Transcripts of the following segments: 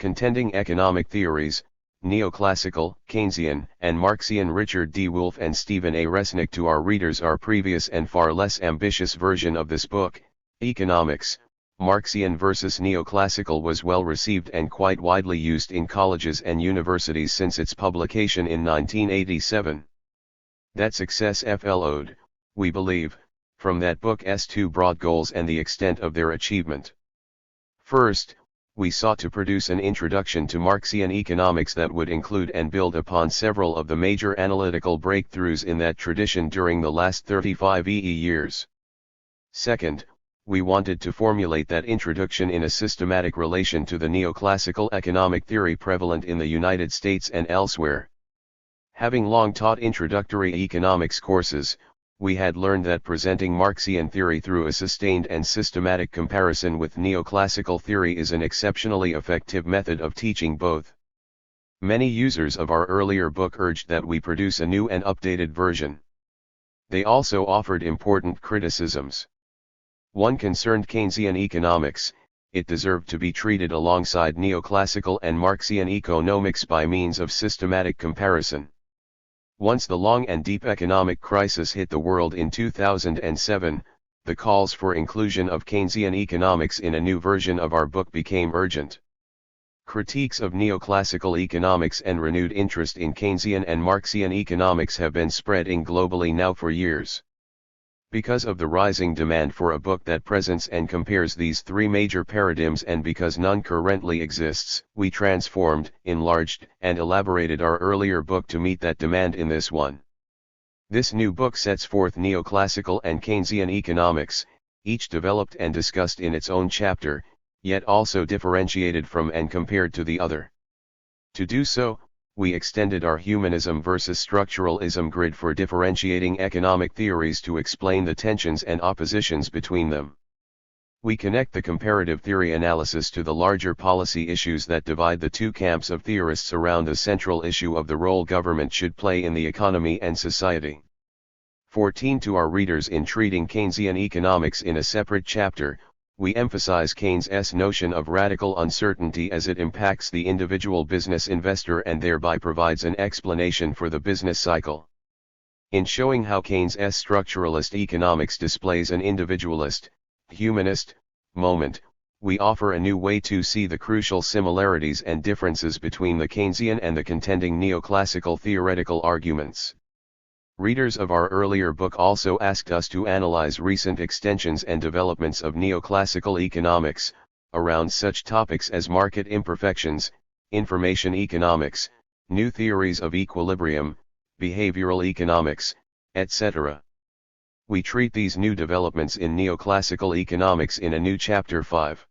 Contending Economic Theories, Neoclassical, Keynesian, and Marxian. Richard D. Wolff and Stephen A. Resnick. To our readers, our previous and far less ambitious version of this book, Economics, Marxian versus Neoclassical, was well received and quite widely used in colleges and universities since its publication in 1987. That success flowed, we believe, from that book's two broad goals and the extent of their achievement. First, we sought to produce an introduction to Marxian economics that would include and build upon several of the major analytical breakthroughs in that tradition during the last 35 years. Second, we wanted to formulate that introduction in a systematic relation to the neoclassical economic theory prevalent in the United States and elsewhere. Having long taught introductory economics courses, we had learned that presenting Marxian theory through a sustained and systematic comparison with neoclassical theory is an exceptionally effective method of teaching both. Many users of our earlier book urged that we produce a new and updated version. They also offered important criticisms. One concerned Keynesian economics. It deserved to be treated alongside neoclassical and Marxian economics by means of systematic comparison. Once the long and deep economic crisis hit the world in 2007, the calls for inclusion of Keynesian economics in a new version of our book became urgent. Critiques of neoclassical economics and renewed interest in Keynesian and Marxian economics have been spreading globally now for years. Because of the rising demand for a book that presents and compares these three major paradigms, and because none currently exists, we transformed, enlarged, and elaborated our earlier book to meet that demand in this one. This new book sets forth neoclassical and Keynesian economics, each developed and discussed in its own chapter, yet also differentiated from and compared to the other. To do so, we extended our humanism versus structuralism grid for differentiating economic theories to explain the tensions and oppositions between them. We connect the comparative theory analysis to the larger policy issues that divide the two camps of theorists around the central issue of the role government should play in the economy and society. 14. To our readers, in treating Keynesian economics in a separate chapter, we emphasize Keynes' notion of radical uncertainty as it impacts the individual business investor and thereby provides an explanation for the business cycle. In showing how Keynes' structuralist economics displays an individualist, humanist, moment, we offer a new way to see the crucial similarities and differences between the Keynesian and the contending neoclassical theoretical arguments. Readers of our earlier book also asked us to analyze recent extensions and developments of neoclassical economics, around such topics as market imperfections, information economics, new theories of equilibrium, behavioral economics, etc. We treat these new developments in neoclassical economics in a new chapter 5.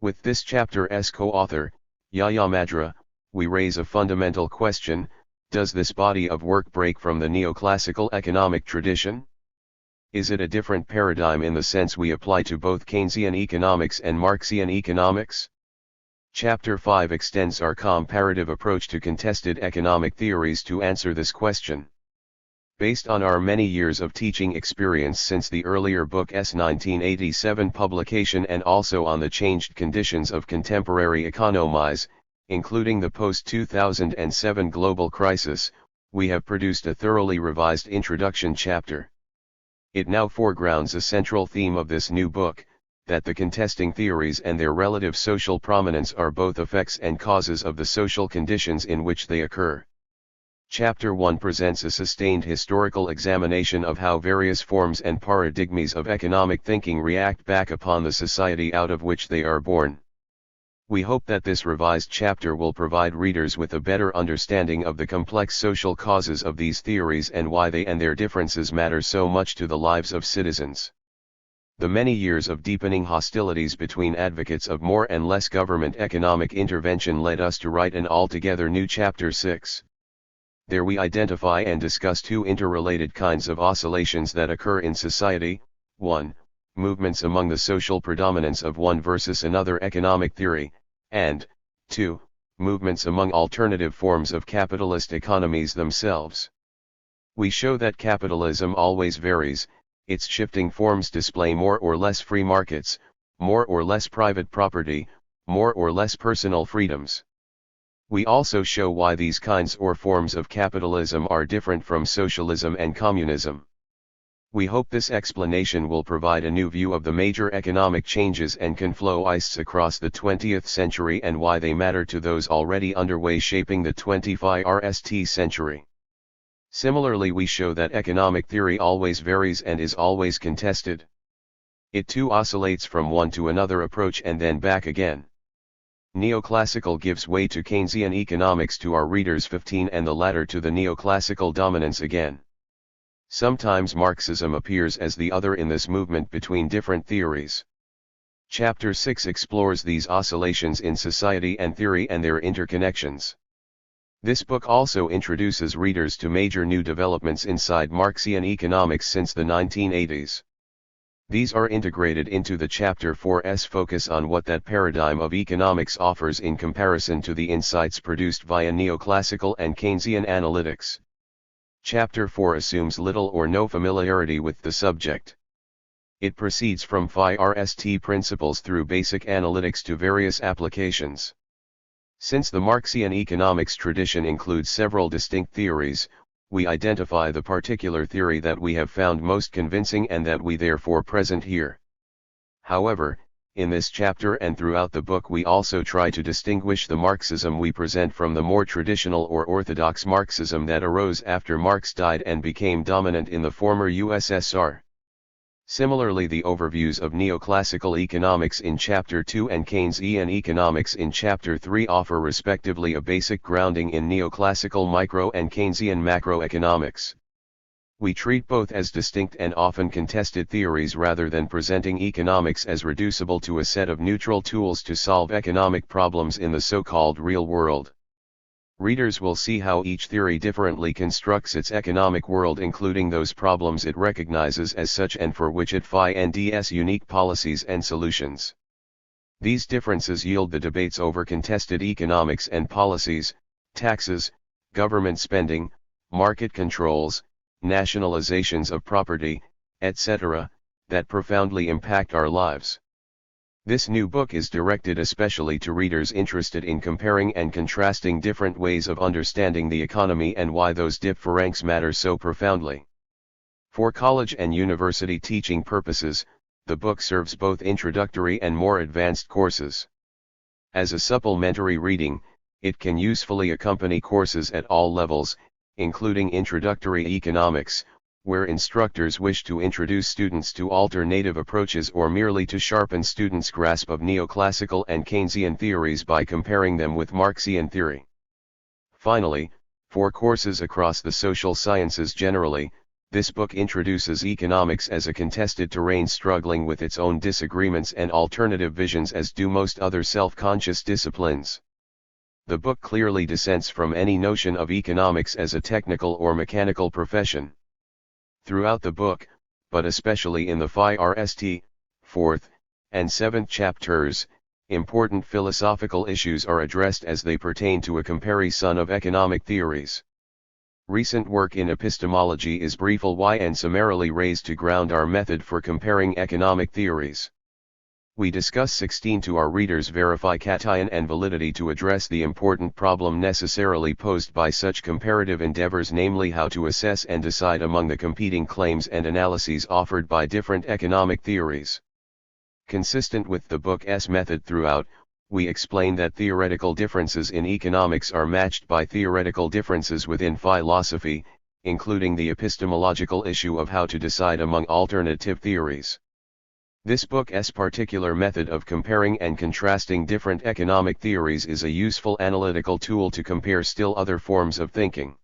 With this chapter's co-author, Yahya Madra, we raise a fundamental question: does this body of work break from the neoclassical economic tradition? Is it a different paradigm in the sense we apply to both Keynesian economics and Marxian economics? Chapter 5 extends our comparative approach to contested economic theories to answer this question. Based on our many years of teaching experience since the earlier book's 1987 publication, and also on the changed conditions of contemporary economies, including the post-2007 global crisis, we have produced a thoroughly revised introduction chapter. It now foregrounds a central theme of this new book, that the contesting theories and their relative social prominence are both effects and causes of the social conditions in which they occur. Chapter 1 presents a sustained historical examination of how various forms and paradigms of economic thinking react back upon the society out of which they are born. We hope that this revised chapter will provide readers with a better understanding of the complex social causes of these theories and why they and their differences matter so much to the lives of citizens. The many years of deepening hostilities between advocates of more and less government economic intervention led us to write an altogether new chapter 6. There we identify and discuss two interrelated kinds of oscillations that occur in society: 1. Movements among the social predominance of one versus another economic theory, and 2. Movements among alternative forms of capitalist economies themselves. We show that capitalism always varies, its shifting forms display more or less free markets, more or less private property, more or less personal freedoms. We also show why these kinds or forms of capitalism are different from socialism and communism. We hope this explanation will provide a new view of the major economic changes and conflows across the 20th century and why they matter to those already underway shaping the 21st century. Similarly, we show that economic theory always varies and is always contested. It too oscillates from one to another approach and then back again. Neoclassical gives way to Keynesian economics to our readers 15 and the latter to the neoclassical dominance again. Sometimes Marxism appears as the other in this movement between different theories. Chapter 6 explores these oscillations in society and theory and their interconnections. This book also introduces readers to major new developments inside Marxian economics since the 1980s. These are integrated into the Chapter 4's focus on what that paradigm of economics offers in comparison to the insights produced via neoclassical and Keynesian analytics. Chapter 4 assumes little or no familiarity with the subject. It proceeds from THIRD principles through basic analytics to various applications. Since the Marxian economics tradition includes several distinct theories, we identify the particular theory that we have found most convincing and that we therefore present here. However, in this chapter and throughout the book we also try to distinguish the Marxism we present from the more traditional or orthodox Marxism that arose after Marx died and became dominant in the former USSR. Similarly, the overviews of neoclassical economics in Chapter 2 and Keynesian economics in Chapter 3 offer respectively a basic grounding in neoclassical micro and Keynesian macroeconomics. We treat both as distinct and often contested theories rather than presenting economics as reducible to a set of neutral tools to solve economic problems in the so-called real world. Readers will see how each theory differently constructs its economic world, including those problems it recognizes as such and for which it finds unique policies and solutions. These differences yield the debates over contested economics and policies, taxes, government spending, market controls, nationalizations of property, etc., that profoundly impact our lives. This new book is directed especially to readers interested in comparing and contrasting different ways of understanding the economy and why those differences matter so profoundly. For college and university teaching purposes, the book serves both introductory and more advanced courses. As a supplementary reading, it can usefully accompany courses at all levels, including introductory economics, where instructors wish to introduce students to alternative approaches or merely to sharpen students' grasp of neoclassical and Keynesian theories by comparing them with Marxian theory. Finally, for courses across the social sciences generally, this book introduces economics as a contested terrain struggling with its own disagreements and alternative visions, as do most other self-conscious disciplines. The book clearly dissents from any notion of economics as a technical or mechanical profession. Throughout the book, but especially in the first, fourth, and seventh chapters, important philosophical issues are addressed as they pertain to a comparison of economic theories. Recent work in epistemology is briefly and summarily raised to ground our method for comparing economic theories. We discuss 16 to our readers verification and validity to address the important problem necessarily posed by such comparative endeavors, namely how to assess and decide among the competing claims and analyses offered by different economic theories. Consistent with the book's method throughout, we explain that theoretical differences in economics are matched by theoretical differences within philosophy, including the epistemological issue of how to decide among alternative theories. This book's particular method of comparing and contrasting different economic theories is a useful analytical tool to compare still other forms of thinking.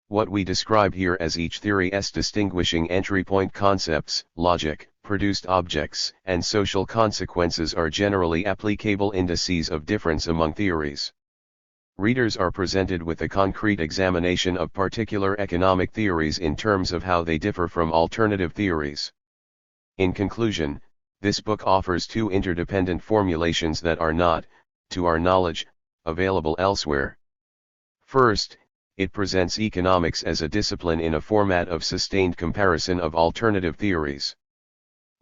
What we describe here as each theory's distinguishing entry point concepts, logic, produced objects, and social consequences are generally applicable indices of difference among theories. Readers are presented with a concrete examination of particular economic theories in terms of how they differ from alternative theories. In conclusion, this book offers two interdependent formulations that are not, to our knowledge, available elsewhere. First, it presents economics as a discipline in a format of sustained comparison of alternative theories.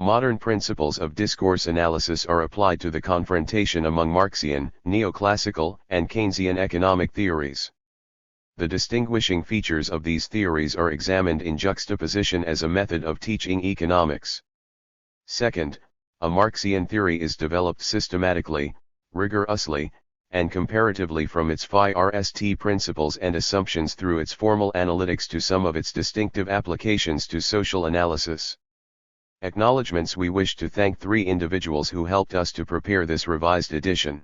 Modern principles of discourse analysis are applied to the confrontation among Marxian, Neoclassical, and Keynesian economic theories. The distinguishing features of these theories are examined in juxtaposition as a method of teaching economics. Second, a Marxian theory is developed systematically, rigorously, and comparatively from its THIRD principles and assumptions through its formal analytics to some of its distinctive applications to social analysis. Acknowledgements: we wish to thank 3 individuals who helped us to prepare this revised edition.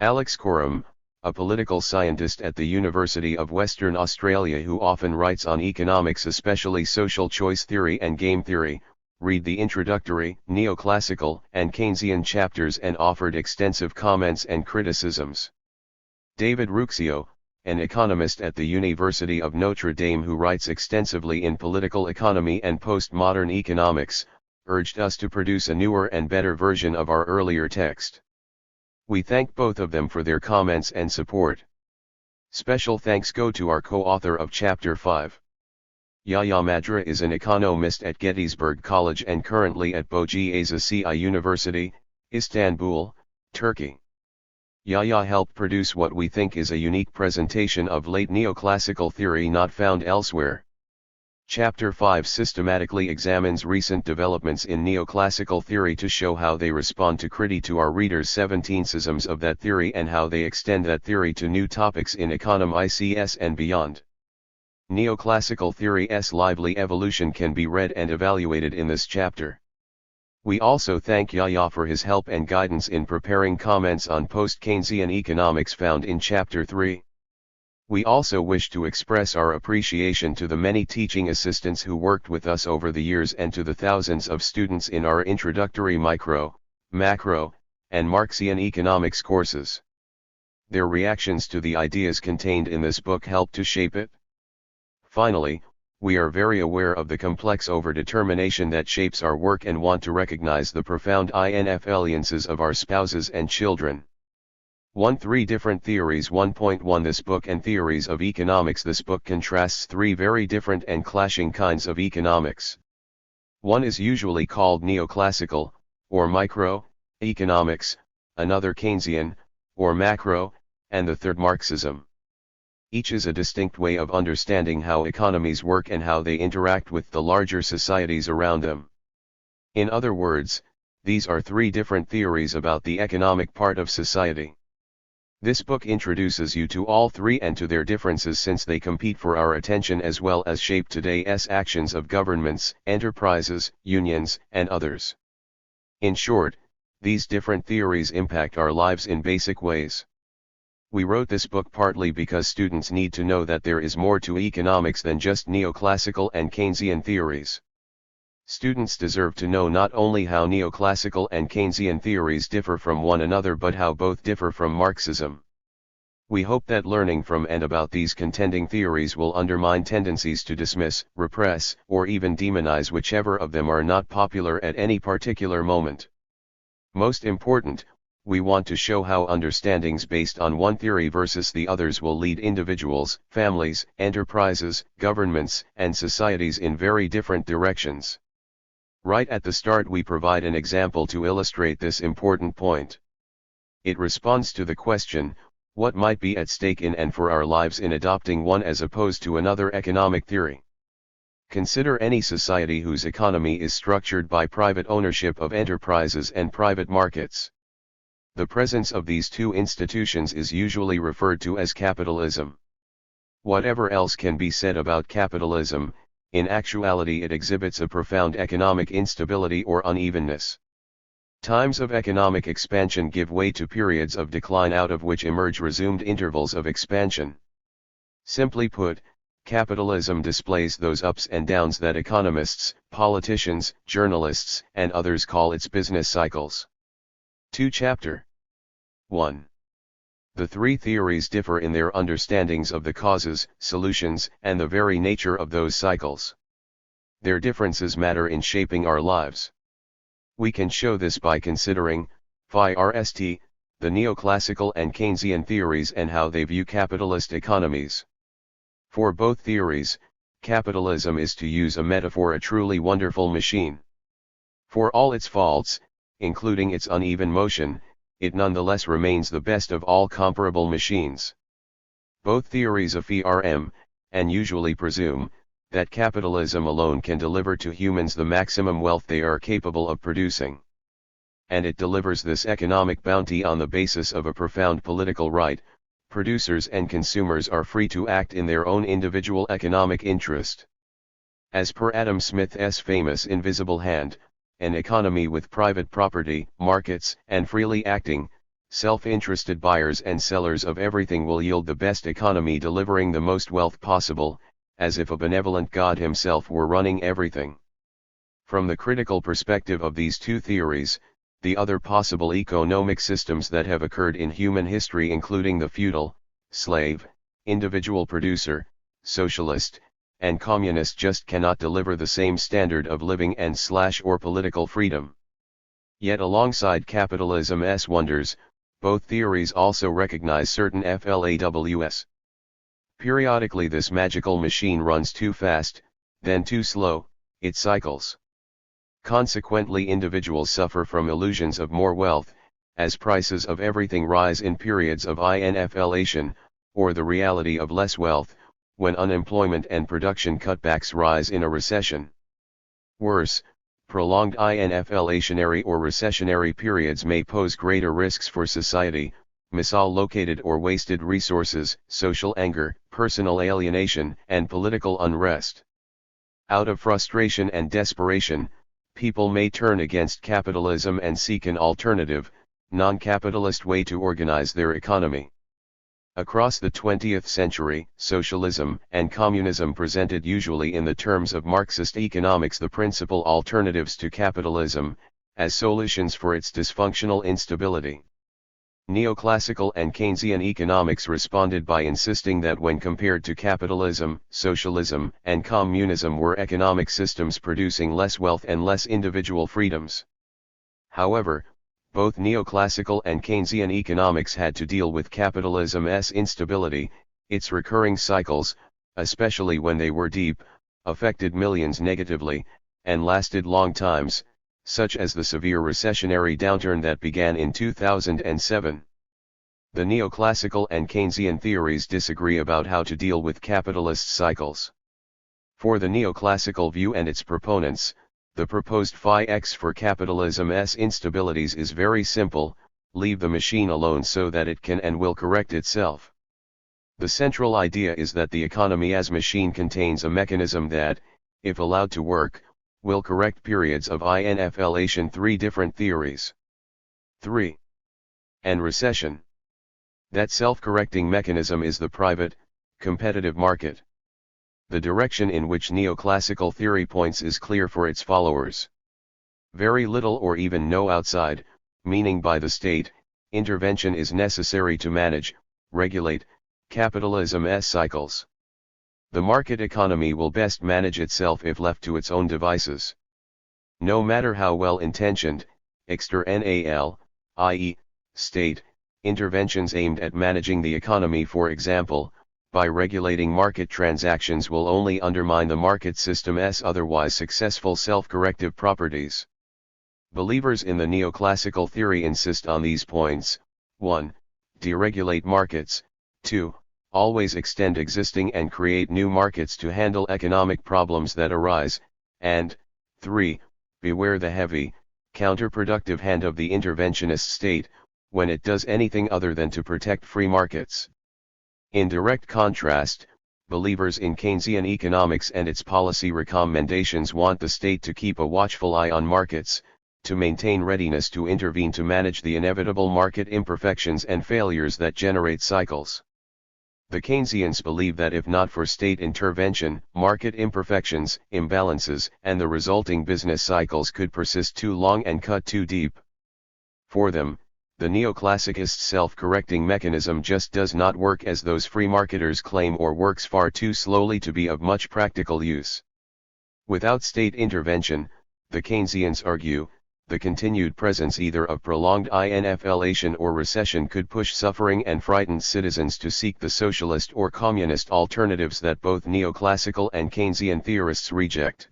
Alex Coram, a political scientist at the University of Western Australia who often writes on economics, especially social choice theory and game theory, read the introductory, Neoclassical, and Keynesian chapters and offered extensive comments and criticisms. David Ruxio, an economist at the University of Notre Dame who writes extensively in political economy and postmodern economics, urged us to produce a newer and better version of our earlier text. We thank both of them for their comments and support. Special thanks go to our co-author of Chapter 5. Yahya Madra is an economist at Gettysburg College and currently at Boğaziçi University, Istanbul, Turkey. Yahya helped produce what we think is a unique presentation of late neoclassical theory not found elsewhere. Chapter 5 systematically examines recent developments in neoclassical theory to show how they respond to critique to our readers' 17-isms of that theory and how they extend that theory to new topics in economics and beyond. Neoclassical theory's lively evolution can be read and evaluated in this chapter. We also thank Yahya for his help and guidance in preparing comments on post-Keynesian economics found in Chapter 3. We also wish to express our appreciation to the many teaching assistants who worked with us over the years and to the thousands of students in our introductory micro, macro, and Marxian economics courses. Their reactions to the ideas contained in this book help to shape it. Finally, we are very aware of the complex overdetermination that shapes our work and want to recognize the profound influences of our spouses and children. 3 different theories. 1.1 This book and theories of economics. This book contrasts 3 very different and clashing kinds of economics. One is usually called neoclassical, or micro, economics, another Keynesian, or macro, and the third Marxism. Each is a distinct way of understanding how economies work and how they interact with the larger societies around them. In other words, these are 3 different theories about the economic part of society. This book introduces you to all 3 and to their differences since they compete for our attention as well as shape today's actions of governments, enterprises, unions, and others. In short, these different theories impact our lives in basic ways. We wrote this book partly because students need to know that there is more to economics than just neoclassical and Keynesian theories. Students deserve to know not only how neoclassical and Keynesian theories differ from one another but how both differ from Marxism. We hope that learning from and about these contending theories will undermine tendencies to dismiss, repress, or even demonize whichever of them are not popular at any particular moment. Most important, we want to show how understandings based on one theory versus the others will lead individuals, families, enterprises, governments, and societies in very different directions. Right at the start we provide an example to illustrate this important point. It responds to the question, what might be at stake in and for our lives in adopting one as opposed to another economic theory? Consider any society whose economy is structured by private ownership of enterprises and private markets. The presence of these 2 institutions is usually referred to as capitalism. Whatever else can be said about capitalism, in actuality it exhibits a profound economic instability or unevenness. Times of economic expansion give way to periods of decline out of which emerge resumed intervals of expansion. Simply put, capitalism displays those ups and downs that economists, politicians, journalists, and others call its business cycles. 2 Chapter 1. The 3 theories differ in their understandings of the causes, solutions, and the very nature of those cycles. Their differences matter in shaping our lives. We can show this by considering, first, the neoclassical and Keynesian theories and how they view capitalist economies. For both theories, capitalism is, to use a metaphor, a truly wonderful machine. For all its faults, including its uneven motion, it nonetheless remains the best of all comparable machines. Both theories affirm, and usually presume, that capitalism alone can deliver to humans the maximum wealth they are capable of producing. And it delivers this economic bounty on the basis of a profound political right. Producers and consumers are free to act in their own individual economic interest. As per Adam Smith's famous invisible hand, an economy with private property, markets, and freely acting, self-interested buyers and sellers of everything will yield the best economy, delivering the most wealth possible, as if a benevolent God himself were running everything. From the critical perspective of these two theories, the other possible economic systems that have occurred in human history, including the feudal, slave, individual producer, socialist, and communist, just cannot deliver the same standard of living and or political freedom. Yet alongside capitalism's wonders, both theories also recognize certain flaws. Periodically this magical machine runs too fast, then too slow, it cycles. Consequently, individuals suffer from illusions of more wealth, as prices of everything rise in periods of inflation, or the reality of less wealth, when unemployment and production cutbacks rise in a recession. Worse, prolonged inflationary or recessionary periods may pose greater risks for society, misalocated or wasted resources, social anger, personal alienation, and political unrest. Out of frustration and desperation, people may turn against capitalism and seek an alternative, non-capitalist way to organize their economy. Across the 20th century, socialism and communism presented usually in the terms of Marxist economics the principal alternatives to capitalism, as solutions for its dysfunctional instability. Neoclassical and Keynesian economics responded by insisting that when compared to capitalism, socialism and communism were economic systems producing less wealth and less individual freedoms. However, both neoclassical and Keynesian economics had to deal with capitalism's instability. Its recurring cycles, especially when they were deep, affected millions negatively, and lasted long times, such as the severe recessionary downturn that began in 2007. The neoclassical and Keynesian theories disagree about how to deal with capitalist cycles. For the neoclassical view and its proponents, the proposed phi-x for capitalism's instabilities is very simple: leave the machine alone so that it can and will correct itself. The central idea is that the economy as machine contains a mechanism that, if allowed to work, will correct periods of inflation. Three different theories. 3. And recession. That self-correcting mechanism is the private, competitive market. The direction in which neoclassical theory points is clear for its followers. Very little or even no outside, meaning by the state, intervention is necessary to manage, regulate, capitalism's cycles. The market economy will best manage itself if left to its own devices. No matter how well intentioned, external, i.e., state, interventions aimed at managing the economy, for example, by regulating market transactions, will only undermine the market system's otherwise successful self-corrective properties. Believers in the neoclassical theory insist on these points: 1. Deregulate markets; 2. Always extend existing and create new markets to handle economic problems that arise; and 3. Beware the heavy, counterproductive hand of the interventionist state, when it does anything other than to protect free markets. In direct contrast, believers in Keynesian economics and its policy recommendations want the state to keep a watchful eye on markets, to maintain readiness to intervene to manage the inevitable market imperfections and failures that generate cycles. The Keynesians believe that if not for state intervention, market imperfections, imbalances, and the resulting business cycles could persist too long and cut too deep. For them, the neoclassicist self-correcting mechanism just does not work as those free marketers claim, or works far too slowly to be of much practical use. Without state intervention, the Keynesians argue, the continued presence either of prolonged inflation or recession could push suffering and frightened citizens to seek the socialist or communist alternatives that both neoclassical and Keynesian theorists reject.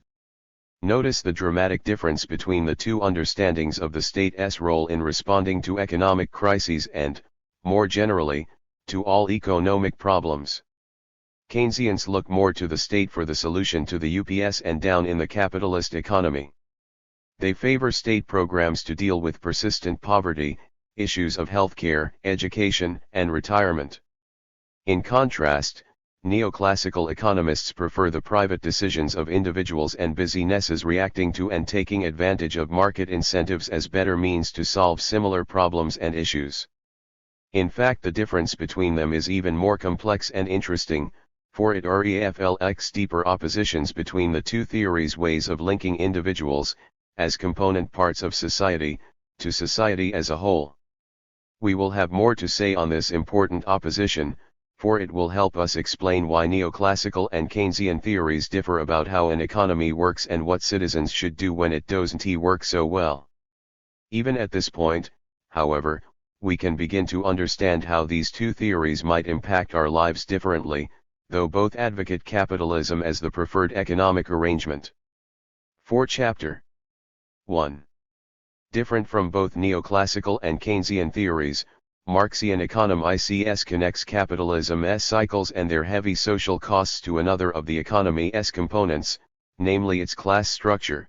Notice the dramatic difference between the two understandings of the state's role in responding to economic crises and, more generally, to all economic problems. Keynesians look more to the state for the solution to the ups and downs in the capitalist economy. They favor state programs to deal with persistent poverty, issues of healthcare, education, and retirement. In contrast, neoclassical economists prefer the private decisions of individuals and businesses reacting to and taking advantage of market incentives as better means to solve similar problems and issues. In fact, the difference between them is even more complex and interesting, for it reflects deeper oppositions between the two theories' ways of linking individuals, as component parts of society, to society as a whole. We will have more to say on this important opposition, for it will help us explain why neoclassical and Keynesian theories differ about how an economy works and what citizens should do when it doesn't work so well. Even at this point, however, we can begin to understand how these two theories might impact our lives differently, though both advocate capitalism as the preferred economic arrangement. 4. Chapter 1. Different from both neoclassical and Keynesian theories, Marxian economics connects capitalism's cycles and their heavy social costs to another of the economy's components, namely its class structure.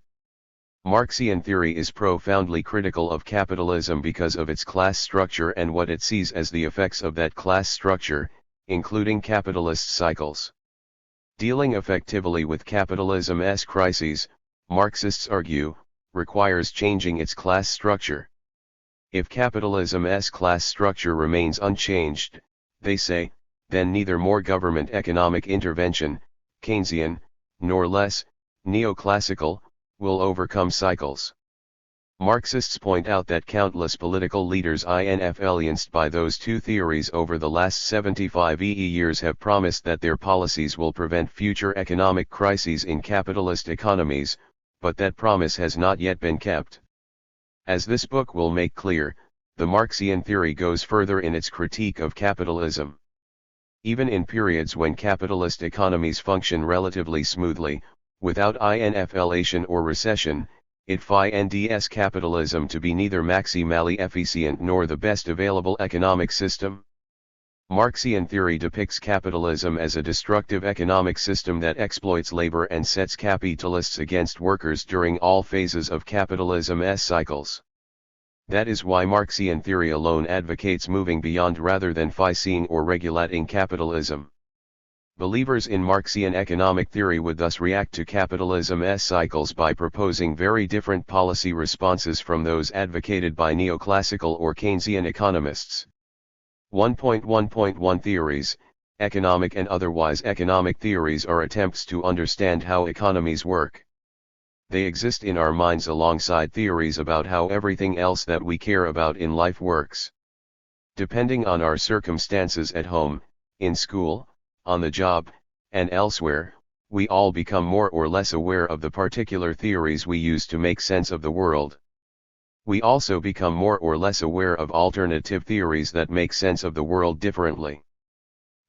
Marxian theory is profoundly critical of capitalism because of its class structure and what it sees as the effects of that class structure, including capitalist cycles. Dealing effectively with capitalism's crises, Marxists argue, requires changing its class structure. If capitalism's class structure remains unchanged, they say, then neither more government economic intervention, Keynesian, nor less, neoclassical, will overcome cycles. Marxists point out that countless political leaders influenced by those two theories over the last 75 years have promised that their policies will prevent future economic crises in capitalist economies, but that promise has not yet been kept. As this book will make clear, the Marxian theory goes further in its critique of capitalism. Even in periods when capitalist economies function relatively smoothly, without inflation or recession, it finds capitalism to be neither maximally efficient nor the best available economic system. Marxian theory depicts capitalism as a destructive economic system that exploits labor and sets capitalists against workers during all phases of capitalism's cycles. That is why Marxian theory alone advocates moving beyond rather than fixing or regulating capitalism. Believers in Marxian economic theory would thus react to capitalism's cycles by proposing very different policy responses from those advocated by neoclassical or Keynesian economists. 1.1.1 Theories, economic and otherwise economic theories are attempts to understand how economies work. They exist in our minds alongside theories about how everything else that we care about in life works. Depending on our circumstances at home, in school, on the job, and elsewhere, we all become more or less aware of the particular theories we use to make sense of the world. We also become more or less aware of alternative theories that make sense of the world differently.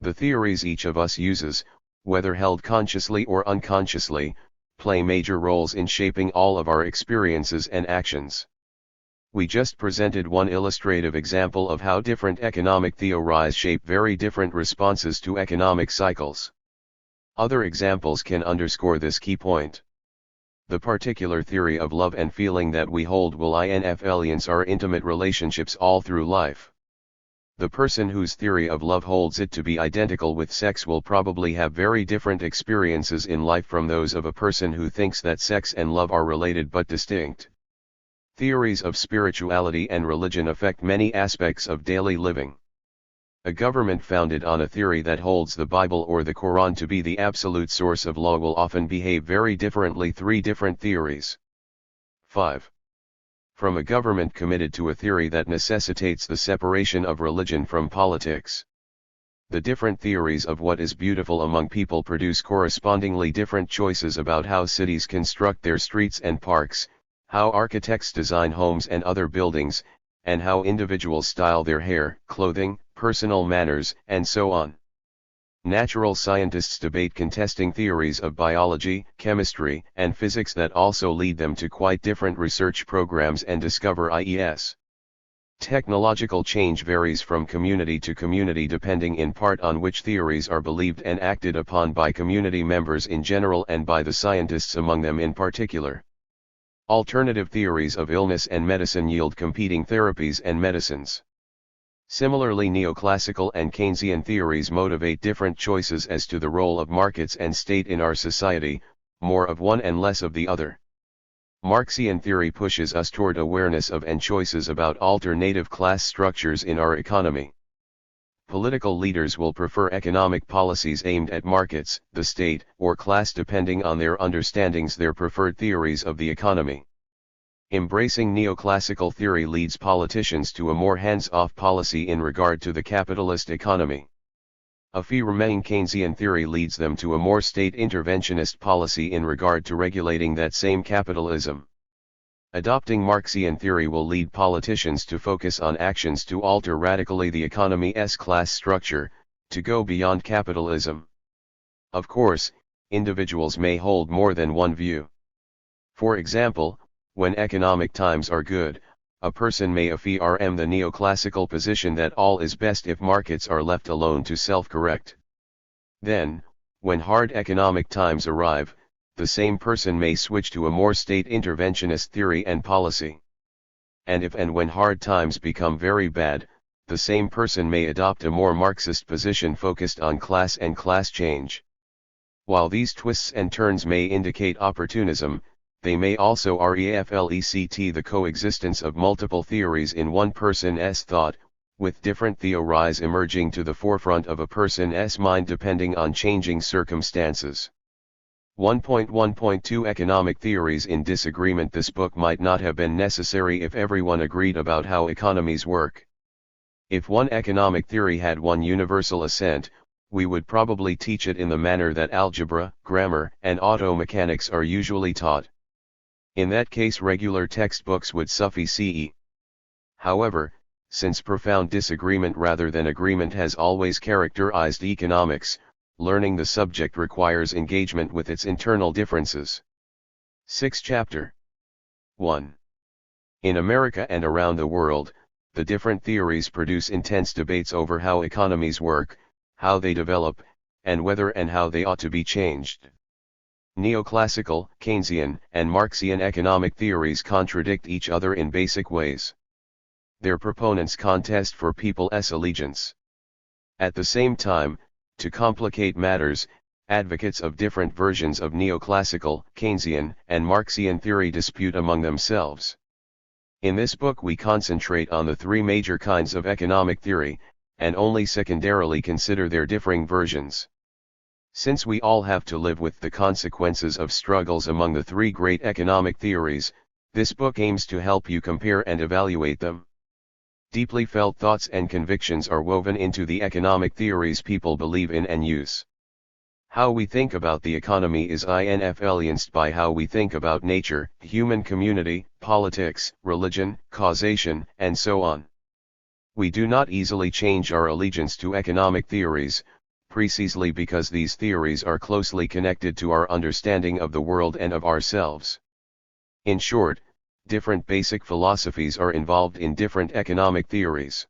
The theories each of us uses, whether held consciously or unconsciously, play major roles in shaping all of our experiences and actions. We just presented one illustrative example of how different economic theories shape very different responses to economic cycles. Other examples can underscore this key point. The particular theory of love and feeling that we hold will influence our intimate relationships all through life. The person whose theory of love holds it to be identical with sex will probably have very different experiences in life from those of a person who thinks that sex and love are related but distinct. Theories of spirituality and religion affect many aspects of daily living. A government founded on a theory that holds the Bible or the Quran to be the absolute source of law will often behave very differently. 3 different theories. 5. From a government committed to a theory that necessitates the separation of religion from politics. The different theories of what is beautiful among people produce correspondingly different choices about how cities construct their streets and parks, how architects design homes and other buildings, and how individuals style their hair, clothing, personal manners, and so on. Natural scientists debate contesting theories of biology, chemistry, and physics that also lead them to quite different research programs and discover IES. Technological change varies from community to community depending in part on which theories are believed and acted upon by community members in general and by the scientists among them in particular. Alternative theories of illness and medicine yield competing therapies and medicines. Similarly, neoclassical and Keynesian theories motivate different choices as to the role of markets and state in our society, more of one and less of the other. Marxian theory pushes us toward awareness of and choices about alternative class structures in our economy. Political leaders will prefer economic policies aimed at markets, the state, or class depending on their understandings their preferred theories of the economy. Embracing neoclassical theory leads politicians to a more hands-off policy in regard to the capitalist economy. Affirming Keynesian theory leads them to a more state interventionist policy in regard to regulating that same capitalism. Adopting Marxian theory will lead politicians to focus on actions to alter radically the economy's class structure, to go beyond capitalism. Of course, individuals may hold more than one view. For example, when economic times are good, a person may affirm the neoclassical position that all is best if markets are left alone to self-correct. Then, when hard economic times arrive, the same person may switch to a more state interventionist theory and policy. And if and when hard times become very bad, the same person may adopt a more Marxist position focused on class and class change. While these twists and turns may indicate opportunism, they may also reflect the coexistence of multiple theories in one person's thought, with different theories emerging to the forefront of a person's mind depending on changing circumstances. 1.1.2 Economic theories in disagreement. This book might not have been necessary if everyone agreed about how economies work. If one economic theory had one universal assent, we would probably teach it in the manner that algebra, grammar, and auto mechanics are usually taught. In that case, regular textbooks would suffice. However, since profound disagreement rather than agreement has always characterized economics, learning the subject requires engagement with its internal differences. 6th Chapter 1. In America and around the world, the different theories produce intense debates over how economies work, how they develop, and whether and how they ought to be changed. Neoclassical, Keynesian, and Marxian economic theories contradict each other in basic ways. Their proponents contest for people's allegiance. At the same time, to complicate matters, advocates of different versions of neoclassical, Keynesian, and Marxian theory dispute among themselves. In this book we concentrate on the three major kinds of economic theory, and only secondarily consider their differing versions. Since we all have to live with the consequences of struggles among the three great economic theories, this book aims to help you compare and evaluate them. Deeply felt thoughts and convictions are woven into the economic theories people believe in and use. How we think about the economy is influenced by how we think about nature, human community, politics, religion, causation, and so on. We do not easily change our allegiance to economic theories, precisely because these theories are closely connected to our understanding of the world and of ourselves. In short, different basic philosophies are involved in different economic theories.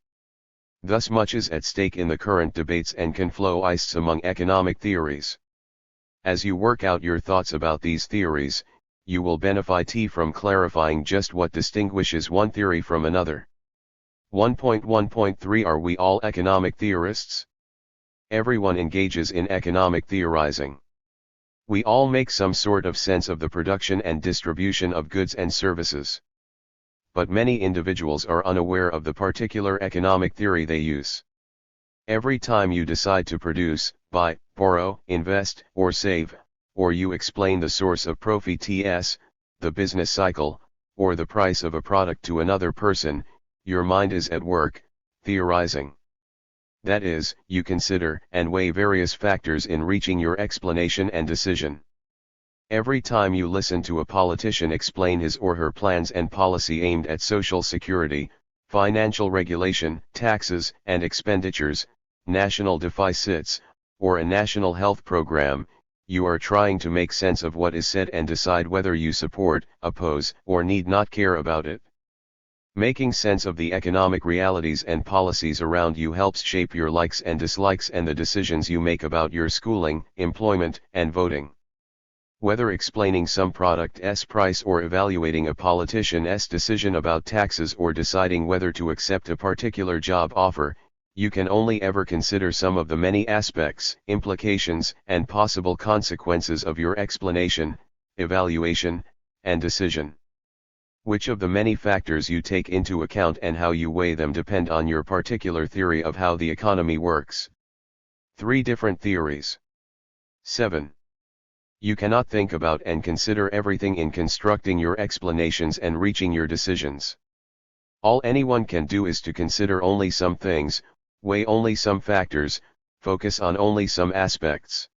Thus much is at stake in the current debates and conflicts among economic theories. As you work out your thoughts about these theories, you will benefit from clarifying just what distinguishes one theory from another. 1.1.3 Are we all economic theorists? Everyone engages in economic theorizing. We all make some sort of sense of the production and distribution of goods and services. But many individuals are unaware of the particular economic theory they use. Every time you decide to produce, buy, borrow, invest, or save, or you explain the source of profits, the business cycle, or the price of a product to another person, your mind is at work, theorizing. That is, you consider and weigh various factors in reaching your explanation and decision. Every time you listen to a politician explain his or her plans and policy aimed at social security, financial regulation, taxes and expenditures, national deficits, or a national health program, you are trying to make sense of what is said and decide whether you support, oppose, or need not care about it. Making sense of the economic realities and policies around you helps shape your likes and dislikes and the decisions you make about your schooling, employment, and voting. Whether explaining some product's price or evaluating a politician's decision about taxes or deciding whether to accept a particular job offer, you can only ever consider some of the many aspects, implications, and possible consequences of your explanation, evaluation, and decision. Which of the many factors you take into account and how you weigh them depend on your particular theory of how the economy works. 3 different theories. 7. You cannot think about and consider everything in constructing your explanations and reaching your decisions. All anyone can do is to consider only some things, weigh only some factors, focus on only some aspects.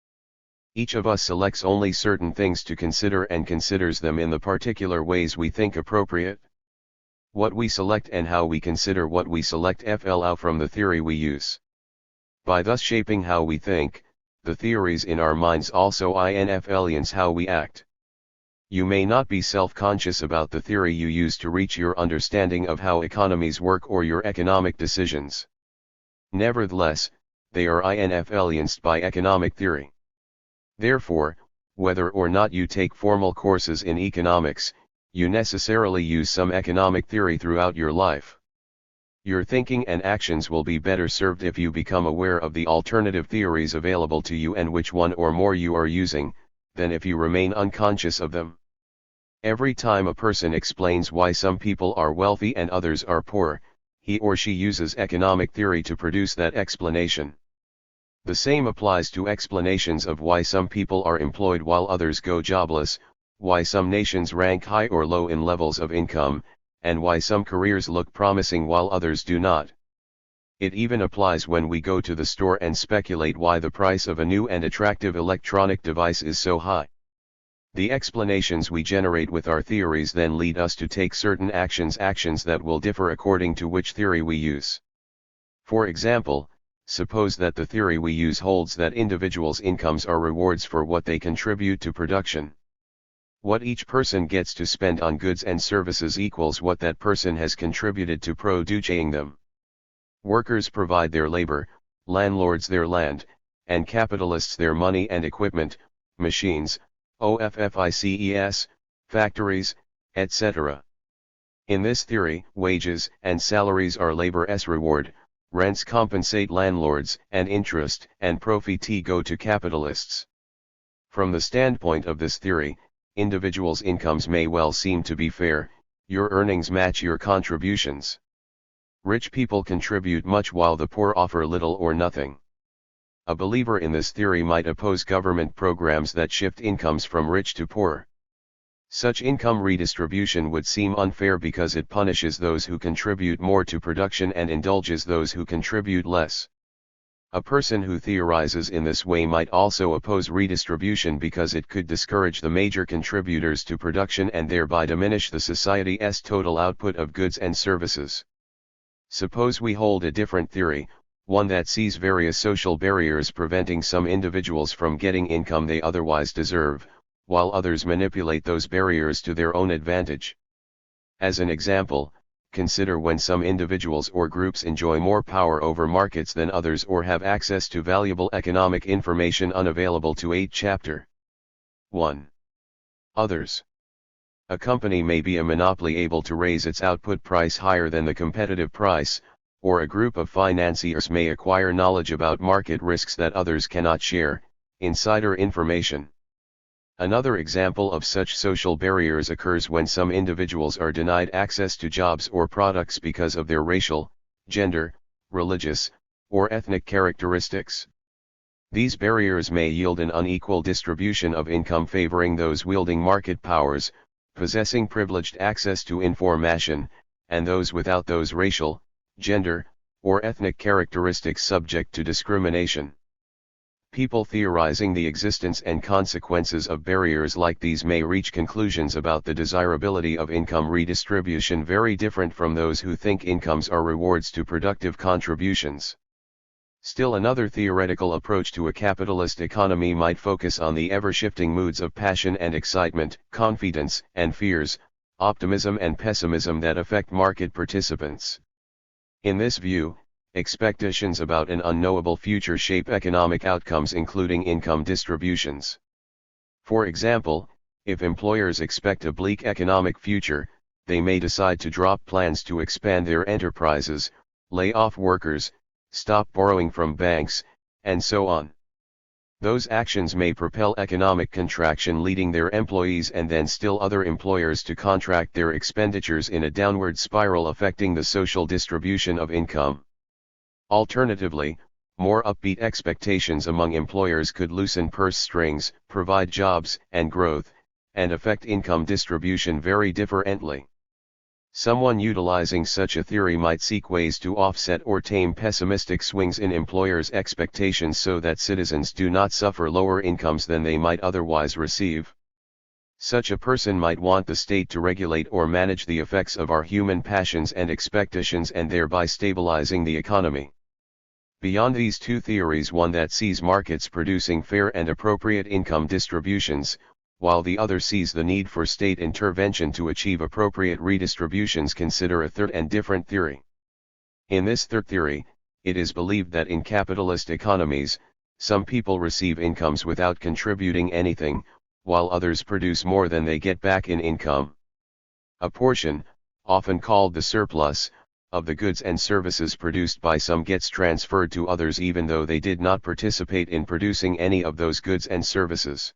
Each of us selects only certain things to consider and considers them in the particular ways we think appropriate. What we select and how we consider what we select flow from the theory we use. By thus shaping how we think, the theories in our minds also influence how we act. You may not be self-conscious about the theory you use to reach your understanding of how economies work or your economic decisions. Nevertheless, they are influenced by economic theory. Therefore, whether or not you take formal courses in economics, you necessarily use some economic theory throughout your life. Your thinking and actions will be better served if you become aware of the alternative theories available to you and which one or more you are using, than if you remain unconscious of them. Every time a person explains why some people are wealthy and others are poor, he or she uses economic theory to produce that explanation. The same applies to explanations of why some people are employed while others go jobless, why some nations rank high or low in levels of income, and why some careers look promising while others do not. It even applies when we go to the store and speculate why the price of a new and attractive electronic device is so high. The explanations we generate with our theories then lead us to take certain actions that will differ according to which theory we use. For example, suppose that the theory we use holds that individuals' incomes are rewards for what they contribute to production. What each person gets to spend on goods and services equals what that person has contributed to producing them. Workers provide their labor, landlords their land, and capitalists their money and equipment, machines, offices, factories, etc. In this theory, wages and salaries are labor's reward, rents compensate landlords, and interest and profit go to capitalists. From the standpoint of this theory, individuals' incomes may well seem to be fair, your earnings match your contributions. Rich people contribute much while the poor offer little or nothing. A believer in this theory might oppose government programs that shift incomes from rich to poor. Such income redistribution would seem unfair because it punishes those who contribute more to production and indulges those who contribute less. A person who theorizes in this way might also oppose redistribution because it could discourage the major contributors to production and thereby diminish the society's total output of goods and services. Suppose we hold a different theory, one that sees various social barriers preventing some individuals from getting income they otherwise deserve, while others manipulate those barriers to their own advantage. As an example, consider when some individuals or groups enjoy more power over markets than others or have access to valuable economic information unavailable to 8 Chapter 1. Others. A company may be a monopoly able to raise its output price higher than the competitive price, or a group of financiers may acquire knowledge about market risks that others cannot share, insider information. Another example of such social barriers occurs when some individuals are denied access to jobs or products because of their racial, gender, religious, or ethnic characteristics. These barriers may yield an unequal distribution of income favoring those wielding market powers, possessing privileged access to information, and those without those racial, gender, or ethnic characteristics subject to discrimination. People theorizing the existence and consequences of barriers like these may reach conclusions about the desirability of income redistribution very different from those who think incomes are rewards to productive contributions. Still another theoretical approach to a capitalist economy might focus on the ever-shifting moods of passion and excitement, confidence and fears, optimism and pessimism that affect market participants. In this view, expectations about an unknowable future shape economic outcomes including income distributions. For example, if employers expect a bleak economic future, they may decide to drop plans to expand their enterprises, lay off workers, stop borrowing from banks, and so on. Those actions may propel economic contraction, leading their employees and then still other employers to contract their expenditures in a downward spiral affecting the social distribution of income. Alternatively, more upbeat expectations among employers could loosen purse strings, provide jobs and growth, and affect income distribution very differently. Someone utilizing such a theory might seek ways to offset or tame pessimistic swings in employers' expectations so that citizens do not suffer lower incomes than they might otherwise receive. Such a person might want the state to regulate or manage the effects of our human passions and expectations and thereby stabilizing the economy. Beyond these two theories, one that sees markets producing fair and appropriate income distributions, while the other sees the need for state intervention to achieve appropriate redistributions, consider a third and different theory. In this third theory, it is believed that in capitalist economies, some people receive incomes without contributing anything, while others produce more than they get back in income. A portion, often called the surplus, of the goods and services produced by some gets transferred to others even though they did not participate in producing any of those goods and services.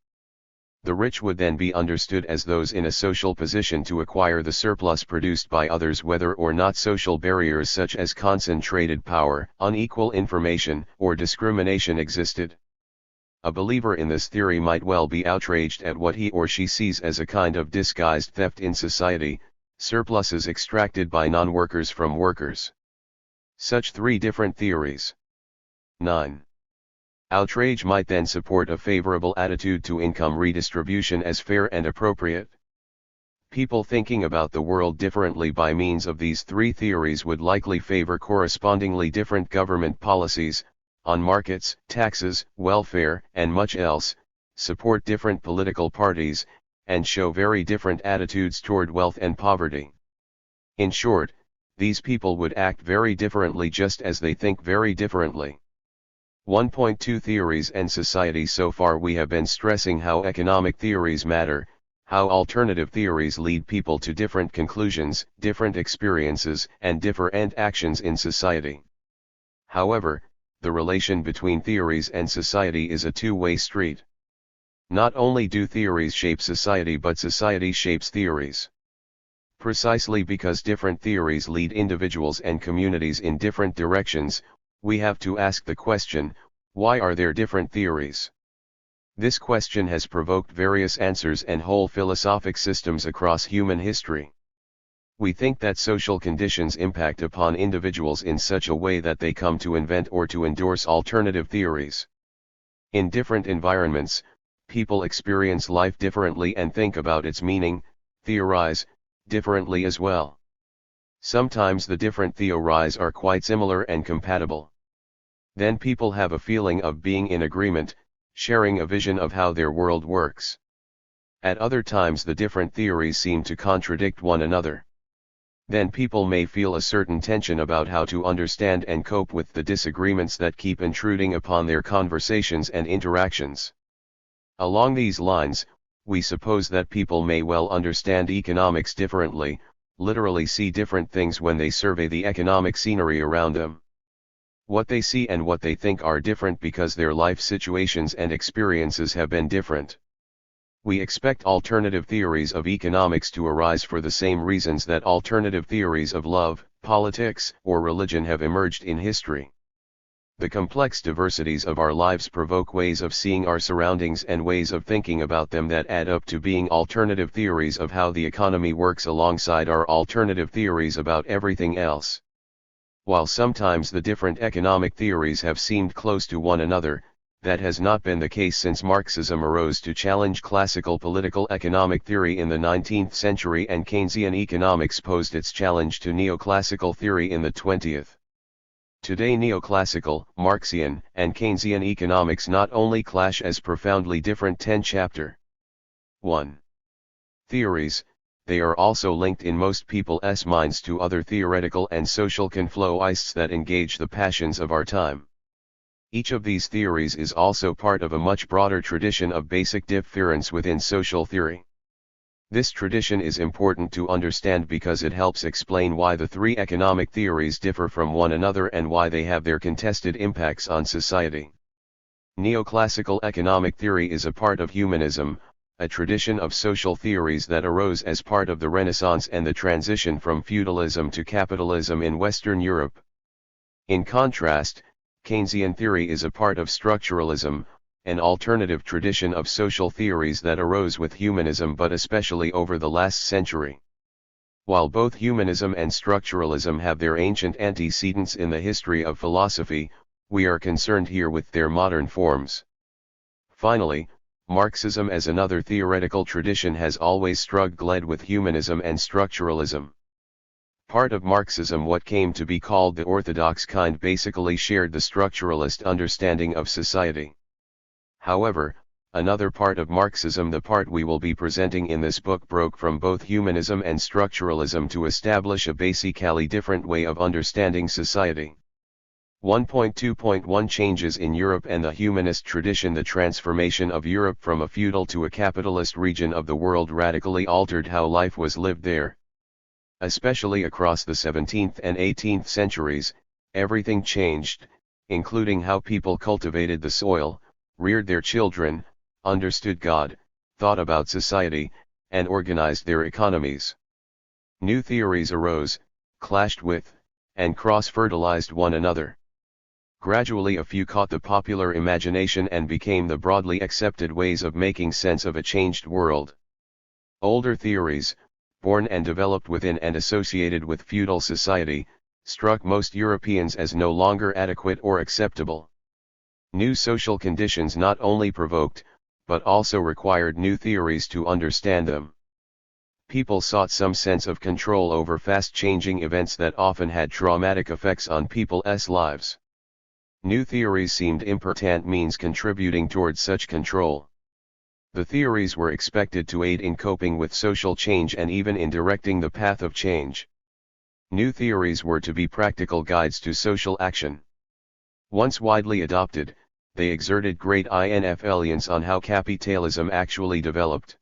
The rich would then be understood as those in a social position to acquire the surplus produced by others, whether or not social barriers such as concentrated power, unequal information, or discrimination existed. A believer in this theory might well be outraged at what he or she sees as a kind of disguised theft in society, surpluses extracted by non-workers from workers. Such three different theories. 9. Outrage might then support a favorable attitude to income redistribution as fair and appropriate. People thinking about the world differently by means of these three theories would likely favor correspondingly different government policies, on markets, taxes, welfare, and much else, support different political parties, and show very different attitudes toward wealth and poverty. In short, these people would act very differently just as they think very differently. 1.2 Theories and society. So far we have been stressing how economic theories matter, how alternative theories lead people to different conclusions, different experiences, and different actions in society. However, the relation between theories and society is a two-way street. Not only do theories shape society, but society shapes theories. Precisely because different theories lead individuals and communities in different directions, we have to ask the question, why are there different theories? This question has provoked various answers and whole philosophic systems across human history. We think that social conditions impact upon individuals in such a way that they come to invent or to endorse alternative theories. In different environments, people experience life differently and think about its meaning, theorize, differently as well. Sometimes the different theories are quite similar and compatible. Then people have a feeling of being in agreement, sharing a vision of how their world works. At other times the different theories seem to contradict one another. Then people may feel a certain tension about how to understand and cope with the disagreements that keep intruding upon their conversations and interactions. Along these lines, we suppose that people may well understand economics differently, literally see different things when they survey the economic scenery around them. What they see and what they think are different because their life situations and experiences have been different. We expect alternative theories of economics to arise for the same reasons that alternative theories of love, politics, or religion have emerged in history. The complex diversities of our lives provoke ways of seeing our surroundings and ways of thinking about them that add up to being alternative theories of how the economy works alongside our alternative theories about everything else. While sometimes the different economic theories have seemed close to one another, that has not been the case since Marxism arose to challenge classical political economic theory in the 19th century and Keynesian economics posed its challenge to neoclassical theory in the 20th. Today neoclassical, Marxian, and Keynesian economics not only clash as profoundly different 10-chapter 1 theories, they are also linked in most people's minds to other theoretical and social conflowists that engage the passions of our time. Each of these theories is also part of a much broader tradition of basic difference within social theory. This tradition is important to understand because it helps explain why the three economic theories differ from one another and why they have their contested impacts on society. Neoclassical economic theory is a part of humanism, a tradition of social theories that arose as part of the Renaissance and the transition from feudalism to capitalism in Western Europe. In contrast, Keynesian theory is a part of structuralism, an alternative tradition of social theories that arose with humanism but especially over the last century. While both humanism and structuralism have their ancient antecedents in the history of philosophy, we are concerned here with their modern forms. Finally, Marxism as another theoretical tradition has always struggled with humanism and structuralism. Part of Marxism, what came to be called the orthodox kind, basically shared the structuralist understanding of society. However, another part of Marxism, the part we will be presenting in this book, broke from both humanism and structuralism to establish a basically different way of understanding society. 1.2.1 Changes in Europe and the humanist tradition. The transformation of Europe from a feudal to a capitalist region of the world radically altered how life was lived there. Especially across the 17th and 18th centuries, everything changed, including how people cultivated the soil, reared their children, understood God, thought about society, and organized their economies. New theories arose, clashed with, and cross-fertilized one another. Gradually a few caught the popular imagination and became the broadly accepted ways of making sense of a changed world. Older theories, born and developed within and associated with feudal society, struck most Europeans as no longer adequate or acceptable. New social conditions not only provoked, but also required new theories to understand them. People sought some sense of control over fast-changing events that often had traumatic effects on people's lives. New theories seemed important means contributing towards such control. The theories were expected to aid in coping with social change and even in directing the path of change. New theories were to be practical guides to social action. Once widely adopted, they exerted great influence on how capitalism actually developed.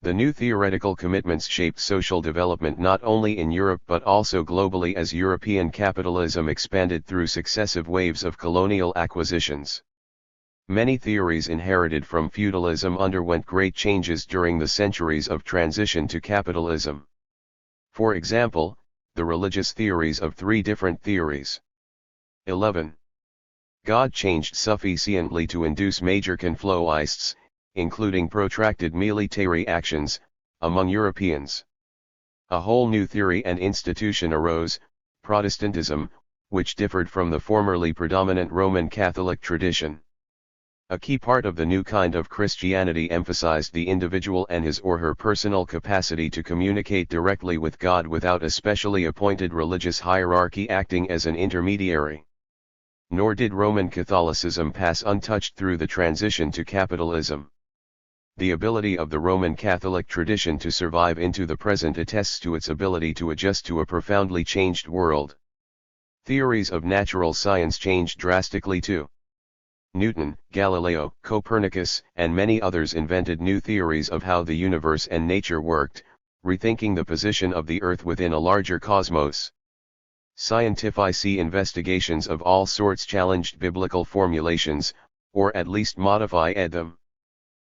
The new theoretical commitments shaped social development not only in Europe but also globally as European capitalism expanded through successive waves of colonial acquisitions. Many theories inherited from feudalism underwent great changes during the centuries of transition to capitalism. For example, the religious theories of three different theories. 11. God changed sufficiently to induce major conflowists, including protracted military actions, among Europeans. A whole new theory and institution arose, Protestantism, which differed from the formerly predominant Roman Catholic tradition. A key part of the new kind of Christianity emphasized the individual and his or her personal capacity to communicate directly with God without a specially appointed religious hierarchy acting as an intermediary. Nor did Roman Catholicism pass untouched through the transition to capitalism. The ability of the Roman Catholic tradition to survive into the present attests to its ability to adjust to a profoundly changed world. Theories of natural science changed drastically too. Newton, Galileo, Copernicus, and many others invented new theories of how the universe and nature worked, rethinking the position of the Earth within a larger cosmos. Scientific investigations of all sorts challenged biblical formulations, or at least modified them.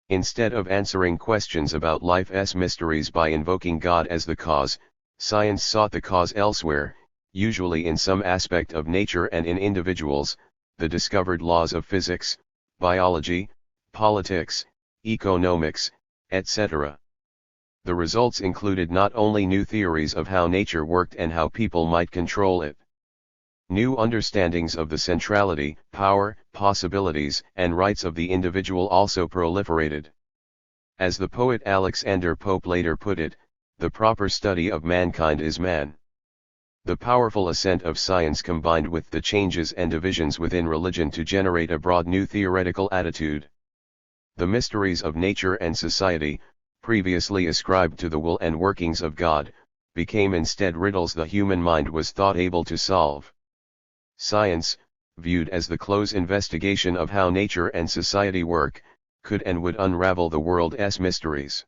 Instead of answering questions about life's mysteries by invoking God as the cause, science sought the cause elsewhere, usually in some aspect of nature and in individuals, the discovered laws of physics, biology, politics, economics, etc. The results included not only new theories of how nature worked and how people might control it. New understandings of the centrality, power, possibilities, and rights of the individual also proliferated. As the poet Alexander Pope later put it, the proper study of mankind is man. The powerful ascent of science combined with the changes and divisions within religion to generate a broad new theoretical attitude. The mysteries of nature and society, previously ascribed to the will and workings of God, became instead riddles the human mind was thought able to solve. Science, viewed as the close investigation of how nature and society work, could and would unravel the world's mysteries.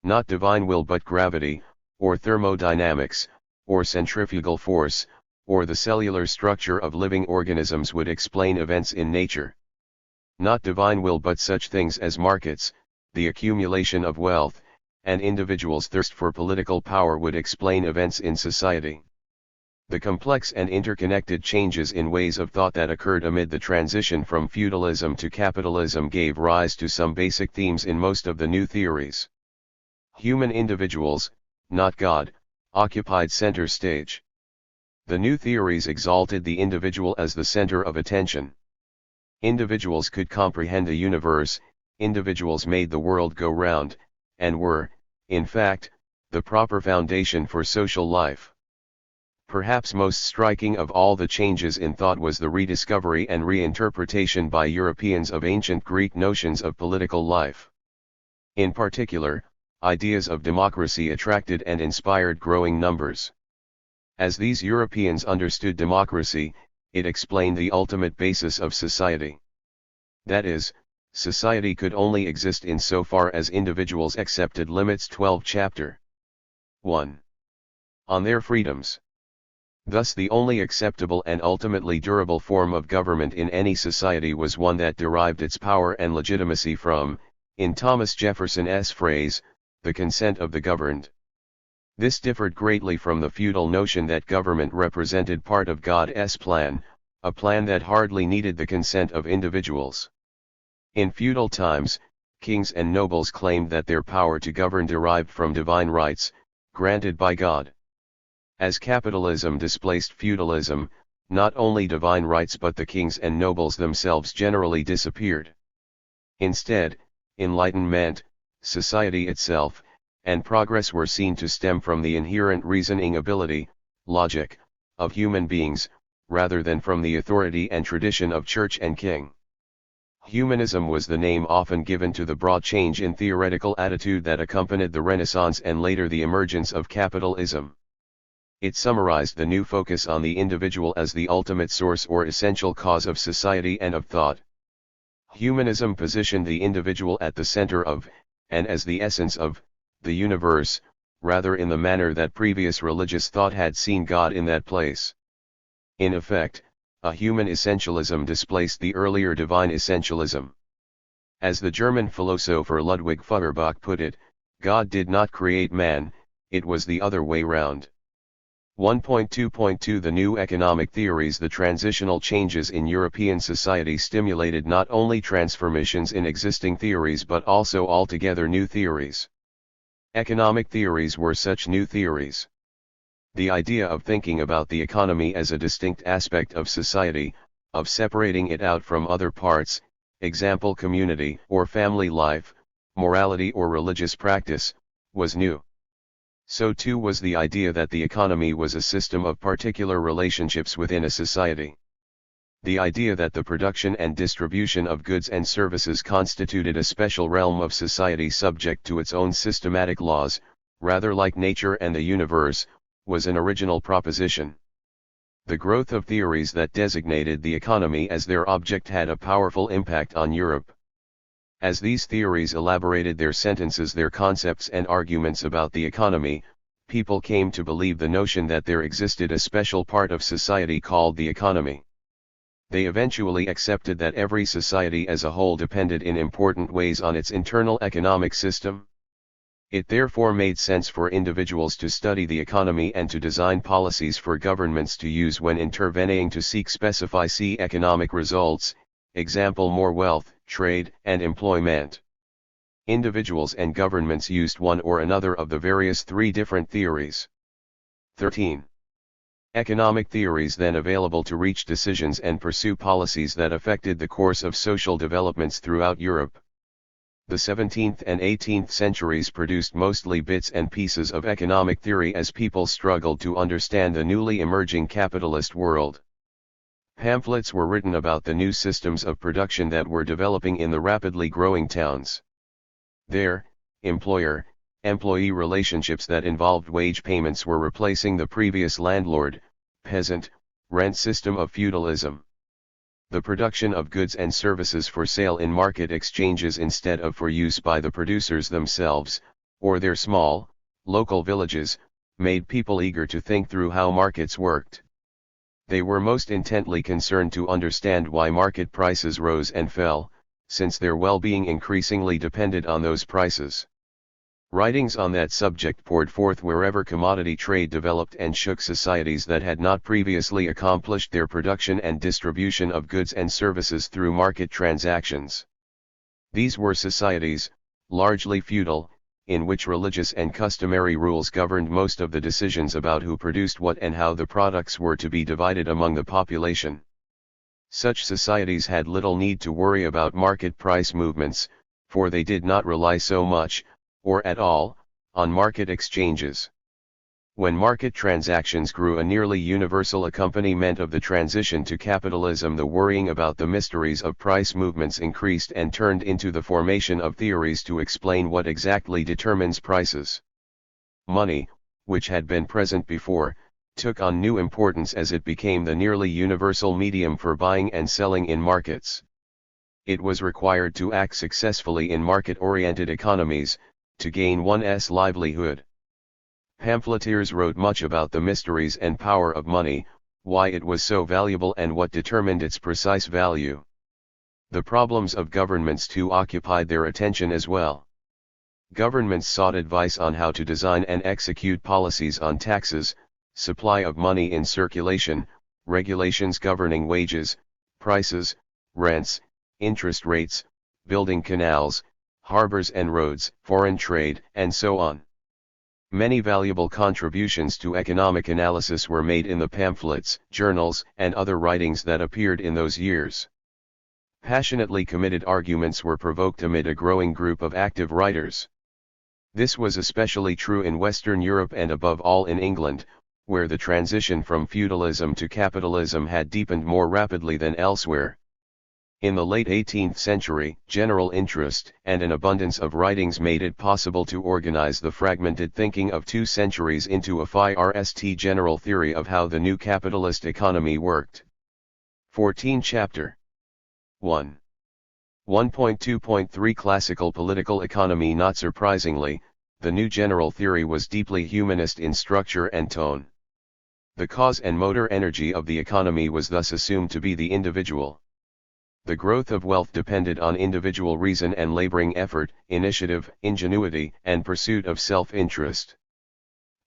Not divine will but gravity, or thermodynamics, or centrifugal force, or the cellular structure of living organisms would explain events in nature. Not divine will but such things as markets, the accumulation of wealth, and individuals' thirst for political power would explain events in society. The complex and interconnected changes in ways of thought that occurred amid the transition from feudalism to capitalism gave rise to some basic themes in most of the new theories. Human individuals, not God, occupied center stage. The new theories exalted the individual as the center of attention. Individuals could comprehend the universe, individuals made the world go round, and were, in fact, the proper foundation for social life. Perhaps most striking of all the changes in thought was the rediscovery and reinterpretation by Europeans of ancient Greek notions of political life. In particular, ideas of democracy attracted and inspired growing numbers. As these Europeans understood democracy, it explained the ultimate basis of society. That is, society could only exist insofar as individuals accepted limits. 12 Chapter 1. On their freedoms. Thus the only acceptable and ultimately durable form of government in any society was one that derived its power and legitimacy from, in Thomas Jefferson's phrase, the consent of the governed. This differed greatly from the feudal notion that government represented part of God's plan, a plan that hardly needed the consent of individuals. In feudal times, kings and nobles claimed that their power to govern derived from divine rights, granted by God. As capitalism displaced feudalism, not only divine rights but the kings and nobles themselves generally disappeared. Instead, enlightenment, society itself, and progress were seen to stem from the inherent reasoning ability, logic, of human beings, rather than from the authority and tradition of church and king. Humanism was the name often given to the broad change in theoretical attitude that accompanied the Renaissance and later the emergence of capitalism. It summarized the new focus on the individual as the ultimate source or essential cause of society and of thought. Humanism positioned the individual at the center of, and as the essence of, the universe, rather in the manner that previous religious thought had seen God in that place. In effect, a human essentialism displaced the earlier divine essentialism. As the German philosopher Ludwig Feuerbach put it, God did not create man, it was the other way round. 1.2.2 The new economic theories. The transitional changes in European society stimulated not only transformations in existing theories but also altogether new theories. Economic theories were such new theories. The idea of thinking about the economy as a distinct aspect of society, of separating it out from other parts, example community or family life, morality or religious practice, was new. So too was the idea that the economy was a system of particular relationships within a society. The idea that the production and distribution of goods and services constituted a special realm of society subject to its own systematic laws, rather like nature and the universe, was an original proposition. The growth of theories that designated the economy as their object had a powerful impact on Europe. As these theories elaborated their sentences, their concepts and arguments about the economy, people came to believe the notion that there existed a special part of society called the economy. They eventually accepted that every society as a whole depended in important ways on its internal economic system. It therefore made sense for individuals to study the economy and to design policies for governments to use when intervening to specify economic results, example more wealth, trade, and employment. Individuals and governments used one or another of the various three different theories. 13. Economic theories then available to reach decisions and pursue policies that affected the course of social developments throughout Europe. The 17th and 18th centuries produced mostly bits and pieces of economic theory as people struggled to understand the newly emerging capitalist world. Pamphlets were written about the new systems of production that were developing in the rapidly growing towns. There, employer-employee relationships that involved wage payments were replacing the previous landlord-peasant rent system of feudalism. The production of goods and services for sale in market exchanges instead of for use by the producers themselves, or their small, local villages, made people eager to think through how markets worked. They were most intently concerned to understand why market prices rose and fell, since their well-being increasingly depended on those prices. Writings on that subject poured forth wherever commodity trade developed and shook societies that had not previously accomplished their production and distribution of goods and services through market transactions. These were societies, largely feudal, in which religious and customary rules governed most of the decisions about who produced what and how the products were to be divided among the population. Such societies had little need to worry about market price movements, for they did not rely so much, or at all, on market exchanges. When market transactions grew a nearly universal accompaniment of the transition to capitalism, the worrying about the mysteries of price movements increased and turned into the formation of theories to explain what exactly determines prices. Money, which had been present before, took on new importance as it became the nearly universal medium for buying and selling in markets. It was required to act successfully in market-oriented economies, to gain one's livelihood. Pamphleteers wrote much about the mysteries and power of money, why it was so valuable and what determined its precise value. The problems of governments too occupied their attention as well. Governments sought advice on how to design and execute policies on taxes, supply of money in circulation, regulations governing wages, prices, rents, interest rates, building canals, harbors and roads, foreign trade, and so on. Many valuable contributions to economic analysis were made in the pamphlets, journals, and other writings that appeared in those years. Passionately committed arguments were provoked amid a growing group of active writers. This was especially true in Western Europe and above all in England, where the transition from feudalism to capitalism had deepened more rapidly than elsewhere. In the late 18th century, general interest and an abundance of writings made it possible to organize the fragmented thinking of 2 centuries into a THIRD general theory of how the new capitalist economy worked. 14 Chapter 1. 1.2.3 Classical political economy. Not surprisingly, the new general theory was deeply humanist in structure and tone. The cause and motor energy of the economy was thus assumed to be the individual. The growth of wealth depended on individual reason and laboring effort, initiative, ingenuity, and pursuit of self-interest.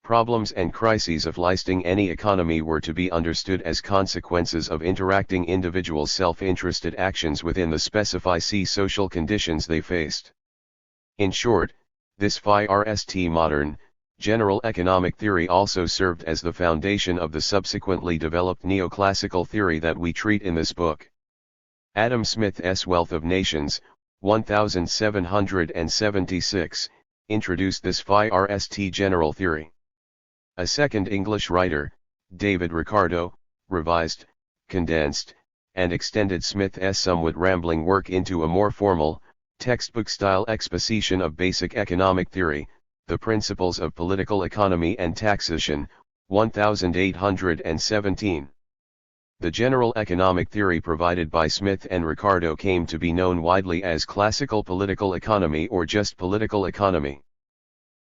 Problems and crises of listing any economy were to be understood as consequences of interacting individual self-interested actions within the specified social conditions they faced. In short, this THIRD modern, general economic theory also served as the foundation of the subsequently developed neoclassical theory that we treat in this book. Adam Smith's Wealth of Nations, 1776, introduced this THIRD general theory. A second English writer, David Ricardo, revised, condensed, and extended Smith's somewhat rambling work into a more formal, textbook-style exposition of basic economic theory, The Principles of Political Economy and Taxation, 1817. The general economic theory provided by Smith and Ricardo came to be known widely as classical political economy or just political economy.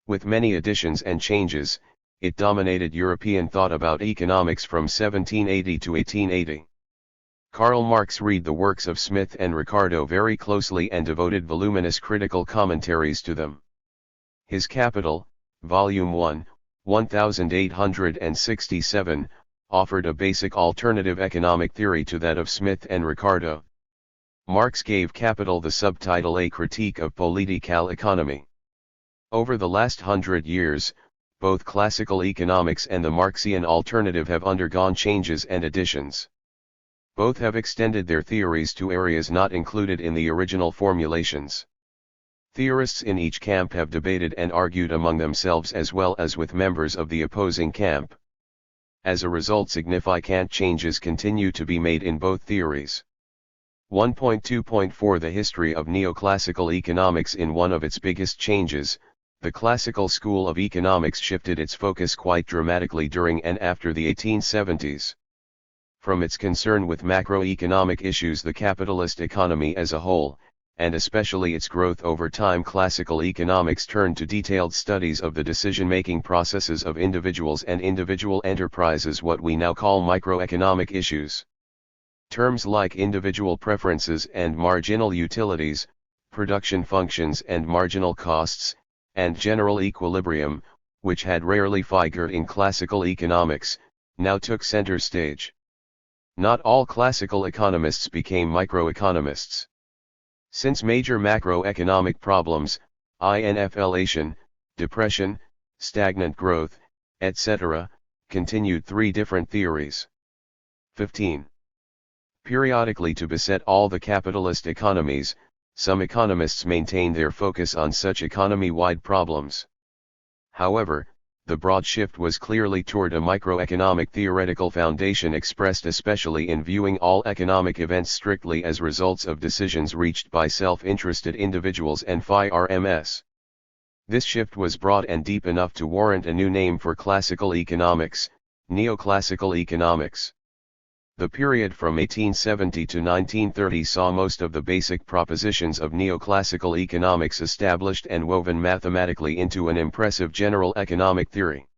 With many additions and changes, it dominated European thought about economics from 1780 to 1880. Karl Marx read the works of Smith and Ricardo very closely and devoted voluminous critical commentaries to them. His Capital, Volume 1, 1867, offered a basic alternative economic theory to that of Smith and Ricardo. Marx gave Capital the subtitle A Critique of Political Economy. Over the last 100 years, both classical economics and the Marxian alternative have undergone changes and additions. Both have extended their theories to areas not included in the original formulations. Theorists in each camp have debated and argued among themselves as well as with members of the opposing camp. As a result, significant changes continue to be made in both theories. 1.2.4 The history of neoclassical economics. In one of its biggest changes, the classical school of economics shifted its focus quite dramatically during and after the 1870s. From its concern with macroeconomic issues, the capitalist economy as a whole, and especially its growth over time, classical economics turned to detailed studies of the decision-making processes of individuals and individual enterprises, what we now call microeconomic issues. Terms like individual preferences and marginal utilities, production functions and marginal costs, and general equilibrium, which had rarely figured in classical economics, now took center stage. Not all classical economists became microeconomists. Since major macroeconomic problems, inflation, depression, stagnant growth, etc., continued three different theories. 15. Periodically, to beset all the capitalist economies, some economists maintain their focus on such economy-wide problems. However, the broad shift was clearly toward a microeconomic theoretical foundation, expressed especially in viewing all economic events strictly as results of decisions reached by self-interested individuals and FIRMS. This shift was broad and deep enough to warrant a new name for classical economics, neoclassical economics. The period from 1870 to 1930 saw most of the basic propositions of neoclassical economics established and woven mathematically into an impressive general economic theory.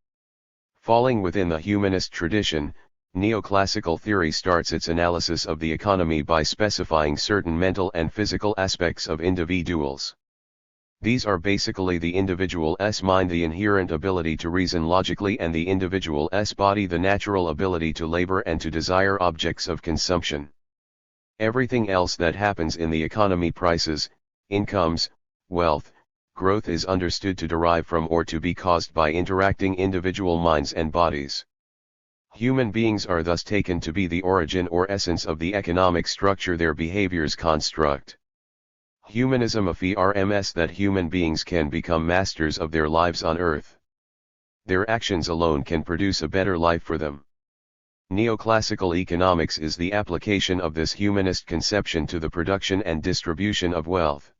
Falling within the humanist tradition, neoclassical theory starts its analysis of the economy by specifying certain mental and physical aspects of individuals. These are basically the individual's mind, the inherent ability to reason logically, and the individual's body, the natural ability to labor and to desire objects of consumption. Everything else that happens in the economy, prices, incomes, wealth, growth, is understood to derive from or to be caused by interacting individual minds and bodies. Human beings are thus taken to be the origin or essence of the economic structure their behaviors construct. Humanism affirms that human beings can become masters of their lives on earth. Their actions alone can produce a better life for them. Neoclassical economics is the application of this humanist conception to the production and distribution of wealth.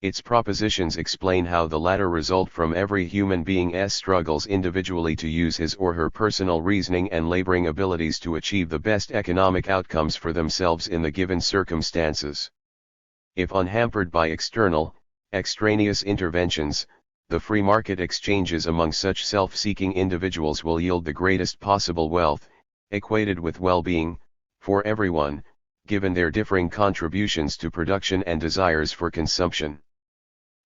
Its propositions explain how the latter result from every human being's struggles individually to use his or her personal reasoning and laboring abilities to achieve the best economic outcomes for themselves in the given circumstances. If unhampered by extraneous interventions, the free market exchanges among such self-seeking individuals will yield the greatest possible wealth, equated with well-being, for everyone, given their differing contributions to production and desires for consumption.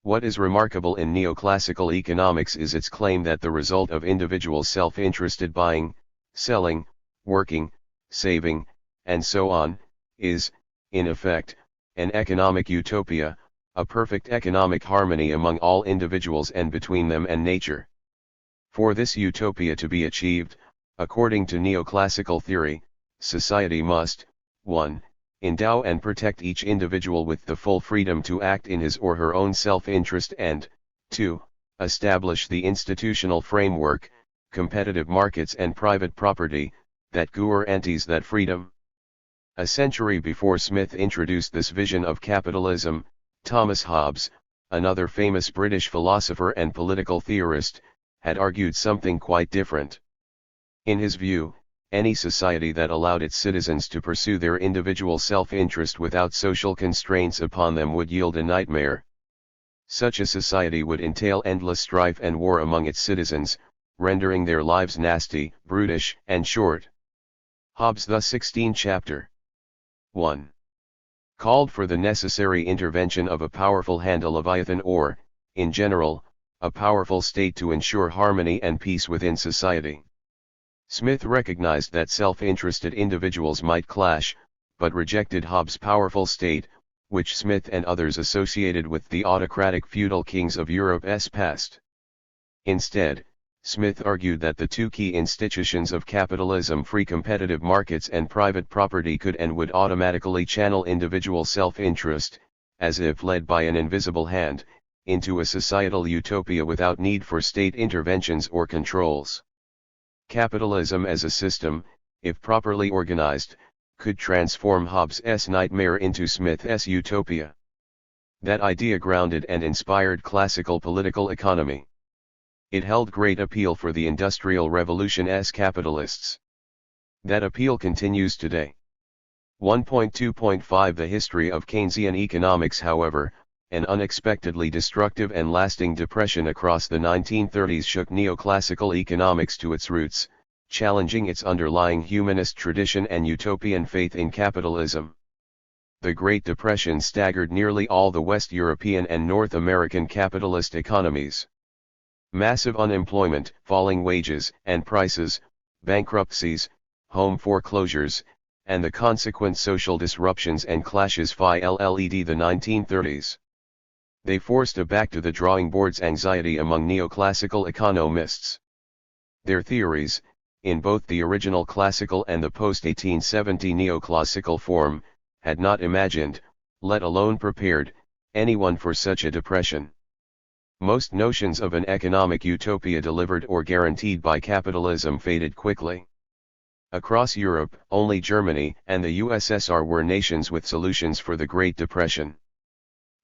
What is remarkable in neoclassical economics is its claim that the result of individual self-interested buying, selling, working, saving, and so on, is, in effect, an economic utopia, a perfect economic harmony among all individuals and between them and nature. For this utopia to be achieved, according to neoclassical theory, society must, 1. Endow and protect each individual with the full freedom to act in his or her own self-interest, and 2. Establish the institutional framework, competitive markets and private property, that guarantees that freedom. A century before Smith introduced this vision of capitalism, Thomas Hobbes, another famous British philosopher and political theorist, had argued something quite different. In his view, any society that allowed its citizens to pursue their individual self-interest without social constraints upon them would yield a nightmare. Such a society would entail endless strife and war among its citizens, rendering their lives nasty, brutish, and short. Hobbes, the 16th chapter, 1. Called for the necessary intervention of a powerful hand, a Leviathan, or, in general, a powerful state to ensure harmony and peace within society. Smith recognized that self-interested individuals might clash, but rejected Hobbes' powerful state, which Smith and others associated with the autocratic feudal kings of Europe's past. Instead, Smith argued that the two key institutions of capitalism, free competitive markets and private property, could and would automatically channel individual self-interest, as if led by an invisible hand, into a societal utopia without need for state interventions or controls. Capitalism as a system, if properly organized, could transform Hobbes' nightmare into Smith's utopia. That idea grounded and inspired classical political economy. It held great appeal for the Industrial Revolution's capitalists. That appeal continues today. 1.2.5 The history of Keynesian economics. However, an unexpectedly destructive and lasting depression across the 1930s shook neoclassical economics to its roots, challenging its underlying humanist tradition and utopian faith in capitalism. The Great Depression staggered nearly all the West European and North American capitalist economies. Massive unemployment, falling wages and prices, bankruptcies, home foreclosures, and the consequent social disruptions and clashes followed the 1930s. They forced a back to the drawing board's anxiety among neoclassical economists. Their theories, in both the original classical and the post-1870 neoclassical form, had not imagined, let alone prepared, anyone for such a depression. Most notions of an economic utopia delivered or guaranteed by capitalism faded quickly. Across Europe, only Germany and the USSR were nations with solutions for the Great Depression.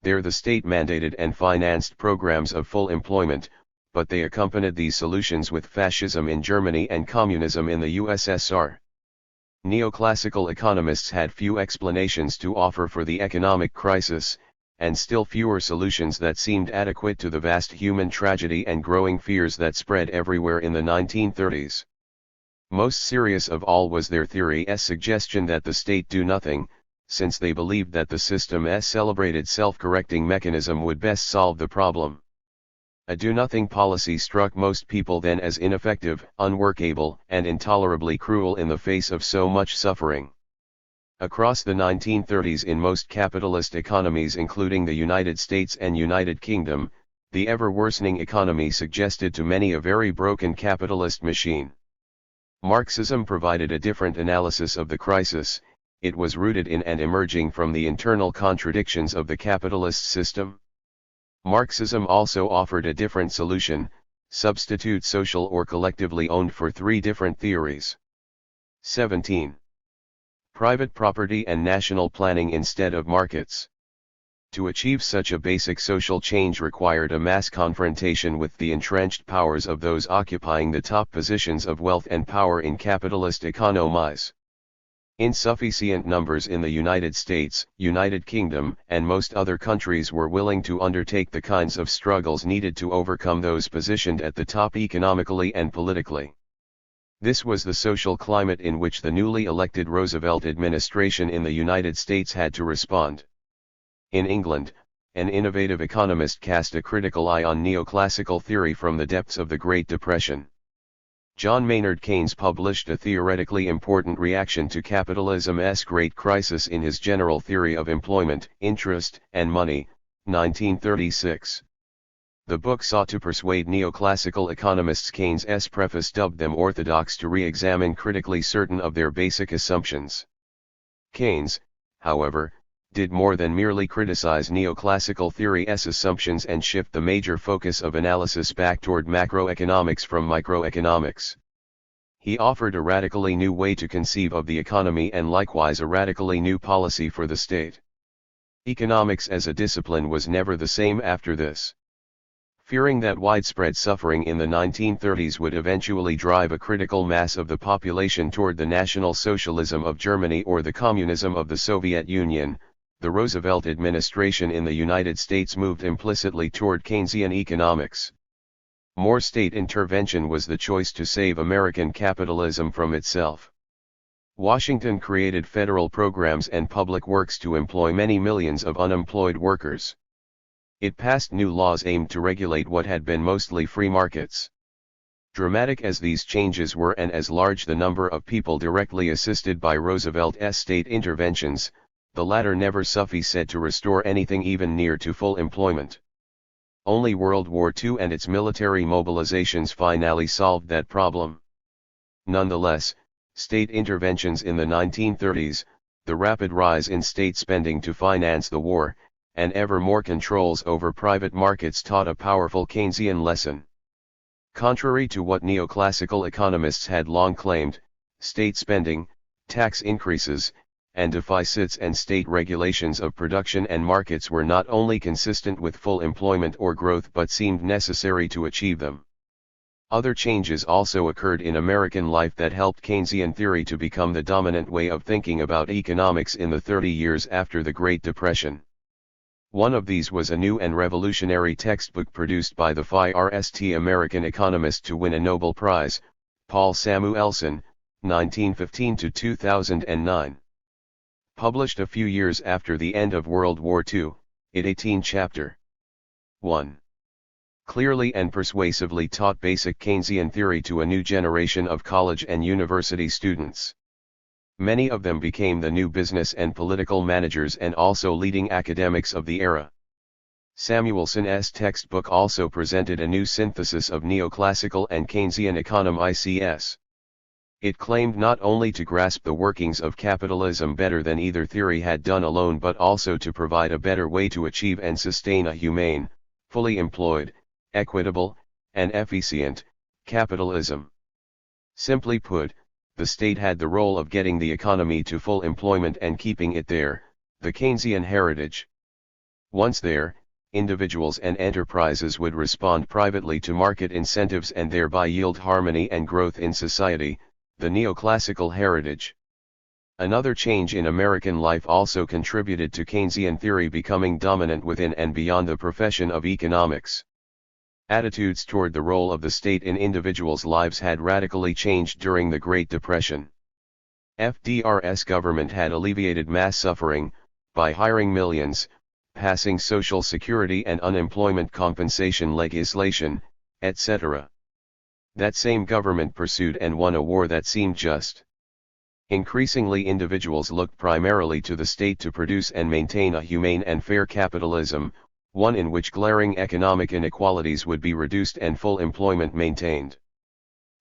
There the state mandated and financed programs of full employment, but they accompanied these solutions with fascism in Germany and communism in the USSR. Neoclassical economists had few explanations to offer for the economic crisis, and still fewer solutions that seemed adequate to the vast human tragedy and growing fears that spread everywhere in the 1930s. Most serious of all was their theory's suggestion that the state do nothing, since they believed that the system's celebrated self-correcting mechanism would best solve the problem. A do-nothing policy struck most people then as ineffective, unworkable, and intolerably cruel in the face of so much suffering. Across the 1930s in most capitalist economies including the United States and United Kingdom, the ever-worsening economy suggested to many a very broken capitalist machine. Marxism provided a different analysis of the crisis. It was rooted in and emerging from the internal contradictions of the capitalist system. Marxism also offered a different solution: substitute social or collectively owned for three different theories. 17. Private property and national planning instead of markets. To achieve such a basic social change required a mass confrontation with the entrenched powers of those occupying the top positions of wealth and power in capitalist economies. Insufficient numbers in the United States, United Kingdom, and most other countries were willing to undertake the kinds of struggles needed to overcome those positioned at the top economically and politically. This was the social climate in which the newly elected Roosevelt administration in the United States had to respond. In England, an innovative economist cast a critical eye on neoclassical theory from the depths of the Great Depression. John Maynard Keynes published a theoretically important reaction to capitalism's great crisis in his General Theory of Employment, Interest, and Money, 1936. The book sought to persuade neoclassical economists. Keynes's preface dubbed them orthodox to re-examine critically certain of their basic assumptions. Keynes, however, did more than merely criticize neoclassical theory's assumptions and shift the major focus of analysis back toward macroeconomics from microeconomics. He offered a radically new way to conceive of the economy and likewise a radically new policy for the state. Economics as a discipline was never the same after this. Fearing that widespread suffering in the 1930s would eventually drive a critical mass of the population toward the National Socialism of Germany or the Communism of the Soviet Union, the Roosevelt administration in the United States moved implicitly toward Keynesian economics. More state intervention was the choice to save American capitalism from itself. Washington created federal programs and public works to employ many millions of unemployed workers. It passed new laws aimed to regulate what had been mostly free markets. Dramatic as these changes were and as large the number of people directly assisted by Roosevelt's state interventions, the latter never sufficed to restore anything even near to full employment. Only World War II and its military mobilizations finally solved that problem. Nonetheless, state interventions in the 1930s, the rapid rise in state spending to finance the war, and ever more controls over private markets taught a powerful Keynesian lesson. Contrary to what neoclassical economists had long claimed, state spending, tax increases, and deficits and state regulations of production and markets were not only consistent with full employment or growth but seemed necessary to achieve them. Other changes also occurred in American life that helped Keynesian theory to become the dominant way of thinking about economics in the 30 years after the Great Depression. One of these was a new and revolutionary textbook produced by the first American economist to win a Nobel Prize, Paul Samuelson, 1915 to 2009. Published a few years after the end of World War II, it 18 Chapter 1. Clearly and persuasively taught basic Keynesian theory to a new generation of college and university students. Many of them became the new business and political managers and also leading academics of the era. Samuelson's textbook also presented a new synthesis of neoclassical and Keynesian economics. It claimed not only to grasp the workings of capitalism better than either theory had done alone but also to provide a better way to achieve and sustain a humane, fully employed, equitable, and efficient capitalism. Simply put, the state had the role of getting the economy to full employment and keeping it there, the Keynesian heritage. Once there, individuals and enterprises would respond privately to market incentives and thereby yield harmony and growth in society, the neoclassical heritage. Another change in American life also contributed to Keynesian theory becoming dominant within and beyond the profession of economics. Attitudes toward the role of the state in individuals' lives had radically changed during the Great Depression. FDR's government had alleviated mass suffering, by hiring millions, passing Social Security and unemployment compensation legislation, etc. That same government pursued and won a war that seemed just. Increasingly individuals looked primarily to the state to produce and maintain a humane and fair capitalism, one in which glaring economic inequalities would be reduced and full employment maintained.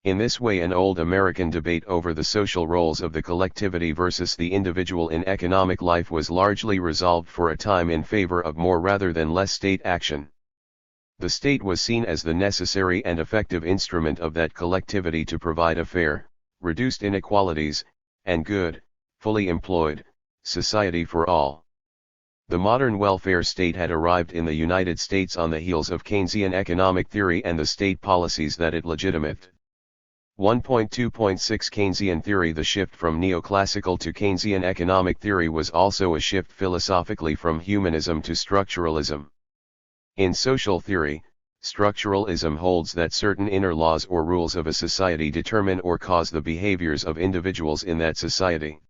In this way, an old American debate over the social roles of the collectivity versus the individual in economic life was largely resolved for a time in favor of more rather than less state action. The state was seen as the necessary and effective instrument of that collectivity to provide a fair, reduced inequalities, and good, fully employed, society for all. The modern welfare state had arrived in the United States on the heels of Keynesian economic theory and the state policies that it legitimated. 1.2.6 Keynesian theory. The shift from neoclassical to Keynesian economic theory was also a shift philosophically from humanism to structuralism. In social theory, structuralism holds that certain inner laws or rules of a society determine or cause the behaviors of individuals in that society.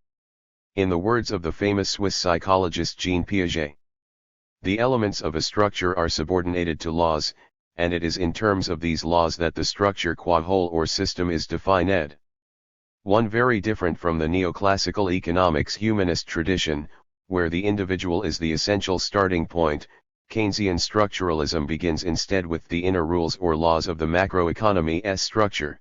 In the words of the famous Swiss psychologist Jean Piaget, the elements of a structure are subordinated to laws, and it is in terms of these laws that the structure qua whole or system is defined. One very different from the neoclassical economics humanist tradition, where the individual is the essential starting point, Keynesian structuralism begins instead with the inner rules or laws of the macroeconomy's structure.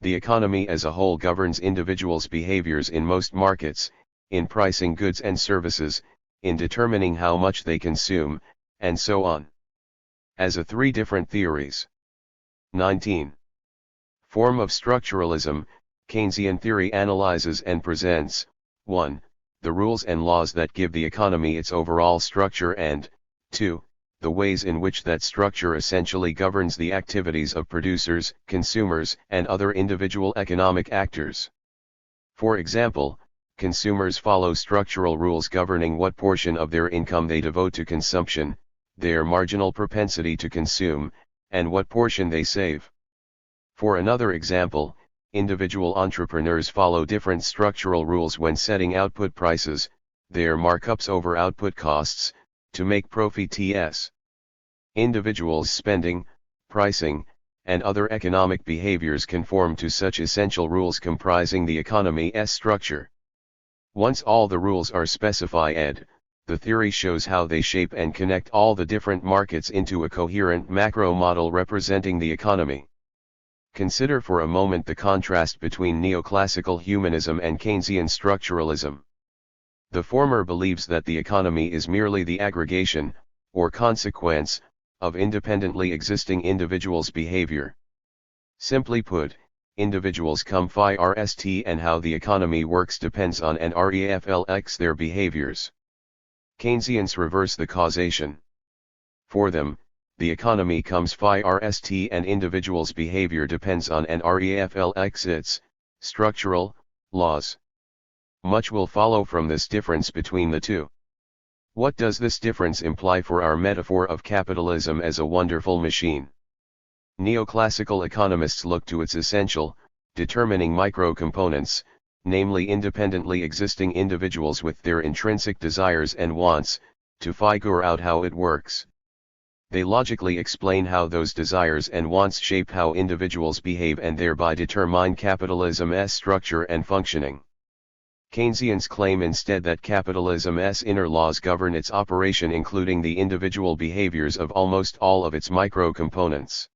The economy as a whole governs individuals' behaviors in most markets, in pricing goods and services, in determining how much they consume, and so on. As a three different theories. 19. Form of structuralism, Keynesian theory analyzes and presents, 1. The rules and laws that give the economy its overall structure and, 2. The ways in which that structure essentially governs the activities of producers, consumers, and other individual economic actors. For example, consumers follow structural rules governing what portion of their income they devote to consumption, their marginal propensity to consume, and what portion they save. For another example, individual entrepreneurs follow different structural rules when setting output prices, their markups over output costs, to make profits. Individuals' spending, pricing, and other economic behaviors conform to such essential rules comprising the economy's structure. Once all the rules are specified, the theory shows how they shape and connect all the different markets into a coherent macro model representing the economy. Consider for a moment the contrast between neoclassical humanism and Keynesian structuralism. The former believes that the economy is merely the aggregation, or consequence, of independently existing individuals' behavior. Simply put, individuals come rst and how the economy works depends on and reflex their behaviors. Keynesians reverse the causation. For them, the economy comes rst and individuals' behavior depends on and reflex its structural laws. Much will follow from this difference between the two. What does this difference imply for our metaphor of capitalism as a wonderful machine? Neoclassical economists look to its essential, determining micro-components, namely independently existing individuals with their intrinsic desires and wants, to figure out how it works. They logically explain how those desires and wants shape how individuals behave and thereby determine capitalism's structure and functioning. Keynesians claim instead that capitalism's inner laws govern its operation, including the individual behaviors of almost all of its micro-components.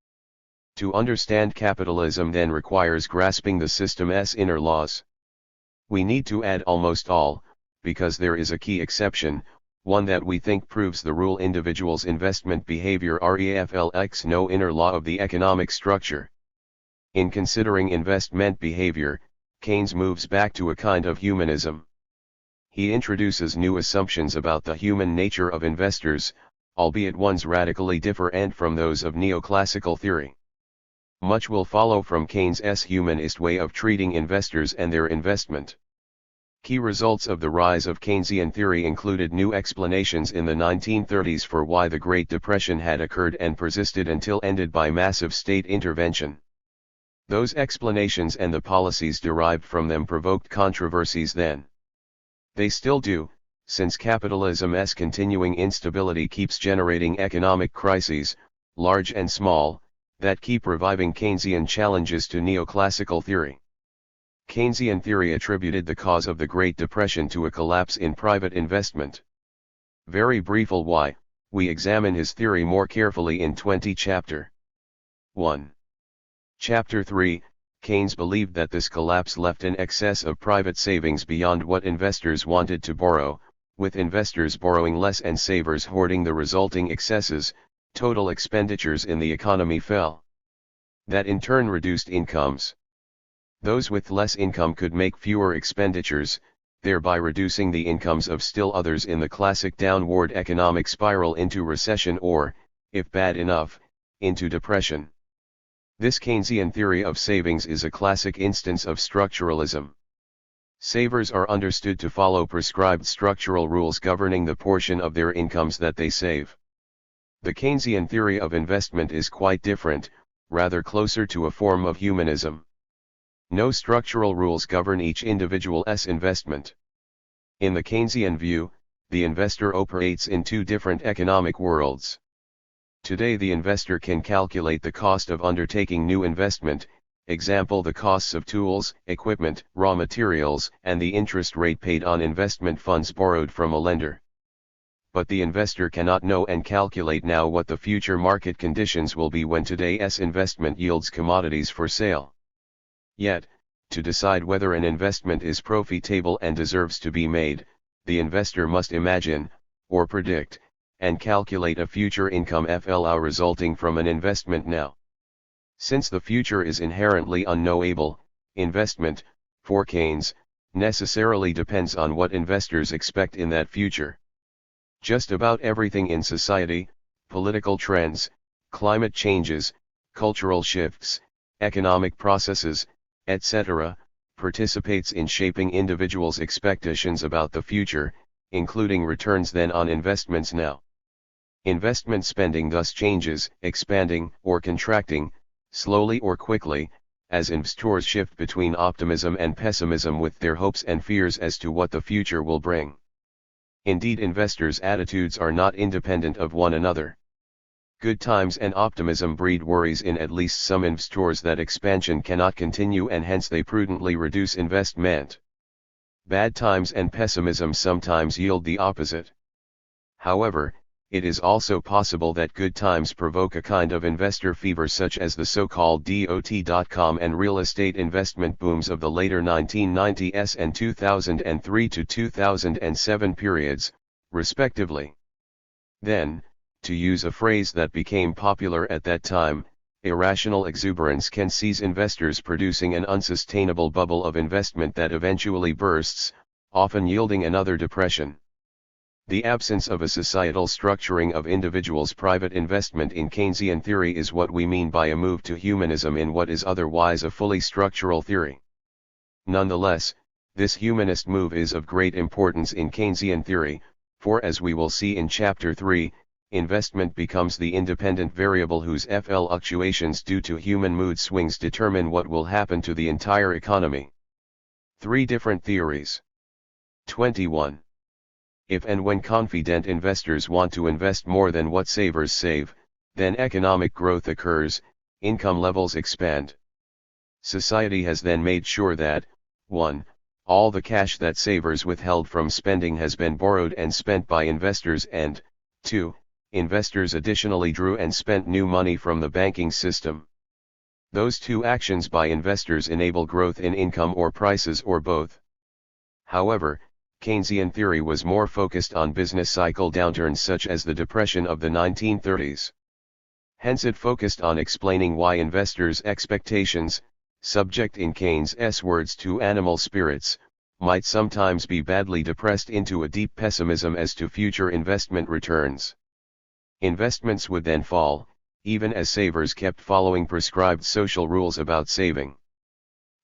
To understand capitalism then requires grasping the system's inner laws. We need to add almost all, because there is a key exception, one that we think proves the rule: individuals' investment behavior reflex no inner law of the economic structure. In considering investment behavior, Keynes moves back to a kind of humanism. He introduces new assumptions about the human nature of investors, albeit ones radically different from those of neoclassical theory. Much will follow from Keynes's humanist way of treating investors and their investment. Key results of the rise of Keynesian theory included new explanations in the 1930s for why the Great Depression had occurred and persisted until ended by massive state intervention. Those explanations and the policies derived from them provoked controversies then. They still do, since capitalism's continuing instability keeps generating economic crises, large and small, that keep reviving Keynesian challenges to neoclassical theory. Keynesian theory attributed the cause of the Great Depression to a collapse in private investment. Very briefly why, we examine his theory more carefully in Chapter 1. Chapter 3, Keynes believed that this collapse left an excess of private savings beyond what investors wanted to borrow, with investors borrowing less and savers hoarding the resulting excesses. Total expenditures in the economy fell. That in turn reduced incomes. Those with less income could make fewer expenditures, thereby reducing the incomes of still others in the classic downward economic spiral into recession or, if bad enough, into depression. This Keynesian theory of savings is a classic instance of structuralism. Savers are understood to follow prescribed structural rules governing the portion of their incomes that they save. The Keynesian theory of investment is quite different, rather closer to a form of humanism. No structural rules govern each individual's investment. In the Keynesian view, the investor operates in two different economic worlds. Today the investor can calculate the cost of undertaking new investment, example the costs of tools, equipment, raw materials, and the interest rate paid on investment funds borrowed from a lender. But the investor cannot know and calculate now what the future market conditions will be when today's investment yields commodities for sale. Yet, to decide whether an investment is profitable and deserves to be made, the investor must imagine, or predict, and calculate a future income FLA resulting from an investment now. Since the future is inherently unknowable, investment, for Keynes, necessarily depends on what investors expect in that future. Just about everything in society, political trends, climate changes, cultural shifts, economic processes, etc., participates in shaping individuals' expectations about the future, including returns then on investments now. Investment spending thus changes, expanding or contracting, slowly or quickly, as investors shift between optimism and pessimism with their hopes and fears as to what the future will bring. Indeed, investors' attitudes are not independent of one another. Good times and optimism breed worries in at least some investors that expansion cannot continue, and hence they prudently reduce investment. Bad times and pessimism sometimes yield the opposite. However, it is also possible that good times provoke a kind of investor fever such as the so-called dot-com and real estate investment booms of the later 1990s and 2003 to 2007 periods, respectively. Then, to use a phrase that became popular at that time, irrational exuberance can seize investors, producing an unsustainable bubble of investment that eventually bursts, often yielding another depression. The absence of a societal structuring of individuals' private investment in Keynesian theory is what we mean by a move to humanism in what is otherwise a fully structural theory. Nonetheless, this humanist move is of great importance in Keynesian theory, for as we will see in Chapter 3, investment becomes the independent variable whose fluctuations due to human mood swings determine what will happen to the entire economy. 3 different theories. 21. If and when confident investors want to invest more than what savers save, then economic growth occurs, income levels expand. Society has then made sure that, 1. All the cash that savers withheld from spending has been borrowed and spent by investors, and 2. Investors additionally drew and spent new money from the banking system. Those 2 actions by investors enable growth in income or prices or both. However, Keynesian theory was more focused on business cycle downturns such as the Depression of the 1930s. Hence it focused on explaining why investors' expectations, subject in Keynes' words to animal spirits, might sometimes be badly depressed into a deep pessimism as to future investment returns. Investments would then fall, even as savers kept following prescribed social rules about saving.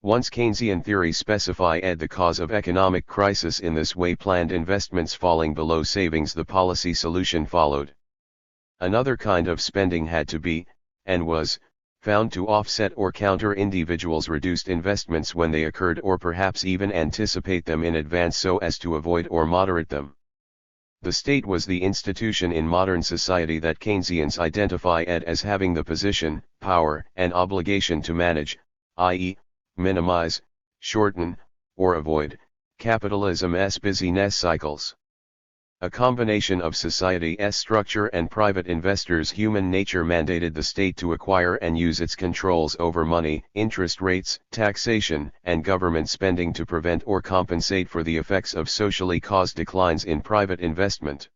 Once Keynesian theory specified the cause of economic crisis in this way, planned investments falling below savings, the policy solution followed. Another kind of spending had to be, and was, found to offset or counter individuals' reduced investments when they occurred, or perhaps even anticipate them in advance so as to avoid or moderate them. The state was the institution in modern society that Keynesians identified as having the position, power, and obligation to manage, i.e., minimize, shorten, or avoid, capitalism's busyness cycles. A combination of society's structure and private investors' human nature mandated the state to acquire and use its controls over money, interest rates, taxation, and government spending to prevent or compensate for the effects of socially caused declines in private investment.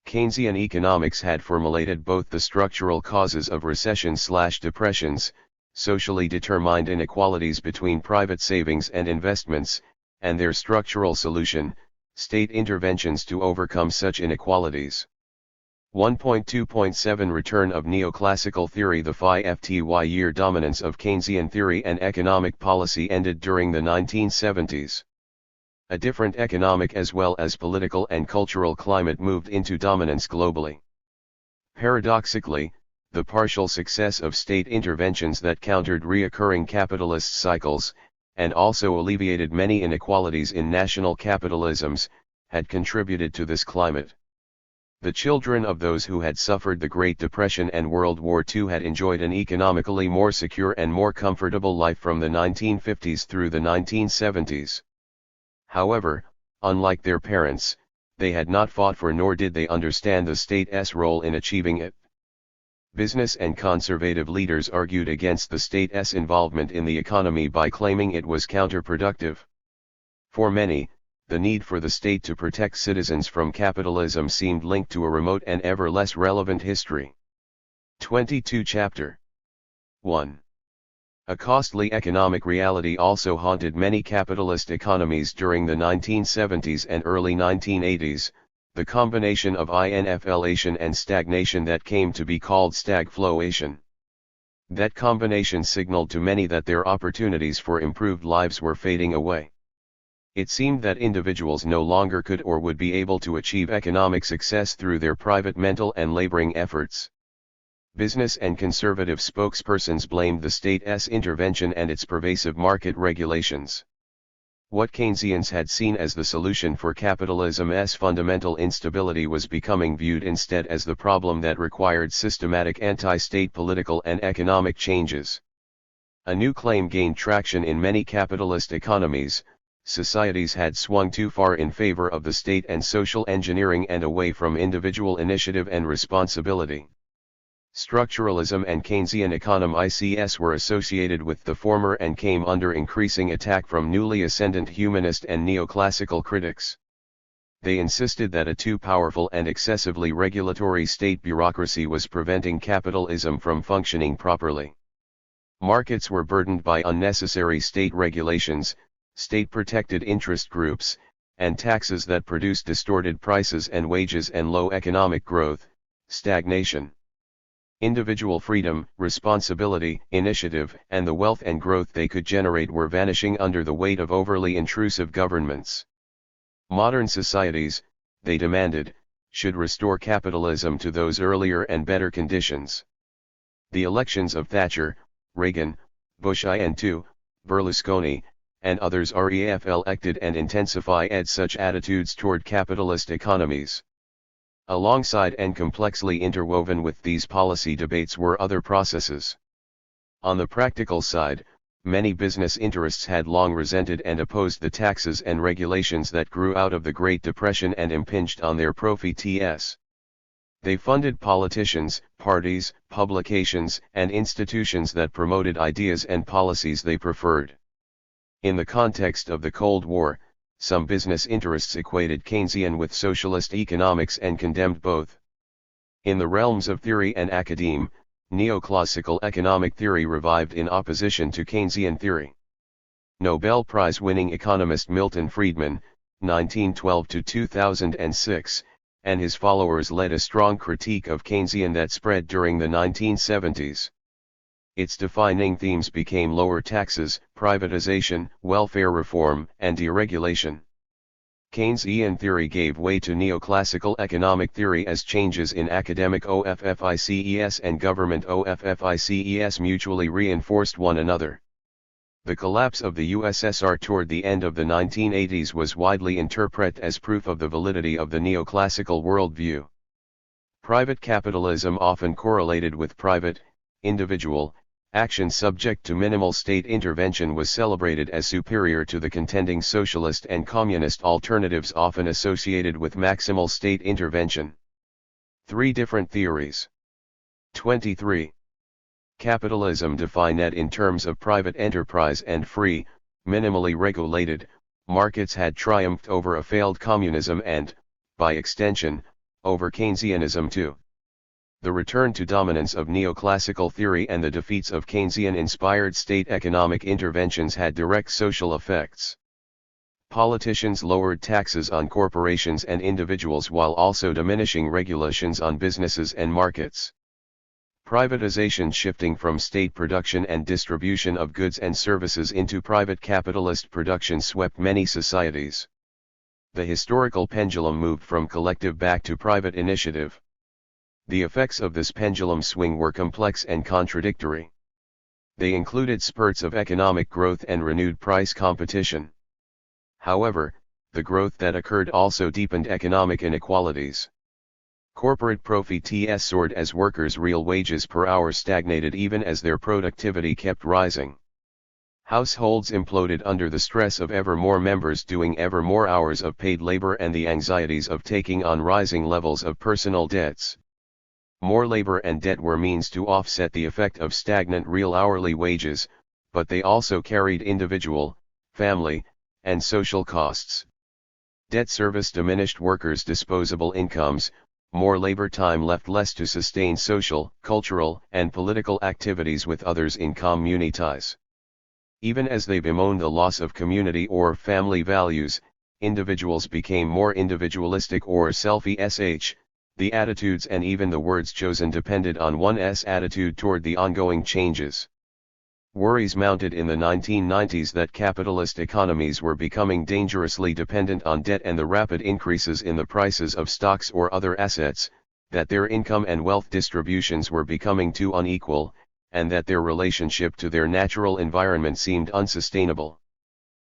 Keynesian economics had formulated both the structural causes of recessions/depressions, socially determined inequalities between private savings and investments, and their structural solution, state interventions to overcome such inequalities. 1.2.7 Return of Neoclassical Theory. The 50-year dominance of Keynesian theory and economic policy ended during the 1970s. A different economic as well as political and cultural climate moved into dominance globally. Paradoxically, the partial success of state interventions that countered reoccurring capitalist cycles, and also alleviated many inequalities in national capitalisms, had contributed to this climate. The children of those who had suffered the Great Depression and World War II had enjoyed an economically more secure and more comfortable life from the 1950s through the 1970s. However, unlike their parents, they had not fought for nor did they understand the state's role in achieving it. Business and conservative leaders argued against the state's involvement in the economy by claiming it was counterproductive. For many, the need for the state to protect citizens from capitalism seemed linked to a remote and ever less relevant history. 22 Chapter 1. A costly economic reality also haunted many capitalist economies during the 1970s and early 1980s. The combination of inflation and stagnation that came to be called stagflation. That combination signaled to many that their opportunities for improved lives were fading away. It seemed that individuals no longer could or would be able to achieve economic success through their private mental and laboring efforts. Business and conservative spokespersons blamed the state's intervention and its pervasive market regulations. What Keynesians had seen as the solution for capitalism's fundamental instability was becoming viewed instead as the problem that required systematic anti-state political and economic changes. A new claim gained traction in many capitalist economies: societies had swung too far in favor of the state and social engineering and away from individual initiative and responsibility. Structuralism and Keynesian economics were associated with the former and came under increasing attack from newly ascendant humanist and neoclassical critics. They insisted that a too powerful and excessively regulatory state bureaucracy was preventing capitalism from functioning properly. Markets were burdened by unnecessary state regulations, state-protected interest groups, and taxes that produced distorted prices and wages and low economic growth, stagnation. Individual freedom, responsibility, initiative, and the wealth and growth they could generate were vanishing under the weight of overly intrusive governments. Modern societies, they demanded, should restore capitalism to those earlier and better conditions. The elections of Thatcher, Reagan, Bush I and II, Berlusconi, and others elected and intensified such attitudes toward capitalist economies. Alongside and complexly interwoven with these policy debates were other processes. On the practical side, many business interests had long resented and opposed the taxes and regulations that grew out of the Great Depression and impinged on their profits. They funded politicians, parties, publications, and institutions that promoted ideas and policies they preferred. In the context of the Cold War, some business interests equated Keynesian with socialist economics and condemned both. In the realms of theory and academe, neoclassical economic theory revived in opposition to Keynesian theory. Nobel Prize-winning economist Milton Friedman, 1912–2006, and his followers led a strong critique of Keynesian that spread during the 1970s. Its defining themes became lower taxes, privatization, welfare reform, and deregulation. Keynesian theory gave way to neoclassical economic theory as changes in academic OFFICES and government OFFICES mutually reinforced one another. The collapse of the USSR toward the end of the 1980s was widely interpreted as proof of the validity of the neoclassical worldview. Private capitalism often correlated with private, individual, action subject to minimal state intervention was celebrated as superior to the contending socialist and communist alternatives often associated with maximal state intervention. 3 different theories. 23. Capitalism defined in terms of private enterprise and free, minimally regulated, markets had triumphed over a failed communism and, by extension, over Keynesianism too. The return to dominance of neoclassical theory and the defeats of Keynesian-inspired state economic interventions had direct social effects. Politicians lowered taxes on corporations and individuals while also diminishing regulations on businesses and markets. Privatization shifting from state production and distribution of goods and services into private capitalist production swept many societies. The historical pendulum moved from collective back to private initiative. The effects of this pendulum swing were complex and contradictory. They included spurts of economic growth and renewed price competition. However, the growth that occurred also deepened economic inequalities. Corporate profits soared as workers' real wages per hour stagnated even as their productivity kept rising. Households imploded under the stress of ever more members doing ever more hours of paid labor and the anxieties of taking on rising levels of personal debts. More labor and debt were means to offset the effect of stagnant real hourly wages, but they also carried individual, family, and social costs. Debt service diminished workers' disposable incomes, more labor time left less to sustain social, cultural, and political activities with others in communities. Even as they bemoaned the loss of community or family values, individuals became more individualistic or selfish. The attitudes and even the words chosen depended on one's attitude toward the ongoing changes. Worries mounted in the 1990s that capitalist economies were becoming dangerously dependent on debt and the rapid increases in the prices of stocks or other assets, that their income and wealth distributions were becoming too unequal, and that their relationship to their natural environment seemed unsustainable.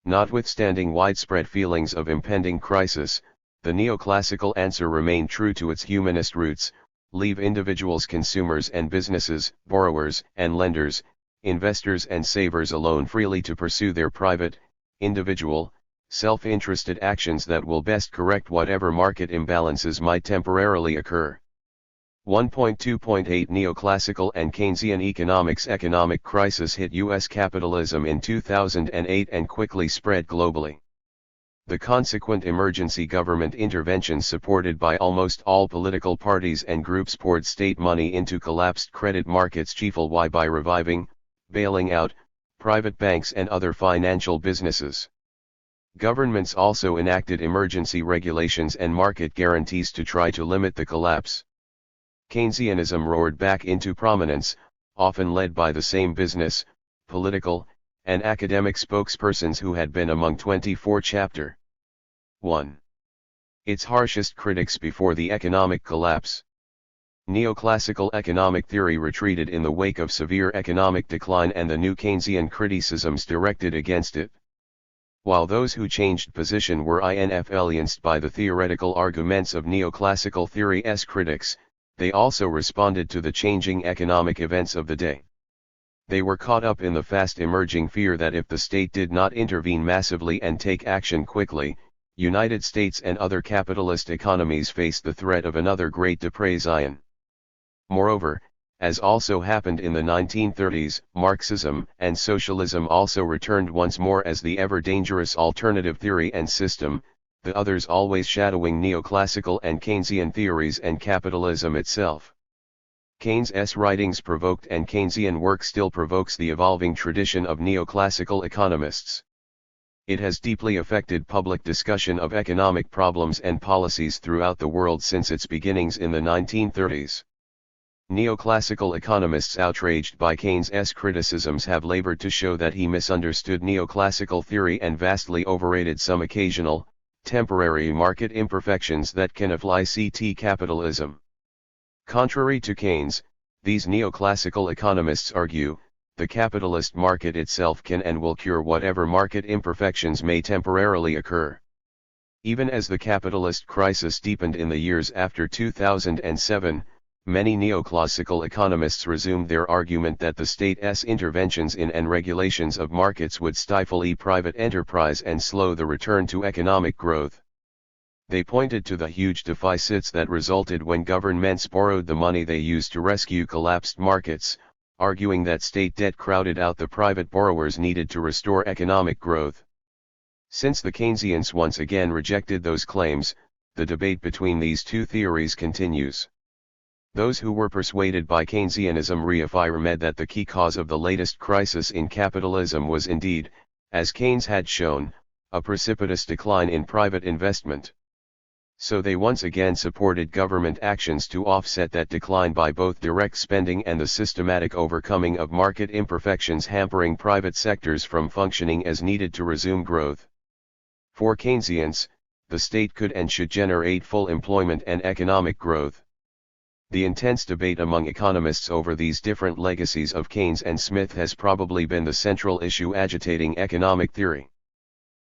Notwithstanding widespread feelings of impending crisis, the neoclassical answer remained true to its humanist roots: leave individuals, consumers and businesses, borrowers and lenders, investors and savers alone freely to pursue their private, individual, self-interested actions that will best correct whatever market imbalances might temporarily occur. 1.2.8 Neoclassical and Keynesian economic crisis hit U.S. capitalism in 2008 and quickly spread globally. The consequent emergency government intervention supported by almost all political parties and groups poured state money into collapsed credit markets chiefly by reviving, bailing out, private banks and other financial businesses. Governments also enacted emergency regulations and market guarantees to try to limit the collapse. Keynesianism roared back into prominence, often led by the same business, political, and academic spokespersons who had been among 24 Chapter 1. Its harshest critics before the economic collapse. Neoclassical economic theory retreated in the wake of severe economic decline and the new Keynesian criticisms directed against it. While those who changed position were influenced by the theoretical arguments of neoclassical theory's critics, they also responded to the changing economic events of the day. They were caught up in the fast-emerging fear that if the state did not intervene massively and take action quickly, United States and other capitalist economies faced the threat of another Great Depression. Moreover, as also happened in the 1930s, Marxism and socialism also returned once more as the ever-dangerous alternative theory and system, the others always shadowing neoclassical and Keynesian theories and capitalism itself. Keynes's writings provoked and Keynesian work still provokes the evolving tradition of neoclassical economists. It has deeply affected public discussion of economic problems and policies throughout the world since its beginnings in the 1930s. Neoclassical economists outraged by Keynes's criticisms have labored to show that he misunderstood neoclassical theory and vastly overrated some occasional, temporary market imperfections that can afflict capitalism. Contrary to Keynes, these neoclassical economists argue, the capitalist market itself can and will cure whatever market imperfections may temporarily occur. Even as the capitalist crisis deepened in the years after 2007, many neoclassical economists resumed their argument that the state's interventions in and regulations of markets would stifle private enterprise and slow the return to economic growth. They pointed to the huge deficits that resulted when governments borrowed the money they used to rescue collapsed markets, arguing that state debt crowded out the private borrowers needed to restore economic growth. Since the Keynesians once again rejected those claims, the debate between these two theories continues. Those who were persuaded by Keynesianism reaffirmed that the key cause of the latest crisis in capitalism was indeed, as Keynes had shown, a precipitous decline in private investment. So they once again supported government actions to offset that decline by both direct spending and the systematic overcoming of market imperfections hampering private sectors from functioning as needed to resume growth. For Keynesians, the state could and should generate full employment and economic growth. The intense debate among economists over these different legacies of Keynes and Smith has probably been the central issue agitating economic theory.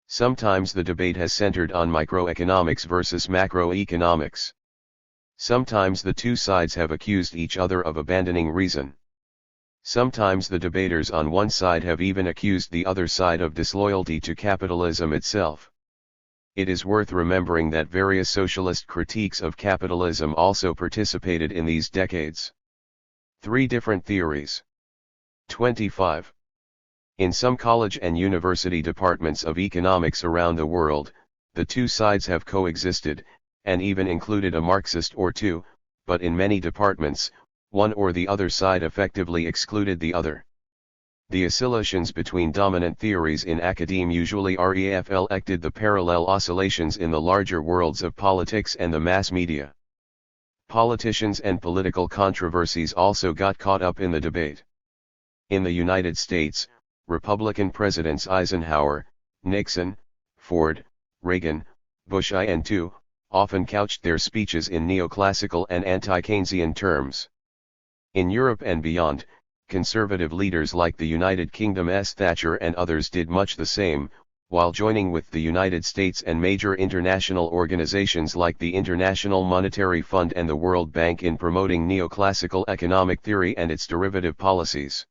Sometimes the debate has centered on microeconomics versus macroeconomics. Sometimes the two sides have accused each other of abandoning reason. Sometimes the debaters on one side have even accused the other side of disloyalty to capitalism itself. It is worth remembering that various socialist critiques of capitalism also participated in these decades. 3 different theories. 25. In some college and university departments of economics around the world, the two sides have coexisted, and even included a Marxist or two, but in many departments, one or the other side effectively excluded the other. The oscillations between dominant theories in academe usually reflected the parallel oscillations in the larger worlds of politics and the mass media. Politicians and political controversies also got caught up in the debate. In the United States, Republican presidents Eisenhower, Nixon, Ford, Reagan, Bush I and II, often couched their speeches in neoclassical and anti-Keynesian terms. In Europe and beyond, conservative leaders like the United Kingdom's Thatcher and others did much the same, while joining with the United States and major international organizations like the International Monetary Fund and the World Bank in promoting neoclassical economic theory and its derivative policies.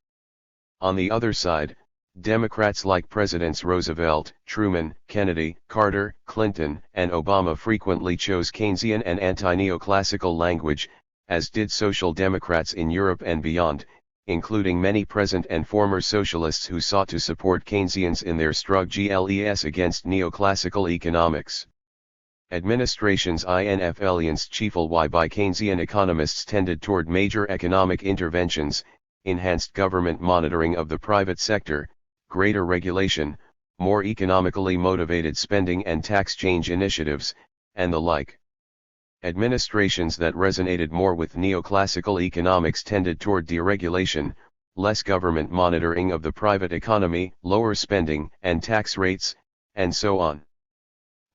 On the other side, Democrats like Presidents Roosevelt, Truman, Kennedy, Carter, Clinton, and Obama frequently chose Keynesian and anti-neoclassical language, as did Social Democrats in Europe and beyond, including many present and former socialists who sought to support Keynesians in their struggles against neoclassical economics. Administrations influenced chiefly by Keynesian economists tended toward major economic interventions, enhanced government monitoring of the private sector, greater regulation, more economically motivated spending and tax change initiatives, and the like. Administrations that resonated more with neoclassical economics tended toward deregulation, less government monitoring of the private economy, lower spending and tax rates, and so on.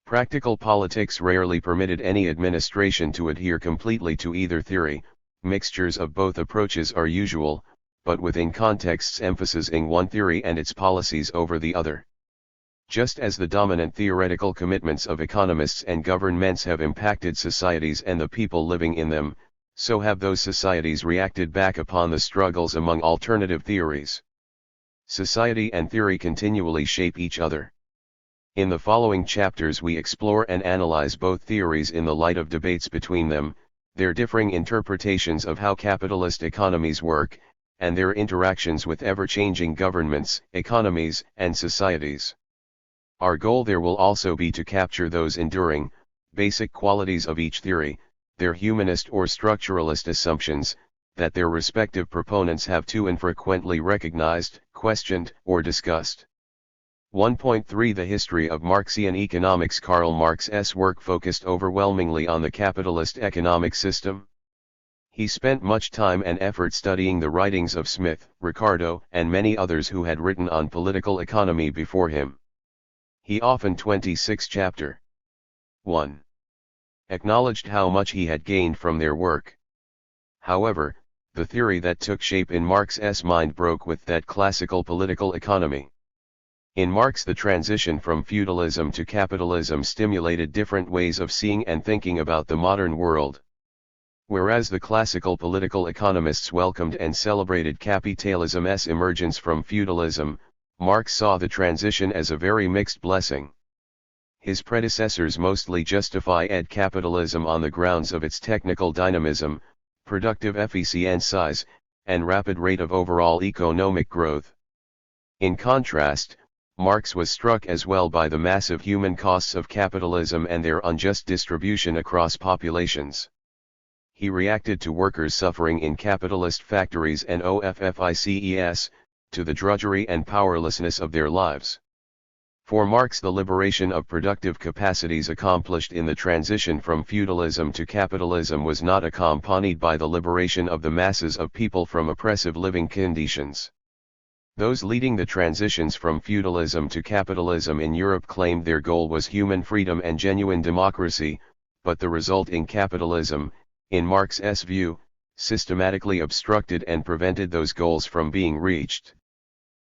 Practical politics rarely permitted any administration to adhere completely to either theory. Mixtures of both approaches are usual, but within contexts emphasizing one theory and its policies over the other. Just as the dominant theoretical commitments of economists and governments have impacted societies and the people living in them, so have those societies reacted back upon the struggles among alternative theories. Society and theory continually shape each other. In the following chapters we explore and analyze both theories in the light of debates between them, their differing interpretations of how capitalist economies work, and their interactions with ever-changing governments, economies, and societies. Our goal there will also be to capture those enduring, basic qualities of each theory, their humanist or structuralist assumptions, that their respective proponents have too infrequently recognized, questioned, or discussed. 1.3 The history of Marxian economics. Karl Marx's work focused overwhelmingly on the capitalist economic system. He spent much time and effort studying the writings of Smith, Ricardo, and many others who had written on political economy before him. He often 26 chapter 1. Acknowledged how much he had gained from their work. However, the theory that took shape in Marx's mind broke with that classical political economy. In Marx, the transition from feudalism to capitalism stimulated different ways of seeing and thinking about the modern world. Whereas the classical political economists welcomed and celebrated capitalism's emergence from feudalism, Marx saw the transition as a very mixed blessing. His predecessors mostly justified capitalism on the grounds of its technical dynamism, productive efficiency, and rapid rate of overall economic growth. In contrast, Marx was struck as well by the massive human costs of capitalism and their unjust distribution across populations. He reacted to workers suffering in capitalist factories and OFFICES, to the drudgery and powerlessness of their lives. For Marx, the liberation of productive capacities accomplished in the transition from feudalism to capitalism was not accompanied by the liberation of the masses of people from oppressive living conditions. Those leading the transitions from feudalism to capitalism in Europe claimed their goal was human freedom and genuine democracy, but the result in capitalism, in Marx's view, systematically obstructed and prevented those goals from being reached.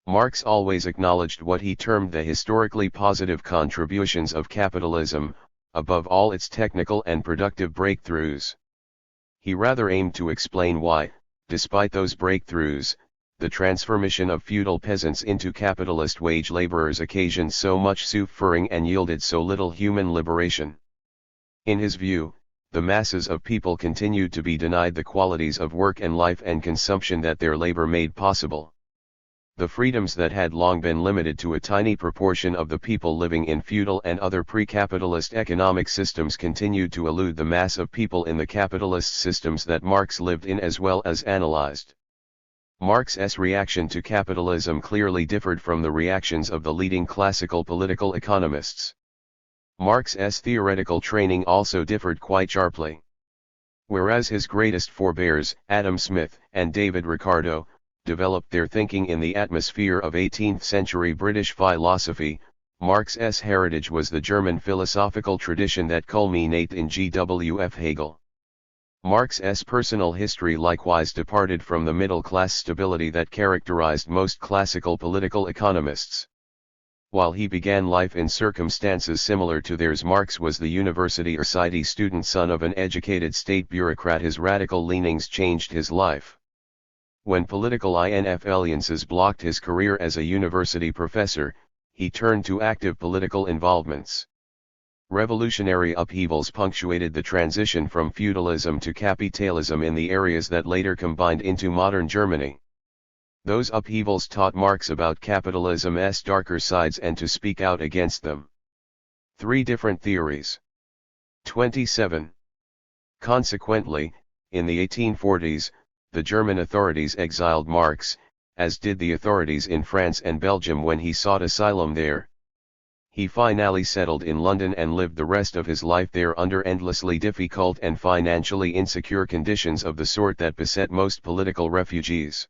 Marx always acknowledged what he termed the historically positive contributions of capitalism, above all its technical and productive breakthroughs. He rather aimed to explain why, despite those breakthroughs, the transformation of feudal peasants into capitalist wage laborers occasioned so much suffering and yielded so little human liberation. In his view, the masses of people continued to be denied the qualities of work and life and consumption that their labor made possible. The freedoms that had long been limited to a tiny proportion of the people living in feudal and other pre-capitalist economic systems continued to elude the mass of people in the capitalist systems that Marx lived in as well as analyzed. Marx's reaction to capitalism clearly differed from the reactions of the leading classical political economists. Marx's theoretical training also differed quite sharply. Whereas his greatest forebears, Adam Smith and David Ricardo, developed their thinking in the atmosphere of 18th-century British philosophy, Marx's heritage was the German philosophical tradition that culminated in G.W.F. Hegel. Marx's personal history likewise departed from the middle-class stability that characterized most classical political economists. While he began life in circumstances similar to theirs, Marx was the university student son of an educated state bureaucrat. His radical leanings changed his life. When political alliances blocked his career as a university professor, he turned to active political involvements. Revolutionary upheavals punctuated the transition from feudalism to capitalism in the areas that later combined into modern Germany. Those upheavals taught Marx about capitalism's darker sides and to speak out against them. 3 different theories. 27. Consequently, in the 1840s, the German authorities exiled Marx, as did the authorities in France and Belgium when he sought asylum there. He finally settled in London and lived the rest of his life there under endlessly difficult and financially insecure conditions of the sort that beset most political refugees.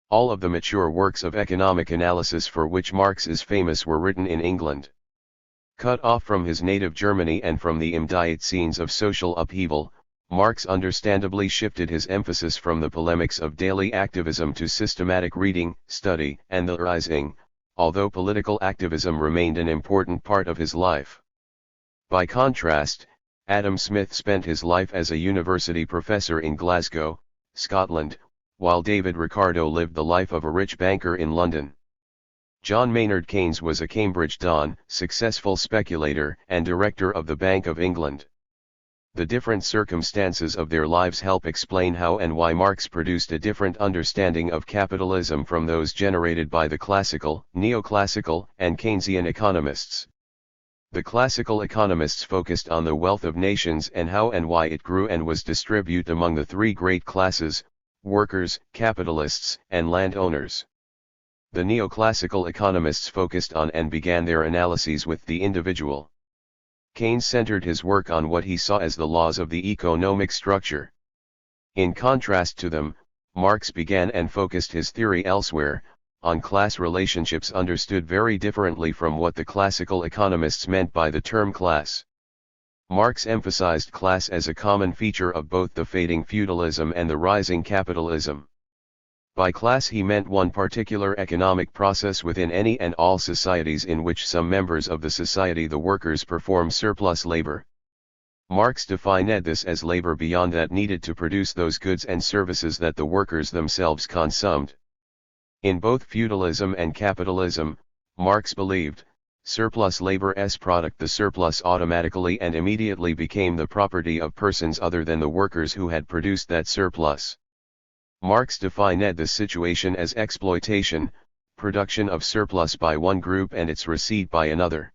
All of the mature works of economic analysis for which Marx is famous were written in England. Cut off from his native Germany and from the immediate scenes of social upheaval, Marx understandably shifted his emphasis from the polemics of daily activism to systematic reading, study, and theorizing, although political activism remained an important part of his life. By contrast, Adam Smith spent his life as a university professor in Glasgow, Scotland, while David Ricardo lived the life of a rich banker in London. John Maynard Keynes was a Cambridge don, successful speculator, and director of the Bank of England. The different circumstances of their lives help explain how and why Marx produced a different understanding of capitalism from those generated by the classical, neoclassical, and Keynesian economists. The classical economists focused on the wealth of nations and how and why it grew and was distributed among the 3 great classes: workers, capitalists, and landowners. The neoclassical economists focused on and began their analyses with the individual. Keynes centered his work on what he saw as the laws of the economic structure. In contrast to them, Marx began and focused his theory elsewhere, on class relationships understood very differently from what the classical economists meant by the term class. Marx emphasized class as a common feature of both the fading feudalism and the rising capitalism. By class he meant one particular economic process within any and all societies in which some members of the society, the workers, perform surplus labor. Marx defined this as labor beyond that needed to produce those goods and services that the workers themselves consumed. In both feudalism and capitalism, Marx believed, surplus labor's product, the surplus, automatically and immediately became the property of persons other than the workers who had produced that surplus. Marx defined this situation as exploitation, production of surplus by one group and its receipt by another.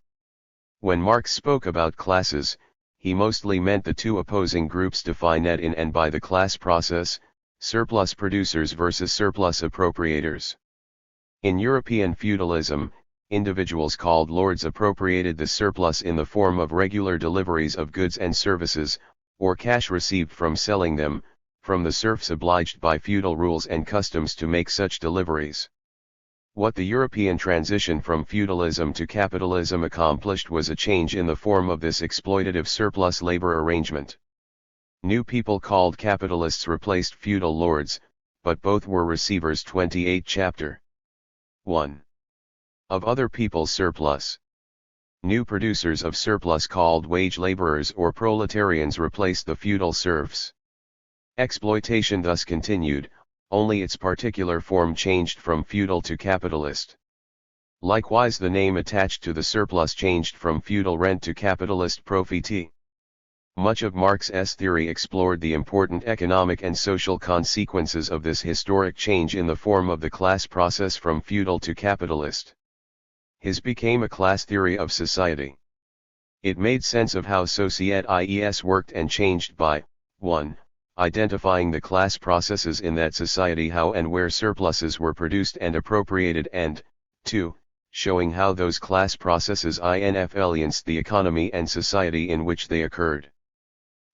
When Marx spoke about classes, he mostly meant the 2 opposing groups defined in and by the class process, surplus producers versus surplus appropriators. In European feudalism, individuals called lords appropriated the surplus in the form of regular deliveries of goods and services, or cash received from selling them, from the serfs obliged by feudal rules and customs to make such deliveries. What the European transition from feudalism to capitalism accomplished was a change in the form of this exploitative surplus labor arrangement. New people called capitalists replaced feudal lords, but both were receivers. 28 Chapter 1. Of other people's surplus. New producers of surplus called wage laborers or proletarians replaced the feudal serfs. Exploitation thus continued, only its particular form changed from feudal to capitalist. Likewise, the name attached to the surplus changed from feudal rent to capitalist profit. Much of Marx's theory explored the important economic and social consequences of this historic change in the form of the class process from feudal to capitalist. His became a class theory of society. It made sense of how societies worked and changed by 1. Identifying the class processes in that society, how and where surpluses were produced and appropriated, and 2. Showing how those class processes influenced the economy and society in which they occurred.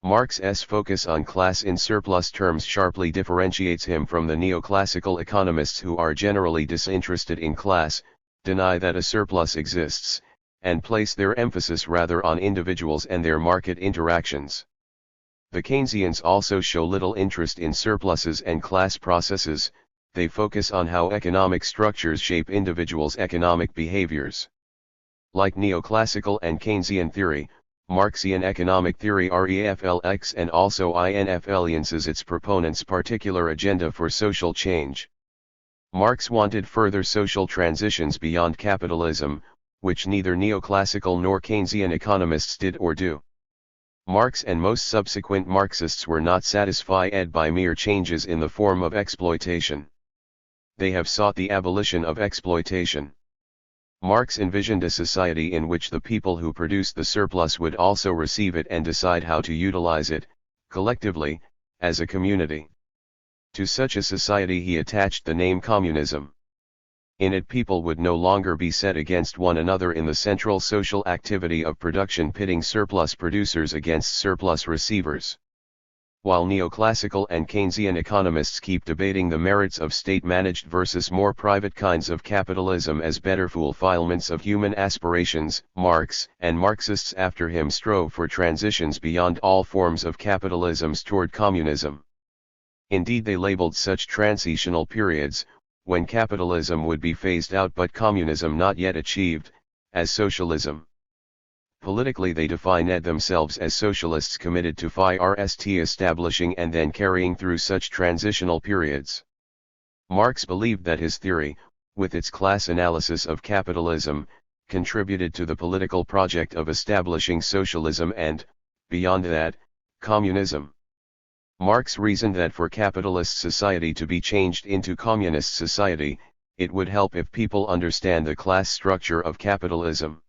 Marx's focus on class in surplus terms sharply differentiates him from the neoclassical economists who are generally disinterested in class, deny that a surplus exists, and place their emphasis rather on individuals and their market interactions. The Keynesians also show little interest in surpluses and class processes. They focus on how economic structures shape individuals' economic behaviors. Like neoclassical and Keynesian theory, Marxian economic theory REFLX and also INFLiances its proponents' particular agenda for social change. Marx wanted further social transitions beyond capitalism, which neither neoclassical nor Keynesian economists did or do. Marx and most subsequent Marxists were not satisfied by mere changes in the form of exploitation. They have sought the abolition of exploitation. Marx envisioned a society in which the people who produced the surplus would also receive it and decide how to utilize it, collectively, as a community. To such a society he attached the name communism. In it people would no longer be set against one another in the central social activity of production, pitting surplus producers against surplus receivers. While neoclassical and Keynesian economists keep debating the merits of state-managed versus more private kinds of capitalism as better fulfillments of human aspirations, Marx and Marxists after him strove for transitions beyond all forms of capitalisms toward communism. Indeed, they labeled such transitional periods, when capitalism would be phased out but communism not yet achieved, as socialism. Politically they defined themselves as socialists committed to first establishing and then carrying through such transitional periods. Marx believed that his theory, with its class analysis of capitalism, contributed to the political project of establishing socialism and, beyond that, communism. Marx reasoned that for capitalist society to be changed into communist society, it would help if people understand the class structure of capitalism.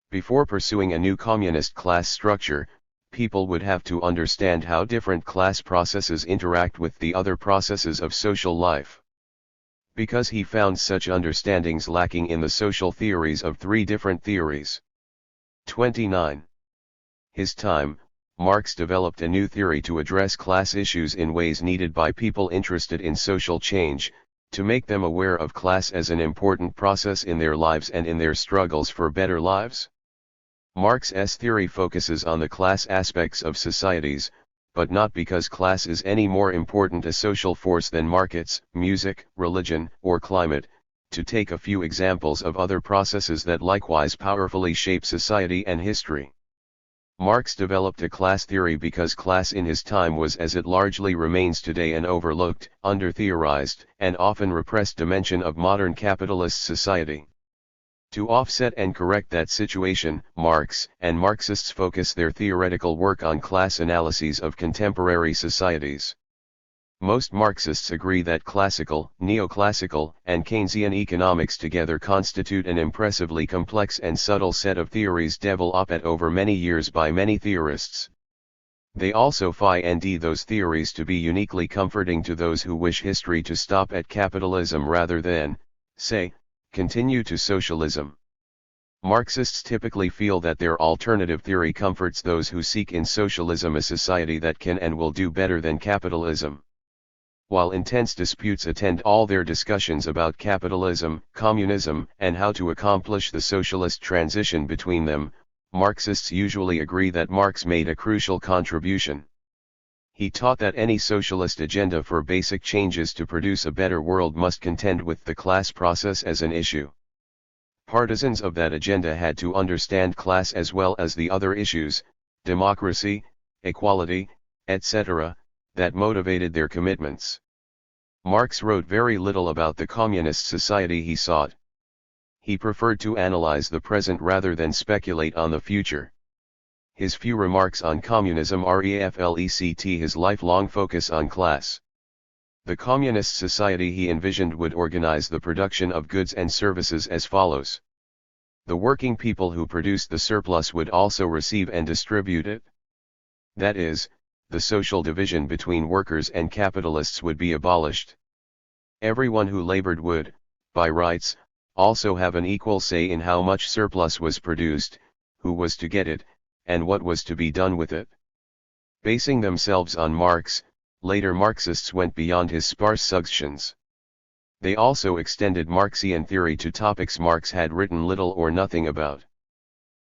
Before pursuing a new communist class structure, people would have to understand how different class processes interact with the other processes of social life. Because he found such understandings lacking in the social theories of three different theories. 29. His time, Marx developed a new theory to address class issues in ways needed by people interested in social change, to make them aware of class as an important process in their lives and in their struggles for better lives. Marx's theory focuses on the class aspects of societies, but not because class is any more important a social force than markets, music, religion, or climate, to take a few examples of other processes that likewise powerfully shape society and history. Marx developed a class theory because class in his time was, as it largely remains today, an overlooked, under-theorized, and often repressed dimension of modern capitalist society. To offset and correct that situation, Marx and Marxists focus their theoretical work on class analyses of contemporary societies. Most Marxists agree that classical, neoclassical, and Keynesian economics together constitute an impressively complex and subtle set of theories developed over many years by many theorists. They also find those theories to be uniquely comforting to those who wish history to stop at capitalism rather than, say, continue to socialism. Marxists typically feel that their alternative theory comforts those who seek in socialism a society that can and will do better than capitalism. While intense disputes attend all their discussions about capitalism, communism, and how to accomplish the socialist transition between them, Marxists usually agree that Marx made a crucial contribution. He taught that any socialist agenda for basic changes to produce a better world must contend with the class process as an issue. Partisans of that agenda had to understand class as well as the other issues, democracy, equality, etc., that motivated their commitments. Marx wrote very little about the communist society he sought. He preferred to analyze the present rather than speculate on the future. His few remarks on communism reflect his lifelong focus on class. The communist society he envisioned would organize the production of goods and services as follows. The working people who produced the surplus would also receive and distribute it. That is, the social division between workers and capitalists would be abolished. Everyone who labored would, by rights, also have an equal say in how much surplus was produced, who was to get it, and what was to be done with it. Basing themselves on Marx, later Marxists went beyond his sparse suggestions. They also extended Marxian theory to topics Marx had written little or nothing about.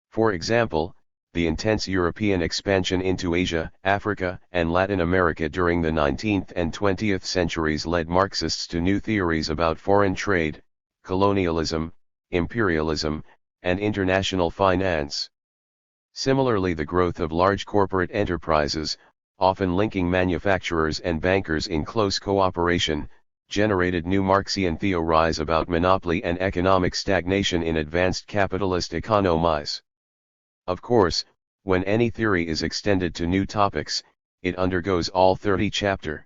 For example, the intense European expansion into Asia, Africa, and Latin America during the 19th and 20th centuries led Marxists to new theories about foreign trade, colonialism, imperialism, and international finance. Similarly, the growth of large corporate enterprises, often linking manufacturers and bankers in close cooperation, generated new Marxian theories about monopoly and economic stagnation in advanced capitalist economies. Of course, when any theory is extended to new topics, it undergoes all 30 chapter.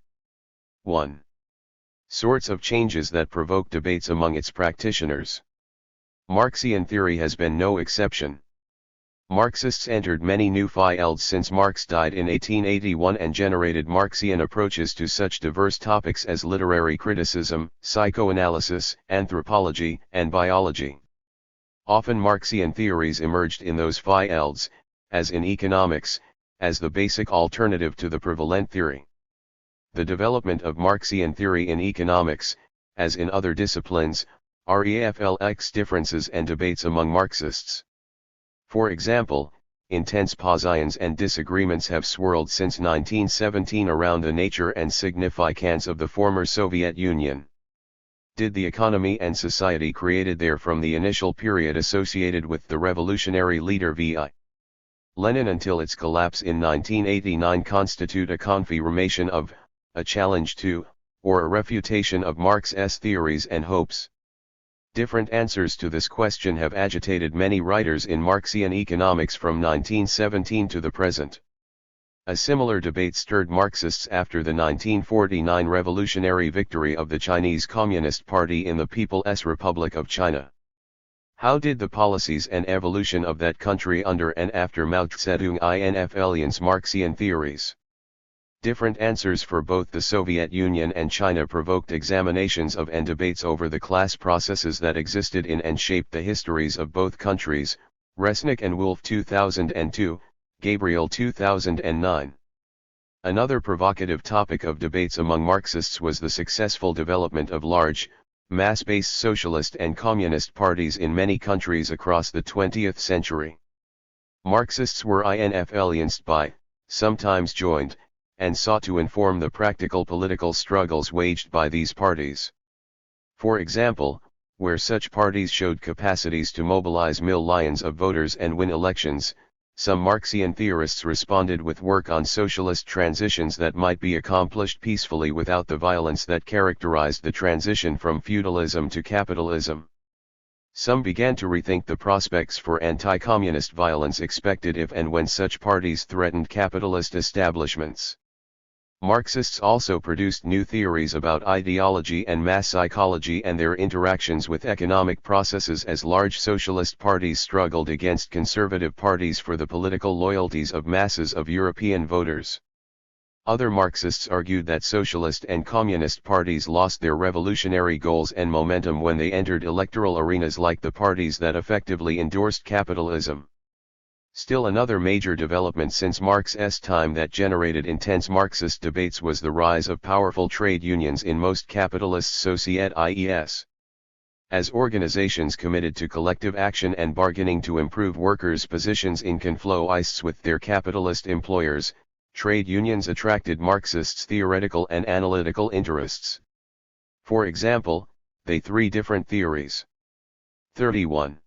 1. Sorts of changes that provoke debates among its practitioners. Marxian theory has been no exception. Marxists entered many new fields since Marx died in 1881 and generated Marxian approaches to such diverse topics as literary criticism, psychoanalysis, anthropology, and biology. Often Marxian theories emerged in those fields, as in economics, as the basic alternative to the prevalent theory. The development of Marxian theory in economics, as in other disciplines, reflects differences and debates among Marxists. For example, intense positions and disagreements have swirled since 1917 around the nature and significance of the former Soviet Union. Did the economy and society created there from the initial period associated with the revolutionary leader V.I. Lenin until its collapse in 1989 constitute a confirmation of, a challenge to, or a refutation of Marx's theories and hopes? Different answers to this question have agitated many writers in Marxian economics from 1917 to the present. A similar debate stirred Marxists after the 1949 revolutionary victory of the Chinese Communist Party in the People's Republic of China. How did the policies and evolution of that country under and after Mao Zedong influence Marxian theories? Different answers for both the Soviet Union and China provoked examinations of and debates over the class processes that existed in and shaped the histories of both countries, Resnick and Wolff 2002, Gabriel 2009. Another provocative topic of debates among Marxists was the successful development of large, mass-based socialist and communist parties in many countries across the 20th century. Marxists were influenced by, sometimes joined, and sought to inform the practical political struggles waged by these parties. For example, where such parties showed capacities to mobilize millions of voters and win elections, some Marxian theorists responded with work on socialist transitions that might be accomplished peacefully without the violence that characterized the transition from feudalism to capitalism. Some began to rethink the prospects for anti-communist violence expected if and when such parties threatened capitalist establishments. Marxists also produced new theories about ideology and mass psychology and their interactions with economic processes as large socialist parties struggled against conservative parties for the political loyalties of masses of European voters. Other Marxists argued that socialist and communist parties lost their revolutionary goals and momentum when they entered electoral arenas like the parties that effectively endorsed capitalism. Still another major development since Marx's time that generated intense Marxist debates was the rise of powerful trade unions in most capitalist societies. As organizations committed to collective action and bargaining to improve workers' positions in conflicts with their capitalist employers, trade unions attracted Marxists' theoretical and analytical interests. For example, they three different theories. 31.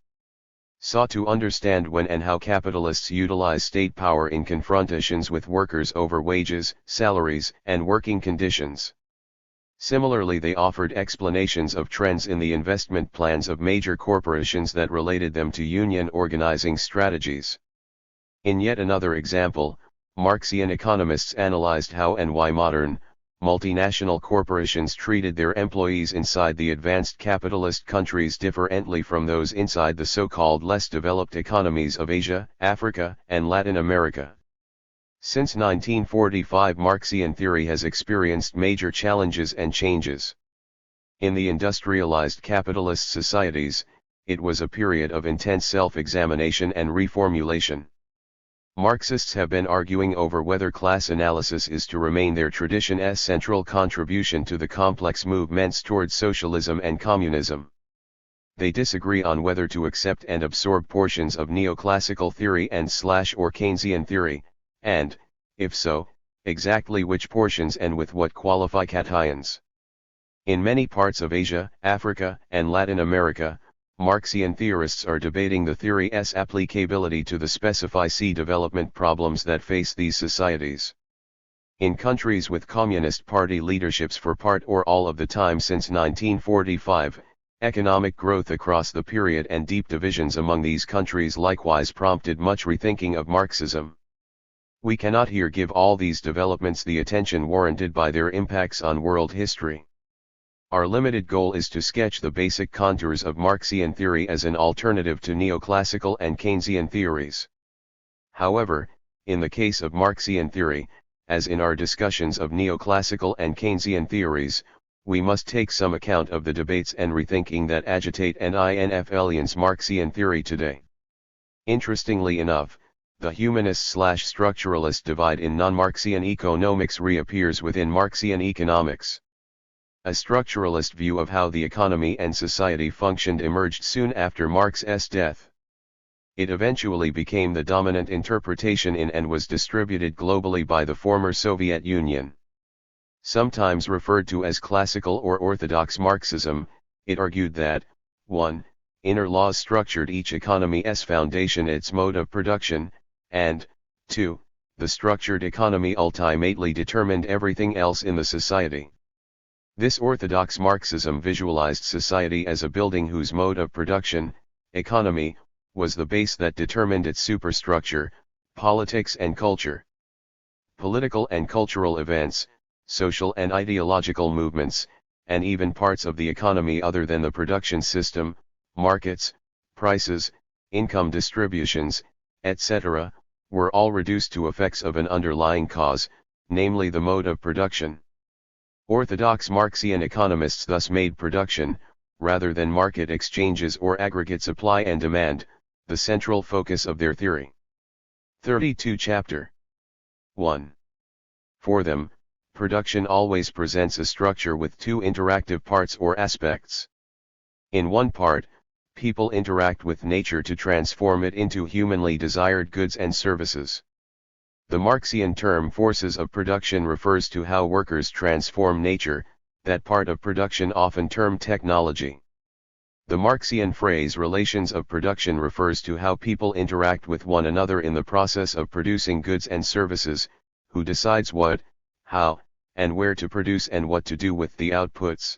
Sought to understand when and how capitalists utilize state power in confrontations with workers over wages, salaries, and working conditions. Similarly, they offered explanations of trends in the investment plans of major corporations that related them to union organizing strategies. In yet another example, Marxian economists analyzed how and why modern, multinational corporations treated their employees inside the advanced capitalist countries differently from those inside the so-called less developed economies of Asia, Africa, and Latin America. Since 1945, Marxian theory has experienced major challenges and changes. In the industrialized capitalist societies, it was a period of intense self-examination and reformulation. Marxists have been arguing over whether class analysis is to remain their tradition's central contribution to the complex movements towards socialism and communism. They disagree on whether to accept and absorb portions of neoclassical theory and/or Keynesian theory, and, if so, exactly which portions and with what qualifications. In many parts of Asia, Africa, and Latin America, Marxian theorists are debating the theory's applicability to the specific development problems that face these societies. In countries with Communist Party leaderships for part or all of the time since 1945, economic growth across the period and deep divisions among these countries likewise prompted much rethinking of Marxism. We cannot here give all these developments the attention warranted by their impacts on world history. Our limited goal is to sketch the basic contours of Marxian theory as an alternative to neoclassical and Keynesian theories. However, in the case of Marxian theory, as in our discussions of neoclassical and Keynesian theories, we must take some account of the debates and rethinking that agitate and influence Marxian theory today. Interestingly enough, the humanist/structuralist divide in non-Marxian economics reappears within Marxian economics. A structuralist view of how the economy and society functioned emerged soon after Marx's death. It eventually became the dominant interpretation in and was distributed globally by the former Soviet Union. Sometimes referred to as classical or orthodox Marxism, it argued that, 1. Inner laws structured each economy's foundation, its mode of production, and, 2. The structured economy ultimately determined everything else in the society. This orthodox Marxism visualized society as a building whose mode of production, economy, was the base that determined its superstructure, politics and culture. Political and cultural events, social and ideological movements, and even parts of the economy other than the production system, markets, prices, income distributions, etc., were all reduced to effects of an underlying cause, namely the mode of production. Orthodox Marxian economists thus made production, rather than market exchanges or aggregate supply and demand, the central focus of their theory. 32 Chapter 1. For them, production always presents a structure with two interactive parts or aspects. In one part, people interact with nature to transform it into humanly desired goods and services. The Marxian term forces of production refers to how workers transform nature, that part of production often termed technology. The Marxian phrase relations of production refers to how people interact with one another in the process of producing goods and services, who decides what, how, and where to produce and what to do with the outputs.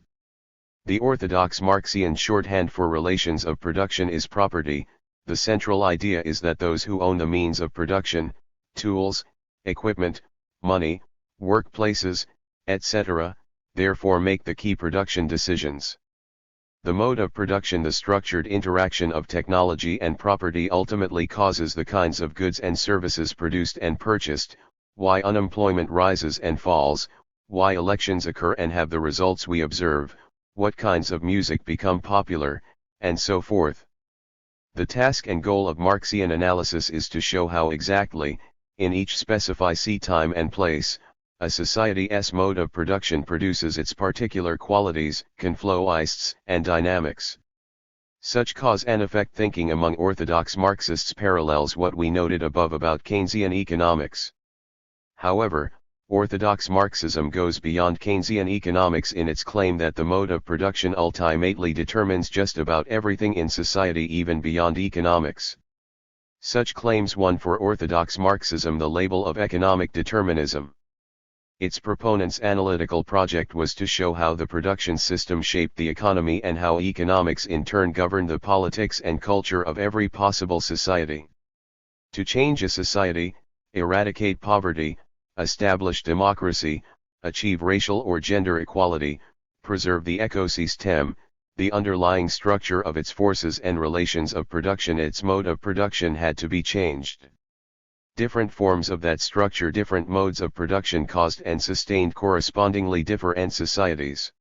The orthodox Marxian shorthand for relations of production is property. The central idea is that those who own the means of production, tools, equipment, money, workplaces, etc., therefore make the key production decisions. The mode of production, the structured interaction of technology and property, ultimately causes the kinds of goods and services produced and purchased, why unemployment rises and falls, why elections occur and have the results we observe, what kinds of music become popular, and so forth. The task and goal of Marxian analysis is to show how exactly, in each specific time and place, a society's mode of production produces its particular qualities, confloists, and dynamics. Such cause and effect thinking among orthodox Marxists parallels what we noted above about Keynesian economics. However, orthodox Marxism goes beyond Keynesian economics in its claim that the mode of production ultimately determines just about everything in society, even beyond economics. Such claims won for orthodox Marxism the label of economic determinism. Its proponents' analytical project was to show how the production system shaped the economy and how economics in turn governed the politics and culture of every possible society. To change a society, eradicate poverty, establish democracy, achieve racial or gender equality, preserve the ecosystem, the underlying structure of its forces and relations of production, its mode of production had to be changed. Different forms of that structure, different modes of production caused and sustained correspondingly different societies.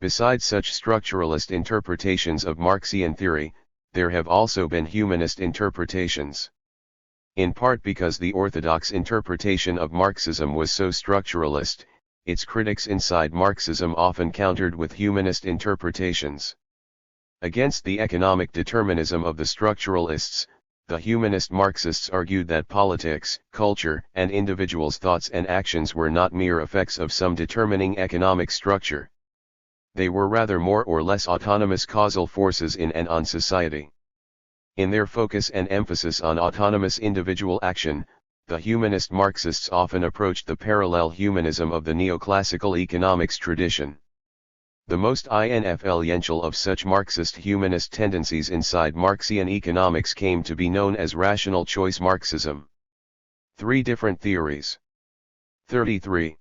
Besides such structuralist interpretations of Marxian theory, there have also been humanist interpretations. In part because the orthodox interpretation of Marxism was so structuralist, its critics inside Marxism often countered with humanist interpretations. Against the economic determinism of the structuralists, the humanist Marxists argued that politics, culture, and individuals' thoughts and actions were not mere effects of some determining economic structure. They were rather more or less autonomous causal forces in and on society. In their focus and emphasis on autonomous individual action, the humanist Marxists often approached the parallel humanism of the neoclassical economics tradition. The most influential of such Marxist humanist tendencies inside Marxian economics came to be known as rational choice Marxism. 3 different theories. 33.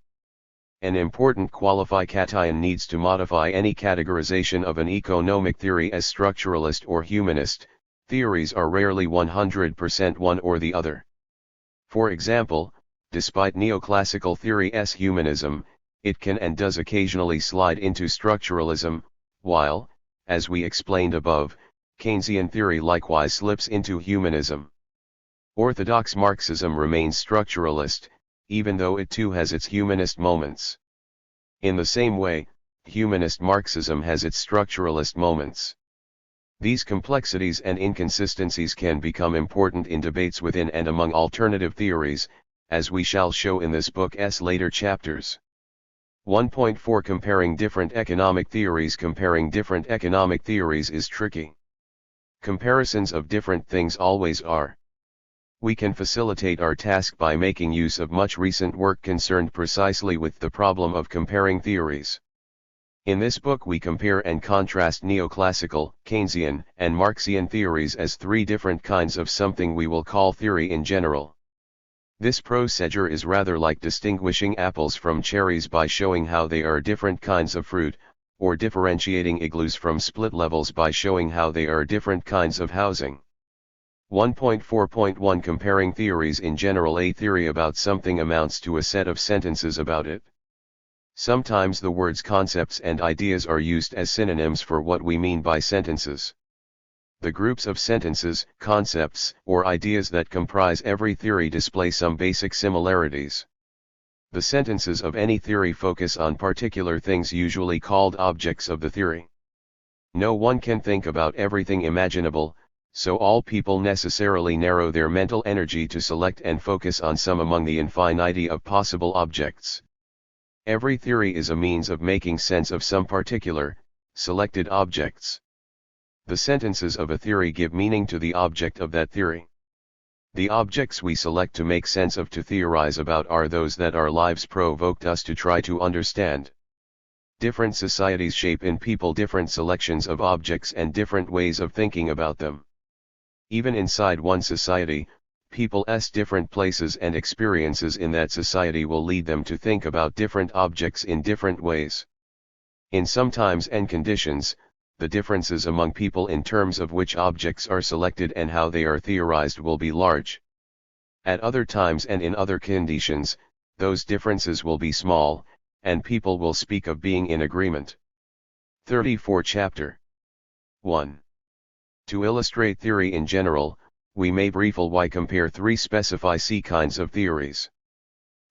An important qualification needs to modify any categorization of an economic theory as structuralist or humanist. Theories are rarely 100% one or the other. For example, despite neoclassical theory's humanism, it can and does occasionally slide into structuralism, while, as we explained above, Keynesian theory likewise slips into humanism. Orthodox Marxism remains structuralist, even though it too has its humanist moments. In the same way, humanist Marxism has its structuralist moments. These complexities and inconsistencies can become important in debates within and among alternative theories, as we shall show in this book's later chapters. 1.4 Comparing different economic theories. Comparing different economic theories is tricky. Comparisons of different things always are. We can facilitate our task by making use of much recent work concerned precisely with the problem of comparing theories. In this book we compare and contrast neoclassical, Keynesian, and Marxian theories as 3 different kinds of something we will call theory in general. This procedure is rather like distinguishing apples from cherries by showing how they are different kinds of fruit, or differentiating igloos from split levels by showing how they are different kinds of housing. 1.4.1 Comparing theories in general. A theory about something amounts to a set of sentences about it. Sometimes the words concepts and ideas are used as synonyms for what we mean by sentences. The groups of sentences, concepts, or ideas that comprise every theory display some basic similarities. The sentences of any theory focus on particular things usually called objects of the theory. No one can think about everything imaginable, so all people necessarily narrow their mental energy to select and focus on some among the infinity of possible objects. Every theory is a means of making sense of some particular, selected objects. The sentences of a theory give meaning to the object of that theory. The objects we select to make sense of, to theorize about, are those that our lives provoked us to try to understand. Different societies shape in people different selections of objects and different ways of thinking about them. Even inside one society, people's different places and experiences in that society will lead them to think about different objects in different ways. In some times and conditions, the differences among people in terms of which objects are selected and how they are theorized will be large. At other times and in other conditions, those differences will be small, and people will speak of being in agreement. 34 Chapter 1. To illustrate theory in general, we may briefly compare 3 specific kinds of theories.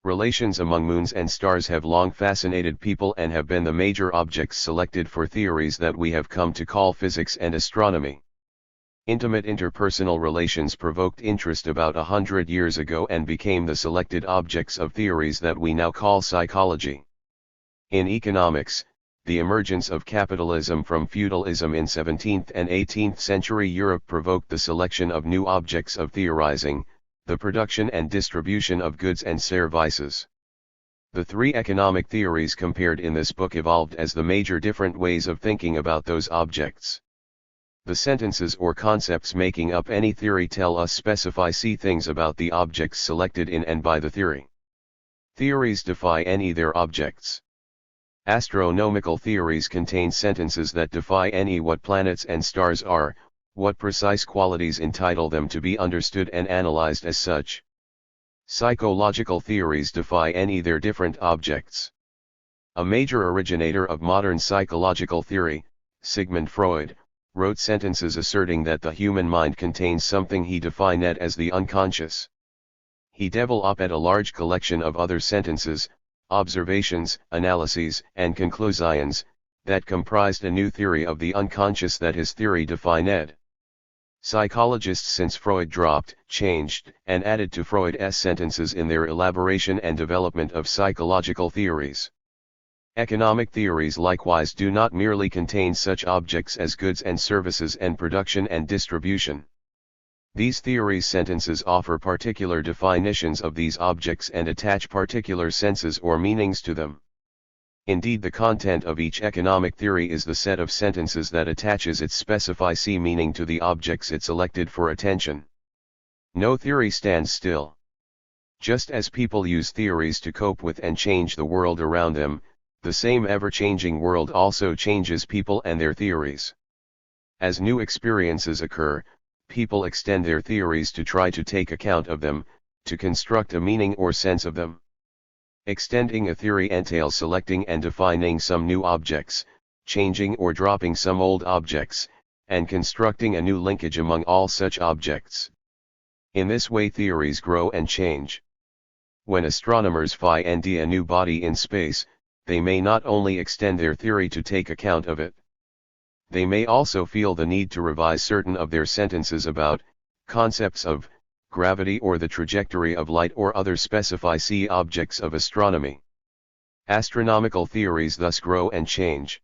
Relations among moons and stars have long fascinated people and have been the major objects selected for theories that we have come to call physics and astronomy. Intimate interpersonal relations provoked interest about 100 years ago and became the selected objects of theories that we now call psychology. In economics, the emergence of capitalism from feudalism in 17th and 18th century Europe provoked the selection of new objects of theorizing, the production and distribution of goods and services. The 3 economic theories compared in this book evolved as the major different ways of thinking about those objects. The sentences or concepts making up any theory tell us specific things about the objects selected in and by the theory. Theories defy any their objects. Astronomical theories contain sentences that defy any what planets and stars are, what precise qualities entitle them to be understood and analyzed as such. Psychological theories defy any their different objects. A major originator of modern psychological theory, Sigmund Freud, wrote sentences asserting that the human mind contains something he defined as the unconscious. He developed a large collection of other sentences, observations, analyses, and conclusions, that comprised a new theory of the unconscious that his theory defined. Psychologists since Freud dropped, changed, and added to Freud's sentences in their elaboration and development of psychological theories. Economic theories likewise do not merely contain such objects as goods and services and production and distribution. These theories' sentences offer particular definitions of these objects and attach particular senses or meanings to them. Indeed, the content of each economic theory is the set of sentences that attaches its specific meaning to the objects it selected for attention. No theory stands still. Just as people use theories to cope with and change the world around them, the same ever-changing world also changes people and their theories. As new experiences occur, people extend their theories to try to take account of them, to construct a meaning or sense of them. Extending a theory entails selecting and defining some new objects, changing or dropping some old objects, and constructing a new linkage among all such objects. In this way theories grow and change. When astronomers find a new body in space, they may not only extend their theory to take account of it. They may also feel the need to revise certain of their sentences about concepts of gravity or the trajectory of light or other specific objects of astronomy. Astronomical theories thus grow and change.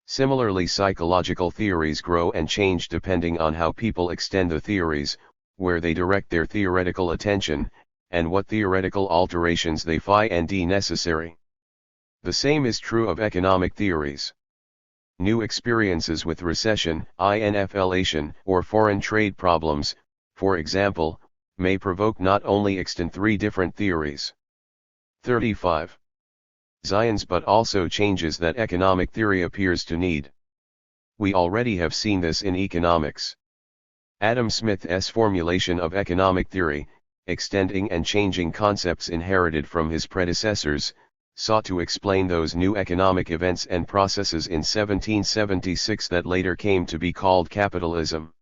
Similarly, psychological theories grow and change depending on how people extend the theories, where they direct their theoretical attention, and what theoretical alterations they find necessary. The same is true of economic theories. New experiences with recession, inflation, or foreign trade problems, for example, may provoke not only extend three different theories. 35. Science but also changes that economic theory appears to need. We already have seen this in economics. Adam Smith's formulation of economic theory, extending and changing concepts inherited from his predecessors, sought to explain those new economic events and processes in 1776 that later came to be called capitalism.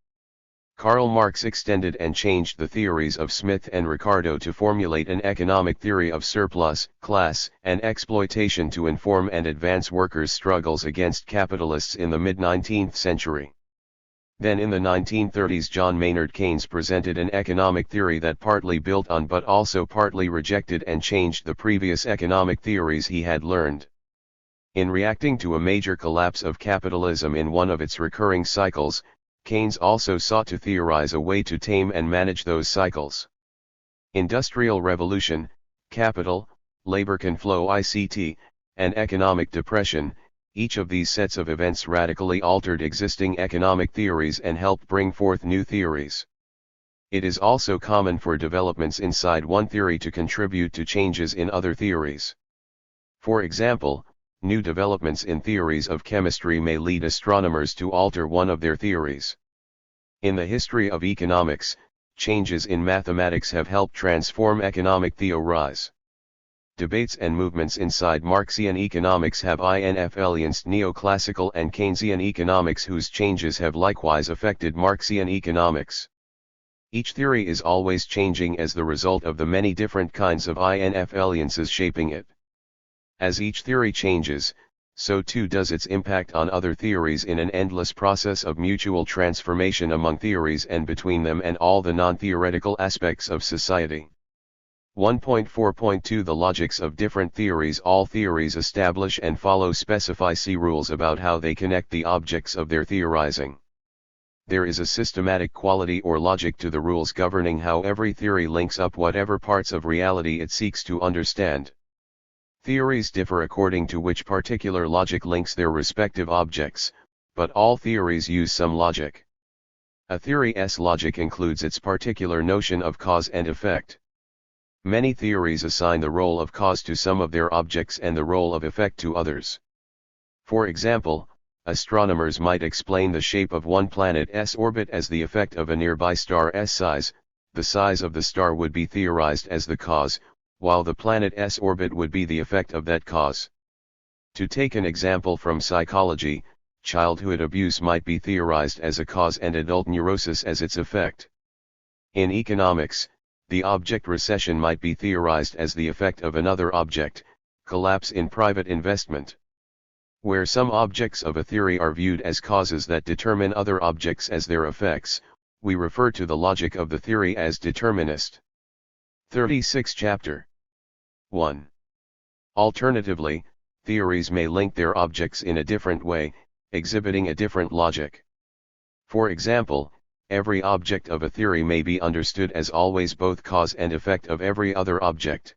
Karl Marx extended and changed the theories of Smith and Ricardo to formulate an economic theory of surplus, class, and exploitation to inform and advance workers' struggles against capitalists in the mid-19th century. Then in the 1930s John Maynard Keynes presented an economic theory that partly built on but also partly rejected and changed the previous economic theories he had learned. In reacting to a major collapse of capitalism in one of its recurring cycles, Keynes also sought to theorize a way to tame and manage those cycles. Industrial revolution, capital, labor conflow ICT, and economic depression, each of these sets of events radically altered existing economic theories and helped bring forth new theories. It is also common for developments inside one theory to contribute to changes in other theories. For example, new developments in theories of chemistry may lead astronomers to alter one of their theories. In the history of economics, changes in mathematics have helped transform economic theories. Debates and movements inside Marxian economics have influenced Neoclassical and Keynesian economics, whose changes have likewise affected Marxian economics. Each theory is always changing as the result of the many different kinds of influences shaping it. As each theory changes, so too does its impact on other theories in an endless process of mutual transformation among theories and between them and all the non-theoretical aspects of society. 1.4.2 The logics of different theories. All theories establish and follow specific rules about how they connect the objects of their theorizing. There is a systematic quality or logic to the rules governing how every theory links up whatever parts of reality it seeks to understand. Theories differ according to which particular logic links their respective objects, but all theories use some logic. A theory's logic includes its particular notion of cause and effect. Many theories assign the role of cause to some of their objects and the role of effect to others. For example, astronomers might explain the shape of one planet's orbit as the effect of a nearby star's size. The size of the star would be theorized as the cause, while the planet's orbit would be the effect of that cause. To take an example from psychology, childhood abuse might be theorized as a cause and adult neurosis as its effect. In economics, the object recession might be theorized as the effect of another object, collapse in private investment. Where some objects of a theory are viewed as causes that determine other objects as their effects, we refer to the logic of the theory as determinist. 36 Chapter 1. Alternatively, theories may link their objects in a different way, exhibiting a different logic. For example, every object of a theory may be understood as always both cause and effect of every other object.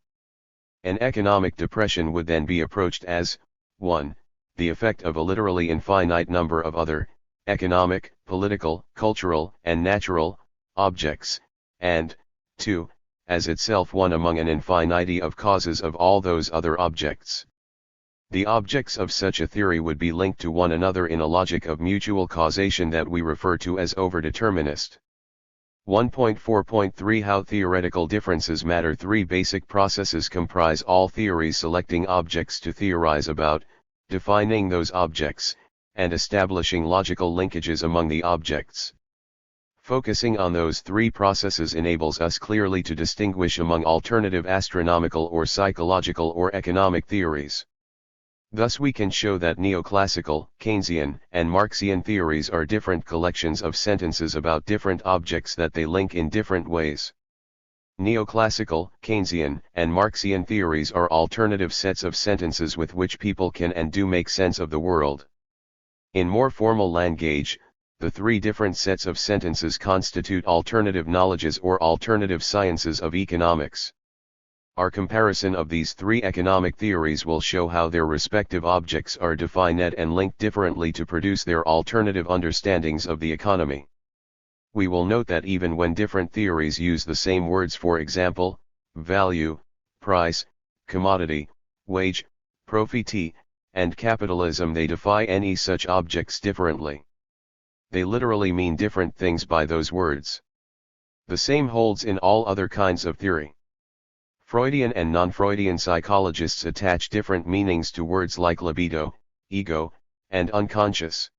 An economic depression would then be approached as 1. The effect of a literally infinite number of other, economic, political, cultural, and natural, objects, and 2. As itself one among an infinity of causes of all those other objects. The objects of such a theory would be linked to one another in a logic of mutual causation that we refer to as overdeterminist. 1.4.3 How theoretical differences matter. 3 basic processes comprise all theories: selecting objects to theorize about, defining those objects, and establishing logical linkages among the objects. Focusing on those 3 processes enables us clearly to distinguish among alternative astronomical or psychological or economic theories. Thus we can show that Neoclassical, Keynesian, and Marxian theories are different collections of sentences about different objects that they link in different ways. Neoclassical, Keynesian, and Marxian theories are alternative sets of sentences with which people can and do make sense of the world. In more formal language, the 3 different sets of sentences constitute alternative knowledges or alternative sciences of economics. Our comparison of these 3 economic theories will show how their respective objects are defined and linked differently to produce their alternative understandings of the economy. We will note that even when different theories use the same words, for example, value, price, commodity, wage, profit, and capitalism, they define any such objects differently. They literally mean different things by those words. The same holds in all other kinds of theory. Freudian and non-Freudian psychologists attach different meanings to words like libido, ego, and unconscious.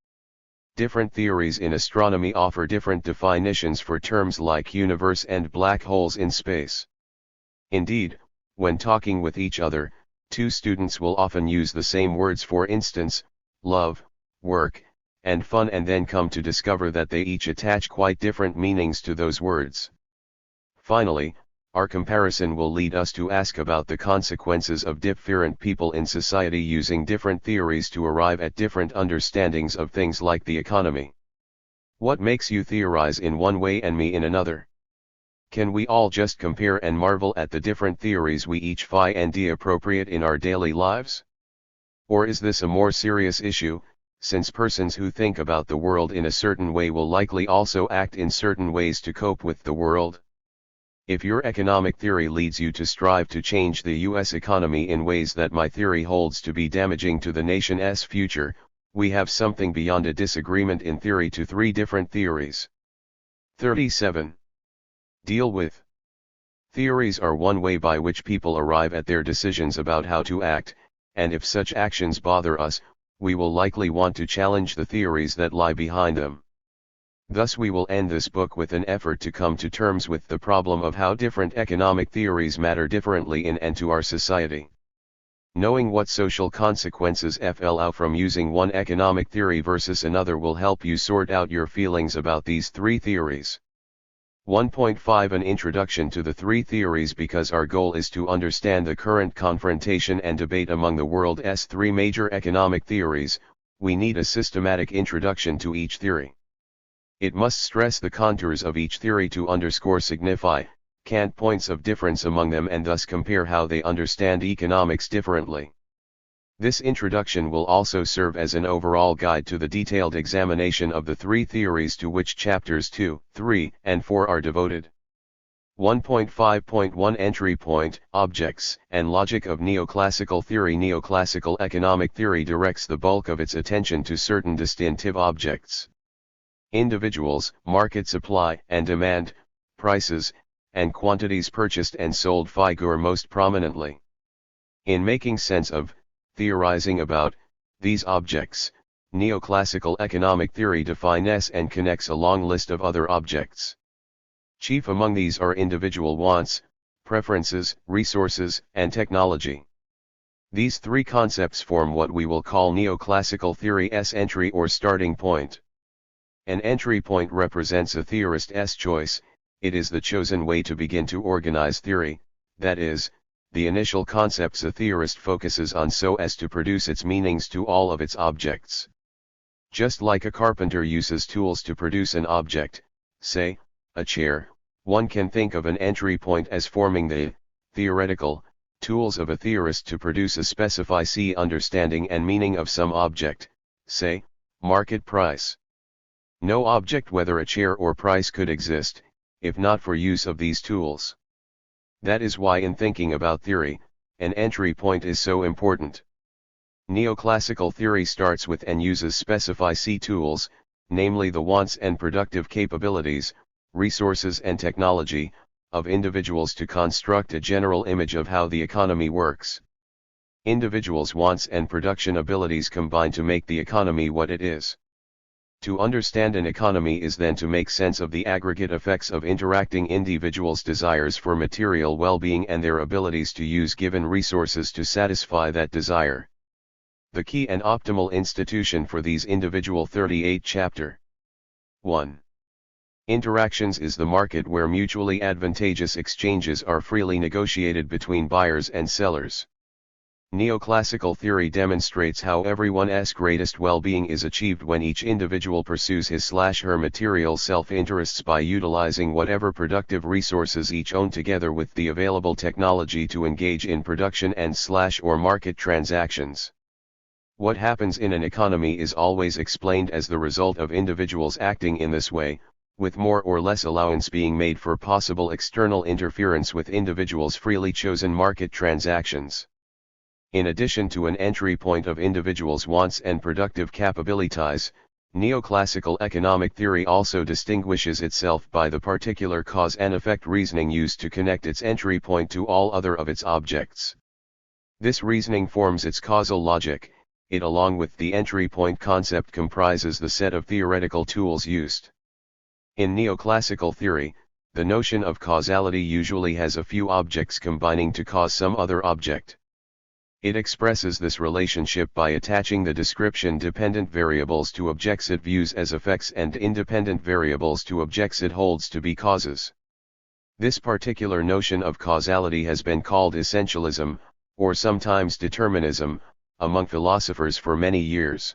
Different theories in astronomy offer different definitions for terms like universe and black holes in space. Indeed, when talking with each other, 2 students will often use the same words, for instance, love, work, and fun, and then come to discover that they each attach quite different meanings to those words. Finally, our comparison will lead us to ask about the consequences of different people in society using different theories to arrive at different understandings of things like the economy. What makes you theorize in one way and me in another? Can we all just compare and marvel at the different theories we each find appropriate in our daily lives? Or is this a more serious issue, since persons who think about the world in a certain way will likely also act in certain ways to cope with the world? If your economic theory leads you to strive to change the US economy in ways that my theory holds to be damaging to the nation's future, we have something beyond a disagreement in theory to 3 different theories. 37. Deal with. Theories are one way by which people arrive at their decisions about how to act, and if such actions bother us, we will likely want to challenge the theories that lie behind them. Thus we will end this book with an effort to come to terms with the problem of how different economic theories matter differently in and to our society. Knowing what social consequences flow from using one economic theory versus another will help you sort out your feelings about these 3 theories. 1.5 An introduction to the 3 theories. Because our goal is to understand the current confrontation and debate among the world's 3 major economic theories, we need a systematic introduction to each theory. It must stress the contours of each theory to underscore significant points of difference among them and thus compare how they understand economics differently. This introduction will also serve as an overall guide to the detailed examination of the 3 theories to which chapters 2, 3, and 4 are devoted. 1.5.1 Entry point: Objects and Logic of Neoclassical Theory. Neoclassical economic theory directs the bulk of its attention to certain distinctive objects. Individuals, market supply and demand, prices, and quantities purchased and sold figure most prominently. In making sense of, theorizing about, these objects, Neoclassical economic theory defines and connects a long list of other objects. Chief among these are individual wants, preferences, resources, and technology. These 3 concepts form what we will call Neoclassical theory's entry or starting point. An entry point represents a theorist's choice. It is the chosen way to begin to organize theory, that is, the initial concepts a theorist focuses on so as to produce its meanings to all of its objects. Just like a carpenter uses tools to produce an object, say, a chair, one can think of an entry point as forming the theoretical tools of a theorist to produce a specific understanding and meaning of some object, say, market price. No object, whether a chair or price, could exist, if not for use of these tools. That is why in thinking about theory, an entry point is so important. Neoclassical theory starts with and uses specific tools, namely the wants and productive capabilities, resources and technology, of individuals to construct a general image of how the economy works. Individuals' wants and production abilities combine to make the economy what it is. To understand an economy is then to make sense of the aggregate effects of interacting individuals' desires for material well-being and their abilities to use given resources to satisfy that desire. The key and optimal institution for these individual 38 chapter. 1. Interactions is the market where mutually advantageous exchanges are freely negotiated between buyers and sellers. Neoclassical theory demonstrates how everyone's greatest well-being is achieved when each individual pursues his/her material self-interests by utilizing whatever productive resources each own together with the available technology to engage in production and/or market transactions. What happens in an economy is always explained as the result of individuals acting in this way, with more or less allowance being made for possible external interference with individuals' freely chosen market transactions. In addition to an entry point of individuals' wants and productive capabilities, neoclassical economic theory also distinguishes itself by the particular cause and effect reasoning used to connect its entry point to all other of its objects. This reasoning forms its causal logic. It, along with the entry point concept, comprises the set of theoretical tools used. In neoclassical theory, the notion of causality usually has a few objects combining to cause some other object. It expresses this relationship by attaching the description-dependent variables to objects it views as effects and independent variables to objects it holds to be causes. This particular notion of causality has been called essentialism, or sometimes determinism, among philosophers for many years.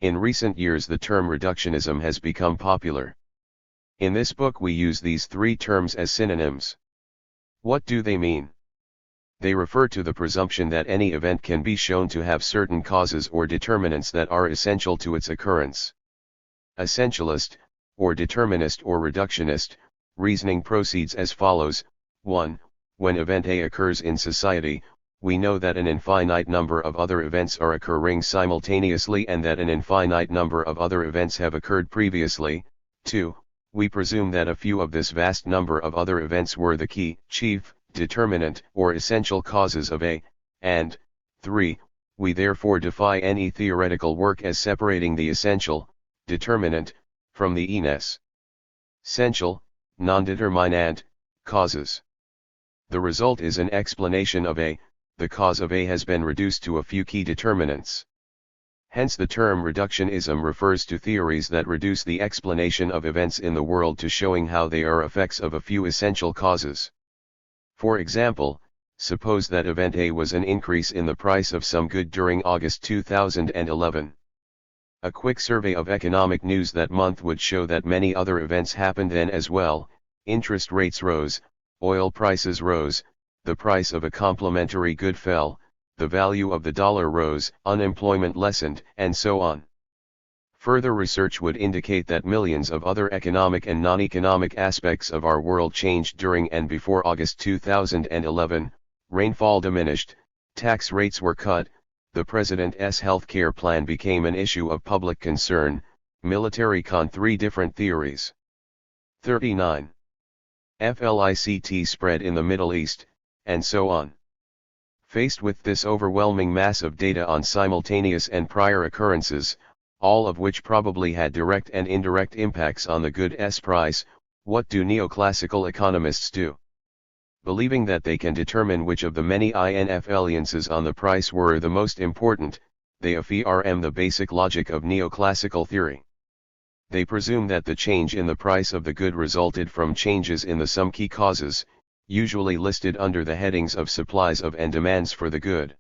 In recent years the term reductionism has become popular. In this book we use these three terms as synonyms. What do they mean? They refer to the presumption that any event can be shown to have certain causes or determinants that are essential to its occurrence. Essentialist, or determinist or reductionist, reasoning proceeds as follows. 1. When event A occurs in society, we know that an infinite number of other events are occurring simultaneously and that an infinite number of other events have occurred previously. 2. We presume that a few of this vast number of other events were the key, chief, determinant, or essential causes of A, and 3. We therefore defy any theoretical work as separating the essential, determinant, from the essential, non-determinant, causes. The result is an explanation of A. The cause of A has been reduced to a few key determinants. Hence the term reductionism refers to theories that reduce the explanation of events in the world to showing how they are effects of a few essential causes. For example, suppose that event A was an increase in the price of some good during August 2011. A quick survey of economic news that month would show that many other events happened then as well. Interest rates rose, oil prices rose, the price of a complementary good fell, the value of the dollar rose, unemployment lessened, and so on. Further research would indicate that millions of other economic and non-economic aspects of our world changed during and before August 2011, rainfall diminished, tax rates were cut, the president's health care plan became an issue of public concern, military con 3 different theories. 39. FLICT spread in the Middle East, and so on. Faced with this overwhelming mass of data on simultaneous and prior occurrences, all of which probably had direct and indirect impacts on the good's price, what do neoclassical economists do? Believing that they can determine which of the many influences on the price were the most important, they affirm the basic logic of neoclassical theory. They presume that the change in the price of the good resulted from changes in the some key causes, usually listed under the headings of supplies of and demands for the good.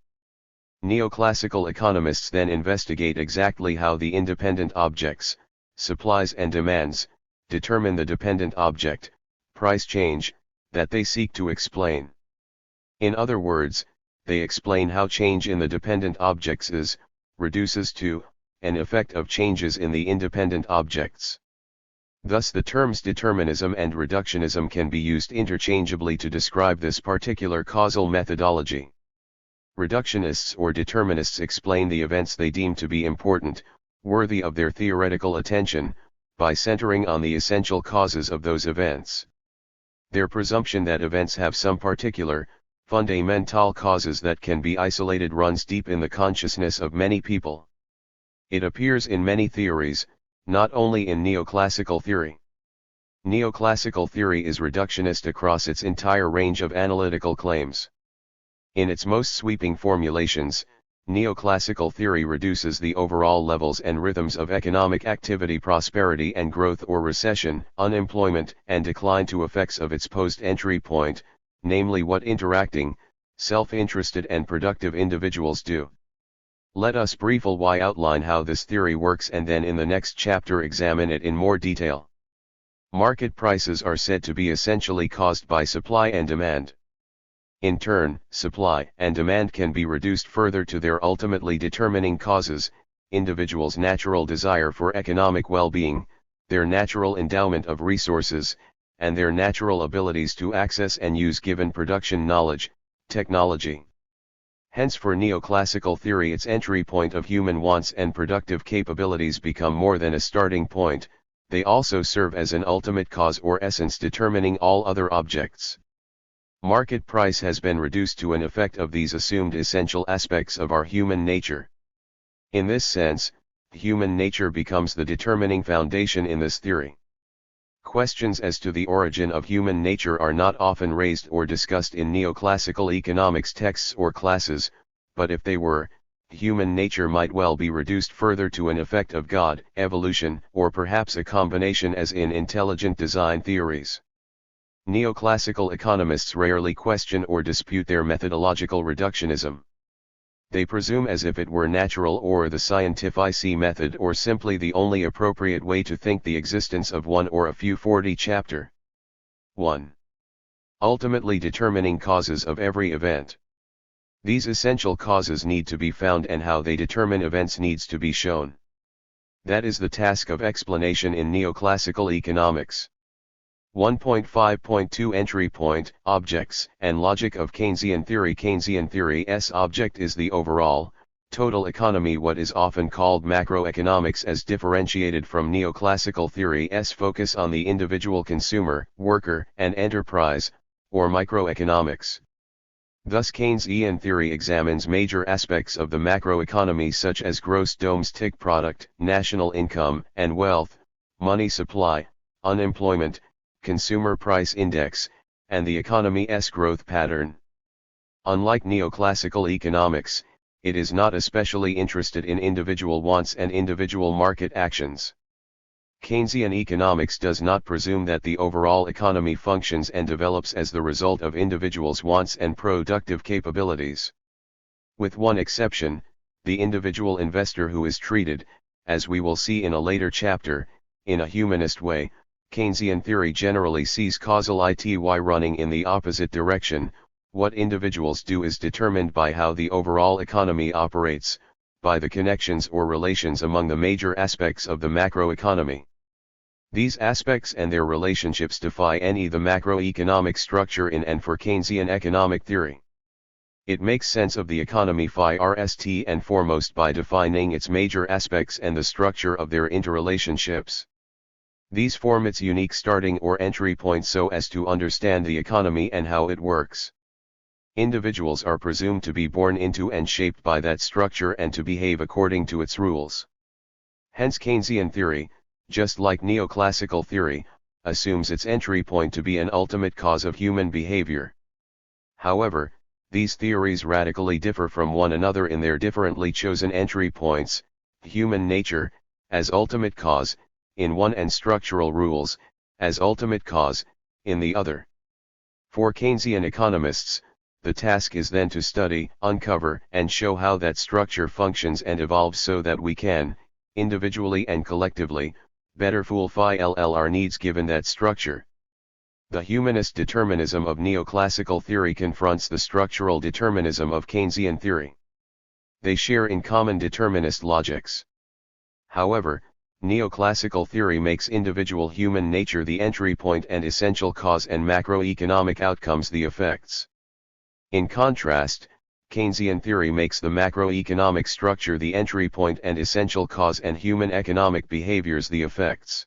Neoclassical economists then investigate exactly how the independent objects, supplies and demands, determine the dependent object, price change, that they seek to explain. In other words, they explain how change in the dependent objects is, reduces to, an effect of changes in the independent objects. Thus the terms determinism and reductionism can be used interchangeably to describe this particular causal methodology. Reductionists or determinists explain the events they deem to be important, worthy of their theoretical attention, by centering on the essential causes of those events. Their presumption that events have some particular, fundamental causes that can be isolated runs deep in the consciousness of many people. It appears in many theories, not only in neoclassical theory. Neoclassical theory is reductionist across its entire range of analytical claims. In its most sweeping formulations, neoclassical theory reduces the overall levels and rhythms of economic activity, prosperity and growth or recession, unemployment and decline to effects of its post-entry point, namely what interacting, self-interested and productive individuals do. Let us briefly outline how this theory works and then in the next chapter examine it in more detail. Market prices are said to be essentially caused by supply and demand. In turn, supply and demand can be reduced further to their ultimately determining causes: individuals' natural desire for economic well-being, their natural endowment of resources, and their natural abilities to access and use given production knowledge, technology. Hence for neoclassical theory its entry point of human wants and productive capabilities become more than a starting point, they also serve as an ultimate cause or essence determining all other objects. Market price has been reduced to an effect of these assumed essential aspects of our human nature. In this sense, human nature becomes the determining foundation in this theory. Questions as to the origin of human nature are not often raised or discussed in neoclassical economics texts or classes, but if they were, human nature might well be reduced further to an effect of God, evolution, or perhaps a combination as in intelligent design theories. Neoclassical economists rarely question or dispute their methodological reductionism. They presume as if it were natural or the scientific method or simply the only appropriate way to think the existence of one or a few 40 chapter. 1. Ultimately determining causes of every event. These essential causes need to be found and how they determine events needs to be shown. That is the task of explanation in neoclassical economics. 1.5.2 Entry point, Objects, and Logic of Keynesian Theory. Keynesian theory's object is the overall, total economy, what is often called macroeconomics, as differentiated from neoclassical theory's focus on the individual consumer, worker, and enterprise, or microeconomics. Thus Keynesian theory examines major aspects of the macroeconomy such as gross domestic product, national income and wealth, money supply, unemployment, consumer price index, and the economy's growth pattern. Unlike neoclassical economics, it is not especially interested in individual wants and individual market actions. Keynesian economics does not presume that the overall economy functions and develops as the result of individuals' wants and productive capabilities. With one exception, the individual investor, who is treated, as we will see in a later chapter, in a humanist way. Keynesian theory generally sees causality running in the opposite direction. What individuals do is determined by how the overall economy operates, by the connections or relations among the major aspects of the macroeconomy. These aspects and their relationships define the macroeconomic structure in and for Keynesian economic theory. It makes sense of the economy first and foremost by defining its major aspects and the structure of their interrelationships. These form its unique starting or entry point so as to understand the economy and how it works. Individuals are presumed to be born into and shaped by that structure and to behave according to its rules. Hence Keynesian theory, just like neoclassical theory, assumes its entry point to be an ultimate cause of human behavior. However, these theories radically differ from one another in their differently chosen entry points: human nature, as ultimate cause, in one, and structural rules, as ultimate cause, in the other. For Keynesian economists, the task is then to study, uncover, and show how that structure functions and evolves so that we can, individually and collectively, better fulfill our needs given that structure. The humanist determinism of neoclassical theory confronts the structural determinism of Keynesian theory. They share in common determinist logics. However, neoclassical theory makes individual human nature the entry point and essential cause and macroeconomic outcomes the effects. In contrast, Keynesian theory makes the macroeconomic structure the entry point and essential cause and human economic behaviors the effects.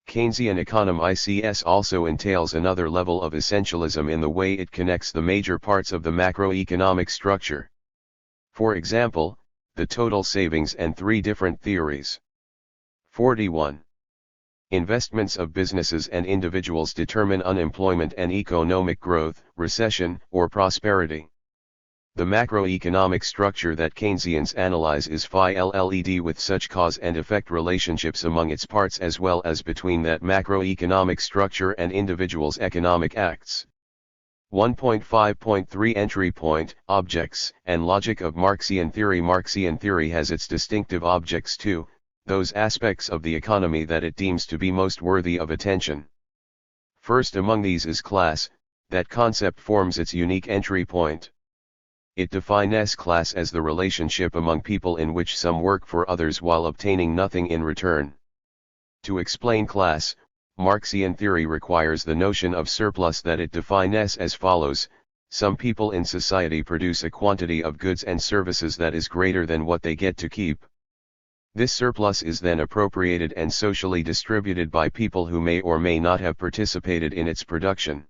Keynesian economics also entails another level of essentialism in the way it connects the major parts of the macroeconomic structure. For example, the total savings and three different theories. 41. Investments of businesses and individuals determine unemployment and economic growth, recession, or prosperity. The macroeconomic structure that Keynesians analyze is phi-LLED with such cause and effect relationships among its parts as well as between that macroeconomic structure and individuals' economic acts. 1.5.3 Entry point, Objects, and Logic of Marxian Theory. Marxian theory has its distinctive objects too, those aspects of the economy that it deems to be most worthy of attention. First among these is class. That concept forms its unique entry point. It defines class as the relationship among people in which some work for others while obtaining nothing in return. To explain class, Marxian theory requires the notion of surplus that it defines as follows: some people in society produce a quantity of goods and services that is greater than what they get to keep. This surplus is then appropriated and socially distributed by people who may or may not have participated in its production.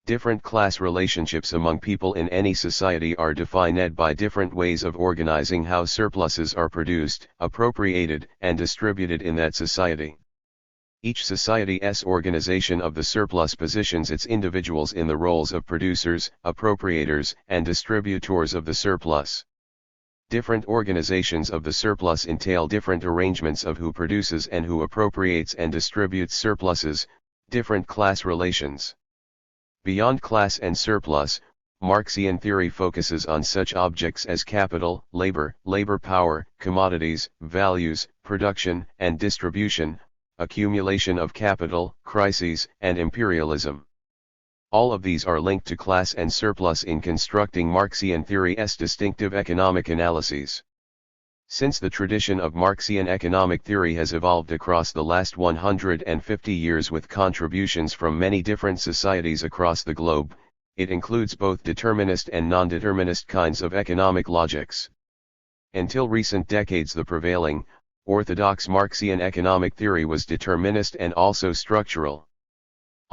Different class relationships among people in any society are defined by different ways of organizing how surpluses are produced, appropriated, and distributed in that society. Each society's organization of the surplus positions its individuals in the roles of producers, appropriators, and distributors of the surplus. Different organizations of the surplus entail different arrangements of who produces and who appropriates and distributes surpluses, different class relations. Beyond class and surplus, Marxian theory focuses on such objects as capital, labor power, commodities, values, production and distribution, accumulation of capital, crises, and imperialism. All of these are linked to class and surplus in constructing Marxian theory's distinctive economic analyses. Since the tradition of Marxian economic theory has evolved across the last 150 years with contributions from many different societies across the globe, it includes both determinist and non-determinist kinds of economic logics. Until recent decades, the prevailing, orthodox Marxian economic theory was determinist and also structural.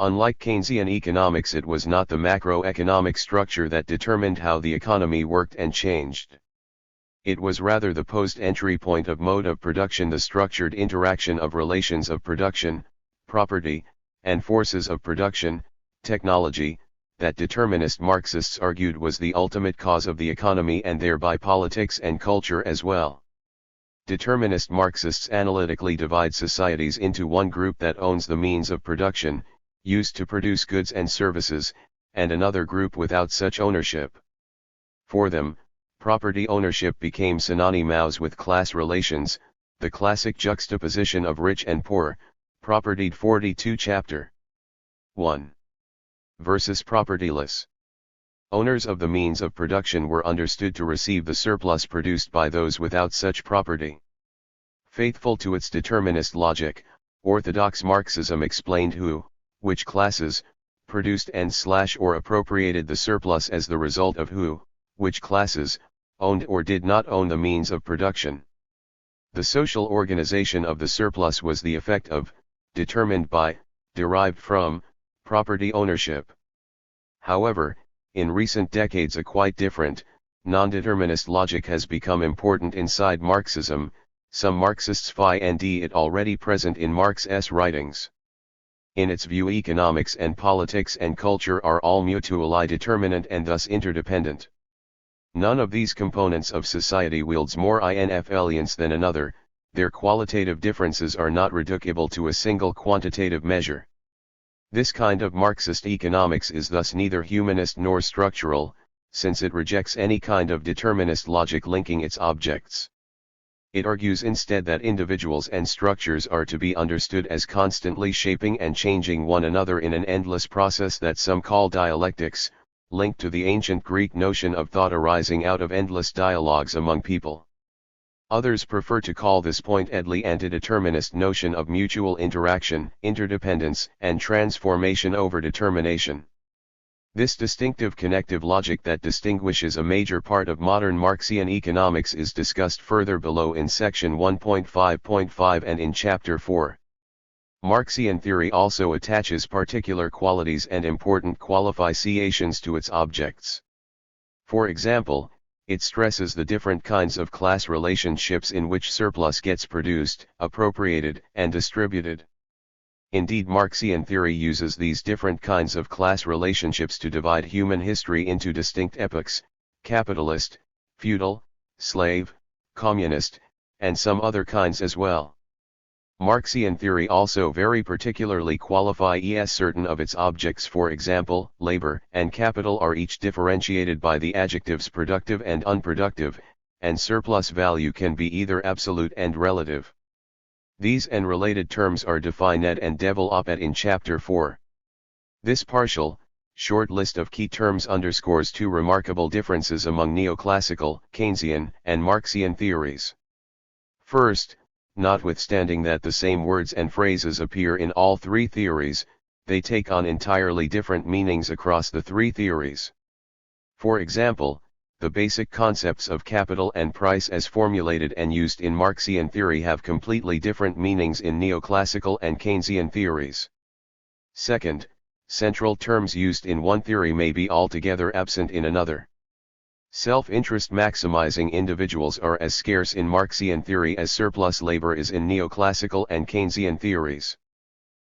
Unlike Keynesian economics, it was not the macroeconomic structure that determined how the economy worked and changed. It was rather the post-entry point of mode of production, the structured interaction of relations of production, property, and forces of production, technology, that determinist Marxists argued was the ultimate cause of the economy and thereby politics and culture as well. Determinist Marxists analytically divide societies into one group that owns the means of production, used to produce goods and services, and another group without such ownership. For them, property ownership became synonymous with class relations, the classic juxtaposition of rich and poor, propertied 42 chapter 1. Versus propertyless. Owners of the means of production were understood to receive the surplus produced by those without such property. Faithful to its determinist logic, orthodox Marxism explained which classes, produced and/or appropriated the surplus as the result of which classes, owned or did not own the means of production. The social organization of the surplus was the effect of, determined by, derived from, property ownership. However, in recent decades a quite different, non-determinist logic has become important inside Marxism. Some Marxists find it already present in Marx's writings. In its view, economics and politics and culture are all mutually determinant and thus interdependent. None of these components of society wields more influence than another, their qualitative differences are not reducible to a single quantitative measure. This kind of Marxist economics is thus neither humanist nor structural, since it rejects any kind of determinist logic linking its objects. It argues instead that individuals and structures are to be understood as constantly shaping and changing one another in an endless process that some call dialectics, linked to the ancient Greek notion of thought arising out of endless dialogues among people. Others prefer to call this pointedly antideterminist notion of mutual interaction, interdependence, and transformation over determination. This distinctive connective logic that distinguishes a major part of modern Marxian economics is discussed further below in section 1.5.5 and in chapter 4. Marxian theory also attaches particular qualities and important qualifications to its objects. For example, it stresses the different kinds of class relationships in which surplus gets produced, appropriated, and distributed. Indeed, Marxian theory uses these different kinds of class relationships to divide human history into distinct epochs: capitalist, feudal, slave, communist, and some other kinds as well. Marxian theory also very particularly qualifies certain of its objects. For example, labor and capital are each differentiated by the adjectives productive and unproductive, and surplus value can be either absolute and relative. These and related terms are defined and developed in chapter 4. This partial, short list of key terms underscores two remarkable differences among neoclassical, Keynesian, and Marxian theories. First, notwithstanding that the same words and phrases appear in all three theories, they take on entirely different meanings across the three theories. For example, the basic concepts of capital and price as formulated and used in Marxian theory have completely different meanings in neoclassical and Keynesian theories. Second, central terms used in one theory may be altogether absent in another. Self-interest maximizing individuals are as scarce in Marxian theory as surplus labor is in neoclassical and Keynesian theories.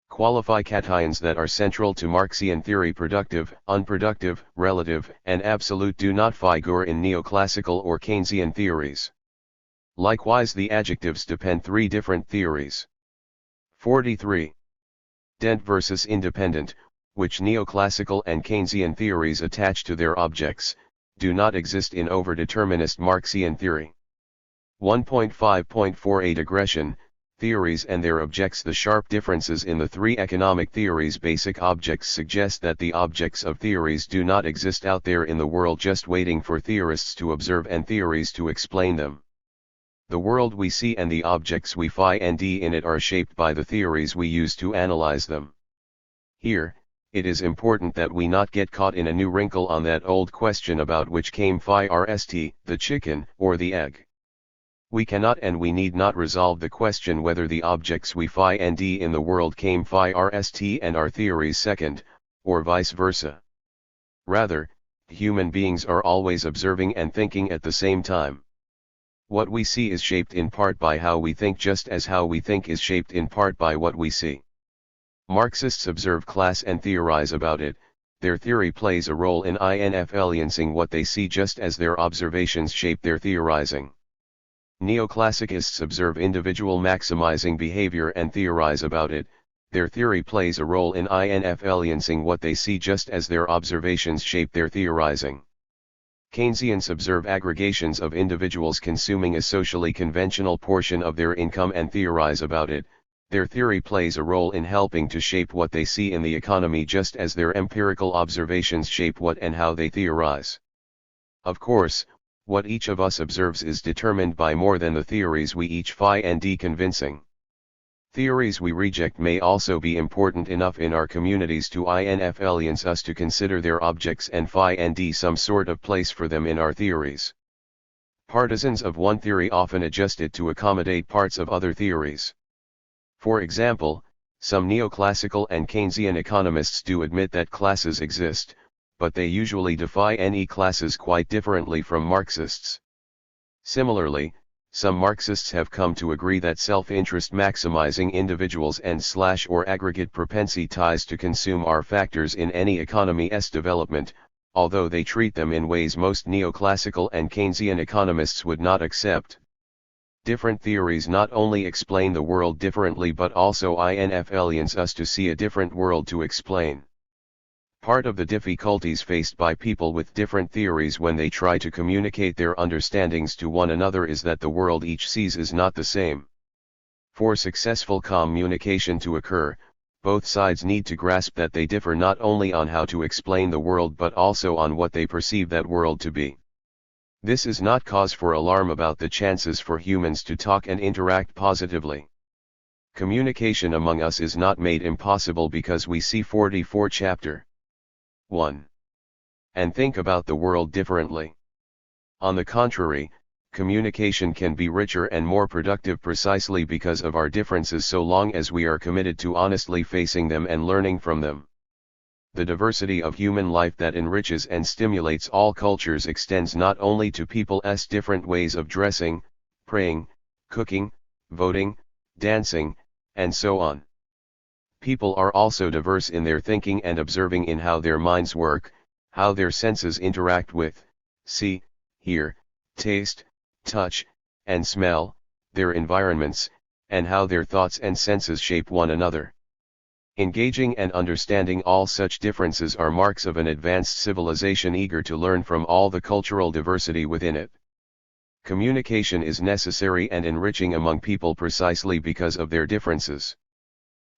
Qualifications that are central to Marxian theory, productive, unproductive, relative, and absolute, do not figure in neoclassical or Keynesian theories. Likewise, the adjectives depend three different theories. 43. Dent versus independent, which neoclassical and Keynesian theories attach to their objects, do not exist in overdeterminist Marxian theory. 1.5.48 Aggression, theories and their objects. The sharp differences in the three economic theories' basic objects suggest that the objects of theories do not exist out there in the world just waiting for theorists to observe and theories to explain them. The world we see and the objects we find in it are shaped by the theories we use to analyze them. Here, it is important that we not get caught in a new wrinkle on that old question about which came first, the chicken or the egg. We cannot and we need not resolve the question whether the objects we find in the world came first and our theories second, or vice versa. Rather, human beings are always observing and thinking at the same time. What we see is shaped in part by how we think, just as how we think is shaped in part by what we see. Marxists observe class and theorize about it. Their theory plays a role in influencing what they see just as their observations shape their theorizing. Neoclassicists observe individual maximizing behavior and theorize about it. Their theory plays a role in influencing what they see just as their observations shape their theorizing. Keynesians observe aggregations of individuals consuming a socially conventional portion of their income and theorize about it. Their theory plays a role in helping to shape what they see in the economy just as their empirical observations shape what and how they theorize. Of course, what each of us observes is determined by more than the theories we each find convincing. Theories we reject may also be important enough in our communities to influence us to consider their objects and find some sort of place for them in our theories. Partisans of one theory often adjust it to accommodate parts of other theories. For example, some neoclassical and Keynesian economists do admit that classes exist, but they usually define any classes quite differently from Marxists. Similarly, some Marxists have come to agree that self-interest maximizing individuals and/or aggregate propensity ties to consume are factors in any economy's development, although they treat them in ways most neoclassical and Keynesian economists would not accept. Different theories not only explain the world differently but also influence us to see a different world to explain. Part of the difficulties faced by people with different theories when they try to communicate their understandings to one another is that the world each sees is not the same. For successful communication to occur, both sides need to grasp that they differ not only on how to explain the world but also on what they perceive that world to be. This is not cause for alarm about the chances for humans to talk and interact positively. Communication among us is not made impossible because we see 44 chapter 1. And think about the world differently. On the contrary, communication can be richer and more productive precisely because of our differences so long as we are committed to honestly facing them and learning from them. The diversity of human life that enriches and stimulates all cultures extends not only to people's different ways of dressing, praying, cooking, voting, dancing, and so on. People are also diverse in their thinking and observing in how their minds work, how their senses interact with, see, hear, taste, touch, and smell, their environments, and how their thoughts and senses shape one another. Engaging and understanding all such differences are marks of an advanced civilization eager to learn from all the cultural diversity within it. Communication is necessary and enriching among people precisely because of their differences.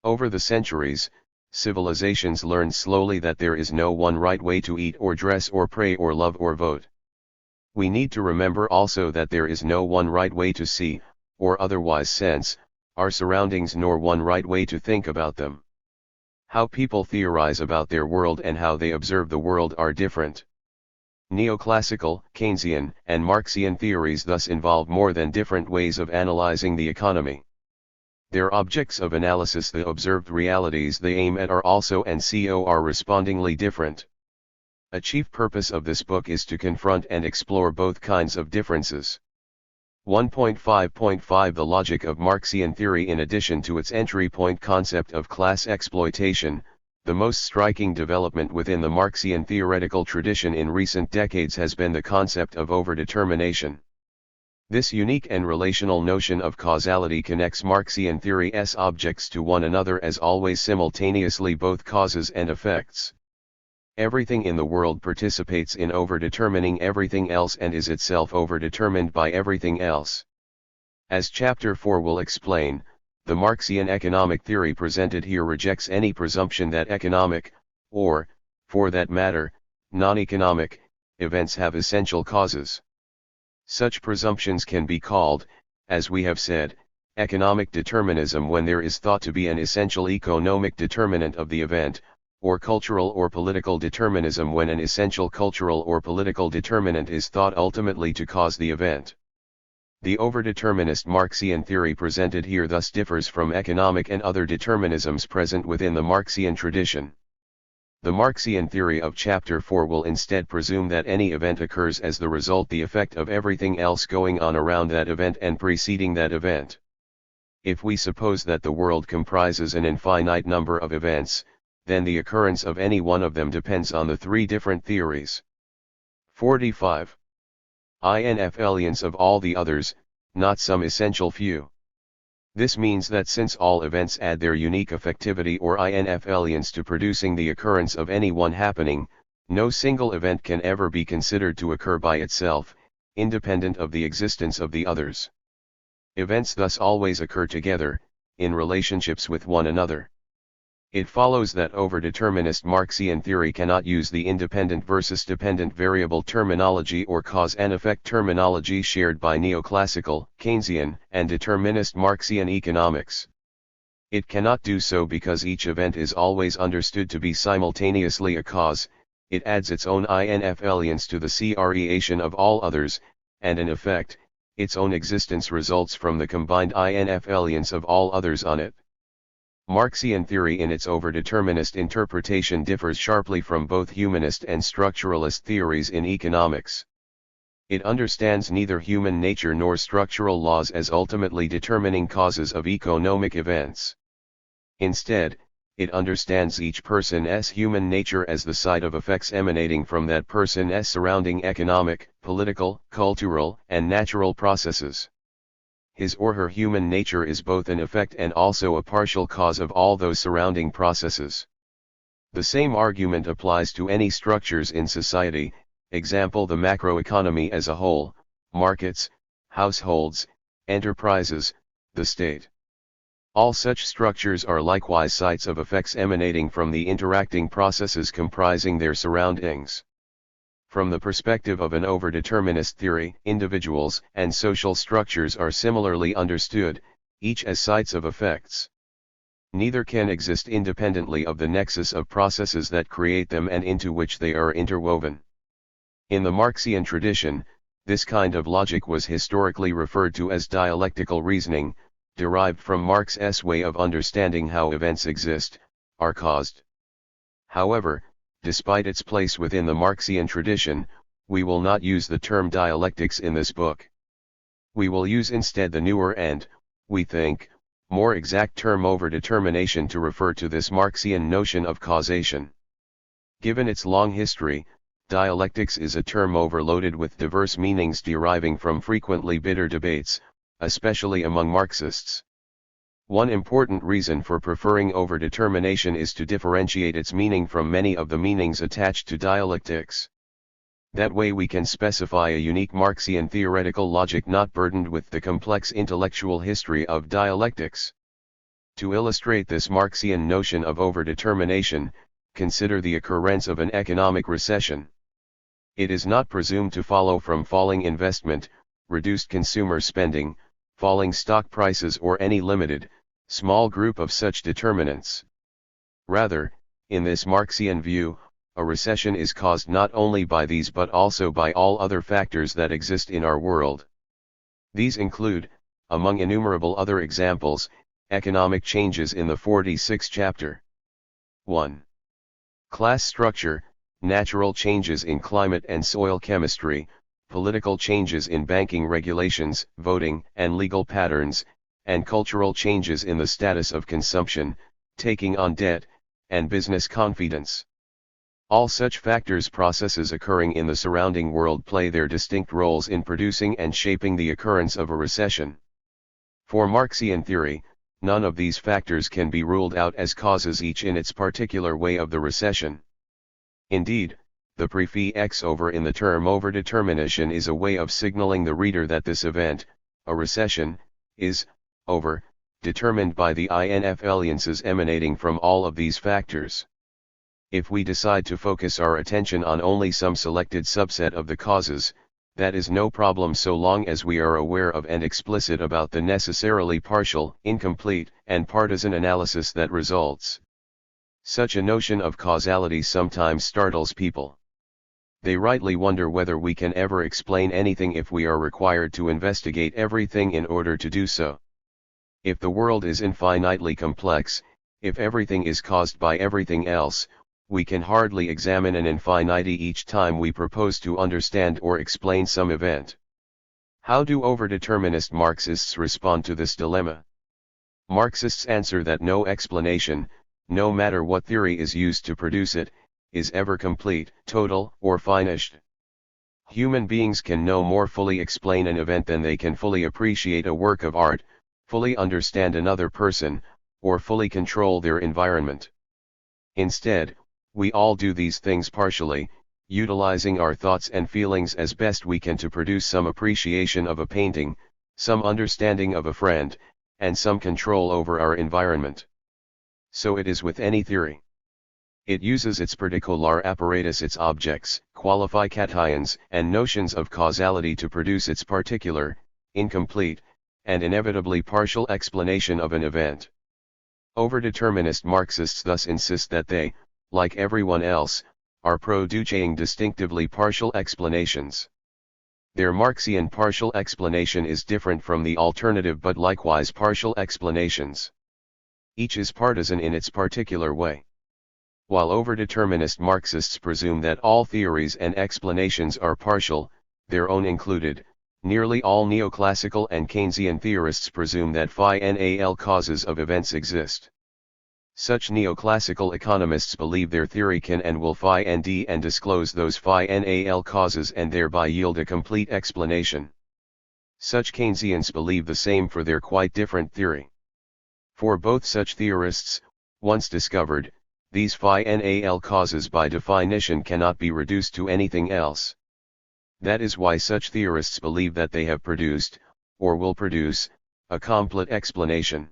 Over the centuries, civilizations learned slowly that there is no one right way to eat or dress or pray or love or vote. We need to remember also that there is no one right way to see, or otherwise sense, our surroundings nor one right way to think about them. How people theorize about their world and how they observe the world are different. Neoclassical, Keynesian, and Marxian theories thus involve more than different ways of analyzing the economy. Their objects of analysis, the observed realities they aim at, are also and correspondingly different. A chief purpose of this book is to confront and explore both kinds of differences. 1.5.5 The logic of Marxian theory. In addition to its entry point concept of class exploitation, the most striking development within the Marxian theoretical tradition in recent decades has been the concept of overdetermination. This unique and relational notion of causality connects Marxian theory's objects to one another as always simultaneously both causes and effects. Everything in the world participates in overdetermining everything else and is itself overdetermined by everything else. As Chapter 4 will explain, the Marxian economic theory presented here rejects any presumption that economic, or, for that matter, non-economic, events have essential causes. Such presumptions can be called, as we have said, economic determinism when there is thought to be an essential economic determinant of the event, or cultural or political determinism when an essential cultural or political determinant is thought ultimately to cause the event. The overdeterminist Marxian theory presented here thus differs from economic and other determinisms present within the Marxian tradition. The Marxian theory of Chapter 4 will instead presume that any event occurs as the result, the effect of everything else going on around that event and preceding that event. If we suppose that the world comprises an infinite number of events, then the occurrence of any one of them depends on the three different theories. 45. Influence of all the others, not some essential few. This means that since all events add their unique effectivity or influence to producing the occurrence of any one happening, no single event can ever be considered to occur by itself, independent of the existence of the others. Events thus always occur together, in relationships with one another. It follows that overdeterminist Marxian theory cannot use the independent versus dependent variable terminology or cause and effect terminology shared by neoclassical, Keynesian, and determinist Marxian economics. It cannot do so because each event is always understood to be simultaneously a cause, it adds its own influence to the creation of all others, and in effect, its own existence results from the combined influence of all others on it. Marxian theory in its overdeterminist interpretation differs sharply from both humanist and structuralist theories in economics. It understands neither human nature nor structural laws as ultimately determining causes of economic events. Instead, it understands each person's human nature as the site of effects emanating from that person's surrounding economic, political, cultural, and natural processes. his or her human nature is both an effect and also a partial cause of all those surrounding processes. The same argument applies to any structures in society, example the macroeconomy as a whole, markets, households, enterprises, the state. All such structures are likewise sites of effects emanating from the interacting processes comprising their surroundings. From the perspective of an overdeterminist theory, individuals and social structures are similarly understood, each as sites of effects. Neither can exist independently of the nexus of processes that create them and into which they are interwoven. In the Marxian tradition, this kind of logic was historically referred to as dialectical reasoning, derived from Marx's way of understanding how events exist, are caused. However, despite its place within the Marxian tradition, we will not use the term dialectics in this book. We will use instead the newer and, we think, more exact term overdetermination to refer to this Marxian notion of causation. Given its long history, dialectics is a term overloaded with diverse meanings deriving from frequently bitter debates, especially among Marxists. One important reason for preferring overdetermination is to differentiate its meaning from many of the meanings attached to dialectics. That way we can specify a unique Marxian theoretical logic not burdened with the complex intellectual history of dialectics. To illustrate this Marxian notion of overdetermination, consider the occurrence of an economic recession. It is not presumed to follow from falling investment, reduced consumer spending, falling stock prices or any limited, small group of such determinants. Rather, in this Marxian view, a recession is caused not only by these but also by all other factors that exist in our world. These include, among innumerable other examples, economic changes in the 46th chapter. 1. Class structure, natural changes in climate and soil chemistry, political changes in banking regulations, voting and legal patterns, and cultural changes in the status of consumption, taking on debt, and business confidence. All such factors processes occurring in the surrounding world play their distinct roles in producing and shaping the occurrence of a recession. For Marxian theory, none of these factors can be ruled out as causes each in its particular way of the recession. Indeed, the prefix over in the term overdetermination is a way of signaling the reader that this event, a recession, is, determined by the influences emanating from all of these factors. If we decide to focus our attention on only some selected subset of the causes, that is no problem so long as we are aware of and explicit about the necessarily partial, incomplete, and partisan analysis that results. Such a notion of causality sometimes startles people. They rightly wonder whether we can ever explain anything if we are required to investigate everything in order to do so. If the world is infinitely complex, if everything is caused by everything else, we can hardly examine an infinity each time we propose to understand or explain some event. How do overdeterminist Marxists respond to this dilemma? Marxists answer that no explanation, no matter what theory is used to produce it, is ever complete, total, or finished. Human beings can no more fully explain an event than they can fully appreciate a work of art, fully understand another person, or fully control their environment. Instead, we all do these things partially, utilizing our thoughts and feelings as best we can to produce some appreciation of a painting, some understanding of a friend, and some control over our environment. So it is with any theory. It uses its particular apparatus, its objects, qualifications, and notions of causality to produce its particular, incomplete, and inevitably partial explanation of an event. Overdeterminist Marxists thus insist that they, like everyone else, are producing distinctively partial explanations. Their Marxian partial explanation is different from the alternative but likewise partial explanations. Each is partisan in its particular way. While overdeterminist Marxists presume that all theories and explanations are partial, their own included, nearly all Neoclassical and Keynesian theorists presume that final causes of events exist. Such Neoclassical economists believe their theory can and will find and disclose those final causes and thereby yield a complete explanation. Such Keynesians believe the same for their quite different theory. For both such theorists, once discovered, these final causes by definition cannot be reduced to anything else. That is why such theorists believe that they have produced, or will produce, a complete explanation.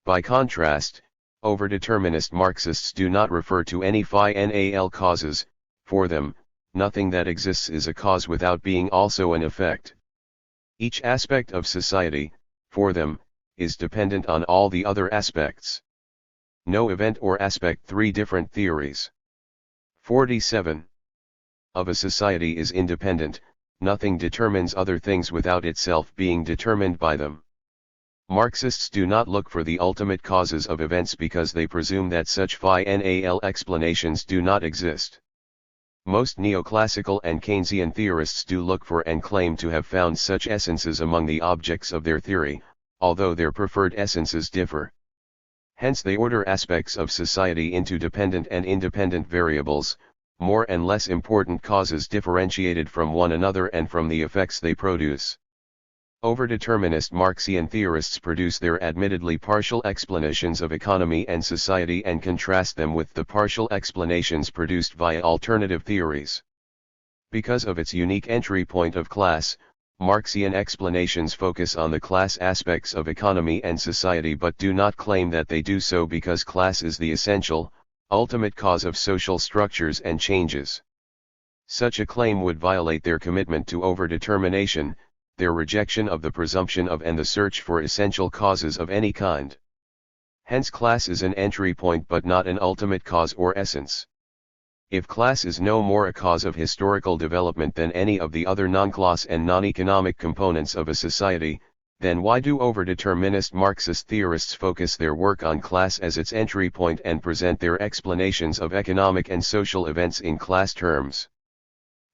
By contrast, overdeterminist Marxists do not refer to any final causes. For them, nothing that exists is a cause without being also an effect. Each aspect of society, for them, is dependent on all the other aspects. No event or aspect. 3 different theories. 47. Of a society is independent, nothing determines other things without itself being determined by them. Marxists do not look for the ultimate causes of events because they presume that such final explanations do not exist. Most neoclassical and Keynesian theorists do look for and claim to have found such essences among the objects of their theory, although their preferred essences differ. Hence they order aspects of society into dependent and independent variables, more and less important causes differentiated from one another and from the effects they produce. Overdeterminist Marxian theorists produce their admittedly partial explanations of economy and society and contrast them with the partial explanations produced via alternative theories. Because of its unique entry point of class, Marxian explanations focus on the class aspects of economy and society but do not claim that they do so because class is the essential, ultimate cause of social structures and changes. Such a claim would violate their commitment to overdetermination, their rejection of the presumption of and the search for essential causes of any kind. Hence class is an entry point but not an ultimate cause or essence. If class is no more a cause of historical development than any of the other non-class and non-economic components of a society, then why do overdeterminist Marxist theorists focus their work on class as its entry point and present their explanations of economic and social events in class terms?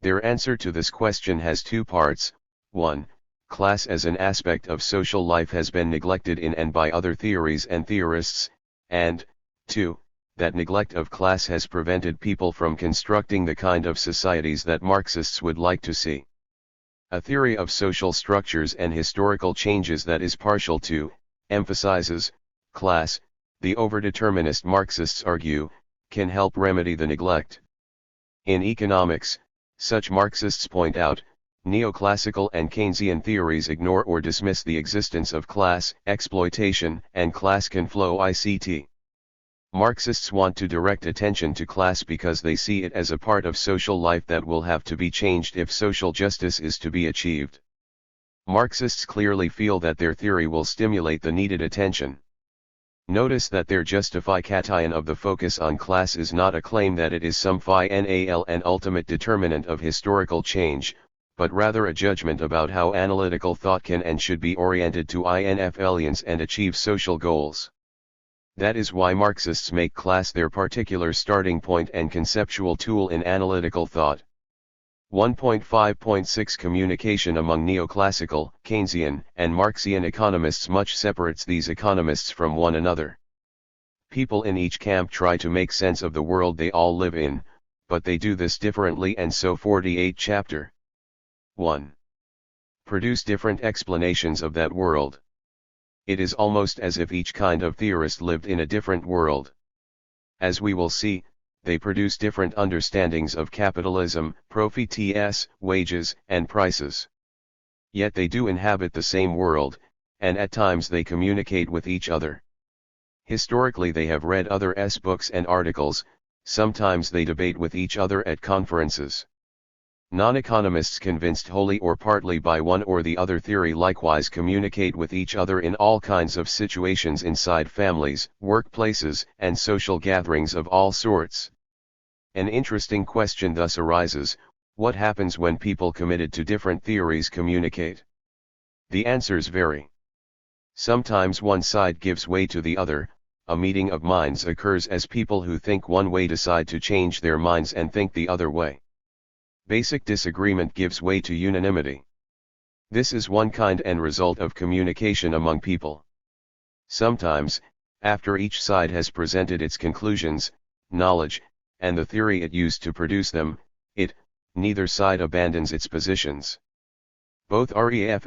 Their answer to this question has 2 parts. 1. Class as an aspect of social life has been neglected in and by other theories and theorists, and, 2. That neglect of class has prevented people from constructing the kind of societies that Marxists would like to see. A theory of social structures and historical changes that is partial to, emphasizes, class, the overdeterminist Marxists argue, can help remedy the neglect. In economics, such Marxists point out, neoclassical and Keynesian theories ignore or dismiss the existence of class, exploitation, and class can flow ICT. Marxists want to direct attention to class because they see it as a part of social life that will have to be changed if social justice is to be achieved. Marxists clearly feel that their theory will stimulate the needed attention. Notice that their justification of the focus on class is not a claim that it is some final and ultimate determinant of historical change, but rather a judgment about how analytical thought can and should be oriented to INFLians and achieve social goals. That is why Marxists make class their particular starting point and conceptual tool in analytical thought. 1.5.6 Communication among neoclassical, Keynesian, and Marxian economists much separates these economists from one another. People in each camp try to make sense of the world they all live in, but they do this differently and so 48 chapter 1. Produce different explanations of that world. It is almost as if each kind of theorist lived in a different world. As we will see, they produce different understandings of capitalism, profits, wages, and prices. Yet they do inhabit the same world, and at times they communicate with each other. Historically they have read others' books and articles, sometimes they debate with each other at conferences. Non-economists convinced wholly or partly by one or the other theory likewise communicate with each other in all kinds of situations inside families, workplaces, and social gatherings of all sorts. An interesting question thus arises: what happens when people committed to different theories communicate? The answers vary. Sometimes one side gives way to the other. A meeting of minds occurs as people who think one way decide to change their minds and think the other way. Basic disagreement gives way to unanimity. This is one kind and result of communication among people. Sometimes, after each side has presented its conclusions, knowledge, and the theory it used to produce them, neither side abandons its positions. Both reflect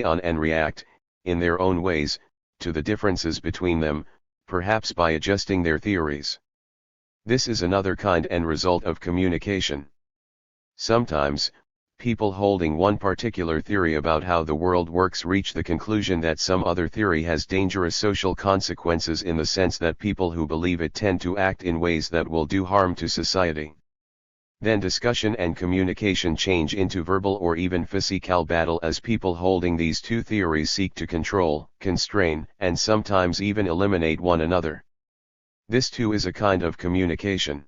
on and react, in their own ways, to the differences between them, perhaps by adjusting their theories. This is another kind and result of communication. Sometimes, people holding one particular theory about how the world works reach the conclusion that some other theory has dangerous social consequences, in the sense that people who believe it tend to act in ways that will do harm to society. Then discussion and communication change into verbal or even physical battle as people holding these two theories seek to control, constrain, and sometimes even eliminate one another. This too is a kind of communication.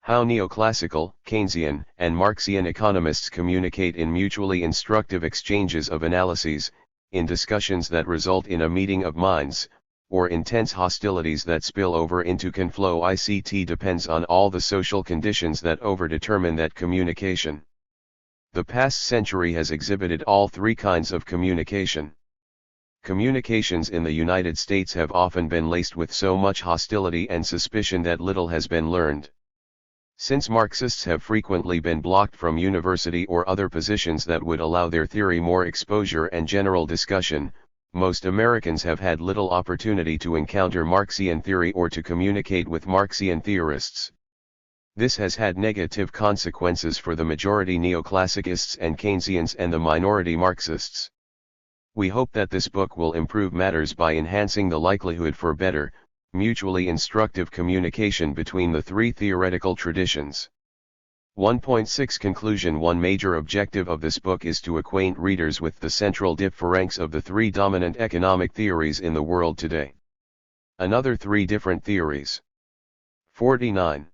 How Neoclassical, Keynesian, and Marxian economists communicate in mutually instructive exchanges of analyses, in discussions that result in a meeting of minds, or intense hostilities that spill over into conflict depends on all the social conditions that overdetermine that communication. The past century has exhibited all three kinds of communication. Communications in the United States have often been laced with so much hostility and suspicion that little has been learned. Since Marxists have frequently been blocked from university or other positions that would allow their theory more exposure and general discussion, most Americans have had little opportunity to encounter Marxian theory or to communicate with Marxian theorists. This has had negative consequences for the majority neoclassicists and Keynesians and the minority Marxists. We hope that this book will improve matters by enhancing the likelihood for better, mutually instructive communication between the three theoretical traditions. 1.6 Conclusion. One major objective of this book is to acquaint readers with the central difference of the three dominant economic theories in the world today. Another three different theories. 49.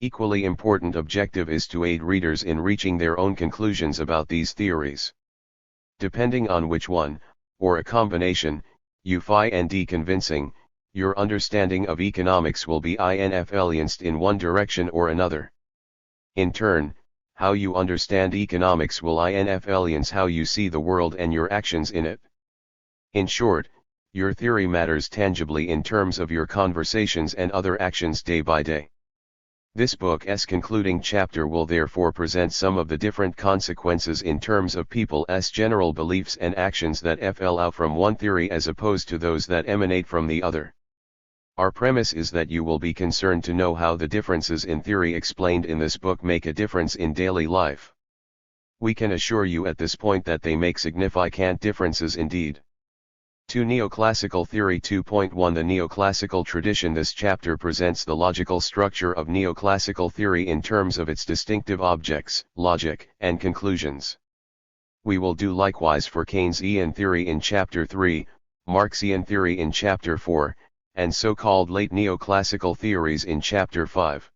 Equally important objective is to aid readers in reaching their own conclusions about these theories. Depending on which one, or a combination, you find convincing, your understanding of economics will be influenced in one direction or another. In turn, how you understand economics will influence how you see the world and your actions in it. In short, your theory matters tangibly in terms of your conversations and other actions day by day. This book's concluding chapter will therefore present some of the different consequences in terms of people's general beliefs and actions that flow out from one theory as opposed to those that emanate from the other. Our premise is that you will be concerned to know how the differences in theory explained in this book make a difference in daily life. We can assure you at this point that they make significant differences indeed. 2. Neoclassical Theory 2.1 The Neoclassical Tradition. This chapter presents the logical structure of neoclassical theory in terms of its distinctive objects, logic, and conclusions. We will do likewise for Keynesian theory in Chapter 3, Marxian theory in Chapter 4, and so-called late neoclassical theories in Chapter 5.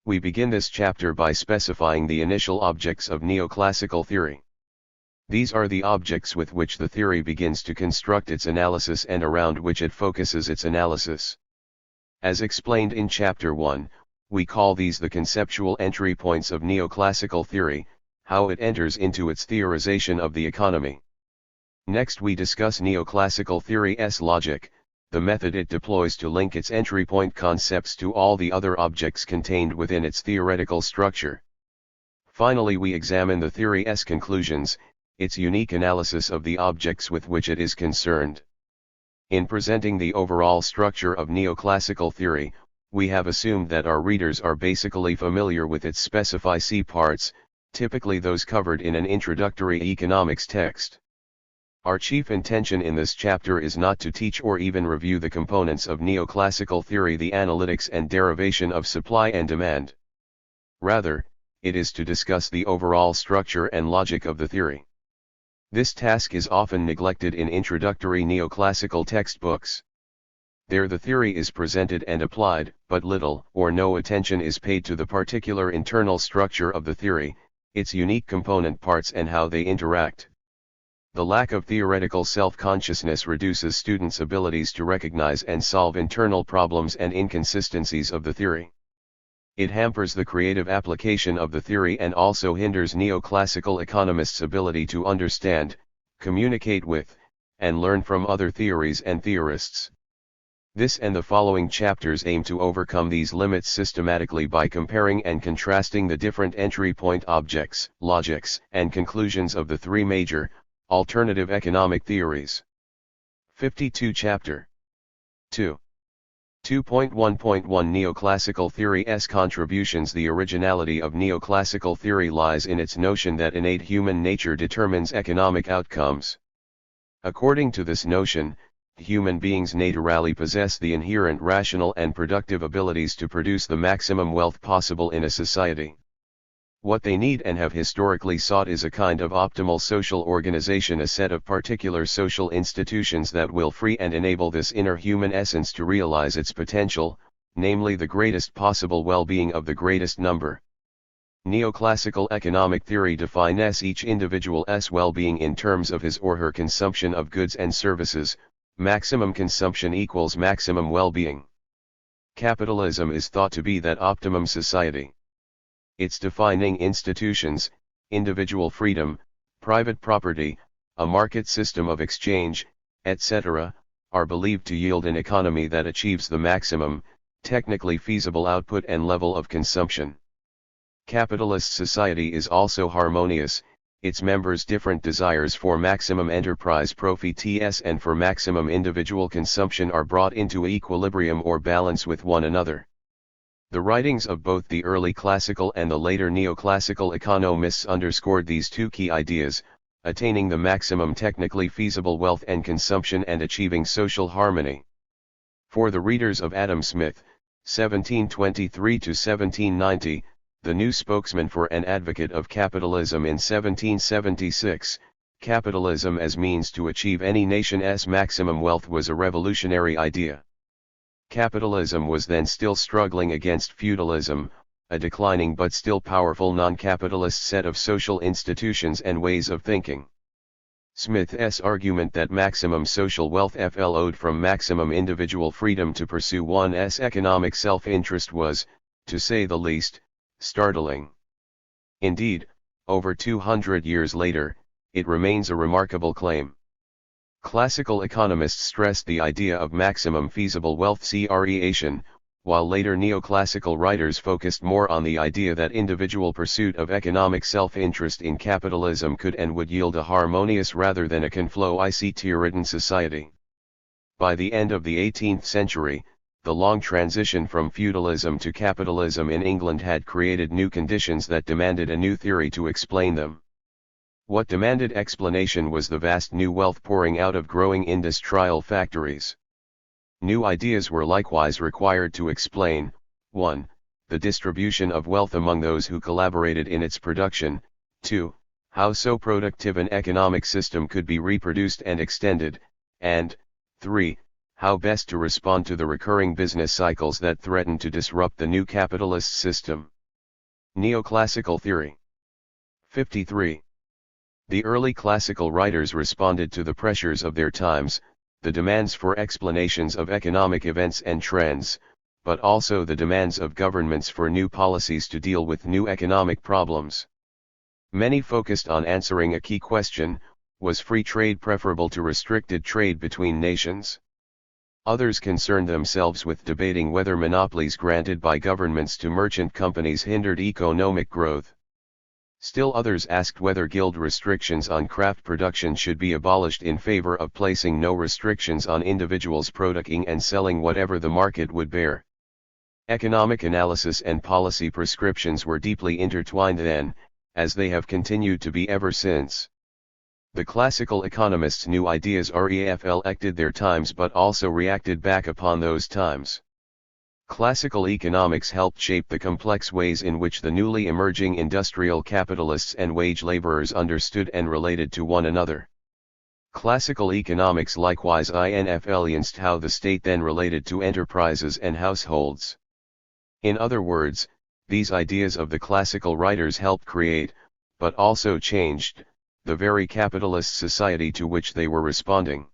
We begin this chapter by specifying the initial objects of neoclassical theory. These are the objects with which the theory begins to construct its analysis and around which it focuses its analysis. As explained in Chapter 1, we call these the conceptual entry points of neoclassical theory, how it enters into its theorization of the economy. Next we discuss neoclassical theory's logic, the method it deploys to link its entry point concepts to all the other objects contained within its theoretical structure. Finally we examine the theory's conclusions, its unique analysis of the objects with which it is concerned. In presenting the overall structure of neoclassical theory, we have assumed that our readers are basically familiar with its specific parts, typically those covered in an introductory economics text. Our chief intention in this chapter is not to teach or even review the components of neoclassical theory, the analytics and derivation of supply and demand. Rather, it is to discuss the overall structure and logic of the theory. This task is often neglected in introductory neoclassical textbooks. There the theory is presented and applied, but little or no attention is paid to the particular internal structure of the theory, its unique component parts and how they interact. The lack of theoretical self-consciousness reduces students' abilities to recognize and solve internal problems and inconsistencies of the theory. It hampers the creative application of the theory and also hinders neoclassical economists' ability to understand, communicate with, and learn from other theories and theorists. This and the following chapters aim to overcome these limits systematically by comparing and contrasting the different entry point objects, logics, and conclusions of the three major, alternative economic theories. 52 Chapter 2. 2.1.1 Neoclassical theory's contributions. The originality of neoclassical theory lies in its notion that innate human nature determines economic outcomes. According to this notion, human beings naturally possess the inherent rational and productive abilities to produce the maximum wealth possible in a society. What they need and have historically sought is a kind of optimal social organization, a set of particular social institutions that will free and enable this inner human essence to realize its potential, namely the greatest possible well-being of the greatest number. Neoclassical economic theory defines each individual's well-being in terms of his or her consumption of goods and services. Maximum consumption equals maximum well-being. Capitalism is thought to be that optimum society. Its defining institutions, individual freedom, private property, a market system of exchange, etc., are believed to yield an economy that achieves the maximum, technically feasible output and level of consumption. Capitalist society is also harmonious, its members' different desires for maximum enterprise profits and for maximum individual consumption are brought into equilibrium or balance with one another. The writings of both the early classical and the later neoclassical economists underscored these two key ideas, attaining the maximum technically feasible wealth and consumption and achieving social harmony. For the readers of Adam Smith, 1723–1790, the new spokesman for and advocate of capitalism in 1776, capitalism as means to achieve any nation's maximum wealth was a revolutionary idea. Capitalism was then still struggling against feudalism, a declining but still powerful non-capitalist set of social institutions and ways of thinking. Smith's argument that maximum social wealth flowed from maximum individual freedom to pursue one's economic self-interest was, to say the least, startling. Indeed, over 200 years later, it remains a remarkable claim. Classical economists stressed the idea of maximum feasible wealth creation, while later neoclassical writers focused more on the idea that individual pursuit of economic self-interest in capitalism could and would yield a harmonious rather than a conflict-ridden society. By the end of the 18th century, the long transition from feudalism to capitalism in England had created new conditions that demanded a new theory to explain them. What demanded explanation was the vast new wealth pouring out of growing industrial factories. New ideas were likewise required to explain, 1. The distribution of wealth among those who collaborated in its production, 2. How so productive an economic system could be reproduced and extended, and 3. How best to respond to the recurring business cycles that threaten to disrupt the new capitalist system. Neoclassical theory. 53. The early classical writers responded to the pressures of their times, the demands for explanations of economic events and trends, but also the demands of governments for new policies to deal with new economic problems. Many focused on answering a key question: was free trade preferable to restricted trade between nations? Others concerned themselves with debating whether monopolies granted by governments to merchant companies hindered economic growth. Still others asked whether guild restrictions on craft production should be abolished in favor of placing no restrictions on individuals producing and selling whatever the market would bear. Economic analysis and policy prescriptions were deeply intertwined then, as they have continued to be ever since. The classical economists' new ideas reflected their times but also reacted back upon those times. Classical economics helped shape the complex ways in which the newly emerging industrial capitalists and wage laborers understood and related to one another. Classical economics likewise influenced how the state then related to enterprises and households. In other words, these ideas of the classical writers helped create, but also changed, the very capitalist society to which they were responding.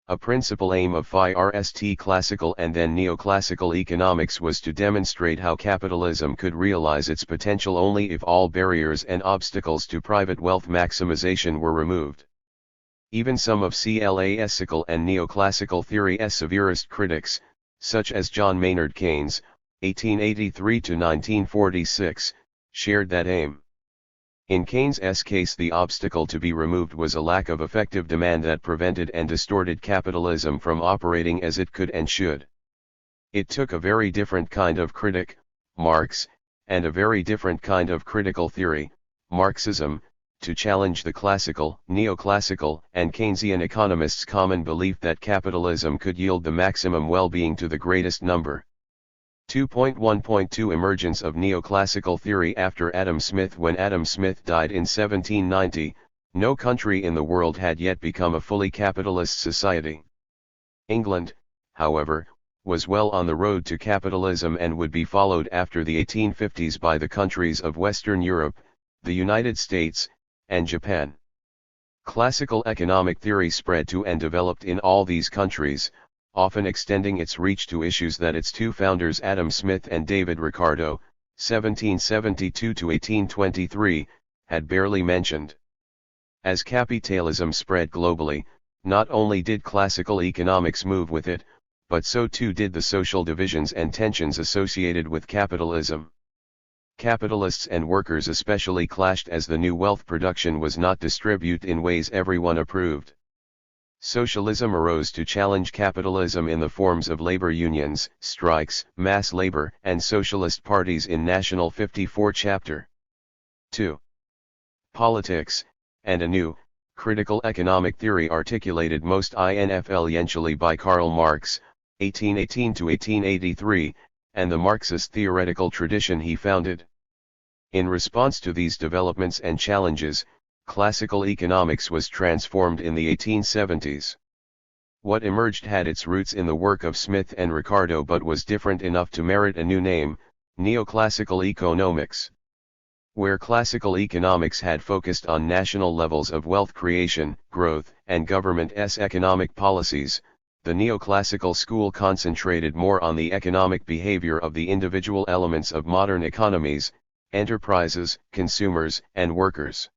A principal aim of first classical and then neoclassical economics was to demonstrate how capitalism could realize its potential only if all barriers and obstacles to private wealth maximization were removed. Even some of classical and neoclassical theory's severest critics, such as John Maynard Keynes, 1883 to 1946, shared that aim. In Keynes's case, the obstacle to be removed was a lack of effective demand that prevented and distorted capitalism from operating as it could and should. It took a very different kind of critic, Marx, and a very different kind of critical theory, Marxism, to challenge the classical, neoclassical, and Keynesian economists' common belief that capitalism could yield the maximum well-being to the greatest number. 2.1.2 Emergence of neoclassical theory after Adam Smith. When Adam Smith died in 1790, no country in the world had yet become a fully capitalist society. England, however, was well on the road to capitalism and would be followed after the 1850s by the countries of Western Europe, the United States, and Japan. Classical economic theory spread to and developed in all these countries, often extending its reach to issues that its two founders Adam Smith and David Ricardo, 1772 to 1823, had barely mentioned. As capitalism spread globally, not only did classical economics move with it, but so too did the social divisions and tensions associated with capitalism. Capitalists and workers especially clashed as the new wealth production was not distributed in ways everyone approved. Socialism arose to challenge capitalism in the forms of labor unions, strikes, mass labor, and socialist parties in National 54 Chapter 2. Politics, and a new, critical economic theory articulated most influentially by Karl Marx, 1818 to 1883, and the Marxist theoretical tradition he founded. In response to these developments and challenges, classical economics was transformed in the 1870s. What emerged had its roots in the work of Smith and Ricardo but was different enough to merit a new name, neoclassical economics. Where classical economics had focused on national levels of wealth creation, growth, and government's economic policies, the neoclassical school concentrated more on the economic behavior of the individual elements of modern economies, enterprises, consumers, and workers.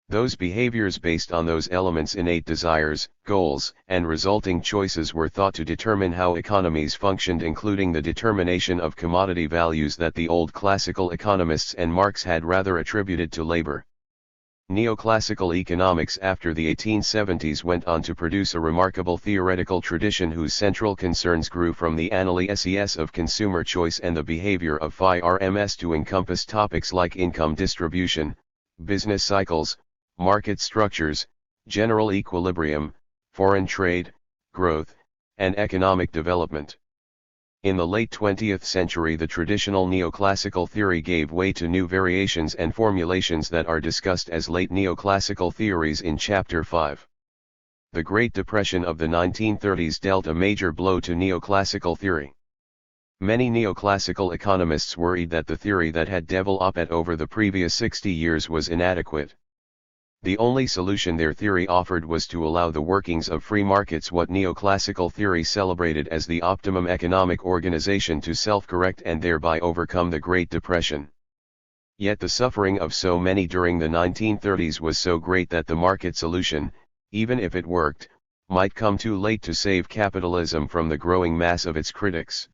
Those behaviors based on those elements' innate desires, goals, and resulting choices were thought to determine how economies functioned, including the determination of commodity values that the old classical economists and Marx had rather attributed to labor. Neoclassical economics after the 1870s went on to produce a remarkable theoretical tradition whose central concerns grew from the analysis of consumer choice and the behavior of firms to encompass topics like income distribution, business cycles, market structures, general equilibrium, foreign trade, growth, and economic development. In the late 20th century, the traditional neoclassical theory gave way to new variations and formulations that are discussed as late neoclassical theories in Chapter 5. The Great Depression of the 1930s dealt a major blow to neoclassical theory. Many neoclassical economists worried that the theory that had developed over the previous 60 years was inadequate. The only solution their theory offered was to allow the workings of free markets, what neoclassical theory celebrated as the optimum economic organization, to self-correct and thereby overcome the Great Depression. Yet the suffering of so many during the 1930s was so great that the market solution, even if it worked, might come too late to save capitalism from the growing mass of its critics.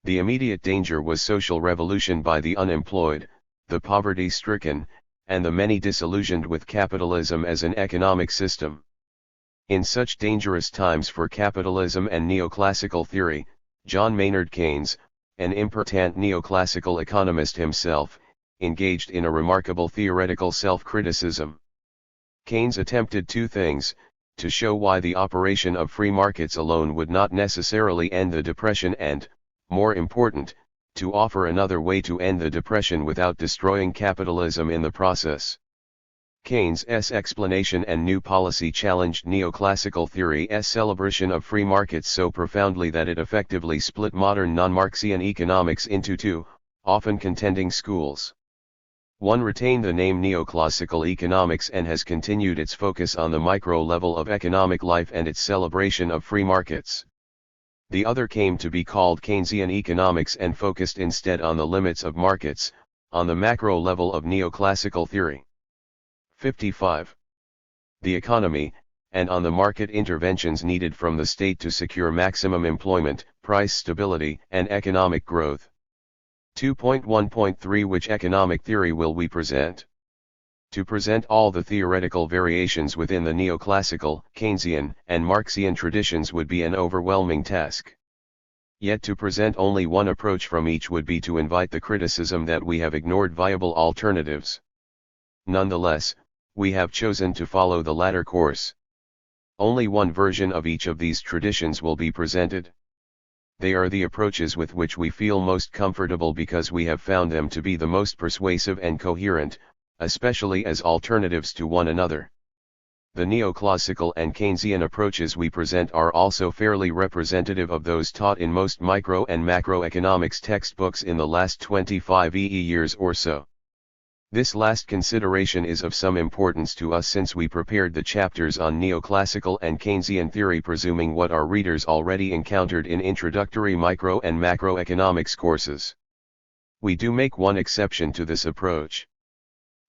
The immediate danger was social revolution by the unemployed, the poverty-stricken, and the many disillusioned with capitalism as an economic system. In such dangerous times for capitalism and neoclassical theory, John Maynard Keynes, an important neoclassical economist himself, engaged in a remarkable theoretical self-criticism. Keynes attempted two things: to show why the operation of free markets alone would not necessarily end the depression and, more important, to offer another way to end the depression without destroying capitalism in the process. Keynes's explanation and new policy challenged neoclassical theory's celebration of free markets so profoundly that it effectively split modern non-Marxian economics into two, often contending schools. One retained the name neoclassical economics and has continued its focus on the micro level of economic life and its celebration of free markets. The other came to be called Keynesian economics and focused instead on the limits of markets, on the macro level of neoclassical theory. 55. The economy, and on the market interventions needed from the state to secure maximum employment, price stability, and economic growth. 2.1.3 Which economic theory will we present? To present all the theoretical variations within the Neoclassical, Keynesian, and Marxian traditions would be an overwhelming task. Yet to present only one approach from each would be to invite the criticism that we have ignored viable alternatives. Nonetheless, we have chosen to follow the latter course. Only one version of each of these traditions will be presented. They are the approaches with which we feel most comfortable because we have found them to be the most persuasive and coherent, especially as alternatives to one another. The Neoclassical and Keynesian approaches we present are also fairly representative of those taught in most micro and macroeconomics textbooks in the last 25 years or so. This last consideration is of some importance to us since we prepared the chapters on Neoclassical and Keynesian theory presuming what our readers already encountered in introductory micro and macroeconomics courses. We do make one exception to this approach.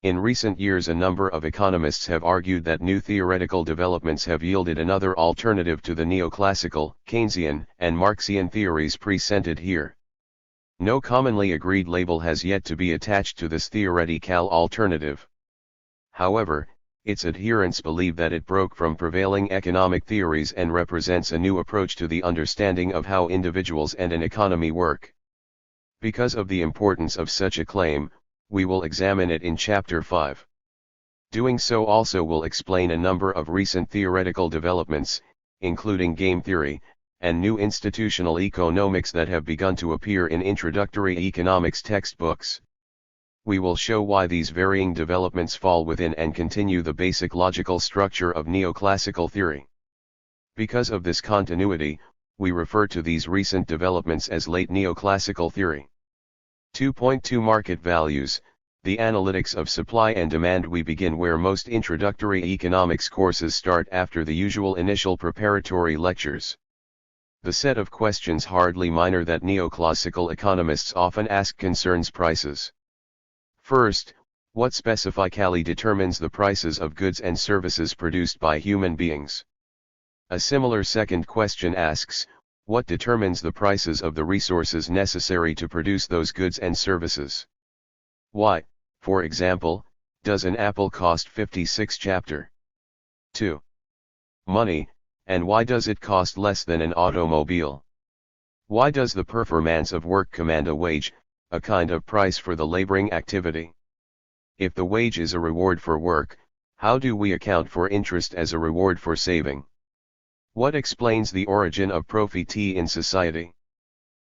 In recent years a number of economists have argued that new theoretical developments have yielded another alternative to the Neoclassical, Keynesian, and Marxian theories presented here. No commonly agreed label has yet to be attached to this theoretical alternative. However, its adherents believe that it broke from prevailing economic theories and represents a new approach to the understanding of how individuals and an economy work. Because of the importance of such a claim, we will examine it in Chapter 5. Doing so also will explain a number of recent theoretical developments, including game theory, and new institutional economics that have begun to appear in introductory economics textbooks. We will show why these varying developments fall within and continue the basic logical structure of neoclassical theory. Because of this continuity, we refer to these recent developments as late neoclassical theory. 2.2 Market values, the analytics of supply and demand. We begin where most introductory economics courses start after the usual initial preparatory lectures. The set of questions hardly minor that neoclassical economists often ask concerns prices. First, what specifically determines the prices of goods and services produced by human beings? A similar second question asks, what determines the prices of the resources necessary to produce those goods and services? Why, for example, does an apple cost 56 Chapter 2. Money, and why does it cost less than an automobile? Why does the performance of work command a wage, a kind of price for the laboring activity? If the wage is a reward for work, how do we account for interest as a reward for saving? What explains the origin of profit in society?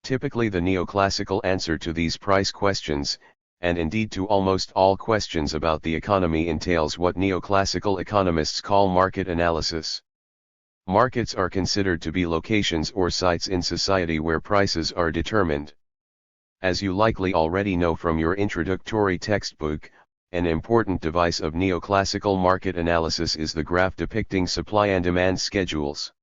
Typically the neoclassical answer to these price questions, and indeed to almost all questions about the economy, entails what neoclassical economists call market analysis. Markets are considered to be locations or sites in society where prices are determined. As you likely already know from your introductory textbook, an important device of neoclassical market analysis is the graph depicting supply and demand schedules.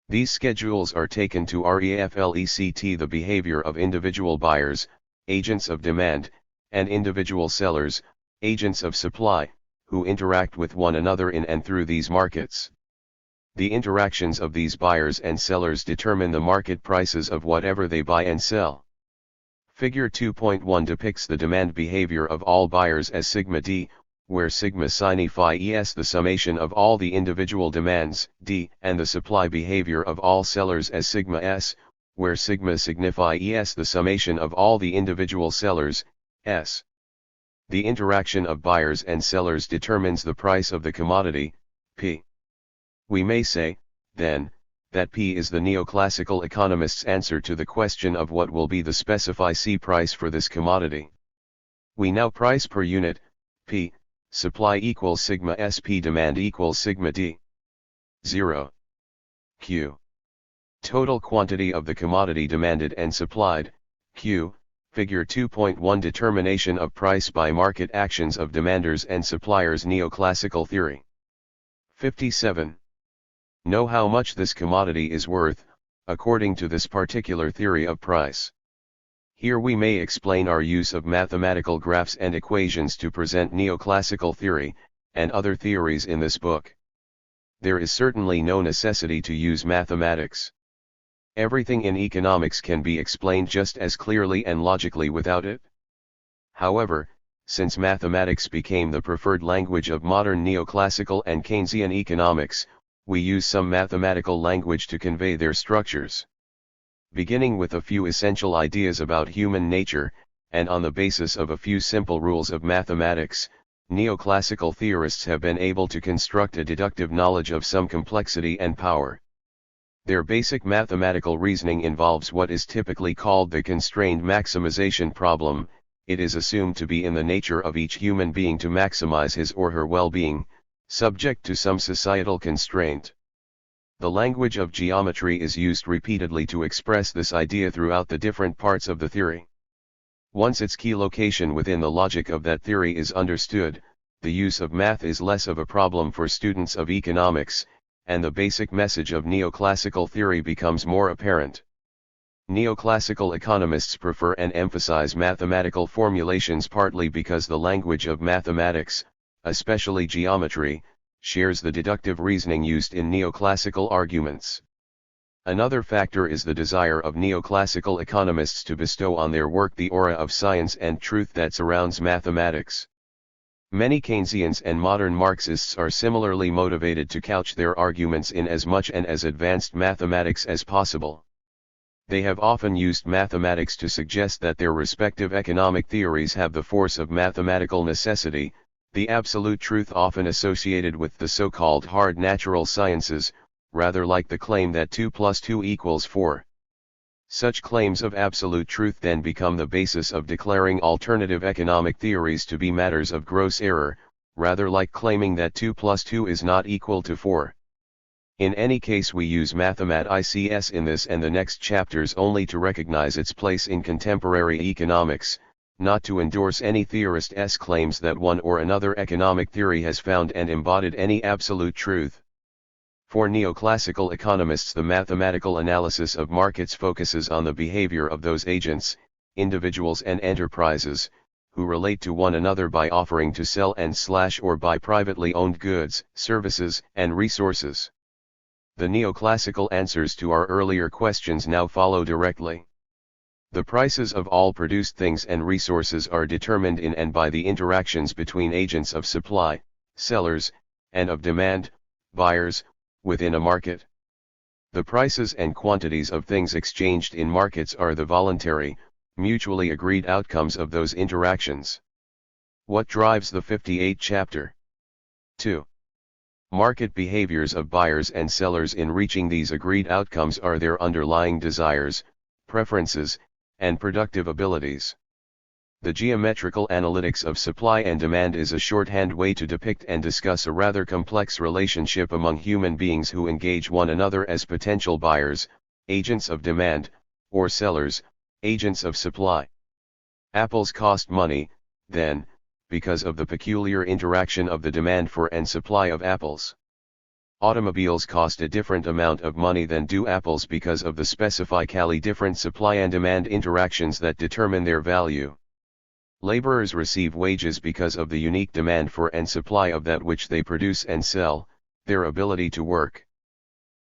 These schedules are taken to reflect the behavior of individual buyers, agents of demand, and individual sellers, agents of supply, who interact with one another in and through these markets. The interactions of these buyers and sellers determine the market prices of whatever they buy and sell. Figure 2.1 depicts the demand behavior of all buyers as sigma d, where sigma signifies the summation of all the individual demands, d, and the supply behavior of all sellers as sigma s, where sigma signifies the summation of all the individual sellers, s. The interaction of buyers and sellers determines the price of the commodity, p. We may say, then, that P is the neoclassical economist's answer to the question of what will be the specified C price for this commodity. We now price per unit, P, supply equals sigma SP, demand equals sigma D. 0. Q. Total quantity of the commodity demanded and supplied, Q, figure 2.1 determination of price by market actions of demanders and suppliers. Neoclassical theory. 57. Know how much this commodity is worth, according to this particular theory of price. Here we may explain our use of mathematical graphs and equations to present neoclassical theory, and other theories in this book. there is certainly no necessity to use mathematics. Everything in economics can be explained just as clearly and logically without it. However, since mathematics became the preferred language of modern neoclassical and Keynesian economics, we use some mathematical language to convey their structures. Beginning with a few essential ideas about human nature, and on the basis of a few simple rules of mathematics, neoclassical theorists have been able to construct a deductive knowledge of some complexity and power. Their basic mathematical reasoning involves what is typically called the constrained maximization problem. It is assumed to be in the nature of each human being to maximize his or her well-being, subject to some societal constraint. The language of geometry is used repeatedly to express this idea throughout the different parts of the theory. Once its key location within the logic of that theory is understood, the use of math is less of a problem for students of economics, and the basic message of neoclassical theory becomes more apparent. Neoclassical economists prefer and emphasize mathematical formulations partly because the language of mathematics, especially geometry, shares the deductive reasoning used in neoclassical arguments. Another factor is the desire of neoclassical economists to bestow on their work the aura of science and truth that surrounds mathematics. Many Keynesians and modern Marxists are similarly motivated to couch their arguments in as much and as advanced mathematics as possible. They have often used mathematics to suggest that their respective economic theories have the force of mathematical necessity, the absolute truth often associated with the so-called hard natural sciences, rather like the claim that 2 + 2 = 4. Such claims of absolute truth then become the basis of declaring alternative economic theories to be matters of gross error, rather like claiming that 2 + 2 is not equal to 4. In any case, we use mathematics in this and the next chapters only to recognize its place in contemporary economics, not to endorse any theorist's claims that one or another economic theory has found and embodied any absolute truth. For neoclassical economists, the mathematical analysis of markets focuses on the behavior of those agents, individuals and enterprises, who relate to one another by offering to sell and/or buy privately owned goods, services, and resources. The neoclassical answers to our earlier questions now follow directly. The prices of all produced things and resources are determined in and by the interactions between agents of supply, sellers, and of demand, buyers, within a market. The prices and quantities of things exchanged in markets are the voluntary, mutually agreed outcomes of those interactions. What drives the 58th chapter? 2. Market behaviors of buyers and sellers in reaching these agreed outcomes are their underlying desires, preferences, and productive abilities. The geometrical analytics of supply and demand is a shorthand way to depict and discuss a rather complex relationship among human beings who engage one another as potential buyers, agents of demand, or sellers, agents of supply. Apples cost money, then, because of the peculiar interaction of the demand for and supply of apples. Automobiles cost a different amount of money than do apples because of the specifically different supply and demand interactions that determine their value. Laborers receive wages because of the unique demand for and supply of that which they produce and sell, their ability to work.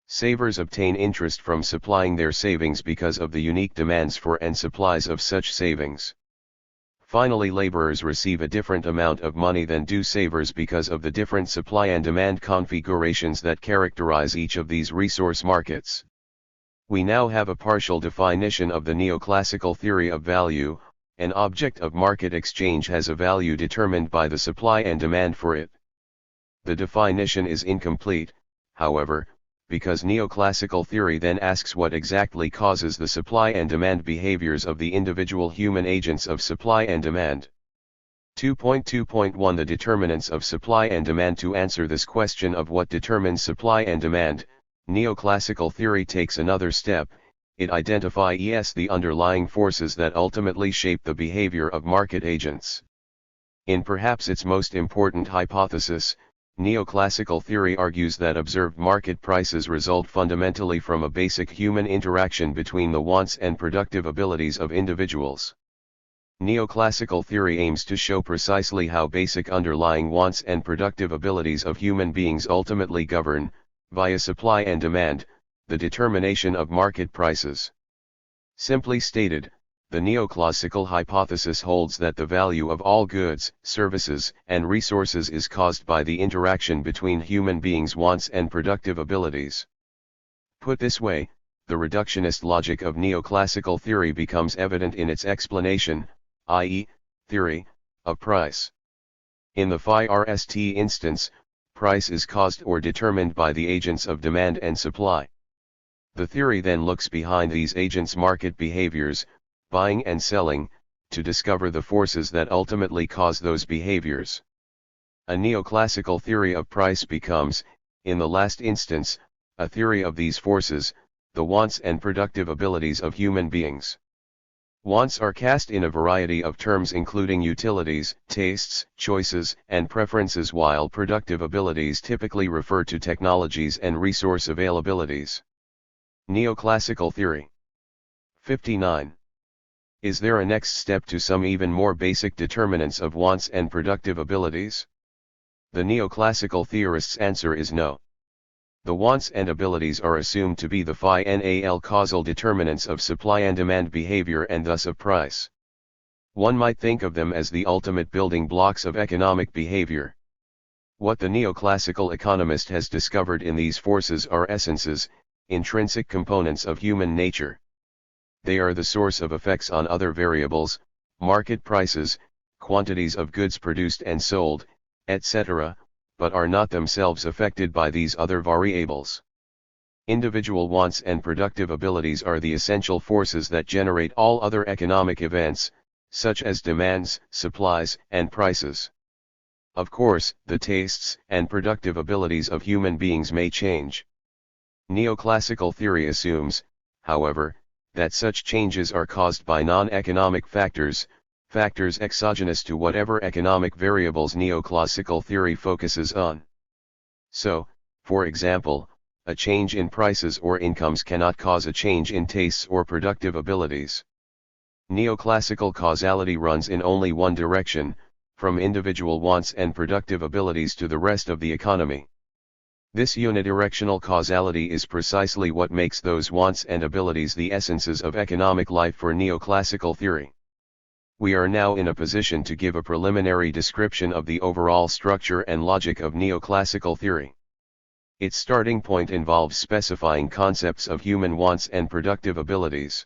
Savers obtain interest from supplying their savings because of the unique demands for and supplies of such savings. Finally, laborers receive a different amount of money than do savers because of the different supply and demand configurations that characterize each of these resource markets. We now have a partial definition of the neoclassical theory of value. An object of market exchange has a value determined by the supply and demand for it. The definition is incomplete, however, because neoclassical theory then asks what exactly causes the supply and demand behaviors of the individual human agents of supply and demand. 2.2.1 The determinants of supply and demand. To answer this question of what determines supply and demand, neoclassical theory takes another step. It identifies the underlying forces that ultimately shape the behavior of market agents. In perhaps its most important hypothesis, neoclassical theory argues that observed market prices result fundamentally from a basic human interaction between the wants and productive abilities of individuals. Neoclassical theory aims to show precisely how basic underlying wants and productive abilities of human beings ultimately govern, via supply and demand, the determination of market prices. Simply stated, the neoclassical hypothesis holds that the value of all goods, services, and resources is caused by the interaction between human beings' wants and productive abilities. Put this way, the reductionist logic of neoclassical theory becomes evident in its explanation, i.e., theory, of price. In the THIRD instance, price is caused or determined by the agents of demand and supply. The theory then looks behind these agents' market behaviors, buying and selling, to discover the forces that ultimately cause those behaviors. A neoclassical theory of price becomes, in the last instance, a theory of these forces, the wants and productive abilities of human beings. Wants are cast in a variety of terms including utilities, tastes, choices, and preferences, while productive abilities typically refer to technologies and resource availabilities. Neoclassical theory. 59. Is there a next step to some even more basic determinants of wants and productive abilities? The neoclassical theorists' answer is no. The wants and abilities are assumed to be the final causal determinants of supply and demand behavior and thus of price. One might think of them as the ultimate building blocks of economic behavior. What the neoclassical economist has discovered in these forces are essences, intrinsic components of human nature. They are the source of effects on other variables, market prices, quantities of goods produced and sold, etc., but are not themselves affected by these other variables. Individual wants and productive abilities are the essential forces that generate all other economic events, such as demands, supplies, and prices. Of course, the tastes and productive abilities of human beings may change. Neoclassical theory assumes, however, that such changes are caused by non-economic factors, factors exogenous to whatever economic variables neoclassical theory focuses on. So, for example, a change in prices or incomes cannot cause a change in tastes or productive abilities. Neoclassical causality runs in only one direction, from individual wants and productive abilities to the rest of the economy. This unidirectional causality is precisely what makes those wants and abilities the essences of economic life for neoclassical theory. We are now in a position to give a preliminary description of the overall structure and logic of neoclassical theory. Its starting point involves specifying concepts of human wants and productive abilities.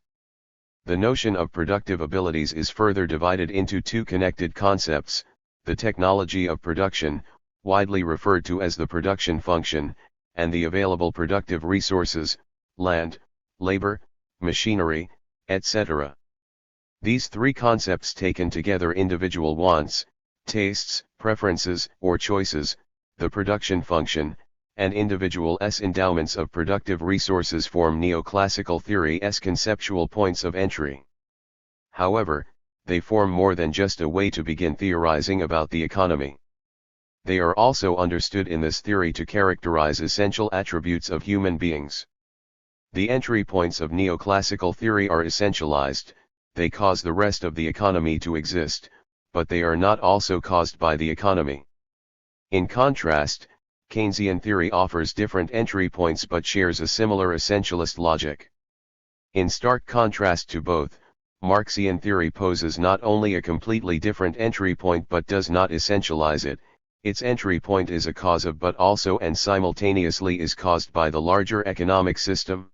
The notion of productive abilities is further divided into two connected concepts: the technology of production, widely referred to as the production function, and the available productive resources, land, labor, machinery, etc. These three concepts taken together, individual wants, tastes, preferences, or choices, the production function, and individual's endowments of productive resources form neoclassical theory's conceptual points of entry. However, they form more than just a way to begin theorizing about the economy. They are also understood in this theory to characterize essential attributes of human beings. The entry points of neoclassical theory are essentialized. They cause the rest of the economy to exist, but they are not also caused by the economy. In contrast, Keynesian theory offers different entry points but shares a similar essentialist logic. In stark contrast to both, Marxian theory poses not only a completely different entry point but does not essentialize it. Its entry point is a cause of but also and simultaneously is caused by the larger economic system.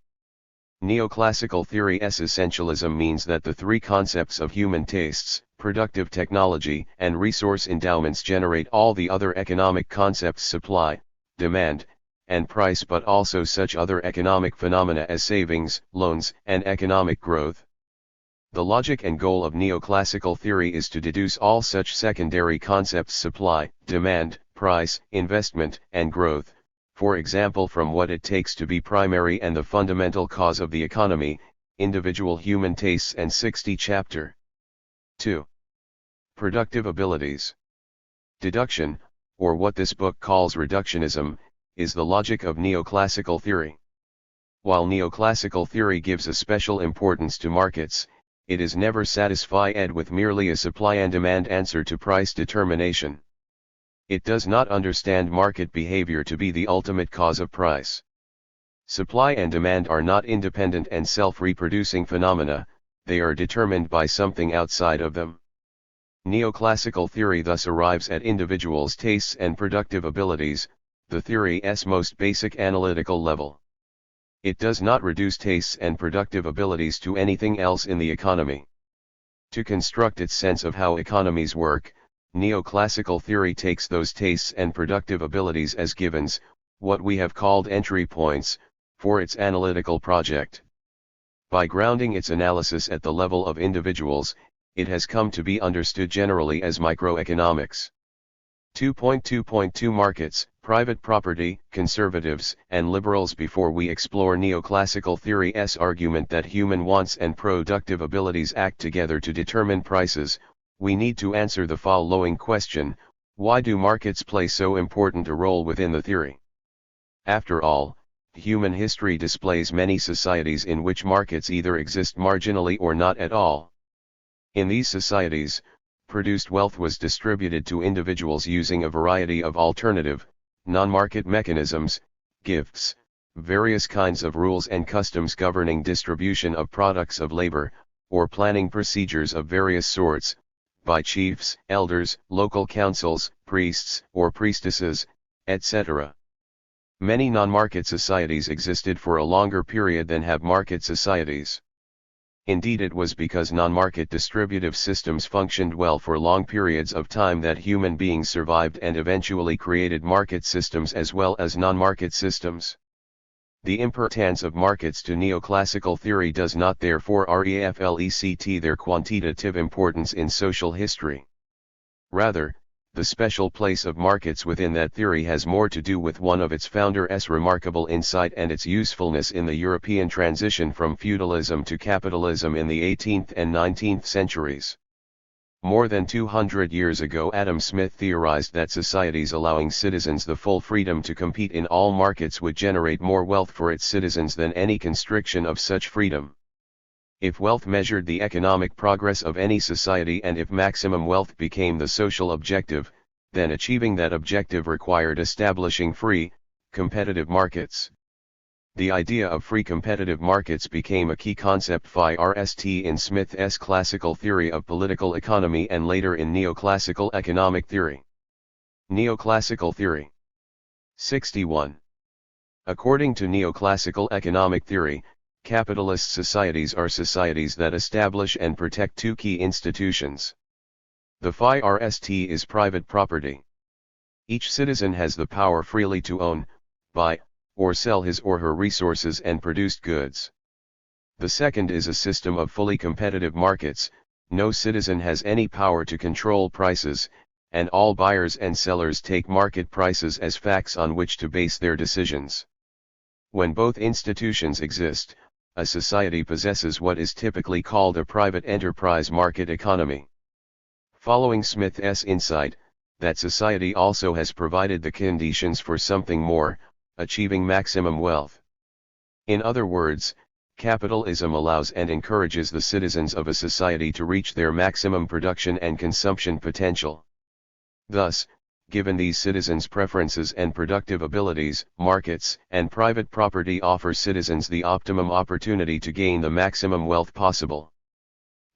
Neoclassical theory's essentialism means that the three concepts of human tastes, productive technology, and resource endowments generate all the other economic concepts: supply, demand, and price, but also such other economic phenomena as savings, loans, and economic growth. The logic and goal of neoclassical theory is to deduce all such secondary concepts: supply, demand, price, investment, and growth, for example, from what it takes to be primary and the fundamental cause of the economy, individual human tastes, and 60 Chapter 2. Productive abilities. Deduction, or what this book calls reductionism, is the logic of neoclassical theory. While neoclassical theory gives a special importance to markets, it is never satisfied with merely a supply and demand answer to price determination. It does not understand market behavior to be the ultimate cause of price. Supply and demand are not independent and self-reproducing phenomena, they are determined by something outside of them. Neoclassical theory thus arrives at individuals' tastes and productive abilities, the theory's most basic analytical level. It does not reduce tastes and productive abilities to anything else in the economy. To construct its sense of how economies work, neoclassical theory takes those tastes and productive abilities as givens, what we have called entry points, for its analytical project. By grounding its analysis at the level of individuals, it has come to be understood generally as microeconomics. 2.2.2 Markets, private property, conservatives, and liberals. Before we explore neoclassical theory's argument that human wants and productive abilities act together to determine prices, we need to answer the following question: why do markets play so important a role within the theory? After all, human history displays many societies in which markets either exist marginally or not at all. In these societies, produced wealth was distributed to individuals using a variety of alternative, non-market mechanisms, gifts, various kinds of rules and customs governing distribution of products of labor, or planning procedures of various sorts, by chiefs, elders, local councils, priests, or priestesses, etc. Many non-market societies existed for a longer period than have market societies. Indeed, it was because non-market distributive systems functioned well for long periods of time that human beings survived and eventually created market systems as well as non-market systems. The importance of markets to neoclassical theory does not therefore reflect their quantitative importance in social history. Rather, the special place of markets within that theory has more to do with one of its founders' remarkable insight and its usefulness in the European transition from feudalism to capitalism in the 18th and 19th centuries. More than 200 years ago, Adam Smith theorized that societies allowing citizens the full freedom to compete in all markets would generate more wealth for its citizens than any constriction of such freedom. If wealth measured the economic progress of any society and if maximum wealth became the social objective, then achieving that objective required establishing free, competitive markets. The idea of free competitive markets became a key concept first in Smith's classical theory of political economy and later in neoclassical economic theory. Neoclassical theory. 61. According to neoclassical economic theory, capitalist societies are societies that establish and protect two key institutions. The first is private property. Each citizen has the power freely to own, buy, or sell his or her resources and produced goods. The second is a system of fully competitive markets. No citizen has any power to control prices, and all buyers and sellers take market prices as facts on which to base their decisions. When both institutions exist, a society possesses what is typically called a private enterprise market economy. Following Smith's insight, that society also has provided the conditions for something more, achieving maximum wealth. In other words, capitalism allows and encourages the citizens of a society to reach their maximum production and consumption potential. Thus, given these citizens' preferences and productive abilities, markets and private property offer citizens the optimum opportunity to gain the maximum wealth possible.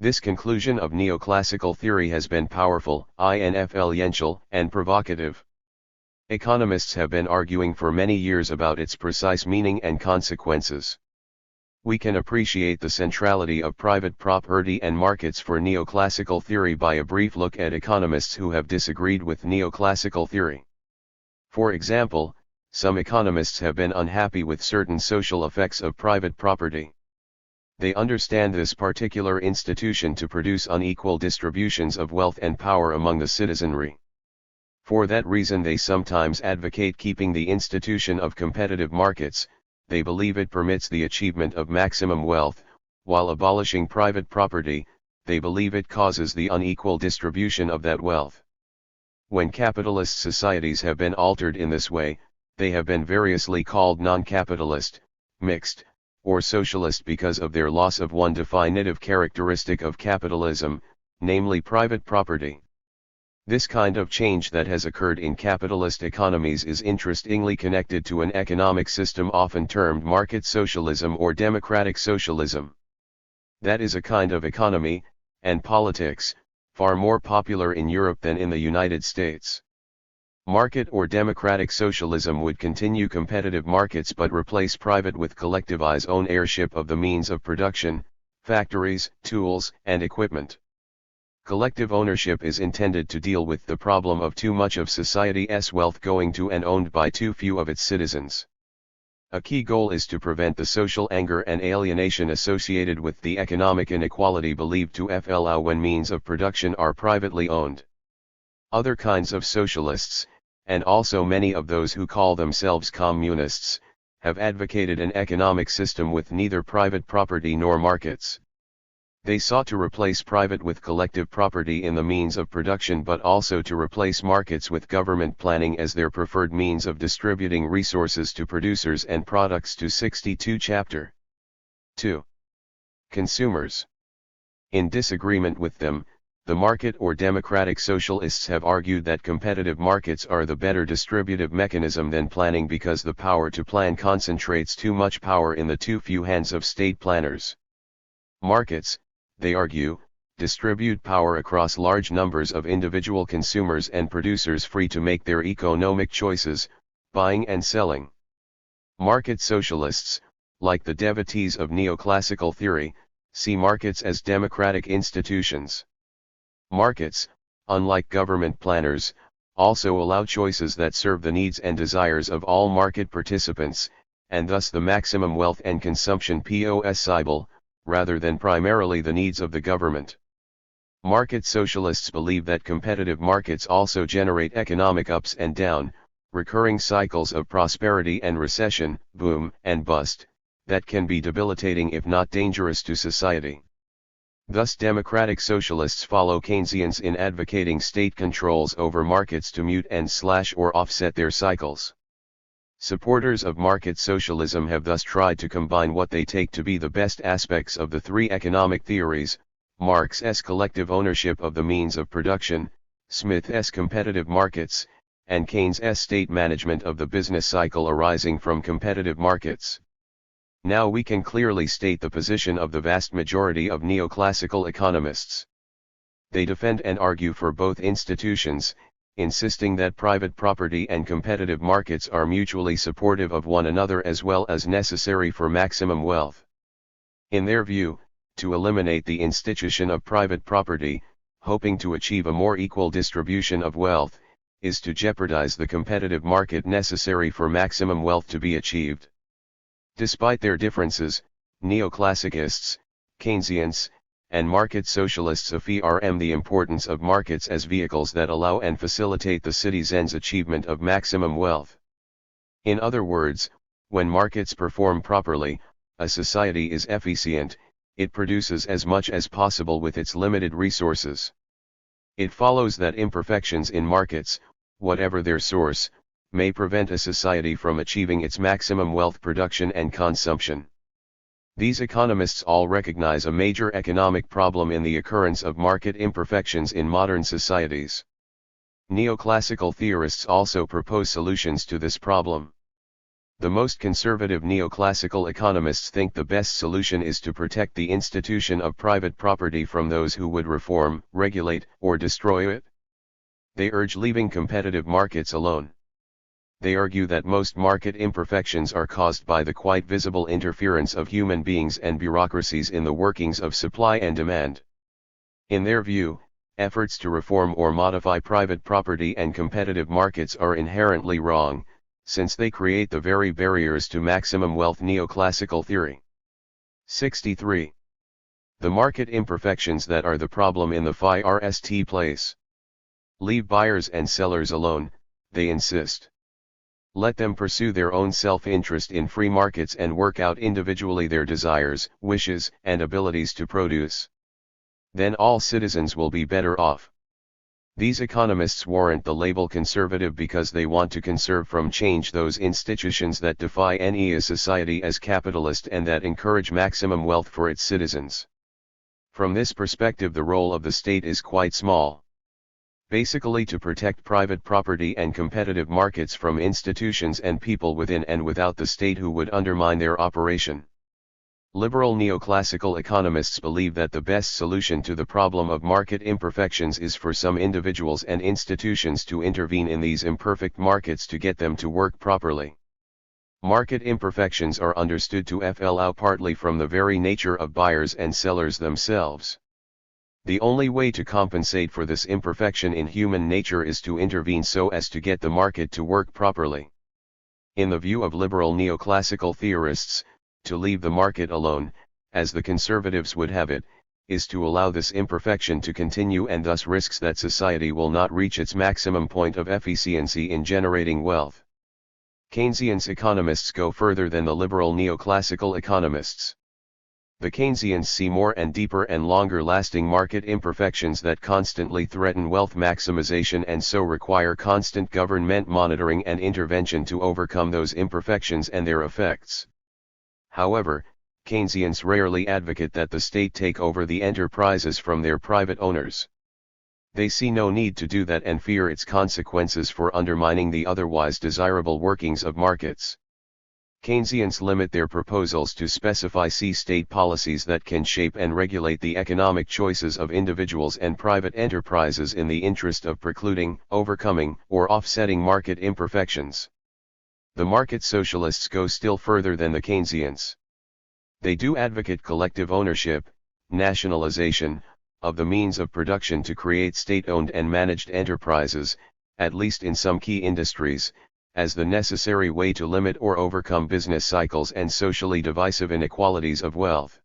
This conclusion of neoclassical theory has been powerful, influential, and provocative. Economists have been arguing for many years about its precise meaning and consequences. We can appreciate the centrality of private property and markets for neoclassical theory by a brief look at economists who have disagreed with neoclassical theory. For example, some economists have been unhappy with certain social effects of private property. They understand this particular institution to produce unequal distributions of wealth and power among the citizenry. For that reason they sometimes advocate keeping the institution of competitive markets. They believe it permits the achievement of maximum wealth, while abolishing private property, they believe it causes the unequal distribution of that wealth. When capitalist societies have been altered in this way, they have been variously called non-capitalist, mixed, or socialist because of their loss of one definitive characteristic of capitalism, namely private property. This kind of change that has occurred in capitalist economies is interestingly connected to an economic system often termed market socialism or democratic socialism. That is a kind of economy, and politics, far more popular in Europe than in the United States. Market or democratic socialism would continue competitive markets but replace private with collectivized ownership of the means of production, factories, tools, and equipment. Collective ownership is intended to deal with the problem of too much of society's wealth going to and owned by too few of its citizens. A key goal is to prevent the social anger and alienation associated with the economic inequality believed to fall when means of production are privately owned. Other kinds of socialists, and also many of those who call themselves communists, have advocated an economic system with neither private property nor markets. They sought to replace private with collective property in the means of production but also to replace markets with government planning as their preferred means of distributing resources to producers and products to 62 Chapter 2. Consumers. In disagreement with them, the market or democratic socialists have argued that competitive markets are the better distributive mechanism than planning because the power to plan concentrates too much power in the too few hands of state planners. Markets, they argue, distribute power across large numbers of individual consumers and producers free to make their economic choices, buying and selling. Market socialists, like the devotees of neoclassical theory, see markets as democratic institutions. Markets, unlike government planners, also allow choices that serve the needs and desires of all market participants, and thus the maximum wealth and consumption possible, rather than primarily the needs of the government. Market socialists believe that competitive markets also generate economic ups and down, recurring cycles of prosperity and recession, boom and bust, that can be debilitating if not dangerous to society. Thus democratic socialists follow Keynesians in advocating state controls over markets to mute and slash or offset their cycles. Supporters of market socialism have thus tried to combine what they take to be the best aspects of the three economic theories, Marx's collective ownership of the means of production, Smith's competitive markets, and Keynes's state management of the business cycle arising from competitive markets. Now we can clearly state the position of the vast majority of neoclassical economists. They defend and argue for both institutions, insisting that private property and competitive markets are mutually supportive of one another as well as necessary for maximum wealth. In their view, to eliminate the institution of private property, hoping to achieve a more equal distribution of wealth, is to jeopardize the competitive market necessary for maximum wealth to be achieved. Despite their differences, neoclassicists, Keynesians, and market socialists affirm the importance of markets as vehicles that allow and facilitate the citizen's achievement of maximum wealth. In other words, when markets perform properly, a society is efficient, it produces as much as possible with its limited resources. It follows that imperfections in markets, whatever their source, may prevent a society from achieving its maximum wealth production and consumption. These economists all recognize a major economic problem in the occurrence of market imperfections in modern societies. Neoclassical theorists also propose solutions to this problem. The most conservative neoclassical economists think the best solution is to protect the institution of private property from those who would reform, regulate, or destroy it. They urge leaving competitive markets alone. They argue that most market imperfections are caused by the quite visible interference of human beings and bureaucracies in the workings of supply and demand. In their view, efforts to reform or modify private property and competitive markets are inherently wrong, since they create the very barriers to maximum wealth. Neoclassical theory. 63. The market imperfections that are the problem in the first place. Leave buyers and sellers alone, they insist. Let them pursue their own self-interest in free markets and work out individually their desires, wishes, and abilities to produce. Then all citizens will be better off. These economists warrant the label conservative because they want to conserve from change those institutions that defy any society as capitalist and that encourage maximum wealth for its citizens. From this perspective, the role of the state is quite small. basically to protect private property and competitive markets from institutions and people within and without the state who would undermine their operation. Liberal neoclassical economists believe that the best solution to the problem of market imperfections is for some individuals and institutions to intervene in these imperfect markets to get them to work properly. Market imperfections are understood to flow partly from the very nature of buyers and sellers themselves. The only way to compensate for this imperfection in human nature is to intervene so as to get the market to work properly. In the view of liberal neoclassical theorists, to leave the market alone, as the conservatives would have it, is to allow this imperfection to continue and thus risks that society will not reach its maximum point of efficiency in generating wealth. Keynesian economists go further than the liberal neoclassical economists. The Keynesians see more and deeper and longer-lasting market imperfections that constantly threaten wealth maximization and so require constant government monitoring and intervention to overcome those imperfections and their effects. However, Keynesians rarely advocate that the state take over the enterprises from their private owners. They see no need to do that and fear its consequences for undermining the otherwise desirable workings of markets. Keynesians limit their proposals to specify state policies that can shape and regulate the economic choices of individuals and private enterprises in the interest of precluding, overcoming, or offsetting market imperfections. The market socialists go still further than the Keynesians. They do advocate collective ownership, nationalization, of the means of production to create state-owned and managed enterprises, at least in some key industries, as the necessary way to limit or overcome business cycles and socially divisive inequalities of wealth.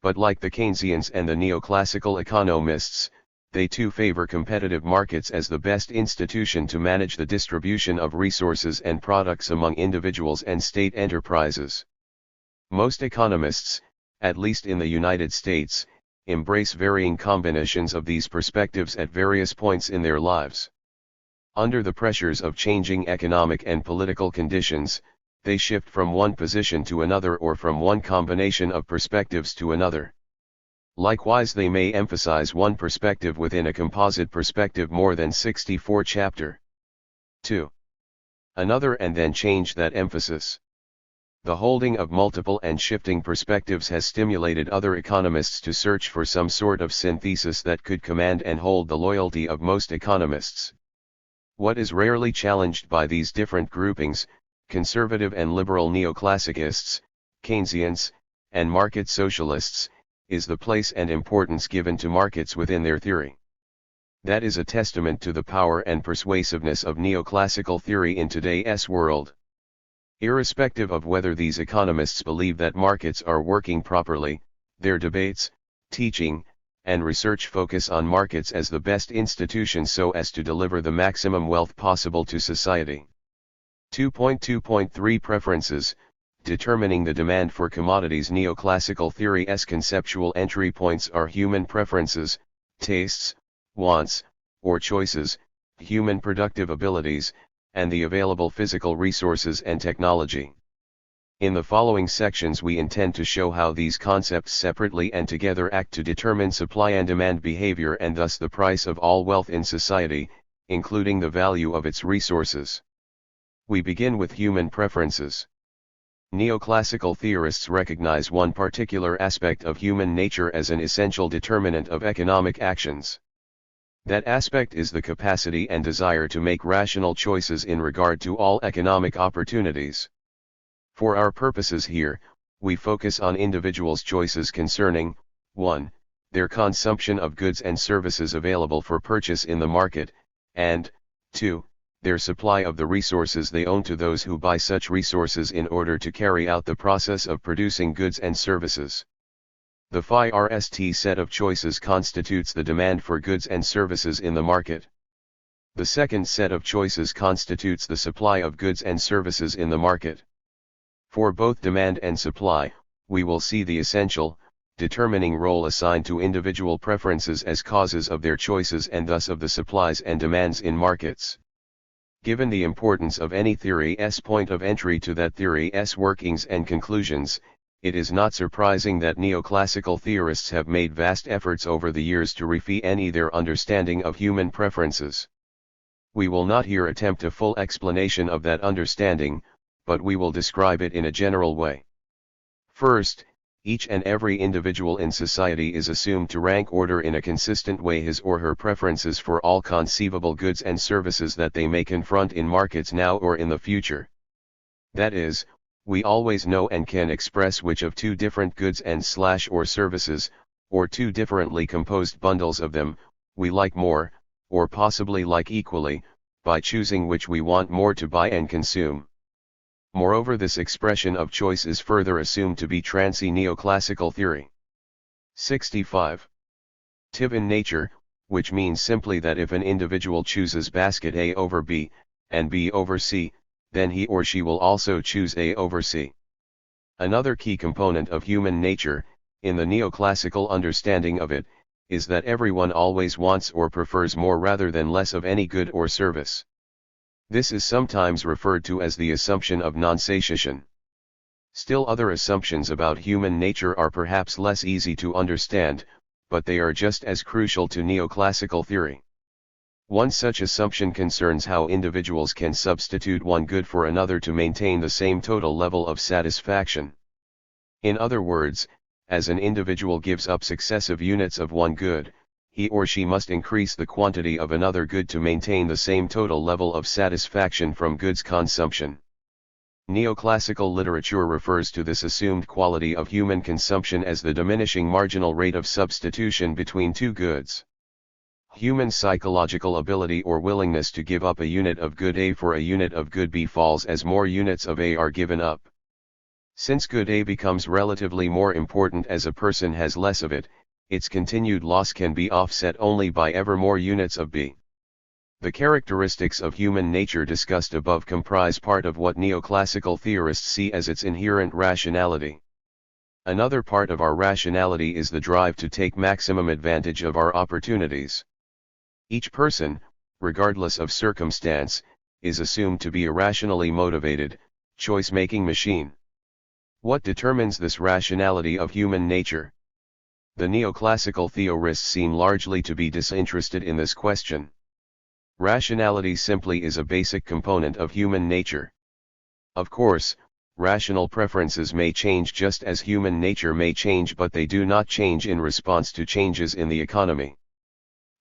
But like the Keynesians and the neoclassical economists, they too favor competitive markets as the best institution to manage the distribution of resources and products among individuals and state enterprises. Most economists, at least in the United States, embrace varying combinations of these perspectives at various points in their lives. Under the pressures of changing economic and political conditions, they shift from one position to another or from one combination of perspectives to another. Likewise, they may emphasize one perspective within a composite perspective more than 64 chapter 2. Another and then change that emphasis. The holding of multiple and shifting perspectives has stimulated other economists to search for some sort of synthesis that could command and hold the loyalty of most economists. What is rarely challenged by these different groupings, conservative and liberal neoclassicists, Keynesians, and market socialists, is the place and importance given to markets within their theory. That is a testament to the power and persuasiveness of neoclassical theory in today's world. Irrespective of whether these economists believe that markets are working properly, their debates, teaching, and research focus on markets as the best institution so as to deliver the maximum wealth possible to society. 2.2.3 Preferences, determining the demand for commodities. Neoclassical theory's conceptual entry points are human preferences, tastes, wants, or choices, human productive abilities, and the available physical resources and technology. In the following sections we intend to show how these concepts separately and together act to determine supply and demand behavior and thus the price of all wealth in society, including the value of its resources. We begin with human preferences. Neoclassical theorists recognize one particular aspect of human nature as an essential determinant of economic actions. That aspect is the capacity and desire to make rational choices in regard to all economic opportunities. For our purposes here, we focus on individuals' choices concerning, 1. Their consumption of goods and services available for purchase in the market, and, 2. Their supply of the resources they own to those who buy such resources in order to carry out the process of producing goods and services. The first set of choices constitutes the demand for goods and services in the market. The second set of choices constitutes the supply of goods and services in the market. For both demand and supply, we will see the essential, determining role assigned to individual preferences as causes of their choices and thus of the supplies and demands in markets. Given the importance of any theory's point of entry to that theory's workings and conclusions, it is not surprising that neoclassical theorists have made vast efforts over the years to refine their understanding of human preferences. We will not here attempt a full explanation of that understanding, but we will describe it in a general way. First, each and every individual in society is assumed to rank order in a consistent way his or her preferences for all conceivable goods and services that they may confront in markets now or in the future. That is, we always know and can express which of two different goods and or services, or two differently composed bundles of them, we like more, or possibly like equally, by choosing which we want more to buy and consume. Moreover, this expression of choice is further assumed to be transy neoclassical theory. 65. THIRD in nature, which means simply that if an individual chooses basket A over B, and B over C, then he or she will also choose A over C. Another key component of human nature, in the neoclassical understanding of it, is that everyone always wants or prefers more rather than less of any good or service. This is sometimes referred to as the assumption of non-satiation. Still other assumptions about human nature are perhaps less easy to understand, but they are just as crucial to neoclassical theory. One such assumption concerns how individuals can substitute one good for another to maintain the same total level of satisfaction. In other words, as an individual gives up successive units of one good, he or she must increase the quantity of another good to maintain the same total level of satisfaction from goods consumption. Neoclassical literature refers to this assumed quality of human consumption as the diminishing marginal rate of substitution between two goods. Human psychological ability or willingness to give up a unit of good A for a unit of good B falls as more units of A are given up. Since good A becomes relatively more important as a person has less of it, its continued loss can be offset only by ever more units of B. The characteristics of human nature discussed above comprise part of what neoclassical theorists see as its inherent rationality. Another part of our rationality is the drive to take maximum advantage of our opportunities. Each person, regardless of circumstance, is assumed to be a rationally motivated, choice-making machine. What determines this rationality of human nature? The neoclassical theorists seem largely to be disinterested in this question. Rationality simply is a basic component of human nature. Of course, rational preferences may change just as human nature may change, but they do not change in response to changes in the economy.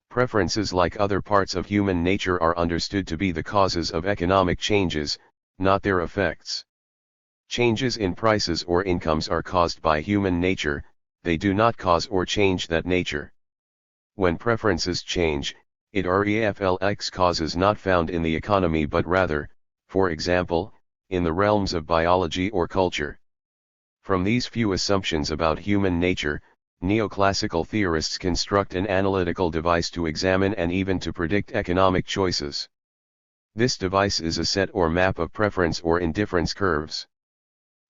Preferences, like other parts of human nature, are understood to be the causes of economic changes, not their effects. Changes in prices or incomes are caused by human nature, they do not cause or change that nature. When preferences change, it reflects causes not found in the economy but rather, for example, in the realms of biology or culture. From these few assumptions about human nature, neoclassical theorists construct an analytical device to examine and even to predict economic choices. This device is a set or map of preference or indifference curves.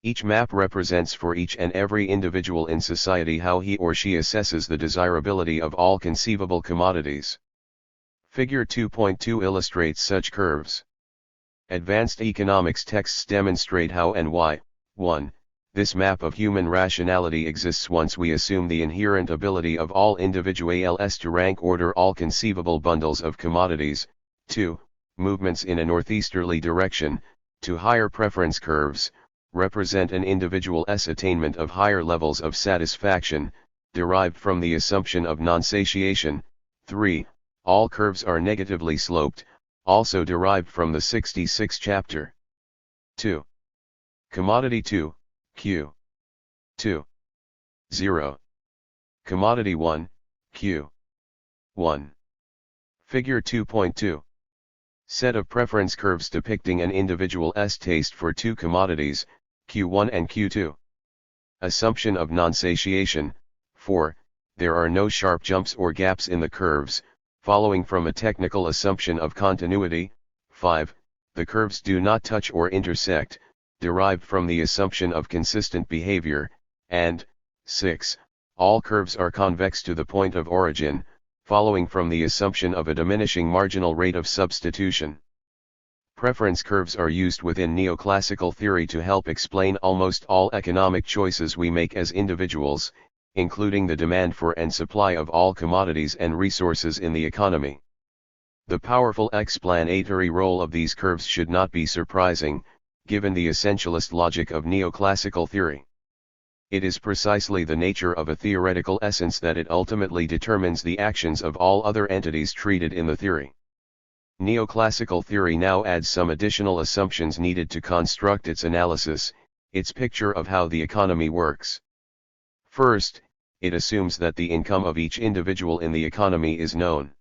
Each map represents for each and every individual in society how he or she assesses the desirability of all conceivable commodities. Figure 2.2 illustrates such curves. Advanced economics texts demonstrate how and why. 1. This map of human rationality exists once we assume the inherent ability of all individuals to rank order all conceivable bundles of commodities. 2. Movements in a northeasterly direction, to higher preference curves, represent an individual's attainment of higher levels of satisfaction, derived from the assumption of non-satiation. 3. All curves are negatively sloped, also derived from the 66th chapter. 2. Commodity 2, Q. 2. 0. Commodity 1, Q. 1. Figure 2.2. Set of preference curves depicting an individual's taste for two commodities, Q1 and Q2. Assumption of non-satiation. 4. There are no sharp jumps or gaps in the curves, following from a technical assumption of continuity. 5. The curves do not touch or intersect, derived from the assumption of consistent behavior. And 6. All curves are convex to the point of origin, following from the assumption of a diminishing marginal rate of substitution. Preference curves are used within neoclassical theory to help explain almost all economic choices we make as individuals, including the demand for and supply of all commodities and resources in the economy. The powerful explanatory role of these curves should not be surprising, given the essentialist logic of neoclassical theory. It is precisely the nature of a theoretical essence that it ultimately determines the actions of all other entities treated in the theory. Neoclassical theory now adds some additional assumptions needed to construct its analysis, its picture of how the economy works. First, it assumes that the income of each individual in the economy is known.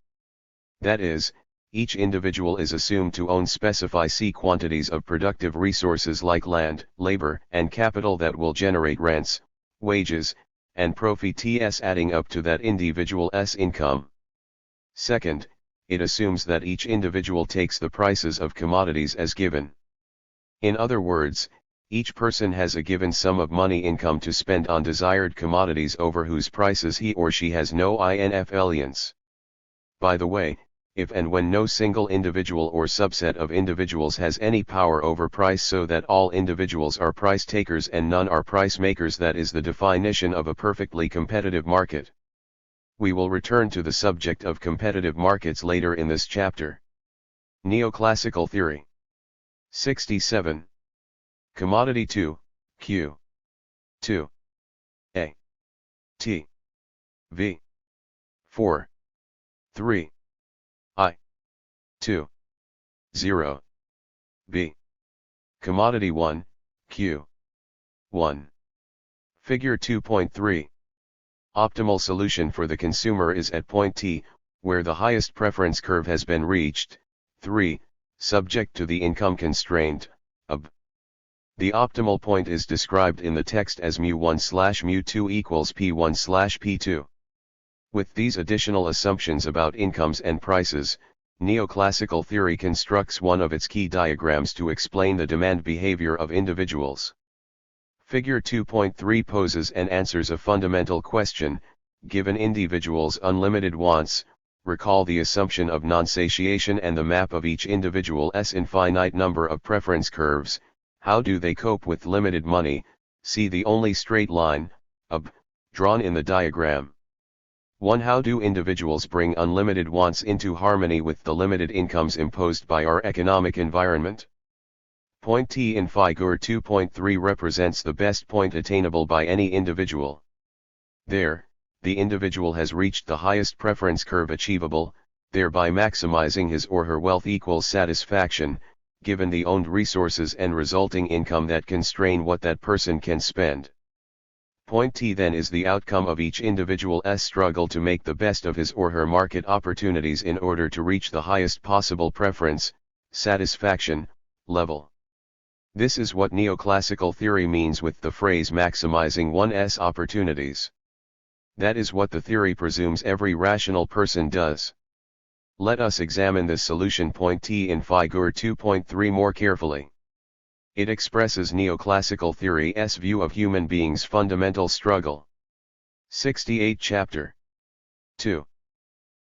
That is, each individual is assumed to own specified quantities of productive resources like land, labor, and capital that will generate rents, wages, and profits adding up to that individual's income. Second, it assumes that each individual takes the prices of commodities as given. In other words, each person has a given sum of money income to spend on desired commodities over whose prices he or she has no influence. By the way, if and when no single individual or subset of individuals has any power over price so that all individuals are price takers and none are price makers, that is the definition of a perfectly competitive market. We will return to the subject of competitive markets later in this chapter. Neoclassical theory. 67. Commodity 2, Q. 2. A. T. V. 4. 3. I. 2. 0. B. Commodity 1, Q. 1. Figure 2.3. Optimal solution for the consumer is at point T, where the highest preference curve has been reached, 3, subject to the income constraint, AB. The optimal point is described in the text as μ1/μ2 equals P1/P2. With these additional assumptions about incomes and prices, neoclassical theory constructs one of its key diagrams to explain the demand behavior of individuals. Figure 2.3 poses and answers a fundamental question: given individuals' unlimited wants, recall the assumption of non-satiation and the map of each individual's infinite number of preference curves, how do they cope with limited money? See the only straight line, AB, drawn in the diagram. 1. How do individuals bring unlimited wants into harmony with the limited incomes imposed by our economic environment? Point T in Figure 2.3 represents the best point attainable by any individual. There, the individual has reached the highest preference curve achievable, thereby maximizing his or her wealth equals satisfaction, given the owned resources and resulting income that constrain what that person can spend. Point T then is the outcome of each individual's struggle to make the best of his or her market opportunities in order to reach the highest possible preference, satisfaction, level. This is what neoclassical theory means with the phrase maximizing one's opportunities. That is what the theory presumes every rational person does. Let us examine this solution point T in Figure 2.3 more carefully. It expresses neoclassical theory's view of human beings' fundamental struggle. 68 Chapter 2.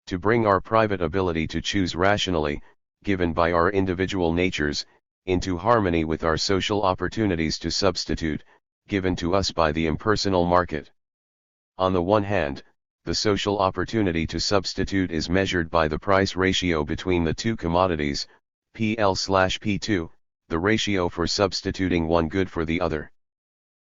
To bring our private ability to choose rationally, given by our individual natures, into harmony with our social opportunities to substitute, given to us by the impersonal market. On the one hand, the social opportunity to substitute is measured by the price ratio between the two commodities, PL/P2, the ratio for substituting one good for the other.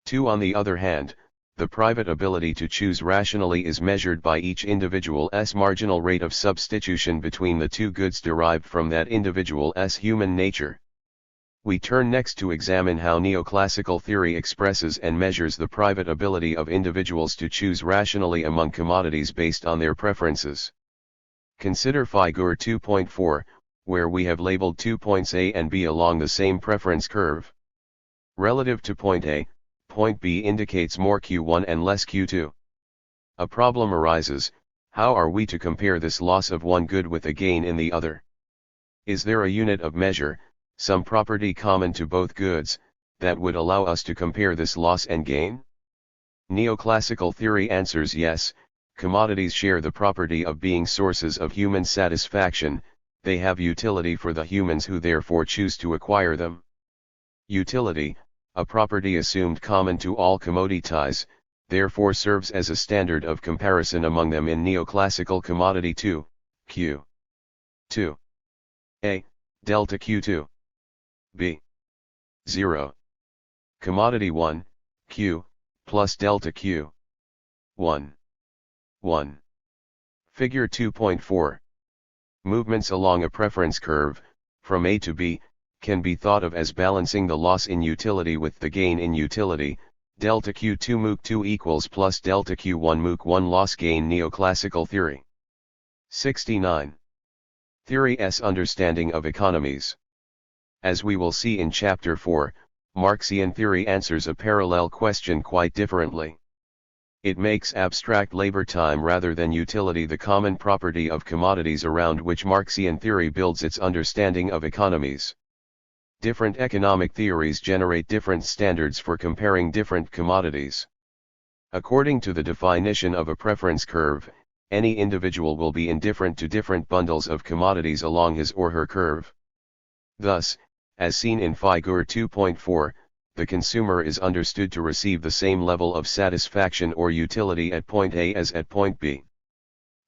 2. On the other hand, the private ability to choose rationally is measured by each individual's marginal rate of substitution between the two goods derived from that individual's human nature. We turn next to examine how neoclassical theory expresses and measures the private ability of individuals to choose rationally among commodities based on their preferences. Consider Figure 2.4, where we have labeled 2 points A and B along the same preference curve. Relative to point A, point B indicates more Q1 and less Q2. A problem arises: how are we to compare this loss of one good with a gain in the other? Is there a unit of measure, some property common to both goods, that would allow us to compare this loss and gain? Neoclassical theory answers yes. Commodities share the property of being sources of human satisfaction, they have utility for the humans who therefore choose to acquire them. Utility, a property assumed common to all commodities, therefore serves as a standard of comparison among them in neoclassical commodity 2, Q. 2. A, delta Q2. B. 0. Commodity 1, Q, plus delta Q. 1. 1. Figure 2.4. Movements along a preference curve, from A to B, can be thought of as balancing the loss in utility with the gain in utility. Delta Q2 MOOC 2 equals plus delta Q1 MOOC 1 loss gain. Neoclassical theory. 69. Theory S. Understanding of economies. As we will see in Chapter 4, Marxian theory answers a parallel question quite differently. It makes abstract labor time rather than utility the common property of commodities around which Marxian theory builds its understanding of economies. Different economic theories generate different standards for comparing different commodities. According to the definition of a preference curve, any individual will be indifferent to different bundles of commodities along his or her curve. Thus, as seen in Figure 2.4, the consumer is understood to receive the same level of satisfaction or utility at point A as at point B.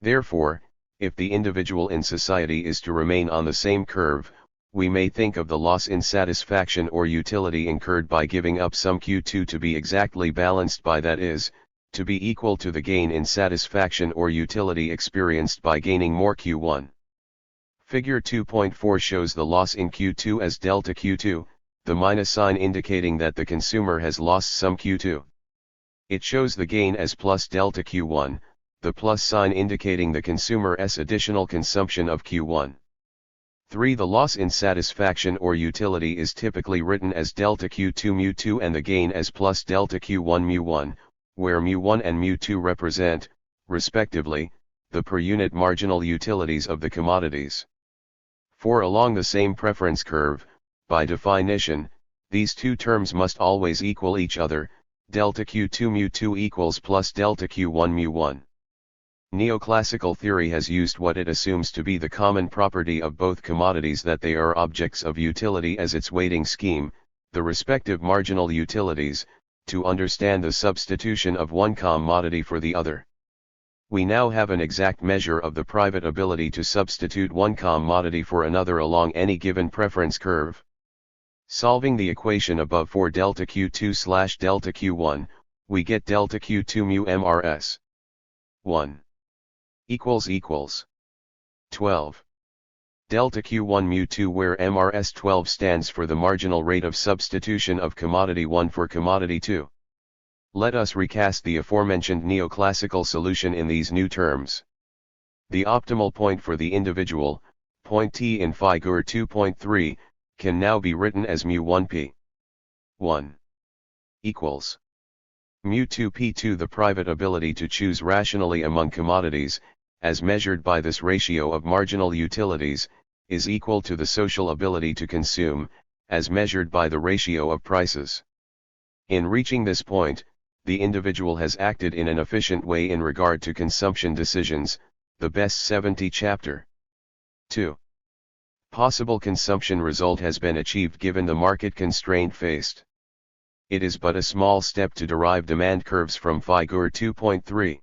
Therefore, if the individual in society is to remain on the same curve, we may think of the loss in satisfaction or utility incurred by giving up some Q2 to be exactly balanced by, that is, to be equal to the gain in satisfaction or utility experienced by gaining more Q1. Figure 2.4 shows the loss in Q2 as delta Q2, the minus sign indicating that the consumer has lost some Q2. It shows the gain as plus delta Q1, the plus sign indicating the consumer's additional consumption of Q1. 3. The loss in satisfaction or utility is typically written as delta Q2 mu2 and the gain as plus delta Q1 mu1, where mu1 and mu2 represent, respectively, the per unit marginal utilities of the commodities. 4. Along the same preference curve, by definition, these two terms must always equal each other. Delta Q2 mu2 equals plus delta Q1 mu1. Neoclassical theory has used what it assumes to be the common property of both commodities, that they are objects of utility, as its weighting scheme, the respective marginal utilities, to understand the substitution of one commodity for the other. We now have an exact measure of the private ability to substitute one commodity for another along any given preference curve. Solving the equation above for delta Q2 / delta Q1, we get delta Q2 mu MRS 1 equals 12. Delta Q1 mu2, where MRS 12 stands for the marginal rate of substitution of commodity 1 for commodity 2. Let us recast the aforementioned neoclassical solution in these new terms. The optimal point for the individual, point T in Figure 2.3, can now be written as mu1 p 1 equals mu2 p2. The private ability to choose rationally among commodities, as measured by this ratio of marginal utilities, is equal to the social ability to consume, as measured by the ratio of prices. In reaching this point, the individual has acted in an efficient way in regard to consumption decisions, the best 70 chapter. 2. Possible consumption result has been achieved given the market constraint faced. It is but a small step to derive demand curves from Figure 2.3.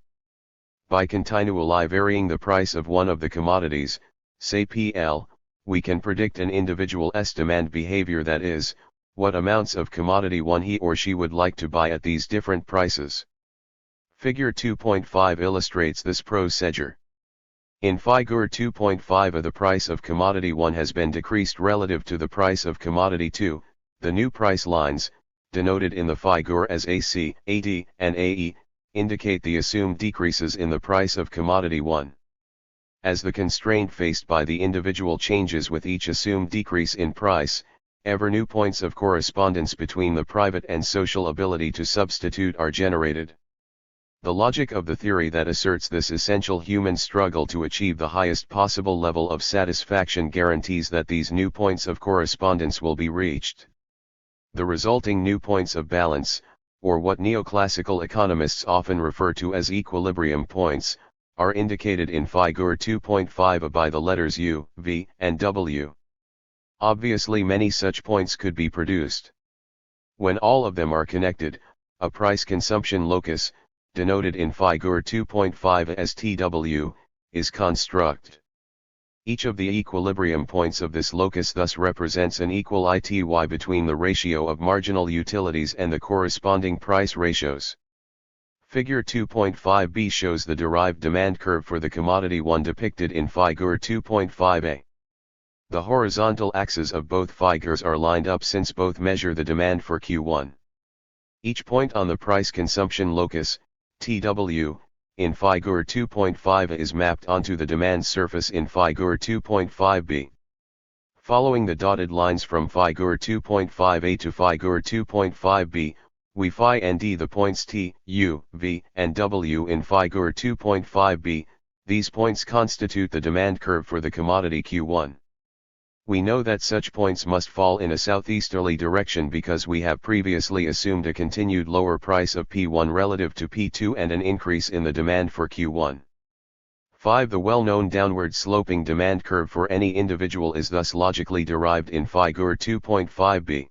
By continually varying the price of one of the commodities, say PL, we can predict an individual's demand behavior, that is, what amounts of commodity 1 he or she would like to buy at these different prices. Figure 2.5 illustrates this procedure. In Figure 2.5 the price of commodity 1 has been decreased relative to the price of commodity 2, the new price lines, denoted in the figure as AC, AD, and AE, indicate the assumed decreases in the price of commodity 1. As the constraint faced by the individual changes with each assumed decrease in price, ever new points of correspondence between the private and social ability to substitute are generated. The logic of the theory that asserts this essential human struggle to achieve the highest possible level of satisfaction guarantees that these new points of correspondence will be reached. The resulting new points of balance, or what neoclassical economists often refer to as equilibrium points, are indicated in Figure 2.5 by the letters U, V, and W. Obviously many such points could be produced. When all of them are connected, a price consumption locus, denoted in Figure 2.5 as TW, is constructed. Each of the equilibrium points of this locus thus represents an equal ITY between the ratio of marginal utilities and the corresponding price ratios. Figure 2.5b shows the derived demand curve for the commodity 1 depicted in Figure 2.5a. The horizontal axes of both figures are lined up since both measure the demand for Q1. Each point on the price consumption locus, TW, in Figure 2.5 is mapped onto the demand surface in Figure 2.5b. Following the dotted lines from Figure 2.5a to Figure 2.5b, we phi and d the points T, U, V, and W in Figure 2.5b, these points constitute the demand curve for the commodity Q1. We know that such points must fall in a southeasterly direction because we have previously assumed a continued lower price of P1 relative to P2 and an increase in the demand for Q1. 5. The well-known downward sloping demand curve for any individual is thus logically derived in Figure 2.5b.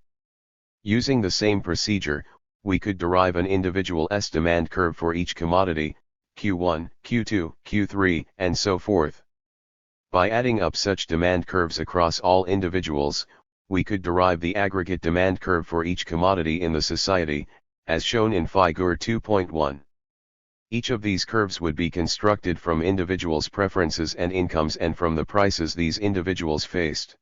Using the same procedure, we could derive an individual's demand curve for each commodity, Q1, Q2, Q3, and so forth. By adding up such demand curves across all individuals, we could derive the aggregate demand curve for each commodity in the society, as shown in Figure 2.1. Each of these curves would be constructed from individuals' preferences and incomes and from the prices these individuals faced.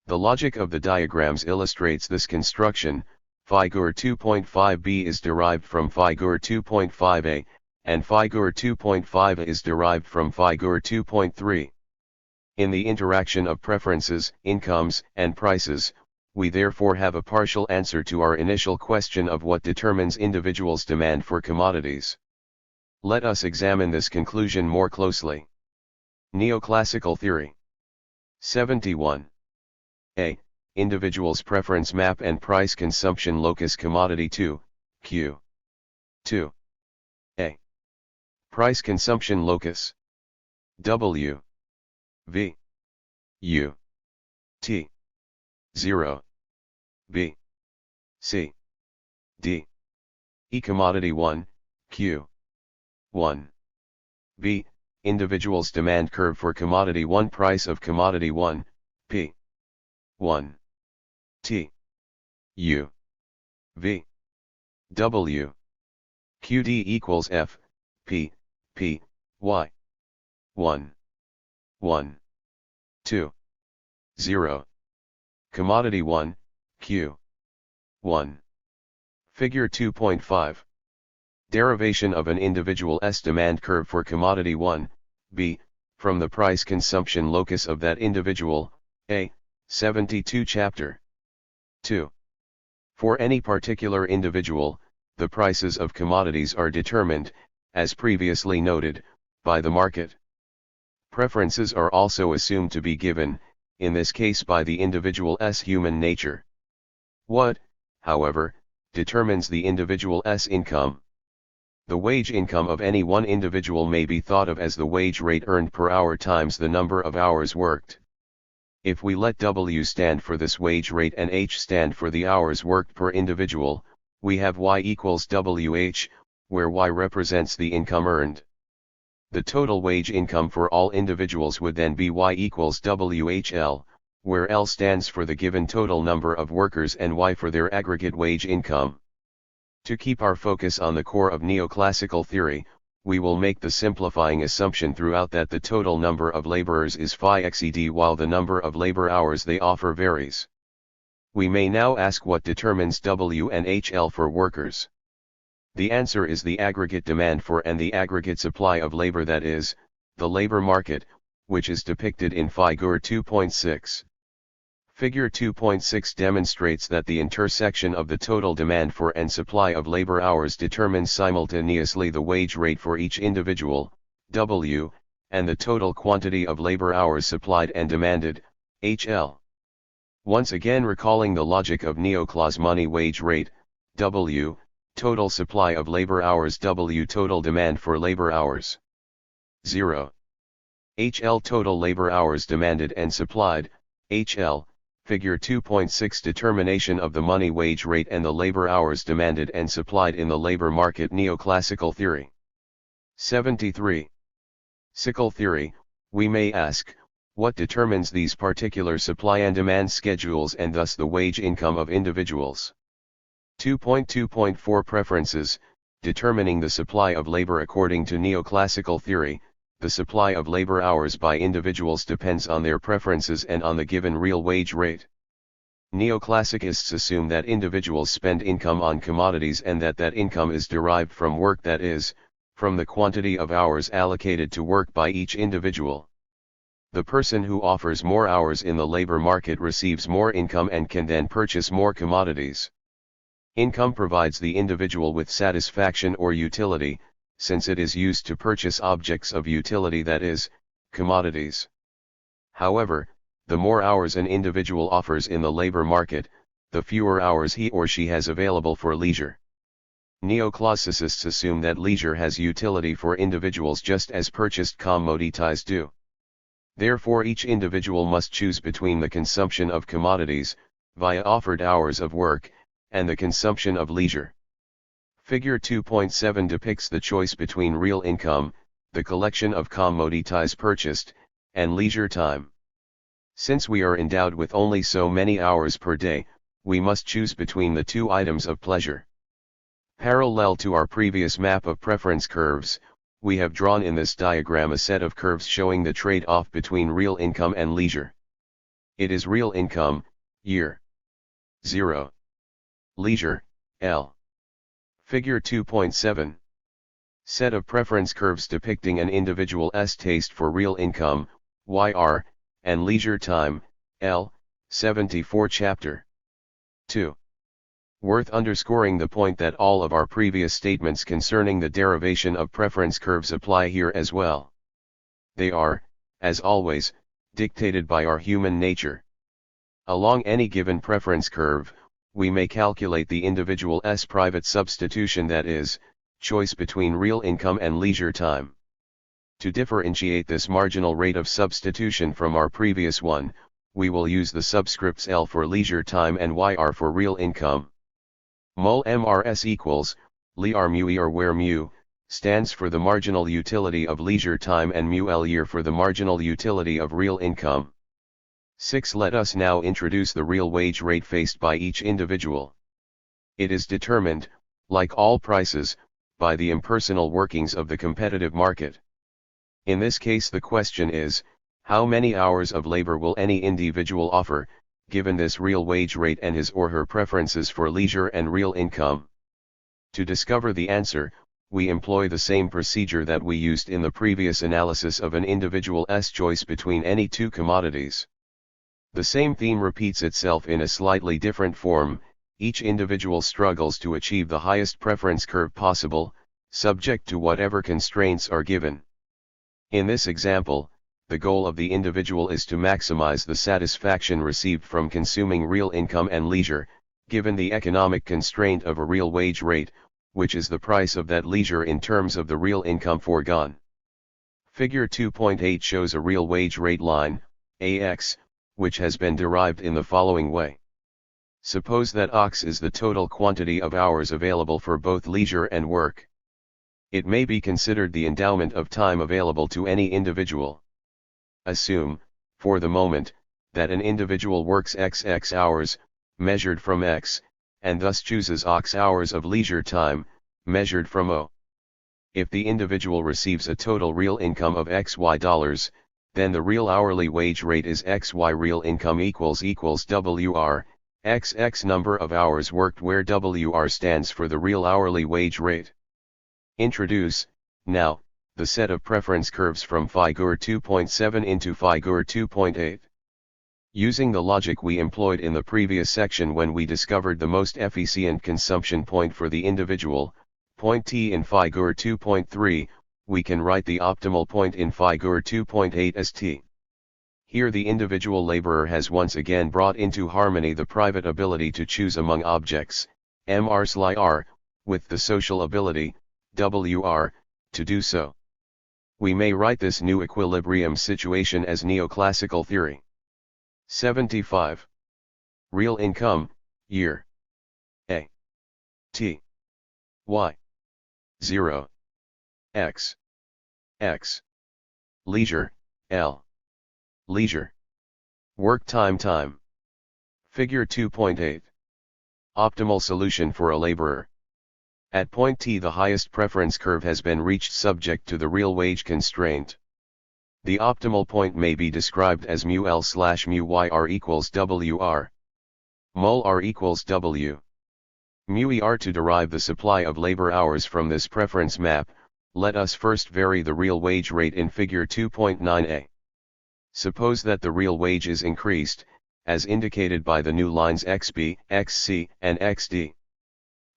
The logic of the diagrams illustrates this construction. Figure 2.5b is derived from Figure 2.5a, and Figure 2.5 is derived from Figure 2.3. In the interaction of preferences, incomes, and prices, we therefore have a partial answer to our initial question of what determines individuals' demand for commodities. Let us examine this conclusion more closely. Neoclassical theory. 71. A. Individual's preference map and price consumption locus commodity 2, Q. 2. A. Price consumption locus. W. V. U. T. 0. B. C. D. E. Commodity 1, Q. 1. B. Individual's demand curve for commodity 1 price of commodity 1, P. 1. T. U. V. W. QD equals F, P, P, Y. 1. 1. 2. 0. Commodity 1, Q. 1. Figure 2.5. Derivation of an individual's demand curve for commodity 1, B, from the price consumption locus of that individual, A, 72 Chapter 2. For any particular individual, the prices of commodities are determined, as previously noted, by the market. Preferences are also assumed to be given, in this case by the individual's human nature. What, however, determines the individual's income? The wage income of any one individual may be thought of as the wage rate earned per hour times the number of hours worked. If we let W stand for this wage rate and H stand for the hours worked per individual, we have Y equals WH, where Y represents the income earned. The total wage income for all individuals would then be Y equals WHL, where L stands for the given total number of workers and Y for their aggregate wage income. To keep our focus on the core of neoclassical theory, we will make the simplifying assumption throughout that the total number of laborers is phi xed while the number of labor hours they offer varies. We may now ask what determines W and HL for workers. The answer is the aggregate demand for and the aggregate supply of labor, that is, the labor market, which is depicted in Figure 2.6. Figure 2.6 demonstrates that the intersection of the total demand for and supply of labor hours determines simultaneously the wage rate for each individual, W, and the total quantity of labor hours supplied and demanded, HL. Once again recalling the logic of neoclass money wage rate, W, total supply of labor hours W total demand for labor hours. 0. HL total labor hours demanded and supplied, HL, figure 2.6 determination of the money wage rate and the labor hours demanded and supplied in the labor market neoclassical theory. 73. Sickle theory, we may ask, what determines these particular supply and demand schedules and thus the wage income of individuals? 2.2.4 Preferences, determining the supply of labor according to neoclassical theory. The supply of labor hours by individuals depends on their preferences and on the given real wage rate. Neoclassicists assume that individuals spend income on commodities and that income is derived from work, that is, from the quantity of hours allocated to work by each individual. The person who offers more hours in the labor market receives more income and can then purchase more commodities. Income provides the individual with satisfaction or utility, since it is used to purchase objects of utility, that is, commodities. However, the more hours an individual offers in the labor market, the fewer hours he or she has available for leisure. Neoclassicists assume that leisure has utility for individuals just as purchased commodities do. Therefore, each individual must choose between the consumption of commodities, via offered hours of work, and the consumption of leisure. Figure 2.7 depicts the choice between real income, the collection of commodities purchased, and leisure time. Since we are endowed with only so many hours per day, we must choose between the two items of pleasure. Parallel to our previous map of preference curves, we have drawn in this diagram a set of curves showing the trade-off between real income and leisure. It is real income, year 0. Leisure, L. Figure 2.7. Set of preference curves depicting an individual's taste for real income, YR, and leisure time, L. 74 Chapter 2. Worth underscoring the point that all of our previous statements concerning the derivation of preference curves apply here as well. They are, as always, dictated by our human nature. Along any given preference curve, we may calculate the individual's private substitution, that is, choice between real income and leisure time. To differentiate this marginal rate of substitution from our previous one, we will use the subscripts L for leisure time and YR for real income. Mul MRS equals, LR mu ER, where mu stands for the marginal utility of leisure time and mu L year for the marginal utility of real income. 6. Let us now introduce the real wage rate faced by each individual. It is determined, like all prices, by the impersonal workings of the competitive market. In this case, the question is, how many hours of labor will any individual offer, given this real wage rate and his or her preferences for leisure and real income? To discover the answer, we employ the same procedure that we used in the previous analysis of an individual's choice between any two commodities. The same theme repeats itself in a slightly different form. Each individual struggles to achieve the highest preference curve possible, subject to whatever constraints are given. In this example, the goal of the individual is to maximize the satisfaction received from consuming real income and leisure, given the economic constraint of a real wage rate, which is the price of that leisure in terms of the real income foregone. Figure 2.8 shows a real wage rate line, AX, which has been derived in the following way. Suppose that OX is the total quantity of hours available for both leisure and work. It may be considered the endowment of time available to any individual. Assume, for the moment, that an individual works XX hours, measured from X, and thus chooses OX hours of leisure time, measured from O. If the individual receives a total real income of XY dollars, then the real hourly wage rate is XY real income equals WR, XX number of hours worked, where WR stands for the real hourly wage rate. Introduce, now, the set of preference curves from Figure 2.7 into Figure 2.8. Using the logic we employed in the previous section when we discovered the most efficient consumption point for the individual, point T in Figure 2.3, we can write the optimal point in Figure 2.8 as T. Here the individual laborer has once again brought into harmony the private ability to choose among objects, MR/R, with the social ability, WR, to do so. We may write this new equilibrium situation as neoclassical theory. 75. Real income, year. A. T. Y. 0. X. X. Leisure, L. Leisure. Work time. Figure 2.8. Optimal solution for a laborer. At point T, the highest preference curve has been reached subject to the real wage constraint. The optimal point may be described as mu L/mu y r equals WR. Mol r equals W. Mu ER. To derive the supply of labor hours from this preference map, let us first vary the real wage rate in figure 2.9a. Suppose that the real wage is increased, as indicated by the new lines XB, XC, and XD.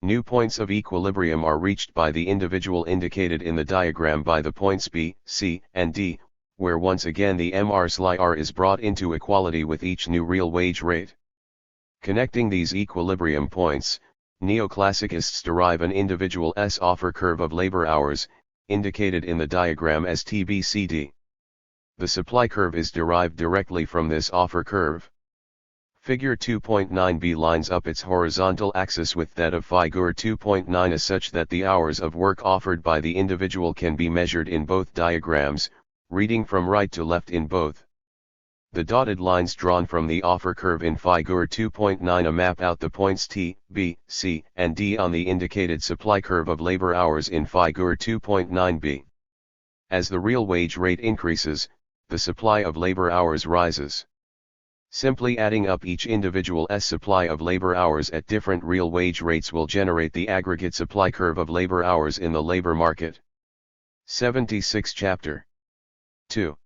New points of equilibrium are reached by the individual indicated in the diagram by the points B, C, and D, where once again the MR/R is brought into equality with each new real wage rate. Connecting these equilibrium points, neoclassicists derive an individual S offer curve of labor hours, indicated in the diagram as TBCD. The supply curve is derived directly from this offer curve. Figure 2.9b lines up its horizontal axis with that of figure 2.9 as such that the hours of work offered by the individual can be measured in both diagrams, reading from right to left in both. The dotted lines drawn from the offer curve in figure 2.9 map out the points T, B, C, and D on the indicated supply curve of labor hours in figure 2.9b. As the real wage rate increases, the supply of labor hours rises. Simply adding up each individual S supply of labor hours at different real wage rates will generate the aggregate supply curve of labor hours in the labor market. 76 Chapter 2.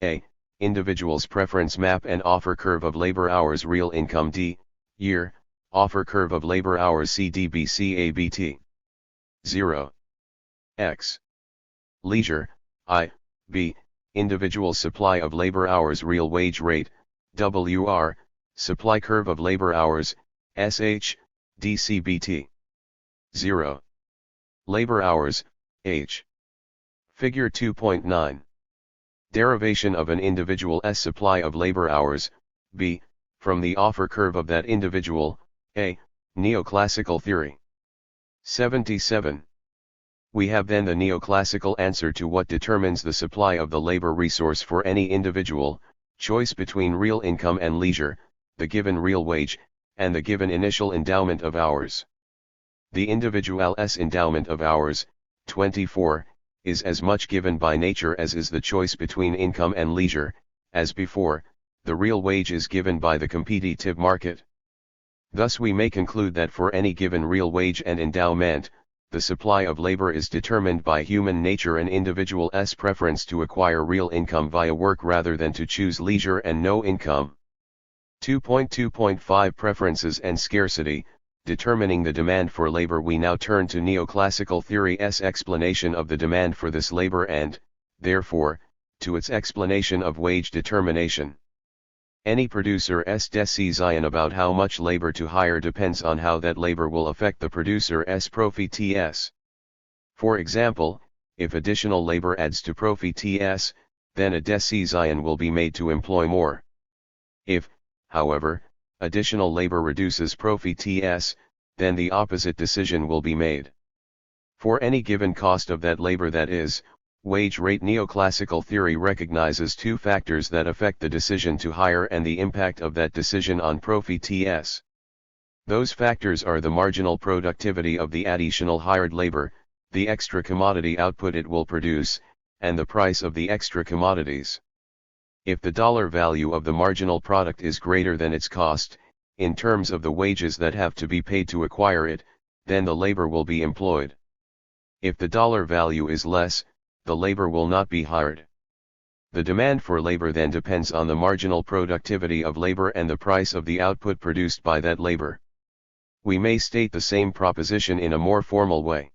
A. Individual's preference map and offer curve of labor hours. Real income D, year, offer curve of labor hours CDBCABT. 0. X. Leisure, I, B, individual supply of labor hours. Real wage rate, WR, supply curve of labor hours, SH, DCBT. 0. Labor hours, H. Figure 2.9. Derivation of an individual S supply of labor hours, B, from the offer curve of that individual, A, neoclassical theory. 77. We have then the neoclassical answer to what determines the supply of the labor resource for any individual, choice between real income and leisure, the given real wage, and the given initial endowment of hours. The individual S endowment of hours, 24, is as much given by nature as is the choice between income and leisure. As before, the real wage is given by the competitive market. Thus we may conclude that for any given real wage and endowment, the supply of labor is determined by human nature and individual S preference to acquire real income via work rather than to choose leisure and no income. 2.2.5 Preferences and scarcity. Determining the demand for labor. We now turn to neoclassical theory's explanation of the demand for this labor and, therefore, to its explanation of wage determination. Any producer's decision about how much labor to hire depends on how that labor will affect the producer's profits. For example, if additional labor adds to profits, then a decision will be made to employ more. If, however, additional labor reduces profits, then the opposite decision will be made. For any given cost of that labor, that is, wage rate, neoclassical theory recognizes two factors that affect the decision to hire and the impact of that decision on profits. Those factors are the marginal productivity of the additional hired labor, the extra commodity output it will produce, and the price of the extra commodities. If the dollar value of the marginal product is greater than its cost, in terms of the wages that have to be paid to acquire it, then the labor will be employed. If the dollar value is less, the labor will not be hired. The demand for labor then depends on the marginal productivity of labor and the price of the output produced by that labor. We may state the same proposition in a more formal way.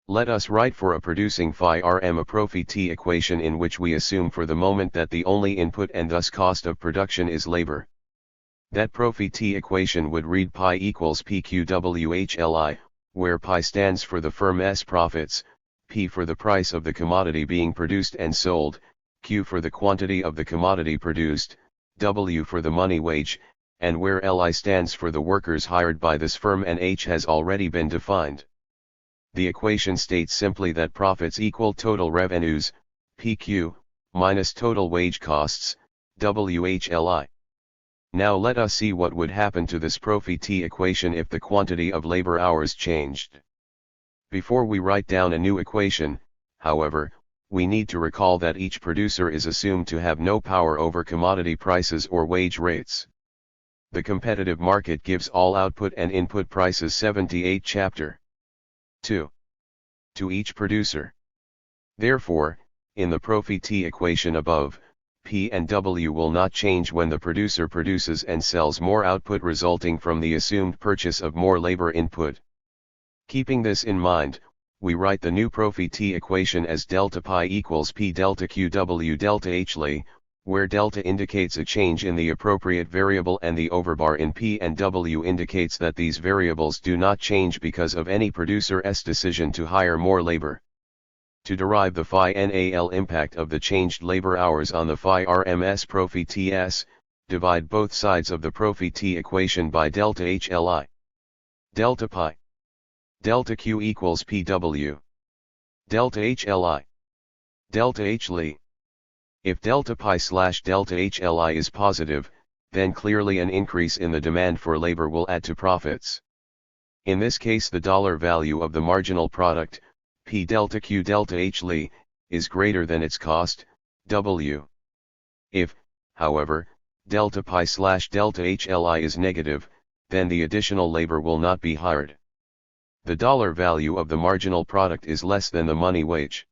Let us write for a producing phi rm a profit equation in which we assume for the moment that the only input and thus cost of production is labor. That profit equation would read pi equals PQWHLI, where pi stands for the firm's profits, P for the price of the commodity being produced and sold, Q for the quantity of the commodity produced, W for the money wage, and where LI stands for the workers hired by this firm and H has already been defined. The equation states simply that profits equal total revenues, PQ, minus total wage costs, WHLI. Now let us see what would happen to this profit equation if the quantity of labor hours changed. Before we write down a new equation, however, we need to recall that each producer is assumed to have no power over commodity prices or wage rates. The competitive market gives all output and input prices 78 Chapter 2 to each producer. Therefore, in the profit equation above, P and W will not change when the producer produces and sells more output resulting from the assumed purchase of more labor input. Keeping this in mind, we write the new profit equation as delta pi equals P delta Q W delta H Li, where delta indicates a change in the appropriate variable and the overbar in P and W indicates that these variables do not change because of any producer's decision to hire more labor. To derive the phi NAL impact of the changed labor hours on the phi RMS profit TS, divide both sides of the profit equation by delta HLI. Delta pi. Delta Q equals PW. Delta HLI. Delta H Li. If delta pi slash delta HLI is positive, then clearly an increase in the demand for labor will add to profits. In this case the dollar value of the marginal product, P delta Q delta H Li, is greater than its cost, W. If, however, delta pi slash delta HLI is negative, then the additional labor will not be hired. The dollar value of the marginal product is less than the money wage.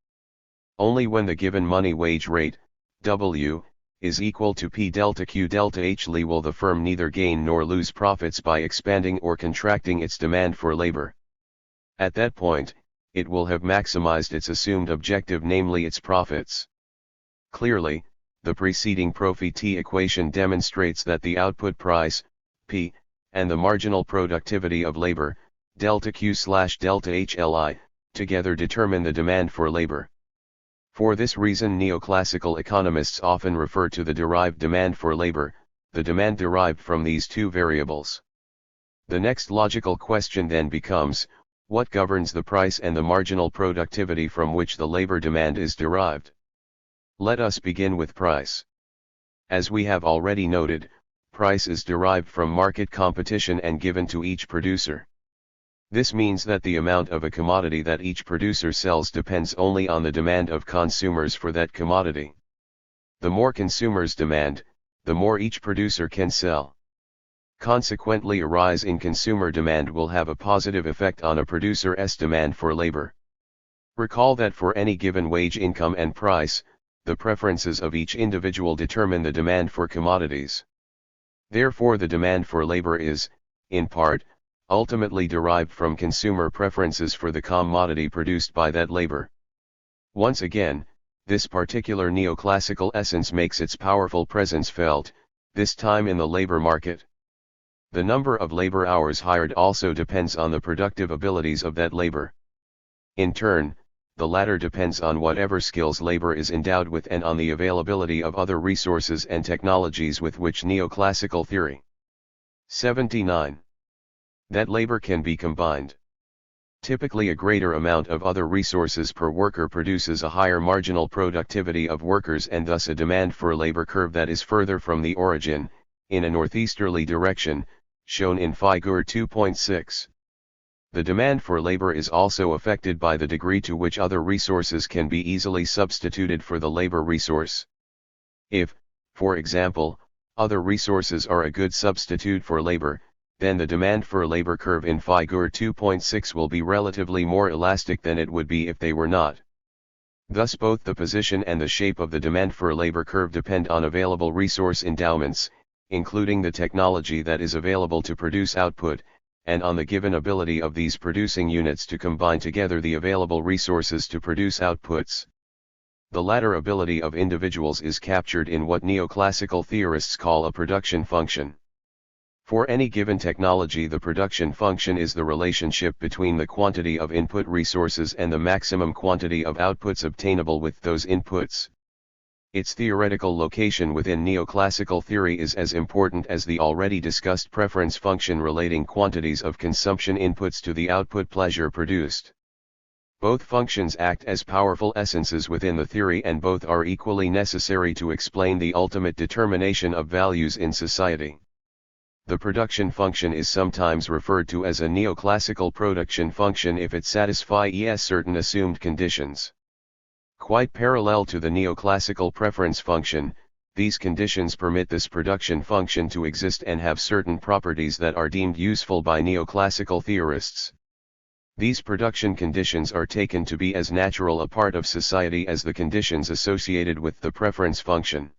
Only when the given money wage rate, W, is equal to P delta Q delta H Li will the firm neither gain nor lose profits by expanding or contracting its demand for labor. At that point, it will have maximized its assumed objective, namely its profits. Clearly, the preceding profit equation demonstrates that the output price, P, and the marginal productivity of labor, delta Q slash delta HLI, together determine the demand for labor. For this reason neoclassical economists often refer to the derived demand for labor, the demand derived from these two variables. The next logical question then becomes, what governs the price and the marginal productivity from which the labor demand is derived? Let us begin with price. As we have already noted, price is derived from market competition and given to each producer. This means that the amount of a commodity that each producer sells depends only on the demand of consumers for that commodity. The more consumers demand, the more each producer can sell. Consequently, a rise in consumer demand will have a positive effect on a producer's demand for labor. Recall that for any given wage, income and price, the preferences of each individual determine the demand for commodities. Therefore, the demand for labor is, in part, ultimately derived from consumer preferences for the commodity produced by that labor. Once again, this particular neoclassical essence makes its powerful presence felt, this time in the labor market. The number of labor hours hired also depends on the productive abilities of that labor. In turn, the latter depends on whatever skills labor is endowed with and on the availability of other resources and technologies with which neoclassical theory. 79. That labor can be combined. Typically, a greater amount of other resources per worker produces a higher marginal productivity of workers and thus a demand for labor curve that is further from the origin, in a northeasterly direction, shown in Figure 2.6. The demand for labor is also affected by the degree to which other resources can be easily substituted for the labor resource. If, for example, other resources are a good substitute for labor, then the demand for labor curve in Figure 2.6 will be relatively more elastic than it would be if they were not. Thus both the position and the shape of the demand for labor curve depend on available resource endowments, including the technology that is available to produce output, and on the given ability of these producing units to combine together the available resources to produce outputs. The latter ability of individuals is captured in what neoclassical theorists call a production function. For any given technology, the production function is the relationship between the quantity of input resources and the maximum quantity of outputs obtainable with those inputs. Its theoretical location within neoclassical theory is as important as the already discussed preference function relating quantities of consumption inputs to the output pleasure produced. Both functions act as powerful essences within the theory, and both are equally necessary to explain the ultimate determination of values in society. The production function is sometimes referred to as a neoclassical production function if it satisfies certain assumed conditions. Quite parallel to the neoclassical preference function, these conditions permit this production function to exist and have certain properties that are deemed useful by neoclassical theorists. These production conditions are taken to be as natural a part of society as the conditions associated with the preference function.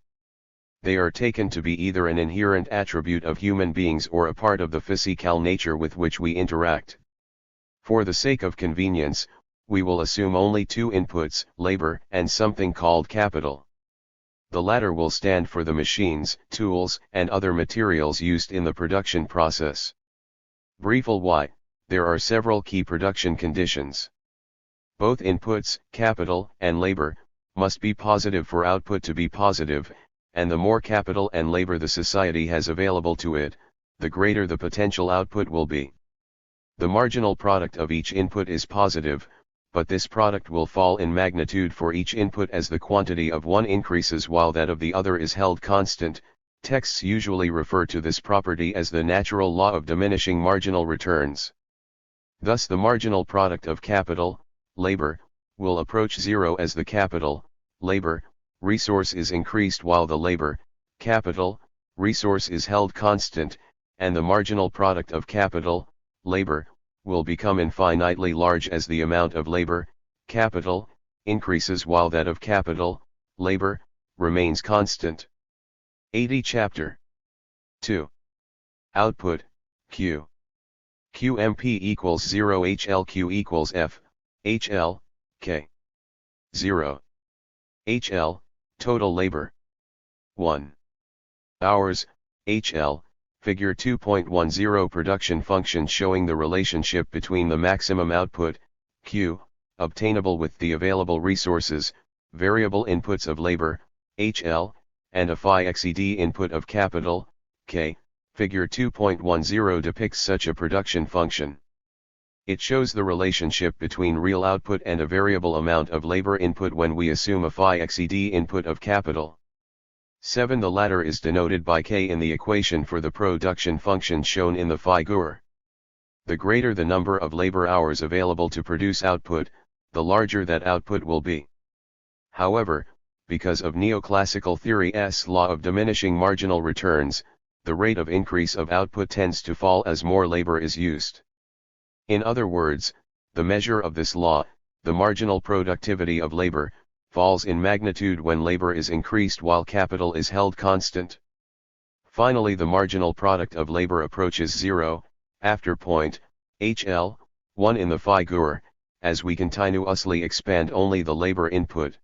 They are taken to be either an inherent attribute of human beings or a part of the physical nature with which we interact. For the sake of convenience, we will assume only two inputs, labor and something called capital. The latter will stand for the machines, tools, and other materials used in the production process. Briefly why, there are several key production conditions. Both inputs, capital and labor, must be positive for output to be positive, and the more capital and labor the society has available to it, the greater the potential output will be. The marginal product of each input is positive, but this product will fall in magnitude for each input as the quantity of one increases while that of the other is held constant. Texts usually refer to this property as the natural law of diminishing marginal returns. Thus the marginal product of capital, labor, will approach zero as the capital, labor, resource is increased while the labor, capital, resource is held constant, and the marginal product of capital, labor, will become infinitely large as the amount of labor, capital, increases while that of capital, labor, remains constant. 80 Chapter 2. Output, Q. QMP equals 0 HLQ equals F, HL, K. 0. HL, total labor. 1. Hours, HL, Figure 2.10 production function showing the relationship between the maximum output, Q, obtainable with the available resources, variable inputs of labor, HL, and a phi xed input of capital, K. Figure 2.10 depicts such a production function. It shows the relationship between real output and a variable amount of labor input when we assume a phi xed input of capital. 7. The latter is denoted by K in the equation for the production function shown in the figure. The greater the number of labor hours available to produce output, the larger that output will be. However, because of neoclassical theory's law of diminishing marginal returns, the rate of increase of output tends to fall as more labor is used. In other words, the measure of this law, the marginal productivity of labor, falls in magnitude when labor is increased while capital is held constant. Finally, the marginal product of labor approaches zero, after point, HL, 1 in the figure, as we continuously expand only the labor input.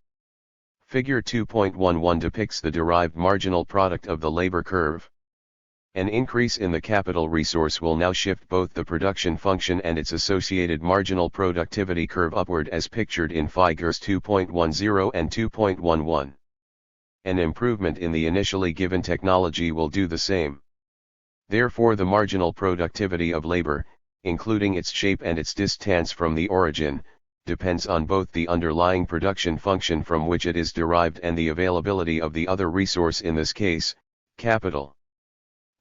Figure 2.11 depicts the derived marginal product of the labor curve. An increase in the capital resource will now shift both the production function and its associated marginal productivity curve upward as pictured in figures 2.10 and 2.11. An improvement in the initially given technology will do the same. Therefore, the marginal productivity of labor, including its shape and its distance from the origin, depends on both the underlying production function from which it is derived and the availability of the other resource, in this case, capital.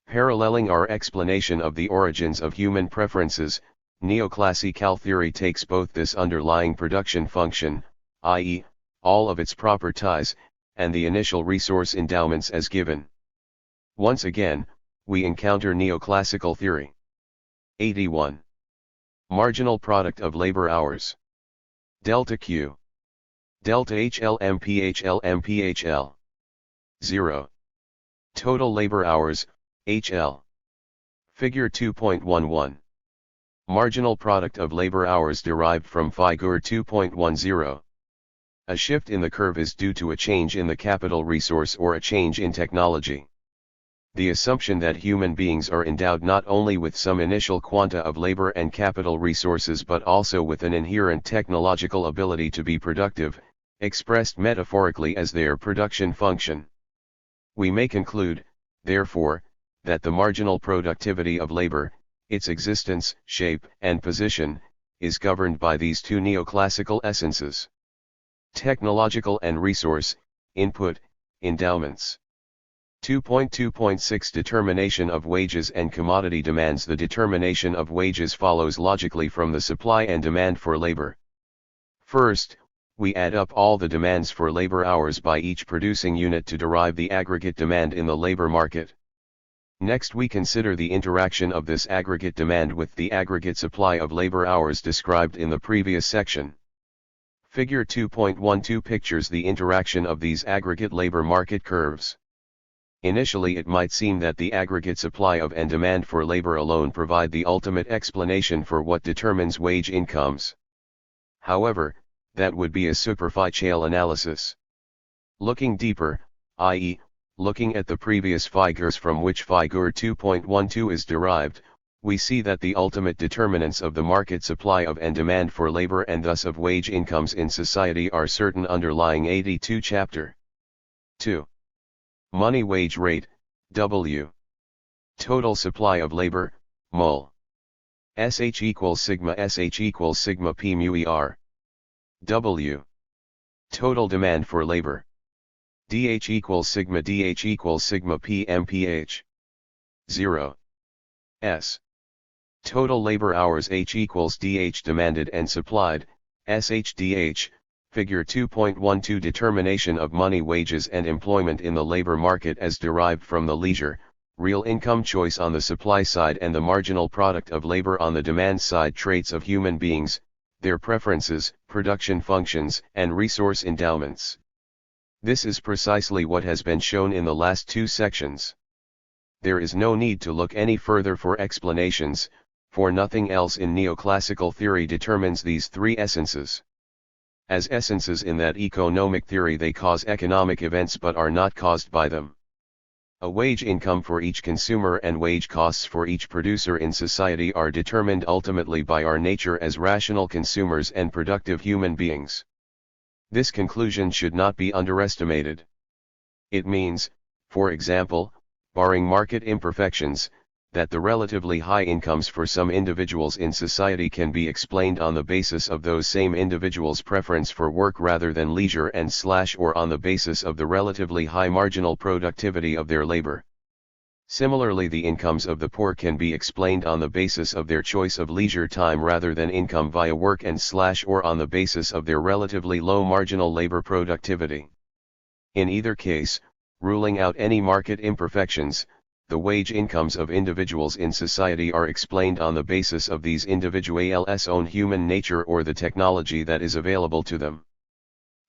Paralleling our explanation of the origins of human preferences, neoclassical theory takes both this underlying production function, i.e., all of its properties, and the initial resource endowments as given. Once again, we encounter neoclassical theory. 81. Marginal product of labor hours. Delta Q. Delta HL. 0. Total labor hours, HL. Figure 2.11. Marginal product of labor hours derived from figure 2.10. A shift in the curve is due to a change in the capital resource or a change in technology. The assumption that human beings are endowed not only with some initial quanta of labor and capital resources but also with an inherent technological ability to be productive, expressed metaphorically as their production function. We may conclude, therefore, that the marginal productivity of labor, its existence, shape, and position, is governed by these two neoclassical essences: technological and resource, input, endowments. 2.2.6 Determination of wages and commodity demands. The determination of wages follows logically from the supply and demand for labor. First, we add up all the demands for labor hours by each producing unit to derive the aggregate demand in the labor market. Next, we consider the interaction of this aggregate demand with the aggregate supply of labor hours described in the previous section. Figure 2.12 pictures the interaction of these aggregate labor market curves. Initially, it might seem that the aggregate supply of and demand for labor alone provide the ultimate explanation for what determines wage incomes. However, that would be a superficial analysis. Looking deeper, i.e., looking at the previous figures from which figure 2.12 is derived, we see that the ultimate determinants of the market supply of and demand for labor and thus of wage incomes in society are certain underlying 82 chapter 2. Money wage rate, W. Total supply of labor, mol. SH equals sigma P mu ER. W. Total demand for labor. DH equals sigma P MPH. 0. S. Total labor hours. H equals DH demanded and supplied, SHDH. Figure 2.12 Determination of money wages and employment in the labor market as derived from the leisure, real income choice on the supply side and the marginal product of labor on the demand side traits of human beings, their preferences, production functions, and resource endowments. This is precisely what has been shown in the last two sections. There is no need to look any further for explanations, for nothing else in neoclassical theory determines these three essences. As essences in that economic theory, they cause economic events but are not caused by them. A wage income for each consumer and wage costs for each producer in society are determined ultimately by our nature as rational consumers and productive human beings. This conclusion should not be underestimated. It means, for example, barring market imperfections, that the relatively high incomes for some individuals in society can be explained on the basis of those same individuals' preference for work rather than leisure or on the basis of the relatively high marginal productivity of their labor. Similarly, the incomes of the poor can be explained on the basis of their choice of leisure time rather than income via work or on the basis of their relatively low marginal labor productivity. In either case, ruling out any market imperfections, the wage incomes of individuals in society are explained on the basis of these individuals' own human nature or the technology that is available to them.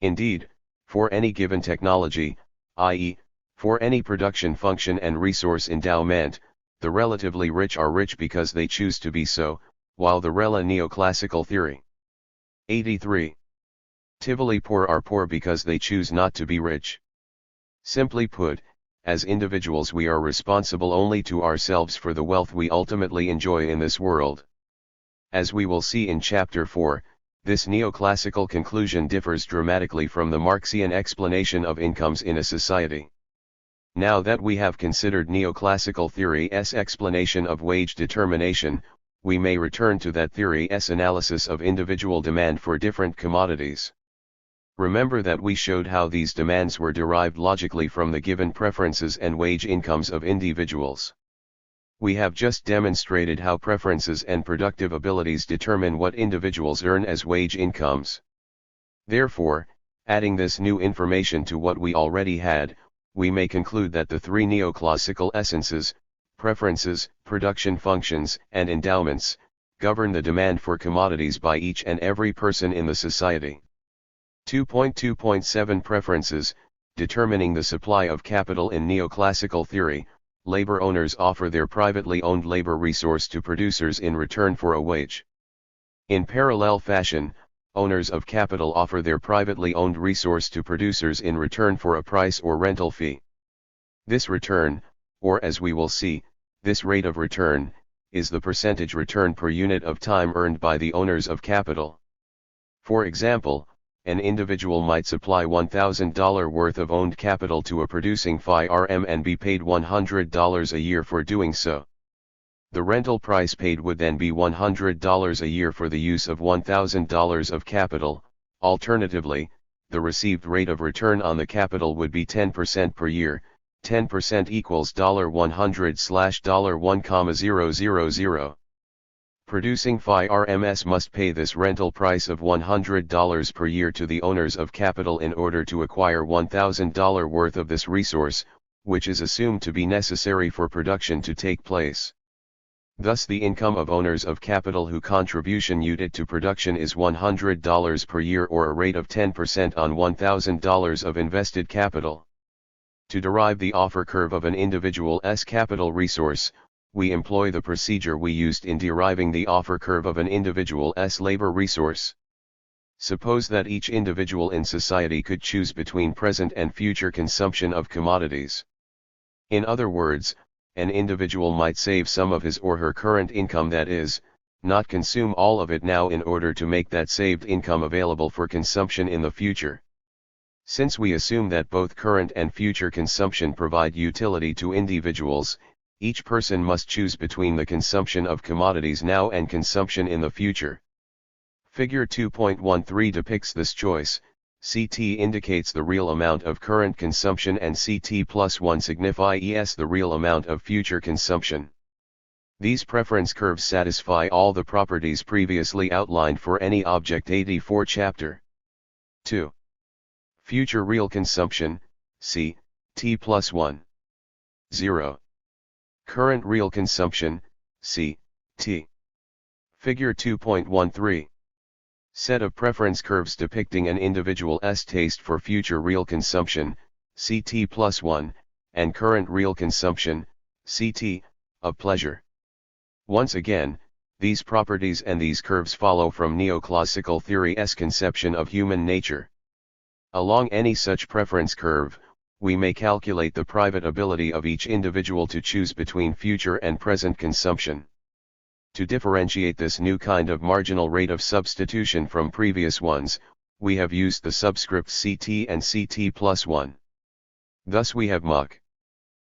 Indeed, for any given technology, i.e., for any production function and resource endowment, the relatively rich are rich because they choose to be so, while the rela neoclassical theory. 83. Tivoli poor are poor because they choose not to be rich. Simply put, as individuals we are responsible only to ourselves for the wealth we ultimately enjoy in this world. As we will see in Chapter 4, this neoclassical conclusion differs dramatically from the Marxian explanation of incomes in a society. Now that we have considered neoclassical theory's explanation of wage determination, we may return to that theory's analysis of individual demand for different commodities. Remember that we showed how these demands were derived logically from the given preferences and wage incomes of individuals. We have just demonstrated how preferences and productive abilities determine what individuals earn as wage incomes. Therefore, adding this new information to what we already had, we may conclude that the three neoclassical essences, preferences, production functions, and endowments, govern the demand for commodities by each and every person in the society. 2.2.7 Preferences, determining the supply of capital in neoclassical theory. Labor owners offer their privately owned labor resource to producers in return for a wage. In parallel fashion, owners of capital offer their privately owned resource to producers in return for a price or rental fee. This return, or as we will see, this rate of return, is the percentage return per unit of time earned by the owners of capital. For example, an individual might supply $1,000 worth of owned capital to a producing firm and be paid $100 a year for doing so. The rental price paid would then be $100 a year for the use of $1,000 of capital. Alternatively, the received rate of return on the capital would be 10% per year. 10% equals $100/$1,000. Producing firms must pay this rental price of $100 per year to the owners of capital in order to acquire $1,000 worth of this resource, which is assumed to be necessary for production to take place. Thus the income of owners of capital whose contribution unit to production is $100 per year, or a rate of 10% on $1,000 of invested capital. To derive the offer curve of an individual's capital resource, we employ the procedure we used in deriving the offer curve of an individual's labor resource. Suppose that each individual in society could choose between present and future consumption of commodities. In other words, an individual might save some of his or her current income, that is, not consume all of it now in order to make that saved income available for consumption in the future. Since we assume that both current and future consumption provide utility to individuals, each person must choose between the consumption of commodities now and consumption in the future. Figure 2.13 depicts this choice. CT indicates the real amount of current consumption and CT plus 1 signifies the real amount of future consumption. These preference curves satisfy all the properties previously outlined for any object 84 chapter. 2. Future real consumption, C, T plus 1. 0. Current real consumption, C, T. Figure 2.13. Set of preference curves depicting an individual's taste for future real consumption, CT plus 1, and current real consumption, CT, of pleasure. Once again, these properties and these curves follow from neoclassical theory's conception of human nature. Along any such preference curve, we may calculate the private ability of each individual to choose between future and present consumption. To differentiate this new kind of marginal rate of substitution from previous ones, we have used the subscripts CT and CT plus 1. Thus we have MUC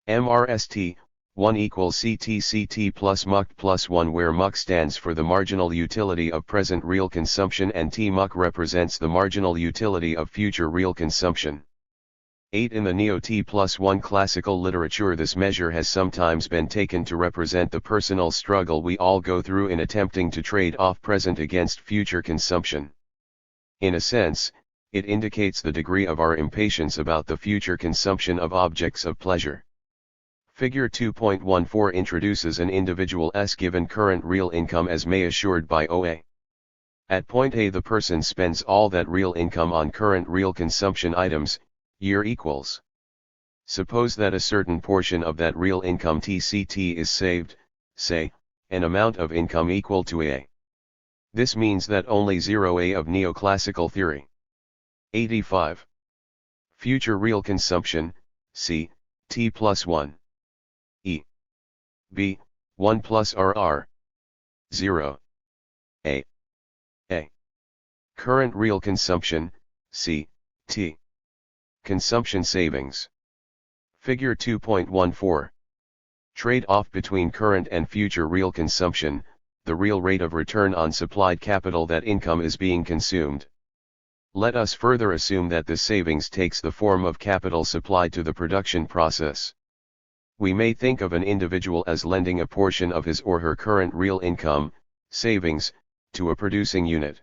MRST 1 equals CT plus MUC plus 1, where MUC stands for the marginal utility of present real consumption and T MUC represents the marginal utility of future real consumption. 8. In the Neo-T plus 1 classical literature, this measure has sometimes been taken to represent the personal struggle we all go through in attempting to trade off present against future consumption. In a sense, it indicates the degree of our impatience about the future consumption of objects of pleasure. Figure 2.14 introduces an individual's given current real income as may assured by OA. At point A, the person spends all that real income on current real consumption items, year equals. Suppose that a certain portion of that real income TCT is saved, say, an amount of income equal to A. This means that only 0A of neoclassical theory. 85. Future real consumption, C, T plus 1. E. B, 1 plus RR. 0. A. Current real consumption, C, T. Consumption savings. Figure 2.14. Trade-off between current and future real consumption, the real rate of return on supplied capital that income is being consumed. Let us further assume that this savings takes the form of capital supplied to the production process. We may think of an individual as lending a portion of his or her current real income, savings, to a producing unit.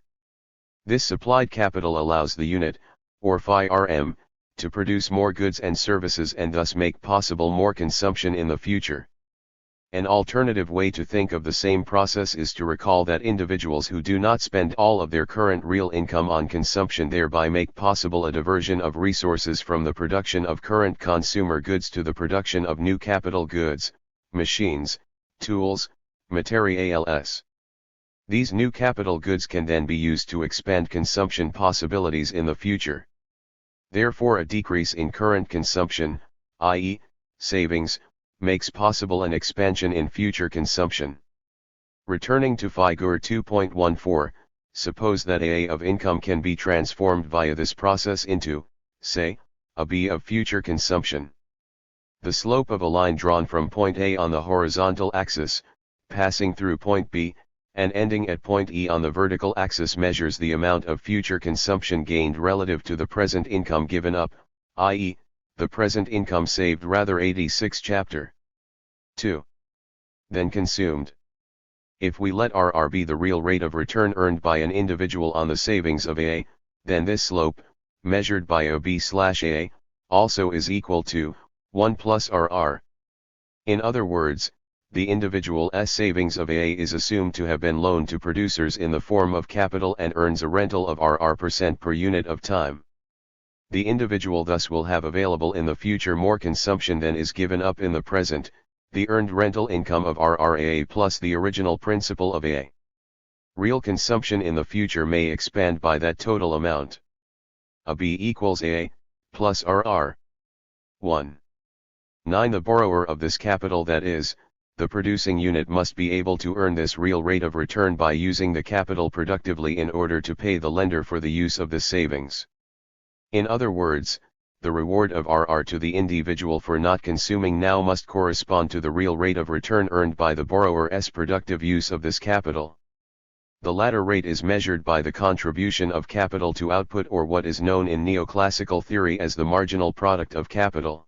This supplied capital allows the unit, or firm, to produce more goods and services and thus make possible more consumption in the future. An alternative way to think of the same process is to recall that individuals who do not spend all of their current real income on consumption thereby make possible a diversion of resources from the production of current consumer goods to the production of new capital goods, machines, tools, materials. These new capital goods can then be used to expand consumption possibilities in the future. Therefore, a decrease in current consumption, i.e., savings, makes possible an expansion in future consumption. Returning to Figure 2.14, suppose that A of income can be transformed via this process into, say, a B of future consumption. The slope of a line drawn from point A on the horizontal axis, passing through point B, and ending at point E on the vertical axis measures the amount of future consumption gained relative to the present income given up, i.e., the present income saved. Rather 86 Chapter 2. Then consumed. If we let RR be the real rate of return earned by an individual on the savings of A, then this slope, measured by OB/A, also is equal to 1 plus RR. In other words, the individual's savings of A is assumed to have been loaned to producers in the form of capital and earns a rental of RR% per unit of time. The individual thus will have available in the future more consumption than is given up in the present, the earned rental income of RRA plus the original principal of A. Real consumption in the future may expand by that total amount. A B equals A, plus RR. 1. 9. The borrower of this capital, that is, the producing unit, must be able to earn this real rate of return by using the capital productively in order to pay the lender for the use of the savings. In other words, the reward of RR to the individual for not consuming now must correspond to the real rate of return earned by the borrower's productive use of this capital. The latter rate is measured by the contribution of capital to output, or what is known in neoclassical theory as the marginal product of capital.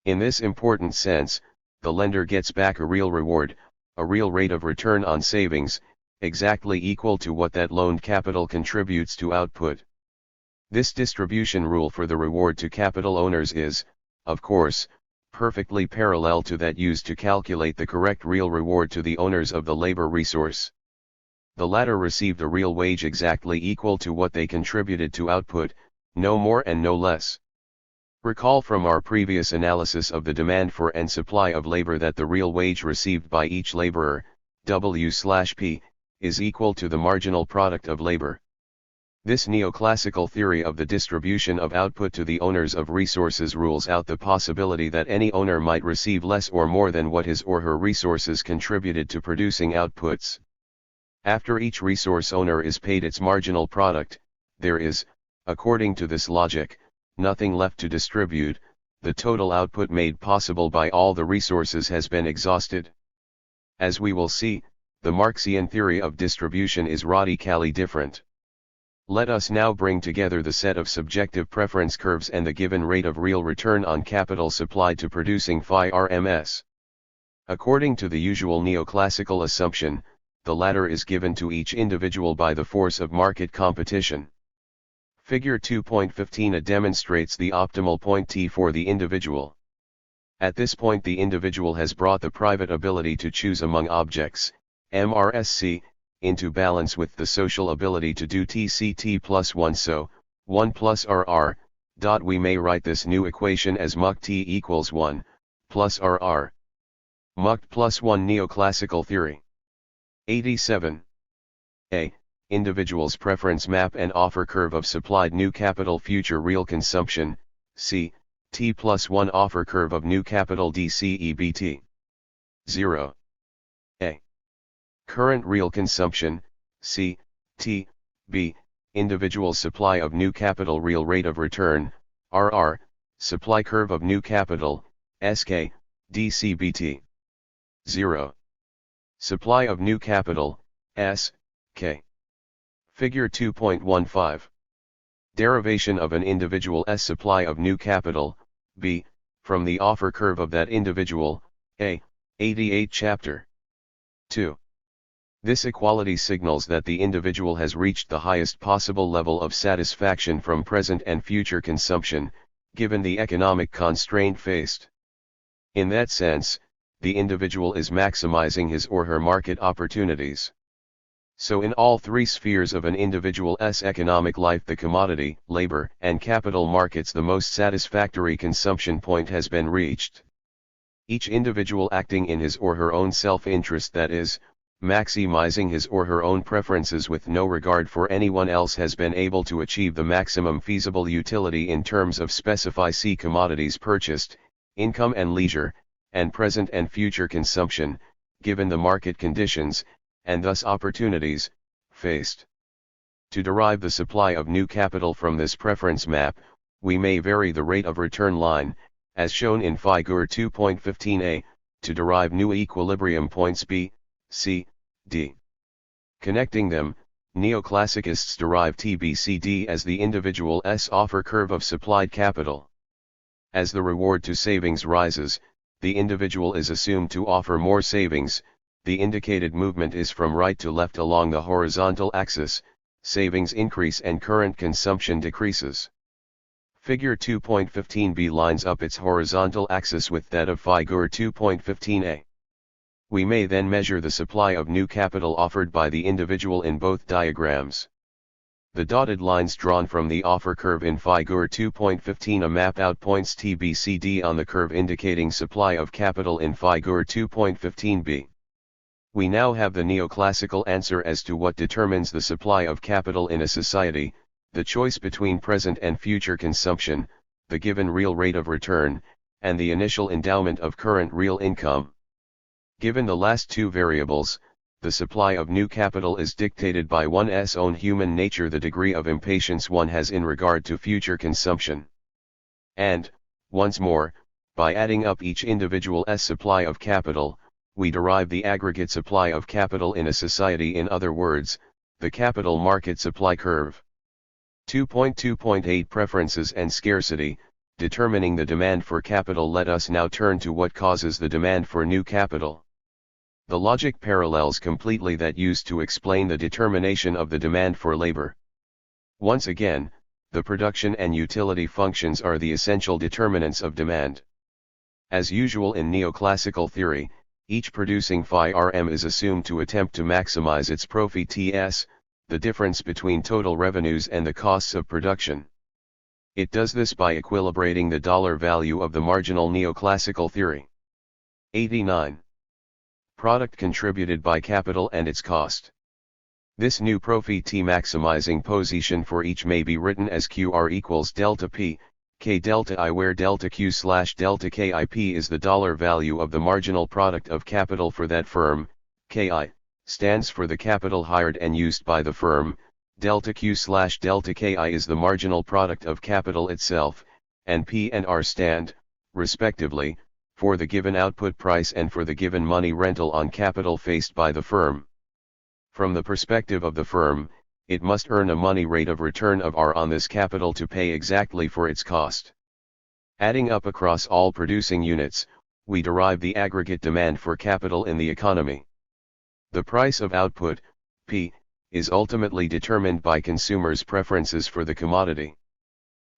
In this important sense, the lender gets back a real reward, a real rate of return on savings, exactly equal to what that loaned capital contributes to output. This distribution rule for the reward to capital owners is, of course, perfectly parallel to that used to calculate the correct real reward to the owners of the labor resource. The latter received a real wage exactly equal to what they contributed to output, no more and no less. Recall from our previous analysis of the demand for and supply of labor that the real wage received by each laborer, W/P, is equal to the marginal product of labor. This neoclassical theory of the distribution of output to the owners of resources rules out the possibility that any owner might receive less or more than what his or her resources contributed to producing outputs. After each resource owner is paid its marginal product, there is, according to this logic, nothing left to distribute. The total output made possible by all the resources has been exhausted. As we will see, the Marxian theory of distribution is radically different. Let us now bring together the set of subjective preference curves and the given rate of real return on capital supplied to producing phi RMS. According to the usual neoclassical assumption, the latter is given to each individual by the force of market competition. Figure 2.15a demonstrates the optimal point T for the individual. At this point the individual has brought the private ability to choose among objects, MRSC, into balance with the social ability to do TCT plus 1, so, 1 plus RR, we may write this new equation as muct T equals 1, plus RR. Muct plus 1 neoclassical theory. 87. A. Individual's preference map and offer curve of supplied new capital future real consumption, C. T plus 1 offer curve of new capital DCEBT. 0. A. Current real consumption, C. T. B. Individual supply of new capital real rate of return, RR, supply curve of new capital, SK, DCBT. 0. Supply of new capital, S. K. Figure 2.15. Derivation of an individual's supply of new capital, B, from the offer curve of that individual, A, 88 Chapter 2. This equality signals that the individual has reached the highest possible level of satisfaction from present and future consumption, given the economic constraint faced. In that sense, the individual is maximizing his or her market opportunities. So in all three spheres of an individual's economic life, the commodity, labor, and capital markets, the most satisfactory consumption point has been reached. Each individual acting in his or her own self-interest, that is, maximizing his or her own preferences with no regard for anyone else, has been able to achieve the maximum feasible utility in terms of specific commodities purchased, income and leisure, and present and future consumption, given the market conditions, and thus opportunities, faced. To derive the supply of new capital from this preference map, we may vary the rate of return line, as shown in Figure 2.15a, to derive new equilibrium points B, C, D. Connecting them, neoclassicists derive TBCD as the individual S-offer curve of supplied capital. As the reward to savings rises, the individual is assumed to offer more savings. The indicated movement is from right to left along the horizontal axis. Savings increase and current consumption decreases. Figure 2.15b lines up its horizontal axis with that of Figure 2.15a. We may then measure the supply of new capital offered by the individual in both diagrams. The dotted lines drawn from the offer curve in Figure 2.15a map out points TBCD on the curve indicating supply of capital in Figure 2.15b. We now have the neoclassical answer as to what determines the supply of capital in a society: the choice between present and future consumption, the given real rate of return, and the initial endowment of current real income. Given the last two variables, the supply of new capital is dictated by one's own human nature, the degree of impatience one has in regard to future consumption. And, once more, by adding up each individual's supply of capital, we derive the aggregate supply of capital in a society, in other words, the capital market supply curve. 2.2.8 Preferences and scarcity. Determining the demand for capital. Let us now turn to what causes the demand for new capital. The logic parallels completely that used to explain the determination of the demand for labor. Once again, the production and utility functions are the essential determinants of demand. As usual in neoclassical theory, each producing firm is assumed to attempt to maximize its profits, the difference between total revenues and the costs of production. It does this by equilibrating the dollar value of the marginal neoclassical theory. 89. Product contributed by capital and its cost. This new profit maximizing position for each may be written as QR equals delta P, K delta I, where delta Q slash delta KIP is the dollar value of the marginal product of capital for that firm. KI stands for the capital hired and used by the firm, delta Q slash delta KI is the marginal product of capital itself, and P and R stand, respectively, for the given output price and for the given money rental on capital faced by the firm. From the perspective of the firm, it must earn a money rate of return of R on this capital to pay exactly for its cost. Adding up across all producing units, we derive the aggregate demand for capital in the economy. The price of output, P, is ultimately determined by consumers' preferences for the commodity.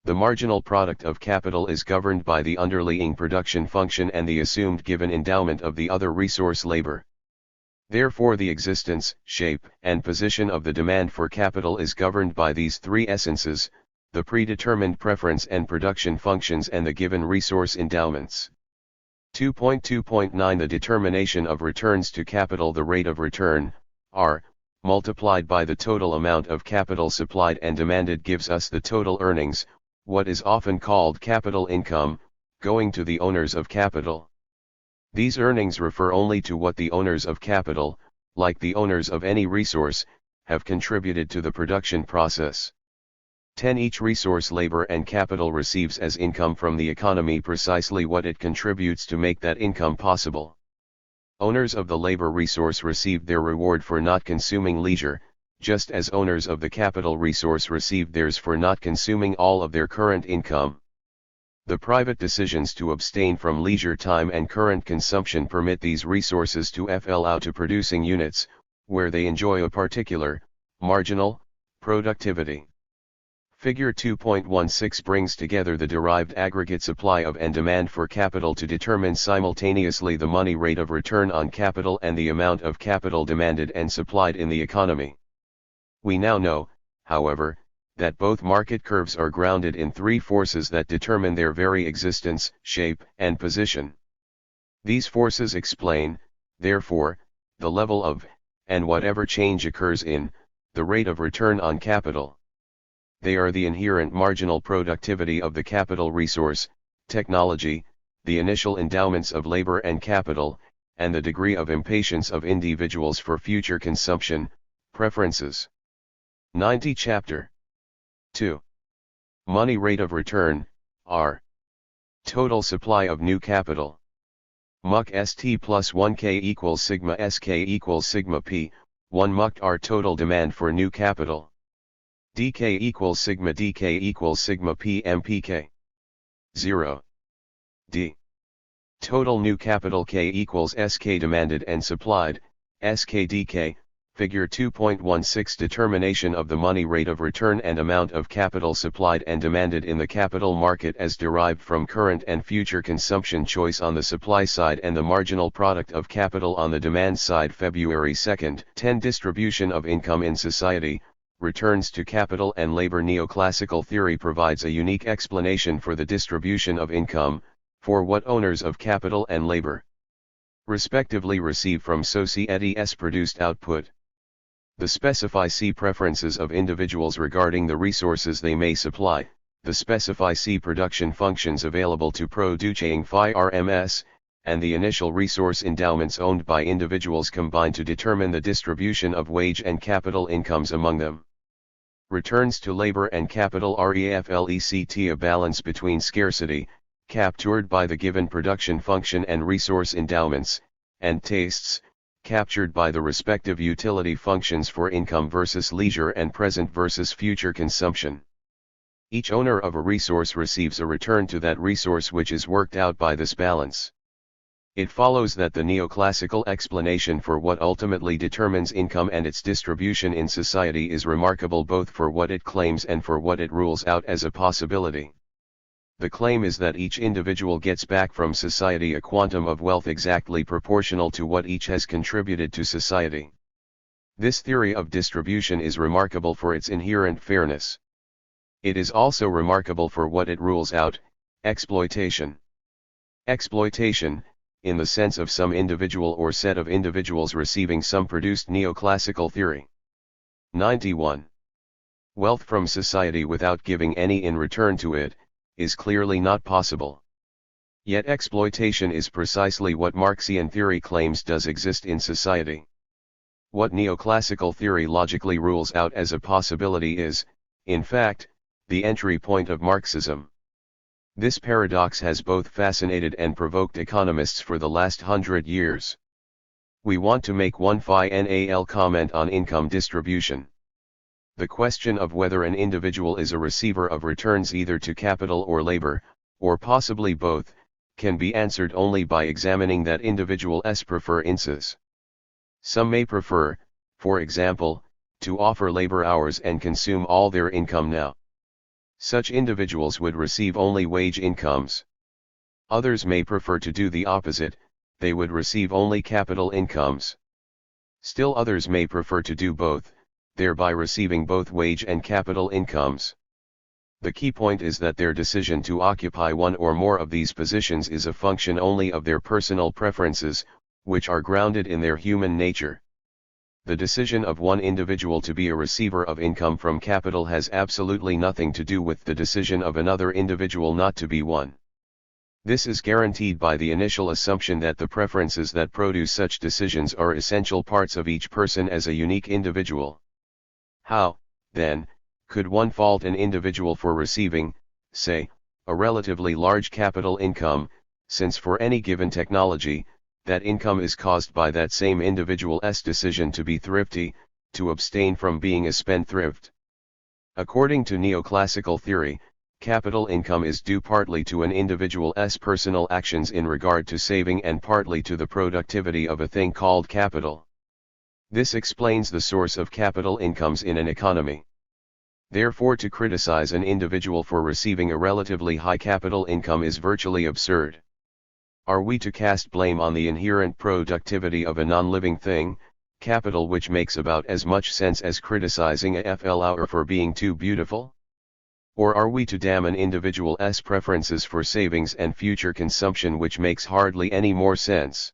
The marginal product of capital is governed by the underlying production function and the assumed given endowment of the other resource labor. Therefore the existence, shape, and position of the demand for capital is governed by these three essences: the predetermined preference and production functions and the given resource endowments. 2.2.9 The determination of returns to capital. The rate of return, R, multiplied by the total amount of capital supplied and demanded gives us the total earnings, what is often called capital income, going to the owners of capital. These earnings refer only to what the owners of capital, like the owners of any resource, have contributed to the production process. 10 Each resource, labor and capital, receives as income from the economy precisely what it contributes to make that income possible. Owners of the labor resource received their reward for not consuming leisure, just as owners of the capital resource received theirs for not consuming all of their current income. The private decisions to abstain from leisure time and current consumption permit these resources to flow out to producing units, where they enjoy a particular, marginal, productivity. Figure 2.16 brings together the derived aggregate supply of and demand for capital to determine simultaneously the money rate of return on capital and the amount of capital demanded and supplied in the economy. We now know, however, that both market curves are grounded in three forces that determine their very existence, shape, and position. These forces explain, therefore, the level of, and whatever change occurs in, the rate of return on capital. They are the inherent marginal productivity of the capital resource, technology, the initial endowments of labor and capital, and the degree of impatience of individuals for future consumption, preferences. 90 Chapter 2. Money rate of return, R. Total supply of new capital. Muc st plus 1k equals sigma sk equals sigma p, 1 muc R total demand for new capital. dk equals sigma p mpk. 0. D. Total new capital k equals sk demanded and supplied, sk dk, figure 2.16 determination of the money rate of return and amount of capital supplied and demanded in the capital market as derived from current and future consumption choice on the supply side and the marginal product of capital on the demand side. February 2, 10 Distribution of income in society, returns to capital and labor. Neoclassical theory provides a unique explanation for the distribution of income, for what owners of capital and labor respectively receive from society's produced output. The specify C preferences of individuals regarding the resources they may supply, the specify C production functions available to producing phi RMS, and the initial resource endowments owned by individuals combine to determine the distribution of wage and capital incomes among them. Returns to labor and capital reflect a balance between scarcity, captured by the given production function and resource endowments, and tastes, captured by the respective utility functions for income versus leisure and present versus future consumption. Each owner of a resource receives a return to that resource which is worked out by this balance. It follows that the neoclassical explanation for what ultimately determines income and its distribution in society is remarkable both for what it claims and for what it rules out as a possibility. The claim is that each individual gets back from society a quantum of wealth exactly proportional to what each has contributed to society. This theory of distribution is remarkable for its inherent fairness. It is also remarkable for what it rules out: exploitation. Exploitation, in the sense of some individual or set of individuals receiving some produced neoclassical theory. 91. Wealth from society without giving any in return to it, is clearly not possible. Yet exploitation is precisely what Marxian theory claims does exist in society. What neoclassical theory logically rules out as a possibility is, in fact, the entry point of Marxism. This paradox has both fascinated and provoked economists for the last 100 years. We want to make one final comment on income distribution. The question of whether an individual is a receiver of returns either to capital or labor, or possibly both, can be answered only by examining that individual's preferences. Some may prefer, for example, to offer labor hours and consume all their income now. Such individuals would receive only wage incomes. Others may prefer to do the opposite, they would receive only capital incomes. Still others may prefer to do both, thereby receiving both wage and capital incomes. The key point is that their decision to occupy one or more of these positions is a function only of their personal preferences, which are grounded in their human nature. The decision of one individual to be a receiver of income from capital has absolutely nothing to do with the decision of another individual not to be one. This is guaranteed by the initial assumption that the preferences that produce such decisions are essential parts of each person as a unique individual. How, then, could one fault an individual for receiving, say, a relatively large capital income, since for any given technology, that income is caused by that same individual's decision to be thrifty, to abstain from being a spendthrift? According to neoclassical theory, capital income is due partly to an individual's personal actions in regard to saving and partly to the productivity of a thing called capital. This explains the source of capital incomes in an economy. Therefore, to criticize an individual for receiving a relatively high capital income is virtually absurd. Are we to cast blame on the inherent productivity of a non-living thing, capital, which makes about as much sense as criticizing a flower for being too beautiful? Or are we to damn an individual's preferences for savings and future consumption, which makes hardly any more sense?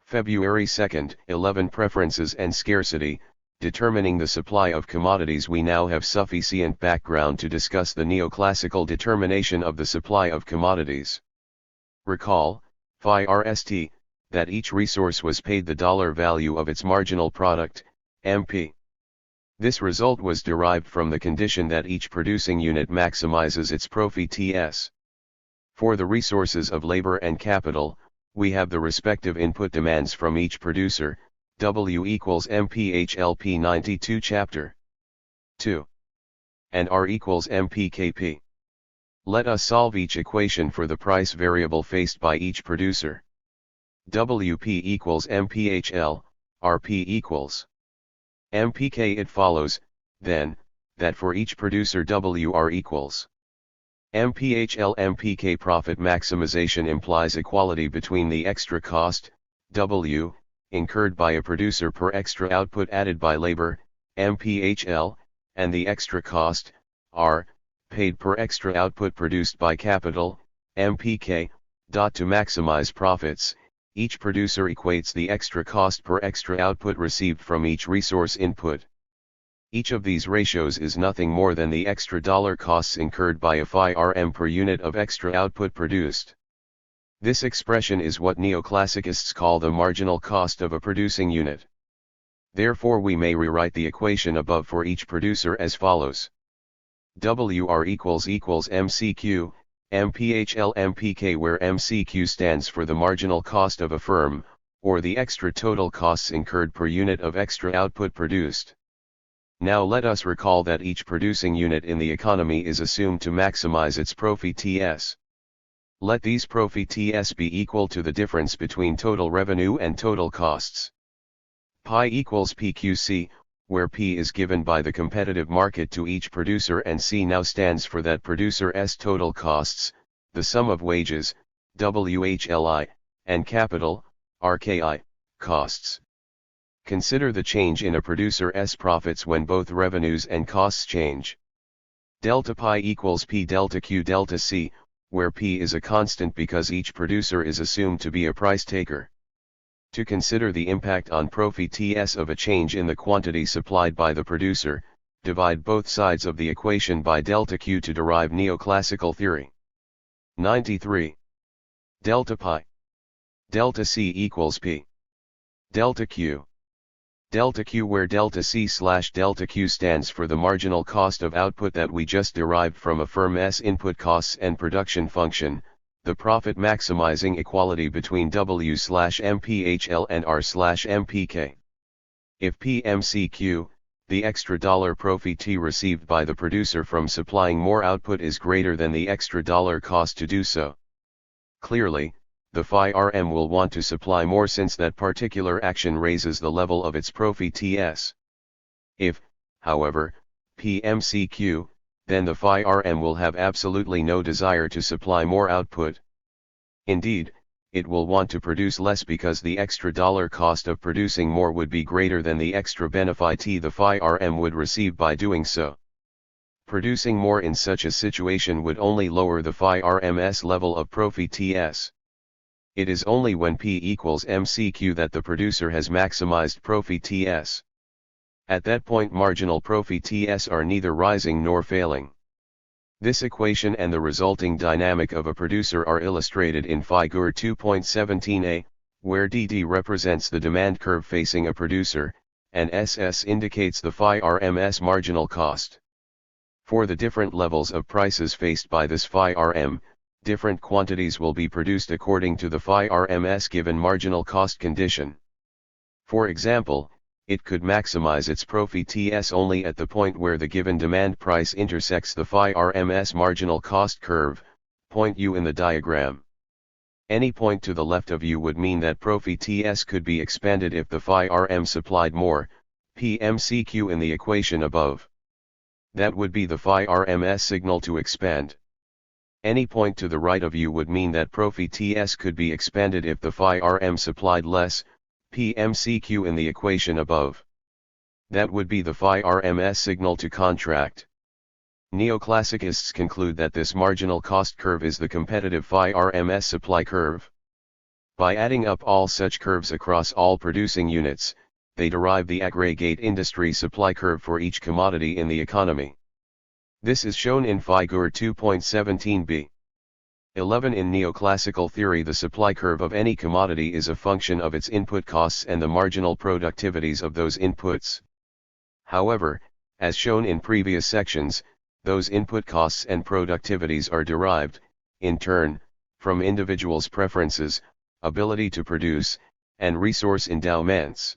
February 2, 11 Preferences and scarcity, determining the supply of commodities. We now have sufficient background to discuss the neoclassical determination of the supply of commodities. Recall, phi RST, that each resource was paid the dollar value of its marginal product, MP. This result was derived from the condition that each producing unit maximizes its profit TS. For the resources of labor and capital, we have the respective input demands from each producer, W equals MPHLP 92 chapter 2. And R equals MPKP. Let us solve each equation for the price variable faced by each producer. WP equals MPHL, RP equals MPK. It follows, then, that for each producer WR equals MPHL MPK. Profit maximization implies equality between the extra cost, W, incurred by a producer per extra output added by labor, MPHL, and the extra cost, R, paid per extra output produced by capital, MPK. To maximize profits, each producer equates the extra cost per extra output received from each resource input. Each of these ratios is nothing more than the extra dollar costs incurred by a phi RM per unit of extra output produced. This expression is what neoclassicists call the marginal cost of a producing unit. Therefore we may rewrite the equation above for each producer as follows. WR equals MCQ, MPHL MPK, where MCQ stands for the marginal cost of a firm, or the extra total costs incurred per unit of extra output produced. Now let us recall that each producing unit in the economy is assumed to maximize its profit TS. Let these profit TS be equal to the difference between total revenue and total costs. Pi equals PQC, where P is given by the competitive market to each producer and C now stands for that producer's total costs, the sum of wages, WHLI, and capital, RKI, costs. Consider the change in a producer's profits when both revenues and costs change. Delta pi equals P delta Q delta C, where P is a constant because each producer is assumed to be a price taker. To consider the impact on profit TS of a change in the quantity supplied by the producer, divide both sides of the equation by delta Q to derive neoclassical theory. 93. Delta pi. Delta C equals P. Delta Q. Delta Q, where delta C slash delta Q stands for the marginal cost of output that we just derived from a firm's input costs and production function, the profit maximizing equality between W slash MPHL and R slash MPK. If PMCQ, the extra dollar profit T received by the producer from supplying more output, is greater than the extra dollar cost to do so. Clearly, the phi RM will want to supply more since that particular action raises the level of its profit TS. If, however, PMCQ, then the phi RM will have absolutely no desire to supply more output. Indeed, it will want to produce less because the extra dollar cost of producing more would be greater than the extra benefit the phi RM would receive by doing so. Producing more in such a situation would only lower the phi RM's level of profit TS. It is only when P equals MCQ that the producer has maximized profit TS. At that point marginal profit TS are neither rising nor failing. This equation and the resulting dynamic of a producer are illustrated in Figure 2.17a, where DD represents the demand curve facing a producer, and SS indicates the phi RM's marginal cost. For the different levels of prices faced by this phi RM, different quantities will be produced according to the phi RM's given marginal cost condition. For example, it could maximize its profit TS only at the point where the given demand price intersects the phi RM's marginal cost curve, point U in the diagram. Any point to the left of U would mean that profit TS could be expanded if the phi RM supplied more, PMCQ in the equation above. That would be the phi RM's signal to expand. Any point to the right of U would mean that profit TS could be expanded if the phi RM supplied less, PMCQ in the equation above. That would be the phi RM's signal to contract. Neoclassicists conclude that this marginal cost curve is the competitive phi RM's supply curve. By adding up all such curves across all producing units, they derive the aggregate industry supply curve for each commodity in the economy. This is shown in Figure 2.17b. 11. In neoclassical theory, the supply curve of any commodity is a function of its input costs and the marginal productivities of those inputs. However, as shown in previous sections, those input costs and productivities are derived, in turn, from individuals' preferences, ability to produce, and resource endowments.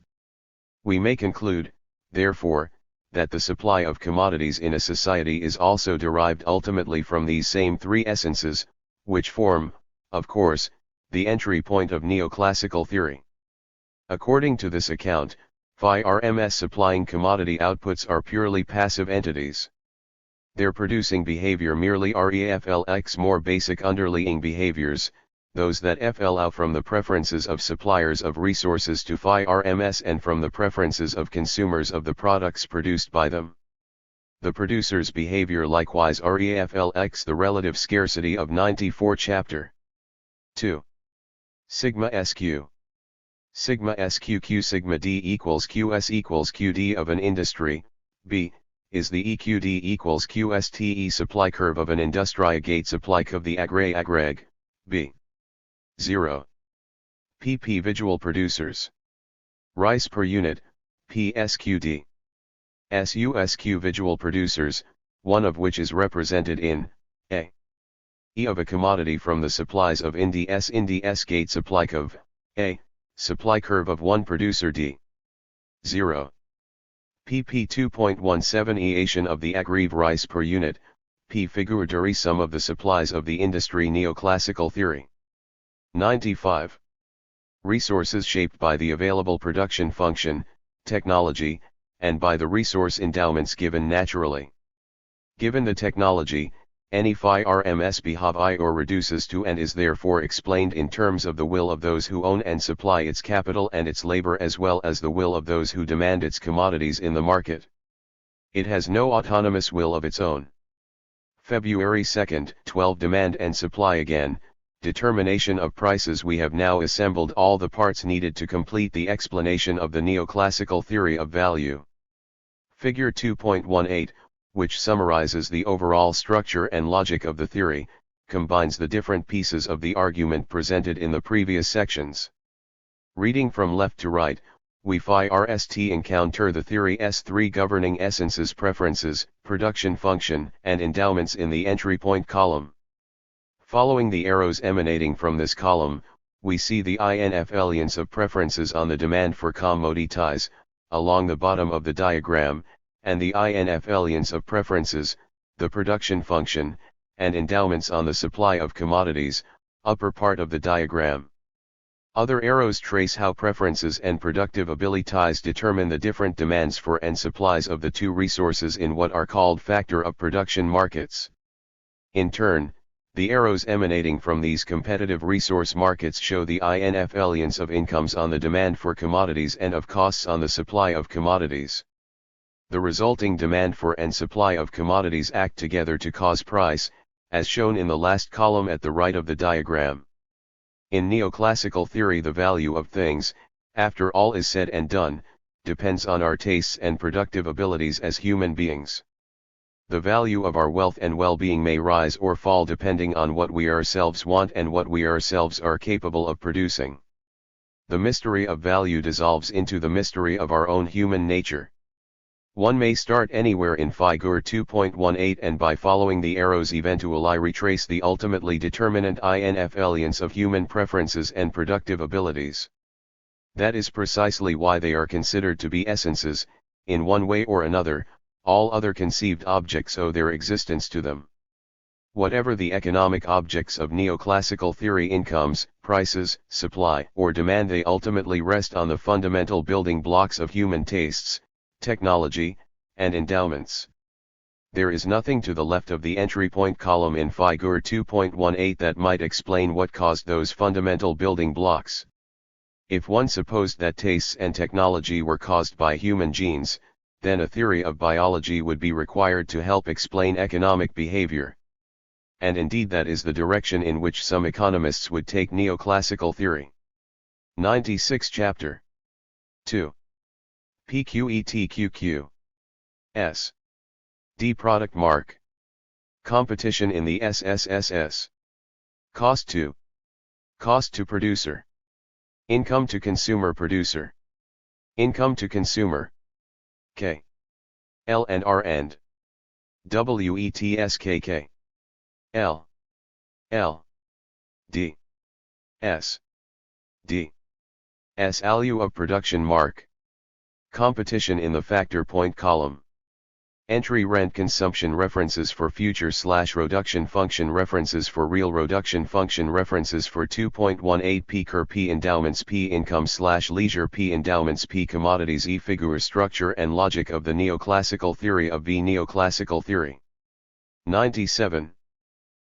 We may conclude, therefore, that the supply of commodities in a society is also derived ultimately from these same three essences, which form, of course, the entry point of neoclassical theory. According to this account, FI-RMS supplying commodity outputs are purely passive entities. Their producing behavior merely reflects more basic underlying behaviors, those that flow out from the preferences of suppliers of resources to FI-RMS and from the preferences of consumers of the products produced by them. The producer's behavior likewise reflects the relative scarcity of 94 chapter 2. Sigma SQ. Sigma SQQ sigma D equals QS equals QD of an industry, B, is the EQD equals QSTE supply curve of an industriagate supply of the agreg, B. 0. PP visual producers. Rice per unit, PSQD. SUSQ visual producers, one of which is represented in A. E of a commodity from the supplies of Indi S gate supply of A, supply curve of one producer D. 0. pp 2.17 eation of the aggregate rice per unit, p figuratory sum of the supplies of the industry neoclassical theory. 95. Resources shaped by the available production function, technology, and by the resource endowments given naturally. Given the technology, any FI-RMS behave or reduces to and is therefore explained in terms of the will of those who own and supply its capital and its labor as well as the will of those who demand its commodities in the market. It has no autonomous will of its own. February 2, 12 Demand and supply again, determination of prices. We have now assembled all the parts needed to complete the explanation of the neoclassical theory of value. Figure 2.18, which summarizes the overall structure and logic of the theory, combines the different pieces of the argument presented in the previous sections. Reading from left to right, we first encounter the theory's three governing essences: preferences, production function, and endowments in the entry point column. Following the arrows emanating from this column, we see the influence of preferences on the demand for commodities, along the bottom of the diagram, and the influence of preferences, the production function, and endowments on the supply of commodities, upper part of the diagram. Other arrows trace how preferences and productive abilities determine the different demands for and supplies of the two resources in what are called factor of production markets. In turn, the arrows emanating from these competitive resource markets show the influence of incomes on the demand for commodities and of costs on the supply of commodities. The resulting demand for and supply of commodities act together to cause price, as shown in the last column at the right of the diagram. In neoclassical theory, the value of things, after all is said and done, depends on our tastes and productive abilities as human beings. The value of our wealth and well-being may rise or fall depending on what we ourselves want and what we ourselves are capable of producing. The mystery of value dissolves into the mystery of our own human nature. One may start anywhere in Figure 2.18 and by following the arrows eventually retrace the ultimately determinant influence of human preferences and productive abilities. That is precisely why they are considered to be essences, in one way or another. All other conceived objects owe their existence to them. Whatever the economic objects of neoclassical theory, incomes, prices, supply, or demand, they ultimately rest on the fundamental building blocks of human tastes, technology, and endowments. There is nothing to the left of the entry point column in Figure 2.18 that might explain what caused those fundamental building blocks. If one supposed that tastes and technology were caused by human genes, then a theory of biology would be required to help explain economic behavior. And indeed that is the direction in which some economists would take neoclassical theory. 96 Chapter 2. PQETQQ S. D. Product mark. Competition in the SSSS. Cost to producer. Income to consumer producer. Income to consumer. K. L and R and WETSKK. L. L. D. S. D. S value of production mark. Competition in the factor point column. Entry rent consumption references for future / reduction function references for real reduction function references for 2.18 p cur p endowments p income / leisure p endowments p commodities e figure structure and logic of the neoclassical theory of B neoclassical theory. 97.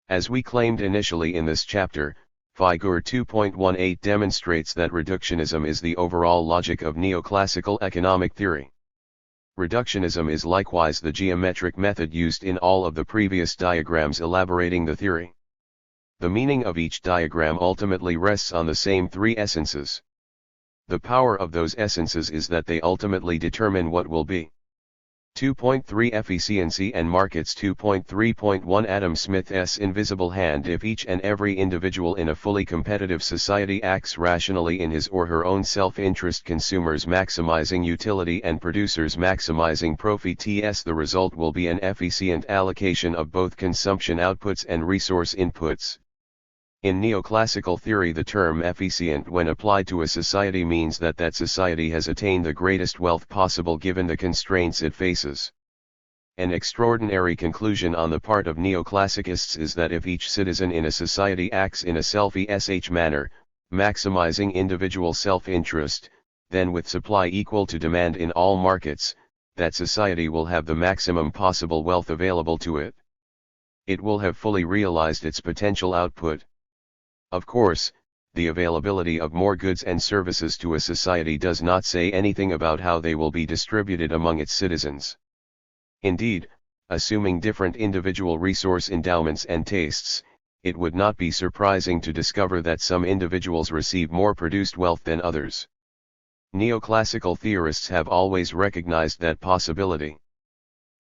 As we claimed initially in this chapter, Figure 2.18 demonstrates that reductionism is the overall logic of neoclassical economic theory. Reductionism is likewise the geometric method used in all of the previous diagrams elaborating the theory. The meaning of each diagram ultimately rests on the same three essences. The power of those essences is that they ultimately determine what will be. 2.3 Efficiency and Markets 2.3.1 Adam Smith's invisible hand. If each and every individual in a fully competitive society acts rationally in his or her own self-interest, consumers maximizing utility and producers maximizing profit, the result will be an efficient allocation of both consumption outputs and resource inputs. In neoclassical theory, the term efficient when applied to a society means that that society has attained the greatest wealth possible given the constraints it faces. An extraordinary conclusion on the part of neoclassicists is that if each citizen in a society acts in a self-ish manner, maximizing individual self-interest, then with supply equal to demand in all markets, that society will have the maximum possible wealth available to it. It will have fully realized its potential output. Of course, the availability of more goods and services to a society does not say anything about how they will be distributed among its citizens. Indeed, assuming different individual resource endowments and tastes, it would not be surprising to discover that some individuals receive more produced wealth than others. Neoclassical theorists have always recognized that possibility.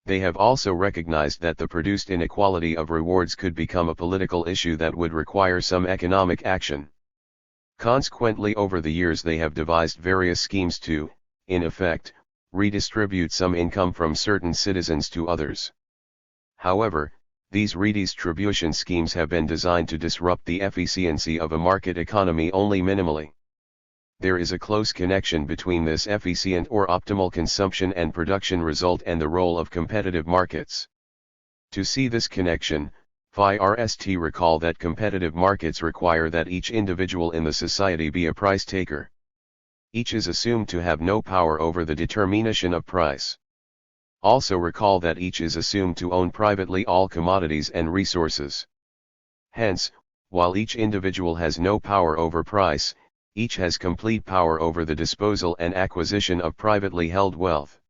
They have also recognized that the produced inequality of rewards could become a political issue that would require some economic action. Consequently, over the years they have devised various schemes to, in effect, redistribute some income from certain citizens to others. However, these redistribution schemes have been designed to disrupt the efficiency of a market economy only minimally. There is a close connection between this efficient or optimal consumption and production result and the role of competitive markets. To see this connection, recall that competitive markets require that each individual in the society be a price taker. Each is assumed to have no power over the determination of price. Also recall that each is assumed to own privately all commodities and resources. Hence, while each individual has no power over price, each has complete power over the disposal and acquisition of privately held wealth.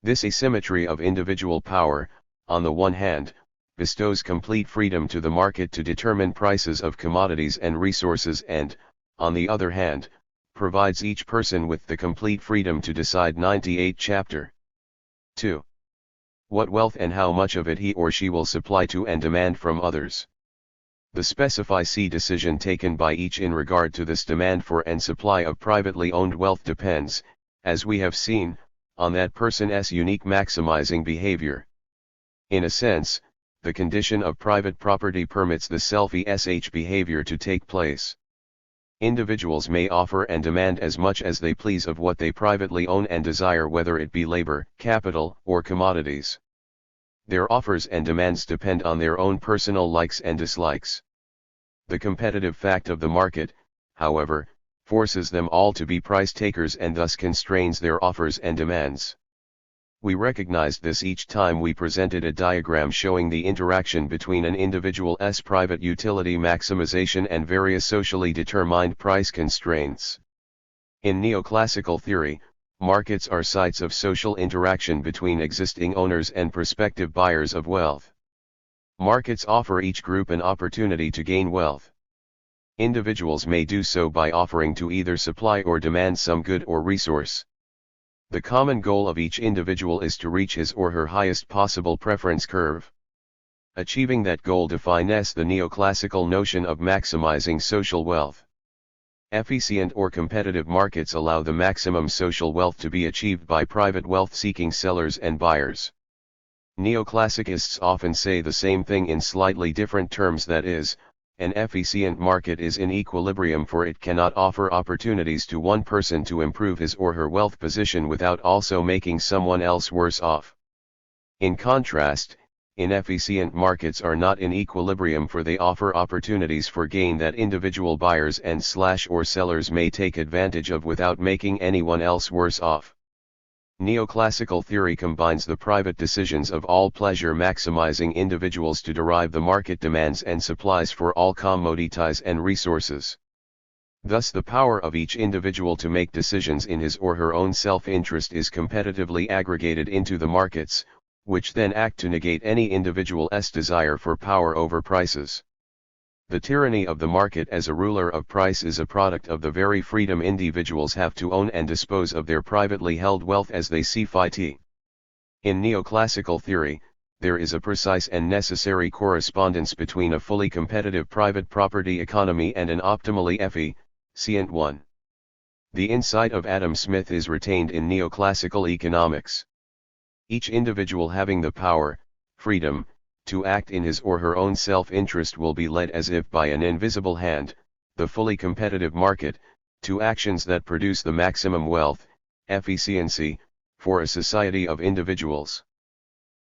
This asymmetry of individual power, on the one hand, bestows complete freedom to the market to determine prices of commodities and resources and, on the other hand, provides each person with the complete freedom to decide. 98 Chapter 2. What wealth and how much of it he or she will supply to and demand from others. The specify C decision taken by each in regard to this demand for and supply of privately owned wealth depends, as we have seen, on that person's unique maximizing behavior. In a sense, the condition of private property permits the self-ish behavior to take place. Individuals may offer and demand as much as they please of what they privately own and desire, whether it be labor, capital, or commodities. Their offers and demands depend on their own personal likes and dislikes. The competitive fact of the market, however, forces them all to be price takers and thus constrains their offers and demands. We recognized this each time we presented a diagram showing the interaction between an individual's private utility maximization and various socially determined price constraints. In neoclassical theory, markets are sites of social interaction between existing owners and prospective buyers of wealth. Markets offer each group an opportunity to gain wealth. Individuals may do so by offering to either supply or demand some good or resource. The common goal of each individual is to reach his or her highest possible preference curve. Achieving that goal defines the neoclassical notion of maximizing social wealth. Efficient or competitive markets allow the maximum social wealth to be achieved by private wealth-seeking sellers and buyers. Neoclassicists often say the same thing in slightly different terms, that is, an efficient market is in equilibrium, for it cannot offer opportunities to one person to improve his or her wealth position without also making someone else worse off. In contrast, inefficient markets are not in equilibrium, for they offer opportunities for gain that individual buyers and or sellers may take advantage of without making anyone else worse off. Neoclassical theory combines the private decisions of all pleasure maximizing individuals to derive the market demands and supplies for all commodities and resources. Thus the power of each individual to make decisions in his or her own self-interest is competitively aggregated into the markets, which then act to negate any individual's desire for power over prices. The tyranny of the market as a ruler of price is a product of the very freedom individuals have to own and dispose of their privately held wealth as they see fit. In neoclassical theory, there is a precise and necessary correspondence between a fully competitive private property economy and an optimally efficient one. The insight of Adam Smith is retained in neoclassical economics. Each individual having the power, freedom, to act in his or her own self-interest will be led as if by an invisible hand, the fully competitive market, to actions that produce the maximum wealth, efficiency, for a society of individuals.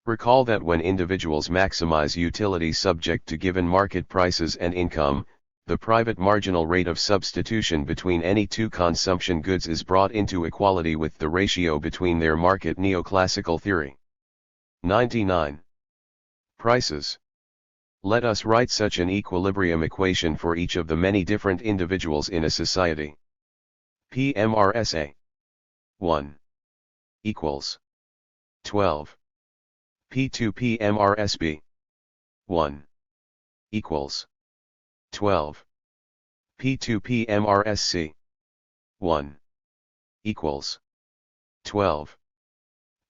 Recall that when individuals maximize utility subject to given market prices and income, the private marginal rate of substitution between any two consumption goods is brought into equality with the ratio between their market. Neoclassical theory. 99. Prices. Let us write such an equilibrium equation for each of the many different individuals in a society. PMRSA 1 equals 12. P2 PMRSB 1 equals 12. P2 PMRSC 1 equals 12.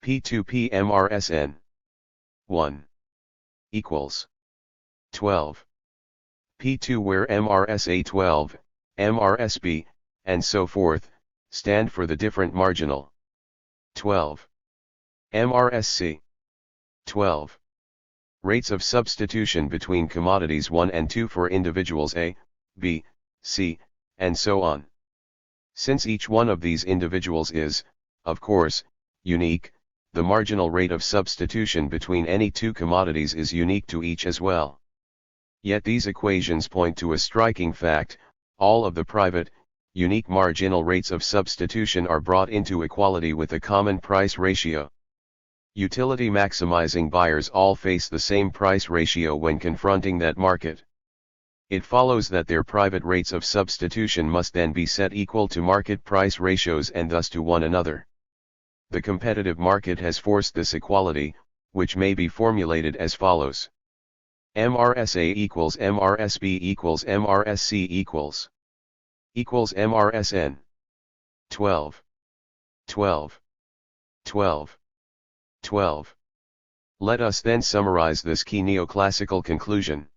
P2 PMRSN 1 equals 12. P2 where MRSA 12, MRSB, and so forth, stand for the different marginal. 12. MRSC 12. Rates of substitution between commodities 1 and 2 for individuals A, B, C, and so on. Since each one of these individuals is, of course, unique, the marginal rate of substitution between any two commodities is unique to each as well. Yet these equations point to a striking fact: all of the private, unique marginal rates of substitution are brought into equality with a common price ratio. Utility maximizing buyers all face the same price ratio when confronting that market. It follows that their private rates of substitution must then be set equal to market price ratios and thus to one another. The competitive market has forced this equality, which may be formulated as follows. MRSA equals MRSB equals MRSC equals MRSN 12 12 12 12. Let us then summarize this key neoclassical conclusion.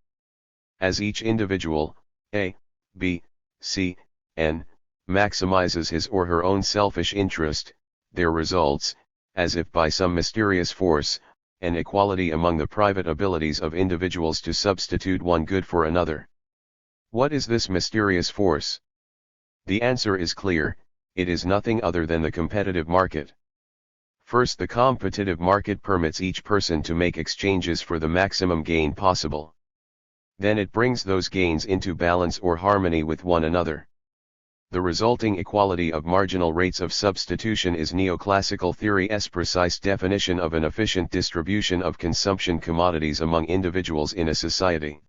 As each individual, A, B, C, N, maximizes his or her own selfish interest, there results, as if by some mysterious force, an equality among the private abilities of individuals to substitute one good for another. What is this mysterious force? The answer is clear: it is nothing other than the competitive market. First, the competitive market permits each person to make exchanges for the maximum gain possible. Then it brings those gains into balance or harmony with one another. The resulting equality of marginal rates of substitution is neoclassical theory's precise definition of an efficient distribution of consumption commodities among individuals in a society.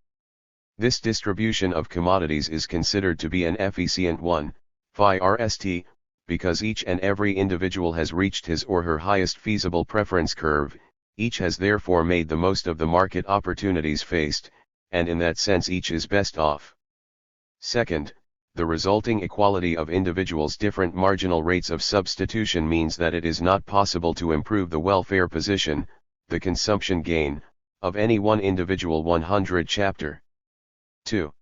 This distribution of commodities is considered to be an efficient one, phi-RST, because each and every individual has reached his or her highest feasible preference curve, each has therefore made the most of the market opportunities faced, and in that sense each is best off. Second, the resulting equality of individuals' different marginal rates of substitution means that it is not possible to improve the welfare position, the consumption gain, of any one individual 100 chapter. 2.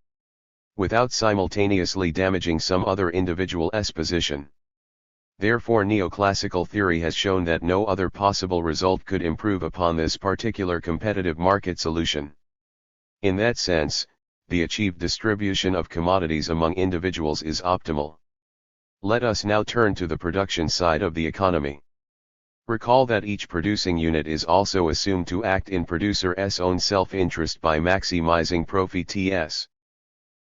Without simultaneously damaging some other individual's position. Therefore neoclassical theory has shown that no other possible result could improve upon this particular competitive market solution. In that sense, the achieved distribution of commodities among individuals is optimal. Let us now turn to the production side of the economy. Recall that each producing unit is also assumed to act in producer's own self-interest by maximizing profits.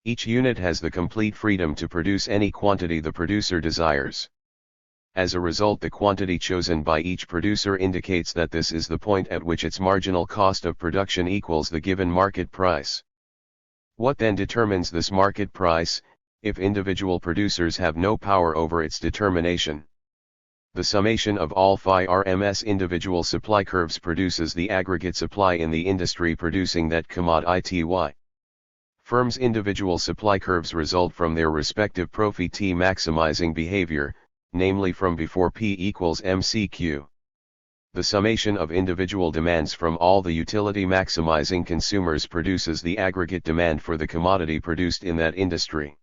Each unit has the complete freedom to produce any quantity the producer desires. As a result, the quantity chosen by each producer indicates that this is the point at which its marginal cost of production equals the given market price. What then determines this market price, if individual producers have no power over its determination? The summation of all phi-RMS individual supply curves produces the aggregate supply in the industry producing that commodity. Firms' individual supply curves result from their respective profit maximizing behavior, namely from before P equals MCQ. The summation of individual demands from all the utility maximizing consumers produces the aggregate demand for the commodity produced in that industry.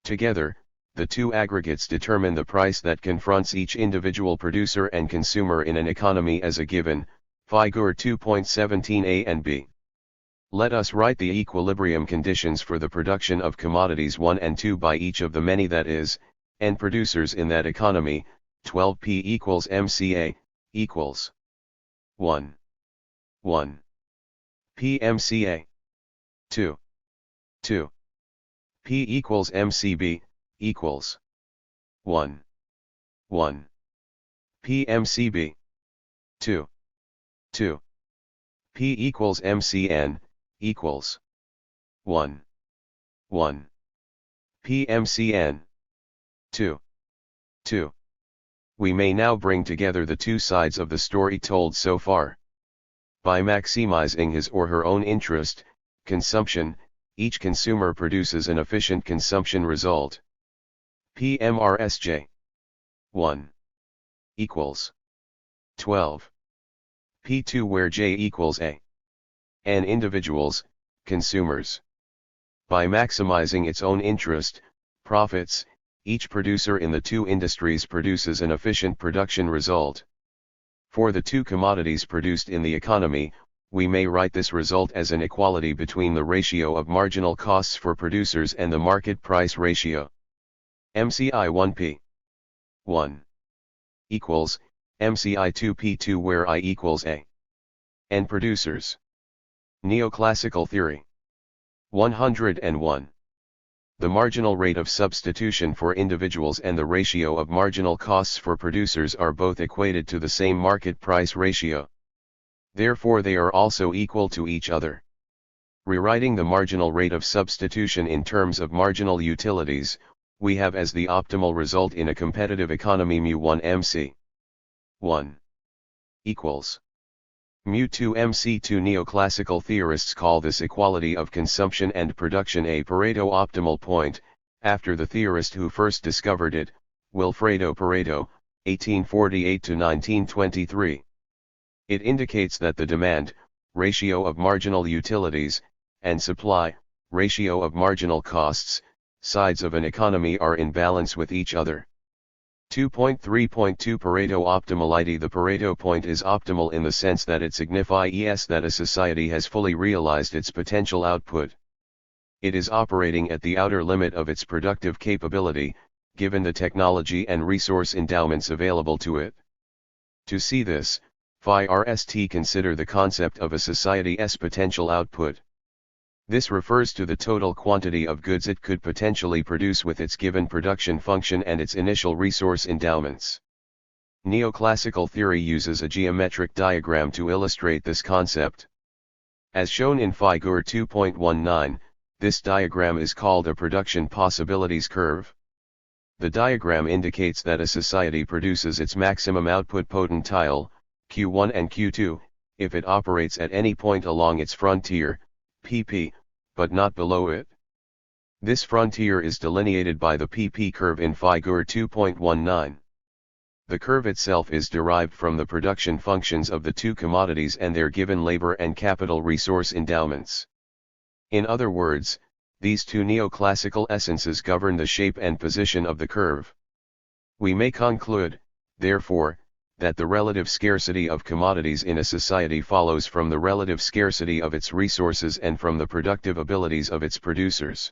Together, the two aggregates determine the price that confronts each individual producer and consumer in an economy as a given, Figure 2.17a and b. Let us write the equilibrium conditions for the production of commodities 1 and 2 by each of the many, that is, n producers in that economy. 12p equals mca, equals 1. P mca. 2. P equals mcb, equals 1. P mcb. 2. P equals mcn, equals 1. P mcn. 2. We may now bring together the two sides of the story told so far. By maximizing his or her own interest, consumption, each consumer produces an efficient consumption result. PMRSJ 1 equals 12. P2 where J equals A. N individuals, consumers. By maximizing its own interest, profits, each producer in the two industries produces an efficient production result. For the two commodities produced in the economy, we may write this result as an equality between the ratio of marginal costs for producers and the market price ratio. MCI 1P 1 equals MCI 2P2 where I equals A. N producers. Neoclassical theory. 101. The marginal rate of substitution for individuals and the ratio of marginal costs for producers are both equated to the same market price ratio. Therefore they are also equal to each other. Rewriting the marginal rate of substitution in terms of marginal utilities, we have as the optimal result in a competitive economy mu1 mc 1 equals mu2 mc2. Neoclassical theorists call this equality of consumption and production a Pareto optimal point, after the theorist who first discovered it, Wilfredo Pareto, 1848–1923. It indicates that the demand, ratio of marginal utilities, and supply, ratio of marginal costs, sides of an economy are in balance with each other. 2.3.2 Pareto optimality. The Pareto point is optimal in the sense that it signifies that a society has fully realized its potential output. It is operating at the outer limit of its productive capability, given the technology and resource endowments available to it. To see this, phi-rst consider the concept of a society's potential output. This refers to the total quantity of goods it could potentially produce with its given production function and its initial resource endowments. Neoclassical theory uses a geometric diagram to illustrate this concept. As shown in Figure 2.19, this diagram is called a production possibilities curve. The diagram indicates that a society produces its maximum output potential, Q1 and Q2, if it operates at any point along its frontier, PP, but not below it. This frontier is delineated by the PP curve in Figure 2.19. The curve itself is derived from the production functions of the two commodities and their given labor and capital resource endowments. In other words, these two neoclassical essences govern the shape and position of the curve. We may conclude, therefore, that the relative scarcity of commodities in a society follows from the relative scarcity of its resources and from the productive abilities of its producers.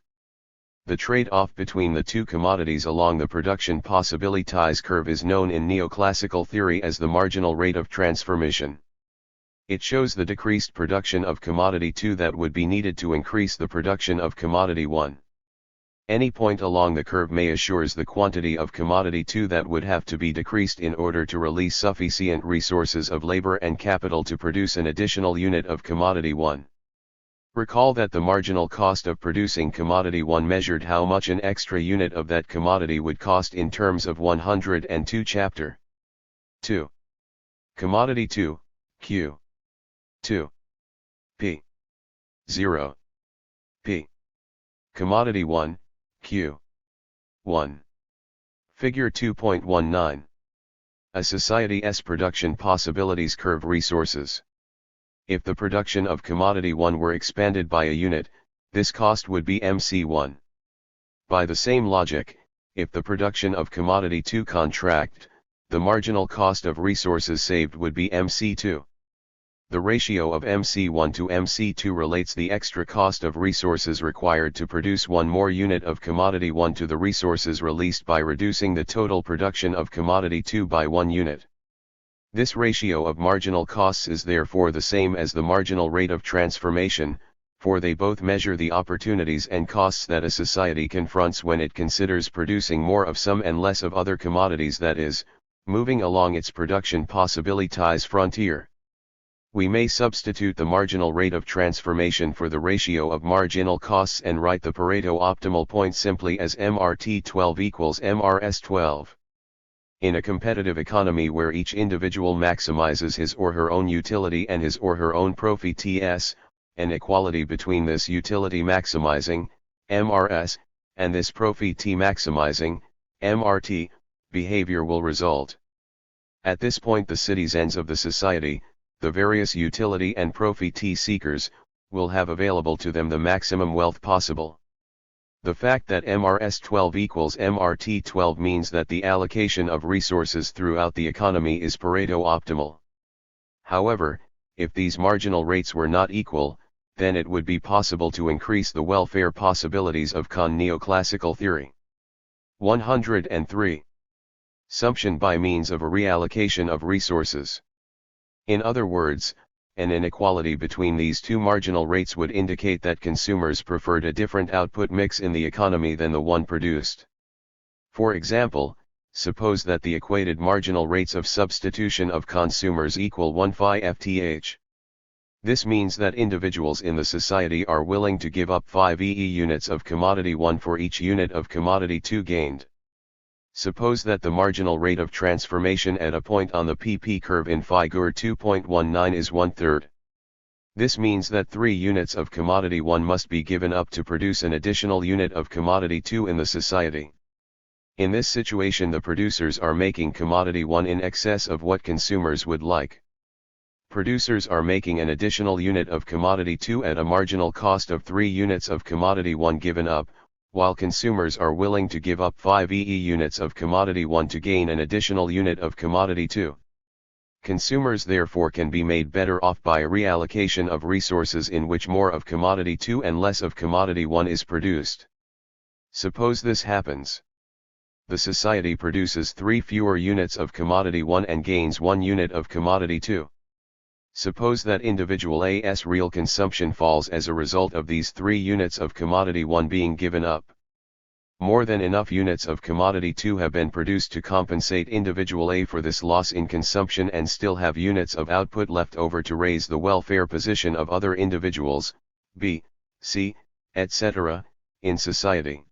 The trade-off between the two commodities along the production possibilities curve is known in neoclassical theory as the marginal rate of transformation. It shows the decreased production of commodity 2 that would be needed to increase the production of commodity 1. Any point along the curve may assures the quantity of commodity 2 that would have to be decreased in order to release sufficient resources of labor and capital to produce an additional unit of commodity 1. Recall that the marginal cost of producing commodity 1 measured how much an extra unit of that commodity would cost in terms of 102 chapter 2. Commodity 2, Q 2 P 0 P. Commodity 1, Q 1. Figure 2.19. A society's production possibilities curve resources. If the production of commodity 1 were expanded by a unit, this cost would be MC1. By the same logic, if the production of commodity 2 contract, the marginal cost of resources saved would be MC2. The ratio of MC1 to MC2 relates the extra cost of resources required to produce one more unit of commodity 1 to the resources released by reducing the total production of commodity 2 by 1 unit. This ratio of marginal costs is therefore the same as the marginal rate of transformation, for they both measure the opportunities and costs that a society confronts when it considers producing more of some and less of other commodities, that is, moving along its production possibilities frontier. We may substitute the marginal rate of transformation for the ratio of marginal costs and write the Pareto optimal point simply as MRT12 equals MRS12. In a competitive economy where each individual maximizes his or her own utility and his or her own profits, an equality between this utility maximizing, MRS, and this profit maximizing, MRT, behavior will result. At this point the citizens of the society, the various utility and profit seekers, will have available to them the maximum wealth possible. The fact that MRS12 equals MRT12 means that the allocation of resources throughout the economy is Pareto optimal. However, if these marginal rates were not equal, then it would be possible to increase the welfare possibilities of neoclassical theory. 103. Sumption by means of a reallocation of resources. In other words, an inequality between these two marginal rates would indicate that consumers preferred a different output mix in the economy than the one produced. For example, suppose that the equated marginal rates of substitution of consumers equal 1 phi FTH. This means that individuals in the society are willing to give up 5 EE units of commodity 1 for each unit of commodity 2 gained. Suppose that the marginal rate of transformation at a point on the PP curve in figure 2.19 is 1/3. This means that 3 units of commodity 1 must be given up to produce an additional unit of commodity 2 in the society. In this situation the producers are making commodity 1 in excess of what consumers would like. Producers are making an additional unit of commodity 2 at a marginal cost of 3 units of commodity 1 given up, while consumers are willing to give up 5 EE units of commodity 1 to gain an additional unit of commodity 2. Consumers therefore can be made better off by a reallocation of resources in which more of commodity 2 and less of commodity 1 is produced. Suppose this happens. The society produces 3 fewer units of commodity 1 and gains 1 unit of commodity 2. Suppose that individual A's real consumption falls as a result of these 3 units of commodity 1 being given up. More than enough units of commodity 2 have been produced to compensate individual A for this loss in consumption and still have units of output left over to raise the welfare position of other individuals, B, C, etc., in society.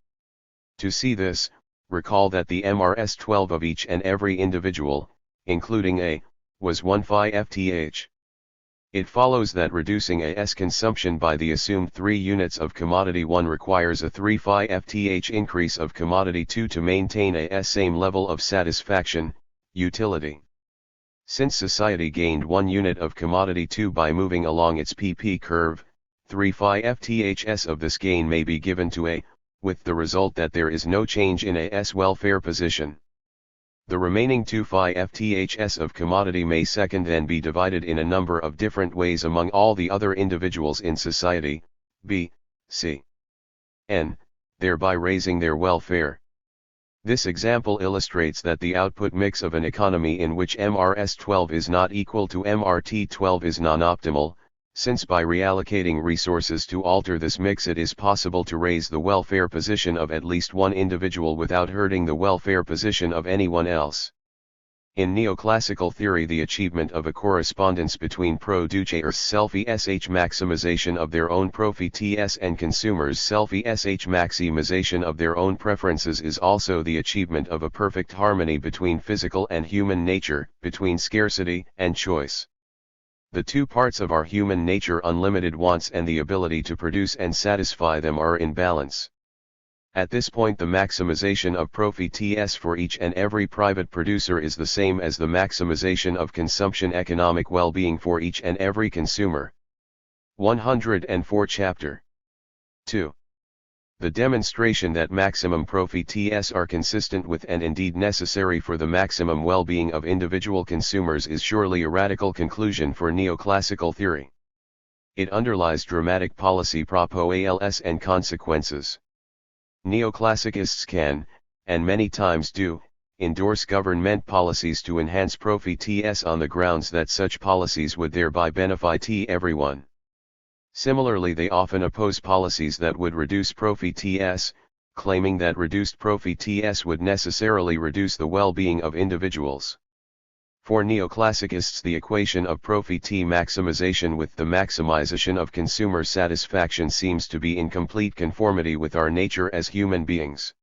To see this, recall that the MRS12 of each and every individual, including A, was 1 phi FTH. It follows that reducing A's consumption by the assumed 3 units of commodity 1 requires a 3 phi FTH increase of commodity 2 to maintain A's same level of satisfaction, Utility. Since society gained 1 unit of commodity 2 by moving along its PP curve, 3 phi FTHS of this gain may be given to A, with the result that there is no change in A's welfare position. The remaining 2 phi FTHS of commodity may second then be divided in a number of different ways among all the other individuals in society, B, C, N, thereby raising their welfare. This example illustrates that the output mix of an economy in which MRS12 is not equal to MRT12 is non-optimal, since by reallocating resources to alter this mix it is possible to raise the welfare position of at least one individual without hurting the welfare position of anyone else. In neoclassical theory, the achievement of a correspondence between producers' self-ESH maximization of their own profits and consumers' self-ESH maximization of their own preferences is also the achievement of a perfect harmony between physical and human nature, between scarcity and choice. The two parts of our human nature, unlimited wants and the ability to produce and satisfy them, are in balance. At this point the maximization of profits for each and every private producer is the same as the maximization of consumption economic well-being for each and every consumer. 104 Chapter 2. The demonstration that maximum profits are consistent with and indeed necessary for the maximum well-being of individual consumers is surely a radical conclusion for neoclassical theory. It underlies dramatic policy proposals and consequences. Neoclassicists can, and many times do, endorse government policies to enhance profits on the grounds that such policies would thereby benefit everyone. Similarly, they often oppose policies that would reduce profits, claiming that reduced profits would necessarily reduce the well-being of individuals. For neoclassicists, the equation of profit maximization with the maximization of consumer satisfaction seems to be in complete conformity with our nature as human beings.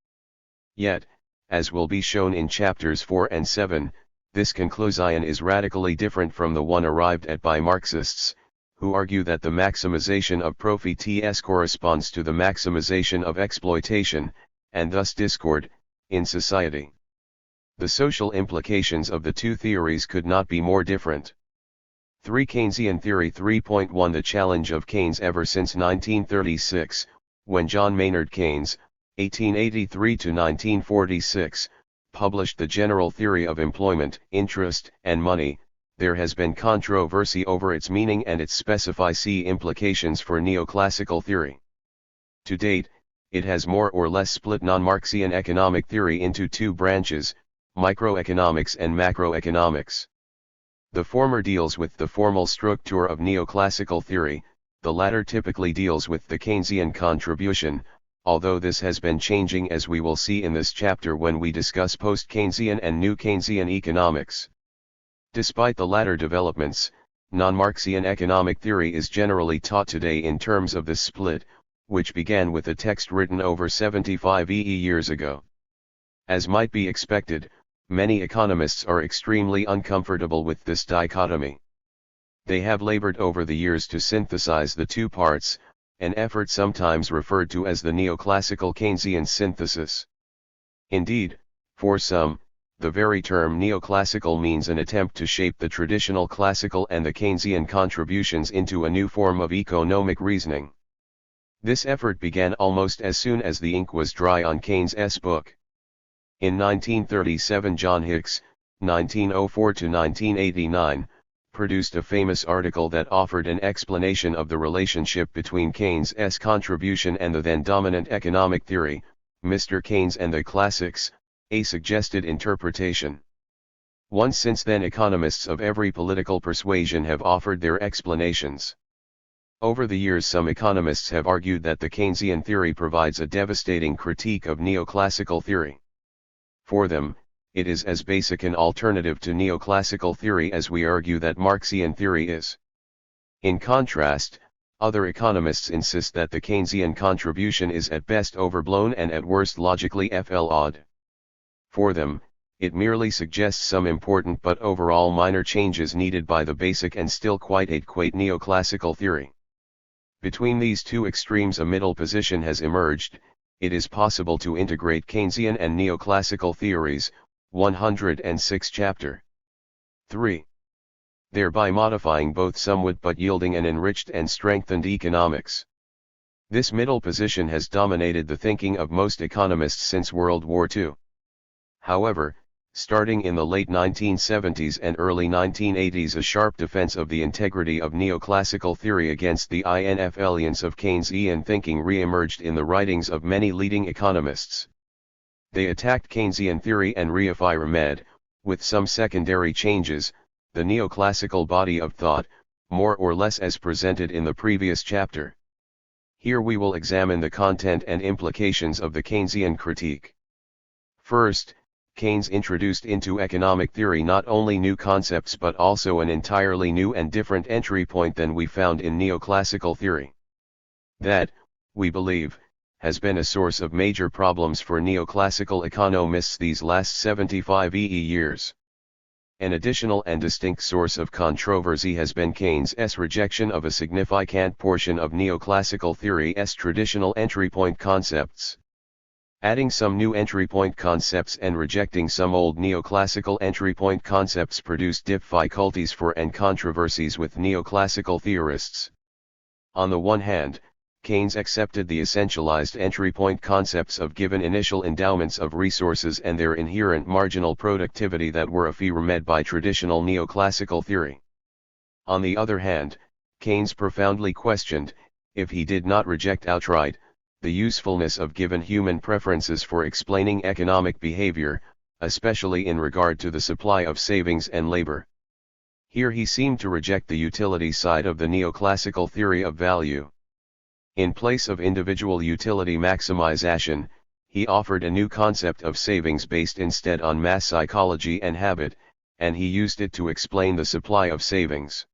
Yet, as will be shown in chapters 4 and 7, this conclusion is radically different from the one arrived at by Marxists, who argue that the maximization of profits corresponds to the maximization of exploitation, and thus discord, in society. The social implications of the two theories could not be more different. 3. Keynesian Theory 3.1 The challenge of Keynes. Ever since 1936, when John Maynard Keynes, 1883–1946, published the General Theory of Employment, Interest, and Money, there has been controversy over its meaning and its specific implications for neoclassical theory. To date, it has more or less split non-Marxian economic theory into two branches, microeconomics and macroeconomics. The former deals with the formal structure of neoclassical theory, the latter typically deals with the Keynesian contribution, although this has been changing as we will see in this chapter when we discuss post-Keynesian and new Keynesian economics. Despite the latter developments, non-Marxian economic theory is generally taught today in terms of this split, which began with a text written over 75 years ago. As might be expected, many economists are extremely uncomfortable with this dichotomy. They have labored over the years to synthesize the two parts, an effort sometimes referred to as the neoclassical Keynesian synthesis. Indeed, for some, the very term neoclassical means an attempt to shape the traditional classical and the Keynesian contributions into a new form of economic reasoning. This effort began almost as soon as the ink was dry on Keynes's book. In 1937 John Hicks, 1904–1989, produced a famous article that offered an explanation of the relationship between Keynes's contribution and the then dominant economic theory, Mr. Keynes and the Classics, a suggested interpretation. Since then economists of every political persuasion have offered their explanations. Over the years some economists have argued that the Keynesian theory provides a devastating critique of neoclassical theory. For them, it is as basic an alternative to neoclassical theory as we argue that Marxian theory is. In contrast, other economists insist that the Keynesian contribution is at best overblown and at worst logically flawed. For them, it merely suggests some important but overall minor changes needed by the basic and still quite adequate neoclassical theory. Between these two extremes a middle position has emerged. It is possible to integrate Keynesian and neoclassical theories, 106 Chapter 3. Thereby modifying both somewhat but yielding an enriched and strengthened economics. This middle position has dominated the thinking of most economists since World War II. However, starting in the late 1970s and early 1980s, a sharp defense of the integrity of neoclassical theory against the influence of Keynesian thinking re-emerged in the writings of many leading economists. They attacked Keynesian theory and reaffirmed, with some secondary changes, the neoclassical body of thought, more or less as presented in the previous chapter. Here we will examine the content and implications of the Keynesian critique. First, Keynes introduced into economic theory not only new concepts but also an entirely new and different entry point than we found in neoclassical theory. That, we believe, has been a source of major problems for neoclassical economists these last 75 years. An additional and distinct source of controversy has been Keynes' rejection of a significant portion of neoclassical theory's traditional entry point concepts. Adding some new entry point concepts and rejecting some old neoclassical entry point concepts produced difficulties for and controversies with neoclassical theorists. On the one hand, Keynes accepted the essentialized entry point concepts of given initial endowments of resources and their inherent marginal productivity that were affirmed by traditional neoclassical theory. On the other hand, Keynes profoundly questioned, if he did not reject outright, the usefulness of given human preferences for explaining economic behavior, especially in regard to the supply of savings and labor. Here he seemed to reject the utility side of the neoclassical theory of value. In place of individual utility maximization, he offered a new concept of savings based instead on mass psychology and habit, and he used it to explain the supply of savings.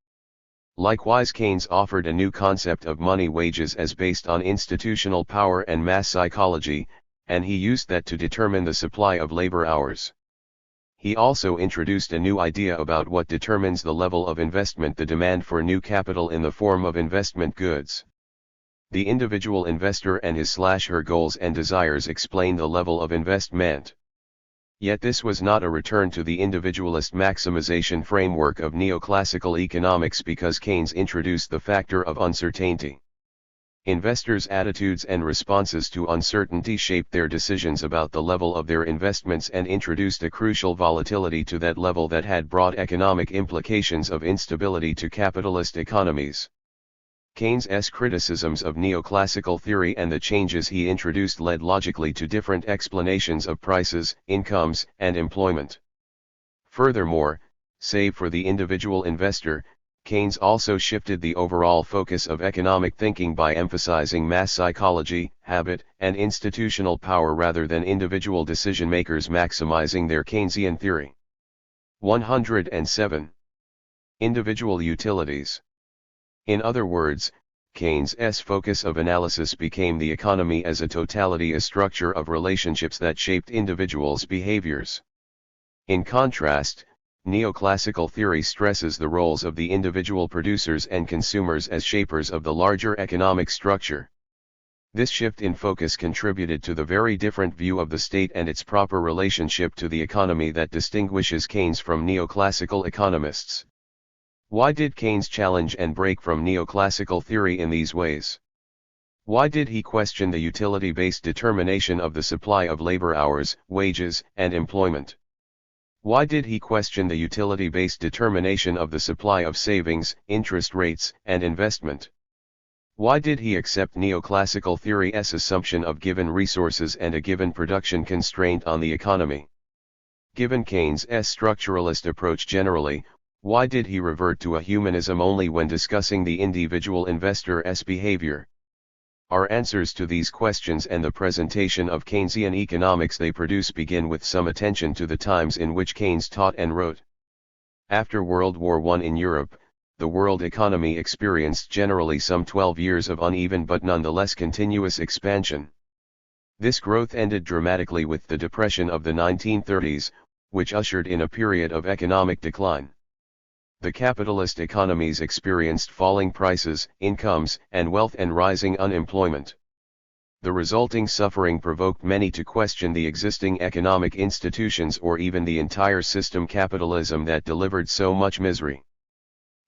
Likewise, Keynes offered a new concept of money wages as based on institutional power and mass psychology, and he used that to determine the supply of labor hours. He also introduced a new idea about what determines the level of investment, the demand for new capital in the form of investment goods. The individual investor and his/her goals and desires explain the level of investment. Yet this was not a return to the individualist maximization framework of neoclassical economics because Keynes introduced the factor of uncertainty. Investors' attitudes and responses to uncertainty shaped their decisions about the level of their investments and introduced a crucial volatility to that level that had broad economic implications of instability to capitalist economies. Keynes' criticisms of neoclassical theory and the changes he introduced led logically to different explanations of prices, incomes, and employment. Furthermore, save for the individual investor, Keynes also shifted the overall focus of economic thinking by emphasizing mass psychology, habit, and institutional power rather than individual decision-makers maximizing their Keynesian theory. 107. Individual utilities. In other words, Keynes' focus of analysis became the economy as a totality, a structure of relationships that shaped individuals' behaviors. In contrast, neoclassical theory stresses the roles of the individual producers and consumers as shapers of the larger economic structure. This shift in focus contributed to the very different view of the state and its proper relationship to the economy that distinguishes Keynes from neoclassical economists. Why did Keynes challenge and break from neoclassical theory in these ways? Why did he question the utility-based determination of the supply of labor hours, wages, and employment? Why did he question the utility-based determination of the supply of savings, interest rates, and investment? Why did he accept neoclassical theory's assumption of given resources and a given production constraint on the economy? Given Keynes' structuralist approach generally, why did he revert to a humanism only when discussing the individual investor's behavior? Our answers to these questions and the presentation of Keynesian economics they produce begin with some attention to the times in which Keynes taught and wrote. After World War I in Europe, the world economy experienced generally some 12 years of uneven but nonetheless continuous expansion. This growth ended dramatically with the Depression of the 1930s, which ushered in a period of economic decline. The capitalist economies experienced falling prices, incomes, and wealth and rising unemployment. The resulting suffering provoked many to question the existing economic institutions or even the entire system capitalism that delivered so much misery.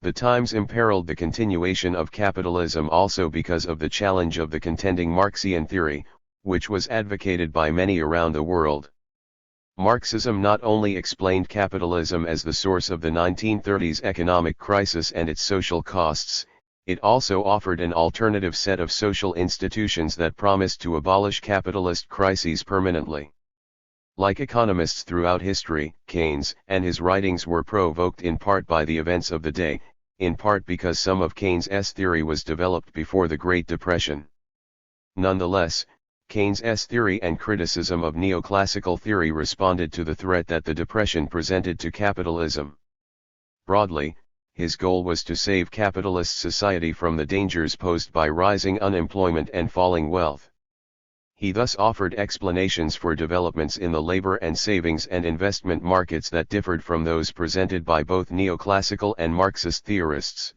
The times imperiled the continuation of capitalism also because of the challenge of the contending Marxian theory, which was advocated by many around the world. Marxism not only explained capitalism as the source of the 1930s economic crisis and its social costs, it also offered an alternative set of social institutions that promised to abolish capitalist crises permanently. Like economists throughout history, Keynes and his writings were provoked in part by the events of the day, in part because some of Keynes's theory was developed before the Great Depression. Nonetheless, Keynes's theory and criticism of neoclassical theory responded to the threat that the Depression presented to capitalism. Broadly, his goal was to save capitalist society from the dangers posed by rising unemployment and falling wealth. He thus offered explanations for developments in the labor and savings and investment markets that differed from those presented by both neoclassical and Marxist theorists.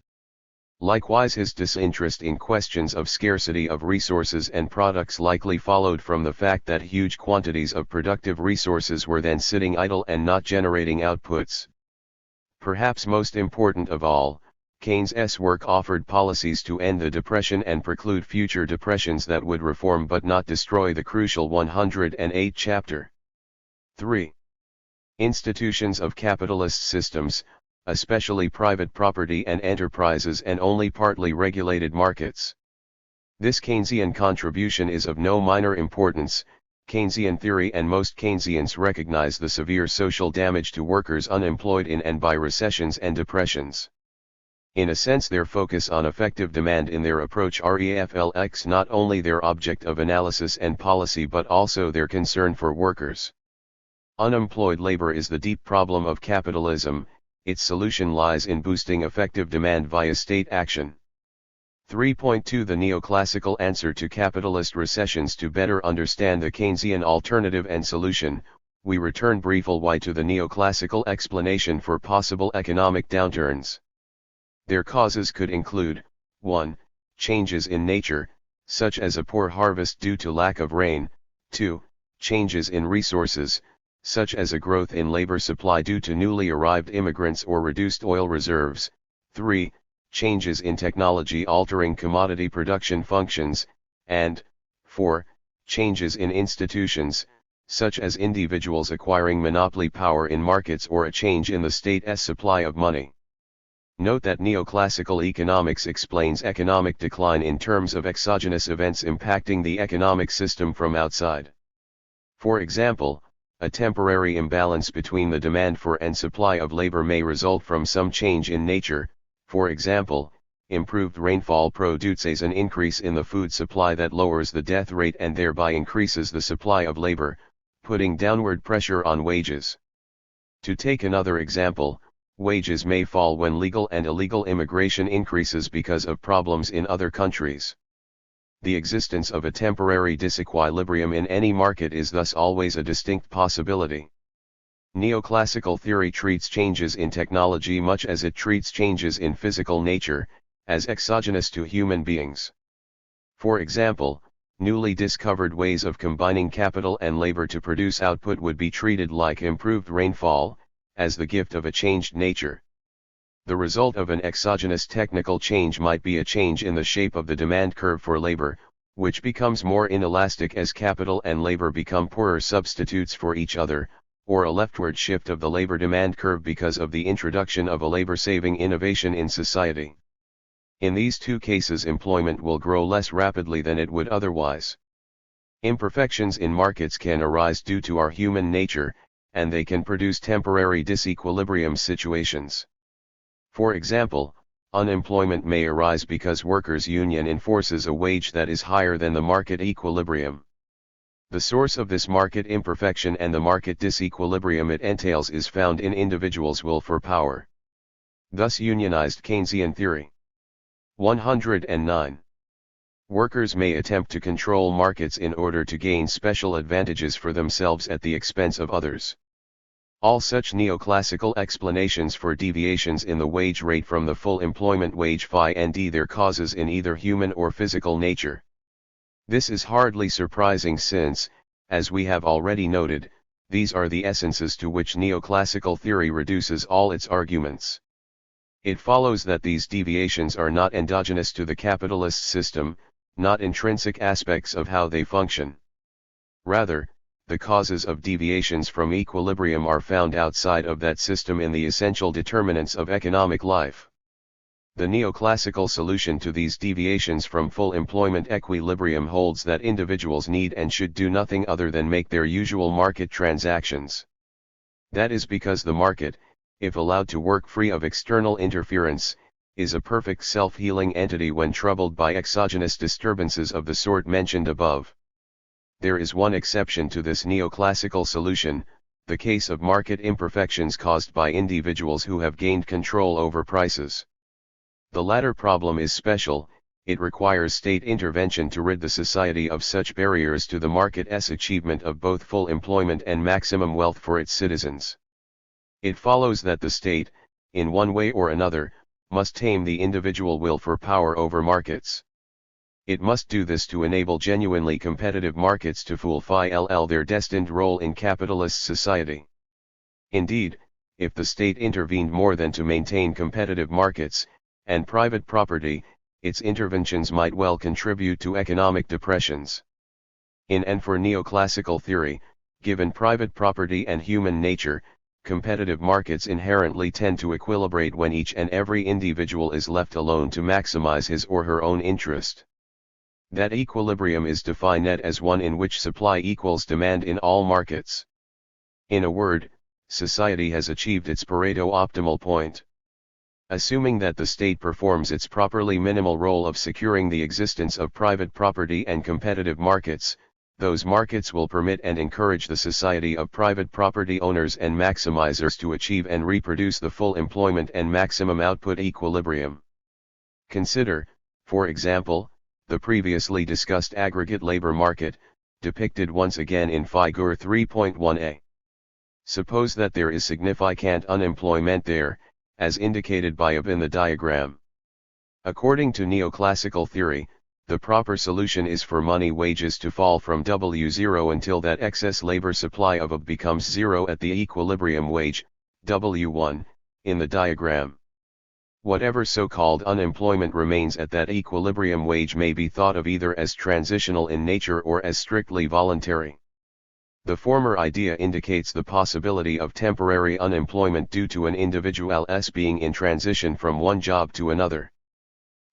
Likewise, his disinterest in questions of scarcity of resources and products likely followed from the fact that huge quantities of productive resources were then sitting idle and not generating outputs. Perhaps most important of all, Keynes's work offered policies to end the Depression and preclude future depressions that would reform but not destroy the crucial 108 chapter. 3. Institutions of capitalist systems, especially private property and enterprises and only partly regulated markets. This Keynesian contribution is of no minor importance. Keynesian theory and most Keynesians recognize the severe social damage to workers unemployed in and by recessions and depressions. In a sense, their focus on effective demand in their approach reflects not only their object of analysis and policy but also their concern for workers. Unemployed labor is the deep problem of capitalism. Its solution lies in boosting effective demand via state action. 3.2 The neoclassical answer to capitalist recessions. To better understand the Keynesian alternative and solution, we return briefly to the neoclassical explanation for possible economic downturns. Their causes could include, 1. Changes in nature, such as a poor harvest due to lack of rain, 2. Changes in resources, such as a growth in labor supply due to newly arrived immigrants or reduced oil reserves, 3. Changes in technology altering commodity production functions, and 4. Changes in institutions, such as individuals acquiring monopoly power in markets or a change in the state's supply of money. Note that neoclassical economics explains economic decline in terms of exogenous events impacting the economic system from outside. For example, a temporary imbalance between the demand for and supply of labor may result from some change in nature. For example, improved rainfall produces an increase in the food supply that lowers the death rate and thereby increases the supply of labor, putting downward pressure on wages. To take another example, wages may fall when legal and illegal immigration increases because of problems in other countries. The existence of a temporary disequilibrium in any market is thus always a distinct possibility. Neoclassical theory treats changes in technology much as it treats changes in physical nature, as exogenous to human beings. For example, newly discovered ways of combining capital and labor to produce output would be treated like improved rainfall, as the gift of a changed nature. The result of an exogenous technical change might be a change in the shape of the demand curve for labor, which becomes more inelastic as capital and labor become poorer substitutes for each other, or a leftward shift of the labor demand curve because of the introduction of a labor-saving innovation in society. In these two cases, employment will grow less rapidly than it would otherwise. Imperfections in markets can arise due to our human nature, and they can produce temporary disequilibrium situations. For example, unemployment may arise because workers' union enforces a wage that is higher than the market equilibrium. The source of this market imperfection and the market disequilibrium it entails is found in individuals' will for power. Thus unionized Keynesian theory. 109. Workers may attempt to control markets in order to gain special advantages for themselves at the expense of others. All such neoclassical explanations for deviations in the wage rate from the full employment wage find their causes in either human or physical nature. This is hardly surprising since, as we have already noted, these are the essences to which neoclassical theory reduces all its arguments. It follows that these deviations are not endogenous to the capitalist system, not intrinsic aspects of how they function. Rather, the causes of deviations from equilibrium are found outside of that system in the essential determinants of economic life. The neoclassical solution to these deviations from full employment equilibrium holds that individuals need and should do nothing other than make their usual market transactions. That is because the market, if allowed to work free of external interference, is a perfect self-healing entity when troubled by exogenous disturbances of the sort mentioned above. There is one exception to this neoclassical solution, the case of market imperfections caused by individuals who have gained control over prices. The latter problem is special, it requires state intervention to rid the society of such barriers to the market's achievement of both full employment and maximum wealth for its citizens. It follows that the state, in one way or another, must tame the individual will for power over markets. It must do this to enable genuinely competitive markets to fulfill their destined role in capitalist society. Indeed, if the state intervened more than to maintain competitive markets and private property, its interventions might well contribute to economic depressions. In and for neoclassical theory, given private property and human nature, competitive markets inherently tend to equilibrate when each and every individual is left alone to maximize his or her own interest. That equilibrium is defined as one in which supply equals demand in all markets. In a word, society has achieved its Pareto optimal point. Assuming that the state performs its properly minimal role of securing the existence of private property and competitive markets, those markets will permit and encourage the society of private property owners and maximizers to achieve and reproduce the full employment and maximum output equilibrium. Consider, for example, the previously discussed aggregate labor market, depicted once again in Figure 3.1a. Suppose that there is significant unemployment there, as indicated by AB in the diagram. According to neoclassical theory, the proper solution is for money wages to fall from W0 until that excess labor supply of AB becomes zero at the equilibrium wage, W1, in the diagram. Whatever so-called unemployment remains at that equilibrium wage may be thought of either as transitional in nature or as strictly voluntary. The former idea indicates the possibility of temporary unemployment due to an individual's being in transition from one job to another.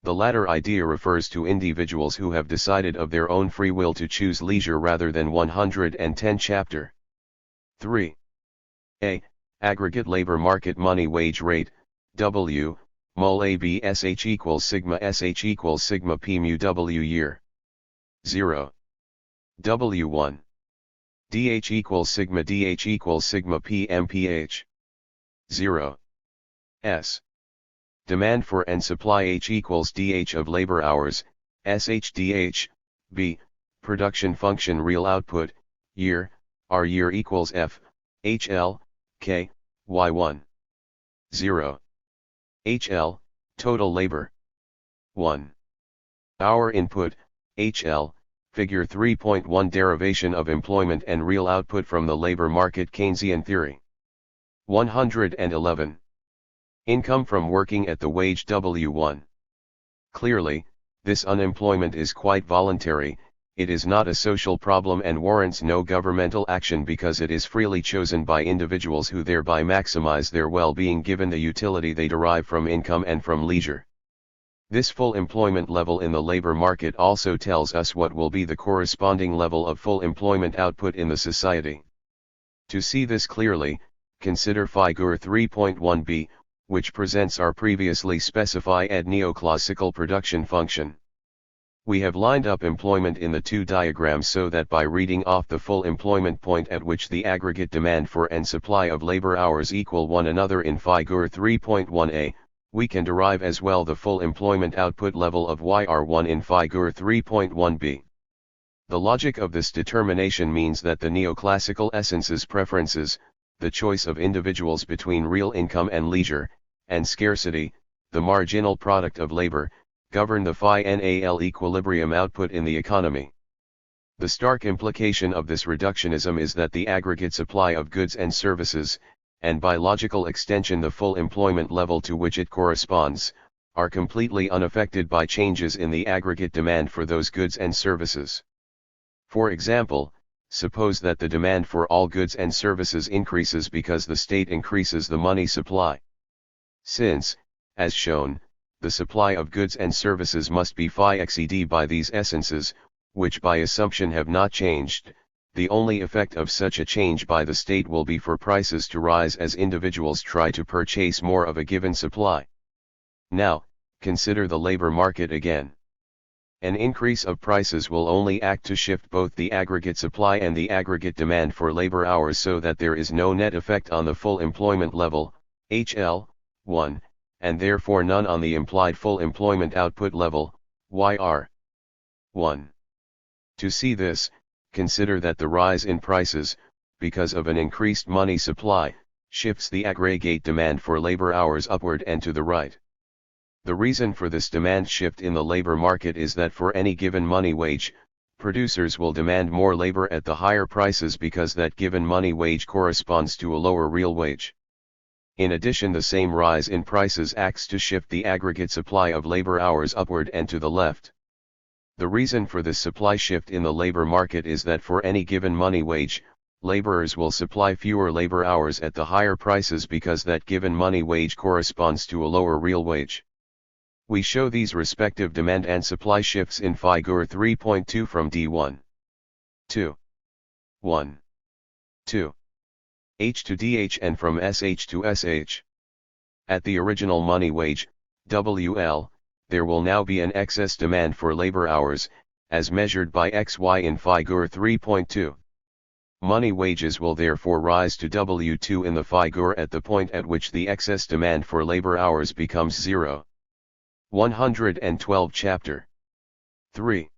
The latter idea refers to individuals who have decided of their own free will to choose leisure rather than 110 Chapter 3. A. Aggregate labor market money wage rate, W, mul AB SH equals sigma P mu W year. 0. W1. DH equals sigma P MPH. 0. S. Demand for and supply H equals DH of labor hours, SHDH, B, production function real output, year, R year equals F, HL, K, Y1. 0. HL, total labor. 1. Hour input, HL, Figure 3.1 derivation of employment and real output from the labor market Keynesian theory. 111. Income from working at the wage W1. Clearly, this unemployment is quite voluntary, it is not a social problem and warrants no governmental action because it is freely chosen by individuals who thereby maximize their well-being given the utility they derive from income and from leisure. This full employment level in the labor market also tells us what will be the corresponding level of full employment output in the society. To see this clearly, consider Figure 3.1b, which presents our previously specified neoclassical production function. We have lined up employment in the two diagrams so that by reading off the full employment point at which the aggregate demand for and supply of labor hours equal one another in Figure 3.1a, we can derive as well the full employment output level of YR1 in Figure 3.1b. The logic of this determination means that the neoclassical essence's preferences, the choice of individuals between real income and leisure, and scarcity, the marginal product of labor, govern the phi NAL equilibrium output in the economy. The stark implication of this reductionism is that the aggregate supply of goods and services, and by logical extension the full employment level to which it corresponds, are completely unaffected by changes in the aggregate demand for those goods and services. For example, suppose that the demand for all goods and services increases because the state increases the money supply. Since, as shown, the supply of goods and services must be phi exceed by these essences, which by assumption have not changed, the only effect of such a change by the state will be for prices to rise as individuals try to purchase more of a given supply. Now, consider the labor market again. An increase of prices will only act to shift both the aggregate supply and the aggregate demand for labor hours so that there is no net effect on the full employment level, HL1, and therefore none on the implied full employment output level, YR1. To see this, consider that the rise in prices, because of an increased money supply, shifts the aggregate demand for labor hours upward and to the right. The reason for this demand shift in the labor market is that for any given money wage, producers will demand more labor at the higher prices because that given money wage corresponds to a lower real wage. In addition, the same rise in prices acts to shift the aggregate supply of labor hours upward and to the left. The reason for this supply shift in the labor market is that for any given money wage, laborers will supply fewer labor hours at the higher prices because that given money wage corresponds to a lower real wage. We show these respective demand and supply shifts in Figure 3.2 from D1 to 1 to H to DH and from SH to SH. At the original money wage, WL, there will now be an excess demand for labor hours, as measured by XY in Figure 3.2. Money wages will therefore rise to W2 in the figure at the point at which the excess demand for labor hours becomes 0. 112 Chapter 3.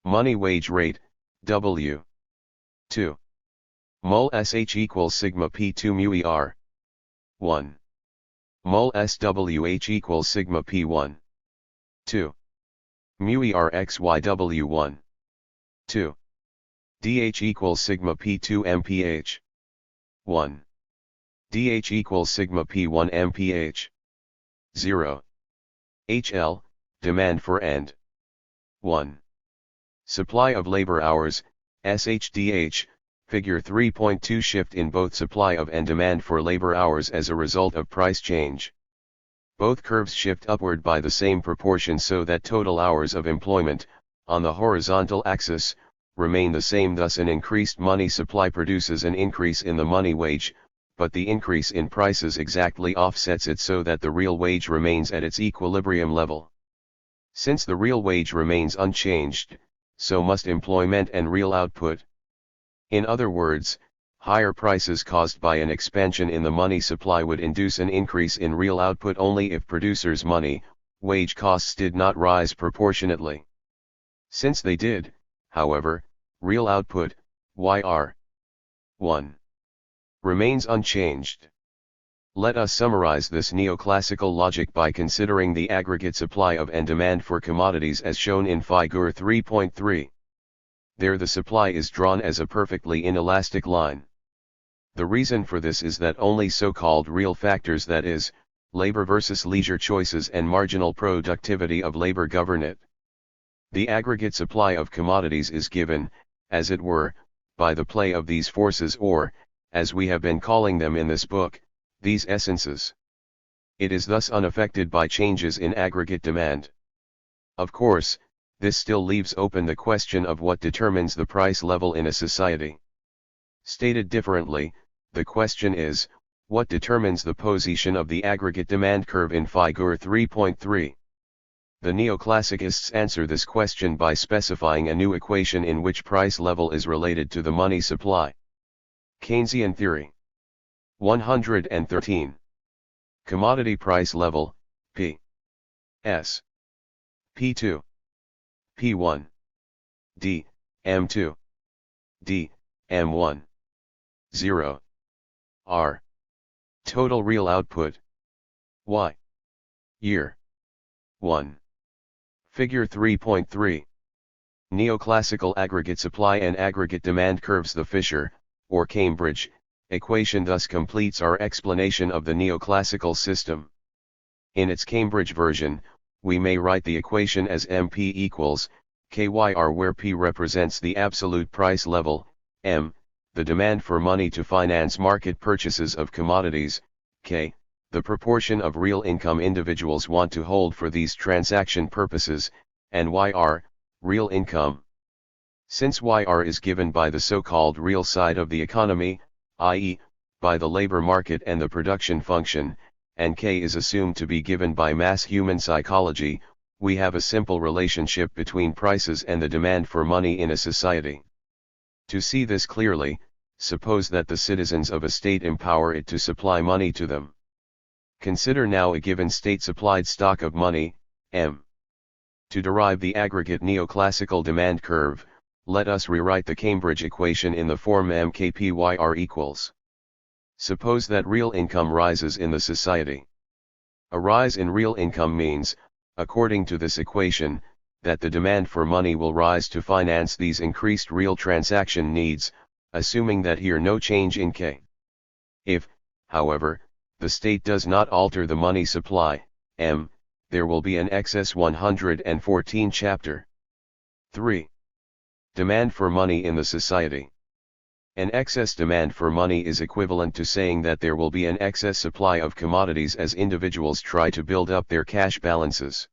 Money wage rate, W. 2. Mol SH equals sigma P2 mu ER. 1. Mol SWH equals sigma P1. 2. Mu ER XYW1. 2. DH equals sigma P2 MPH. 1. DH equals sigma P1 MPH. 0. HL, demand for and 1. Supply of labor hours, SHDH, figure 3.2 shift in both supply of and demand for labor hours as a result of price change. Both curves shift upward by the same proportion so that total hours of employment, on the horizontal axis, remain the same. Thus an increased money supply produces an increase in the money wage, but the increase in prices exactly offsets it so that the real wage remains at its equilibrium level. Since the real wage remains unchanged, so must employment and real output. In other words, higher prices caused by an expansion in the money supply would induce an increase in real output only if producers' money, wage costs did not rise proportionately. Since they did, however, real output, YR1, remains unchanged. Let us summarize this neoclassical logic by considering the aggregate supply of and demand for commodities as shown in Figure 3.3. There the supply is drawn as a perfectly inelastic line. The reason for this is that only so-called real factors, that is, labor versus leisure choices and marginal productivity of labor, govern it. The aggregate supply of commodities is given, as it were, by the play of these forces, or, as we have been calling them in this book, these essences. It is thus unaffected by changes in aggregate demand. Of course, this still leaves open the question of what determines the price level in a society. Stated differently, the question is, what determines the position of the aggregate demand curve in Figure 3.3? The neoclassicists answer this question by specifying a new equation in which price level is related to the money supply. Keynesian theory. 113. Commodity price level, P. S. P2. P1. D. M2. D. M1. 0. R. Total real output. Y. Year. 1. Figure 3.3. Neoclassical aggregate supply and aggregate demand curves. The Fisher, or Cambridge, equation thus completes our explanation of the neoclassical system. In its Cambridge version, we may write the equation as MP equals KYR, where P represents the absolute price level, M, the demand for money to finance market purchases of commodities, K, the proportion of real income individuals want to hold for these transaction purposes, and YR, real income. Since YR is given by the so-called real side of the economy, i.e., by the labor market and the production function, and K is assumed to be given by mass human psychology, we have a simple relationship between prices and the demand for money in a society. To see this clearly, suppose that the citizens of a state empower it to supply money to them. Consider now a given state-supplied stock of money, M. To derive the aggregate neoclassical demand curve, let us rewrite the Cambridge equation in the form MKPYR equals. Suppose that real income rises in the society. A rise in real income means, according to this equation, that the demand for money will rise to finance these increased real transaction needs, assuming that here no change in K. If, however, the state does not alter the money supply, M, there will be an excess. 114 Chapter 3. Demand for money in the society. An excess demand for money is equivalent to saying that there will be an excess supply of commodities as individuals try to build up their cash balances.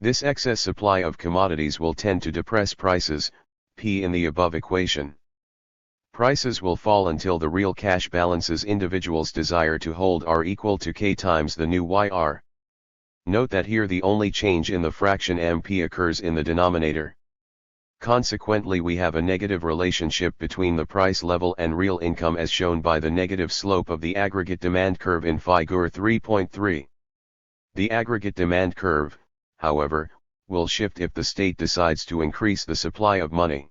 This excess supply of commodities will tend to depress prices, P in the above equation. Prices will fall until the real cash balances individuals desire to hold are equal to K times the new YR. Note that here the only change in the fraction MP occurs in the denominator. Consequently, we have a negative relationship between the price level and real income as shown by the negative slope of the aggregate demand curve in Figure 3.3. The aggregate demand curve, however, will shift if the state decides to increase the supply of money.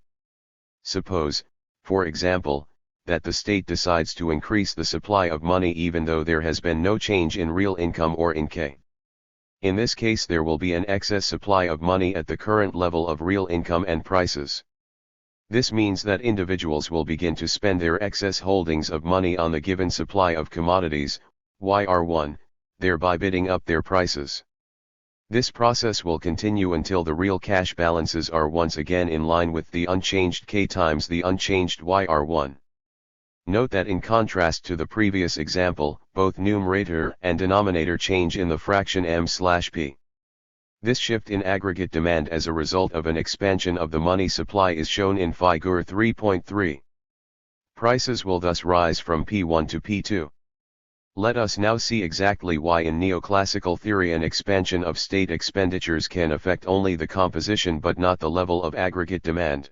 Suppose, for example, that the state decides to increase the supply of money even though there has been no change in real income or in K. In this case, there will be an excess supply of money at the current level of real income and prices. This means that individuals will begin to spend their excess holdings of money on the given supply of commodities, YR1, thereby bidding up their prices. This process will continue until the real cash balances are once again in line with the unchanged K times the unchanged YR1. Note that in contrast to the previous example, both numerator and denominator change in the fraction M/P. This shift in aggregate demand as a result of an expansion of the money supply is shown in Figure 3.3. Prices will thus rise from P1 to P2. Let us now see exactly why in neoclassical theory an expansion of state expenditures can affect only the composition but not the level of aggregate demand.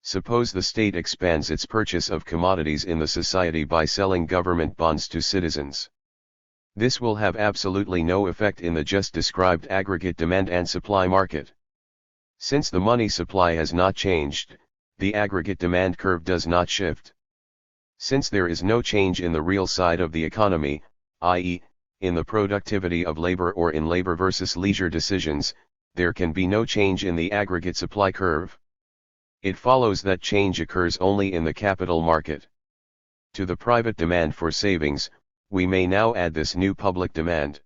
Suppose the state expands its purchase of commodities in the society by selling government bonds to citizens. This will have absolutely no effect in the just described aggregate demand and supply market. Since the money supply has not changed, the aggregate demand curve does not shift. Since there is no change in the real side of the economy, i.e., in the productivity of labor or in labor versus leisure decisions, there can be no change in the aggregate supply curve. It follows that change occurs only in the capital market. To the private demand for savings, we may now add this new public demand.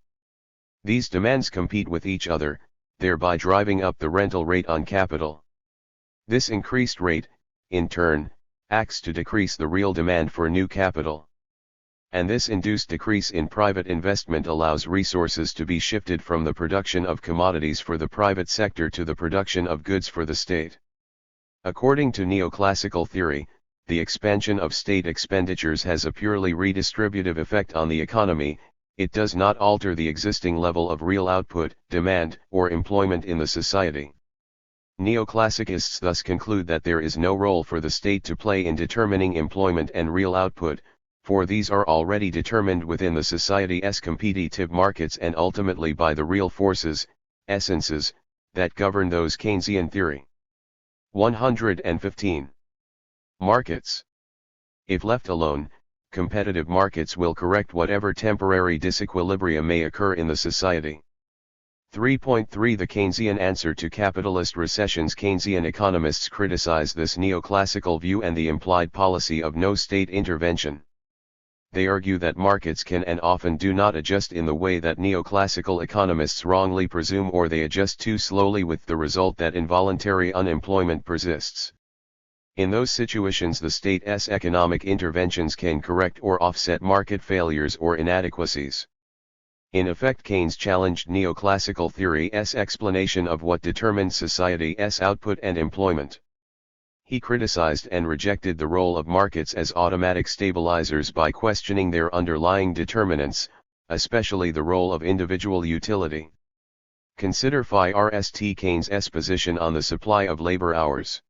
These demands compete with each other, thereby driving up the rental rate on capital. This increased rate, in turn, acts to decrease the real demand for new capital. And this induced decrease in private investment allows resources to be shifted from the production of commodities for the private sector to the production of goods for the state. According to neoclassical theory, the expansion of state expenditures has a purely redistributive effect on the economy. It does not alter the existing level of real output, demand, or employment in the society. Neoclassicists thus conclude that there is no role for the state to play in determining employment and real output, for these are already determined within the society's competitive markets and ultimately by the real forces, essences, that govern those Keynesian theory. 115. Markets. If left alone, competitive markets will correct whatever temporary disequilibrium may occur in the society. 3.3 The Keynesian answer to capitalist recessions. Keynesian economists criticize this neoclassical view and the implied policy of no state intervention. They argue that markets can and often do not adjust in the way that neoclassical economists wrongly presume, or they adjust too slowly, with the result that involuntary unemployment persists. In those situations, the state's economic interventions can correct or offset market failures or inadequacies. In effect, Keynes challenged neoclassical theory's explanation of what determined society's output and employment. He criticized and rejected the role of markets as automatic stabilizers by questioning their underlying determinants, especially the role of individual utility. Consider THIRD Keynes' position on the supply of labor hours.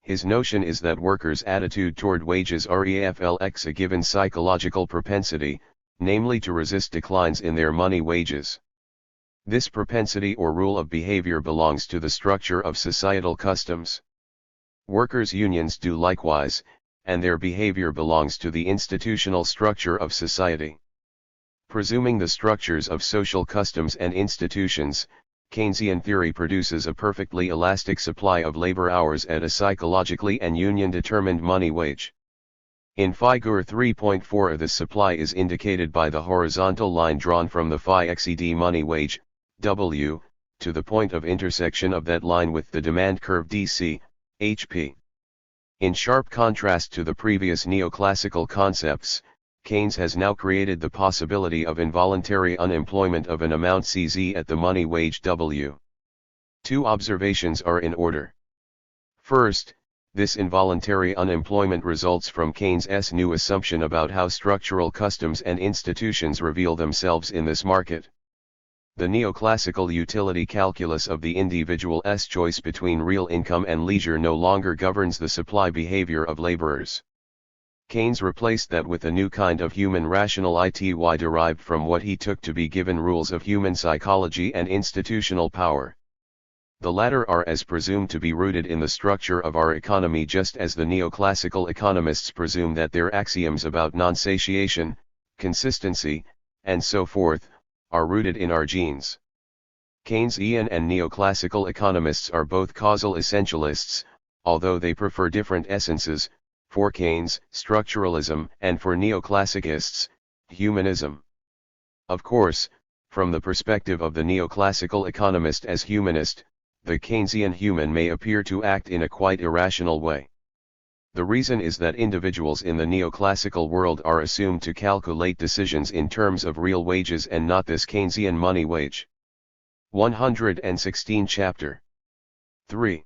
His notion is that workers' attitude toward wages reflects a given psychological propensity, namely to resist declines in their money wages. This propensity or rule of behavior belongs to the structure of societal customs. Workers' unions do likewise, and their behavior belongs to the institutional structure of society. Presuming the structures of social customs and institutions, Keynesian theory produces a perfectly elastic supply of labor hours at a psychologically and union-determined money wage. In Figure 3.4, the supply is indicated by the horizontal line drawn from the phi-XED money wage, W, to the point of intersection of that line with the demand curve DC, HP. In sharp contrast to the previous neoclassical concepts, Keynes has now created the possibility of involuntary unemployment of an amount CZ at the money wage W. Two observations are in order. First, this involuntary unemployment results from Keynes' new assumption about how structural customs and institutions reveal themselves in this market. The neoclassical utility calculus of the individual's choice between real income and leisure no longer governs the supply behavior of laborers. Keynes replaced that with a new kind of human rational ity derived from what he took to be given rules of human psychology and institutional power. The latter are as presumed to be rooted in the structure of our economy, just as the neoclassical economists presume that their axioms about non-satiation, consistency, and so forth, are rooted in our genes. Keynesian and neoclassical economists are both causal essentialists, although they prefer different essences, for Keynes, structuralism, and for neoclassicists, humanism. Of course, from the perspective of the neoclassical economist as humanist, the Keynesian human may appear to act in a quite irrational way. The reason is that individuals in the neoclassical world are assumed to calculate decisions in terms of real wages and not this Keynesian money wage. 116 Chapter 3.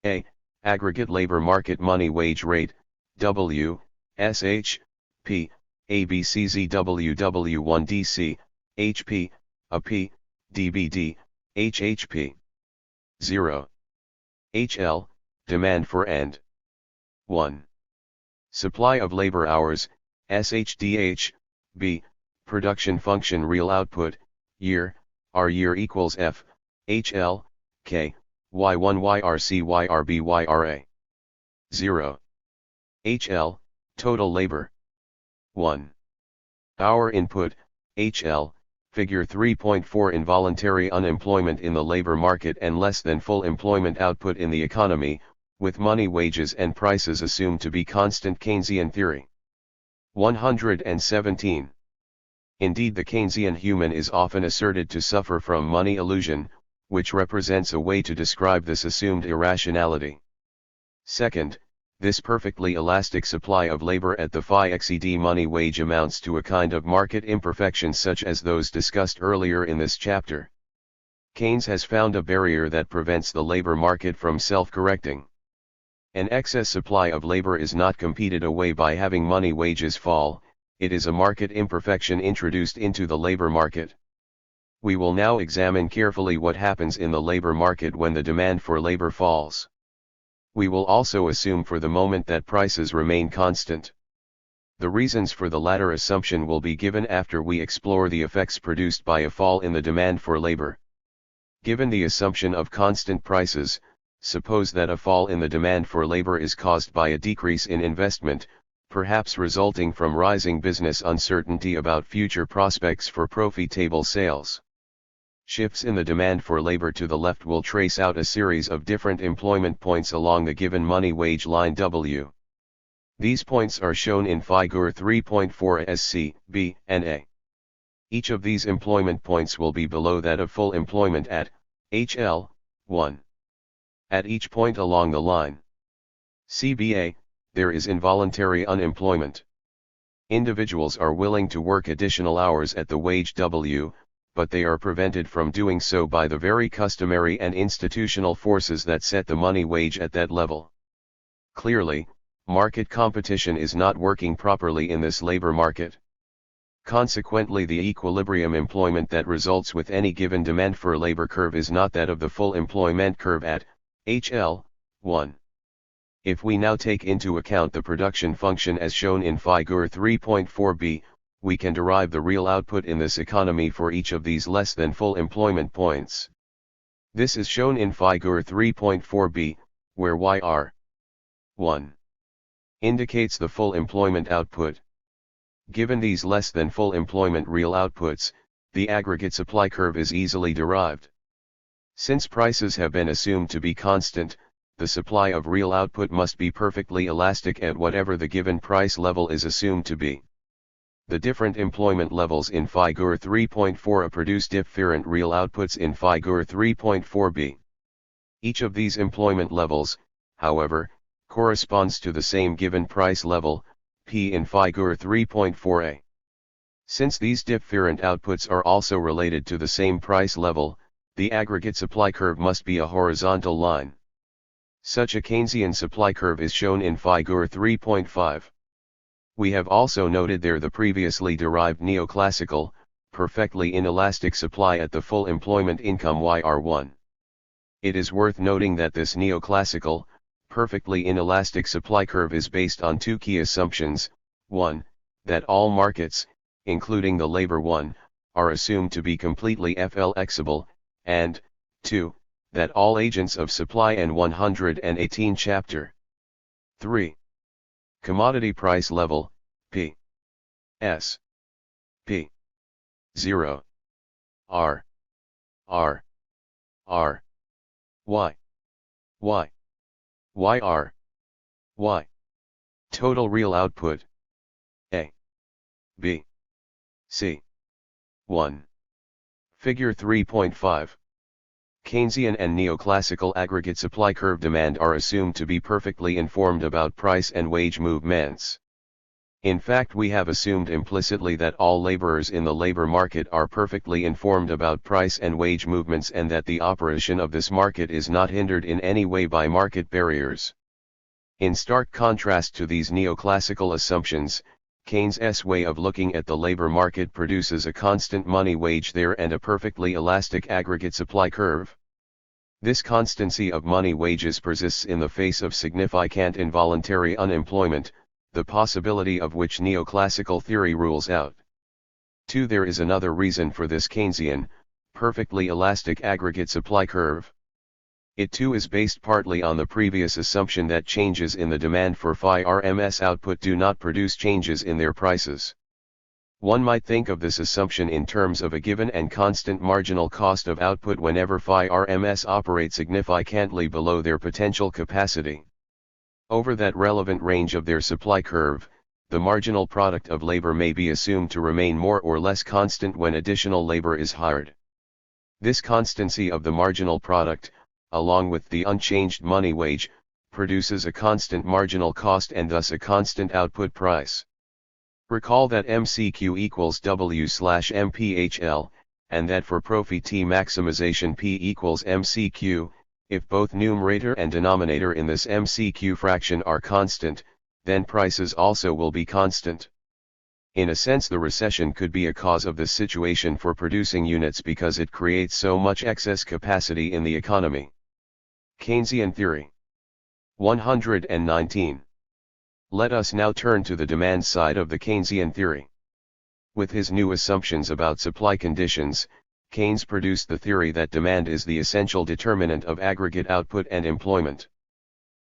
A. Aggregate labor market money wage rate, W, SH, P, ABCZWW1DC, HP, AP, DBD, HHP. 0. HL, demand for end. 1. Supply of labor hours, SHDH, B, production function real output, year, R year equals F, HL, K, Y1 YRC YRB YRA. 0. HL, total labor. 1. Hour input, HL, figure 3.4 involuntary unemployment in the labor market and less than full employment output in the economy, with money wages and prices assumed to be constant. Keynesian theory. 117. Indeed, the Keynesian human is often asserted to suffer from money illusion, which represents a way to describe this assumed irrationality. Second, this perfectly elastic supply of labor at the phi-XED money wage amounts to a kind of market imperfection such as those discussed earlier in this chapter. Keynes has found a barrier that prevents the labor market from self-correcting. An excess supply of labor is not competed away by having money wages fall, it is a market imperfection introduced into the labor market. We will now examine carefully what happens in the labor market when the demand for labor falls. We will also assume for the moment that prices remain constant. The reasons for the latter assumption will be given after we explore the effects produced by a fall in the demand for labor. Given the assumption of constant prices, suppose that a fall in the demand for labor is caused by a decrease in investment, perhaps resulting from rising business uncertainty about future prospects for profitable sales. Shifts in the demand for labor to the left will trace out a series of different employment points along the given money wage line W. These points are shown in Figure 3.4 as C, B, and A. Each of these employment points will be below that of full employment at HL 1. At each point along the line CBA, there is involuntary unemployment. Individuals are willing to work additional hours at the wage W, but they are prevented from doing so by the very customary and institutional forces that set the money wage at that level. Clearly, market competition is not working properly in this labor market. Consequently, the equilibrium employment that results with any given demand for labor curve is not that of the full employment curve at HL 1. If we now take into account the production function as shown in Figure 3.4b, we can derive the real output in this economy for each of these less than full employment points. This is shown in Figure 3.4b, where YR 1 indicates the full employment output. Given these less than full employment real outputs, the aggregate supply curve is easily derived. Since prices have been assumed to be constant, the supply of real output must be perfectly elastic at whatever the given price level is assumed to be. The different employment levels in Figure 3.4a produce different real outputs in Figure 3.4b. Each of these employment levels, however, corresponds to the same given price level, P in Figure 3.4a. Since these different outputs are also related to the same price level, the aggregate supply curve must be a horizontal line. Such a Keynesian supply curve is shown in Figure 3.5. We have also noted there the previously derived neoclassical, perfectly inelastic supply at the full employment income YR1. It is worth noting that this neoclassical, perfectly inelastic supply curve is based on two key assumptions: 1, that all markets, including the labor one, are assumed to be completely flexible, and 2, that all agents of supply and 118 Chapter 3. Commodity price level, P. S. P. 0. R. R. R. Y. Y. YR. Y. Total real output. A. B. C. 1. Figure 3.5. Keynesian and neoclassical aggregate supply curve demand are assumed to be perfectly informed about price and wage movements. In fact, we have assumed implicitly that all laborers in the labor market are perfectly informed about price and wage movements and that the operation of this market is not hindered in any way by market barriers. In stark contrast to these neoclassical assumptions, Keynes' way of looking at the labor market produces a constant money wage there and a perfectly elastic aggregate supply curve. This constancy of money wages persists in the face of significant involuntary unemployment, the possibility of which neoclassical theory rules out. 2. There is another reason for this Keynesian, perfectly elastic aggregate supply curve. It too is based partly on the previous assumption that changes in the demand for phi RMS output do not produce changes in their prices. One might think of this assumption in terms of a given and constant marginal cost of output whenever phi RMS operate significantly below their potential capacity. Over that relevant range of their supply curve, the marginal product of labor may be assumed to remain more or less constant when additional labor is hired. This constancy of the marginal product, along with the unchanged money wage, produces a constant marginal cost and thus a constant output price. Recall that MCQ equals W/MPHL, and that for profit maximization P equals MCQ, if both numerator and denominator in this MCQ fraction are constant, then prices also will be constant. In a sense, the recession could be a cause of this situation for producing units because it creates so much excess capacity in the economy. Keynesian theory. 119. Let us now turn to the demand side of the Keynesian theory. With his new assumptions about supply conditions, Keynes produced the theory that demand is the essential determinant of aggregate output and employment.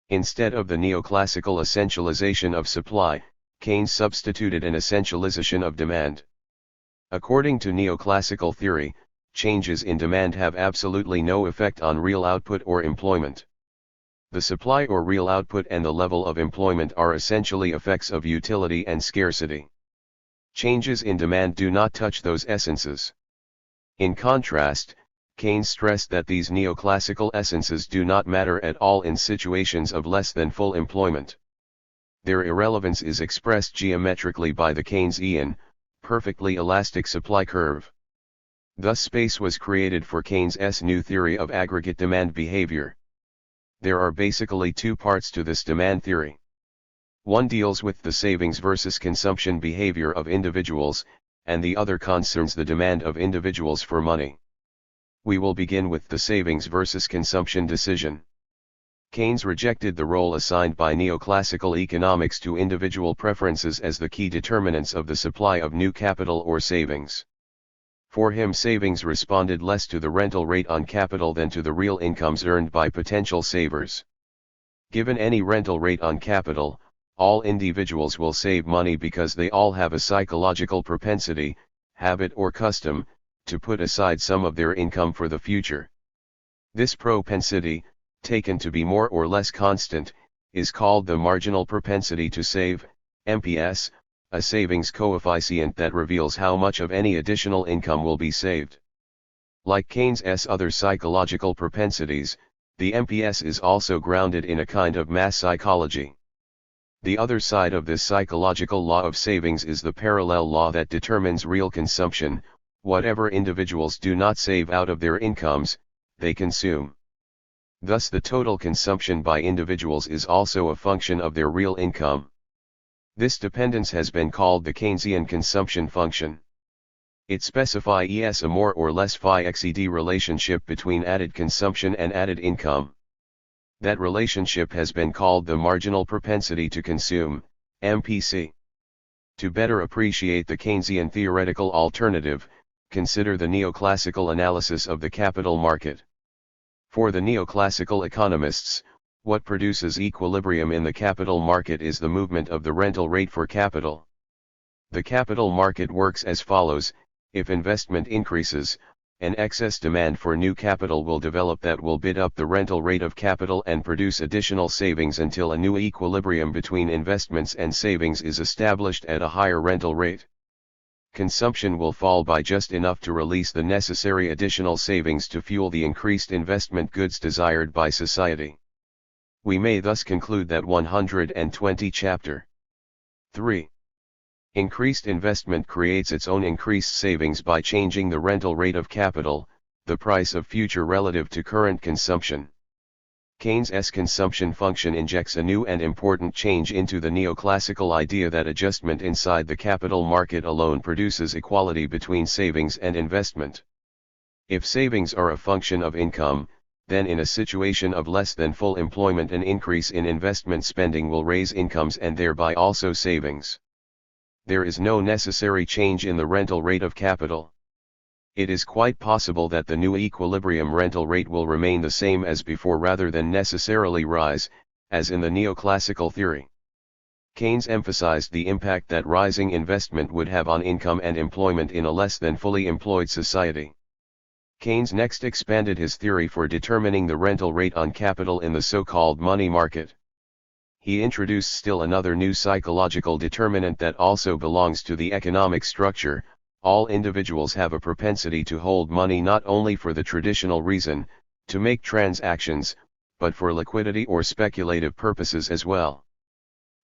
Instead of the neoclassical essentialization of supply, Keynes substituted an essentialization of demand. According to neoclassical theory, changes in demand have absolutely no effect on real output or employment. The supply or real output and the level of employment are essentially effects of utility and scarcity. Changes in demand do not touch those essences. In contrast, Keynes stressed that these neoclassical essences do not matter at all in situations of less than full employment. Their irrelevance is expressed geometrically by the Keynesian, perfectly elastic supply curve. Thus space was created for Keynes' new theory of aggregate demand behavior. There are basically two parts to this demand theory. One deals with the savings versus consumption behavior of individuals, and the other concerns the demand of individuals for money. We will begin with the savings versus consumption decision. Keynes rejected the role assigned by neoclassical economics to individual preferences as the key determinants of the supply of new capital or savings. For him, savings responded less to the rental rate on capital than to the real incomes earned by potential savers. Given any rental rate on capital, all individuals will save money because they all have a psychological propensity, habit or custom, to put aside some of their income for the future. This propensity, taken to be more or less constant, is called the marginal propensity to save, MPS, a savings coefficient that reveals how much of any additional income will be saved. Like Keynes' other psychological propensities, the MPS is also grounded in a kind of mass psychology. The other side of this psychological law of savings is the parallel law that determines real consumption. Whatever individuals do not save out of their incomes, they consume. Thus the total consumption by individuals is also a function of their real income. This dependence has been called the Keynesian consumption function. It specifies a more or less phi-xed relationship between added consumption and added income. That relationship has been called the marginal propensity to consume, MPC. To better appreciate the Keynesian theoretical alternative, consider the neoclassical analysis of the capital market. For the neoclassical economists, what produces equilibrium in the capital market is the movement of the rental rate for capital. The capital market works as follows: if investment increases, an excess demand for new capital will develop that will bid up the rental rate of capital and produce additional savings until a new equilibrium between investments and savings is established at a higher rental rate. Consumption will fall by just enough to release the necessary additional savings to fuel the increased investment goods desired by society. We may thus conclude that 120 Chapter 3. Increased investment creates its own increased savings by changing the rental rate of capital, the price of future relative to current consumption. Keynes' consumption function injects a new and important change into the neoclassical idea that adjustment inside the capital market alone produces equality between savings and investment. If savings are a function of income, then in a situation of less than full employment an increase in investment spending will raise incomes and thereby also savings. There is no necessary change in the rental rate of capital. It is quite possible that the new equilibrium rental rate will remain the same as before rather than necessarily rise, as in the neoclassical theory. Keynes emphasized the impact that rising investment would have on income and employment in a less than fully employed society. Keynes next expanded his theory for determining the rental rate on capital in the so-called money market. He introduced still another new psychological determinant that also belongs to the economic structure: all individuals have a propensity to hold money not only for the traditional reason, to make transactions, but for liquidity or speculative purposes as well.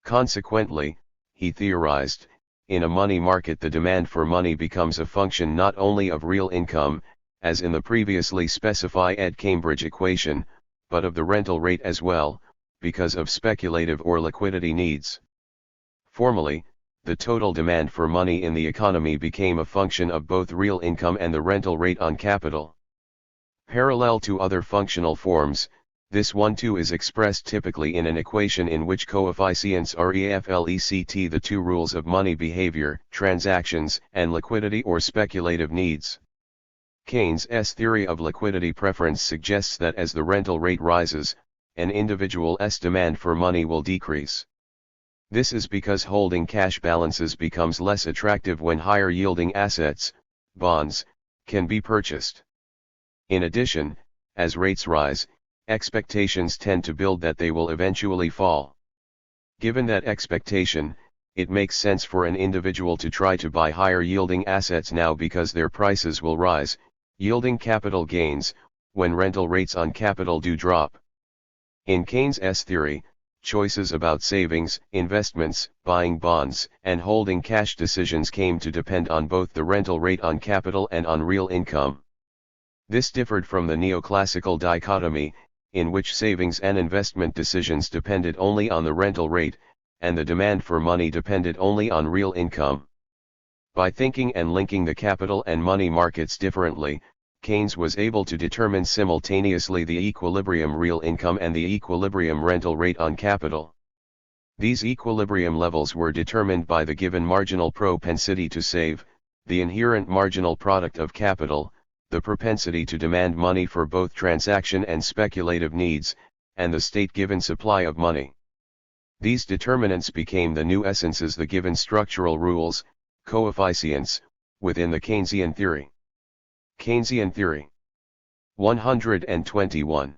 Consequently, he theorized, in a money market the demand for money becomes a function not only of real income, as in the previously specified Cambridge equation, but of the rental rate as well, because of speculative or liquidity needs. Formally, the total demand for money in the economy became a function of both real income and the rental rate on capital. Parallel to other functional forms, this one too is expressed typically in an equation in which coefficients are reflect the two rules of money behavior, transactions, and liquidity or speculative needs. Keynes' theory of liquidity preference suggests that as the rental rate rises, an individual's demand for money will decrease. This is because holding cash balances becomes less attractive when higher yielding assets, bonds, can be purchased. In addition, as rates rise, expectations tend to build that they will eventually fall. Given that expectation, it makes sense for an individual to try to buy higher yielding assets now because their prices will rise, yielding capital gains, when rental rates on capital do drop. In Keynes' theory, choices about savings, investments, buying bonds, and holding cash decisions came to depend on both the rental rate on capital and on real income. This differed from the neoclassical dichotomy, in which savings and investment decisions depended only on the rental rate, and the demand for money depended only on real income. By thinking and linking the capital and money markets differently, Keynes was able to determine simultaneously the equilibrium real income and the equilibrium rental rate on capital. These equilibrium levels were determined by the given marginal propensity to save, the inherent marginal product of capital, the propensity to demand money for both transaction and speculative needs, and the state-given supply of money. These determinants became the new essences, the given structural rules, coefficients, within the Keynesian theory. Keynesian theory. 121.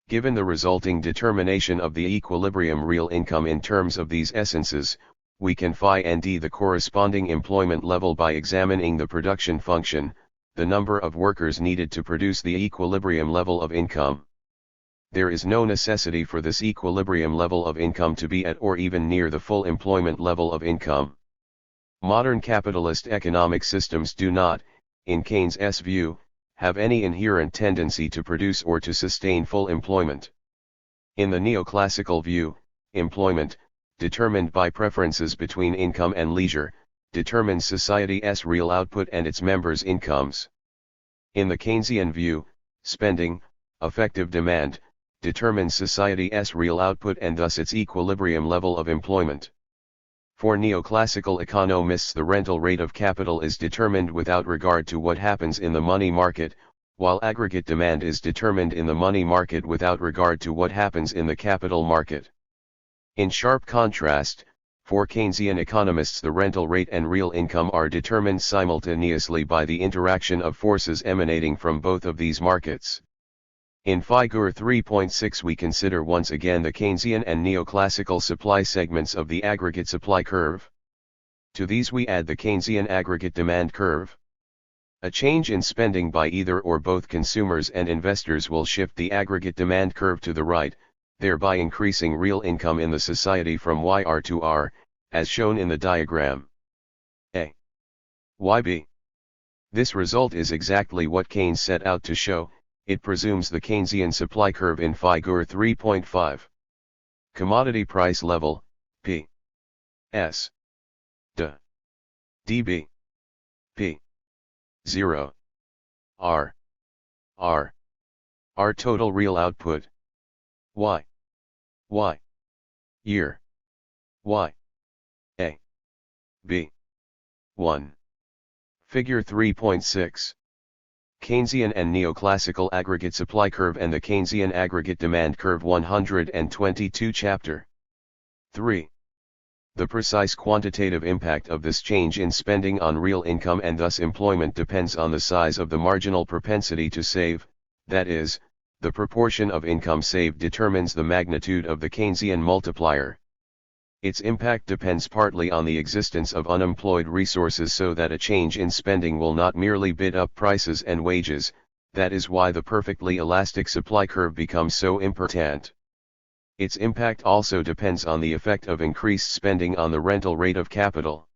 Given the resulting determination of the equilibrium real income in terms of these essences, we can find the corresponding employment level by examining the production function, the number of workers needed to produce the equilibrium level of income. There is no necessity for this equilibrium level of income to be at or even near the full employment level of income. Modern capitalist economic systems do not, in Keynes' view, have any inherent tendency to produce or to sustain full employment. In the neoclassical view, employment, determined by preferences between income and leisure, determines society's real output and its members' incomes. In the Keynesian view, spending, effective demand, determines society's real output and thus its equilibrium level of employment. For neoclassical economists, the rental rate of capital is determined without regard to what happens in the money market, while aggregate demand is determined in the money market without regard to what happens in the capital market. In sharp contrast, for Keynesian economists, the rental rate and real income are determined simultaneously by the interaction of forces emanating from both of these markets. In Figure 3.6 we consider once again the Keynesian and neoclassical supply segments of the aggregate supply curve. To these we add the Keynesian aggregate demand curve. A change in spending by either or both consumers and investors will shift the aggregate demand curve to the right, thereby increasing real income in the society from YR to R, as shown in the diagram. A. YB. This result is exactly what Keynes set out to show. It presumes the Keynesian supply curve in Figure 3.5. Commodity price level, P. S. D. dB. P. 0. R. R. R total real output. Y. Y. Year. Y. A. B. 1. Figure 3.6. Keynesian and neoclassical aggregate supply curve and the Keynesian aggregate demand curve 122 Chapter 3. The precise quantitative impact of this change in spending on real income and thus employment depends on the size of the marginal propensity to save, that is, the proportion of income saved determines the magnitude of the Keynesian multiplier. Its impact depends partly on the existence of unemployed resources so that a change in spending will not merely bid up prices and wages, that is why the perfectly elastic supply curve becomes so important. Its impact also depends on the effect of increased spending on the rental rate of capital.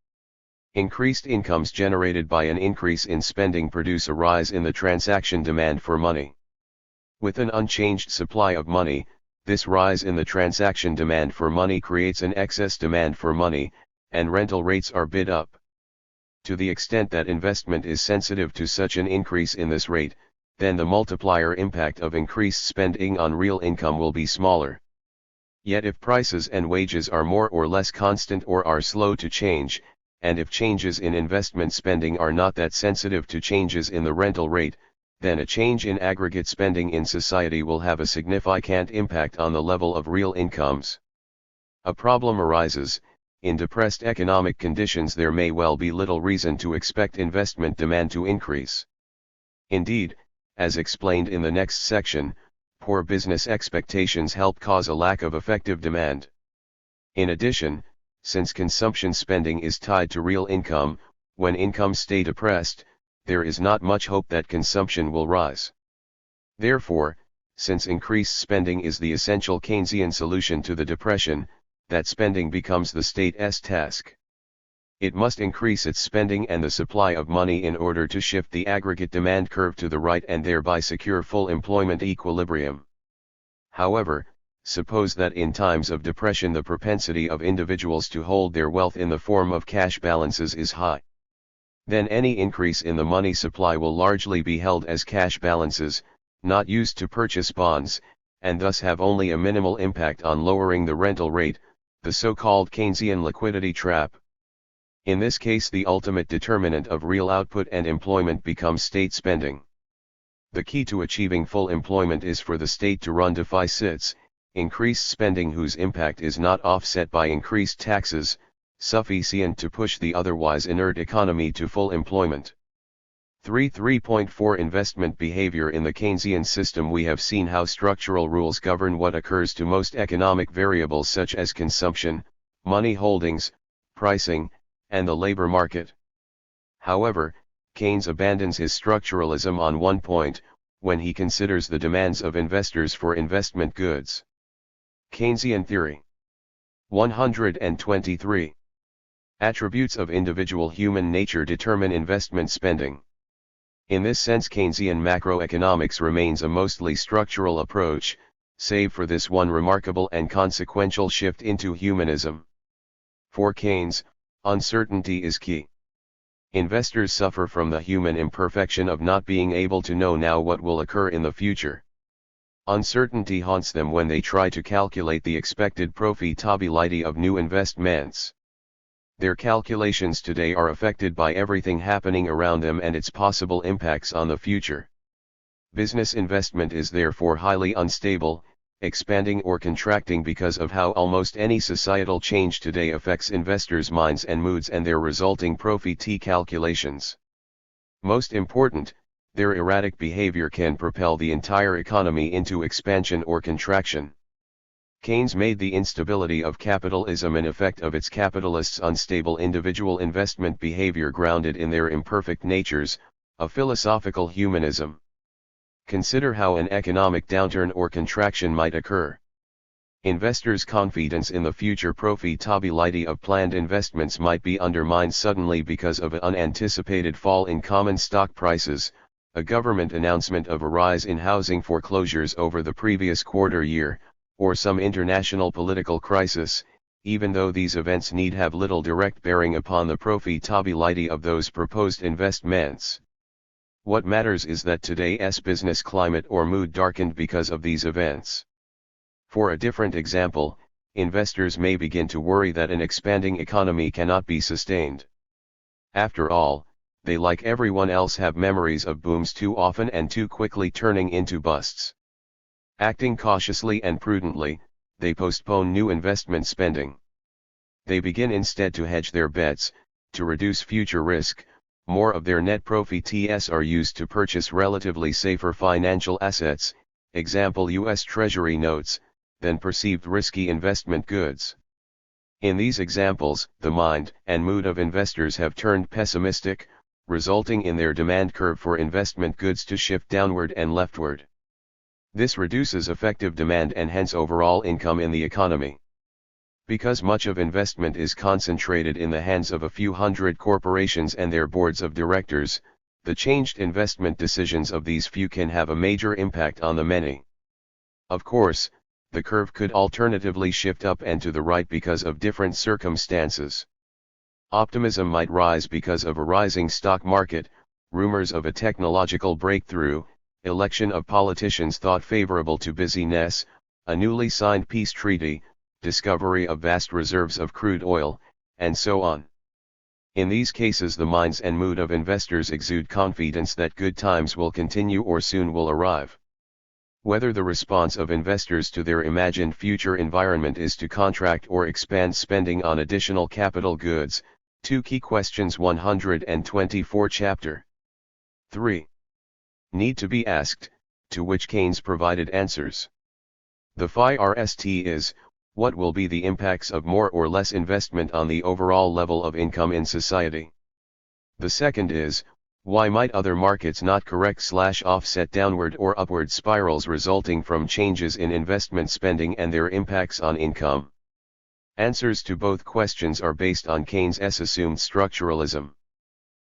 Increased incomes generated by an increase in spending produce a rise in the transaction demand for money. With an unchanged supply of money, this rise in the transaction demand for money creates an excess demand for money, and rental rates are bid up. To the extent that investment is sensitive to such an increase in this rate, then the multiplier impact of increased spending on real income will be smaller. Yet if prices and wages are more or less constant or are slow to change, and if changes in investment spending are not that sensitive to changes in the rental rate, then a change in aggregate spending in society will have a significant impact on the level of real incomes. A problem arises: in depressed economic conditions there may well be little reason to expect investment demand to increase. Indeed, as explained in the next section, poor business expectations help cause a lack of effective demand. In addition, since consumption spending is tied to real income, when incomes stay depressed, there is not much hope that consumption will rise. Therefore, since increased spending is the essential Keynesian solution to the depression, that spending becomes the state's task. It must increase its spending and the supply of money in order to shift the aggregate demand curve to the right and thereby secure full employment equilibrium. However, suppose that in times of depression the propensity of individuals to hold their wealth in the form of cash balances is high. Then any increase in the money supply will largely be held as cash balances, not used to purchase bonds, and thus have only a minimal impact on lowering the rental rate, the so-called Keynesian liquidity trap. In this case, the ultimate determinant of real output and employment becomes state spending. The key to achieving full employment is for the state to run deficits, increased spending whose impact is not offset by increased taxes, sufficient to push the otherwise inert economy to full employment. 3.4 Investment behavior. In the Keynesian system we have seen how structural rules govern what occurs to most economic variables such as consumption, money holdings, pricing, and the labor market. However, Keynes abandons his structuralism on one point, when he considers the demands of investors for investment goods. Keynesian theory. 123. Attributes of individual human nature determine investment spending. In this sense, Keynesian macroeconomics remains a mostly structural approach, save for this one remarkable and consequential shift into humanism. For Keynes, uncertainty is key. Investors suffer from the human imperfection of not being able to know now what will occur in the future. Uncertainty haunts them when they try to calculate the expected profitability of new investments. Their calculations today are affected by everything happening around them and its possible impacts on the future. Business investment is therefore highly unstable, expanding or contracting because of how almost any societal change today affects investors' minds and moods and their resulting profit calculations. Most important, their erratic behavior can propel the entire economy into expansion or contraction. Keynes made the instability of capitalism an effect of its capitalists' unstable individual investment behavior grounded in their imperfect natures, a philosophical humanism. Consider how an economic downturn or contraction might occur. Investors' confidence in the future profitability of planned investments might be undermined suddenly because of an unanticipated fall in common stock prices, a government announcement of a rise in housing foreclosures over the previous quarter year, or some international political crisis, even though these events need have little direct bearing upon the profitability of those proposed investments. What matters is that today's business climate or mood darkened because of these events. For a different example, investors may begin to worry that an expanding economy cannot be sustained. After all, they like everyone else have memories of booms too often and too quickly turning into busts. Acting cautiously and prudently, they postpone new investment spending. They begin instead to hedge their bets, to reduce future risk. More of their net profits are used to purchase relatively safer financial assets, example U.S. Treasury notes, than perceived risky investment goods. In these examples, the mind and mood of investors have turned pessimistic, resulting in their demand curve for investment goods to shift downward and leftward. This reduces effective demand and hence overall income in the economy. Because much of investment is concentrated in the hands of a few hundred corporations and their boards of directors, the changed investment decisions of these few can have a major impact on the many. Of course, the curve could alternatively shift up and to the right because of different circumstances. Optimism might rise because of a rising stock market, rumors of a technological breakthrough, election of politicians thought favorable to business, a newly signed peace treaty, discovery of vast reserves of crude oil, and so on. In these cases the minds and mood of investors exude confidence that good times will continue or soon will arrive. Whether the response of investors to their imagined future environment is to contract or expand spending on additional capital goods, two key questions 124 Chapter 3. need to be asked, to which Keynes provided answers. The first is, what will be the impacts of more or less investment on the overall level of income in society? The second is, why might other markets not correct/offset downward or upward spirals resulting from changes in investment spending and their impacts on income? Answers to both questions are based on Keynes' assumed structuralism.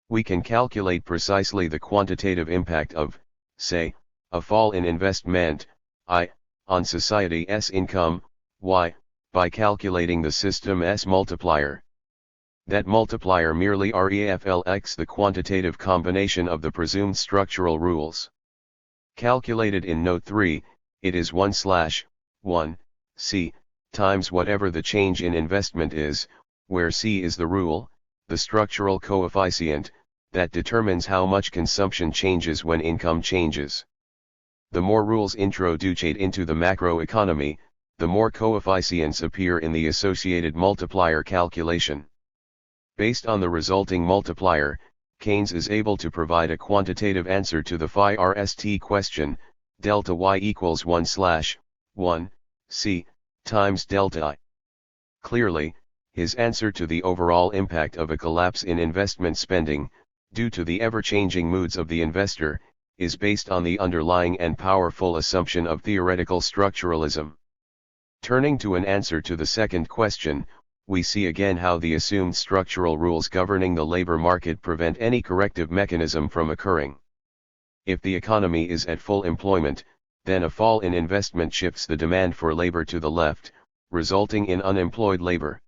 We can calculate precisely the quantitative impact of, say, a fall in investment, I, on society's income, y, by calculating the system's multiplier. That multiplier merely reflects the quantitative combination of the presumed structural rules. Calculated in Note 3, it is 1/1, C, times whatever the change in investment is, where C is the rule, the structural coefficient, that determines how much consumption changes when income changes. The more rules introduced into the macroeconomy, the more coefficients appear in the associated multiplier calculation. Based on the resulting multiplier, Keynes is able to provide a quantitative answer to the first question, delta y equals 1/1, C, times delta I. Clearly, his answer to the overall impact of a collapse in investment spending, due to the ever-changing moods of the investor, is based on the underlying and powerful assumption of theoretical structuralism. Turning to an answer to the second question, we see again how the assumed structural rules governing the labor market prevent any corrective mechanism from occurring. If the economy is at full employment, then a fall in investment shifts the demand for labor to the left, resulting in unemployed labor.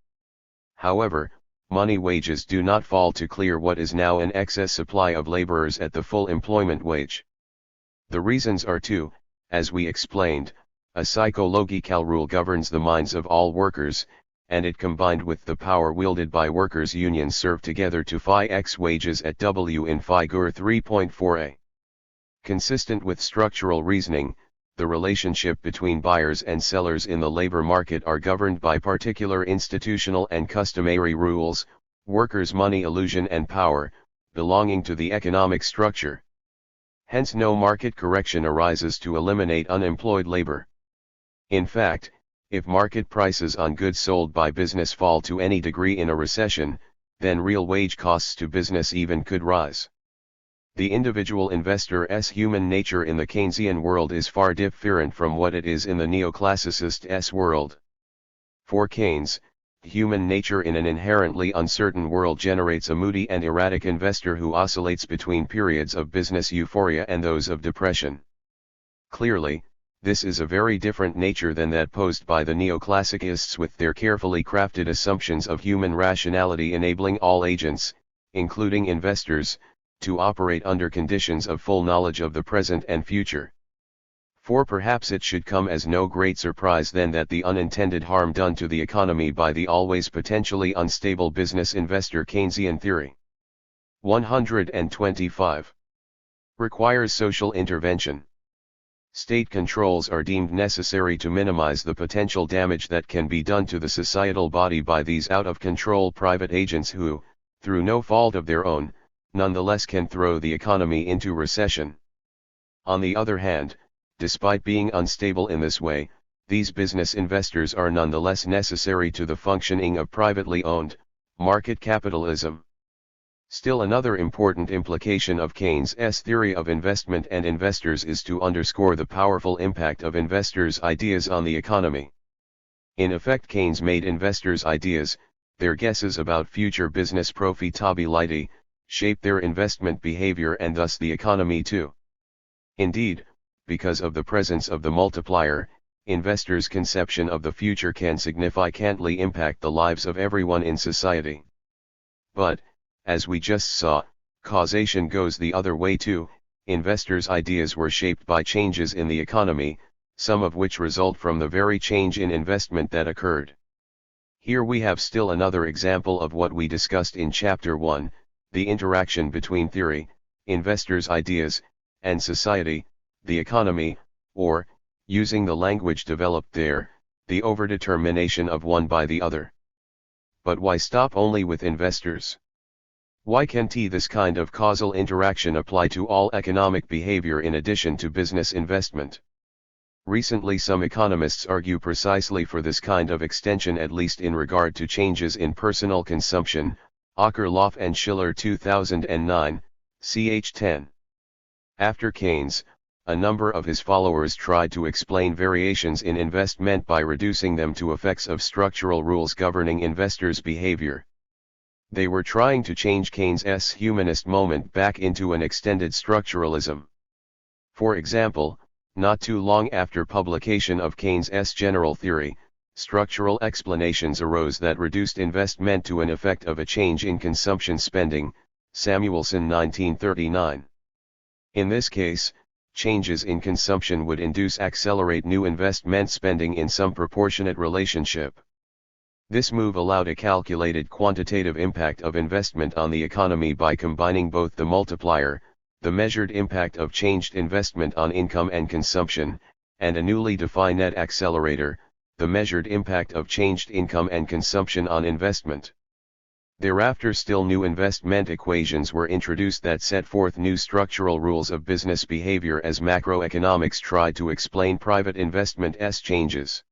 However, money wages do not fall to clear what is now an excess supply of laborers at the full employment wage. The reasons are two, as we explained. A psychological rule governs the minds of all workers, and it combined with the power wielded by workers' unions serve together to fix wages at W in Figure 3.4a. Consistent with structural reasoning, the relationship between buyers and sellers in the labor market are governed by particular institutional and customary rules, workers' money illusion and power, belonging to the economic structure. Hence no market correction arises to eliminate unemployed labor. In fact, if market prices on goods sold by business fall to any degree in a recession, then real wage costs to business even could rise. The individual investor's human nature in the Keynesian world is far different from what it is in the neoclassicist's world. For Keynes, human nature in an inherently uncertain world generates a moody and erratic investor who oscillates between periods of business euphoria and those of depression. Clearly, this is a very different nature than that posed by the neoclassicists with their carefully crafted assumptions of human rationality enabling all agents, including investors, to operate under conditions of full knowledge of the present and future. For perhaps it should come as no great surprise then that the unintended harm done to the economy by the always potentially unstable business investor Keynesian theory 125 requires social intervention. State controls are deemed necessary to minimize the potential damage that can be done to the societal body by these out-of-control private agents who, through no fault of their own, nonetheless can throw the economy into recession. On the other hand, despite being unstable in this way, these business investors are nonetheless necessary to the functioning of privately owned, market capitalism. Still another important implication of Keynes' theory of investment and investors is to underscore the powerful impact of investors' ideas on the economy. In effect, Keynes made investors' ideas, their guesses about future business profitability, shape their investment behavior and thus the economy too. Indeed, because of the presence of the multiplier, investors' conception of the future can significantly impact the lives of everyone in society. But, as we just saw, causation goes the other way too. Investors' ideas were shaped by changes in the economy, some of which result from the very change in investment that occurred. Here we have still another example of what we discussed in Chapter 1, the interaction between theory, investors' ideas, and society, the economy, or, using the language developed there, the overdetermination of one by the other. But why stop only with investors? Why can't this kind of causal interaction apply to all economic behavior in addition to business investment? Recently some economists argue precisely for this kind of extension, at least in regard to changes in personal consumption. Ockerloff and Schiller 2009, ch. 10. After Keynes, a number of his followers tried to explain variations in investment by reducing them to effects of structural rules governing investors' behavior. They were trying to change Keynes's humanist moment back into an extended structuralism. For example, not too long after publication of Keynes's general theory, structural explanations arose that reduced investment to an effect of a change in consumption spending, Samuelson 1939. In this case, changes in consumption would accelerate new investment spending in some proportionate relationship. This move allowed a calculated quantitative impact of investment on the economy by combining both the multiplier, the measured impact of changed investment on income and consumption, and a newly defined net accelerator, the measured impact of changed income and consumption on investment. Thereafter still new investment equations were introduced that set forth new structural rules of business behavior as macroeconomics tried to explain private investment's changes.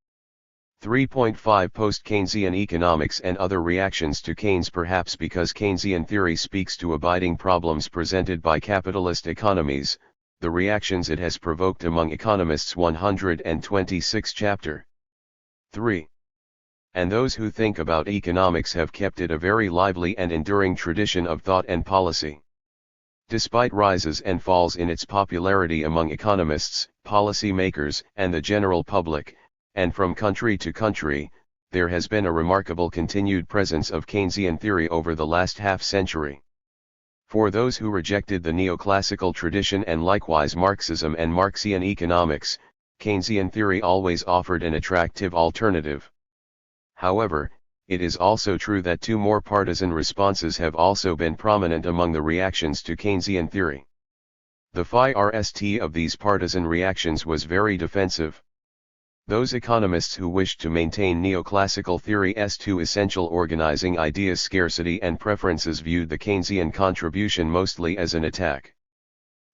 3.5 Post-Keynesian economics and other reactions to Keynes. Perhaps because Keynesian theory speaks to abiding problems presented by capitalist economies, the reactions it has provoked among economists. 126 Chapter 3. And those who think about economics have kept it a very lively and enduring tradition of thought and policy. Despite rises and falls in its popularity among economists, policy makers, and the general public, and from country to country, there has been a remarkable continued presence of Keynesian theory over the last half-century. For those who rejected the neoclassical tradition and likewise Marxism and Marxian economics, Keynesian theory always offered an attractive alternative. However, it is also true that two more partisan responses have also been prominent among the reactions to Keynesian theory. The first of these partisan reactions was very defensive. Those economists who wished to maintain neoclassical theory's two essential organizing ideas, scarcity and preferences, viewed the Keynesian contribution mostly as an attack.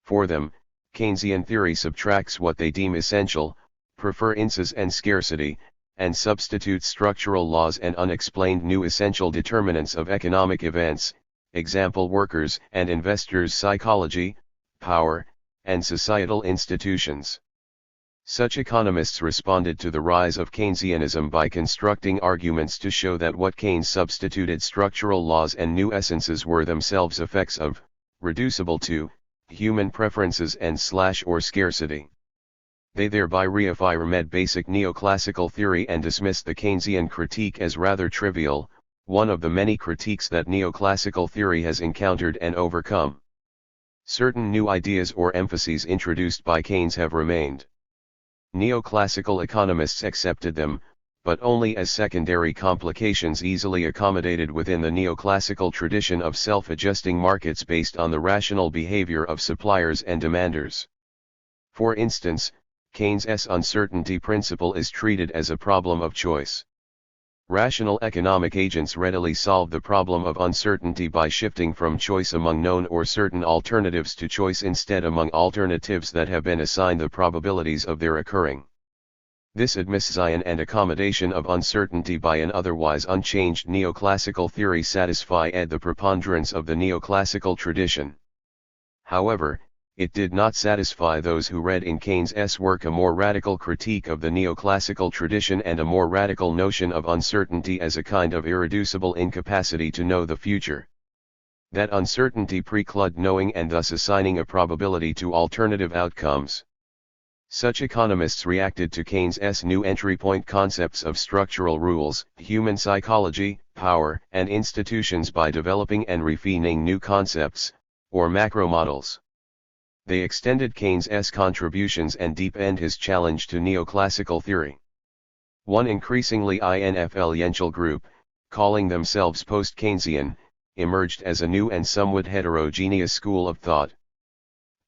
For them, Keynesian theory subtracts what they deem essential, preferences and scarcity, and substitutes structural laws and unexplained new essential determinants of economic events, example workers' and investors' psychology, power, and societal institutions. Such economists responded to the rise of Keynesianism by constructing arguments to show that what Keynes substituted structural laws and new essences were themselves effects of, reducible to, human preferences and or scarcity. They thereby reaffirmed basic neoclassical theory and dismissed the Keynesian critique as rather trivial, one of the many critiques that neoclassical theory has encountered and overcome. Certain new ideas or emphases introduced by Keynes have remained. Neoclassical economists accepted them, but only as secondary complications easily accommodated within the neoclassical tradition of self-adjusting markets based on the rational behavior of suppliers and demanders. For instance, Keynes's uncertainty principle is treated as a problem of choice. Rational economic agents readily solve the problem of uncertainty by shifting from choice among known or certain alternatives to choice instead among alternatives that have been assigned the probabilities of their occurring. This admission and accommodation of uncertainty by an otherwise unchanged neoclassical theory satisfied the preponderance of the neoclassical tradition. However, it did not satisfy those who read in Keynes's work a more radical critique of the neoclassical tradition and a more radical notion of uncertainty as a kind of irreducible incapacity to know the future. That uncertainty precluded knowing and thus assigning a probability to alternative outcomes. Such economists reacted to Keynes's new entry point concepts of structural rules, human psychology, power, and institutions by developing and refining new concepts, or macro-models. They extended Keynes's contributions and deepened his challenge to neoclassical theory. One increasingly influential group, calling themselves post-Keynesian, emerged as a new and somewhat heterogeneous school of thought.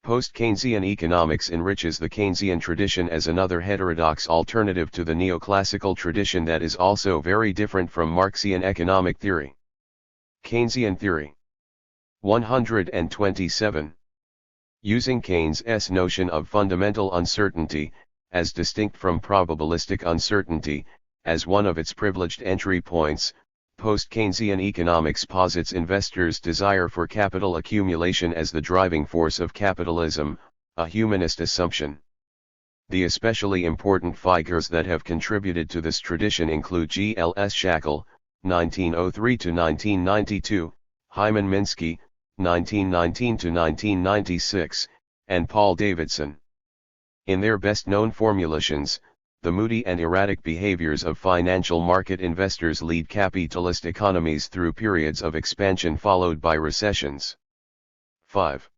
Post-Keynesian economics enriches the Keynesian tradition as another heterodox alternative to the neoclassical tradition that is also very different from Marxian economic theory. Keynesian theory. 127. Using Keynes' notion of fundamental uncertainty, as distinct from probabilistic uncertainty, as one of its privileged entry points, post-Keynesian economics posits investors' desire for capital accumulation as the driving force of capitalism, a humanist assumption. The especially important figures that have contributed to this tradition include G.L.S. Shackle, 1903–1992, Hyman Minsky, 1919–1996, and Paul Davidson. In their best-known formulations, the moody and erratic behaviors of financial market investors lead capitalist economies through periods of expansion followed by recessions. 5.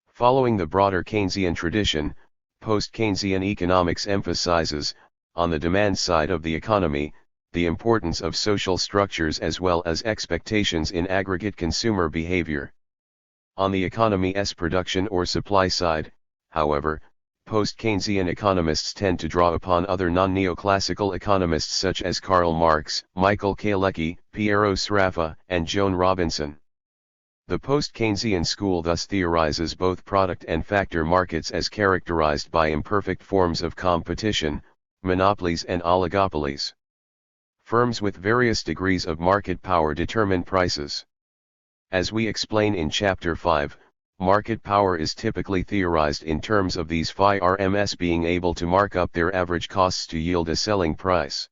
Following the broader Keynesian tradition, post-Keynesian economics emphasizes, on the demand side of the economy, the importance of social structures as well as expectations in aggregate consumer behavior. On the economy's production or supply side, however, post-Keynesian economists tend to draw upon other non-neoclassical economists such as Karl Marx, Michael Kalecki, Piero Sraffa, and Joan Robinson. The post-Keynesian school thus theorizes both product and factor markets as characterized by imperfect forms of competition, monopolies and oligopolies. Firms with various degrees of market power determine prices. As we explain in Chapter 5, market power is typically theorized in terms of these firms being able to mark up their average costs to yield a selling price.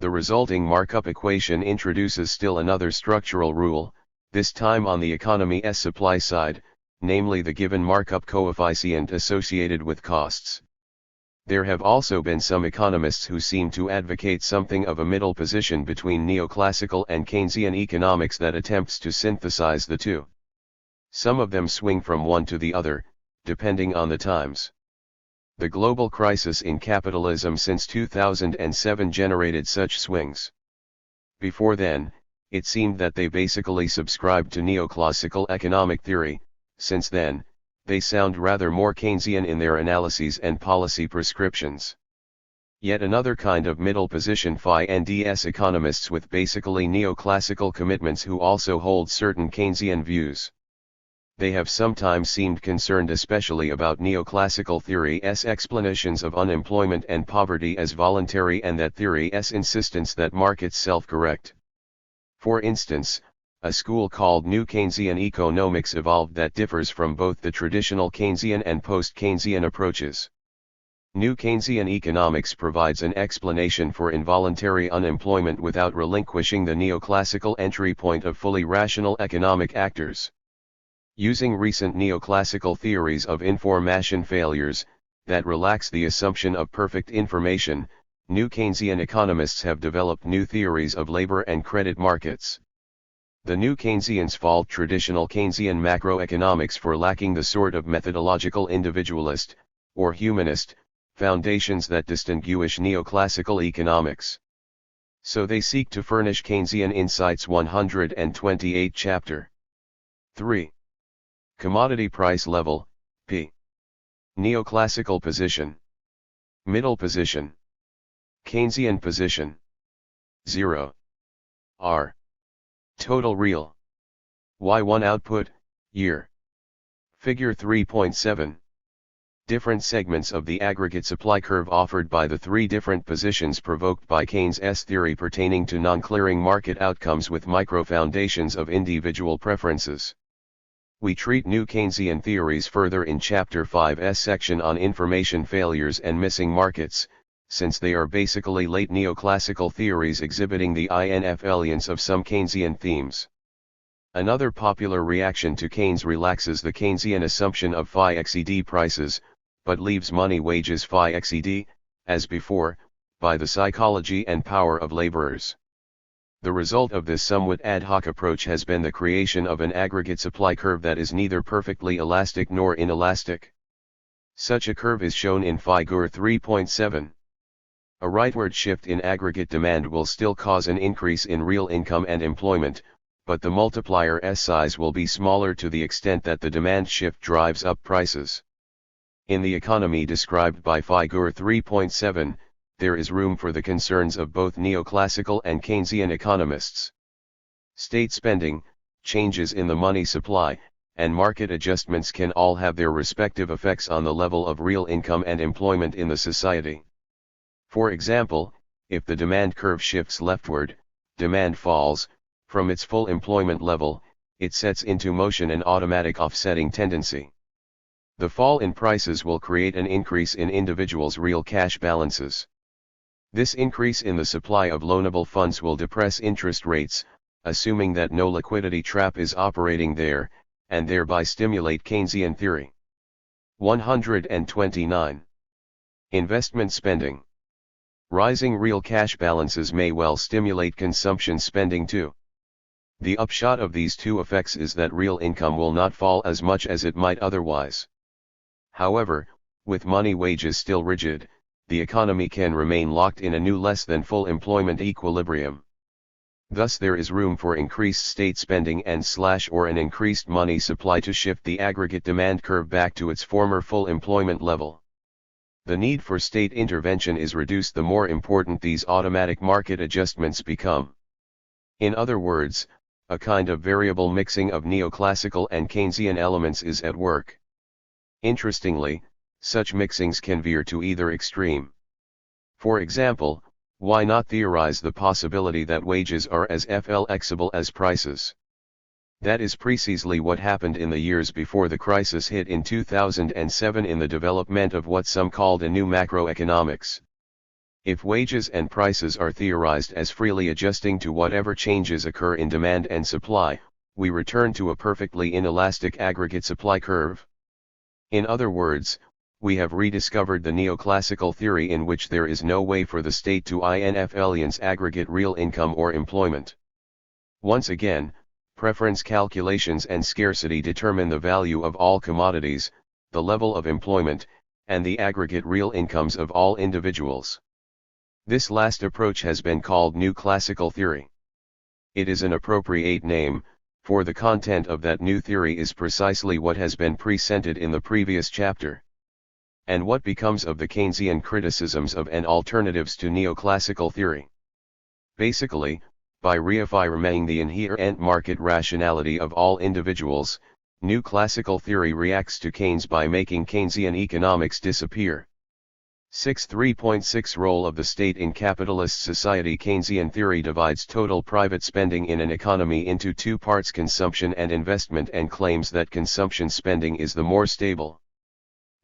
The resulting markup equation introduces still another structural rule, this time on the economy's supply side, namely the given markup coefficient associated with costs. There have also been some economists who seem to advocate something of a middle position between neoclassical and Keynesian economics that attempts to synthesize the two. Some of them swing from one to the other, depending on the times. The global crisis in capitalism since 2007 generated such swings. Before then, it seemed that they basically subscribed to neoclassical economic theory. Since then, they sound rather more Keynesian in their analyses and policy prescriptions. Yet another kind of middle position finds economists with basically neoclassical commitments who also hold certain Keynesian views. They have sometimes seemed concerned especially about neoclassical theory's explanations of unemployment and poverty as voluntary and that theory's insistence that markets self-correct. For instance, a school called New Keynesian economics evolved that differs from both the traditional Keynesian and post-Keynesian approaches. New Keynesian economics provides an explanation for involuntary unemployment without relinquishing the neoclassical entry point of fully rational economic actors. Using recent neoclassical theories of information failures, that relax the assumption of perfect information, New Keynesian economists have developed new theories of labor and credit markets. The New Keynesians fault traditional Keynesian macroeconomics for lacking the sort of methodological individualist, or humanist, foundations that distinguish neoclassical economics. So they seek to furnish Keynesian insights. 128 Chapter 3. Commodity price level, P. Neoclassical position. Middle position. Keynesian position. 0. R. Total real. Y1 output, year. Figure 3.7. Different segments of the aggregate supply curve offered by the three different positions provoked by Keynes' theory pertaining to non-clearing market outcomes with micro-foundations of individual preferences. We treat New Keynesian theories further in Chapter 5's section on information failures and missing markets, since they are basically late neoclassical theories exhibiting the ineffectuality of some Keynesian themes. Another popular reaction to Keynes relaxes the Keynesian assumption of phi-xed prices, but leaves money wages phi-xed, as before, by the psychology and power of laborers. The result of this somewhat ad hoc approach has been the creation of an aggregate supply curve that is neither perfectly elastic nor inelastic. Such a curve is shown in Figure 3.7. A rightward shift in aggregate demand will still cause an increase in real income and employment, but the multiplier's size will be smaller to the extent that the demand shift drives up prices. In the economy described by Figure 3.7, there is room for the concerns of both neoclassical and Keynesian economists. State spending, changes in the money supply, and market adjustments can all have their respective effects on the level of real income and employment in the society. For example, if the demand curve shifts leftward, demand falls from its full employment level, it sets into motion an automatic offsetting tendency. The fall in prices will create an increase in individuals' real cash balances. This increase in the supply of loanable funds will depress interest rates, assuming that no liquidity trap is operating there, and thereby stimulate Keynesian theory. 129. Investment spending. Rising real cash balances may well stimulate consumption spending too. The upshot of these two effects is that real income will not fall as much as it might otherwise. However, with money wages still rigid, the economy can remain locked in a new less than full employment equilibrium. Thus there is room for increased state spending and/or an increased money supply to shift the aggregate demand curve back to its former full employment level. The need for state intervention is reduced the more important these automatic market adjustments become. In other words, a kind of variable mixing of neoclassical and Keynesian elements is at work. Interestingly, such mixings can veer to either extreme. For example, why not theorize the possibility that wages are as flexible as prices? That is precisely what happened in the years before the crisis hit in 2007 in the development of what some called a new macroeconomics. If wages and prices are theorized as freely adjusting to whatever changes occur in demand and supply, we return to a perfectly inelastic aggregate supply curve. In other words, we have rediscovered the neoclassical theory in which there is no way for the state to influence aggregate real income or employment. Once again, preference calculations and scarcity determine the value of all commodities, the level of employment, and the aggregate real incomes of all individuals. This last approach has been called Neoclassical theory. It is an appropriate name, for the content of that new theory is precisely what has been presented in the previous chapter. And what becomes of the Keynesian criticisms of and alternatives to neoclassical theory? Basically, by reaffirming the inherent market rationality of all individuals, neoclassical theory reacts to Keynes by making Keynesian economics disappear. 3.6 Role of the state in capitalist society. Keynesian theory divides total private spending in an economy into two parts, consumption and investment, and claims that consumption spending is the more stable.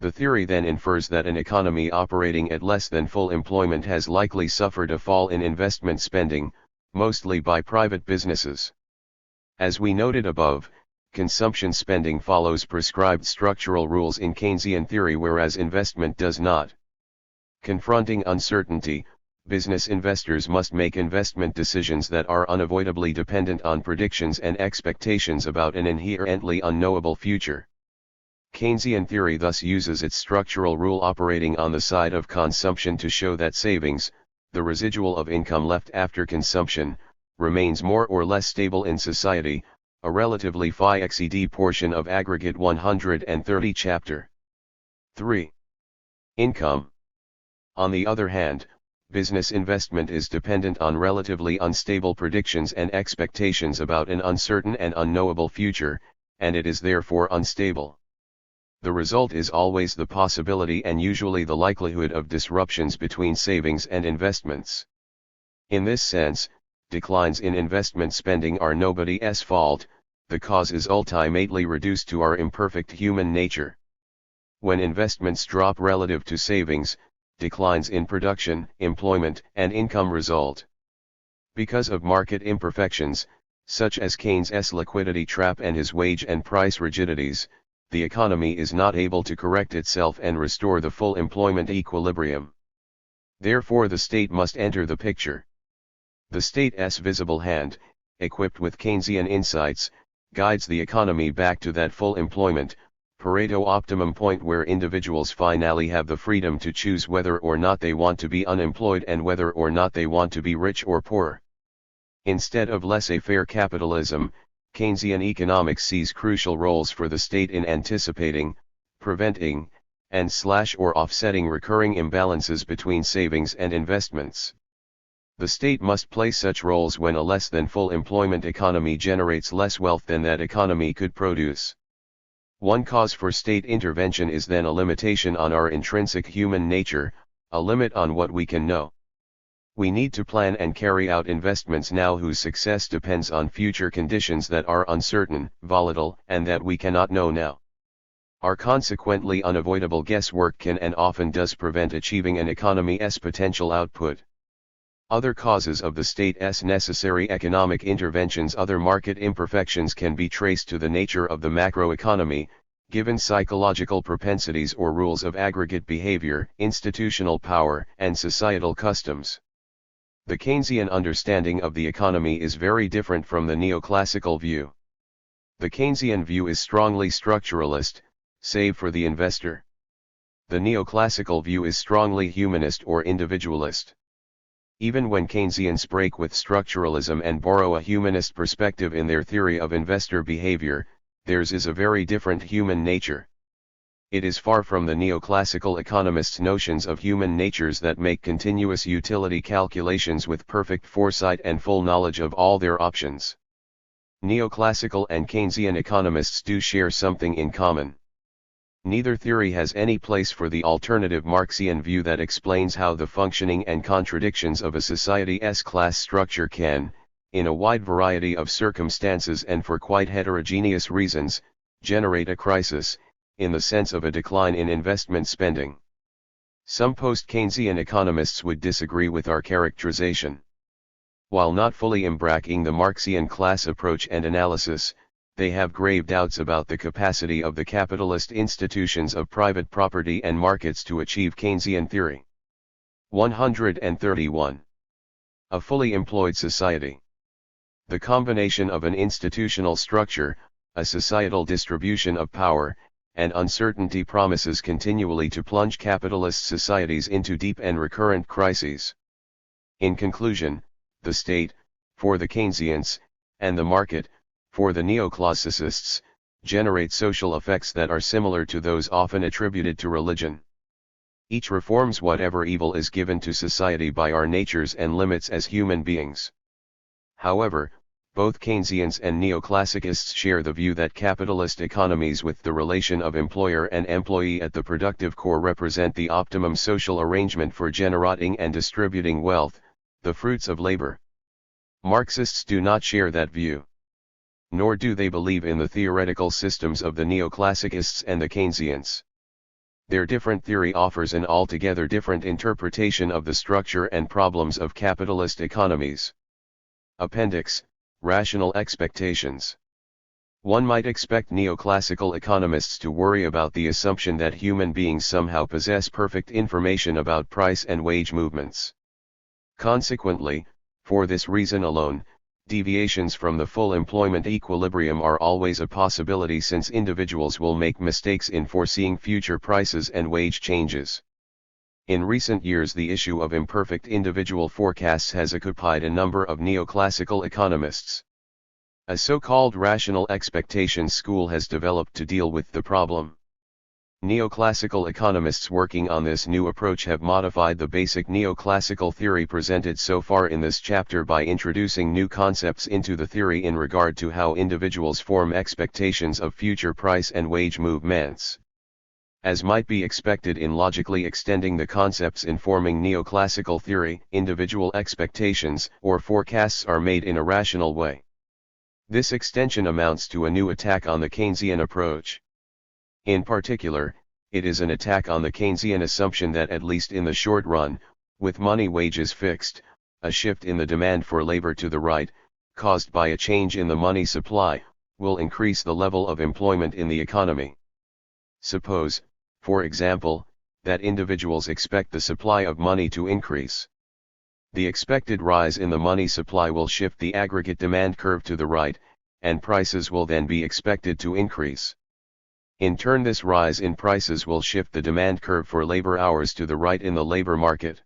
The theory then infers that an economy operating at less than full employment has likely suffered a fall in investment spending, mostly by private businesses. As we noted above, consumption spending follows prescribed structural rules in Keynesian theory, whereas investment does not. Confronting uncertainty, business investors must make investment decisions that are unavoidably dependent on predictions and expectations about an inherently unknowable future. Keynesian theory thus uses its structural rule operating on the side of consumption to show that savings, the residual of income left after consumption, remains more or less stable in society, a relatively phi-xed portion of aggregate 130 chapter. 3. Income. On the other hand, business investment is dependent on relatively unstable predictions and expectations about an uncertain and unknowable future, and it is therefore unstable. The result is always the possibility and usually the likelihood of disruptions between savings and investments. In this sense, declines in investment spending are nobody's fault, the cause is ultimately reduced to our imperfect human nature. When investments drop relative to savings, declines in production, employment, and income result. Because of market imperfections, such as Keynes' liquidity trap and his wage and price rigidities, the economy is not able to correct itself and restore the full employment equilibrium. Therefore the state must enter the picture. The state's visible hand, equipped with Keynesian insights, guides the economy back to that full employment, Pareto optimum point where individuals finally have the freedom to choose whether or not they want to be unemployed and whether or not they want to be rich or poor. Instead of laissez-faire capitalism, Keynesian economics sees crucial roles for the state in anticipating, preventing, and/or offsetting recurring imbalances between savings and investments. The state must play such roles when a less than full employment economy generates less wealth than that economy could produce. One cause for state intervention is then a limitation on our intrinsic human nature, a limit on what we can know. We need to plan and carry out investments now whose success depends on future conditions that are uncertain, volatile, and that we cannot know now. Our consequently unavoidable guesswork can and often does prevent achieving an economy's potential output. Other causes of the state's necessary economic interventions. Other market imperfections can be traced to the nature of the macroeconomy, given psychological propensities or rules of aggregate behavior, institutional power, and societal customs. The Keynesian understanding of the economy is very different from the neoclassical view. The Keynesian view is strongly structuralist, save for the investor. The neoclassical view is strongly humanist or individualist. Even when Keynesians break with structuralism and borrow a humanist perspective in their theory of investor behavior, theirs is a very different human nature. It is far from the neoclassical economists' notions of human natures that make continuous utility calculations with perfect foresight and full knowledge of all their options. Neoclassical and Keynesian economists do share something in common. Neither theory has any place for the alternative Marxian view that explains how the functioning and contradictions of a society's class structure can, in a wide variety of circumstances and for quite heterogeneous reasons, generate a crisis, in the sense of a decline in investment spending. Some post-Keynesian economists would disagree with our characterization. While not fully embracing the Marxian class approach and analysis, they have grave doubts about the capacity of the capitalist institutions of private property and markets to achieve Keynesian theory. 131. A fully employed society. The combination of an institutional structure, a societal distribution of power, and uncertainty promises continually to plunge capitalist societies into deep and recurrent crises. In conclusion, the state, for the Keynesians, and the market, for the neoclassicists, generate social effects that are similar to those often attributed to religion. Each reforms whatever evil is given to society by our natures and limits as human beings. However, both Keynesians and neoclassicists share the view that capitalist economies with the relation of employer and employee at the productive core represent the optimum social arrangement for generating and distributing wealth, the fruits of labor. Marxists do not share that view. Nor do they believe in the theoretical systems of the neoclassicists and the Keynesians. Their different theory offers an altogether different interpretation of the structure and problems of capitalist economies. Appendix: Rational expectations. One might expect neoclassical economists to worry about the assumption that human beings somehow possess perfect information about price and wage movements. Consequently, for this reason alone, deviations from the full employment equilibrium are always a possibility, since individuals will make mistakes in foreseeing future prices and wage changes. In recent years, the issue of imperfect individual forecasts has occupied a number of neoclassical economists. A so-called rational expectations school has developed to deal with the problem. Neoclassical economists working on this new approach have modified the basic neoclassical theory presented so far in this chapter by introducing new concepts into the theory in regard to how individuals form expectations of future price and wage movements. As might be expected in logically extending the concepts informing neoclassical theory, individual expectations or forecasts are made in a rational way. This extension amounts to a new attack on the Keynesian approach. In particular, it is an attack on the Keynesian assumption that at least in the short run, with money wages fixed, a shift in the demand for labor to the right, caused by a change in the money supply, will increase the level of employment in the economy. Suppose, for example, that individuals expect the supply of money to increase. The expected rise in the money supply will shift the aggregate demand curve to the right, and prices will then be expected to increase. In turn, this rise in prices will shift the demand curve for labor hours to the right in the labor market.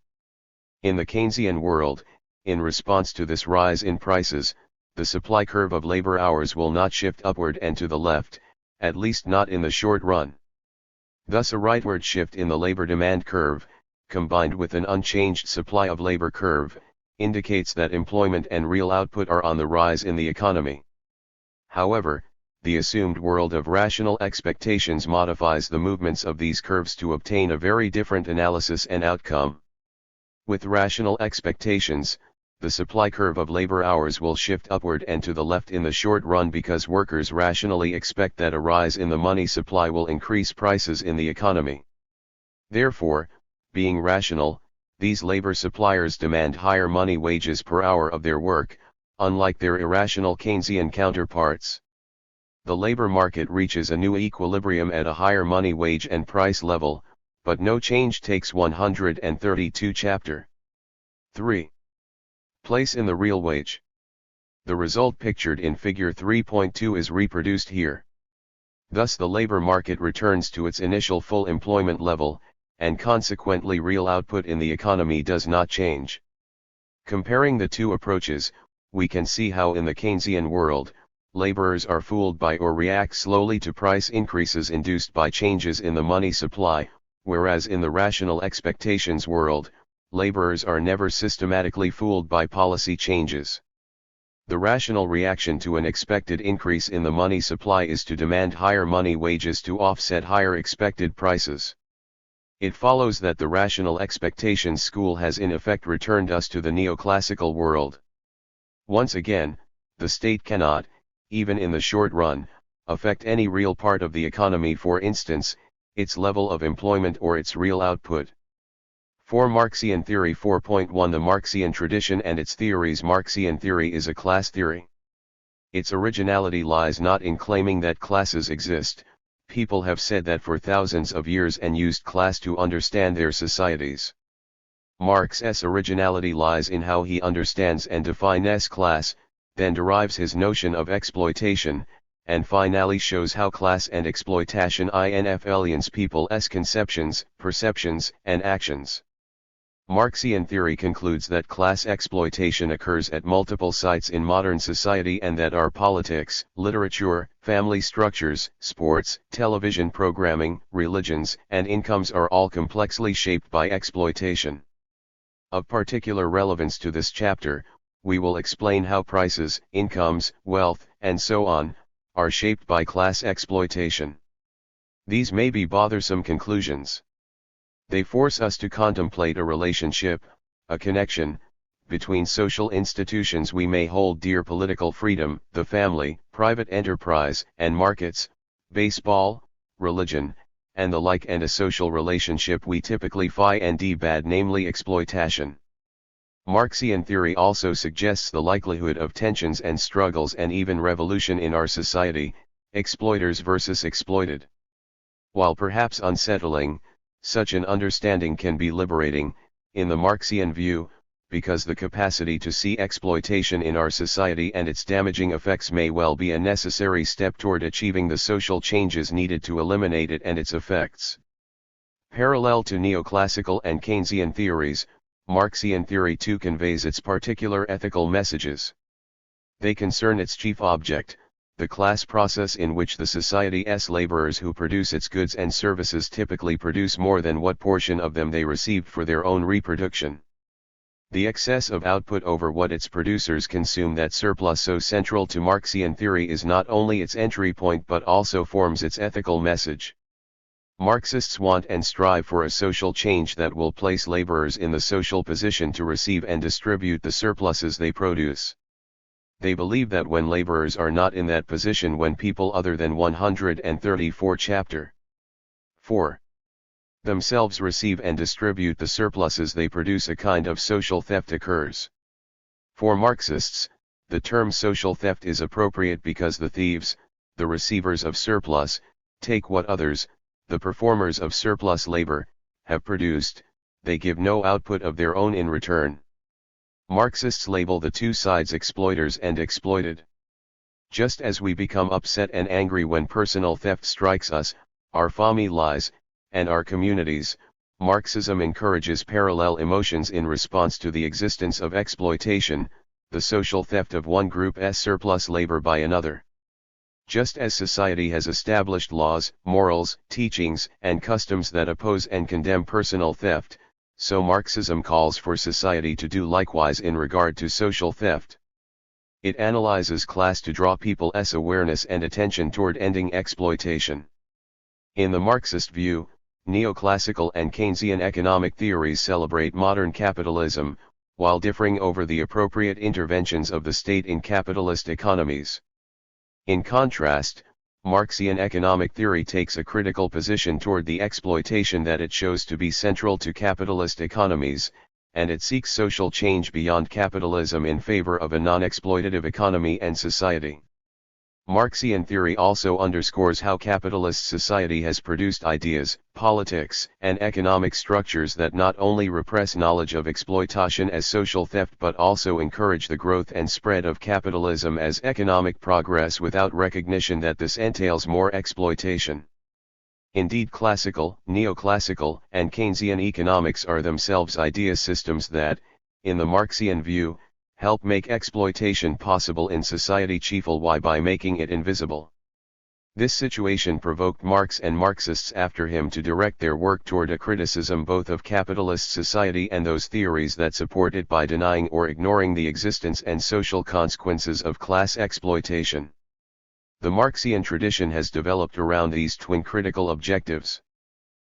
In the Keynesian world, in response to this rise in prices, the supply curve of labor hours will not shift upward and to the left, at least not in the short run. Thus a rightward shift in the labor demand curve, combined with an unchanged supply of labor curve, indicates that employment and real output are on the rise in the economy. However, the assumed world of rational expectations modifies the movements of these curves to obtain a very different analysis and outcome. With rational expectations, the supply curve of labor hours will shift upward and to the left in the short run because workers rationally expect that a rise in the money supply will increase prices in the economy. Therefore, being rational, these labor suppliers demand higher money wages per hour of their work, unlike their irrational Keynesian counterparts. The labor market reaches a new equilibrium at a higher money wage and price level, but no change takes 132 Chapter 3. Place in the real wage. The result pictured in Figure 3.2 is reproduced here. Thus the labor market returns to its initial full employment level, and consequently real output in the economy does not change. Comparing the two approaches, we can see how in the Keynesian world, laborers are fooled by or react slowly to price increases induced by changes in the money supply, whereas in the rational expectations world, laborers are never systematically fooled by policy changes. The rational reaction to an expected increase in the money supply is to demand higher money wages to offset higher expected prices. It follows that the rational expectations school has in effect returned us to the neoclassical world. Once again, the state cannot, even in the short run, affect any real part of the economy, for instance, its level of employment or its real output. For Marxian theory 4.1, the Marxian tradition and its theories. Marxian theory is a class theory. Its originality lies not in claiming that classes exist. People have said that for thousands of years and used class to understand their societies. Marx's originality lies in how he understands and defines class, then derives his notion of exploitation, and finally shows how class and exploitation influence people's conceptions, perceptions, and actions. Marxian theory concludes that class exploitation occurs at multiple sites in modern society and that our politics, literature, family structures, sports, television programming, religions, and incomes are all complexly shaped by exploitation. Of particular relevance to this chapter, we will explain how prices, incomes, wealth, and so on, are shaped by class exploitation. These may be bothersome conclusions. They force us to contemplate a relationship, a connection, between social institutions we may hold dear: political freedom, the family, private enterprise, and markets, baseball, religion, and the like, and a social relationship we typically find bad, namely exploitation. Marxian theory also suggests the likelihood of tensions and struggles and even revolution in our society, exploiters versus exploited. While perhaps unsettling, such an understanding can be liberating, in the Marxian view, because the capacity to see exploitation in our society and its damaging effects may well be a necessary step toward achieving the social changes needed to eliminate it and its effects. Parallel to neoclassical and Keynesian theories, Marxian theory too conveys its particular ethical messages. They concern its chief object, the class process in which the society's laborers who produce its goods and services typically produce more than what portion of them they received for their own reproduction. The excess of output over what its producers consume, that surplus so central to Marxian theory, is not only its entry point but also forms its ethical message. Marxists want and strive for a social change that will place laborers in the social position to receive and distribute the surpluses they produce. They believe that when laborers are not in that position, when people other than 134 Chapter 4 themselves receive and distribute the surpluses they produce, a kind of social theft occurs. For Marxists, the term social theft is appropriate because the thieves, the receivers of surplus, take what others, the performers of surplus labor, have produced, they give no output of their own in return. Marxists label the two sides exploiters and exploited. Just as we become upset and angry when personal theft strikes us, our families, and our communities, Marxism encourages parallel emotions in response to the existence of exploitation, the social theft of one group's surplus labor by another. Just as society has established laws, morals, teachings, and customs that oppose and condemn personal theft, So Marxism calls for society to do likewise in regard to social theft. It analyzes class to draw people's awareness and attention toward ending exploitation. In the Marxist view, neoclassical and Keynesian economic theories celebrate modern capitalism, while differing over the appropriate interventions of the state in capitalist economies. In contrast, Marxian economic theory takes a critical position toward the exploitation that it shows to be central to capitalist economies, and it seeks social change beyond capitalism in favor of a non-exploitative economy and society. Marxian theory also underscores how capitalist society has produced ideas, politics, and economic structures that not only repress knowledge of exploitation as social theft but also encourage the growth and spread of capitalism as economic progress without recognition that this entails more exploitation. Indeed, classical, neoclassical, and Keynesian economics are themselves idea systems that, in the Marxian view, help make exploitation possible in society chiefly by making it invisible. This situation provoked Marx and Marxists after him to direct their work toward a criticism both of capitalist society and those theories that support it by denying or ignoring the existence and social consequences of class exploitation. The Marxian tradition has developed around these twin critical objectives.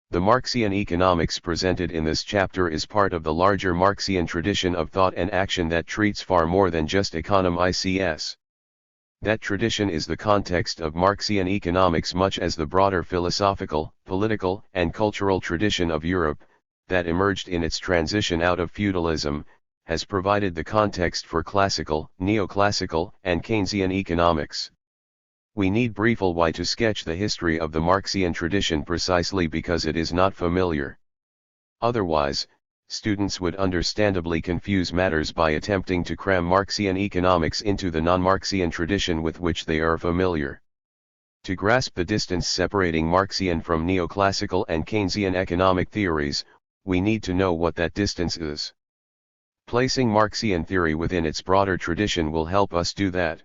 The Marxian economics presented in this chapter is part of the larger Marxian tradition of thought and action that treats far more than just economics. That tradition is the context of Marxian economics much as the broader philosophical, political, and cultural tradition of Europe, that emerged in its transition out of feudalism, has provided the context for classical, neoclassical, and Keynesian economics. We need briefly to sketch the history of the Marxian tradition precisely because it is not familiar. Otherwise, students would understandably confuse matters by attempting to cram Marxian economics into the non-Marxian tradition with which they are familiar. To grasp the distance separating Marxian from neoclassical and Keynesian economic theories, we need to know what that distance is. Placing Marxian theory within its broader tradition will help us do that.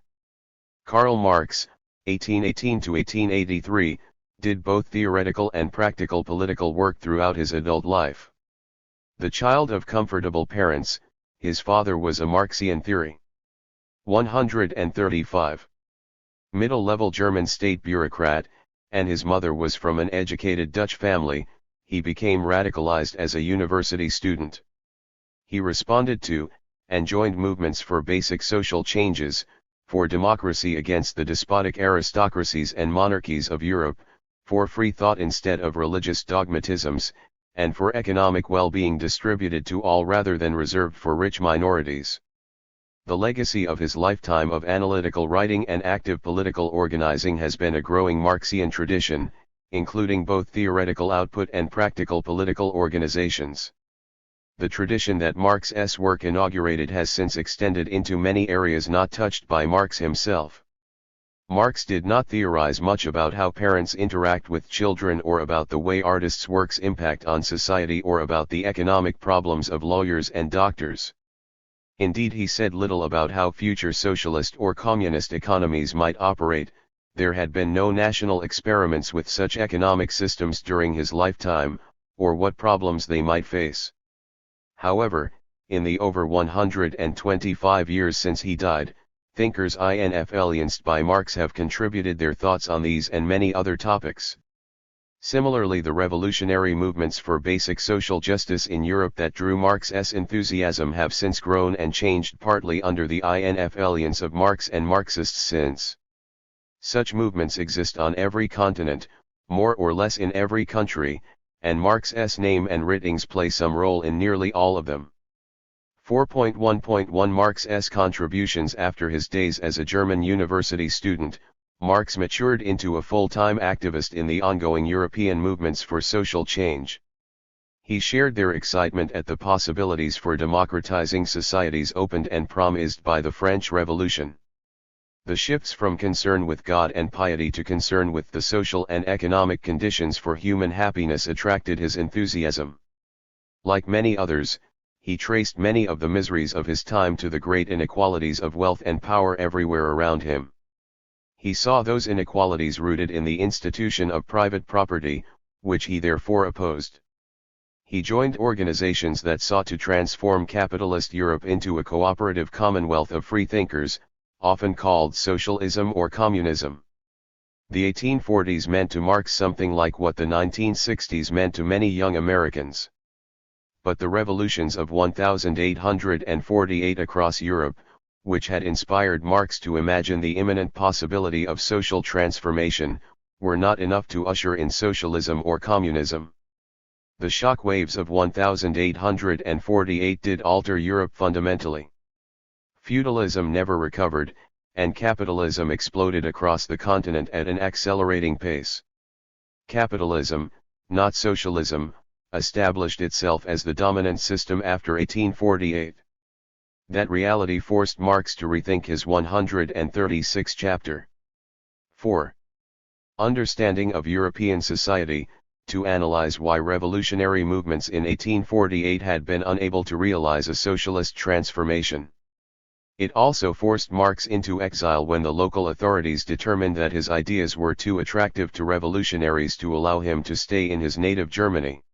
Karl Marx, 1818 to 1883, did both theoretical and practical political work throughout his adult life. The child of comfortable parents, his father was a Marxian theory. 135. Middle-level German state bureaucrat, and his mother was from an educated Dutch family, he became radicalized as a university student. He responded to, and joined movements for basic social changes, for democracy against the despotic aristocracies and monarchies of Europe, for free thought instead of religious dogmatisms, and for economic well-being distributed to all rather than reserved for rich minorities. The legacy of his lifetime of analytical writing and active political organizing has been a growing Marxian tradition, including both theoretical output and practical political organizations. The tradition that Marx's work inaugurated has since extended into many areas not touched by Marx himself. Marx did not theorize much about how parents interact with children or about the way artists' works impact on society or about the economic problems of lawyers and doctors. Indeed, he said little about how future socialist or communist economies might operate. There had been no national experiments with such economic systems during his lifetime, or what problems they might face. However, in the over 125 years since he died, thinkers influenced by Marx have contributed their thoughts on these and many other topics. Similarly, the revolutionary movements for basic social justice in Europe that drew Marx's enthusiasm have since grown and changed partly under the influence of Marx and Marxists since. Such movements exist on every continent, more or less in every country, and Marx's name and writings play some role in nearly all of them. 4.1.1 Marx's contributions. After his days as a German university student, Marx matured into a full-time activist in the ongoing European movements for social change. He shared their excitement at the possibilities for democratizing societies opened and promised by the French Revolution. The shifts from concern with God and piety to concern with the social and economic conditions for human happiness attracted his enthusiasm. Like many others, he traced many of the miseries of his time to the great inequalities of wealth and power everywhere around him. He saw those inequalities rooted in the institution of private property, which he therefore opposed. He joined organizations that sought to transform capitalist Europe into a cooperative commonwealth of freethinkers, often called socialism or communism. The 1840s meant to Marx something like what the 1960s meant to many young Americans. But the revolutions of 1848 across Europe, which had inspired Marx to imagine the imminent possibility of social transformation, were not enough to usher in socialism or communism. The shock waves of 1848 did alter Europe fundamentally. Feudalism never recovered, and capitalism exploded across the continent at an accelerating pace. Capitalism, not socialism, established itself as the dominant system after 1848. That reality forced Marx to rethink his 136 chapter. 4. Understanding of European society, to analyze why revolutionary movements in 1848 had been unable to realize a socialist transformation. It also forced Marx into exile when the local authorities determined that his ideas were too attractive to revolutionaries to allow him to stay in his native Germany.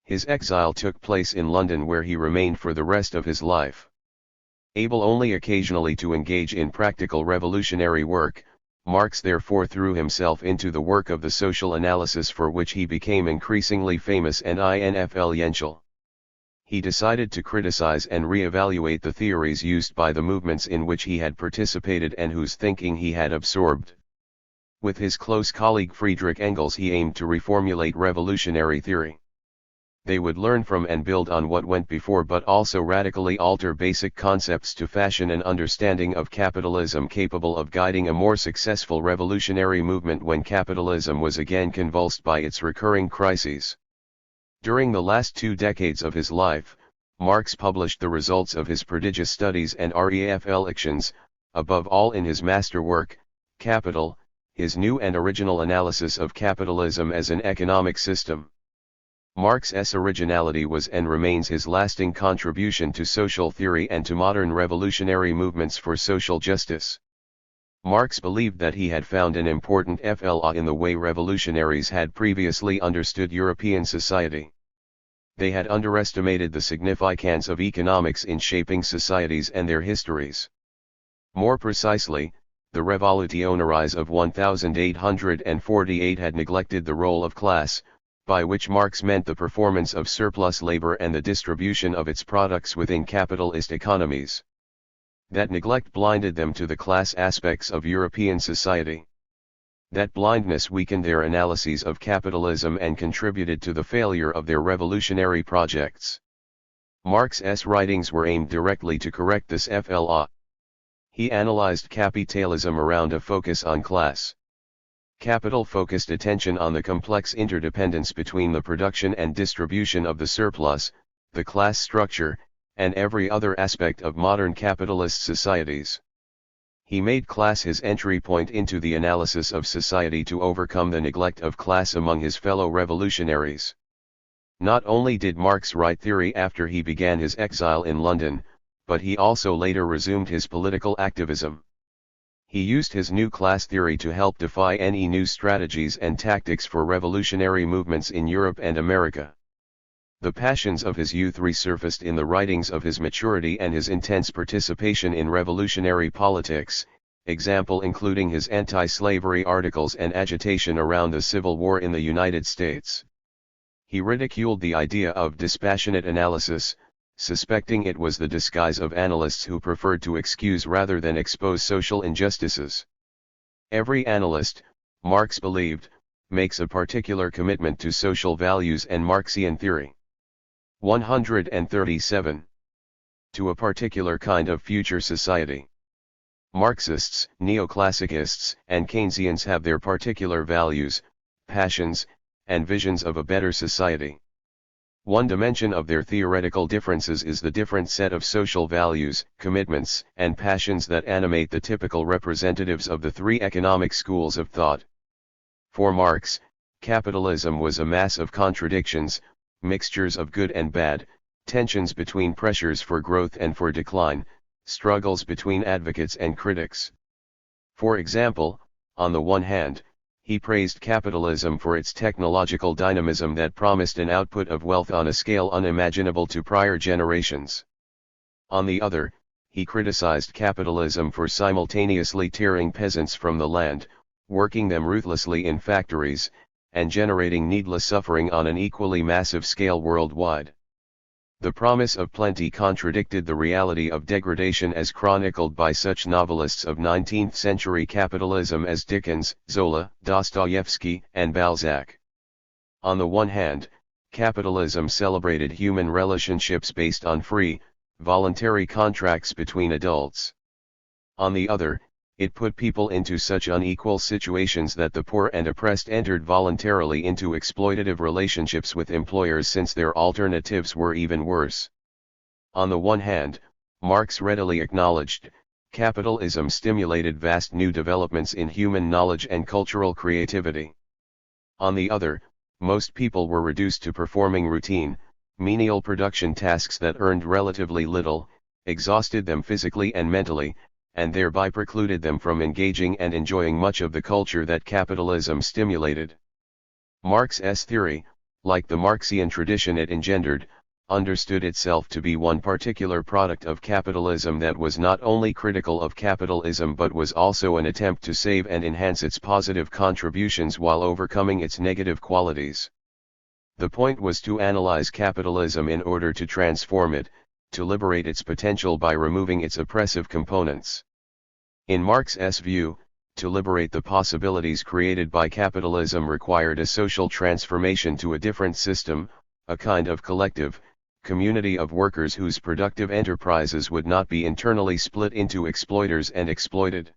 His exile took place in London, where he remained for the rest of his life. Able only occasionally to engage in practical revolutionary work, Marx therefore threw himself into the work of the social analysis, for which he became increasingly famous and influential. He decided to criticize and re-evaluate the theories used by the movements in which he had participated and whose thinking he had absorbed. With his close colleague Friedrich Engels, he aimed to reformulate revolutionary theory. They would learn from and build on what went before, but also radically alter basic concepts to fashion an understanding of capitalism capable of guiding a more successful revolutionary movement when capitalism was again convulsed by its recurring crises. During the last 2 decades of his life, Marx published the results of his prodigious studies and reflections, above all in his masterwork, Capital, his new and original analysis of capitalism as an economic system. Marx's originality was and remains his lasting contribution to social theory and to modern revolutionary movements for social justice. Marx believed that he had found an important flaw in the way revolutionaries had previously understood European society. They had underestimated the significance of economics in shaping societies and their histories. More precisely, the Revolutionaries of 1848 had neglected the role of class, by which Marx meant the performance of surplus labor and the distribution of its products within capitalist economies. That neglect blinded them to the class aspects of European society. That blindness weakened their analyses of capitalism and contributed to the failure of their revolutionary projects. Marx's writings were aimed directly to correct this flaw. He analyzed capitalism around a focus on class. Capital focused attention on the complex interdependence between the production and distribution of the surplus, the class structure, and every other aspect of modern capitalist societies. He made class his entry point into the analysis of society to overcome the neglect of class among his fellow revolutionaries. Not only did Marx write theory after he began his exile in London, but he also later resumed his political activism. He used his new class theory to help defy any new strategies and tactics for revolutionary movements in Europe and America. The passions of his youth resurfaced in the writings of his maturity and his intense participation in revolutionary politics, example including his anti-slavery articles and agitation around the Civil War in the United States. He ridiculed the idea of dispassionate analysis, suspecting it was the disguise of analysts who preferred to excuse rather than expose social injustices. Every analyst, Marx believed, makes a particular commitment to social values and Marxian theory. 137. To a particular kind of future society. Marxists, neoclassicists, and Keynesians have their particular values, passions, and visions of a better society. One dimension of their theoretical differences is the different set of social values, commitments, and passions that animate the typical representatives of the 3 economic schools of thought. For Marx, capitalism was a mass of contradictions, mixtures of good and bad, tensions between pressures for growth and for decline, struggles between advocates and critics. For example, on the one hand, He praised capitalism for its technological dynamism that promised an output of wealth on a scale unimaginable to prior generations. On the other, he criticized capitalism for simultaneously tearing peasants from the land, working them ruthlessly in factories, and generating needless suffering on an equally massive scale worldwide. The promise of plenty contradicted the reality of degradation as chronicled by such novelists of 19th-century capitalism as Dickens, Zola, Dostoevsky, and Balzac. On the one hand, capitalism celebrated human relationships based on free, voluntary contracts between adults. On the other, it put people into such unequal situations that the poor and oppressed entered voluntarily into exploitative relationships with employers since their alternatives were even worse. On the one hand, Marx readily acknowledged, capitalism stimulated vast new developments in human knowledge and cultural creativity. On the other, most people were reduced to performing routine, menial production tasks that earned relatively little, exhausted them physically and mentally, and thereby precluded them from engaging and enjoying much of the culture that capitalism stimulated. Marx's theory, like the Marxian tradition it engendered, understood itself to be one particular product of capitalism that was not only critical of capitalism but was also an attempt to save and enhance its positive contributions while overcoming its negative qualities. The point was to analyze capitalism in order to transform it, to liberate its potential by removing its oppressive components. In Marx's view, to liberate the possibilities created by capitalism required a social transformation to a different system, a kind of collective, community of workers whose productive enterprises would not be internally split into exploiters and exploited.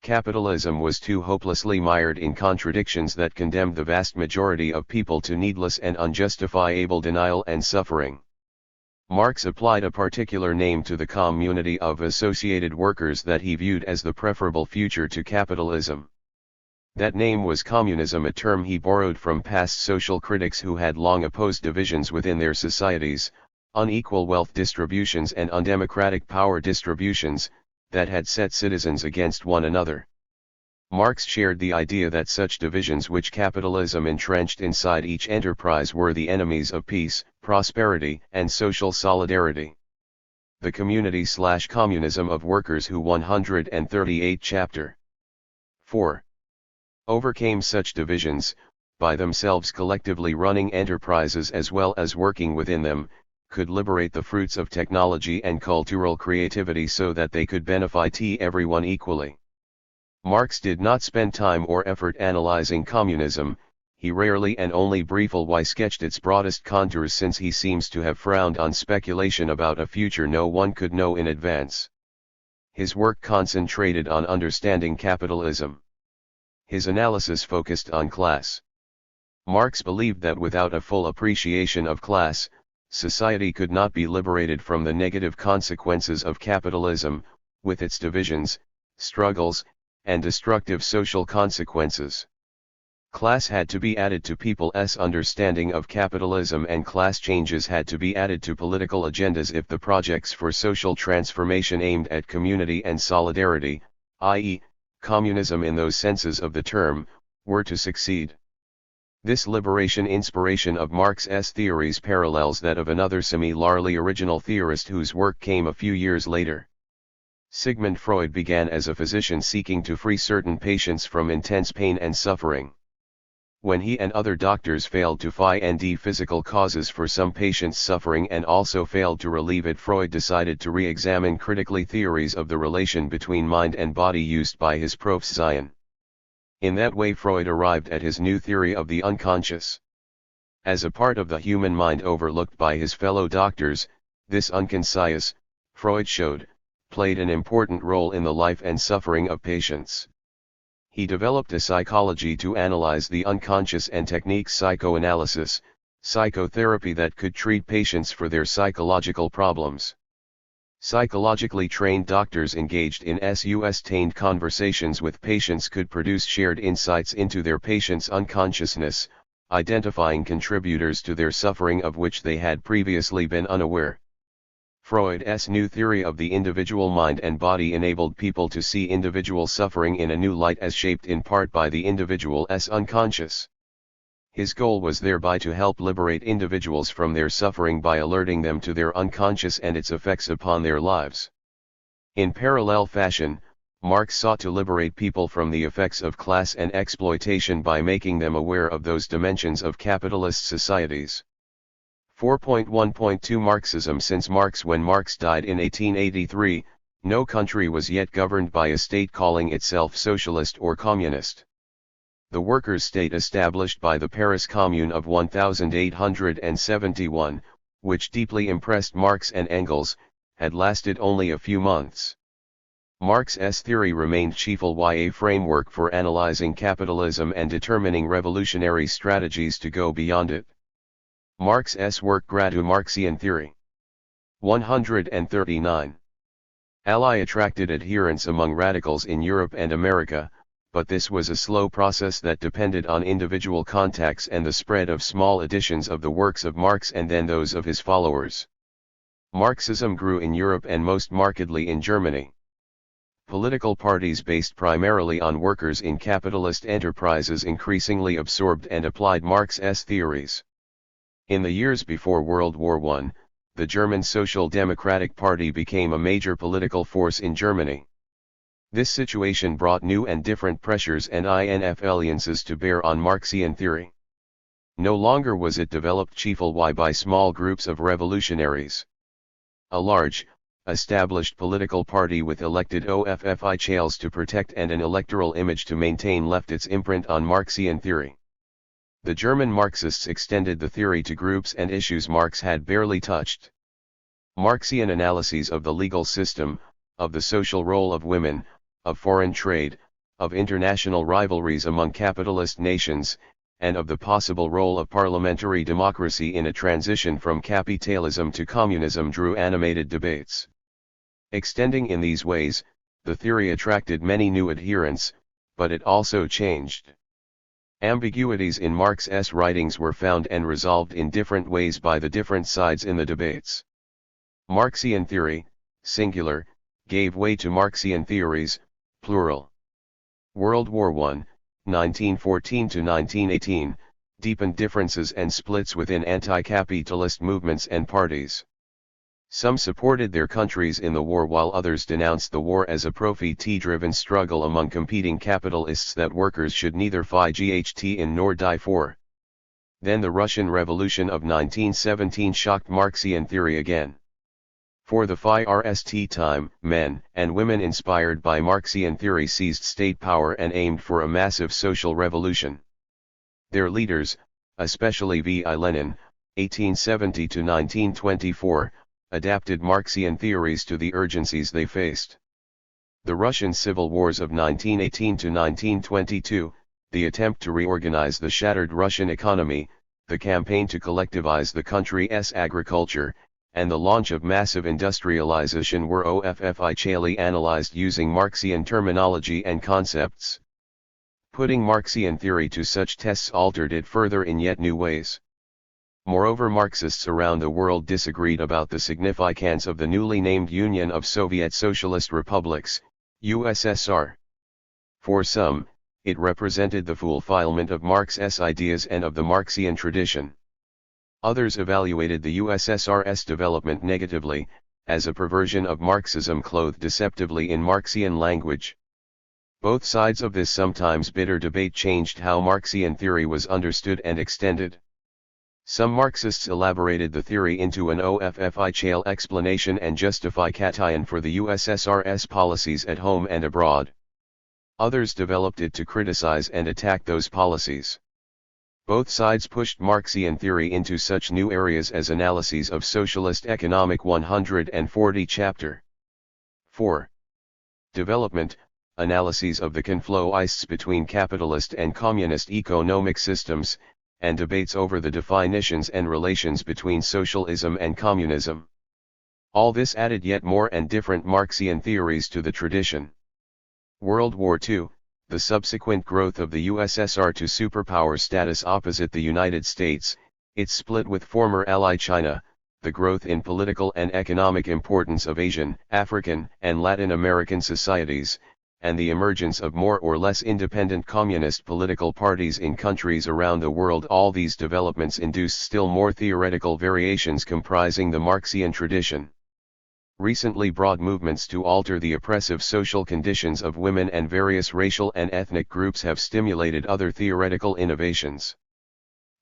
Capitalism was too hopelessly mired in contradictions that condemned the vast majority of people to needless and unjustifiable denial and suffering. Marx applied a particular name to the community of associated workers that he viewed as the preferable future to capitalism. That name was communism, a term he borrowed from past social critics who had long opposed divisions within their societies, unequal wealth distributions and undemocratic power distributions, that had set citizens against one another. Marx shared the idea that such divisions which capitalism entrenched inside each enterprise were the enemies of peace, prosperity, and social solidarity. The Community/Communism of Workers Who 138 Chapter 4 overcame such divisions, by themselves collectively running enterprises as well as working within them, could liberate the fruits of technology and cultural creativity so that they could benefit everyone equally. Marx did not spend time or effort analyzing communism, he rarely and only briefly sketched its broadest contours since he seems to have frowned on speculation about a future no one could know in advance. His work concentrated on understanding capitalism. His analysis focused on class. Marx believed that without a full appreciation of class, society could not be liberated from the negative consequences of capitalism, with its divisions, struggles, and destructive social consequences. Class had to be added to people's understanding of capitalism, and class changes had to be added to political agendas if the projects for social transformation aimed at community and solidarity, i.e., communism in those senses of the term, were to succeed. This liberation inspiration of Marx's theories parallels that of another similarly original theorist whose work came a few years later. Sigmund Freud began as a physician seeking to free certain patients from intense pain and suffering. When he and other doctors failed to find physical causes for some patients' suffering and also failed to relieve it, Freud decided to re-examine critically theories of the relation between mind and body used by his profession. In that way Freud arrived at his new theory of the unconscious. As a part of the human mind overlooked by his fellow doctors, this unconscious, Freud showed, played an important role in the life and suffering of patients. He developed a psychology to analyze the unconscious and techniques psychoanalysis, psychotherapy that could treat patients for their psychological problems. Psychologically trained doctors engaged in sustained conversations with patients could produce shared insights into their patients' unconsciousness, identifying contributors to their suffering of which they had previously been unaware. Freud's new theory of the individual mind and body enabled people to see individual suffering in a new light as shaped in part by the individual's unconscious. His goal was thereby to help liberate individuals from their suffering by alerting them to their unconscious and its effects upon their lives. In parallel fashion, Marx sought to liberate people from the effects of class and exploitation by making them aware of those dimensions of capitalist societies. 4.1.2 Marxism. Since when Marx died in 1883, no country was yet governed by a state calling itself socialist or communist. The workers' state established by the Paris Commune of 1871, which deeply impressed Marx and Engels, had lasted only a few months. Marx's theory remained chiefly a framework for analyzing capitalism and determining revolutionary strategies to go beyond it. Marx's work Gradu-Marxian theory. 139. Ally attracted adherents among radicals in Europe and America, but this was a slow process that depended on individual contacts and the spread of small editions of the works of Marx and then those of his followers. Marxism grew in Europe and most markedly in Germany. Political parties based primarily on workers in capitalist enterprises increasingly absorbed and applied Marx's theories. In the years before World War I, the German Social Democratic Party became a major political force in Germany. This situation brought new and different pressures and influences to bear on Marxian theory. No longer was it developed chiefly by small groups of revolutionaries. A large, established political party with elected officials to protect and an electoral image to maintain left its imprint on Marxian theory. The German Marxists extended the theory to groups and issues Marx had barely touched. Marxian analyses of the legal system, of the social role of women, of foreign trade, of international rivalries among capitalist nations, and of the possible role of parliamentary democracy in a transition from capitalism to communism drew animated debates. Extending in these ways, the theory attracted many new adherents, but it also changed. Ambiguities in Marx's writings were found and resolved in different ways by the different sides in the debates. Marxian theory, singular, gave way to Marxian theories, plural. World War I, 1914–1918, deepened differences and splits within anti-capitalist movements and parties. Some supported their countries in the war while others denounced the war as a profit-driven struggle among competing capitalists that workers should neither fight in nor die for. Then the Russian Revolution of 1917 shocked Marxian theory again. For the first time, men and women inspired by Marxian theory seized state power and aimed for a massive social revolution. Their leaders, especially V. I. Lenin, 1870–1924, adapted Marxian theories to the urgencies they faced. The Russian civil wars of 1918–1922, the attempt to reorganize the shattered Russian economy, the campaign to collectivize the country's agriculture, and the launch of massive industrialization were officially analyzed using Marxian terminology and concepts. Putting Marxian theory to such tests altered it further in yet new ways. Moreover, Marxists around the world disagreed about the significance of the newly named Union of Soviet Socialist Republics, USSR. For some, it represented the fulfillment of Marx's ideas and of the Marxian tradition. Others evaluated the USSR's development negatively, as a perversion of Marxism clothed deceptively in Marxian language. Both sides of this sometimes bitter debate changed how Marxian theory was understood and extended. Some Marxists elaborated the theory into an official explanation and justification for the USSR's policies at home and abroad. Others developed it to criticize and attack those policies. Both sides pushed Marxian theory into such new areas as analyses of socialist economic 140 chapter 4. Development, analyses of the conflicts between capitalist and communist economic systems, and debates over the definitions and relations between socialism and communism. All this added yet more and different Marxian theories to the tradition. World War II, the subsequent growth of the USSR to superpower status opposite the United States, its split with former ally China, the growth in political and economic importance of Asian, African, and Latin American societies, and the emergence of more or less independent communist political parties in countries around the world. All these developments induced still more theoretical variations comprising the Marxian tradition. Recently broad movements to alter the oppressive social conditions of women and various racial and ethnic groups have stimulated other theoretical innovations.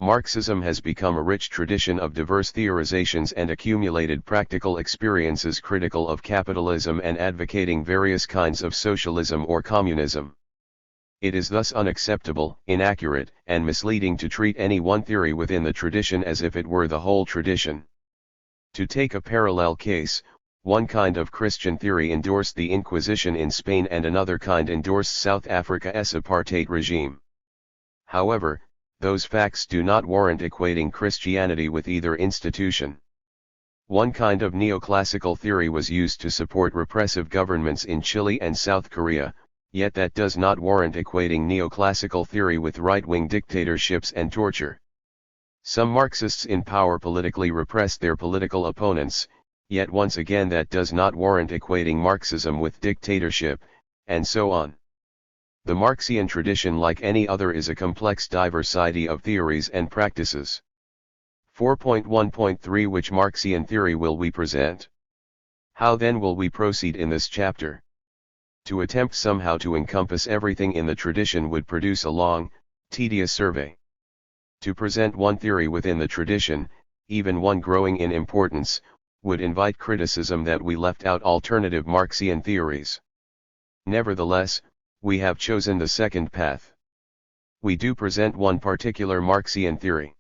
Marxism has become a rich tradition of diverse theorizations and accumulated practical experiences critical of capitalism and advocating various kinds of socialism or communism. It is thus unacceptable, inaccurate, and misleading to treat any one theory within the tradition as if it were the whole tradition. To take a parallel case, one kind of Christian theory endorsed the Inquisition in Spain and another kind endorsed South Africa's apartheid regime. However, those facts do not warrant equating Christianity with either institution. One kind of neoclassical theory was used to support repressive governments in Chile and South Korea, yet that does not warrant equating neoclassical theory with right-wing dictatorships and torture. Some Marxists in power politically repressed their political opponents, yet once again that does not warrant equating Marxism with dictatorship, and so on. The Marxian tradition, like any other, is a complex diversity of theories and practices. 4.1.3 Which Marxian theory will we present? How then will we proceed in this chapter? To attempt somehow to encompass everything in the tradition would produce a long, tedious survey. To present one theory within the tradition, even one growing in importance, would invite criticism that we left out alternative Marxian theories. Nevertheless, we have chosen the second path. We do present one particular Marxian theory.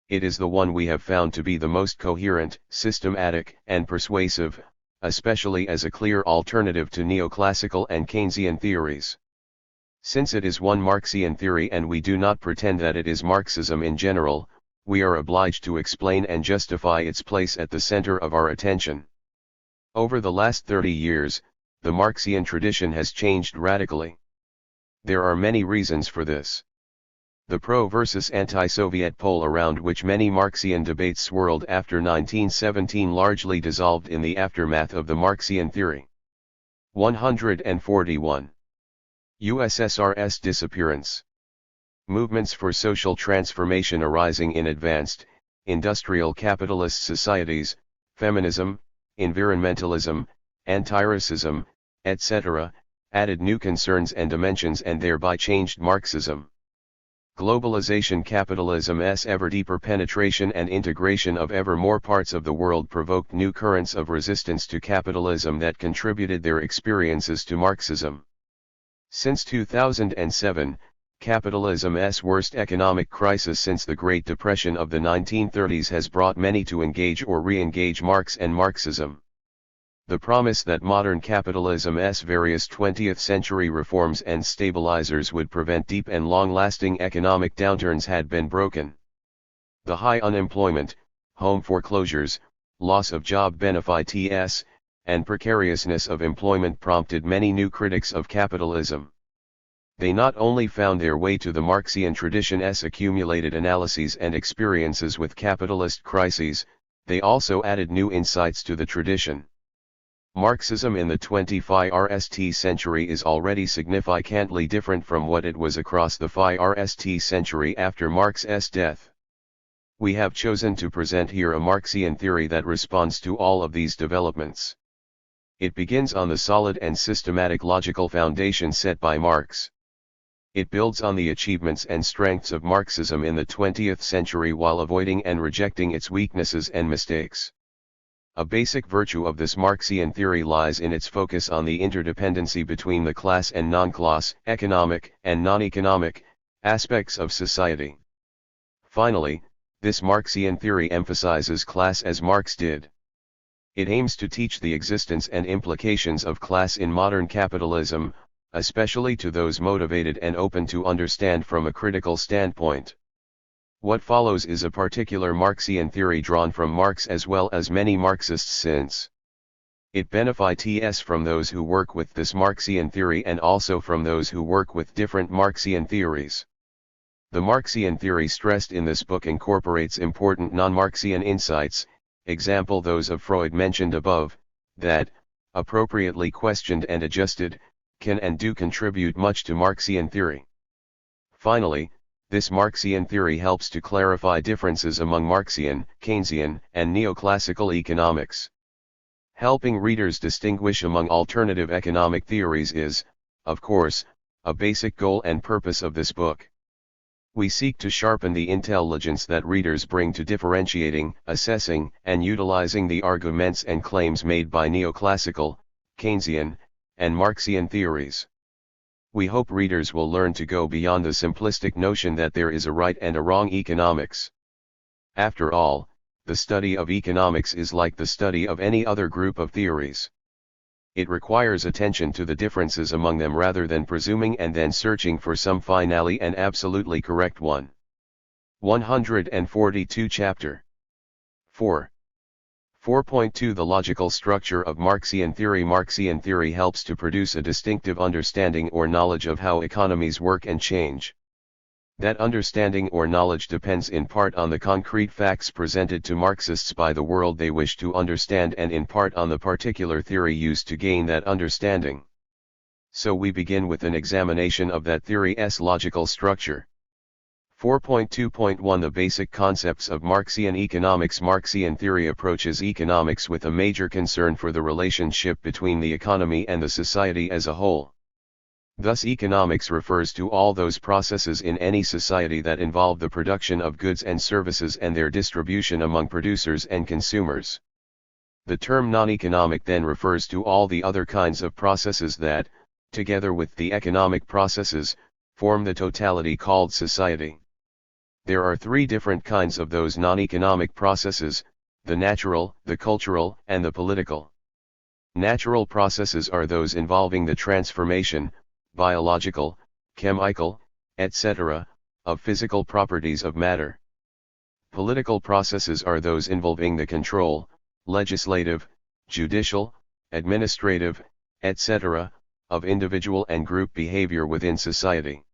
It is the one we have found to be the most coherent, systematic, and persuasive, especially as a clear alternative to neoclassical and Keynesian theories. Since it is one Marxian theory and we do not pretend that it is Marxism in general, we are obliged to explain and justify its place at the center of our attention. Over the last 30 years, the Marxian tradition has changed radically. There are many reasons for this. The pro versus anti-Soviet pole around which many Marxian debates swirled after 1917 largely dissolved in the aftermath of the Marxian theory. 141. USSR's disappearance. Movements for social transformation arising in advanced, industrial capitalist societies, feminism, environmentalism, anti-racism, etc., added new concerns and dimensions and thereby changed Marxism. Globalization, capitalism's ever deeper penetration and integration of ever more parts of the world provoked new currents of resistance to capitalism that contributed their experiences to Marxism. Since 2007, capitalism's worst economic crisis since the Great Depression of the 1930s has brought many to engage or re-engage Marx and Marxism. The promise that modern capitalism's various 20th century reforms and stabilizers would prevent deep and long-lasting economic downturns had been broken. The high unemployment, home foreclosures, loss of job benefits, and precariousness of employment prompted many new critics of capitalism. They not only found their way to the Marxian tradition's accumulated analyses and experiences with capitalist crises, they also added new insights to the tradition. Marxism in the 21st century is already significantly different from what it was across the 21st century after Marx's death. We have chosen to present here a Marxian theory that responds to all of these developments. It begins on the solid and systematic logical foundation set by Marx. It builds on the achievements and strengths of Marxism in the 20th century while avoiding and rejecting its weaknesses and mistakes. A basic virtue of this Marxian theory lies in its focus on the interdependency between the class and non-class, economic and non-economic, aspects of society. Finally, this Marxian theory emphasizes class as Marx did. It aims to teach the existence and implications of class in modern capitalism, especially to those motivated and open to understand from a critical standpoint. What follows is a particular Marxian theory drawn from Marx as well as many Marxists since. It benefits from those who work with this Marxian theory and also from those who work with different Marxian theories. The Marxian theory stressed in this book incorporates important non-Marxian insights, example those of Freud mentioned above, that, appropriately questioned and adjusted, can and do contribute much to Marxian theory. Finally, this Marxian theory helps to clarify differences among Marxian, Keynesian, and Neoclassical economics. Helping readers distinguish among alternative economic theories is, of course, a basic goal and purpose of this book. We seek to sharpen the intelligence that readers bring to differentiating, assessing, and utilizing the arguments and claims made by Neoclassical, Keynesian, and Marxian theories. We hope readers will learn to go beyond the simplistic notion that there is a right and a wrong economics. After all, the study of economics is like the study of any other group of theories. It requires attention to the differences among them rather than presuming and then searching for some finally and absolutely correct one. 142 Chapter 4. 4.2 The logical structure of Marxian theory. Marxian theory helps to produce a distinctive understanding or knowledge of how economies work and change. That understanding or knowledge depends in part on the concrete facts presented to Marxists by the world they wish to understand and in part on the particular theory used to gain that understanding. So we begin with an examination of that theory's logical structure. 4.2.1 The basic concepts of Marxian economics. Marxian theory approaches economics with a major concern for the relationship between the economy and the society as a whole. Thus economics refers to all those processes in any society that involve the production of goods and services and their distribution among producers and consumers. The term non-economic then refers to all the other kinds of processes that, together with the economic processes, form the totality called society. There are three different kinds of those non-economic processes: the natural, the cultural, and the political. Natural processes are those involving the transformation, biological, chemical, etc., of physical properties of matter. Political processes are those involving the control, legislative, judicial, administrative, etc., of individual and group behavior within society.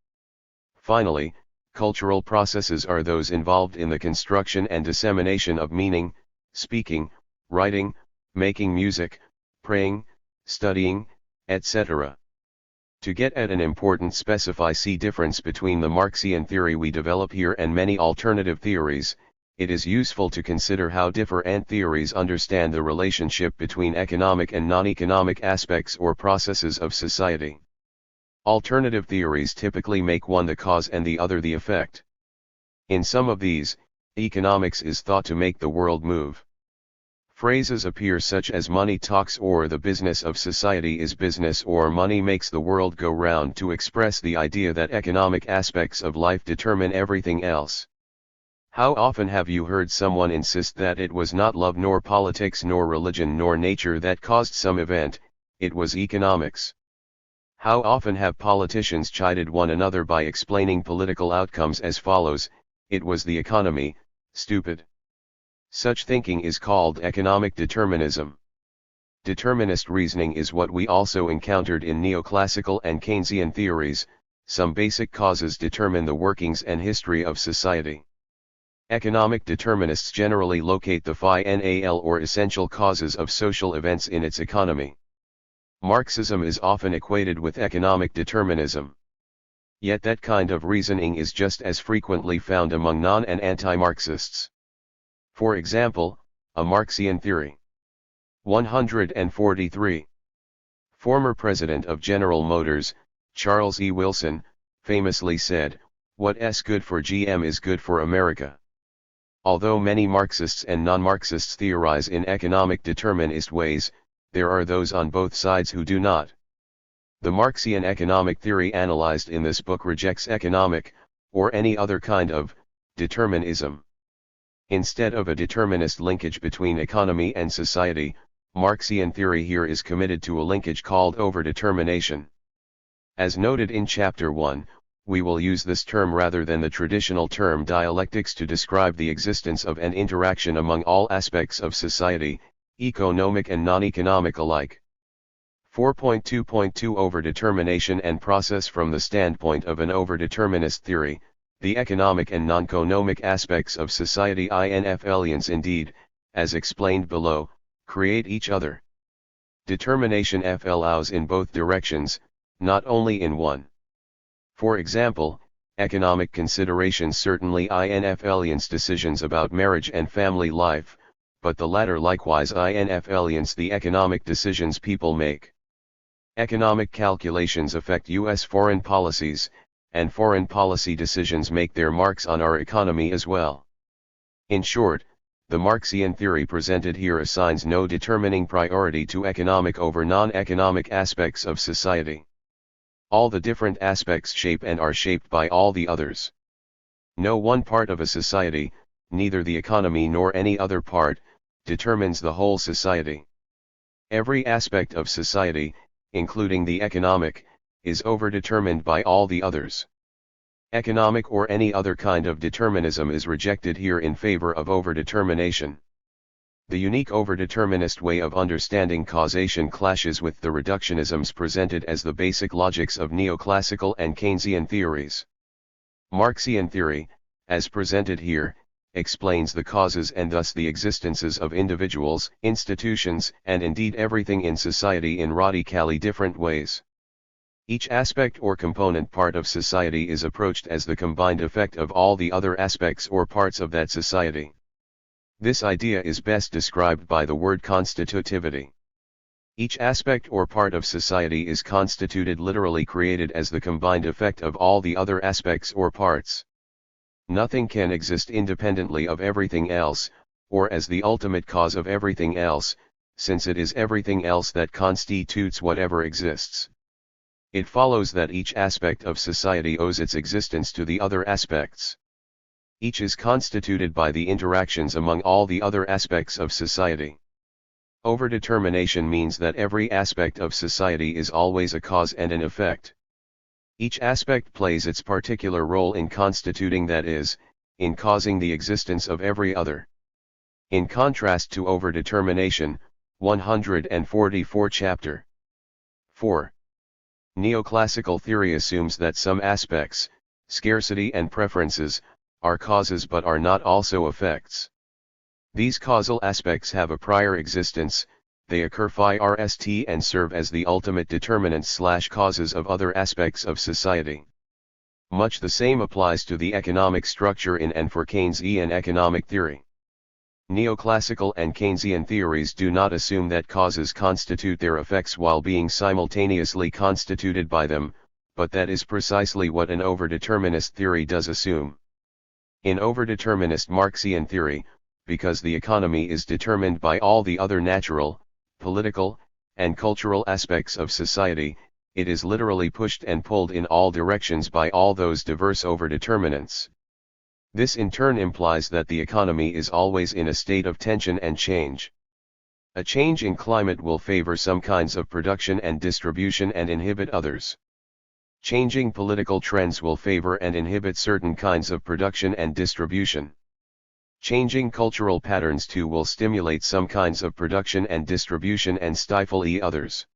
Finally, cultural processes are those involved in the construction and dissemination of meaning, speaking, writing, making music, praying, studying, etc. To get at an important see difference between the Marxian theory we develop here and many alternative theories, it is useful to consider how different theories understand the relationship between economic and non-economic aspects or processes of society. Alternative theories typically make one the cause and the other the effect. In some of these, economics is thought to make the world move. Phrases appear such as money talks or the business of society is business or money makes the world go round to express the idea that economic aspects of life determine everything else. How often have you heard someone insist that it was not love nor politics nor religion nor nature that caused some event, it was economics? How often have politicians chided one another by explaining political outcomes as follows: it was the economy, stupid. Such thinking is called economic determinism. Determinist reasoning is what we also encountered in Neoclassical and Keynesian theories. Some basic causes determine the workings and history of society. Economic determinists generally locate the final or essential causes of social events in its economy. Marxism is often equated with economic determinism. Yet that kind of reasoning is just as frequently found among non- and anti-Marxists. For example, a Marxian theory. 143. Former president of General Motors, Charles E. Wilson, famously said, "What's good for GM is good for America." Although many Marxists and non-Marxists theorize in economic determinist ways, there are those on both sides who do not. The Marxian economic theory analyzed in this book rejects economic, or any other kind of, determinism. Instead of a determinist linkage between economy and society, Marxian theory here is committed to a linkage called overdetermination. As noted in Chapter 1, we will use this term rather than the traditional term dialectics to describe the existence of an interaction among all aspects of society, economic and non-economic alike. 4.2.2 Overdetermination and process. From the standpoint of an overdeterminist theory, the economic and non-economic aspects of society inf aliens indeed, as explained below, create each other. Determination F allows in both directions, not only in one. For example, economic considerations certainly influence decisions about marriage and family life, but the latter likewise influence the economic decisions people make. Economic calculations affect U.S. foreign policies, and foreign policy decisions make their marks on our economy as well. In short, the Marxian theory presented here assigns no determining priority to economic over non-economic aspects of society. All the different aspects shape and are shaped by all the others. No one part of a society, neither the economy nor any other part, determines the whole society. Every aspect of society, including the economic, is overdetermined by all the others. Economic or any other kind of determinism is rejected here in favor of overdetermination. The unique overdeterminist way of understanding causation clashes with the reductionisms presented as the basic logics of neoclassical and Keynesian theories. Marxian theory, as presented here, explains the causes and thus the existences of individuals, institutions, and indeed everything in society in radically different ways. Each aspect or component part of society is approached as the combined effect of all the other aspects or parts of that society. This idea is best described by the word constitutivity. Each aspect or part of society is constituted, literally created, as the combined effect of all the other aspects or parts. Nothing can exist independently of everything else, or as the ultimate cause of everything else, since it is everything else that constitutes whatever exists. It follows that each aspect of society owes its existence to the other aspects. Each is constituted by the interactions among all the other aspects of society. Overdetermination means that every aspect of society is always a cause and an effect. Each aspect plays its particular role in constituting, that is, in causing the existence of every other. In contrast to overdetermination, 144 chapter 4. Neoclassical theory assumes that some aspects, scarcity and preferences, are causes but are not also effects. These causal aspects have a prior existence, they occur first and serve as the ultimate determinants/causes of other aspects of society. Much the same applies to the economic structure in and for Keynesian economic theory. Neoclassical and Keynesian theories do not assume that causes constitute their effects while being simultaneously constituted by them, but that is precisely what an overdeterminist theory does assume. In overdeterminist Marxian theory, because the economy is determined by all the other natural, political, and cultural aspects of society, it is literally pushed and pulled in all directions by all those diverse overdeterminants. This in turn implies that the economy is always in a state of tension and change. A change in climate will favor some kinds of production and distribution and inhibit others. Changing political trends will favor and inhibit certain kinds of production and distribution. Changing cultural patterns too will stimulate some kinds of production and distribution and stifle others.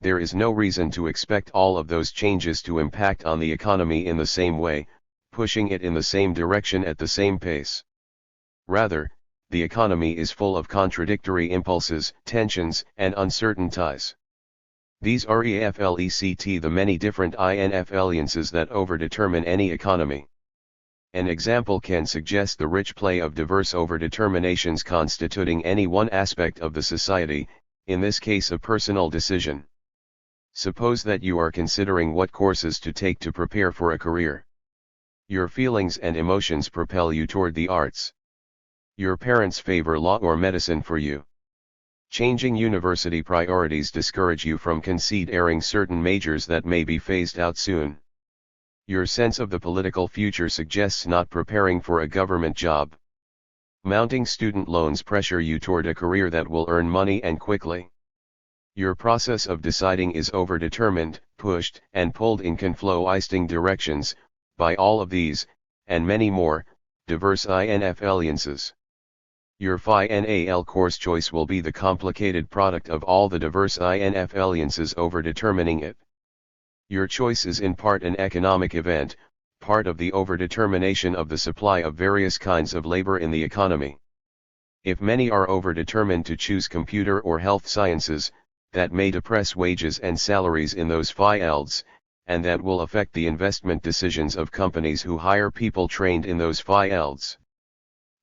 There is no reason to expect all of those changes to impact on the economy in the same way, pushing it in the same direction at the same pace. Rather, the economy is full of contradictory impulses, tensions, and uncertainties. These are the many different influences that overdetermine any economy. An example can suggest the rich play of diverse overdeterminations constituting any one aspect of the society, in this case a personal decision. Suppose that you are considering what courses to take to prepare for a career. Your feelings and emotions propel you toward the arts. Your parents favor law or medicine for you. Changing university priorities discourage you from considering certain majors that may be phased out soon. Your sense of the political future suggests not preparing for a government job. Mounting student loans pressure you toward a career that will earn money and quickly. Your process of deciding is overdetermined, pushed and pulled in conflicting directions, by all of these, and many more, diverse influences. Your final course choice will be the complicated product of all the diverse influences overdetermining it. Your choice is in part an economic event, part of the overdetermination of the supply of various kinds of labor in the economy. If many are overdetermined to choose computer or health sciences, that may depress wages and salaries in those fields, and that will affect the investment decisions of companies who hire people trained in those fields.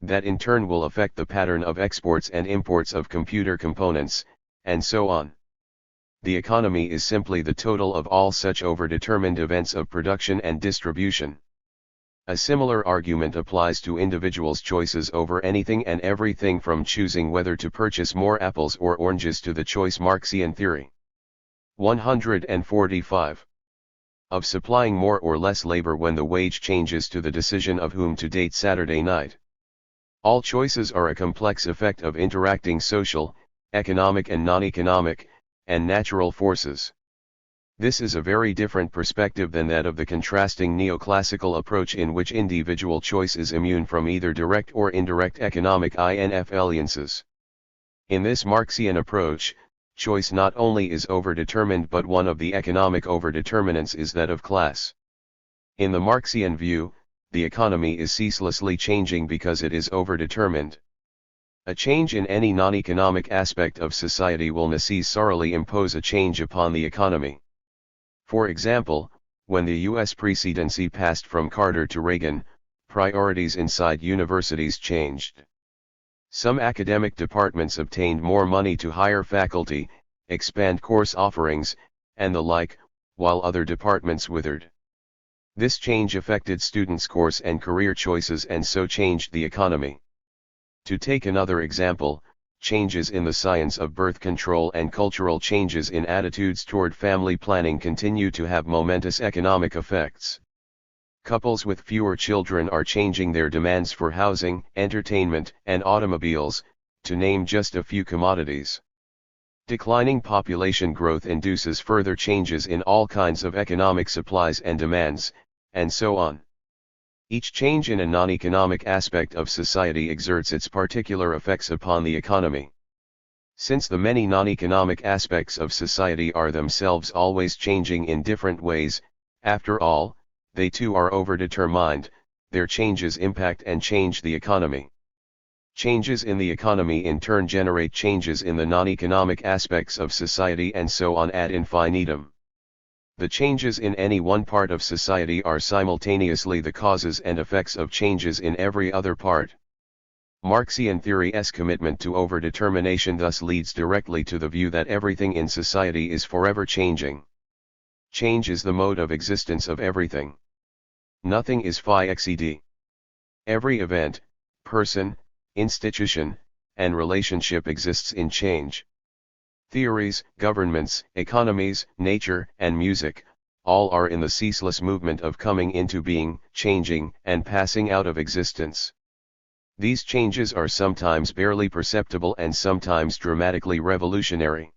That in turn will affect the pattern of exports and imports of computer components, and so on. The economy is simply the total of all such overdetermined events of production and distribution. A similar argument applies to individuals' choices over anything and everything, from choosing whether to purchase more apples or oranges to the choice Marxian theory. 145. Of supplying more or less labor when the wage changes to the decision of whom to date Saturday night. All choices are a complex effect of interacting social, economic and non-economic, and natural forces. This is a very different perspective than that of the contrasting neoclassical approach, in which individual choice is immune from either direct or indirect economic influences. In this Marxian approach, choice not only is overdetermined, but one of the economic overdeterminants is that of class. In the Marxian view, the economy is ceaselessly changing because it is overdetermined. A change in any non-economic aspect of society will necessarily impose a change upon the economy. For example, when the U.S. presidency passed from Carter to Reagan, priorities inside universities changed. Some academic departments obtained more money to hire faculty, expand course offerings, and the like, while other departments withered. This change affected students' course and career choices, and so changed the economy. To take another example, changes in the science of birth control and cultural changes in attitudes toward family planning continue to have momentous economic effects. Couples with fewer children are changing their demands for housing, entertainment, and automobiles, to name just a few commodities. Declining population growth induces further changes in all kinds of economic supplies and demands, and so on. Each change in a non-economic aspect of society exerts its particular effects upon the economy. Since the many non-economic aspects of society are themselves always changing in different ways, after all, they too are overdetermined, their changes impact and change the economy. Changes in the economy in turn generate changes in the non-economic aspects of society, and so on ad infinitum. The changes in any one part of society are simultaneously the causes and effects of changes in every other part. Marxian theory's commitment to overdetermination thus leads directly to the view that everything in society is forever changing. Change is the mode of existence of everything. Nothing is fixed. Every event, person, institution, and relationship exists in change. Theories, governments, economies, nature, and music, all are in the ceaseless movement of coming into being, changing, and passing out of existence. These changes are sometimes barely perceptible and sometimes dramatically revolutionary.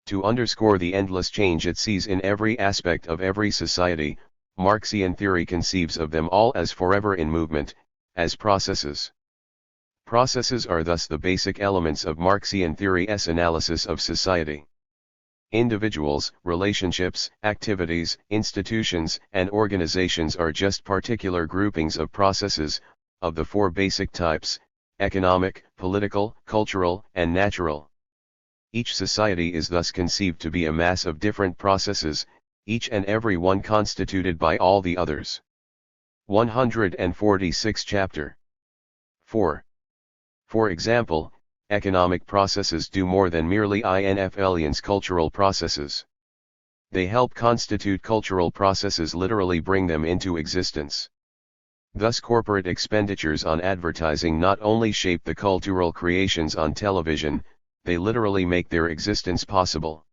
To underscore the endless change it sees in every aspect of every society, Marxian theory conceives of them all as forever in movement, as processes. Processes are thus the basic elements of Marxian theory's analysis of society. Individuals, relationships, activities, institutions, and organizations are just particular groupings of processes, of the four basic types: economic, political, cultural, and natural. Each society is thus conceived to be a mass of different processes, each and every one constituted by all the others. 146 Chapter 4. For example, economic processes do more than merely influence cultural processes. They help constitute cultural processes, literally bring them into existence. Thus corporate expenditures on advertising not only shape the cultural creations on television, they literally make their existence possible.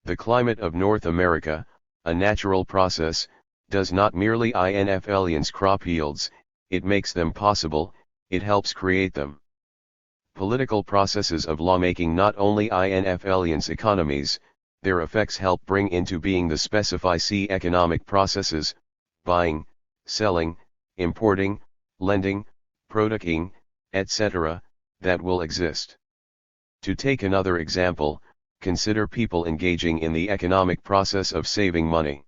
The climate of North America, a natural process, does not merely influence crop yields, it makes them possible, it helps create them. Political processes of lawmaking not only influence economies, their effects help bring into being the specified economic processes: buying, selling, importing, lending, producing, etc., that will exist. To take another example, consider people engaging in the economic process of saving money.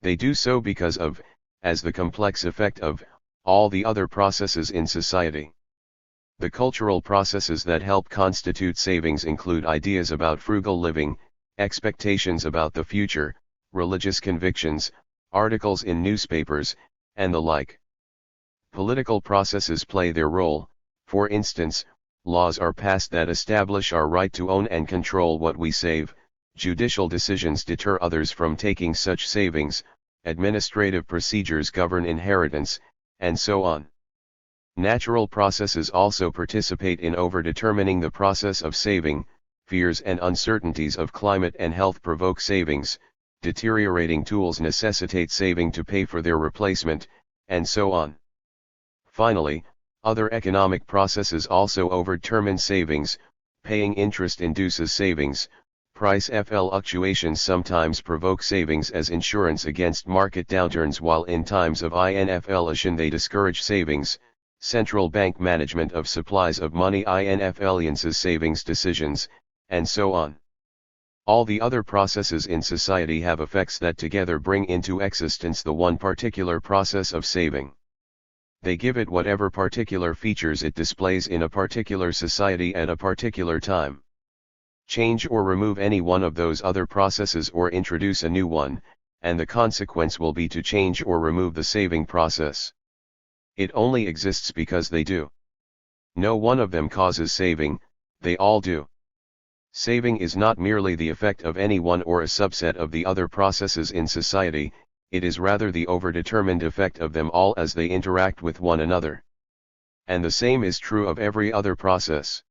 They do so because of, as the complex effect of, all the other processes in society. The cultural processes that help constitute savings include ideas about frugal living, expectations about the future, religious convictions, articles in newspapers, and the like. Political processes play their role. For instance, laws are passed that establish our right to own and control what we save, judicial decisions deter others from taking such savings, administrative procedures govern inheritance, and so on. Natural processes also participate in overdetermining the process of saving. Fears and uncertainties of climate and health provoke savings, deteriorating tools necessitate saving to pay for their replacement, and so on. Finally, other economic processes also overdetermine savings. Paying interest induces savings. Price fluctuations sometimes provoke savings as insurance against market downturns, while in times of inflation they discourage savings. Central bank management of supplies of money influences savings decisions, and so on. All the other processes in society have effects that together bring into existence the one particular process of saving. They give it whatever particular features it displays in a particular society at a particular time. Change or remove any one of those other processes or introduce a new one, and the consequence will be to change or remove the saving process. It only exists because they do. No one of them causes saving, they all do. Saving is not merely the effect of any one or a subset of the other processes in society, it is rather the overdetermined effect of them all as they interact with one another. And the same is true of every other process.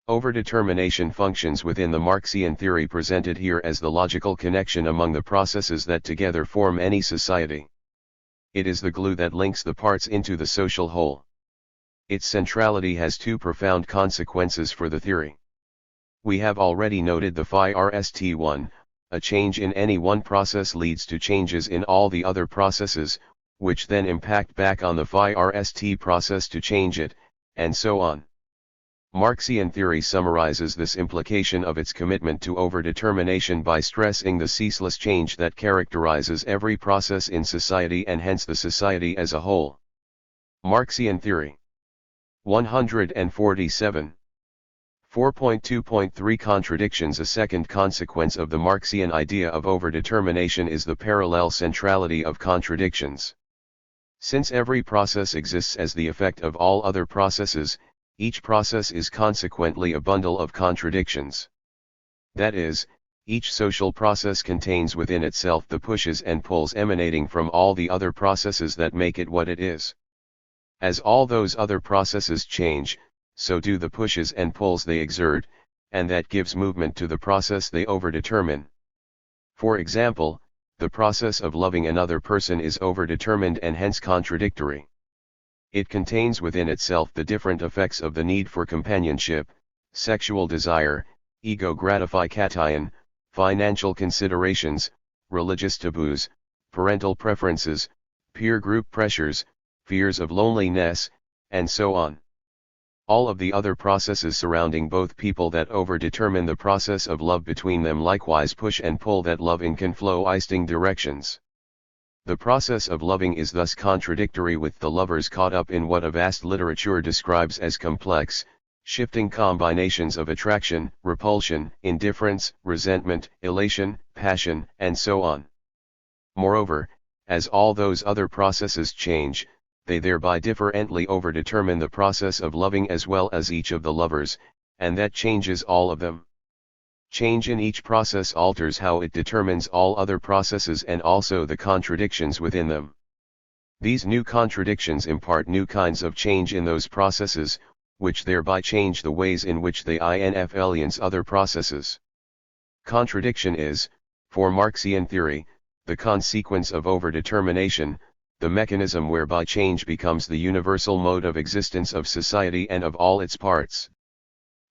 Overdetermination functions within the Marxian theory presented here as the logical connection among the processes that together form any society. It is the glue that links the parts into the social whole. Its centrality has two profound consequences for the theory. We have already noted the THIRD-1, a change in any one process leads to changes in all the other processes, which then impact back on the THIRD process to change it, and so on. Marxian theory summarizes this implication of its commitment to overdetermination by stressing the ceaseless change that characterizes every process in society and hence the society as a whole. Marxian theory. 147. 4.2.3 Contradictions. A second consequence of the Marxian idea of overdetermination is the parallel centrality of contradictions. Since every process exists as the effect of all other processes, each process is consequently a bundle of contradictions. That is, each social process contains within itself the pushes and pulls emanating from all the other processes that make it what it is. As all those other processes change, so do the pushes and pulls they exert, and that gives movement to the process they overdetermine. For example, the process of loving another person is overdetermined and hence contradictory. It contains within itself the different effects of the need for companionship, sexual desire, ego gratification, financial considerations, religious taboos, parental preferences, peer group pressures, fears of loneliness, and so on. All of the other processes surrounding both people that overdetermine the process of love between them likewise push and pull that love in conflicting directions. The process of loving is thus contradictory with the lovers caught up in what a vast literature describes as complex, shifting combinations of attraction, repulsion, indifference, resentment, elation, passion, and so on. Moreover, as all those other processes change, they thereby differently overdetermine the process of loving as well as each of the lovers, and that changes all of them. Change in each process alters how it determines all other processes and also the contradictions within them. These new contradictions impart new kinds of change in those processes, which thereby change the ways in which they influence other processes. Contradiction is, for Marxian theory, the consequence of overdetermination, the mechanism whereby change becomes the universal mode of existence of society and of all its parts.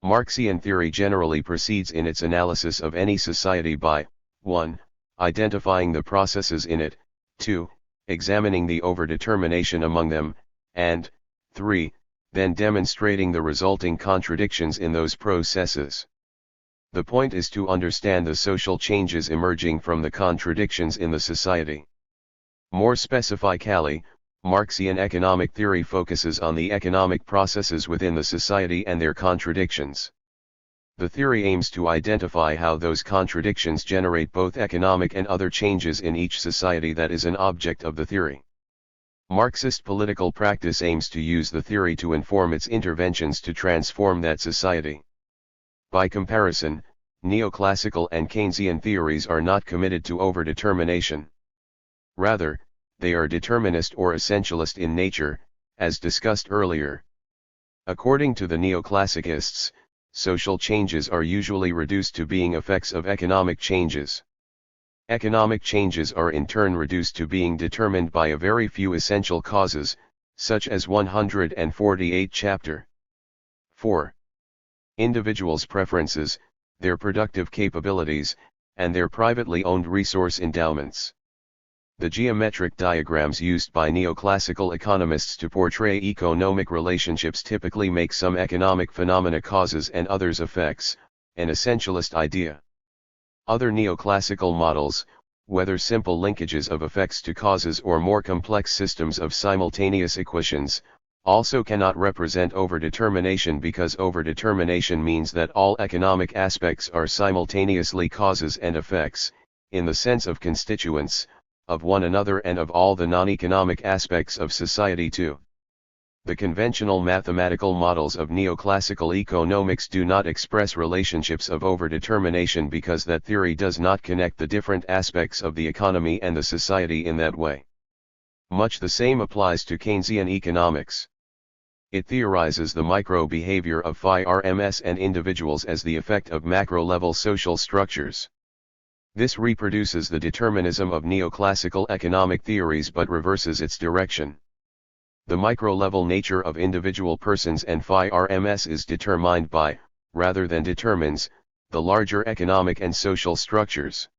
Marxian theory generally proceeds in its analysis of any society by 1. Identifying the processes in it, 2. Examining the overdetermination among them, and 3. Then demonstrating the resulting contradictions in those processes. The point is to understand the social changes emerging from the contradictions in the society. More specifically, Marxian economic theory focuses on the economic processes within the society and their contradictions. The theory aims to identify how those contradictions generate both economic and other changes in each society that is an object of the theory. Marxist political practice aims to use the theory to inform its interventions to transform that society. By comparison, Neoclassical and Keynesian theories are not committed to overdetermination. Rather, they are determinist or essentialist in nature, as discussed earlier. According to the neoclassicists, social changes are usually reduced to being effects of economic changes. Economic changes are in turn reduced to being determined by a very few essential causes, such as 148 chapter 4. Individuals' preferences, their productive capabilities, and their privately owned resource endowments. The geometric diagrams used by neoclassical economists to portray economic relationships typically make some economic phenomena causes and others effects, an essentialist idea. Other neoclassical models, whether simple linkages of effects to causes or more complex systems of simultaneous equations, also cannot represent overdetermination because overdetermination means that all economic aspects are simultaneously causes and effects, in the sense of constituents, of one another and of all the non-economic aspects of society too. The conventional mathematical models of neoclassical economics do not express relationships of overdetermination because that theory does not connect the different aspects of the economy and the society in that way. Much the same applies to Keynesian economics. It theorizes the micro-behavior of RMS and individuals as the effect of macro-level social structures. This reproduces the determinism of neoclassical economic theories but reverses its direction. The micro-level nature of individual persons and RMS is determined by, rather than determines, the larger economic and social structures.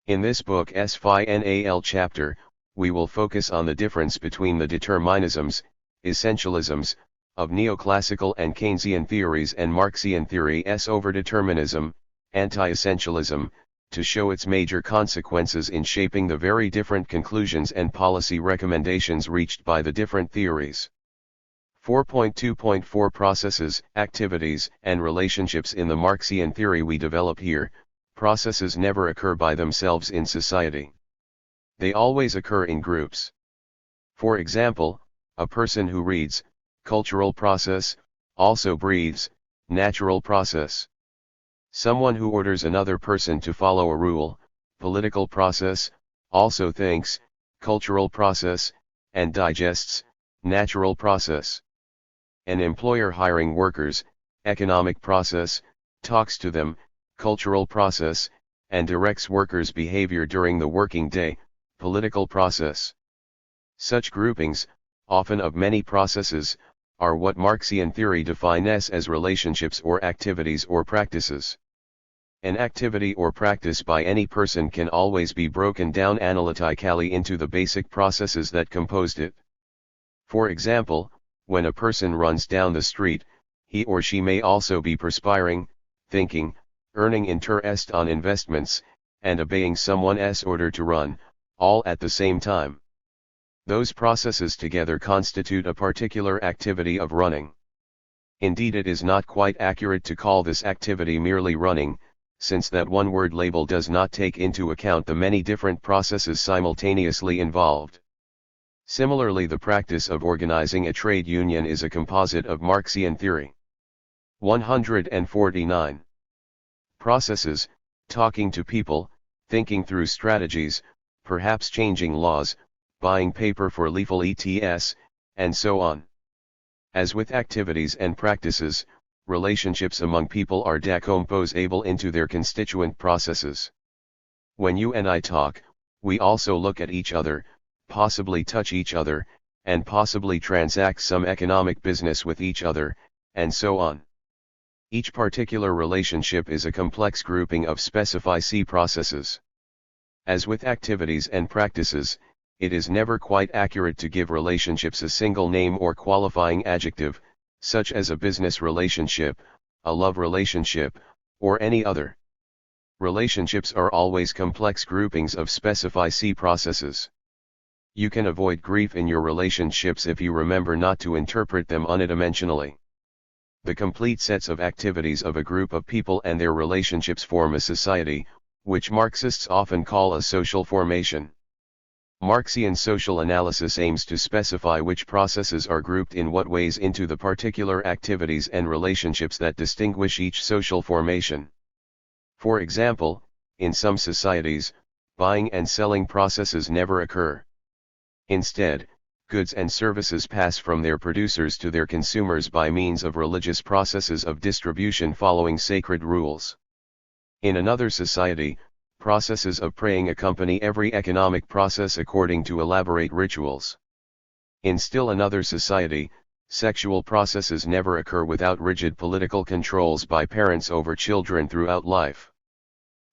In this book SFINAL chapter, we will focus on the difference between the determinisms, essentialisms, of neoclassical and Keynesian theories and Marxian theory S overdeterminism, anti-essentialism, to show its major consequences in shaping the very different conclusions and policy recommendations reached by the different theories. 4.2.4 Processes, activities, and relationships in the Marxian theory we develop here. Processes never occur by themselves in society. They always occur in groups. For example, a person who reads, cultural process, also breathes, natural process. Someone who orders another person to follow a rule, political process, also thinks, cultural process, and digests, natural process. An employer hiring workers, economic process, talks to them, cultural process, and directs workers' behavior during the working day, political process. Such groupings, often of many processes, are what Marxian theory defines as relationships or activities or practices. An activity or practice by any person can always be broken down analytically into the basic processes that composed it. For example, when a person runs down the street, he or she may also be perspiring, thinking, earning interest on investments, and obeying someone's order to run, all at the same time. Those processes together constitute a particular activity of running. Indeed, it is not quite accurate to call this activity merely running, since that one-word label does not take into account the many different processes simultaneously involved. Similarly, the practice of organizing a trade union is a composite of Marxian theory. 149. Processes, talking to people, thinking through strategies, perhaps changing laws, buying paper for lethal ETS, and so on. As with activities and practices, relationships among people are decomposable into their constituent processes. When you and I talk, we also look at each other, possibly touch each other, and possibly transact some economic business with each other, and so on. Each particular relationship is a complex grouping of specific processes. As with activities and practices, it is never quite accurate to give relationships a single name or qualifying adjective, such as a business relationship, a love relationship, or any other. Relationships are always complex groupings of specific processes. You can avoid grief in your relationships if you remember not to interpret them unidimensionally. The complete sets of activities of a group of people and their relationships form a society, which Marxists often call a social formation. Marxian social analysis aims to specify which processes are grouped in what ways into the particular activities and relationships that distinguish each social formation. For example, in some societies, buying and selling processes never occur. Instead, goods and services pass from their producers to their consumers by means of religious processes of distribution following sacred rules. In another society, processes of praying accompany every economic process according to elaborate rituals. In still another society, sexual processes never occur without rigid political controls by parents over children throughout life.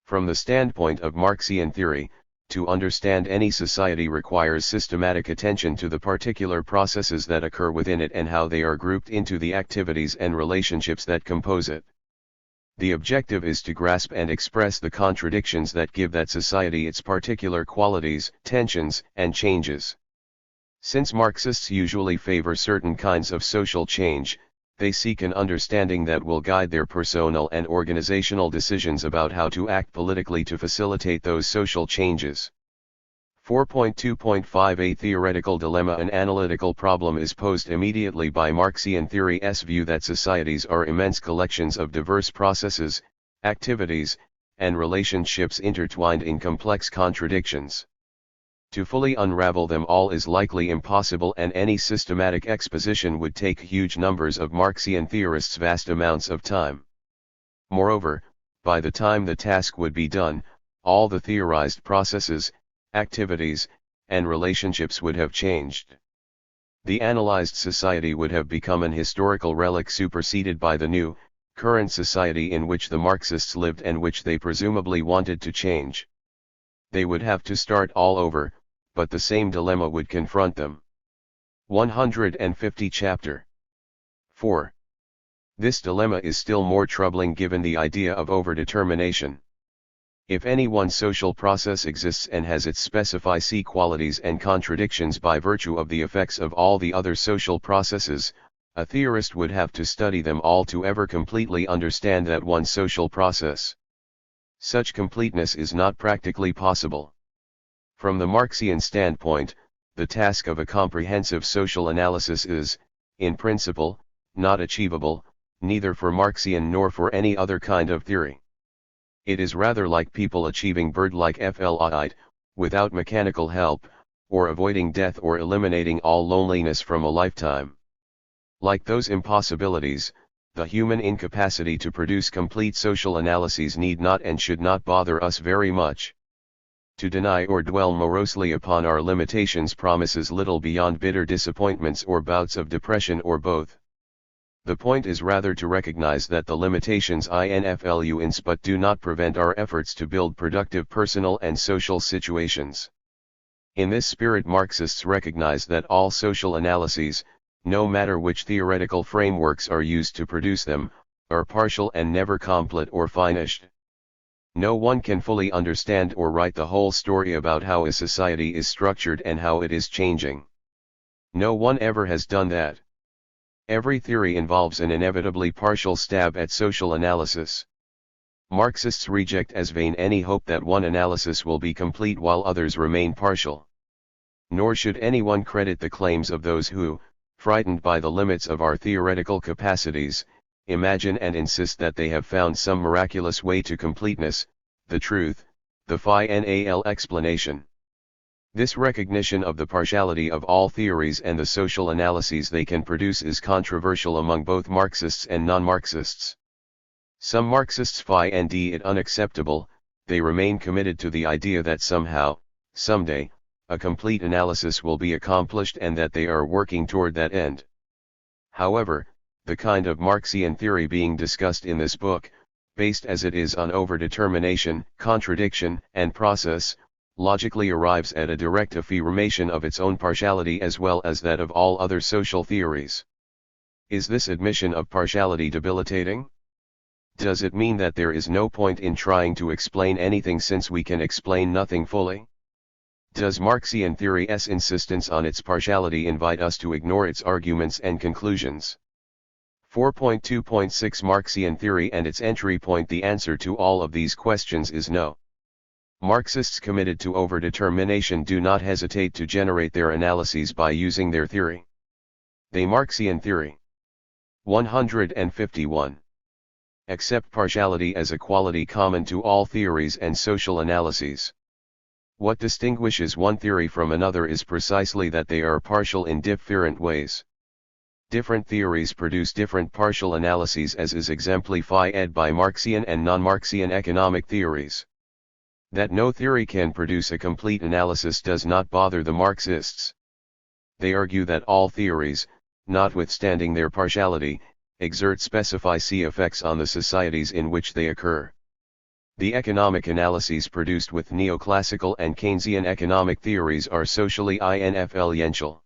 From the standpoint of Marxian theory, to understand any society requires systematic attention to the particular processes that occur within it and how they are grouped into the activities and relationships that compose it. The objective is to grasp and express the contradictions that give that society its particular qualities, tensions, and changes. Since Marxists usually favor certain kinds of social change, they seek an understanding that will guide their personal and organizational decisions about how to act politically to facilitate those social changes. 4.2.5 A theoretical dilemma. An analytical problem is posed immediately by Marxian theory's view that societies are immense collections of diverse processes, activities, and relationships intertwined in complex contradictions. To fully unravel them all is likely impossible, and any systematic exposition would take huge numbers of Marxian theorists vast amounts of time. Moreover, by the time the task would be done, all the theorized processes, activities, and relationships would have changed. The analyzed society would have become an historical relic superseded by the new, current society in which the Marxists lived and which they presumably wanted to change. They would have to start all over, but the same dilemma would confront them. 150 Chapter 4. This dilemma is still more troubling given the idea of overdetermination. If any one social process exists and has its specific qualities and contradictions by virtue of the effects of all the other social processes, a theorist would have to study them all to ever completely understand that one social process. Such completeness is not practically possible. From the Marxian standpoint, the task of a comprehensive social analysis is, in principle, not achievable, neither for Marxian nor for any other kind of theory. It is rather like people achieving bird-like flight, without mechanical help, or avoiding death or eliminating all loneliness from a lifetime. Like those impossibilities, the human incapacity to produce complete social analyses need not and should not bother us very much. To deny or dwell morosely upon our limitations promises little beyond bitter disappointments or bouts of depression or both. The point is rather to recognize that the limitations influence but do not prevent our efforts to build productive personal and social situations. In this spirit, Marxists recognize that all social analyses, no matter which theoretical frameworks are used to produce them, are partial and never complete or finished. No one can fully understand or write the whole story about how a society is structured and how it is changing. No one ever has done that. Every theory involves an inevitably partial stab at social analysis. Marxists reject as vain any hope that one analysis will be complete while others remain partial. Nor should anyone credit the claims of those who, frightened by the limits of our theoretical capacities, imagine and insist that they have found some miraculous way to completeness, the truth, the final explanation. This recognition of the partiality of all theories and the social analyses they can produce is controversial among both Marxists and non-Marxists. Some Marxists find it unacceptable. They remain committed to the idea that somehow, someday, a complete analysis will be accomplished and that they are working toward that end. However, the kind of Marxian theory being discussed in this book, based as it is on overdetermination, contradiction, and process, logically arrives at a direct affirmation of its own partiality as well as that of all other social theories. Is this admission of partiality debilitating? Does it mean that there is no point in trying to explain anything since we can explain nothing fully? Does Marxian theory's insistence on its partiality invite us to ignore its arguments and conclusions? 4.2.6 Marxian theory and its entry point. The answer to all of these questions is no. Marxists committed to overdetermination do not hesitate to generate their analyses by using their theory. They Marxian theory. 151. Accept partiality as a quality common to all theories and social analyses. What distinguishes one theory from another is precisely that they are partial in different ways. Different theories produce different partial analyses, as is exemplified by Marxian and non-Marxian economic theories. That no theory can produce a complete analysis does not bother the Marxists. They argue that all theories, notwithstanding their partiality, exert specific effects on the societies in which they occur. The economic analyses produced with neoclassical and Keynesian economic theories are socially influential.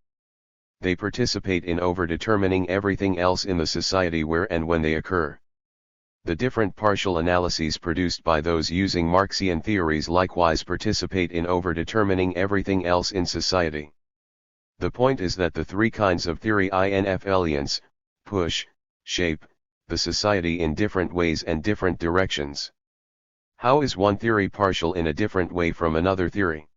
They participate in overdetermining everything else in the society where and when they occur. The different partial analyses produced by those using Marxian theories likewise participate in overdetermining everything else in society. The point is that the three kinds of theory influence, push, shape, the society in different ways and different directions. How is one theory partial in a different way from another theory?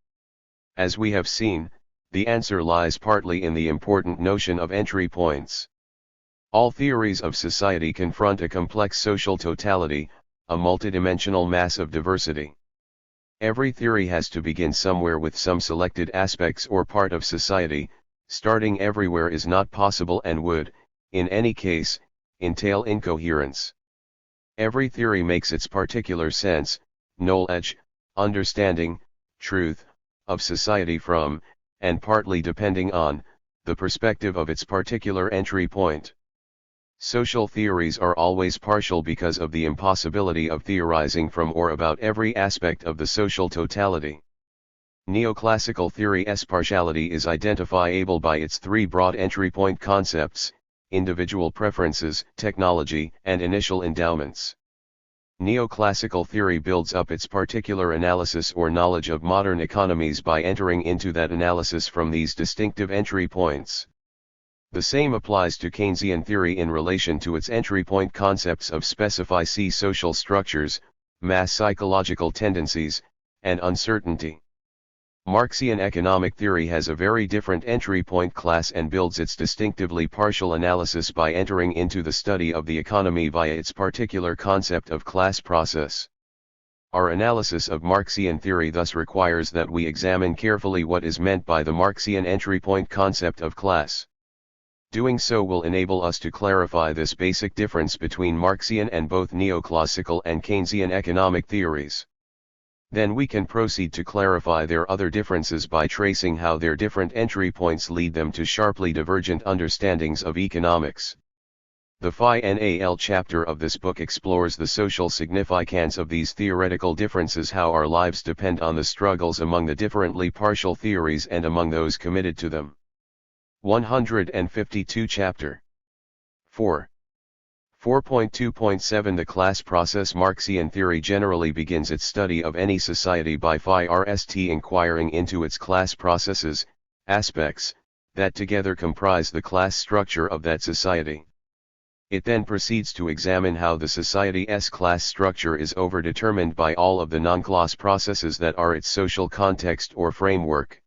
As we have seen, the answer lies partly in the important notion of entry points. All theories of society confront a complex social totality, a multidimensional mass of diversity. Every theory has to begin somewhere with some selected aspects or part of society. Starting everywhere is not possible and would, in any case, entail incoherence. Every theory makes its particular sense, knowledge, understanding, truth, of society from, and partly depending on, the perspective of its particular entry point. Social theories are always partial because of the impossibility of theorizing from or about every aspect of the social totality. Neoclassical theory's partiality is identifiable by its three broad entry point concepts: individual preferences, technology, and initial endowments. Neoclassical theory builds up its particular analysis or knowledge of modern economies by entering into that analysis from these distinctive entry points. The same applies to Keynesian theory in relation to its entry point concepts of specific social structures, mass psychological tendencies, and uncertainty. Marxian economic theory has a very different entry point class and builds its distinctively partial analysis by entering into the study of the economy via its particular concept of class process. Our analysis of Marxian theory thus requires that we examine carefully what is meant by the Marxian entry point concept of class. Doing so will enable us to clarify this basic difference between Marxian and both neoclassical and Keynesian economic theories. Then we can proceed to clarify their other differences by tracing how their different entry points lead them to sharply divergent understandings of economics. The Final chapter of this book explores the social significance of these theoretical differences, how our lives depend on the struggles among the differently partial theories and among those committed to them. 152 Chapter 4. 4.2.7 The class process. Marxian theory generally begins its study of any society by first inquiring into its class processes, aspects, that together comprise the class structure of that society. It then proceeds to examine how the society's class structure is overdetermined by all of the non-class processes that are its social context or framework.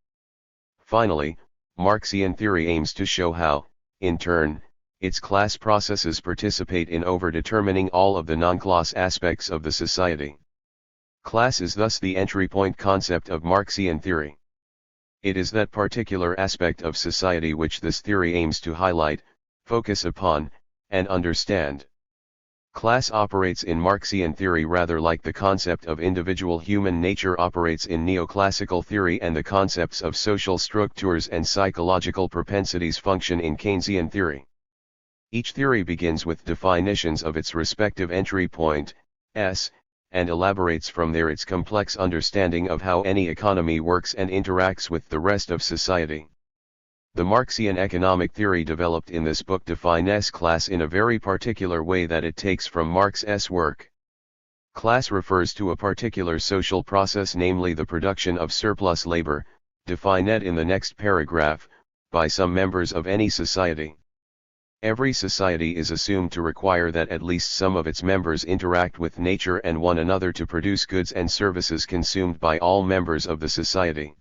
Finally, Marxian theory aims to show how, in turn, its class processes participate in overdetermining all of the non-class aspects of the society. Class is thus the entry point concept of Marxian theory. It is that particular aspect of society which this theory aims to highlight, focus upon, and understand. Class operates in Marxian theory rather like the concept of individual human nature operates in neoclassical theory, and the concepts of social structures and psychological propensities function in Keynesian theory. Each theory begins with definitions of its respective entry point, S, and elaborates from there its complex understanding of how any economy works and interacts with the rest of society. The Marxian economic theory developed in this book defines class in a very particular way that it takes from Marx's work. Class refers to a particular social process, namely the production of surplus labor, defined in the next paragraph, by some members of any society. Every society is assumed to require that at least some of its members interact with nature and one another to produce goods and services consumed by all members of the society.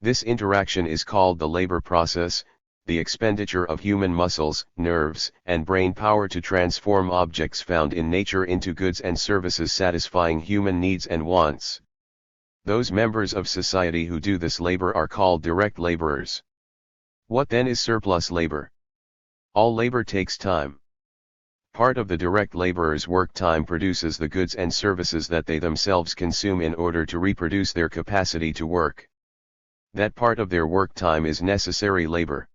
This interaction is called the labor process, the expenditure of human muscles, nerves, and brain power to transform objects found in nature into goods and services satisfying human needs and wants. Those members of society who do this labor are called direct laborers. What then is surplus labor? All labor takes time. Part of the direct laborers' work time produces the goods and services that they themselves consume in order to reproduce their capacity to work. That part of their work time is necessary labor.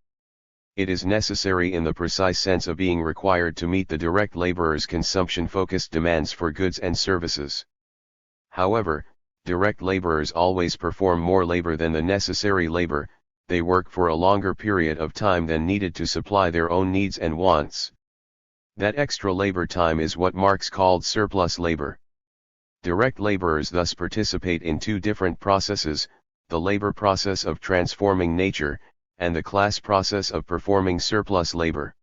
It is necessary in the precise sense of being required to meet the direct laborers' consumption-focused demands for goods and services. However, direct laborers always perform more labor than the necessary labor. They work for a longer period of time than needed to supply their own needs and wants. That extra labor time is what Marx called surplus labor. Direct laborers thus participate in two different processes, the labor process of transforming nature, and the class process of performing surplus labor.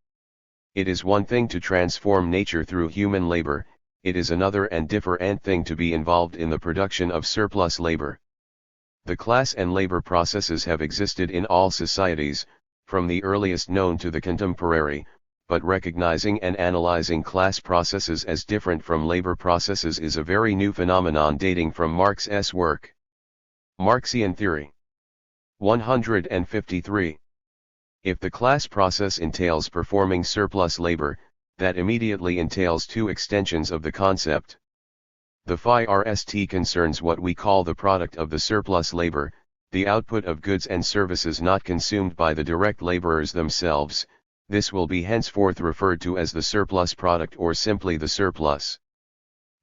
It is one thing to transform nature through human labor, it is another and different thing to be involved in the production of surplus labor. The class and labor processes have existed in all societies, from the earliest known to the contemporary, but recognizing and analyzing class processes as different from labor processes is a very new phenomenon dating from Marx's work. Marxian theory. 153. If the class process entails performing surplus labor, that immediately entails two extensions of the concept. The THIRD concerns what we call the product of the surplus labor, the output of goods and services not consumed by the direct laborers themselves. This will be henceforth referred to as the surplus product or simply the surplus.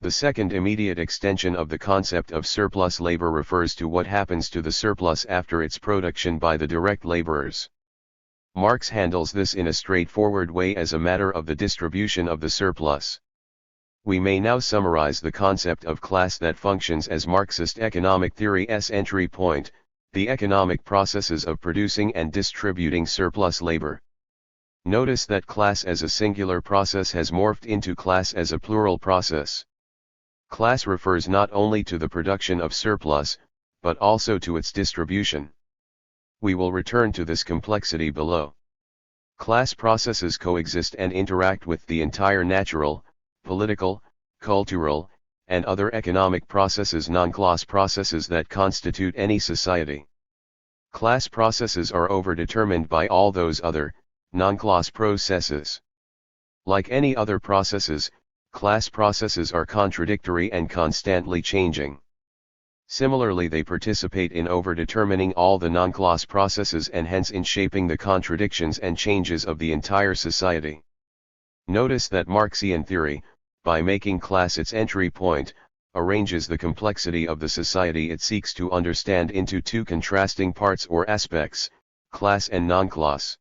The second immediate extension of the concept of surplus labor refers to what happens to the surplus after its production by the direct laborers. Marx handles this in a straightforward way as a matter of the distribution of the surplus. We may now summarize the concept of class that functions as Marxist economic theory's entry point, the economic processes of producing and distributing surplus labor. Notice that class as a singular process has morphed into class as a plural process. Class refers not only to the production of surplus, but also to its distribution. We will return to this complexity below. Class processes coexist and interact with the entire natural, political, cultural, and other economic processes, non-class processes that constitute any society. Class processes are overdetermined by all those other, non-class processes. Like any other processes, class processes are contradictory and constantly changing. Similarly, they participate in overdetermining all the non-class processes and hence in shaping the contradictions and changes of the entire society. Notice that Marxian theory, by making class its entry point, arranges the complexity of the society it seeks to understand into two contrasting parts or aspects, class and non-class.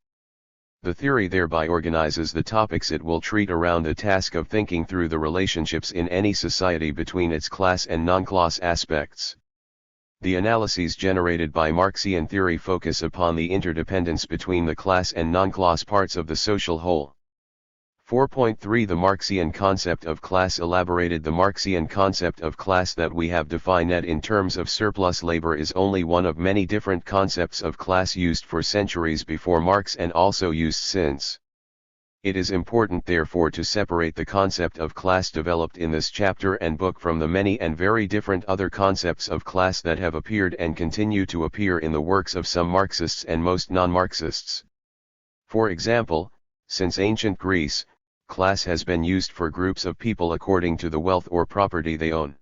The theory thereby organizes the topics it will treat around the task of thinking through the relationships in any society between its class and non-class aspects. The analyses generated by Marxian theory focus upon the interdependence between the class and non-class parts of the social whole. 4.3 The Marxian concept of class elaborated. The Marxian concept of class that we have defined in terms of surplus labor is only one of many different concepts of class used for centuries before Marx and also used since. It is important therefore to separate the concept of class developed in this chapter and book from the many and very different other concepts of class that have appeared and continue to appear in the works of some Marxists and most non-Marxists. For example, since ancient Greece, class has been used for groups of people according to the wealth or property they own.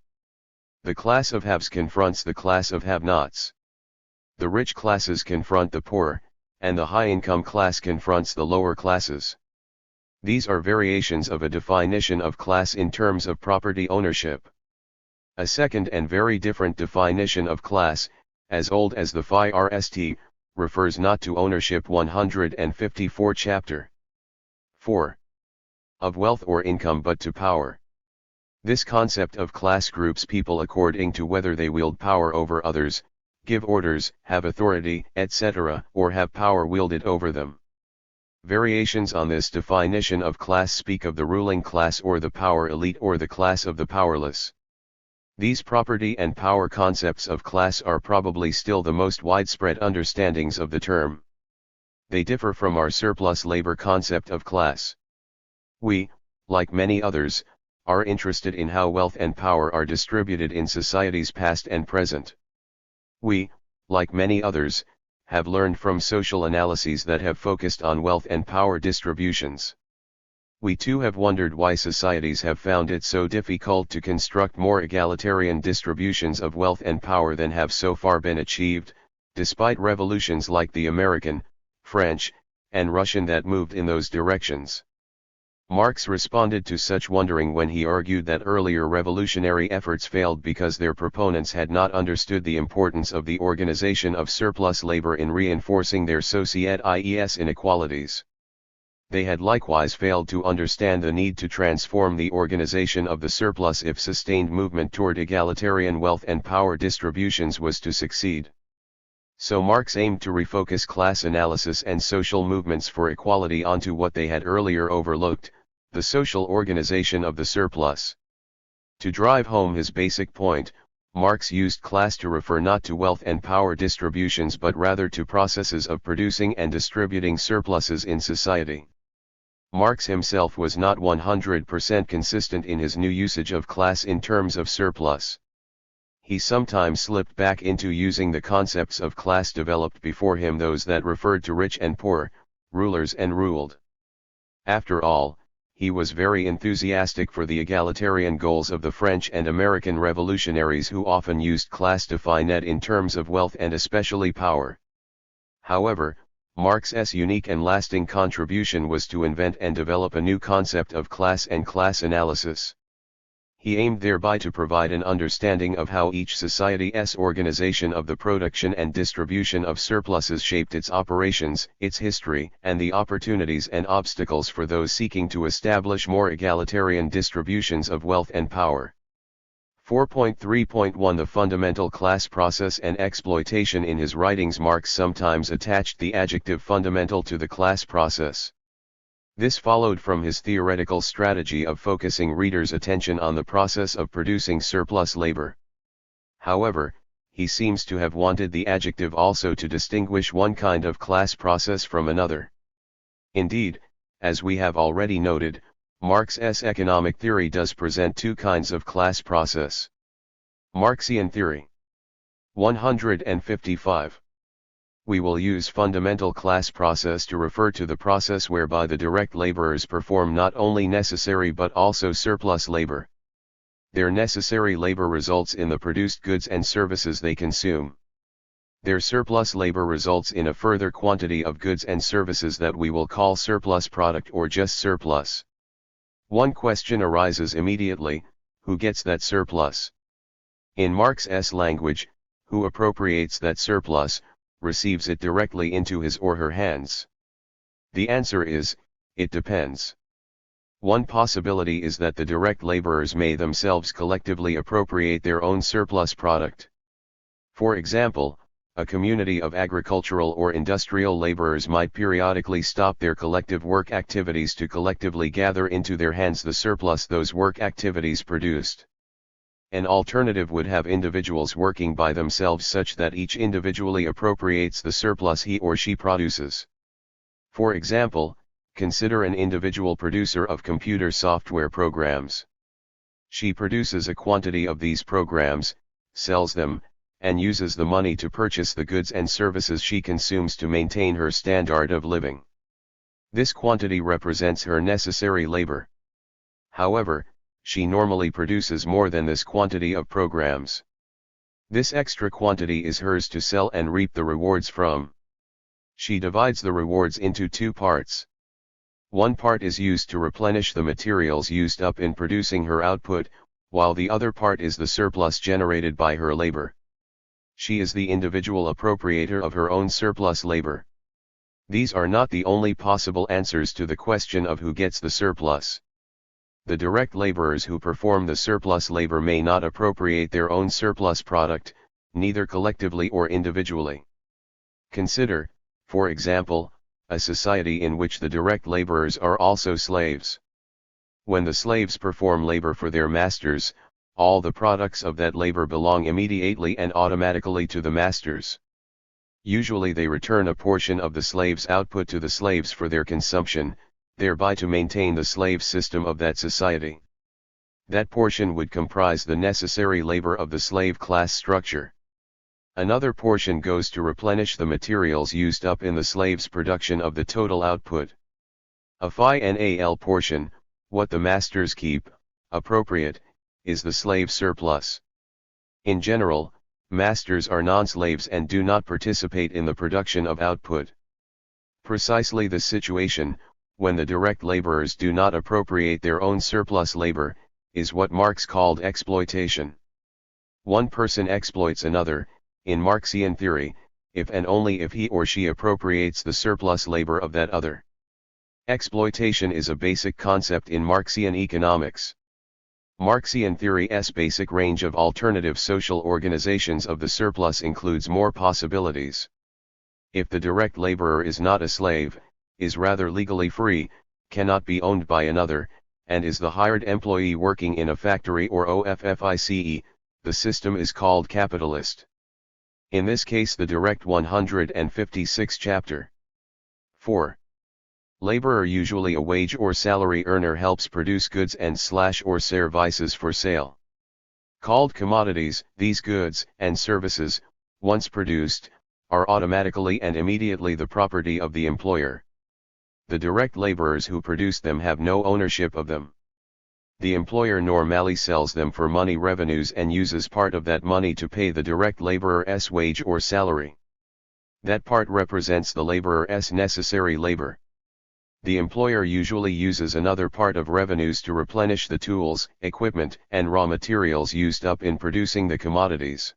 The class of haves confronts the class of have-nots. The rich classes confront the poor, and the high-income class confronts the lower classes. These are variations of a definition of class in terms of property ownership. A second and very different definition of class, as old as the THIRD, refers not to ownership. 154 Chapter 4. Of wealth or income but to power. This concept of class groups people according to whether they wield power over others, give orders, have authority, etc., or have power wielded over them. Variations on this definition of class speak of the ruling class or the power elite or the class of the powerless. These property and power concepts of class are probably still the most widespread understandings of the term. They differ from our surplus labor concept of class. We, like many others, are interested in how wealth and power are distributed in societies past and present. We, like many others, have learned from social analyses that have focused on wealth and power distributions. We too have wondered why societies have found it so difficult to construct more egalitarian distributions of wealth and power than have so far been achieved, despite revolutions like the American, French, and Russian that moved in those directions. Marx responded to such wondering when he argued that earlier revolutionary efforts failed because their proponents had not understood the importance of the organization of surplus labor in reinforcing their societies inequalities. They had likewise failed to understand the need to transform the organization of the surplus if sustained movement toward egalitarian wealth and power distributions was to succeed. So Marx aimed to refocus class analysis and social movements for equality onto what they had earlier overlooked, the social organization of the surplus. To drive home his basic point, Marx used class to refer not to wealth and power distributions but rather to processes of producing and distributing surpluses in society. Marx himself was not 100% consistent in his new usage of class in terms of surplus. He sometimes slipped back into using the concepts of class developed before him, those that referred to rich and poor, rulers and ruled. After all, he was very enthusiastic for the egalitarian goals of the French and American revolutionaries who often used class defined in terms of wealth and especially power. However, Marx's unique and lasting contribution was to invent and develop a new concept of class and class analysis. He aimed thereby to provide an understanding of how each society's organization of the production and distribution of surpluses shaped its operations, its history, and the opportunities and obstacles for those seeking to establish more egalitarian distributions of wealth and power. 4.3.1 The fundamental class process and exploitation. In his writings, Marx sometimes attached the adjective fundamental to the class process. This followed from his theoretical strategy of focusing readers' attention on the process of producing surplus labor. However, he seems to have wanted the adjective also to distinguish one kind of class process from another. Indeed, as we have already noted, Marx's economic theory does present two kinds of class process. Marxian theory. 155. We will use fundamental class process to refer to the process whereby the direct laborers perform not only necessary but also surplus labor. Their necessary labor results in the produced goods and services they consume. Their surplus labor results in a further quantity of goods and services that we will call surplus product or just surplus. One question arises immediately: who gets that surplus? In Marx's language, who appropriates that surplus, receives it directly into his or her hands? The answer is, it depends. One possibility is that the direct laborers may themselves collectively appropriate their own surplus product. For example, a community of agricultural or industrial laborers might periodically stop their collective work activities to collectively gather into their hands the surplus those work activities produced. An alternative would have individuals working by themselves such that each individually appropriates the surplus he or she produces. For example, consider an individual producer of computer software programs. She produces a quantity of these programs, sells them, and uses the money to purchase the goods and services she consumes to maintain her standard of living. This quantity represents her necessary labor. However, she normally produces more than this quantity of programs. This extra quantity is hers to sell and reap the rewards from. She divides the rewards into two parts. One part is used to replenish the materials used up in producing her output, while the other part is the surplus generated by her labor. She is the individual appropriator of her own surplus labor. These are not the only possible answers to the question of who gets the surplus. The direct laborers who perform the surplus labor may not appropriate their own surplus product, neither collectively or individually. Consider, for example, a society in which the direct laborers are also slaves. When the slaves perform labor for their masters, all the products of that labor belong immediately and automatically to the masters. Usually they return a portion of the slave's output to the slaves for their consumption, thereby to maintain the slave system of that society. That portion would comprise the necessary labor of the slave class structure. Another portion goes to replenish the materials used up in the slave's production of the total output. A final portion, what the masters keep, appropriate, is the slave surplus. In general, masters are non-slaves and do not participate in the production of output. Precisely the situation, when the direct laborers do not appropriate their own surplus labor, is what Marx called exploitation. One person exploits another, in Marxian theory, if and only if he or she appropriates the surplus labor of that other. Exploitation is a basic concept in Marxian economics. Marxian theory's basic range of alternative social organizations of the surplus includes more possibilities. If the direct laborer is not a slave, is rather legally free, cannot be owned by another, and is the hired employee working in a factory or OFFICE, the system is called capitalist. In this case the direct 156 chapter. 4. Laborer, usually a wage or salary earner, helps produce goods and or services for sale. Called commodities, these goods and services, once produced, are automatically and immediately the property of the employer. The direct laborers who produce them have no ownership of them. The employer normally sells them for money revenues and uses part of that money to pay the direct laborer's wage or salary. That part represents the laborer's necessary labor. The employer usually uses another part of revenues to replenish the tools, equipment, and raw materials used up in producing the commodities.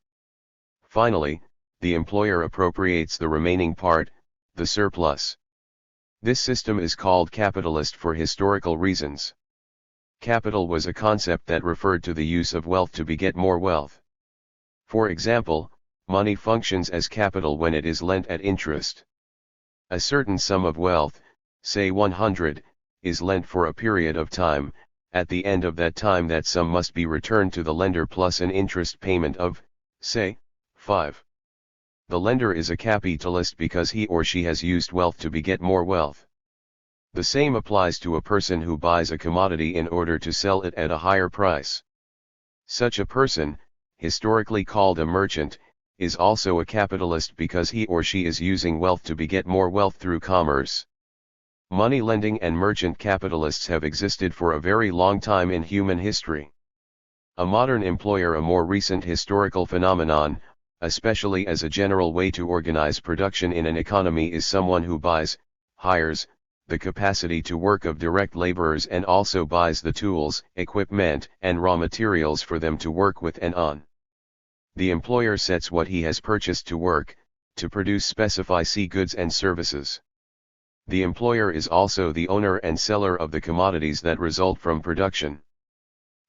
Finally, the employer appropriates the remaining part, the surplus. This system is called capitalist for historical reasons. Capital was a concept that referred to the use of wealth to beget more wealth. For example, money functions as capital when it is lent at interest. A certain sum of wealth, say 100, is lent for a period of time. At the end of that time that sum must be returned to the lender plus an interest payment of, say, 5. The lender is a capitalist because he or she has used wealth to beget more wealth. The same applies to a person who buys a commodity in order to sell it at a higher price. Such a person, historically called a merchant, is also a capitalist because he or she is using wealth to beget more wealth through commerce. Money lending and merchant capitalists have existed for a very long time in human history. A modern employer, a more recent historical phenomenon, especially as a general way to organize production in an economy, is someone who buys, hires, the capacity to work of direct laborers and also buys the tools, equipment, and raw materials for them to work with and on. The employer sets what he has purchased to work, to produce specified goods and services. The employer is also the owner and seller of the commodities that result from production.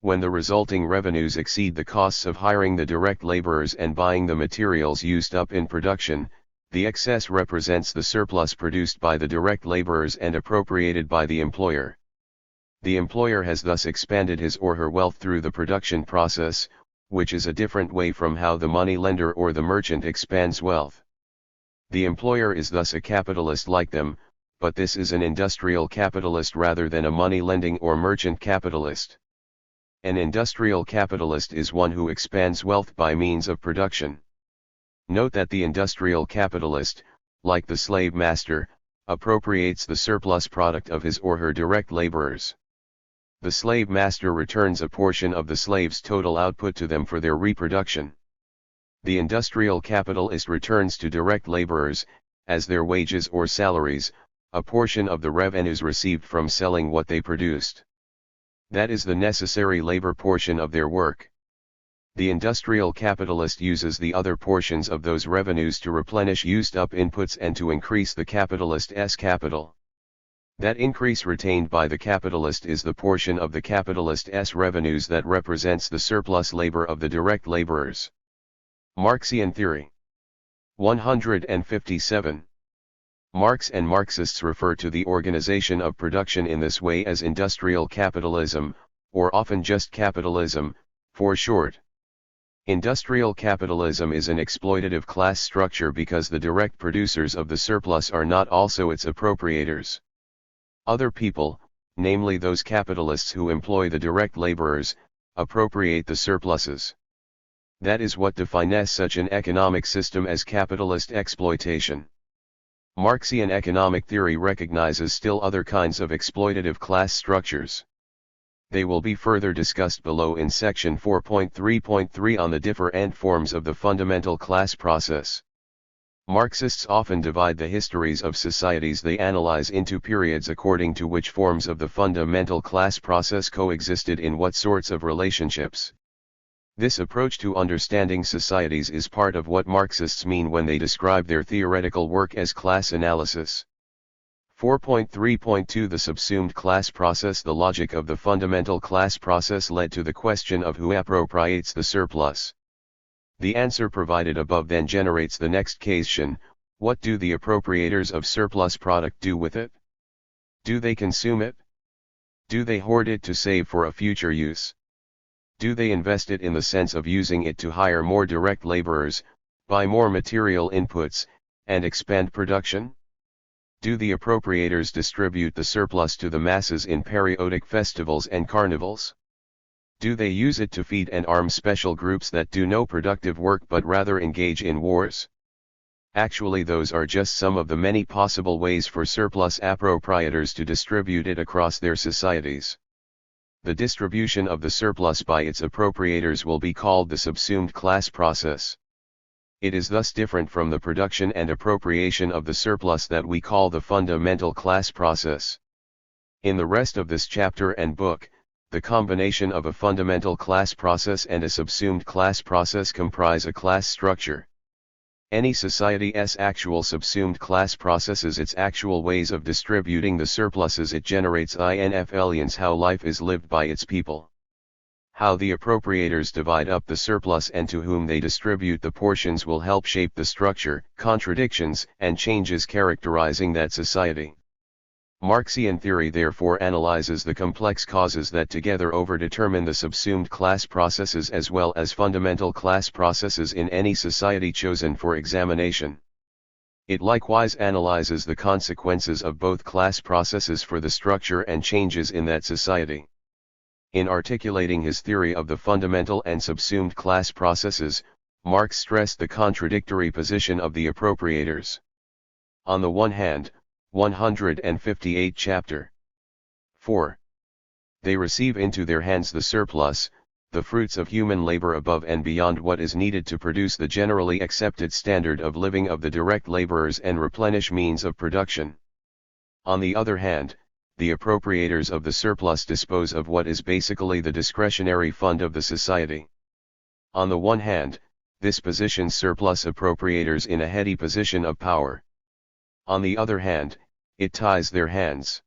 When the resulting revenues exceed the costs of hiring the direct laborers and buying the materials used up in production, the excess represents the surplus produced by the direct laborers and appropriated by the employer. The employer has thus expanded his or her wealth through the production process, which is a different way from how the money lender or the merchant expands wealth. The employer is thus a capitalist like them, but this is an industrial capitalist rather than a money lending or merchant capitalist. An industrial capitalist is one who expands wealth by means of production. Note that the industrial capitalist, like the slave master, appropriates the surplus product of his or her direct laborers. The slave master returns a portion of the slave's total output to them for their reproduction. The industrial capitalist returns to direct laborers, as their wages or salaries, a portion of the revenues received from selling what they produced. That is the necessary labor portion of their work. The industrial capitalist uses the other portions of those revenues to replenish used up inputs and to increase the capitalist's capital. That increase retained by the capitalist is the portion of the capitalist's revenues that represents the surplus labor of the direct laborers. Marxian theory. 157. Marx and Marxists refer to the organization of production in this way as industrial capitalism, or often just capitalism, for short. Industrial capitalism is an exploitative class structure because the direct producers of the surplus are not also its appropriators. Other people, namely those capitalists who employ the direct laborers, appropriate the surpluses. That is what defines such an economic system as capitalist exploitation. Marxian economic theory recognizes still other kinds of exploitative class structures. They will be further discussed below in section 4.3.3 on the different forms of the fundamental class process. Marxists often divide the histories of societies they analyze into periods according to which forms of the fundamental class process coexisted in what sorts of relationships. This approach to understanding societies is part of what Marxists mean when they describe their theoretical work as class analysis. 4.3.2 The subsumed class process. The logic of the fundamental class process led to the question of who appropriates the surplus. The answer provided above then generates the next question: what do the appropriators of surplus product do with it? Do they consume it? Do they hoard it to save for a future use? Do they invest it in the sense of using it to hire more direct laborers, buy more material inputs, and expand production? Do the appropriators distribute the surplus to the masses in periodic festivals and carnivals? Do they use it to feed and arm special groups that do no productive work but rather engage in wars? Actually, those are just some of the many possible ways for surplus appropriators to distribute it across their societies. The distribution of the surplus by its appropriators will be called the subsumed class process. It is thus different from the production and appropriation of the surplus that we call the fundamental class process. In the rest of this chapter and book, the combination of a fundamental class process and a subsumed class process comprise a class structure. Any society's actual subsumed class processes its actual ways of distributing the surpluses it generates influence how life is lived by its people. How the appropriators divide up the surplus and to whom they distribute the portions will help shape the structure, contradictions, and changes characterizing that society. Marxian theory therefore analyzes the complex causes that together overdetermine the subsumed class processes as well as fundamental class processes in any society chosen for examination. It likewise analyzes the consequences of both class processes for the structure and changes in that society. In articulating his theory of the fundamental and subsumed class processes, Marx stressed the contradictory position of the appropriators. On the one hand, 158 chapter 4. They receive into their hands the surplus, the fruits of human labor above and beyond what is needed to produce the generally accepted standard of living of the direct laborers and replenish means of production. On the other hand, the appropriators of the surplus dispose of what is basically the discretionary fund of the society. On the one hand, this positions surplus appropriators in a heady position of power. On the other hand, it ties their hands.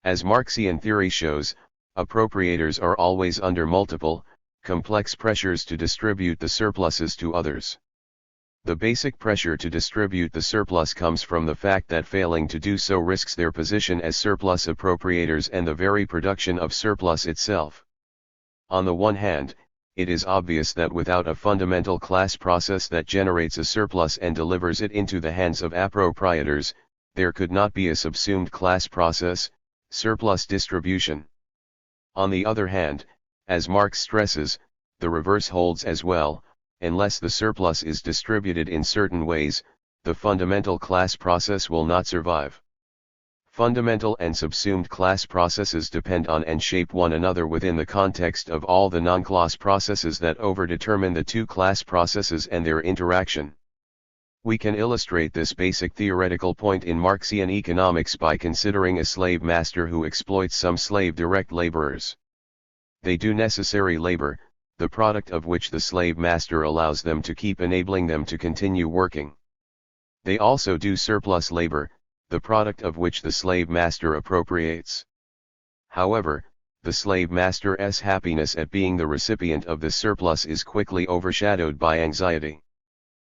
As Marxian theory shows, appropriators are always under multiple, complex pressures to distribute the surpluses to others. The basic pressure to distribute the surplus comes from the fact that failing to do so risks their position as surplus appropriators and the very production of surplus itself. On the one hand, it is obvious that without a fundamental class process that generates a surplus and delivers it into the hands of appropriators, there could not be a subsumed class process, surplus distribution. On the other hand, as Marx stresses, the reverse holds as well. Unless the surplus is distributed in certain ways, the fundamental class process will not survive. Fundamental and subsumed class processes depend on and shape one another within the context of all the non-class processes that overdetermine the two class processes and their interaction. We can illustrate this basic theoretical point in Marxian economics by considering a slave master who exploits some slave direct laborers. They do necessary labor, the product of which the slave master allows them to keep, enabling them to continue working. They also do surplus labor, the product of which the slave master appropriates. However, the slave master's happiness at being the recipient of this surplus is quickly overshadowed by anxiety.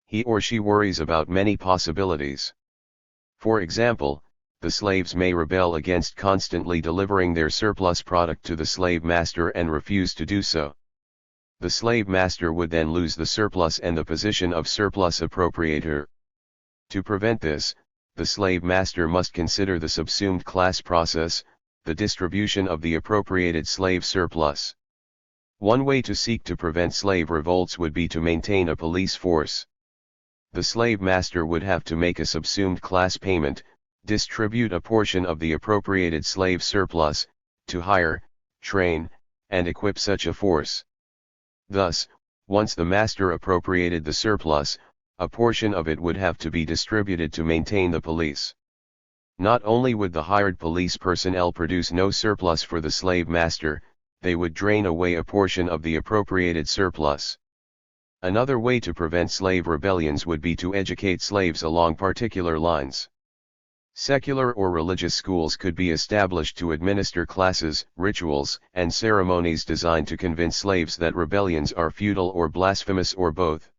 He or she worries about many possibilities. For example, the slaves may rebel against constantly delivering their surplus product to the slave master and refuse to do so. The slave master would then lose the surplus and the position of surplus appropriator. To prevent this, the slave master must consider the subsumed class process, the distribution of the appropriated slave surplus. One way to seek to prevent slave revolts would be to maintain a police force. The slave master would have to make a subsumed class payment, distribute a portion of the appropriated slave surplus, to hire, train, and equip such a force. Thus, once the master appropriated the surplus, a portion of it would have to be distributed to maintain the police. Not only would the hired police personnel produce no surplus for the slave master, they would drain away a portion of the appropriated surplus. Another way to prevent slave rebellions would be to educate slaves along particular lines. Secular or religious schools could be established to administer classes, rituals, and ceremonies designed to convince slaves that rebellions are futile or blasphemous or both.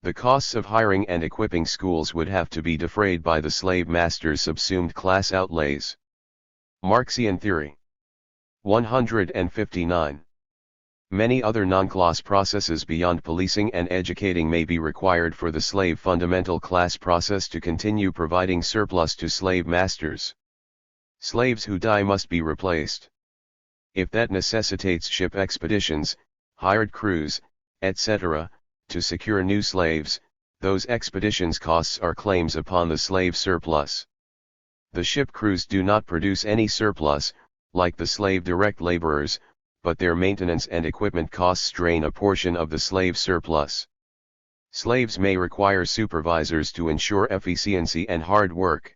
The costs of hiring and equipping schools would have to be defrayed by the slave master's subsumed class outlays. Marxian theory. 159. Many other non-class processes beyond policing and educating may be required for the slave fundamental class process to continue providing surplus to slave masters. Slaves who die must be replaced. If that necessitates ship expeditions, hired crews, etc., to secure new slaves, those expeditions' costs are claims upon the slave surplus. The ship crews do not produce any surplus, like the slave direct laborers, but their maintenance and equipment costs drain a portion of the slave surplus. Slaves may require supervisors to ensure efficiency and hard work.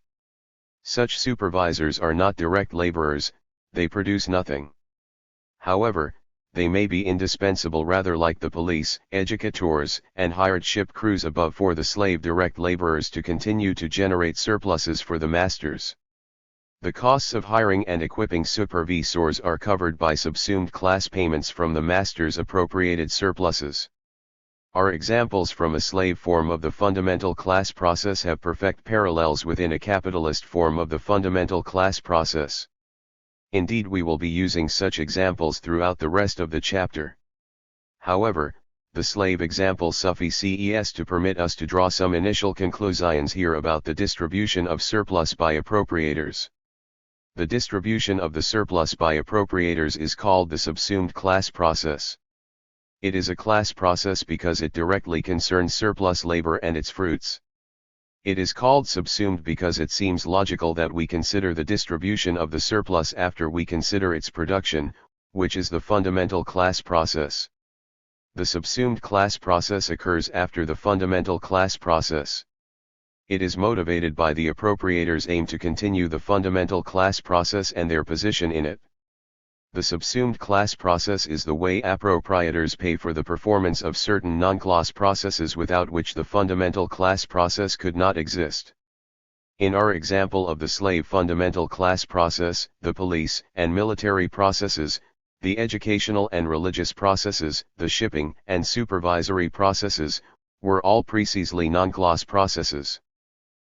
Such supervisors are not direct laborers, they produce nothing. However, they may be indispensable rather like the police, educators, and hired ship crews above for the slave direct laborers to continue to generate surpluses for the masters. The costs of hiring and equipping supervisors are covered by subsumed class payments from the master's appropriated surpluses. Our examples from a slave form of the fundamental class process have perfect parallels within a capitalist form of the fundamental class process. Indeed, we will be using such examples throughout the rest of the chapter. However, the slave example suffices to permit us to draw some initial conclusions here about the distribution of surplus by appropriators. The distribution of the surplus by appropriators is called the subsumed class process. It is a class process because it directly concerns surplus labor and its fruits. It is called subsumed because it seems logical that we consider the distribution of the surplus after we consider its production, which is the fundamental class process. The subsumed class process occurs after the fundamental class process. It is motivated by the appropriators' aim to continue the fundamental class process and their position in it. The subsumed class process is the way appropriators pay for the performance of certain non-class processes without which the fundamental class process could not exist. In our example of the slave fundamental class process, the police and military processes, the educational and religious processes, the shipping and supervisory processes, were all precisely non-class processes.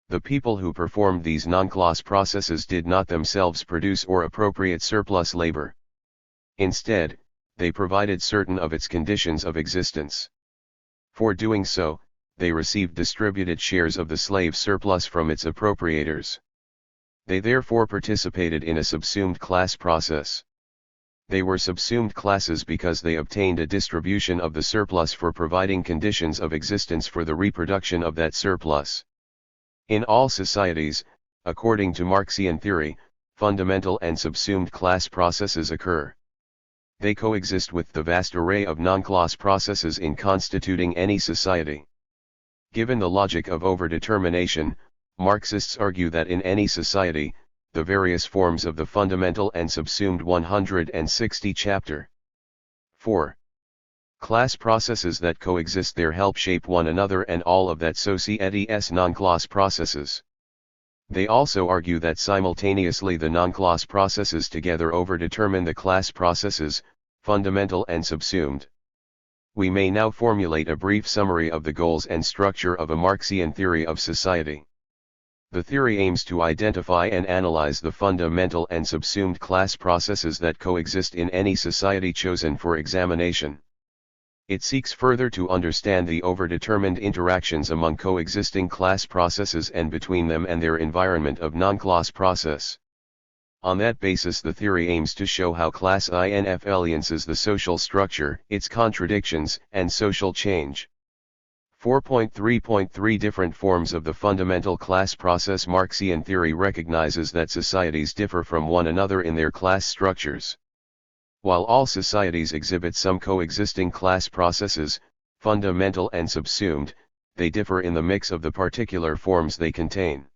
The people who performed these non-class processes did not themselves produce or appropriate surplus labor. Instead, they provided certain of its conditions of existence. For doing so, they received distributed shares of the slave surplus from its appropriators. They therefore participated in a subsumed class process. They were subsumed classes because they obtained a distribution of the surplus for providing conditions of existence for the reproduction of that surplus. In all societies, according to Marxian theory, fundamental and subsumed class processes occur. They coexist with the vast array of non-class processes in constituting any society. Given the logic of overdetermination, Marxists argue that in any society, the various forms of the fundamental and subsumed 160 chapter 4. Class processes that coexist there help shape one another and all of that society's non-class processes. They also argue that simultaneously the non-class processes together overdetermine the class processes, fundamental and subsumed. We may now formulate a brief summary of the goals and structure of a Marxian theory of society. The theory aims to identify and analyze the fundamental and subsumed class processes that coexist in any society chosen for examination. It seeks further to understand the overdetermined interactions among coexisting class processes and between them and their environment of non-class process. On that basis, the theory aims to show how class influences the social structure, its contradictions, and social change. 4.3.3 Different forms of the fundamental class process. Marxian theory recognizes that societies differ from one another in their class structures. While all societies exhibit some coexisting class processes, fundamental and subsumed, they differ in the mix of the particular forms they contain.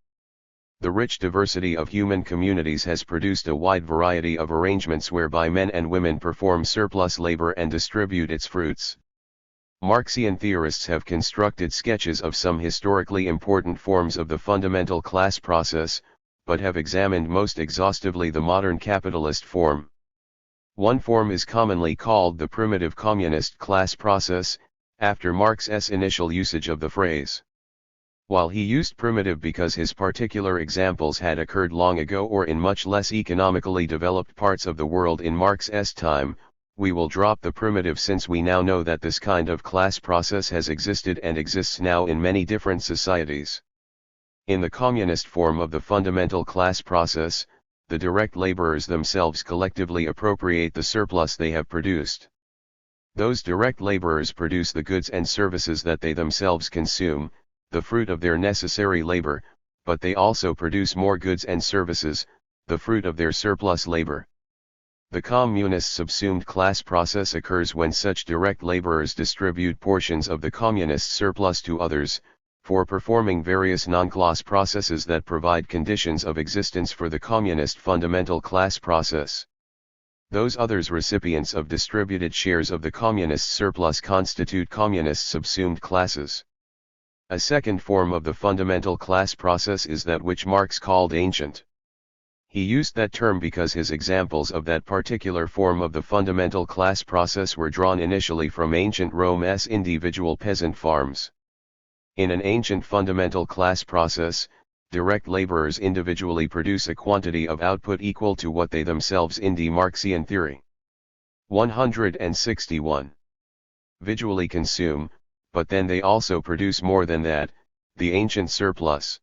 The rich diversity of human communities has produced a wide variety of arrangements whereby men and women perform surplus labor and distribute its fruits. Marxian theorists have constructed sketches of some historically important forms of the fundamental class process, but have examined most exhaustively the modern capitalist form. One form is commonly called the primitive communist class process, after Marx's initial usage of the phrase. While he used primitive because his particular examples had occurred long ago or in much less economically developed parts of the world in Marx's time, we will drop the primitive since we now know that this kind of class process has existed and exists now in many different societies. In the communist form of the fundamental class process, the direct laborers themselves collectively appropriate the surplus they have produced. Those direct laborers produce the goods and services that they themselves consume, the fruit of their necessary labor, but they also produce more goods and services, the fruit of their surplus labor. The communist subsumed class process occurs when such direct laborers distribute portions of the communist surplus to others, for performing various non-class processes that provide conditions of existence for the communist fundamental class process. Those others recipients of distributed shares of the communist surplus constitute communist subsumed classes. A second form of the fundamental class process is that which Marx called ancient. He used that term because his examples of that particular form of the fundamental class process were drawn initially from ancient Rome's individual peasant farms. In an ancient fundamental class process, direct laborers individually produce a quantity of output equal to what they themselves in the Marxian theory. 161. Visually consume, but then they also produce more than that, the ancient surplus.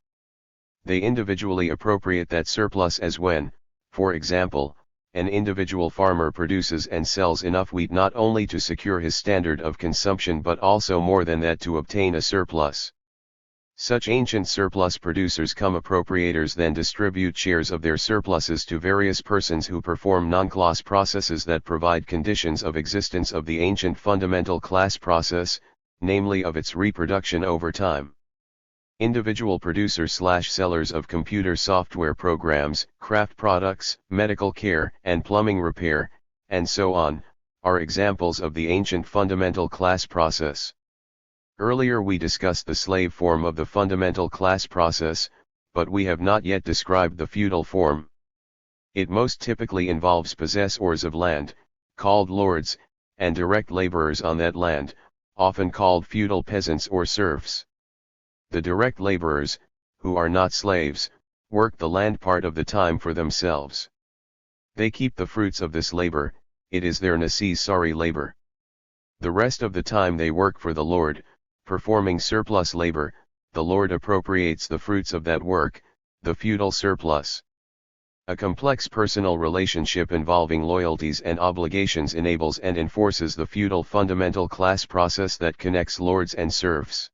They individually appropriate that surplus as when, for example, an individual farmer produces and sells enough wheat not only to secure his standard of consumption but also more than that to obtain a surplus. Such ancient surplus producers cum appropriators then distribute shares of their surpluses to various persons who perform non-class processes that provide conditions of existence of the ancient fundamental class process, namely of its reproduction over time. Individual producers/sellers of computer software programs, craft products, medical care, and plumbing repair, and so on, are examples of the ancient fundamental class process. Earlier we discussed the slave form of the fundamental class process, but we have not yet described the feudal form. It most typically involves possessors of land, called lords, and direct laborers on that land, often called feudal peasants or serfs. The direct laborers, who are not slaves, work the land part of the time for themselves. They keep the fruits of this labor, it is their necessary labor. The rest of the time they work for the lord, performing surplus labor, the lord appropriates the fruits of that work, the feudal surplus. A complex personal relationship involving loyalties and obligations enables and enforces the feudal fundamental class process that connects lords and serfs.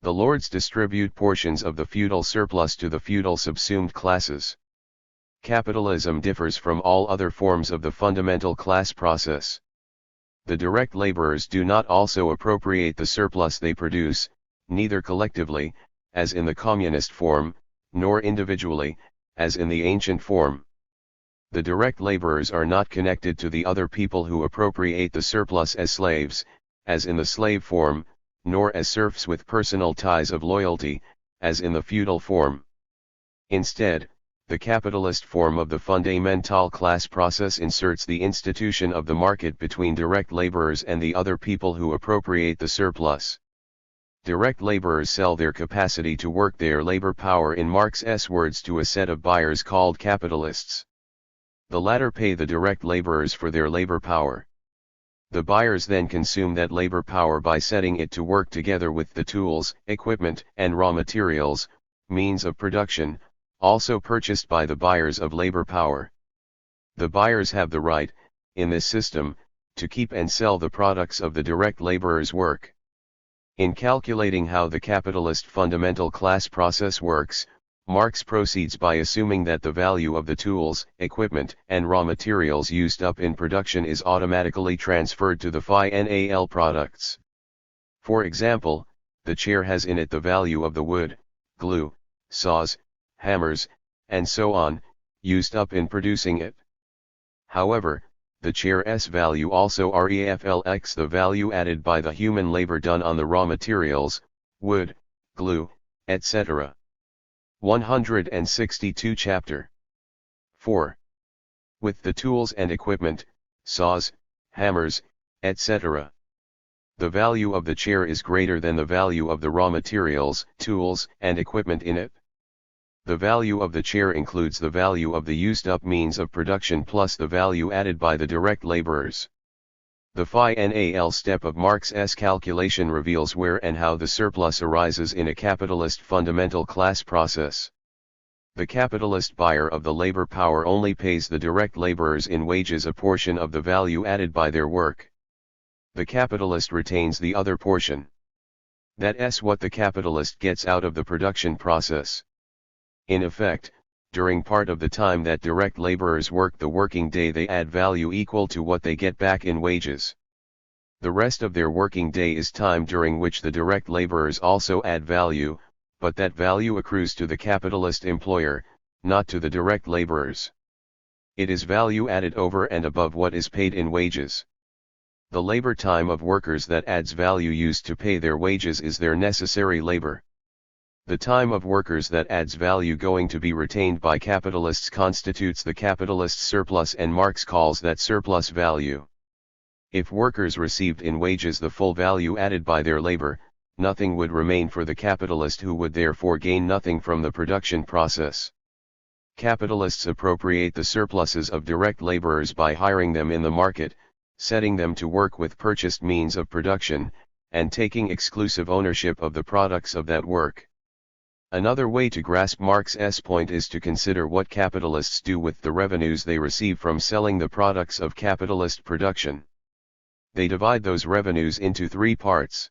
The lords distribute portions of the feudal surplus to the feudal subsumed classes. Capitalism differs from all other forms of the fundamental class process. The direct laborers do not also appropriate the surplus they produce, neither collectively, as in the communist form, nor individually, as in the ancient form. The direct laborers are not connected to the other people who appropriate the surplus as slaves, as in the slave form, nor as serfs with personal ties of loyalty, as in the feudal form. Instead, the capitalist form of the fundamental class process inserts the institution of the market between direct laborers and the other people who appropriate the surplus. Direct laborers sell their capacity to work, their labor power in Marx's words, to a set of buyers called capitalists. The latter pay the direct laborers for their labor power. The buyers then consume that labor power by setting it to work together with the tools, equipment, and raw materials, means of production, also purchased by the buyers of labor power. The buyers have the right, in this system, to keep and sell the products of the direct laborers' work. In calculating how the capitalist fundamental class process works, Marx proceeds by assuming that the value of the tools, equipment, and raw materials used up in production is automatically transferred to the final products. For example, the chair has in it the value of the wood, glue, saws, hammers, and so on, used up in producing it. However, the chair's value also reflects the value added by the human labor done on the raw materials, wood, glue, etc. 162 Chapter 4. With the tools and equipment, saws, hammers, etc. The value of the chair is greater than the value of the raw materials, tools, and equipment in it. The value of the chair includes the value of the used-up means of production plus the value added by the direct laborers. The final step of Marx's calculation reveals where and how the surplus arises in a capitalist fundamental class process. The capitalist buyer of the labor power only pays the direct laborers in wages a portion of the value added by their work. The capitalist retains the other portion. That's what the capitalist gets out of the production process. In effect, during part of the time that direct laborers work the working day, they add value equal to what they get back in wages. The rest of their working day is time during which the direct laborers also add value, but that value accrues to the capitalist employer, not to the direct laborers. It is value added over and above what is paid in wages. The labor time of workers that adds value used to pay their wages is their necessary labor. The time of workers that adds value going to be retained by capitalists constitutes the capitalist surplus, and Marx calls that surplus value. If workers received in wages the full value added by their labor, nothing would remain for the capitalist, who would therefore gain nothing from the production process. Capitalists appropriate the surpluses of direct laborers by hiring them in the market, setting them to work with purchased means of production, and taking exclusive ownership of the products of that work. Another way to grasp Marx's point is to consider what capitalists do with the revenues they receive from selling the products of capitalist production. They divide those revenues into three parts.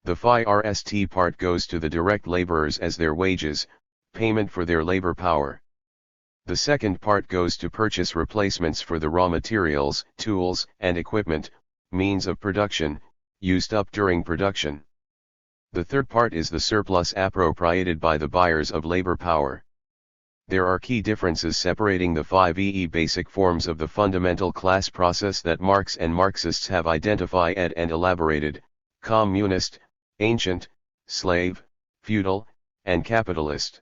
The first part goes to the direct laborers as their wages, payment for their labor power. The second part goes to purchase replacements for the raw materials, tools, and equipment, means of production, used up during production. The third part is the surplus appropriated by the buyers of labor power. There are key differences separating the 5 basic forms of the fundamental class process that Marx and Marxists have identified and elaborated: communist, ancient, slave, feudal, and capitalist.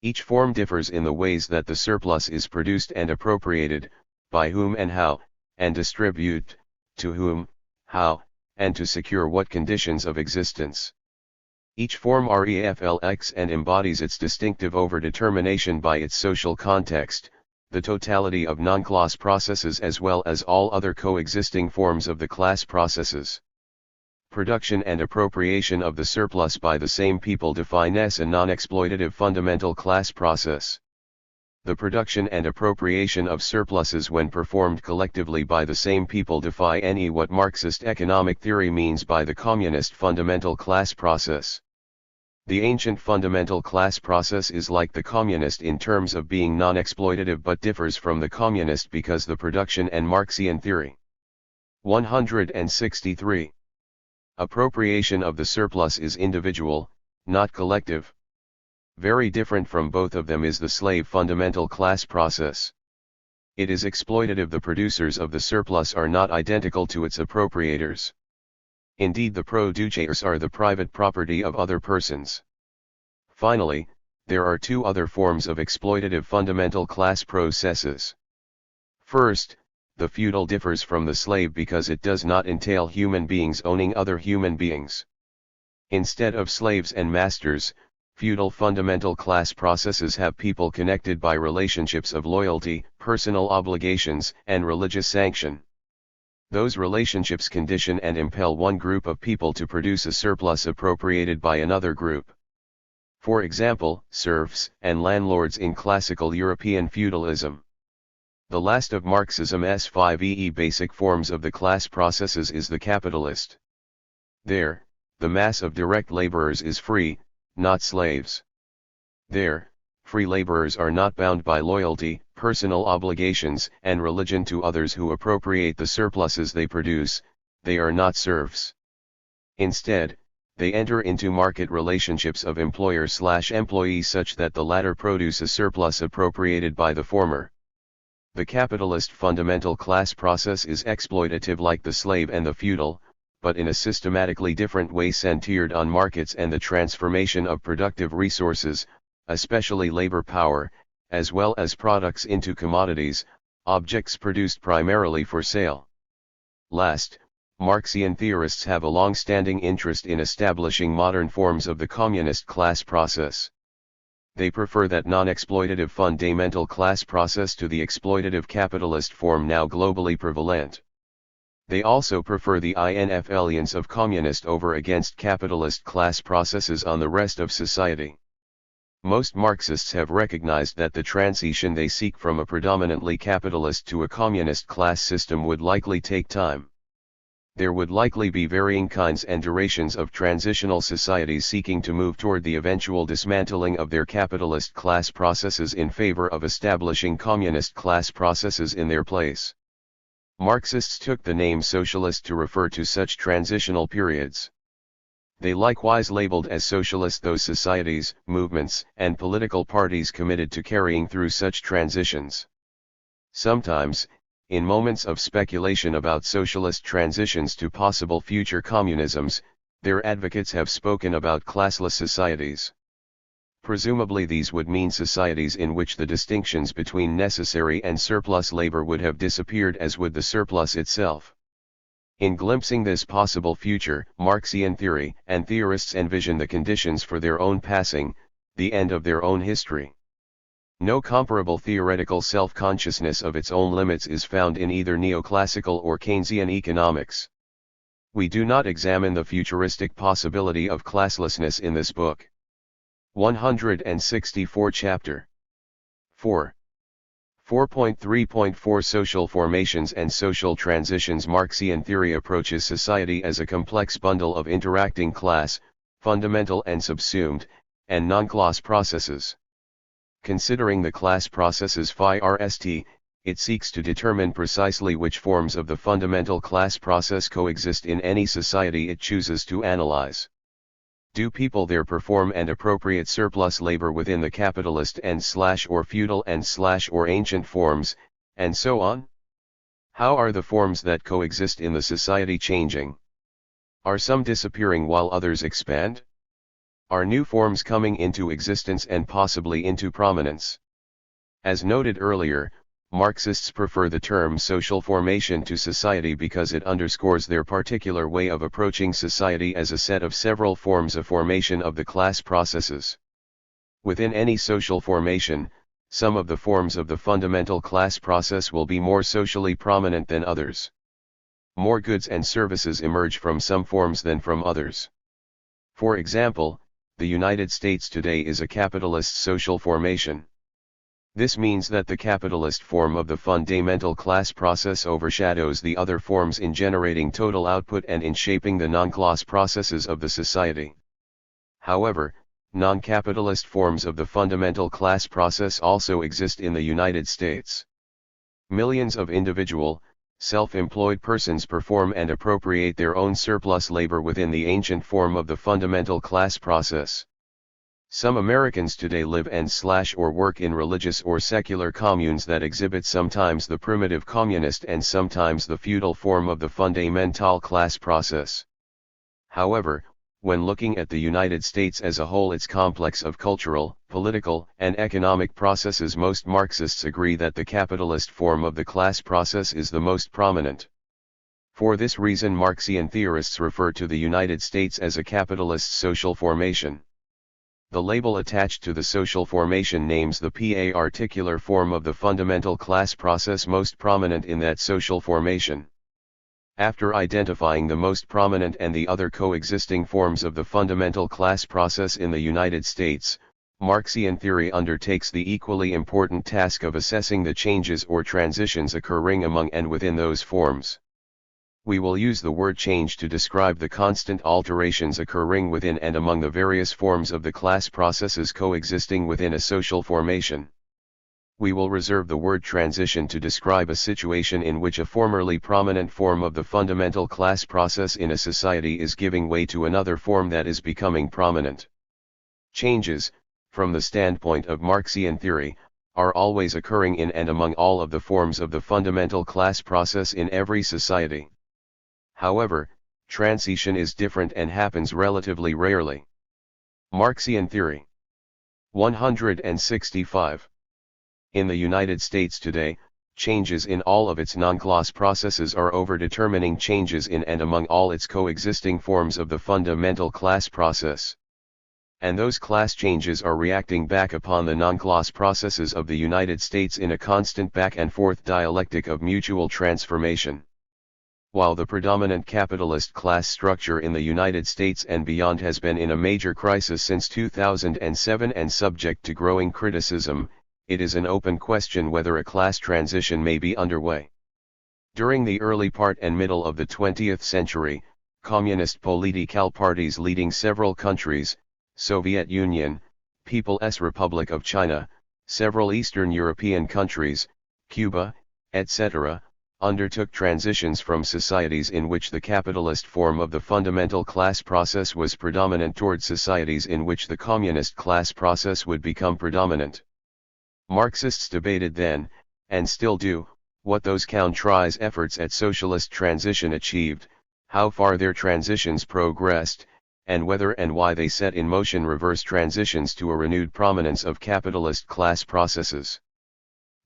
Each form differs in the ways that the surplus is produced and appropriated, by whom and how, and distributed, to whom, how, and to secure what conditions of existence. Each form reflects and embodies its distinctive overdetermination by its social context, the totality of non-class processes as well as all other coexisting forms of the class processes. Production and appropriation of the surplus by the same people define a non-exploitative fundamental class process. The production and appropriation of surpluses when performed collectively by the same people define what Marxist economic theory means by the communist fundamental class process. The ancient fundamental class process is like the communist in terms of being non-exploitative, but differs from the communist because the production and Marxian theory. 163. Appropriation of the surplus is individual, not collective. Very different from both of them is the slave fundamental class process. It is exploitative. The producers of the surplus are not identical to its appropriators. Indeed, the producers are the private property of other persons. Finally, There are two other forms of exploitative fundamental class processes. First, the feudal differs from the slave because it does not entail human beings owning other human beings. Instead of slaves and masters, feudal fundamental class processes have people connected by relationships of loyalty, personal obligations, and religious sanction. Those relationships condition and impel one group of people to produce a surplus appropriated by another group. For example, serfs and landlords in classical European feudalism. The last of Marxism's 5 basic forms of the class processes is the capitalist. There, the mass of direct laborers is free, not slaves. There, free laborers are not bound by loyalty, personal obligations, and religion to others who appropriate the surpluses they produce. They are not serfs. Instead, they enter into market relationships of employer/employee such that the latter produce a surplus appropriated by the former. The capitalist fundamental class process is exploitative like the slave and the feudal, but in a systematically different way centered on markets and the transformation of productive resources, especially labor power, as well as products into commodities, objects produced primarily for sale. Last, Marxian theorists have a long-standing interest in establishing modern forms of the communist class process. They prefer that non-exploitative fundamental class process to the exploitative capitalist form now globally prevalent. They also prefer the INF alliance of communist over against capitalist class processes on the rest of society. Most Marxists have recognized that the transition they seek from a predominantly capitalist to a communist class system would likely take time. There would likely be varying kinds and durations of transitional societies seeking to move toward the eventual dismantling of their capitalist class processes in favor of establishing communist class processes in their place. Marxists took the name socialist to refer to such transitional periods. They likewise labeled as socialist those societies, movements, and political parties committed to carrying through such transitions. Sometimes, in moments of speculation about socialist transitions to possible future communisms, their advocates have spoken about classless societies. Presumably these would mean societies in which the distinctions between necessary and surplus labor would have disappeared as would the surplus itself. In glimpsing this possible future, Marxian theory and theorists envision the conditions for their own passing, the end of their own history. No comparable theoretical self-consciousness of its own limits is found in either neoclassical or Keynesian economics. We do not examine the futuristic possibility of classlessness in this book. 164 Chapter 4. 4.3.4 Social Formations and Social Transitions. Marxian theory approaches society as a complex bundle of interacting class, fundamental and subsumed, and non-class processes. Considering the class processes phi-rst, it seeks to determine precisely which forms of the fundamental class process coexist in any society it chooses to analyze. Do people there perform and appropriate surplus labor within the capitalist and/or feudal and/or ancient forms, and so on? How are the forms that coexist in the society changing? Are some disappearing while others expand? Are new forms coming into existence and possibly into prominence? As noted earlier, Marxists prefer the term social formation to society because it underscores their particular way of approaching society as a set of several forms of formation of the class processes. Within any social formation, some of the forms of the fundamental class process will be more socially prominent than others. More goods and services emerge from some forms than from others. For example, the United States today is a capitalist social formation. This means that the capitalist form of the fundamental class process overshadows the other forms in generating total output and in shaping the non-class processes of the society. However, non-capitalist forms of the fundamental class process also exist in the United States. Millions of individual, self-employed persons perform and appropriate their own surplus labor within the ancient form of the fundamental class process. Some Americans today live and/or work in religious or secular communes that exhibit sometimes the primitive communist and sometimes the feudal form of the fundamental class process. However, When looking at the United States as a whole, its complex of cultural, political, and economic processes, most Marxists agree that the capitalist form of the class process is the most prominent. For this reason, Marxian theorists refer to the United States as a capitalist social formation. The label attached to the social formation names the particular form of the fundamental class process most prominent in that social formation. After identifying the most prominent and the other coexisting forms of the fundamental class process in the United States, Marxian theory undertakes the equally important task of assessing the changes or transitions occurring among and within those forms. We will use the word change to describe the constant alterations occurring within and among the various forms of the class processes coexisting within a social formation. We will reserve the word transition to describe a situation in which a formerly prominent form of the fundamental class process in a society is giving way to another form that is becoming prominent. Changes, from the standpoint of Marxian theory, are always occurring in and among all of the forms of the fundamental class process in every society. However, transition is different and happens relatively rarely. Marxian theory. 165. In the United States today, changes in all of its non-class processes are overdetermining changes in and among all its coexisting forms of the fundamental class process. And those class changes are reacting back upon the non-class processes of the United States in a constant back and forth dialectic of mutual transformation. While the predominant capitalist class structure in the United States and beyond has been in a major crisis since 2007 and subject to growing criticism, it is an open question whether a class transition may be underway. During the early part and middle of the 20th century, communist political parties leading several countries, Soviet Union, People's Republic of China, several Eastern European countries, Cuba, etc., undertook transitions from societies in which the capitalist form of the fundamental class process was predominant toward societies in which the communist class process would become predominant. Marxists debated then, and still do, what those countries' efforts at socialist transition achieved, how far their transitions progressed, and whether and why they set in motion reverse transitions to a renewed prominence of capitalist class processes.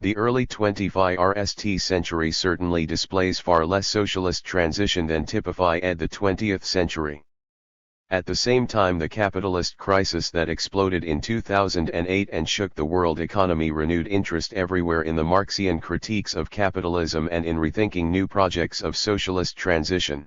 The early 21st century certainly displays far less socialist transition than typified the 20th century. At the same time, the capitalist crisis that exploded in 2008 and shook the world economy renewed interest everywhere in the Marxian critiques of capitalism and in rethinking new projects of socialist transition.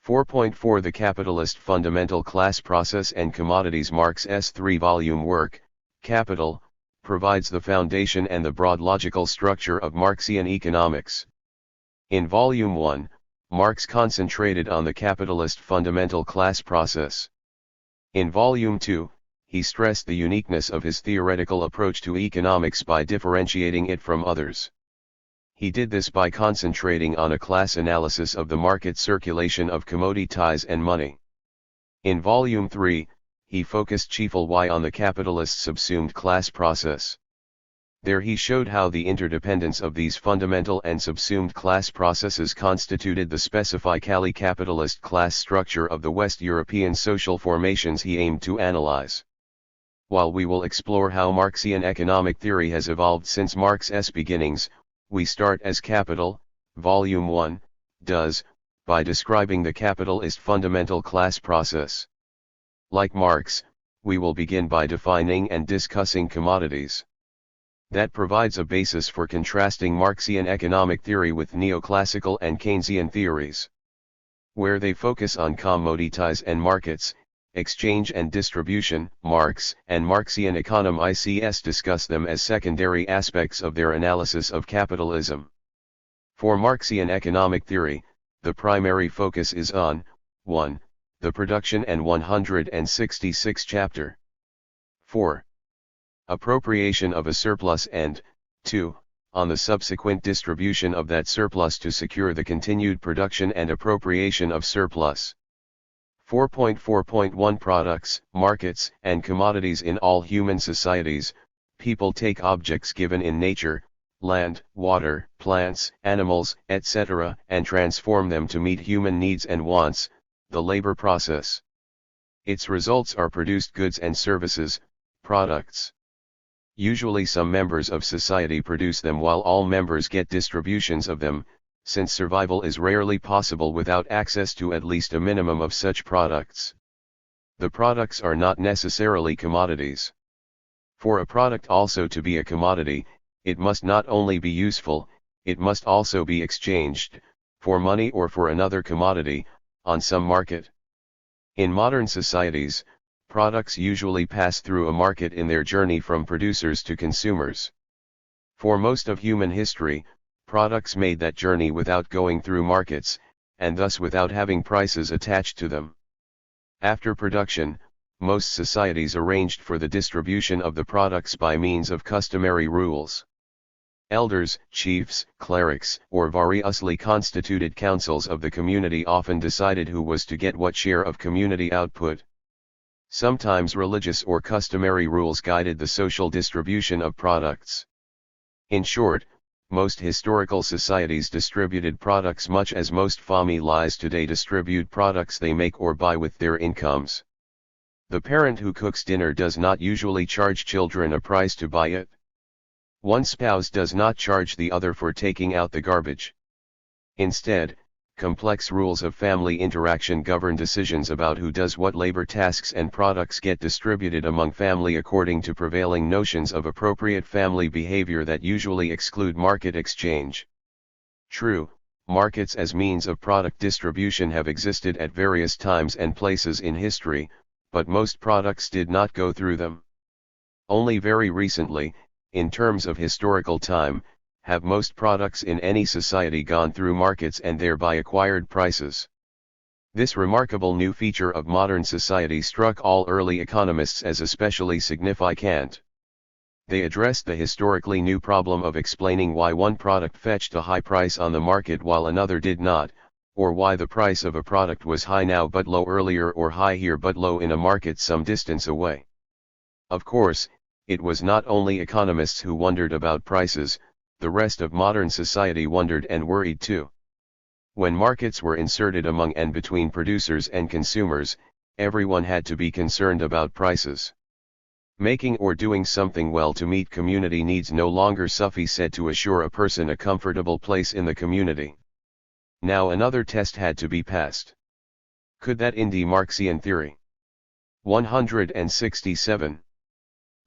4.4 The Capitalist Fundamental Class Process and Commodities. Marx's three-volume work, Capital, provides the foundation and the broad logical structure of Marxian economics. In Volume 1, Marx concentrated on the capitalist fundamental class process. In Volume 2, he stressed the uniqueness of his theoretical approach to economics by differentiating it from others. He did this by concentrating on a class analysis of the market circulation of commodities and money. In Volume 3, he focused chiefly on the capitalist subsumed class process. There he showed how the interdependence of these fundamental and subsumed class processes constituted the specifically capitalist class structure of the West European social formations he aimed to analyze. While we will explore how Marxian economic theory has evolved since Marx's beginnings, we start as Capital, Volume 1, does, by describing the capitalist fundamental class process. Like Marx, we will begin by defining and discussing commodities. That provides a basis for contrasting Marxian economic theory with neoclassical and Keynesian theories. Where they focus on commodities and markets, exchange and distribution, Marx and Marxian economics discuss them as secondary aspects of their analysis of capitalism. For Marxian economic theory, the primary focus is on 1. The production and 166 chapter 4. Appropriation of a surplus and 2. On the subsequent distribution of that surplus to secure the continued production and appropriation of surplus. 4.4.1 Products, markets, and commodities. In all human societies, people take objects given in nature, land, water, plants, animals, etc., and transform them to meet human needs and wants, the labor process. Its results are produced goods and services, products. Usually some members of society produce them while all members get distributions of them, since survival is rarely possible without access to at least a minimum of such products. The products are not necessarily commodities. For a product also to be a commodity, it must not only be useful, it must also be exchanged, for money or for another commodity, on some market. In modern societies, products usually pass through a market in their journey from producers to consumers. For most of human history, products made that journey without going through markets, and thus without having prices attached to them. After production, most societies arranged for the distribution of the products by means of customary rules. Elders, chiefs, clerics, or variously constituted councils of the community often decided who was to get what share of community output. Sometimes religious or customary rules guided the social distribution of products. In short, most historical societies distributed products much as most families today distribute products they make or buy with their incomes. The parent who cooks dinner does not usually charge children a price to buy it. One spouse does not charge the other for taking out the garbage. Instead, complex rules of family interaction govern decisions about who does what labor tasks, and products get distributed among family according to prevailing notions of appropriate family behavior that usually exclude market exchange. True, markets as means of product distribution have existed at various times and places in history, but most products did not go through them. Only very recently, in terms of historical time, have most products in any society gone through markets and thereby acquired prices. This remarkable new feature of modern society struck all early economists as especially significant. They addressed the historically new problem of explaining why one product fetched a high price on the market while another did not, or why the price of a product was high now but low earlier, or high here but low in a market some distance away. Of course, it was not only economists who wondered about prices, the rest of modern society wondered and worried too. When markets were inserted among and between producers and consumers, everyone had to be concerned about prices. Making or doing something well to meet community needs no longer sufficed to assure a person a comfortable place in the community. Now another test had to be passed. Could that in the Marxian theory 167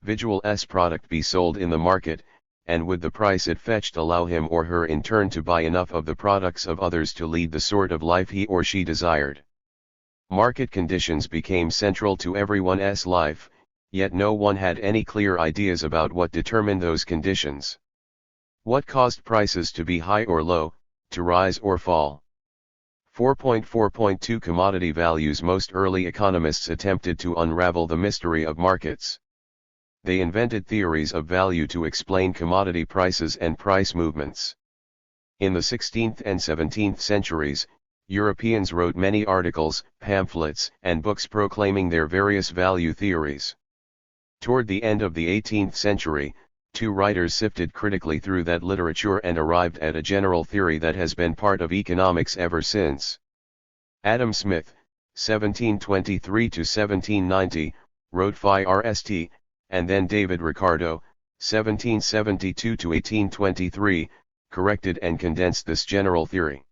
individual's product be sold in the market, and would the price it fetched allow him or her in turn to buy enough of the products of others to lead the sort of life he or she desired? Market conditions became central to everyone's life, yet no one had any clear ideas about what determined those conditions. What caused prices to be high or low, to rise or fall? 4.4.2 Commodity values. Most early economists attempted to unravel the mystery of markets. They invented theories of value to explain commodity prices and price movements. In the 16th and 17th centuries, Europeans wrote many articles, pamphlets, and books proclaiming their various value theories. Toward the end of the 18th century, two writers sifted critically through that literature and arrived at a general theory that has been part of economics ever since. Adam Smith, 1723 to 1790, wrote THIRD, and then David Ricardo, 1772 to 1823, corrected and condensed this general theory.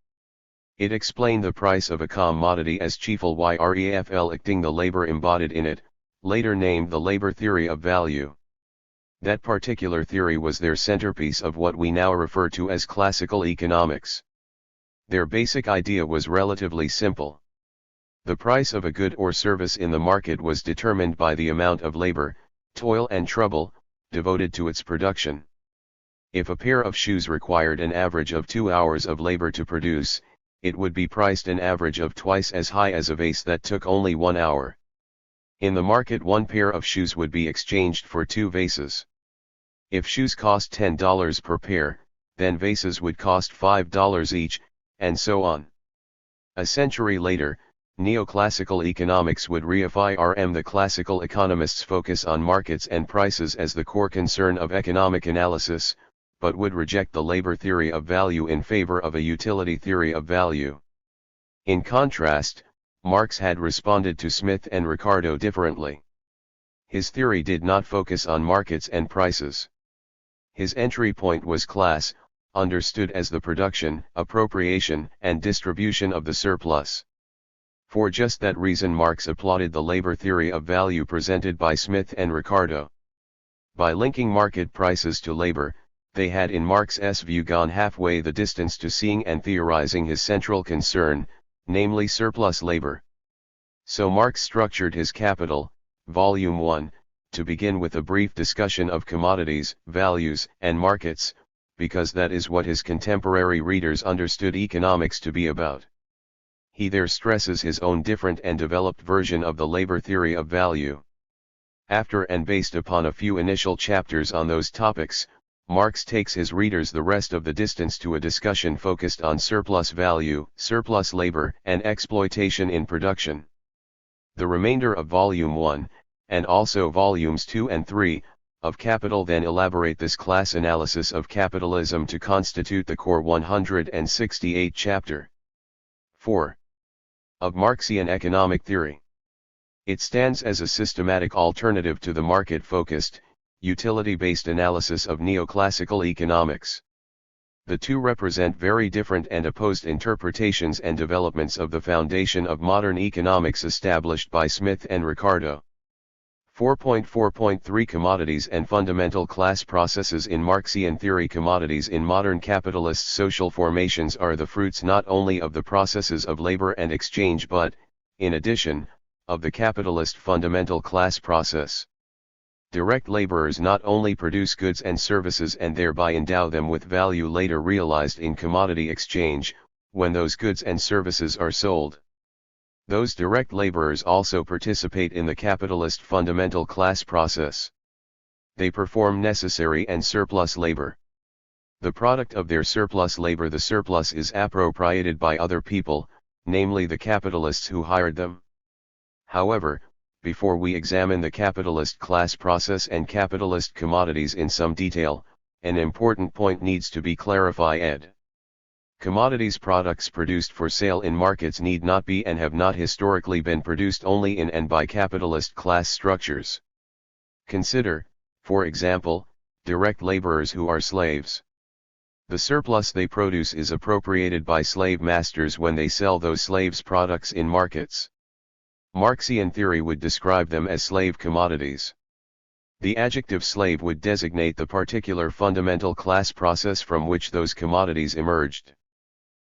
It explained the price of a commodity as chiefly reflecting the labor embodied in it, later named the labor theory of value. That particular theory was their centerpiece of what we now refer to as classical economics. Their basic idea was relatively simple. The price of a good or service in the market was determined by the amount of labor, toil and trouble, devoted to its production. If a pair of shoes required an average of 2 hours of labor to produce, it would be priced an average of twice as high as a vase that took only 1 hour. In the market, one pair of shoes would be exchanged for 2 vases. If shoes cost $10 per pair, then vases would cost $5 each, and so on. A century later, Neoclassical economics would reaffirm the classical economists' focus on markets and prices as the core concern of economic analysis, but would reject the labor theory of value in favor of a utility theory of value. In contrast, Marx had responded to Smith and Ricardo differently. His theory did not focus on markets and prices. His entry point was class, understood as the production, appropriation, and distribution of the surplus. For just that reason Marx applauded the labor theory of value presented by Smith and Ricardo. By linking market prices to labor, they had in Marx's view gone halfway the distance to seeing and theorizing his central concern, namely surplus labor. So Marx structured his Capital, Volume 1, to begin with a brief discussion of commodities, values, and markets, because that is what his contemporary readers understood economics to be about. He there stresses his own different and developed version of the labor theory of value. After and based upon a few initial chapters on those topics, Marx takes his readers the rest of the distance to a discussion focused on surplus value, surplus labor, and exploitation in production. The remainder of Volume 1, and also Volumes 2 and 3, of Capital then elaborate this class analysis of capitalism to constitute the core 168 chapter. 4. Of Marxian economic theory. It stands as a systematic alternative to the market-focused, utility-based analysis of neoclassical economics. The two represent very different and opposed interpretations and developments of the foundation of modern economics established by Smith and Ricardo. 4.4.3 Commodities and fundamental class processes in Marxian theory. Commodities in modern capitalist social formations are the fruits not only of the processes of labor and exchange but, in addition, of the capitalist fundamental class process. Direct laborers not only produce goods and services and thereby endow them with value later realized in commodity exchange, when those goods and services are sold. Those direct laborers also participate in the capitalist fundamental class process. They perform necessary and surplus labor. The product of their surplus labor, the surplus, is appropriated by other people, namely the capitalists who hired them. However, before we examine the capitalist class process and capitalist commodities in some detail, an important point needs to be clarified. Commodities products produced for sale in markets need not be and have not historically been produced only in and by capitalist class structures. Consider, for example, direct laborers who are slaves. The surplus they produce is appropriated by slave masters when they sell those slaves' products in markets. Marxian theory would describe them as slave commodities. The adjective slave would designate the particular fundamental class process from which those commodities emerged.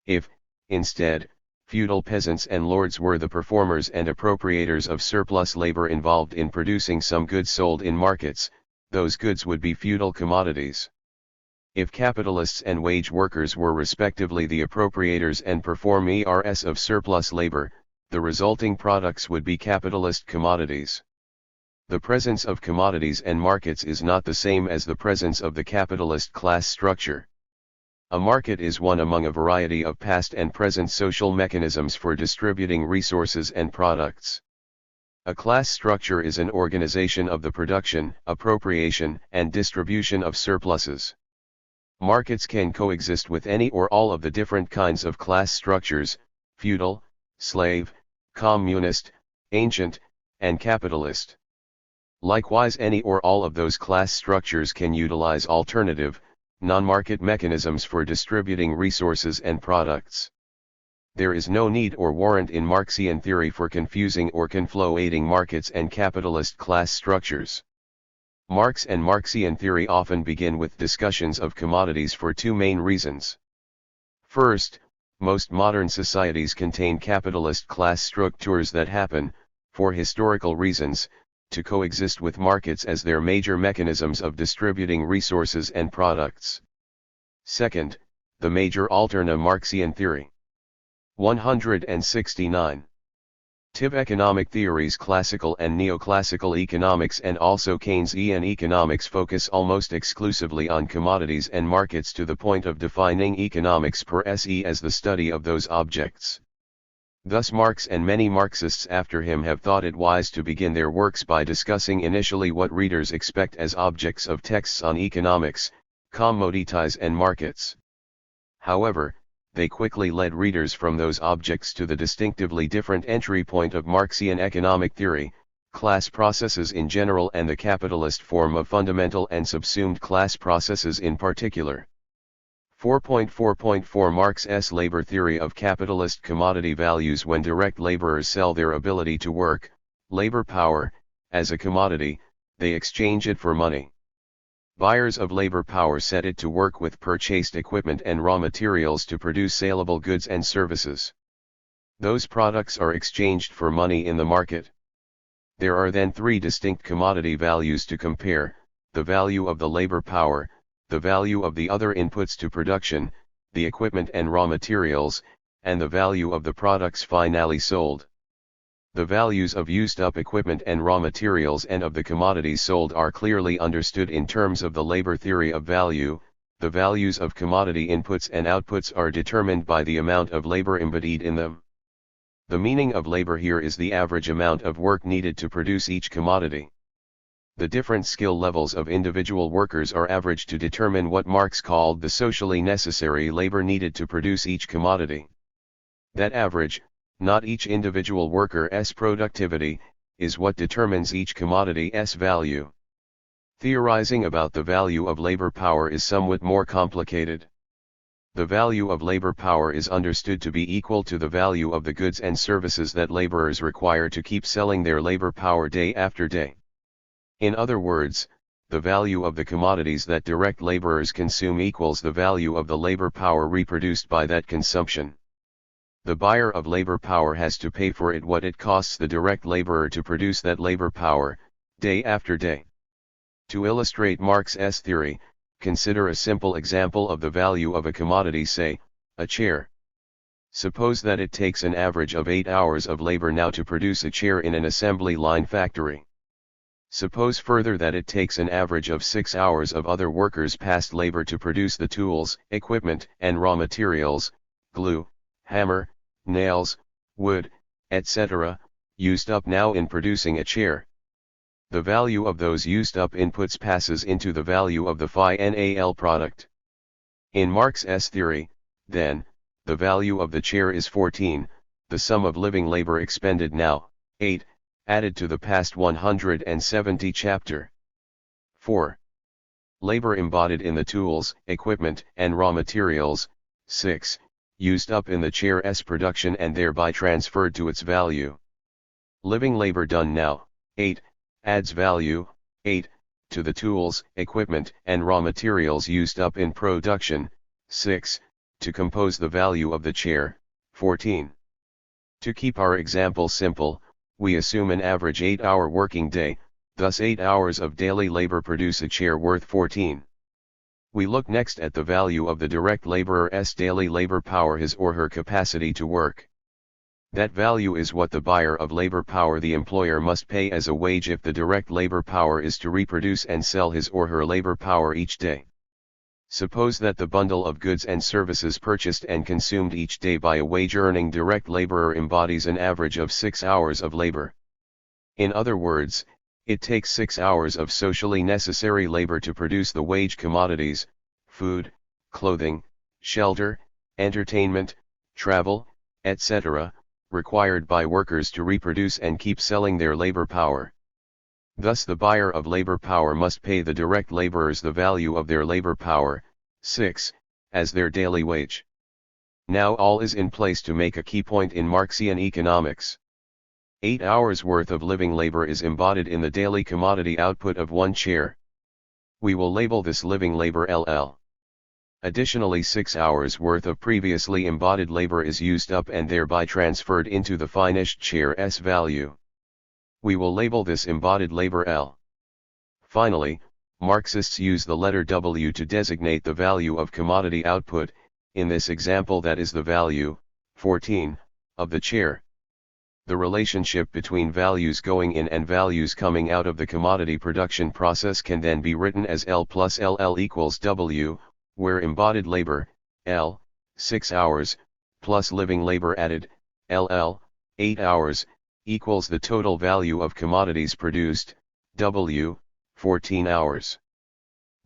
If, instead, feudal peasants and lords were the performers and appropriators of surplus labor involved in producing some goods sold in markets, those goods would be feudal commodities. If capitalists and wage workers were respectively the appropriators and performers of surplus labor, the resulting products would be capitalist commodities. The presence of commodities and markets is not the same as the presence of the capitalist class structure. A market is one among a variety of past and present social mechanisms for distributing resources and products. A class structure is an organization of the production, appropriation, and distribution of surpluses. Markets can coexist with any or all of the different kinds of class structures: feudal, slave, communist, ancient, and capitalist. Likewise, any or all of those class structures can utilize alternative, non-market mechanisms for distributing resources and products. There is no need or warrant in Marxian theory for confusing or conflating markets and capitalist class structures. Marx and Marxian theory often begin with discussions of commodities for two main reasons. First, most modern societies contain capitalist class structures that happen, for historical reasons, to coexist with markets as their major mechanisms of distributing resources and products. Second, the major alterna Marxian theory. 169. TIV economic theories. Classical and neoclassical economics and also Keynesian economics focus almost exclusively on commodities and markets to the point of defining economics per se as the study of those objects. Thus Marx and many Marxists after him have thought it wise to begin their works by discussing initially what readers expect as objects of texts on economics, commodities and markets. However, they quickly led readers from those objects to the distinctively different entry point of Marxian economic theory, class processes in general and the capitalist form of fundamental and subsumed class processes in particular. 4.4.4 Marx's labor theory of capitalist commodity values. When direct laborers sell their ability to work, labor power, as a commodity, they exchange it for money. Buyers of labor power set it to work with purchased equipment and raw materials to produce saleable goods and services. Those products are exchanged for money in the market. There are then three distinct commodity values to compare: the value of the labor power, the value of the other inputs to production, the equipment and raw materials, and the value of the products finally sold. The values of used-up equipment and raw materials and of the commodities sold are clearly understood in terms of the labor theory of value. The values of commodity inputs and outputs are determined by the amount of labor embodied in them. The meaning of labor here is the average amount of work needed to produce each commodity. The different skill levels of individual workers are averaged to determine what Marx called the socially necessary labor needed to produce each commodity. That average, not each individual worker's productivity, is what determines each commodity's value. Theorizing about the value of labor power is somewhat more complicated. The value of labor power is understood to be equal to the value of the goods and services that laborers require to keep selling their labor power day after day. In other words, the value of the commodities that direct laborers consume equals the value of the labor power reproduced by that consumption. The buyer of labor power has to pay for it what it costs the direct laborer to produce that labor power, day after day. To illustrate Marx's theory, consider a simple example of the value of a commodity, say, a chair. Suppose that it takes an average of 8 hours of labor now to produce a chair in an assembly line factory. Suppose further that it takes an average of 6 hours of other workers' past labor to produce the tools, equipment, and raw materials, glue, hammer, nails, wood, etc., used up now in producing a chair. The value of those used up inputs passes into the value of the final product. In Marx's theory, then, the value of the chair is 14, the sum of living labor expended now, 8, added to the past 170 chapter. 4. Labor embodied in the tools, equipment, and raw materials, 6, used up in the chair's production and thereby transferred to its value. Living labor done now, 8, adds value, 8, to the tools, equipment, and raw materials used up in production, 6, to compose the value of the chair, 14. To keep our example simple, we assume an average 8-hour working day, thus 8 hours of daily labor produce a chair worth 14. We look next at the value of the direct laborer's daily labor power, his or her capacity to work. That value is what the buyer of labor power, the employer, must pay as a wage if the direct labor power is to reproduce and sell his or her labor power each day. Suppose that the bundle of goods and services purchased and consumed each day by a wage-earning direct laborer embodies an average of 6 hours of labor. In other words, it takes 6 hours of socially necessary labor to produce the wage commodities, food, clothing, shelter, entertainment, travel, etc., required by workers to reproduce and keep selling their labor power. Thus the buyer of labor power must pay the direct laborers the value of their labor power, 6, as their daily wage. Now all is in place to make a key point in Marxian economics. 8 hours worth of living labor is embodied in the daily commodity output of one chair. We will label this living labor LL. Additionally, 6 hours worth of previously embodied labor is used up and thereby transferred into the finished chair's value. We will label this embodied labor L. Finally, Marxists use the letter W to designate the value of commodity output, in this example that is the value, 14, of the chair. The relationship between values going in and values coming out of the commodity production process can then be written as L plus LL equals W, where embodied labor, L, 6 hours, plus living labor added, LL, 8 hours, equals the total value of commodities produced, W, 14 hours.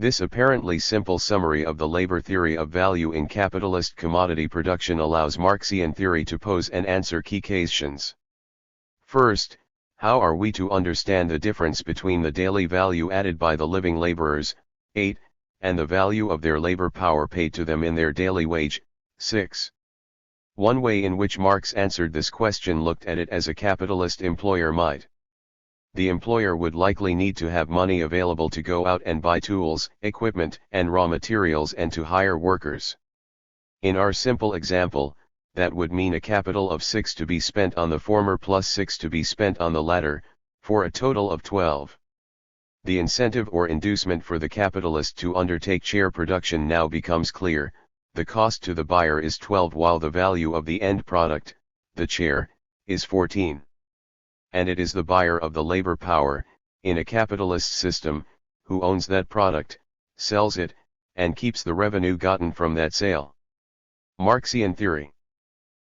This apparently simple summary of the labor theory of value in capitalist commodity production allows Marxian theory to pose and answer key questions. First, how are we to understand the difference between the daily value added by the living laborers, 8, and the value of their labor power paid to them in their daily wage, 6? One way in which Marx answered this question looked at it as a capitalist employer might. The employer would likely need to have money available to go out and buy tools, equipment, and raw materials and to hire workers. In our simple example, that would mean a capital of 6 to be spent on the former plus 6 to be spent on the latter, for a total of 12. The incentive or inducement for the capitalist to undertake chair production now becomes clear. The cost to the buyer is 12 while the value of the end product, the chair, is 14. And it is the buyer of the labor power, in a capitalist system, who owns that product, sells it, and keeps the revenue gotten from that sale. Marxian theory.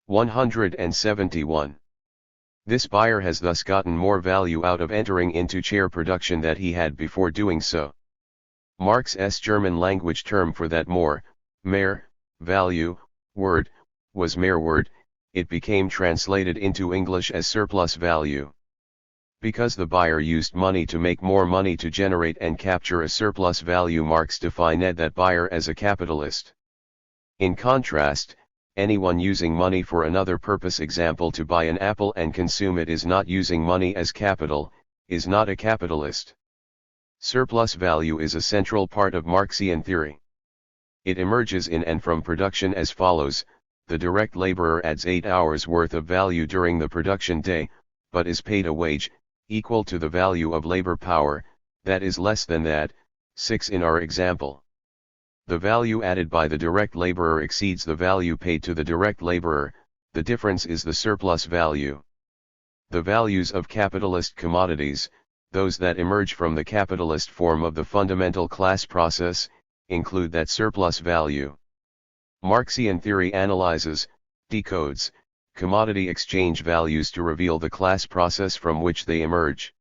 171. This buyer has thus gotten more value out of entering into chair production than he had before doing so. Marx's German language term for that more, value, word, was Mehrwert. It became translated into English as surplus value. Because the buyer used money to make more money to generate and capture a surplus value, Marx defined that buyer as a capitalist. In contrast, anyone using money for another purpose, example to buy an apple and consume it, is not using money as capital, is not a capitalist. Surplus value is a central part of Marxian theory. It emerges in and from production as follows: the direct laborer adds 8 hours worth of value during the production day, but is paid a wage, equal to the value of labor power, that is less than that, 6 in our example. The value added by the direct laborer exceeds the value paid to the direct laborer, the difference is the surplus value. The values of capitalist commodities, those that emerge from the capitalist form of the fundamental class process, include that surplus value. Marxian theory analyzes, decodes, commodity exchange values to reveal the class process from which they emerge.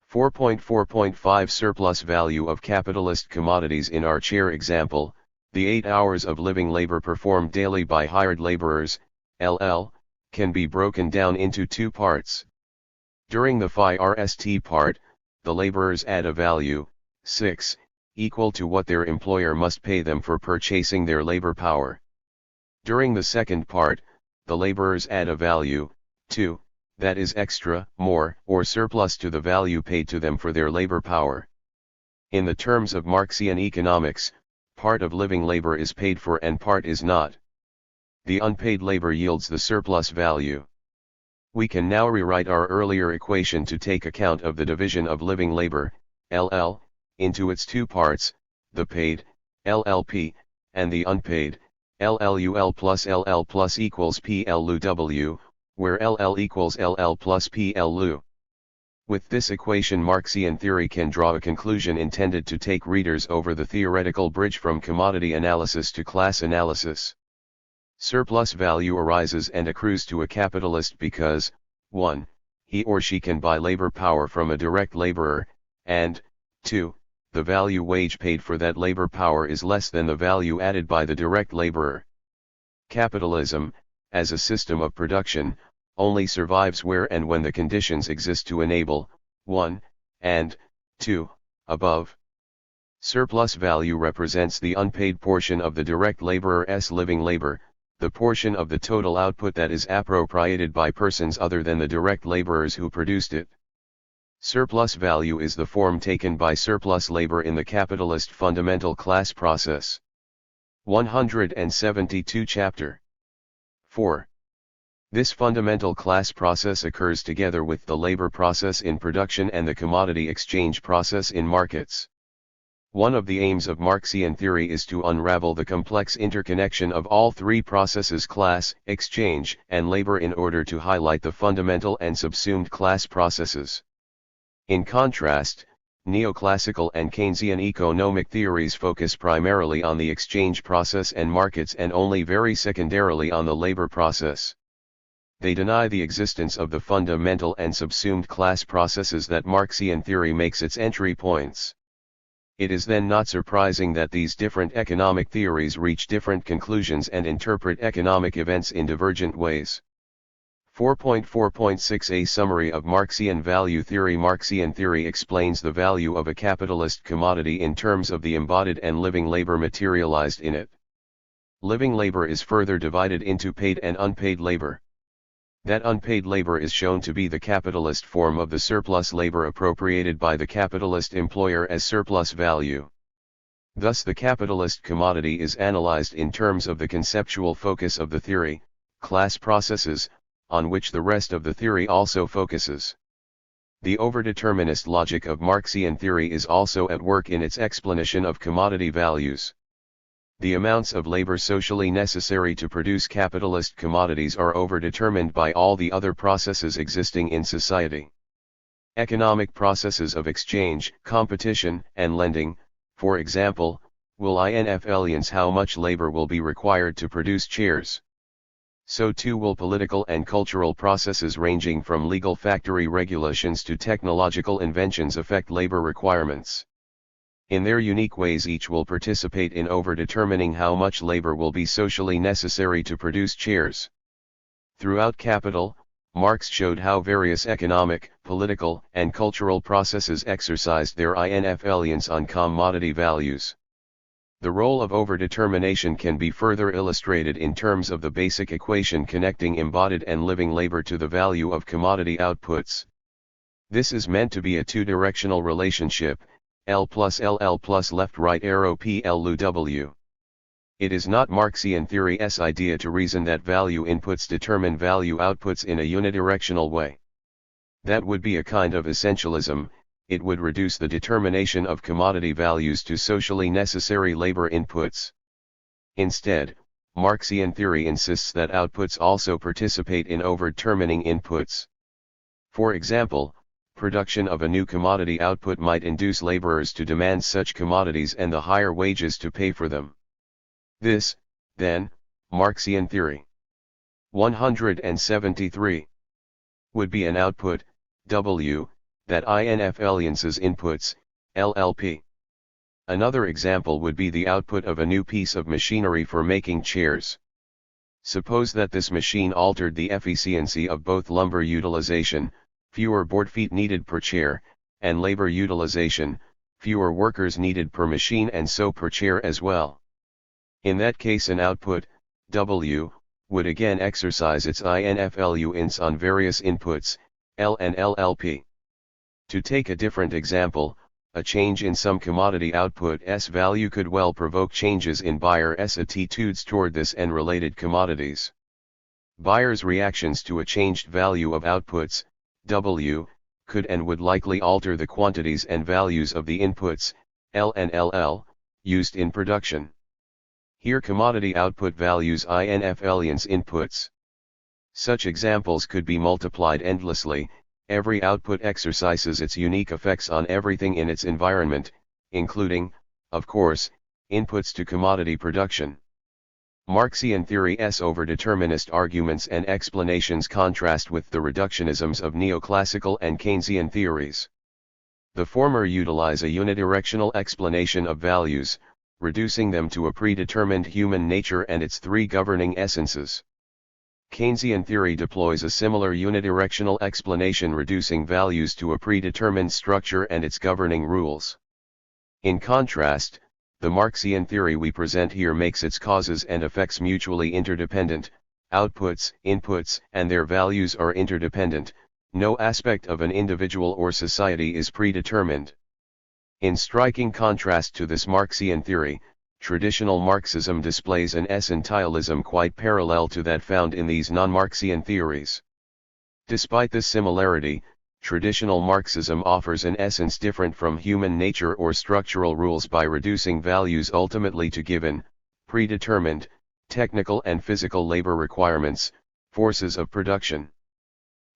4.4.5 Surplus value of capitalist commodities. In our chair example, the 8 hours of living labor performed daily by hired laborers, LL, can be broken down into 2 parts. During the first part, the laborers add a value, 6, equal to what their employer must pay them for purchasing their labor power. During the second part, the laborers add a value, 2, that is extra, more, or surplus to the value paid to them for their labor power. In the terms of Marxian economics, part of living labor is paid for and part is not. The unpaid labor yields the surplus value. We can now rewrite our earlier equation to take account of the division of living labor, LL, into its 2 parts, the paid, LLP, and the unpaid, LLUL plus LL plus equals PLUW, where LL equals LL plus PLU. With this equation, Marxian theory can draw a conclusion intended to take readers over the theoretical bridge from commodity analysis to class analysis. Surplus value arises and accrues to a capitalist because, 1, he or she can buy labor power from a direct laborer, and, 2, the value wage paid for that labor power is less than the value added by the direct laborer. Capitalism, as a system of production, only survives where and when the conditions exist to enable, 1, and, 2, above. Surplus value represents the unpaid portion of the direct laborer's living labor, the portion of the total output that is appropriated by persons other than the direct laborers who produced it. Surplus value is the form taken by surplus labor in the capitalist fundamental class process. 172 Chapter 4. This fundamental class process occurs together with the labor process in production and the commodity exchange process in markets. One of the aims of Marxian theory is to unravel the complex interconnection of all 3 processes, class, exchange, and labor, in order to highlight the fundamental and subsumed class processes. In contrast, Neoclassical and Keynesian economic theories focus primarily on the exchange process and markets and only very secondarily on the labor process. They deny the existence of the fundamental and subsumed class processes that Marxian theory makes its entry points. It is then not surprising that these different economic theories reach different conclusions and interpret economic events in divergent ways. 4.4.6 A summary of Marxian value theory. Marxian theory explains the value of a capitalist commodity in terms of the embodied and living labor materialized in it. Living labor is further divided into paid and unpaid labor. That unpaid labor is shown to be the capitalist form of the surplus labor appropriated by the capitalist employer as surplus value. Thus the capitalist commodity is analyzed in terms of the conceptual focus of the theory, class processes, on which the rest of the theory also focuses. The overdeterminist logic of Marxian theory is also at work in its explanation of commodity values. The amounts of labor socially necessary to produce capitalist commodities are overdetermined by all the other processes existing in society. Economic processes of exchange, competition, and lending, for example, will influence how much labor will be required to produce chairs. So too will political and cultural processes ranging from legal factory regulations to technological inventions affect labor requirements. In their unique ways each will participate in overdetermining how much labor will be socially necessary to produce chairs. Throughout Capital, Marx showed how various economic, political, and cultural processes exercised their influence on commodity values. The role of overdetermination can be further illustrated in terms of the basic equation connecting embodied and living labor to the value of commodity outputs. This is meant to be a two-directional relationship, L plus LL plus left right arrow PL W. It is not Marxian theory's idea to reason that value inputs determine value outputs in a unidirectional way. That would be a kind of essentialism. It would reduce the determination of commodity values to socially necessary labor inputs. Instead, Marxian theory insists that outputs also participate in overdetermining inputs. For example, production of a new commodity output might induce laborers to demand such commodities and the higher wages to pay for them. This, then, Marxian theory 173 would be an output, W, that influences inputs, LLP. Another example would be the output of a new piece of machinery for making chairs. Suppose that this machine altered the efficiency of both lumber utilization, fewer board feet needed per chair, and labor utilization, fewer workers needed per machine and so per chair as well. In that case an output, W, would again exercise its influence on various inputs, L and LLP. To take a different example, a change in some commodity output's value could well provoke changes in buyers' attitudes toward this and related commodities. Buyers' reactions to a changed value of outputs, W, could and would likely alter the quantities and values of the inputs, L and LL, used in production. Here commodity output values influence inputs. Such examples could be multiplied endlessly. Every output exercises its unique effects on everything in its environment, including, of course, inputs to commodity production. Marxian theory's overdeterminist arguments and explanations contrast with the reductionisms of neoclassical and Keynesian theories. The former utilize a unidirectional explanation of values, reducing them to a predetermined human nature and its three governing essences. Keynesian theory deploys a similar unidirectional explanation reducing values to a predetermined structure and its governing rules. In contrast, the Marxian theory we present here makes its causes and effects mutually interdependent, outputs, inputs, and their values are interdependent, no aspect of an individual or society is predetermined. In striking contrast to this Marxian theory, traditional Marxism displays an essentialism quite parallel to that found in these non-Marxian theories. Despite this similarity, traditional Marxism offers an essence different from human nature or structural rules by reducing values ultimately to given, predetermined, technical and physical labor requirements, forces of production.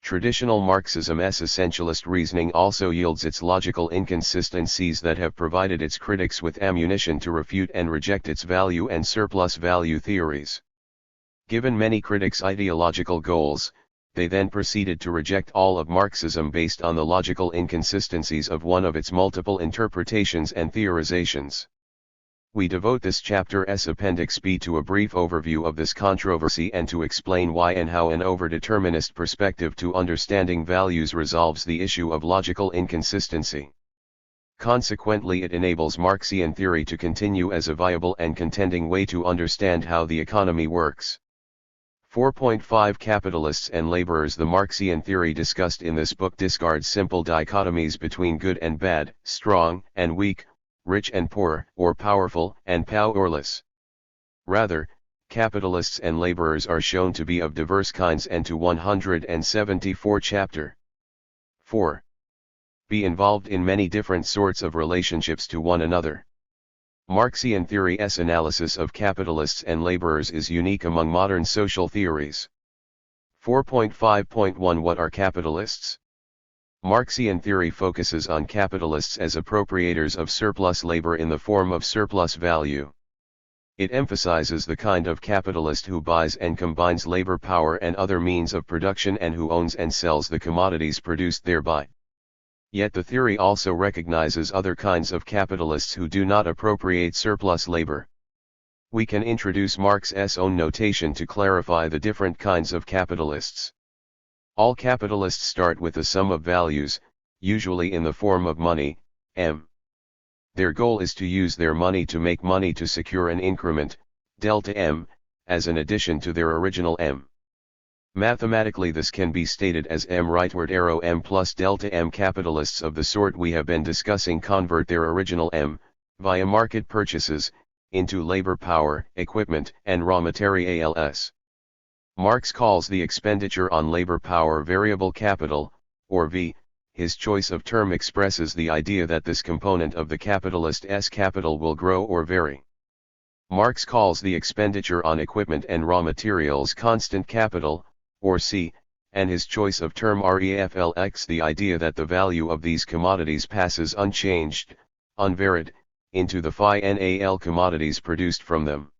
Traditional Marxism's essentialist reasoning also yields its logical inconsistencies that have provided its critics with ammunition to refute and reject its value and surplus value theories. Given many critics' ideological goals, They then proceeded to reject all of Marxism based on the logical inconsistencies of one of its multiple interpretations and theorizations. We devote this chapter's Appendix B to a brief overview of this controversy and to explain why and how an overdeterminist perspective to understanding values resolves the issue of logical inconsistency. Consequently, it enables Marxian theory to continue as a viable and contending way to understand how the economy works. 4.5 Capitalists and laborers. The Marxian theory discussed in this book discards simple dichotomies between good and bad, strong and weak, rich and poor, or powerful and powerless. Rather, capitalists and laborers are shown to be of diverse kinds and to 174 chapter 4. Be involved in many different sorts of relationships to one another. Marxian theory's analysis of capitalists and laborers is unique among modern social theories. 4.5.1 What are capitalists? Marxian theory focuses on capitalists as appropriators of surplus labor in the form of surplus value. It emphasizes the kind of capitalist who buys and combines labor power and other means of production and who owns and sells the commodities produced thereby. Yet the theory also recognizes other kinds of capitalists who do not appropriate surplus labor. We can introduce Marx's own notation to clarify the different kinds of capitalists. All capitalists start with a sum of values, usually in the form of money, M. Their goal is to use their money to make money to secure an increment, delta M, as an addition to their original M. Mathematically, this can be stated as M rightward arrow M plus delta M. Capitalists of the sort we have been discussing convert their original M, via market purchases, into labor power, equipment, and raw materials. Marx calls the expenditure on labor power variable capital, or V. His choice of term expresses the idea that this component of the capitalist's capital will grow or vary. Marx calls the expenditure on equipment and raw materials constant capital, or C, and his choice of term REFLX, the idea that the value of these commodities passes unchanged, unvaried, into the final commodities produced from them.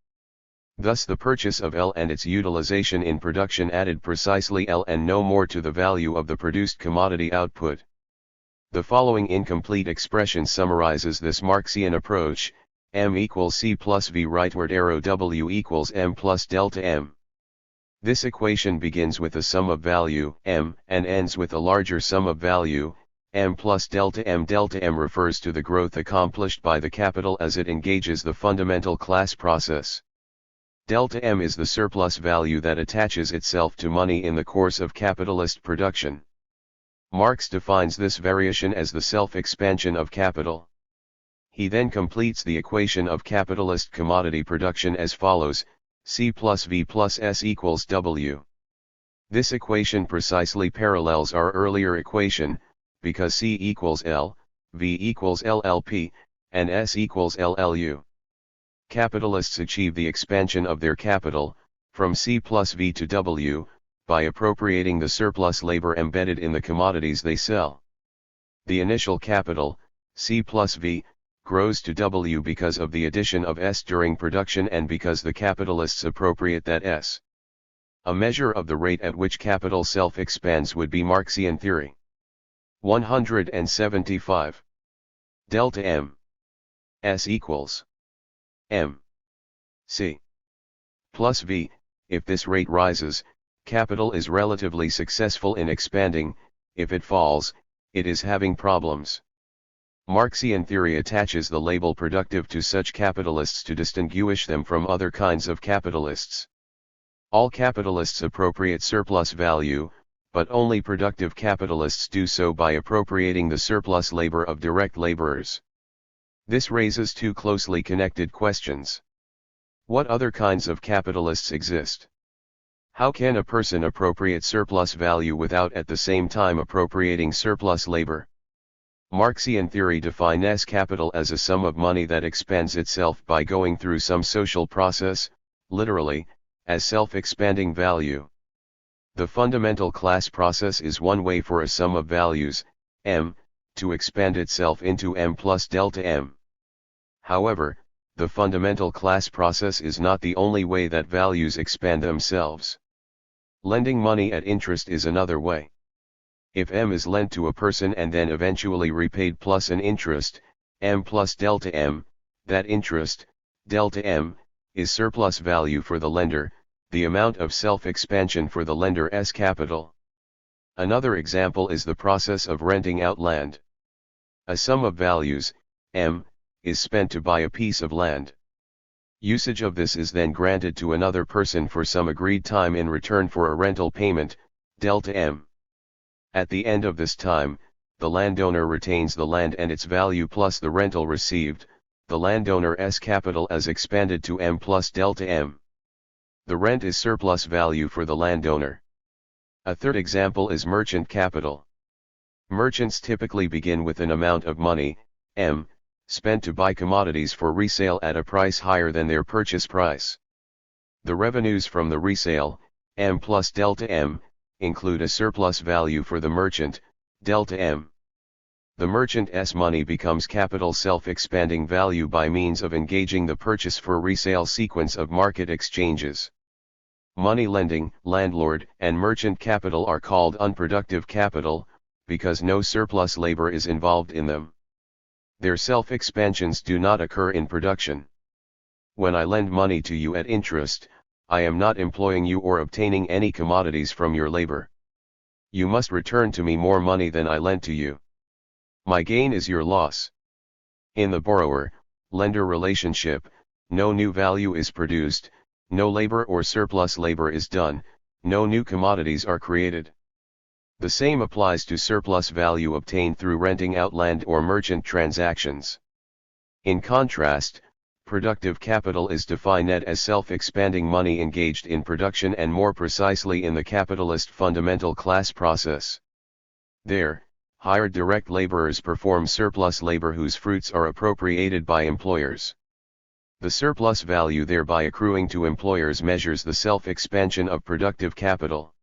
Thus the purchase of L and its utilization in production added precisely L and no more to the value of the produced commodity output. The following incomplete expression summarizes this Marxian approach: M equals C plus V rightward arrow W equals M plus delta M. This equation begins with a sum of value, M, and ends with a larger sum of value, M plus delta M. Delta M refers to the growth accomplished by the capital as it engages the fundamental class process. Delta M is the surplus value that attaches itself to money in the course of capitalist production. Marx defines this variation as the self-expansion of capital. He then completes the equation of capitalist commodity production as follows: C plus V plus S equals W. This equation precisely parallels our earlier equation, because C equals L, V equals LLP, and S equals LLU. Capitalists achieve the expansion of their capital, from C plus V to W, by appropriating the surplus labor embedded in the commodities they sell. The initial capital, C plus V, grows to W because of the addition of S during production and because the capitalists appropriate that S. A measure of the rate at which capital self-expands would be Marxian theory. 175. Delta M. S equals M. C. plus V. If this rate rises, capital is relatively successful in expanding; if it falls, it is having problems. Marxian theory attaches the label productive to such capitalists to distinguish them from other kinds of capitalists. All capitalists appropriate surplus value, but only productive capitalists do so by appropriating the surplus labor of direct laborers. This raises two closely connected questions. What other kinds of capitalists exist? How can a person appropriate surplus value without at the same time appropriating surplus labor? Marxian theory defines capital as a sum of money that expands itself by going through some social process, literally, as self-expanding value. The fundamental class process is one way for a sum of values, M, to expand itself into M plus delta M. However, the fundamental class process is not the only way that values expand themselves. Lending money at interest is another way. If M is lent to a person and then eventually repaid plus an interest, M plus delta M, that interest, delta M, is surplus value for the lender, the amount of self-expansion for the lender's capital. Another example is the process of renting out land. A sum of values, M, is spent to buy a piece of land. Usage of this is then granted to another person for some agreed time in return for a rental payment, delta M. At the end of this time, the landowner retains the land and its value plus the rental received, the landowner's capital as expanded to M plus delta M. The rent is surplus value for the landowner. A third example is merchant capital. Merchants typically begin with an amount of money, M, spent to buy commodities for resale at a price higher than their purchase price. The revenues from the resale, M plus delta M, include a surplus value for the merchant, delta M. The merchant's money becomes capital self-expanding value by means of engaging the purchase for resale sequence of market exchanges. Money lending, landlord, and merchant capital are called unproductive capital, because no surplus labor is involved in them. Their self-expansions do not occur in production. When I lend money to you at interest, I am not employing you or obtaining any commodities from your labor. You must return to me more money than I lent to you. My gain is your loss. In the borrower-lender relationship, no new value is produced, no labor or surplus labor is done, no new commodities are created. The same applies to surplus value obtained through renting out land or merchant transactions. In contrast, productive capital is defined as self-expanding money engaged in production and more precisely in the capitalist fundamental class process. There, hired direct laborers perform surplus labor whose fruits are appropriated by employers. The surplus value thereby accruing to employers measures the self-expansion of productive capital.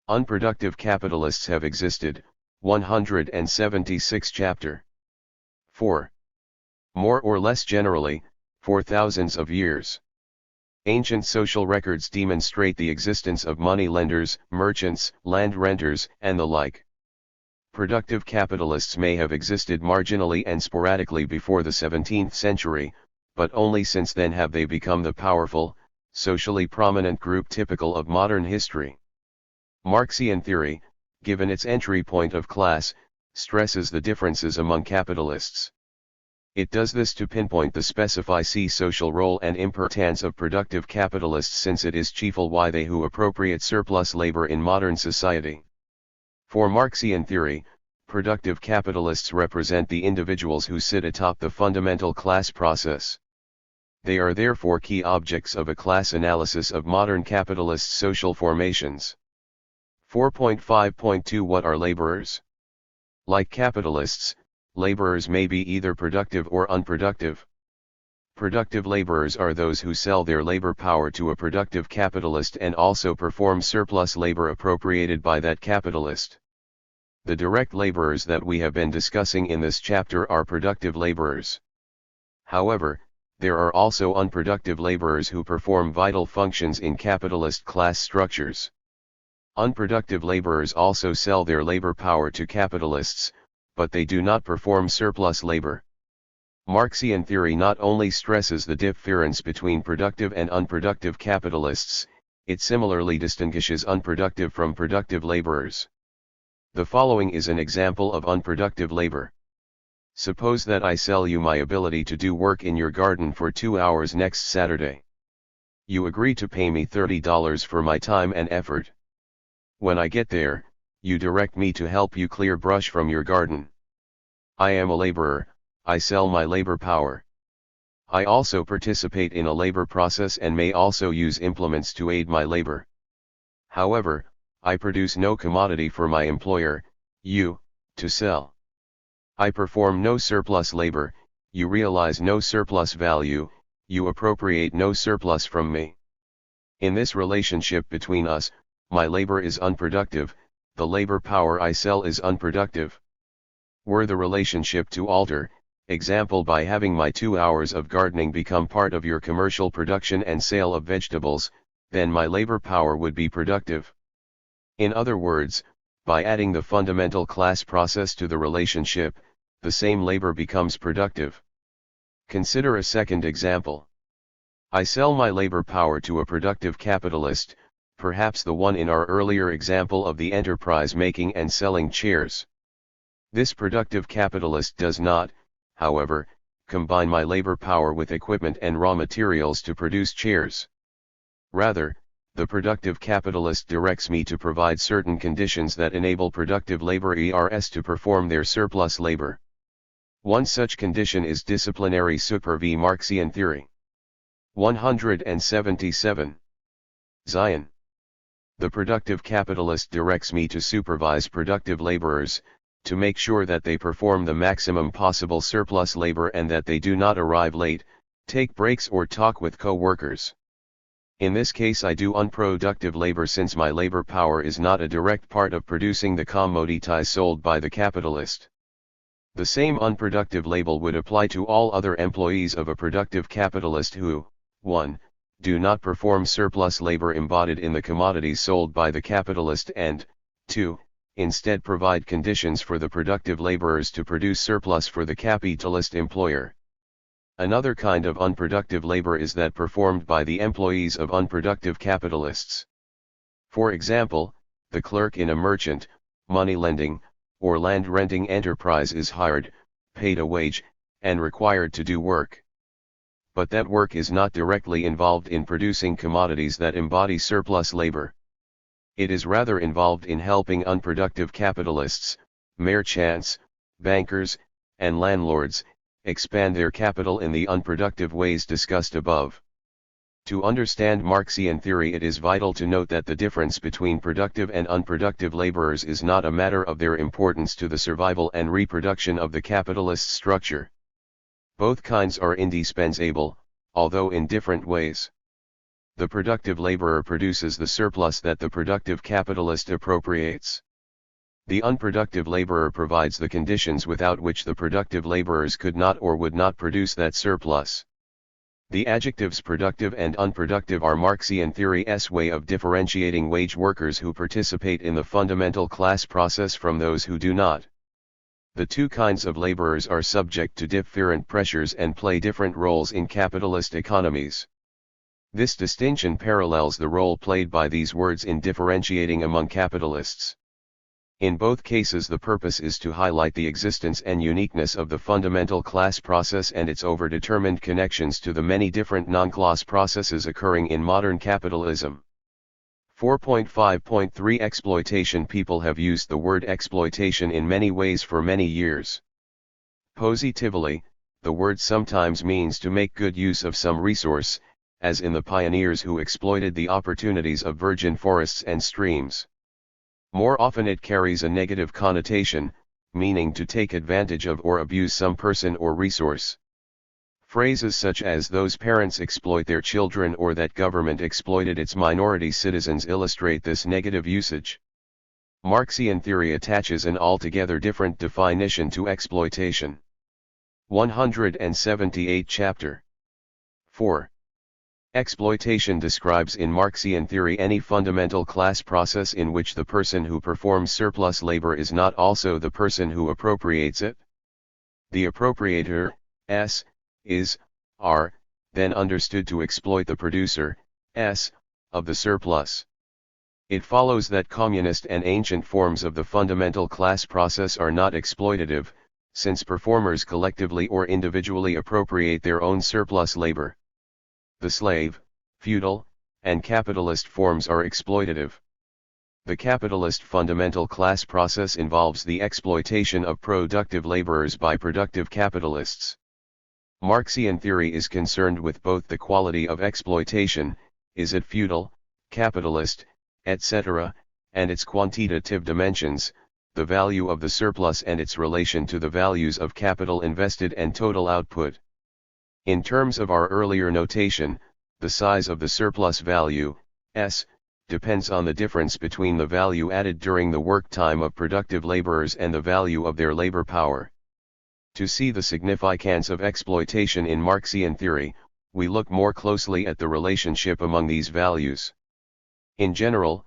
Unproductive capitalists have existed, 176 chapter 4. More or less generally, for thousands of years. Ancient social records demonstrate the existence of money lenders, merchants, land renters, and the like. Productive capitalists may have existed marginally and sporadically before the 17th century, but only since then have they become the powerful, socially prominent group typical of modern history. Marxian theory, given its entry point of class, stresses the differences among capitalists. It does this to pinpoint the specific social role and importance of productive capitalists since it is chiefly why they who appropriate surplus labor in modern society. For Marxian theory, productive capitalists represent the individuals who sit atop the fundamental class process. They are therefore key objects of a class analysis of modern capitalist social formations. 4.5.2 What are laborers? Like capitalists, laborers may be either productive or unproductive. Productive laborers are those who sell their labor power to a productive capitalist and also perform surplus labor appropriated by that capitalist. The direct laborers that we have been discussing in this chapter are productive laborers. However, there are also unproductive laborers who perform vital functions in capitalist class structures. Unproductive laborers also sell their labor power to capitalists, but they do not perform surplus labor. Marxian theory not only stresses the difference between productive and unproductive capitalists, it similarly distinguishes unproductive from productive laborers. The following is an example of unproductive labor. Suppose that I sell you my ability to do work in your garden for 2 hours next Saturday. You agree to pay me $30 for my time and effort. When I get there, you direct me to help you clear brush from your garden. I am a laborer, I sell my labor power. I also participate in a labor process and may also use implements to aid my labor. However, I produce no commodity for my employer, you, to sell. I perform no surplus labor, you realize no surplus value, you appropriate no surplus from me. In this relationship between us, my labor is unproductive, the labor power I sell is unproductive. Were the relationship to alter, example by having my 2 hours of gardening become part of your commercial production and sale of vegetables, then my labor power would be productive. In other words, by adding the fundamental class process to the relationship, the same labor becomes productive. Consider a second example. I sell my labor power to a productive capitalist, perhaps the one in our earlier example of the enterprise making and selling chairs. This productive capitalist does not, however, combine my labor power with equipment and raw materials to produce chairs. Rather, the productive capitalist directs me to provide certain conditions that enable productive laborers to perform their surplus labor. One such condition is disciplinary supervision. Marxian theory. 177. Zion. The productive capitalist directs me to supervise productive laborers, to make sure that they perform the maximum possible surplus labor and that they do not arrive late, take breaks or talk with co-workers. In this case I do unproductive labor since my labor power is not a direct part of producing the commodities sold by the capitalist. The same unproductive label would apply to all other employees of a productive capitalist who, 1. Do not perform surplus labor embodied in the commodities sold by the capitalist and, 2. Instead provide conditions for the productive laborers to produce surplus for the capitalist employer. Another kind of unproductive labor is that performed by the employees of unproductive capitalists. For example, the clerk in a merchant, money lending, or land renting enterprise is hired, paid a wage, and required to do work. But that work is not directly involved in producing commodities that embody surplus labor. It is rather involved in helping unproductive capitalists, merchants, bankers, and landlords, expand their capital in the unproductive ways discussed above. To understand Marxian theory, it is vital to note that the difference between productive and unproductive laborers is not a matter of their importance to the survival and reproduction of the capitalist structure. Both kinds are indispensable, although in different ways. The productive laborer produces the surplus that the productive capitalist appropriates. The unproductive laborer provides the conditions without which the productive laborers could not or would not produce that surplus. The adjectives productive and unproductive are Marxian theory's way of differentiating wage workers who participate in the fundamental class process from those who do not. The two kinds of laborers are subject to different pressures and play different roles in capitalist economies. This distinction parallels the role played by these words in differentiating among capitalists. In both cases the purpose is to highlight the existence and uniqueness of the fundamental class process and its overdetermined connections to the many different non-class processes occurring in modern capitalism. 4.5.3 Exploitation. People have used the word exploitation in many ways for many years. Positively, the word sometimes means to make good use of some resource, as in the pioneers who exploited the opportunities of virgin forests and streams. More often it carries a negative connotation, meaning to take advantage of or abuse some person or resource. Phrases such as "those parents exploit their children" or "that government exploited its minority citizens" illustrate this negative usage. Marxian theory attaches an altogether different definition to exploitation. 178 Chapter 4. Exploitation describes in Marxian theory any fundamental class process in which the person who performs surplus labor is not also the person who appropriates it. The appropriator, s, is, are, then understood to exploit the producer, s, of the surplus. It follows that communist and ancient forms of the fundamental class process are not exploitative, since performers collectively or individually appropriate their own surplus labor. The slave, feudal, and capitalist forms are exploitative. The capitalist fundamental class process involves the exploitation of productive laborers by productive capitalists. Marxian theory is concerned with both the quality of exploitation, is it feudal, capitalist, etc., and its quantitative dimensions, the value of the surplus and its relation to the values of capital invested and total output. In terms of our earlier notation, the size of the surplus value, S, depends on the difference between the value added during the work time of productive laborers and the value of their labor power. To see the significance of exploitation in Marxian theory, we look more closely at the relationship among these values. In general,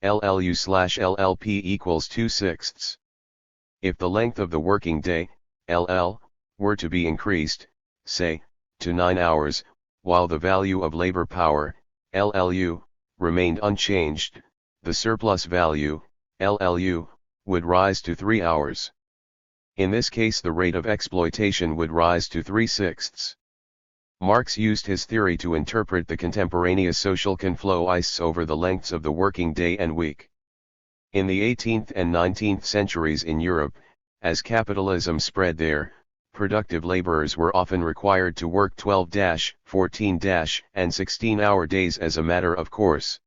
LLU/LLP equals 2/6. If the length of the working day, LL, were to be increased, say, to 9 hours, while the value of labor power, LLU, remained unchanged, the surplus value, LLU, would rise to 3 hours. In this case the rate of exploitation would rise to 3/6. Marx used his theory to interpret the contemporaneous social conflicts over the lengths of the working day and week. In the 18th and 19th centuries in Europe, as capitalism spread there, productive laborers were often required to work 12, 14, and 16-hour days as a matter of course.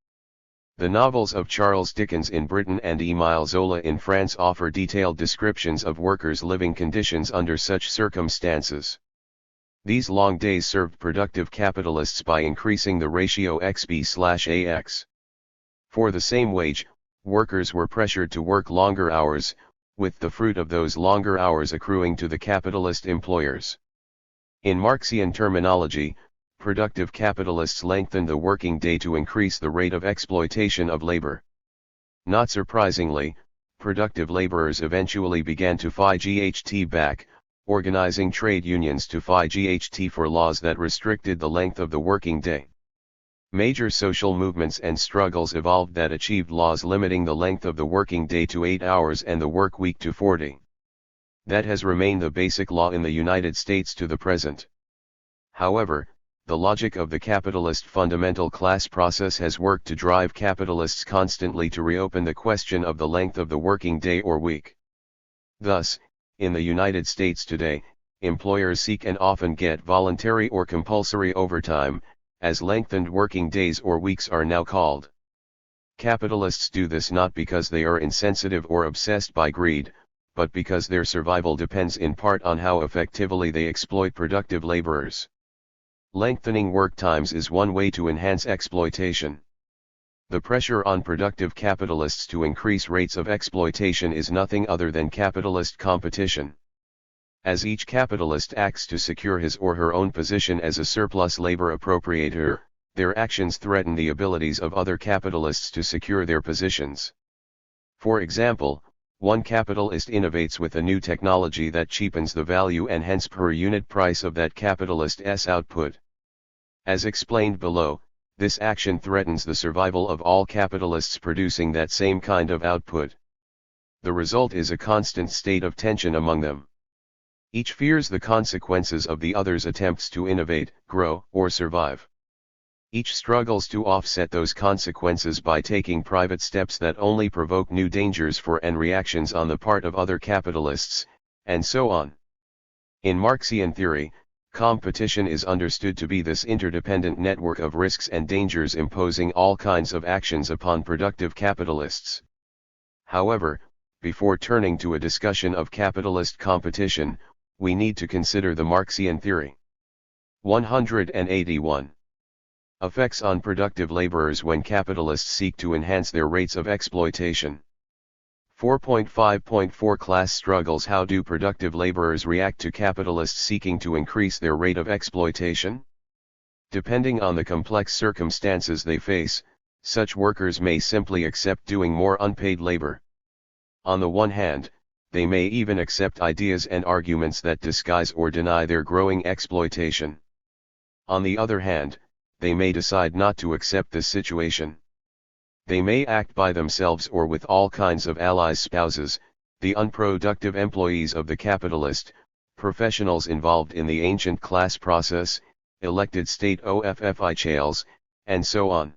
The novels of Charles Dickens in Britain and Émile Zola in France offer detailed descriptions of workers' living conditions under such circumstances. These long days served productive capitalists by increasing the ratio XB/AX. For the same wage, workers were pressured to work longer hours, with the fruit of those longer hours accruing to the capitalist employers. In Marxian terminology, productive capitalists lengthened the working day to increase the rate of exploitation of labor. Not surprisingly, productive laborers eventually began to fight GHT back, organizing trade unions to fight GHT for laws that restricted the length of the working day. Major social movements and struggles evolved that achieved laws limiting the length of the working day to 8 hours and the work week to 40. That has remained the basic law in the United States to the present. However, the logic of the capitalist fundamental class process has worked to drive capitalists constantly to reopen the question of the length of the working day or week. Thus, in the United States today, employers seek and often get voluntary or compulsory overtime, as lengthened working days or weeks are now called. Capitalists do this not because they are insensitive or obsessed by greed, but because their survival depends in part on how effectively they exploit productive laborers. Lengthening work times is one way to enhance exploitation. The pressure on productive capitalists to increase rates of exploitation is nothing other than capitalist competition. As each capitalist acts to secure his or her own position as a surplus labor appropriator, their actions threaten the abilities of other capitalists to secure their positions. For example, one capitalist innovates with a new technology that cheapens the value and hence per unit price of that capitalist's output. As explained below, this action threatens the survival of all capitalists producing that same kind of output. The result is a constant state of tension among them. Each fears the consequences of the other's attempts to innovate, grow, or survive. Each struggles to offset those consequences by taking private steps that only provoke new dangers for and reactions on the part of other capitalists, and so on. In Marxian theory, competition is understood to be this interdependent network of risks and dangers imposing all kinds of actions upon productive capitalists. However, before turning to a discussion of capitalist competition, we need to consider the Marxian theory. 181. Effects on productive laborers when capitalists seek to enhance their rates of exploitation. 4.5.4 Class struggles. How do productive laborers react to capitalists seeking to increase their rate of exploitation? Depending on the complex circumstances they face, such workers may simply accept doing more unpaid labor. On the one hand, they may even accept ideas and arguments that disguise or deny their growing exploitation. On the other hand, they may decide not to accept this situation. They may act by themselves or with all kinds of allies, spouses, the unproductive employees of the capitalist, professionals involved in the ancient class process, elected state officials, and so on.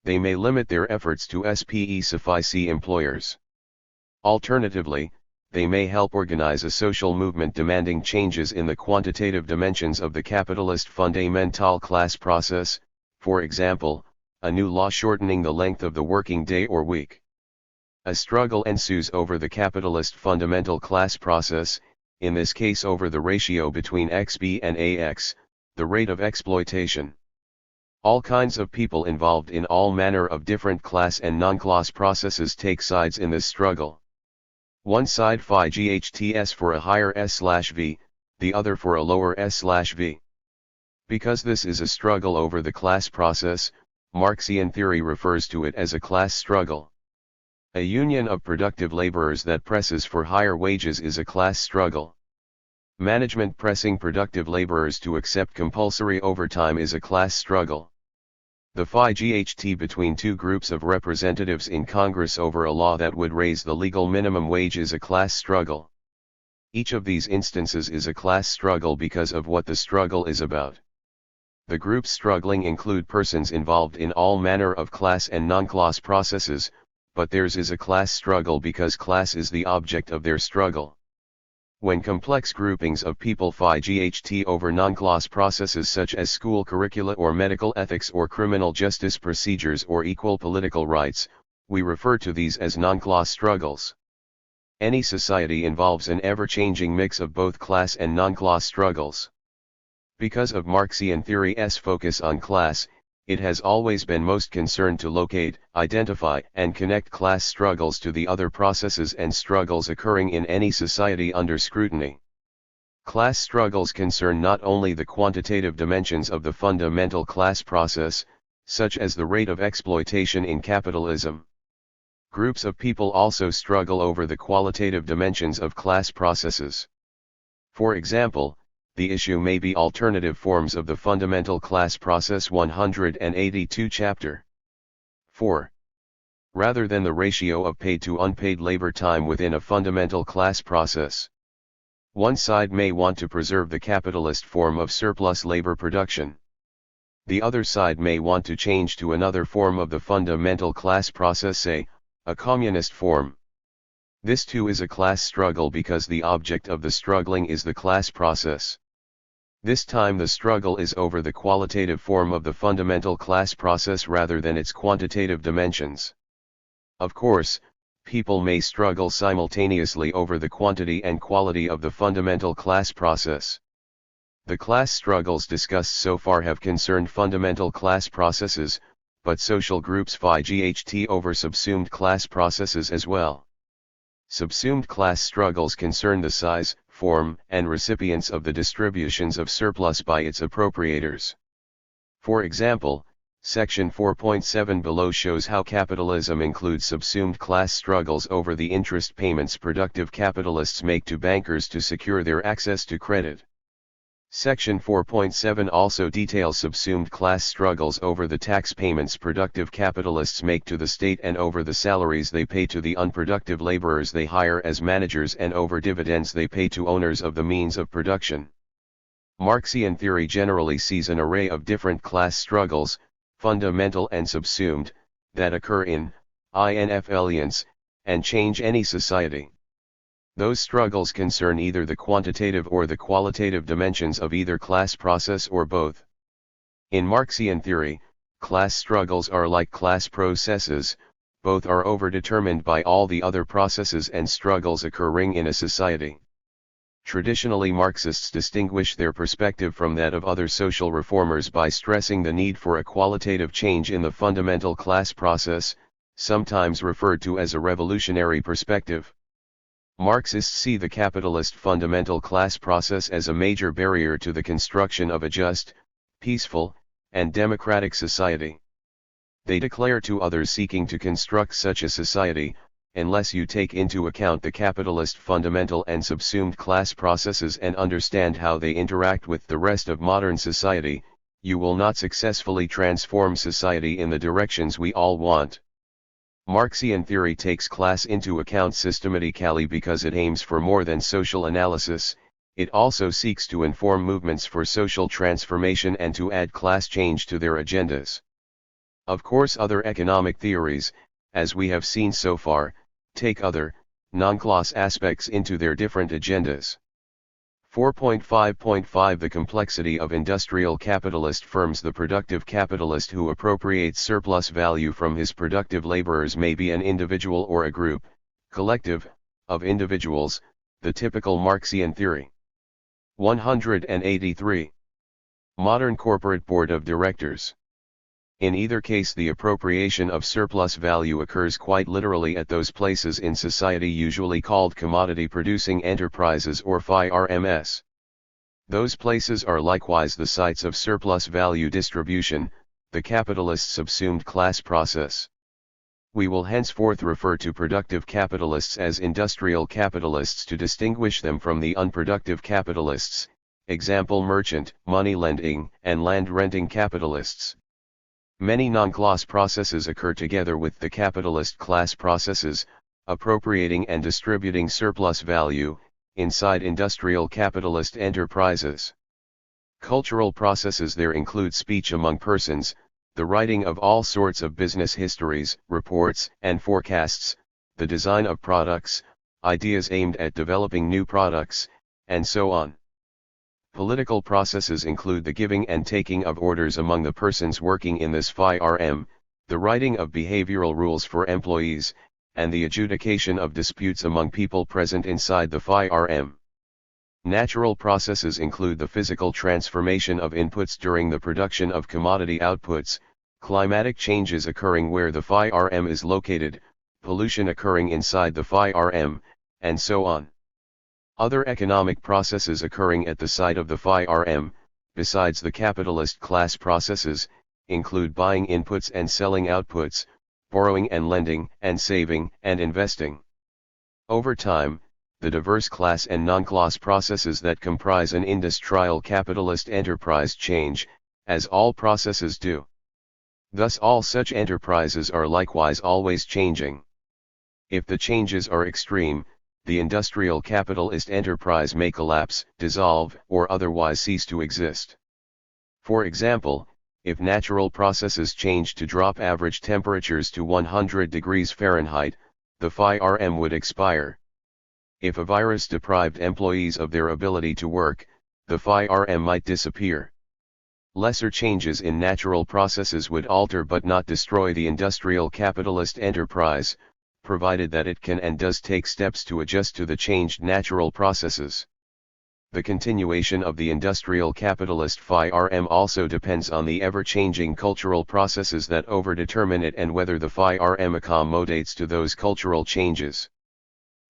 They may limit their efforts to specific employers. Alternatively, they may help organize a social movement demanding changes in the quantitative dimensions of the capitalist fundamental class process, for example, a new law shortening the length of the working day or week. A struggle ensues over the capitalist fundamental class process, in this case over the ratio between XB and AX, the rate of exploitation. All kinds of people involved in all manner of different class and non-class processes take sides in this struggle. One side phi GHTS for a higher S/V, the other for a lower S/V. Because this is a struggle over the class process, Marxian theory refers to it as a class struggle. A union of productive laborers that presses for higher wages is a class struggle. Management pressing productive laborers to accept compulsory overtime is a class struggle. The fight between two groups of representatives in Congress over a law that would raise the legal minimum wage is a class struggle. Each of these instances is a class struggle because of what the struggle is about. The groups struggling include persons involved in all manner of class and non-class processes, but theirs is a class struggle because class is the object of their struggle. When complex groupings of people fight over non-class processes such as school curricula or medical ethics or criminal justice procedures or equal political rights, we refer to these as non-class struggles. Any society involves an ever-changing mix of both class and non-class struggles. Because of Marxian theory's focus on class, it has always been most concerned to locate, identify, and connect class struggles to the other processes and struggles occurring in any society under scrutiny. Class struggles concern not only the quantitative dimensions of the fundamental class process, such as the rate of exploitation in capitalism. Groups of people also struggle over the qualitative dimensions of class processes. For example, the issue may be alternative forms of the fundamental class process 182 chapter 4. Rather than the ratio of paid to unpaid labor time within a fundamental class process. One side may want to preserve the capitalist form of surplus labor production. The other side may want to change to another form of the fundamental class process, say, a communist form. This too is a class struggle because the object of the struggling is the class process. This time the struggle is over the qualitative form of the fundamental class process rather than its quantitative dimensions. Of course, people may struggle simultaneously over the quantity and quality of the fundamental class process. The class struggles discussed so far have concerned fundamental class processes, but social groups fight over subsumed class processes as well. Subsumed class struggles concern the size, form, and recipients of the distributions of surplus by its appropriators. For example, Section 4.7 below shows how capitalism includes subsumed class struggles over the interest payments productive capitalists make to bankers to secure their access to credit. Section 4.7 also details subsumed class struggles over the tax payments productive capitalists make to the state and over the salaries they pay to the unproductive laborers they hire as managers and over dividends they pay to owners of the means of production. Marxian theory generally sees an array of different class struggles, fundamental and subsumed, that occur in, influence, and change any society. Those struggles concern either the quantitative or the qualitative dimensions of either class process or both. In Marxian theory, class struggles are like class processes, both are overdetermined by all the other processes and struggles occurring in a society. Traditionally, Marxists distinguish their perspective from that of other social reformers by stressing the need for a qualitative change in the fundamental class process, sometimes referred to as a revolutionary perspective. Marxists see the capitalist fundamental class process as a major barrier to the construction of a just, peaceful, and democratic society. They declare to others seeking to construct such a society, unless you take into account the capitalist fundamental and subsumed class processes and understand how they interact with the rest of modern society, you will not successfully transform society in the directions we all want. Marxian theory takes class into account systematically because it aims for more than social analysis, it also seeks to inform movements for social transformation and to add class change to their agendas. Of course, other economic theories, as we have seen so far, take other, non-class aspects into their different agendas. 4.5.5 The complexity of industrial capitalist firms. The productive capitalist who appropriates surplus value from his productive laborers may be an individual or a group, collective, of individuals, the typical Marxian theory. 183. Modern corporate board of directors. In either case, the appropriation of surplus value occurs quite literally at those places in society usually called commodity-producing enterprises or FIRMs. Those places are likewise the sites of surplus value distribution, the capitalist subsumed class process. We will henceforth refer to productive capitalists as industrial capitalists to distinguish them from the unproductive capitalists, example merchant, money-lending, and land-renting capitalists. Many non-class processes occur together with the capitalist class processes, appropriating and distributing surplus value, inside industrial capitalist enterprises. Cultural processes there include speech among persons, the writing of all sorts of business histories, reports, and forecasts, the design of products, ideas aimed at developing new products, and so on. Political processes include the giving and taking of orders among the persons working in this THIRD, the writing of behavioral rules for employees, and the adjudication of disputes among people present inside the THIRD. Natural processes include the physical transformation of inputs during the production of commodity outputs, climatic changes occurring where the THIRD is located, pollution occurring inside the THIRD, and so on. Other economic processes occurring at the site of the THIRD, besides the capitalist class processes, include buying inputs and selling outputs, borrowing and lending, and saving and investing. Over time, the diverse class and non-class processes that comprise an industrial capitalist enterprise change, as all processes do. Thus all such enterprises are likewise always changing. If the changes are extreme, the industrial capitalist enterprise may collapse, dissolve, or otherwise cease to exist. For example, if natural processes change to drop average temperatures to 100 degrees Fahrenheit, the THIRD would expire. If a virus deprived employees of their ability to work, the THIRD might disappear. Lesser changes in natural processes would alter but not destroy the industrial capitalist enterprise, provided that it can and does take steps to adjust to the changed natural processes. The continuation of the industrial capitalist THIRD also depends on the ever-changing cultural processes that overdetermine it and whether the THIRD accommodates to those cultural changes.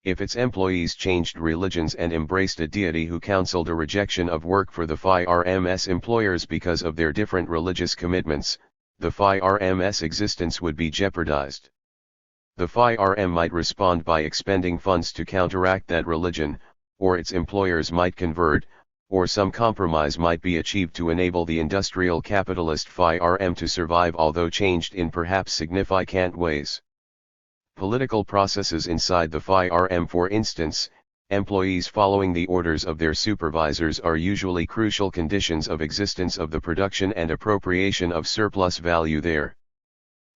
If its employees changed religions and embraced a deity who counseled a rejection of work for the THIRD's employers because of their different religious commitments, the THIRD's existence would be jeopardized. The THIRD might respond by expending funds to counteract that religion, or its employers might convert, or some compromise might be achieved to enable the industrial capitalist THIRD to survive, although changed in perhaps significant ways. Political processes inside the THIRD, for instance, employees following the orders of their supervisors are usually crucial conditions of existence of the production and appropriation of surplus value there.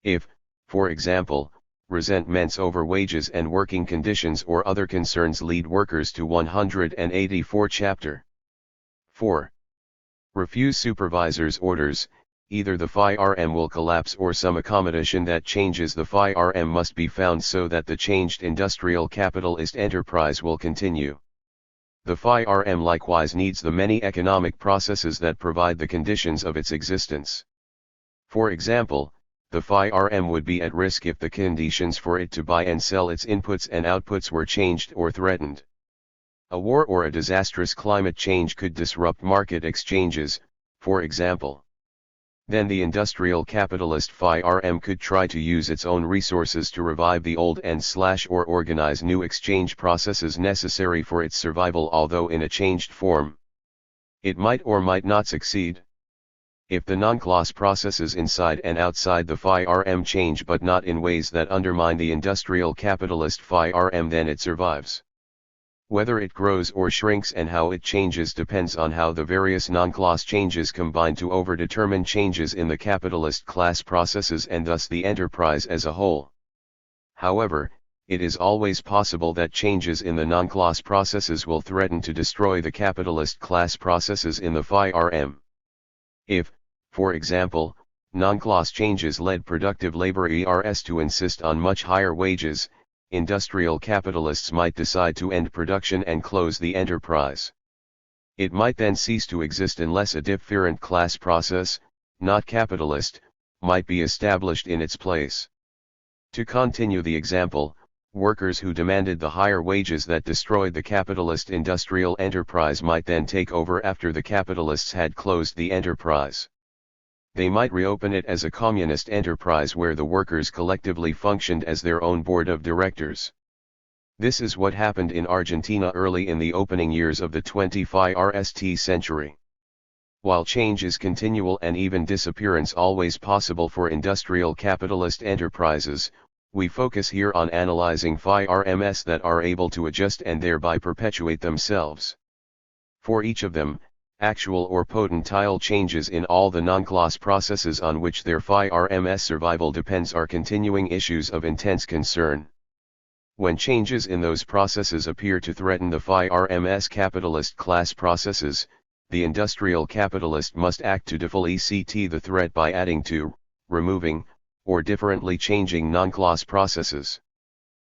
If, for example, resentments over wages and working conditions or other concerns lead workers to 184 Chapter 4. Refuse supervisors' orders, either the THIRD will collapse or some accommodation that changes the THIRD must be found so that the changed industrial capitalist enterprise will continue. The THIRD likewise needs the many economic processes that provide the conditions of its existence. For example, the THIRD would be at risk if the conditions for it to buy and sell its inputs and outputs were changed or threatened. A war or a disastrous climate change could disrupt market exchanges, for example. Then the industrial capitalist THIRD could try to use its own resources to revive the old and/or organize new exchange processes necessary for its survival, although in a changed form. It might or might not succeed. If the non-class processes inside and outside the THIRD change but not in ways that undermine the industrial capitalist THIRD, then it survives. Whether it grows or shrinks and how it changes depends on how the various non-class changes combine to overdetermine changes in the capitalist class processes and thus the enterprise as a whole. However, it is always possible that changes in the non-class processes will threaten to destroy the capitalist class processes in the THIRD. If, for example, non-class changes led productive laborers to insist on much higher wages, industrial capitalists might decide to end production and close the enterprise. It might then cease to exist unless a different class process, not capitalist, might be established in its place. To continue the example, workers who demanded the higher wages that destroyed the capitalist industrial enterprise might then take over after the capitalists had closed the enterprise. They might reopen it as a communist enterprise where the workers collectively functioned as their own board of directors. This is what happened in Argentina early in the opening years of the 21st century. While change is continual and even disappearance always possible for industrial capitalist enterprises, we focus here on analyzing FIRMs that are able to adjust and thereby perpetuate themselves. For each of them, actual or potential changes in all the non-class processes on which their FIRMs survival depends are continuing issues of intense concern. When changes in those processes appear to threaten the FIRMs capitalist class processes, the industrial capitalist must act to deflect the threat by adding to, removing, or differently changing non-class processes.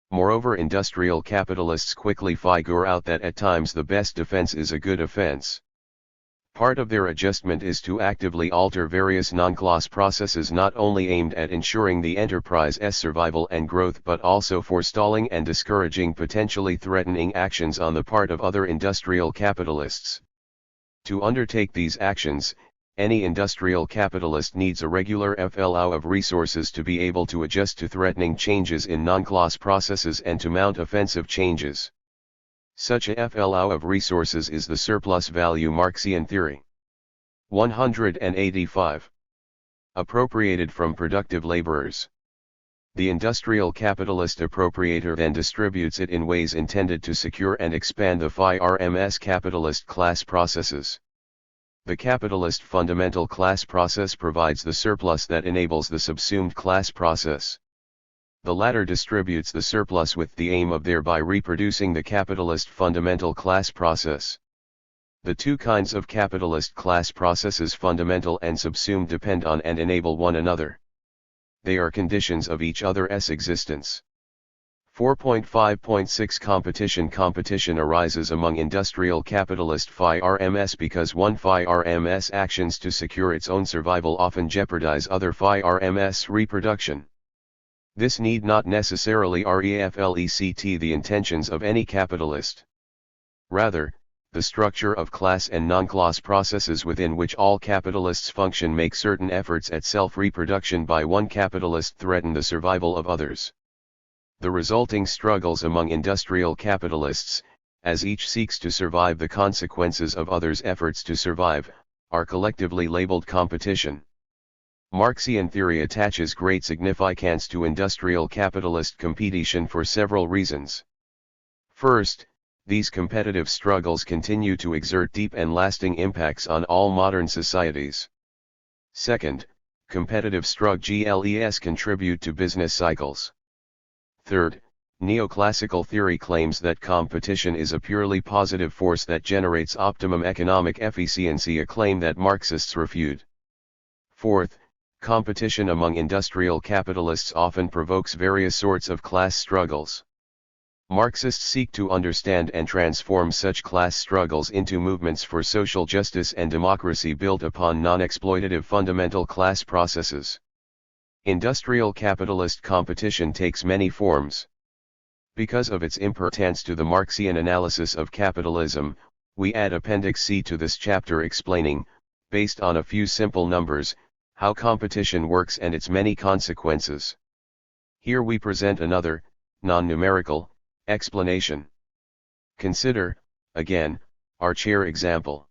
Moreover, industrial capitalists quickly figure out that at times the best defense is a good offense. Part of their adjustment is to actively alter various non-class processes not only aimed at ensuring the enterprise's survival and growth but also forestalling and discouraging potentially threatening actions on the part of other industrial capitalists. To undertake these actions, any industrial capitalist needs a regular flow of resources to be able to adjust to threatening changes in non-class processes and to mount offensive changes. Such a flow of resources is the surplus value Marxian theory. 185. Appropriated from productive laborers. The industrial capitalist appropriator then distributes it in ways intended to secure and expand the FIRMs capitalist class processes. The capitalist fundamental class process provides the surplus that enables the subsumed class process. The latter distributes the surplus with the aim of thereby reproducing the capitalist fundamental class process. The two kinds of capitalist class processes, fundamental and subsumed, depend on and enable one another. They are conditions of each other's existence. 4.5.6 Competition arises among industrial capitalist FIRMs because one FIRM's actions to secure its own survival often jeopardize other FIRMs' reproduction. This need not necessarily reflect the intentions of any capitalist. Rather, the structure of class and non-class processes within which all capitalists function make certain efforts at self-reproduction by one capitalist threaten the survival of others. The resulting struggles among industrial capitalists, as each seeks to survive the consequences of others' efforts to survive, are collectively labeled competition. Marxian theory attaches great significance to industrial capitalist competition for several reasons. First, these competitive struggles continue to exert deep and lasting impacts on all modern societies. Second, competitive struggles contribute to business cycles. Third, neoclassical theory claims that competition is a purely positive force that generates optimum economic efficiency, a claim that Marxists refute. Fourth, competition among industrial capitalists often provokes various sorts of class struggles. Marxists seek to understand and transform such class struggles into movements for social justice and democracy built upon non-exploitative fundamental class processes. Industrial capitalist competition takes many forms. Because of its importance to the Marxian analysis of capitalism, we add Appendix C to this chapter explaining, based on a few simple numbers, how competition works and its many consequences. Here we present another, non-numerical, explanation. Consider, again, our chair example.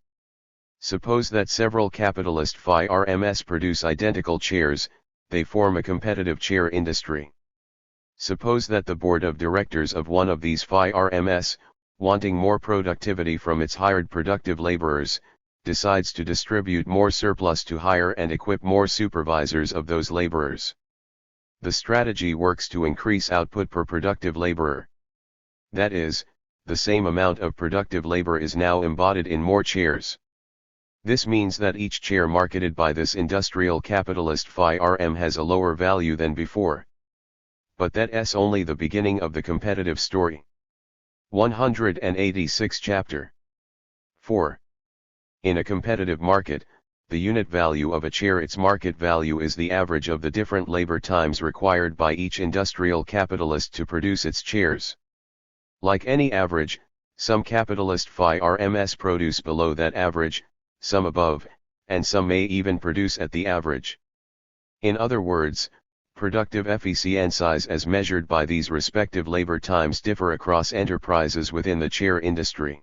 Suppose that several capitalist FIRMs produce identical chairs, they form a competitive chair industry. Suppose that the board of directors of one of these FIRMs, wanting more productivity from its hired productive laborers, decides to distribute more surplus to hire and equip more supervisors of those laborers. The strategy works to increase output per productive laborer. That is, the same amount of productive labor is now embodied in more chairs. This means that each chair marketed by this industrial capitalist FIRM has a lower value than before. But that's only the beginning of the competitive story. 186 Chapter 4. In a competitive market, the unit value of a chair, its market value, is the average of the different labor times required by each industrial capitalist to produce its chairs. Like any average, some capitalist FIRMs produce below that average, some above, and some may even produce at the average. In other words, productive efficiencies as measured by these respective labor times differ across enterprises within the chair industry.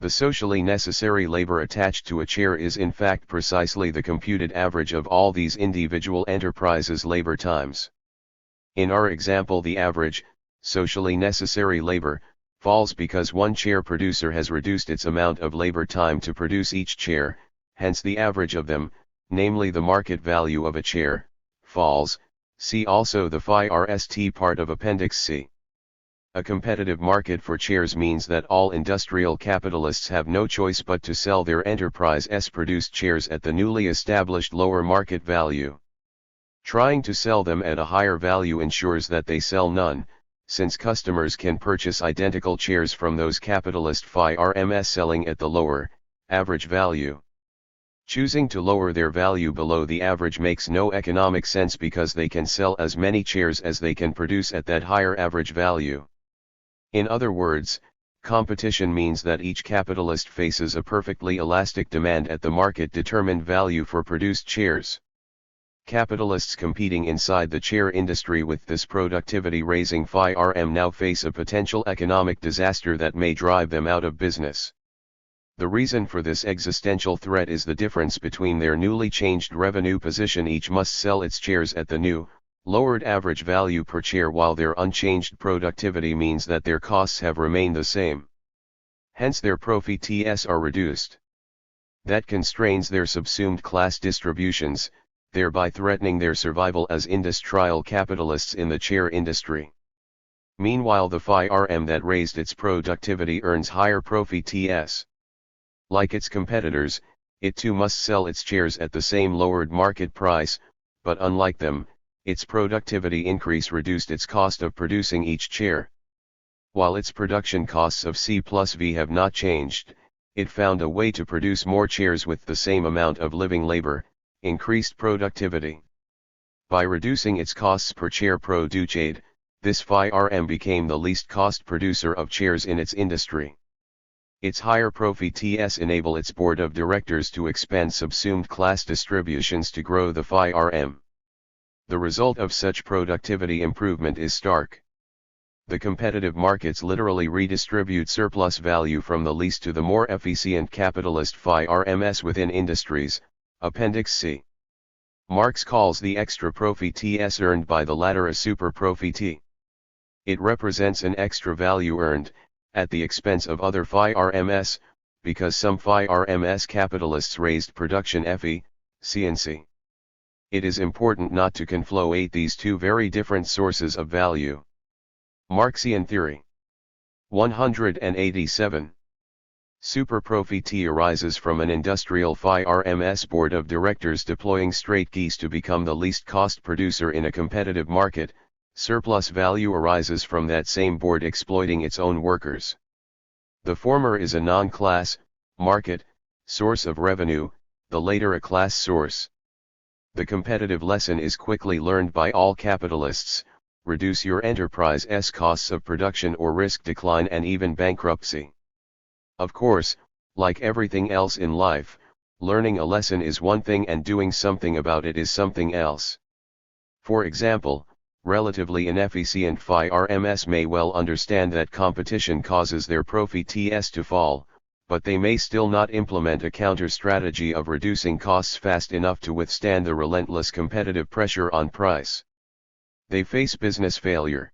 The socially necessary labor attached to a chair is in fact precisely the computed average of all these individual enterprises' labor times. In our example, the average, socially necessary labor, falls because one chair producer has reduced its amount of labor time to produce each chair, hence the average of them, namely the market value of a chair, falls. See also the THIRD part of Appendix C. A competitive market for chairs means that all industrial capitalists have no choice but to sell their enterprise's produced chairs at the newly established lower market value. Trying to sell them at a higher value ensures that they sell none, since customers can purchase identical chairs from those capitalist firms selling at the lower, average value. Choosing to lower their value below the average makes no economic sense because they can sell as many chairs as they can produce at that higher average value. In other words, competition means that each capitalist faces a perfectly elastic demand at the market-determined value for produced chairs. Capitalists competing inside the chair industry with this productivity-raising firm now face a potential economic disaster that may drive them out of business. The reason for this existential threat is the difference between their newly changed revenue position. Each must sell its chairs at the new, lowered average value per chair, while their unchanged productivity means that their costs have remained the same. Hence their profits are reduced. That constrains their subsumed class distributions, thereby threatening their survival as industrial capitalists in the chair industry. Meanwhile, the firm that raised its productivity earns higher profits. Like its competitors, it too must sell its chairs at the same lowered market price, but unlike them, its productivity increase reduced its cost of producing each chair. While its production costs of C+V have not changed, it found a way to produce more chairs with the same amount of living labor, increased productivity. By reducing its costs per chair produced, this firm became the least cost producer of chairs in its industry. Its higher profits enable its board of directors to expand subsumed class distributions to grow the firm. The result of such productivity improvement is stark. The competitive markets literally redistribute surplus value from the least to the more efficient capitalist firms within industries. Appendix C. Marx calls the extra profits earned by the latter a super profit. It represents an extra value earned, at the expense of other firms, because some firms capitalists raised production efficiency. It is important not to conflate these two very different sources of value. Marxian theory. 187. Superprofit arises from an industrial firm's board of directors deploying strategies to become the least cost producer in a competitive market. Surplus value arises from that same board exploiting its own workers. The former is a non-class, market, source of revenue, the latter a class source. The competitive lesson is quickly learned by all capitalists: reduce your enterprise's costs of production or risk decline and even bankruptcy. Of course, like everything else in life, learning a lesson is one thing and doing something about it is something else. For example, relatively inefficient firms may well understand that competition causes their profits to fall, but they may still not implement a counter-strategy of reducing costs fast enough to withstand the relentless competitive pressure on price. They face business failure.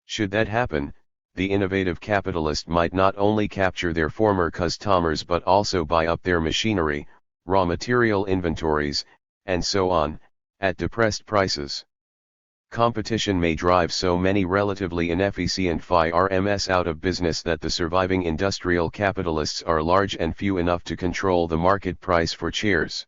Should that happen, the innovative capitalist might not only capture their former customers but also buy up their machinery, raw material inventories, and so on, at depressed prices. Competition may drive so many relatively inefficient firms out of business that the surviving industrial capitalists are large and few enough to control the market price for chairs.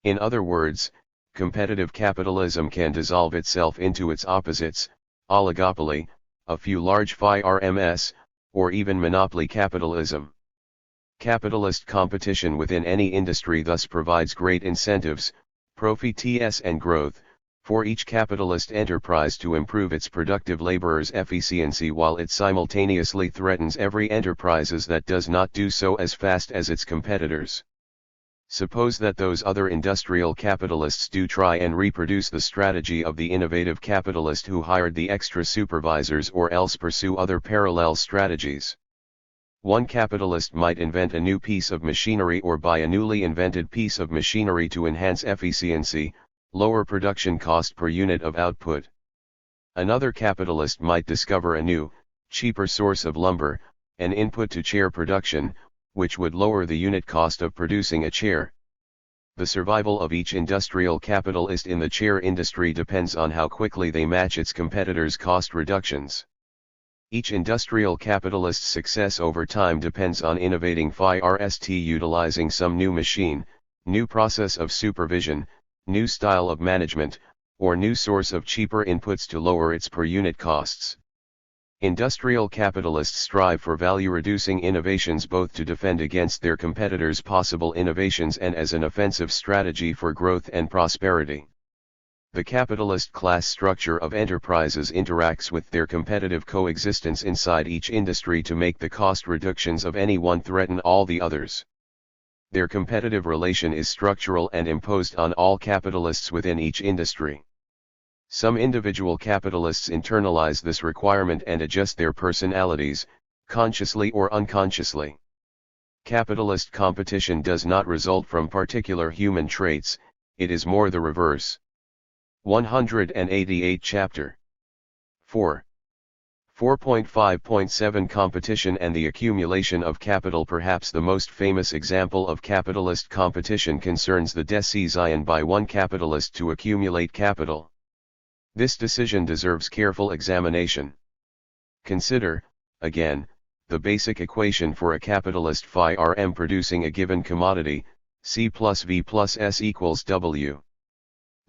In other words, competitive capitalism can dissolve itself into its opposites: oligopoly, a few large firms, or even monopoly capitalism. Capitalist competition within any industry thus provides great incentives, profits and growth, for each capitalist enterprise to improve its productive laborers' efficiency, while it simultaneously threatens every enterprise that does not do so as fast as its competitors. Suppose that those other industrial capitalists do try and reproduce the strategy of the innovative capitalist who hired the extra supervisors, or else pursue other parallel strategies. One capitalist might invent a new piece of machinery or buy a newly invented piece of machinery to enhance efficiency, lower production cost per unit of output. Another capitalist might discover a new, cheaper source of lumber, an input to chair production, which would lower the unit cost of producing a chair. The survival of each industrial capitalist in the chair industry depends on how quickly they match its competitors' cost reductions. Each industrial capitalist's success over time depends on innovating THIRD utilizing some new machine, new process of supervision, new style of management, or new source of cheaper inputs to lower its per unit costs. Industrial capitalists strive for value-reducing innovations both to defend against their competitors' possible innovations and as an offensive strategy for growth and prosperity. The capitalist class structure of enterprises interacts with their competitive coexistence inside each industry to make the cost reductions of any one threaten all the others. Their competitive relation is structural and imposed on all capitalists within each industry. Some individual capitalists internalize this requirement and adjust their personalities, consciously or unconsciously. Capitalist competition does not result from particular human traits, it is more the reverse. 188 Chapter 4. 4.5.7 Competition and the accumulation of capital. Perhaps the most famous example of capitalist competition concerns the decision by one capitalist to accumulate capital. This decision deserves careful examination. Consider, again, the basic equation for a capitalist phi Rm producing a given commodity, C plus V plus S equals W.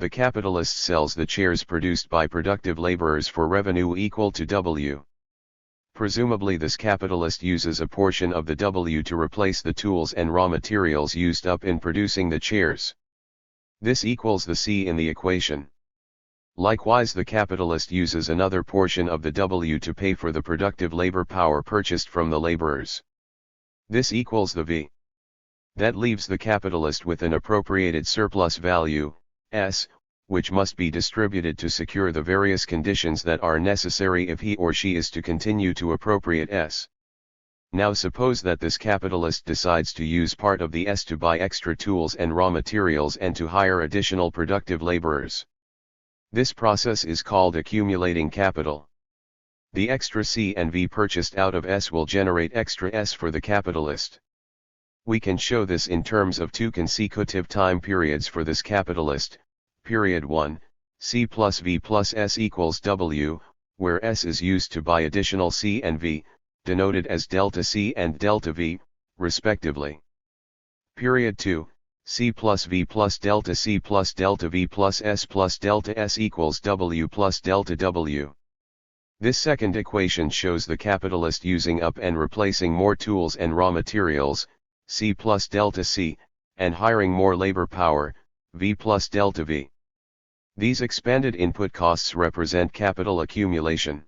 The capitalist sells the chairs produced by productive laborers for revenue equal to W. Presumably this capitalist uses a portion of the W to replace the tools and raw materials used up in producing the chairs. This equals the C in the equation. Likewise, the capitalist uses another portion of the W to pay for the productive labor power purchased from the laborers. This equals the V. That leaves the capitalist with an appropriated surplus value, S, which must be distributed to secure the various conditions that are necessary if he or she is to continue to appropriate S. Now suppose that this capitalist decides to use part of the S to buy extra tools and raw materials and to hire additional productive laborers. This process is called accumulating capital. The extra C and V purchased out of S will generate extra S for the capitalist. We can show this in terms of two consecutive time periods for this capitalist. Period 1, C plus V plus S equals W, where S is used to buy additional C and V, denoted as delta C and delta V, respectively. Period 2, C plus V plus delta C plus delta V plus delta S equals W plus delta W. This second equation shows the capitalist using up and replacing more tools and raw materials, C plus delta C, and hiring more labor power, V plus delta V. These expanded input costs represent capital accumulation.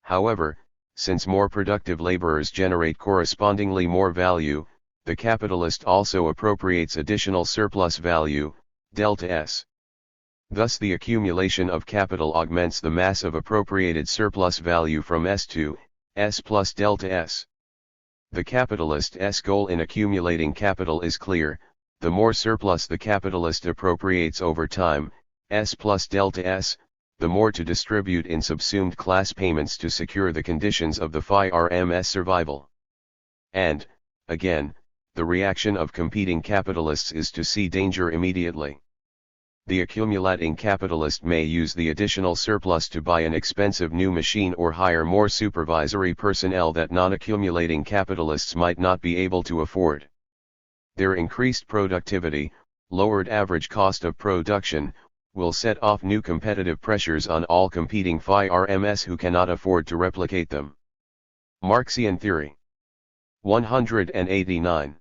However, since more productive laborers generate correspondingly more value, the capitalist also appropriates additional surplus value, delta S. Thus the accumulation of capital augments the mass of appropriated surplus value from S to S plus delta S. The capitalist's goal in accumulating capital is clear: the more surplus the capitalist appropriates over time, S plus delta S, the more to distribute in subsumed class payments to secure the conditions of the phi RMS survival. And, again, the reaction of competing capitalists is to see danger immediately. The accumulating capitalist may use the additional surplus to buy an expensive new machine or hire more supervisory personnel that non-accumulating capitalists might not be able to afford. Their increased productivity, lowered average cost of production, will set off new competitive pressures on all competing phi RMS who cannot afford to replicate them. Marxian theory. 189.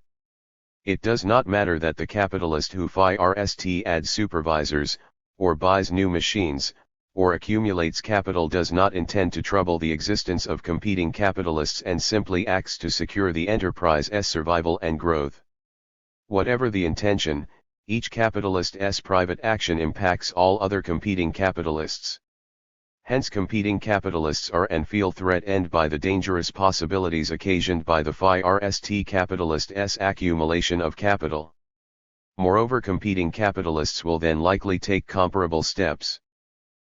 It does not matter that the capitalist who THIRD adds supervisors, or buys new machines, or accumulates capital does not intend to trouble the existence of competing capitalists and simply acts to secure the enterprise's survival and growth. Whatever the intention, each capitalist's private action impacts all other competing capitalists. Hence competing capitalists are and feel threatened by the dangerous possibilities occasioned by the THIRD capitalist's accumulation of capital. Moreover, competing capitalists will then likely take comparable steps.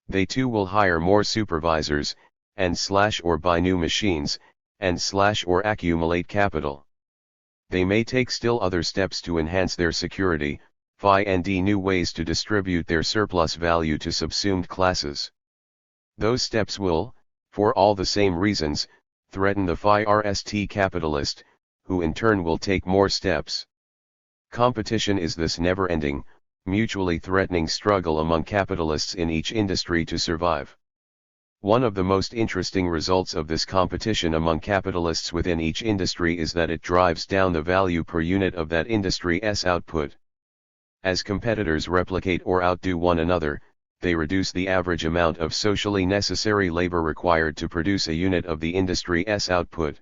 They too will hire more supervisors, and/or buy new machines, and/or accumulate capital. They may take still other steps to enhance their security, find new ways to distribute their surplus value to subsumed classes. Those steps will, for all the same reasons, threaten the THIRD capitalist, who in turn will take more steps. Competition is this never-ending, mutually threatening struggle among capitalists in each industry to survive. One of the most interesting results of this competition among capitalists within each industry is that it drives down the value per unit of that industry's output. As competitors replicate or outdo one another, they reduce the average amount of socially necessary labor required to produce a unit of the industry's output.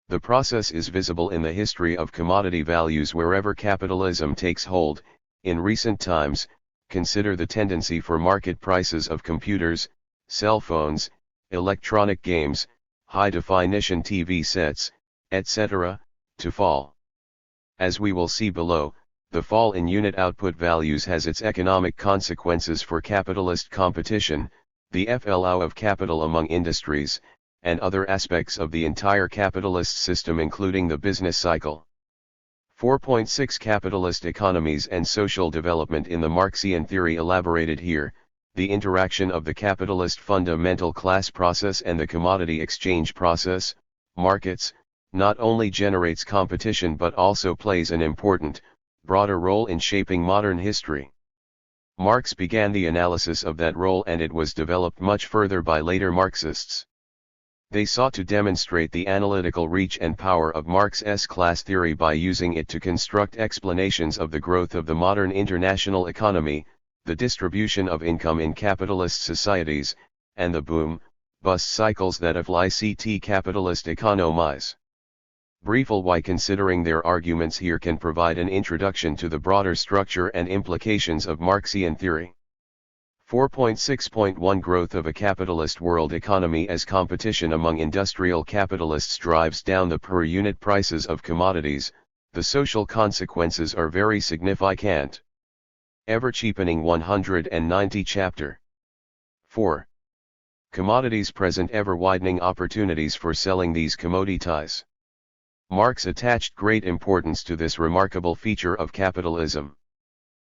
The process is visible in the history of commodity values wherever capitalism takes hold. In recent times, consider the tendency for market prices of computers, cell phones, electronic games, high-definition TV sets, etc., to fall. As we will see below, the fall in unit output values has its economic consequences for capitalist competition, the flow of capital among industries, and other aspects of the entire capitalist system including the business cycle. 4.6 Capitalist economies and social development in the Marxian theory elaborated here. The interaction of the capitalist fundamental class process and the commodity exchange process, markets, not only generates competition but also plays an important, broader role in shaping modern history. Marx began the analysis of that role and it was developed much further by later Marxists. They sought to demonstrate the analytical reach and power of Marx's class theory by using it to construct explanations of the growth of the modern international economy, the distribution of income in capitalist societies, and the boom-bust cycles that afflict capitalist economies. Briefly, why considering their arguments here can provide an introduction to the broader structure and implications of Marxian theory. 4.6.1 Growth of a capitalist world economy. As competition among industrial capitalists drives down the per unit prices of commodities, the social consequences are very significant. Ever cheapening 190 Chapter 4. Commodities present ever widening opportunities for selling these commodities. Marx attached great importance to this remarkable feature of capitalism.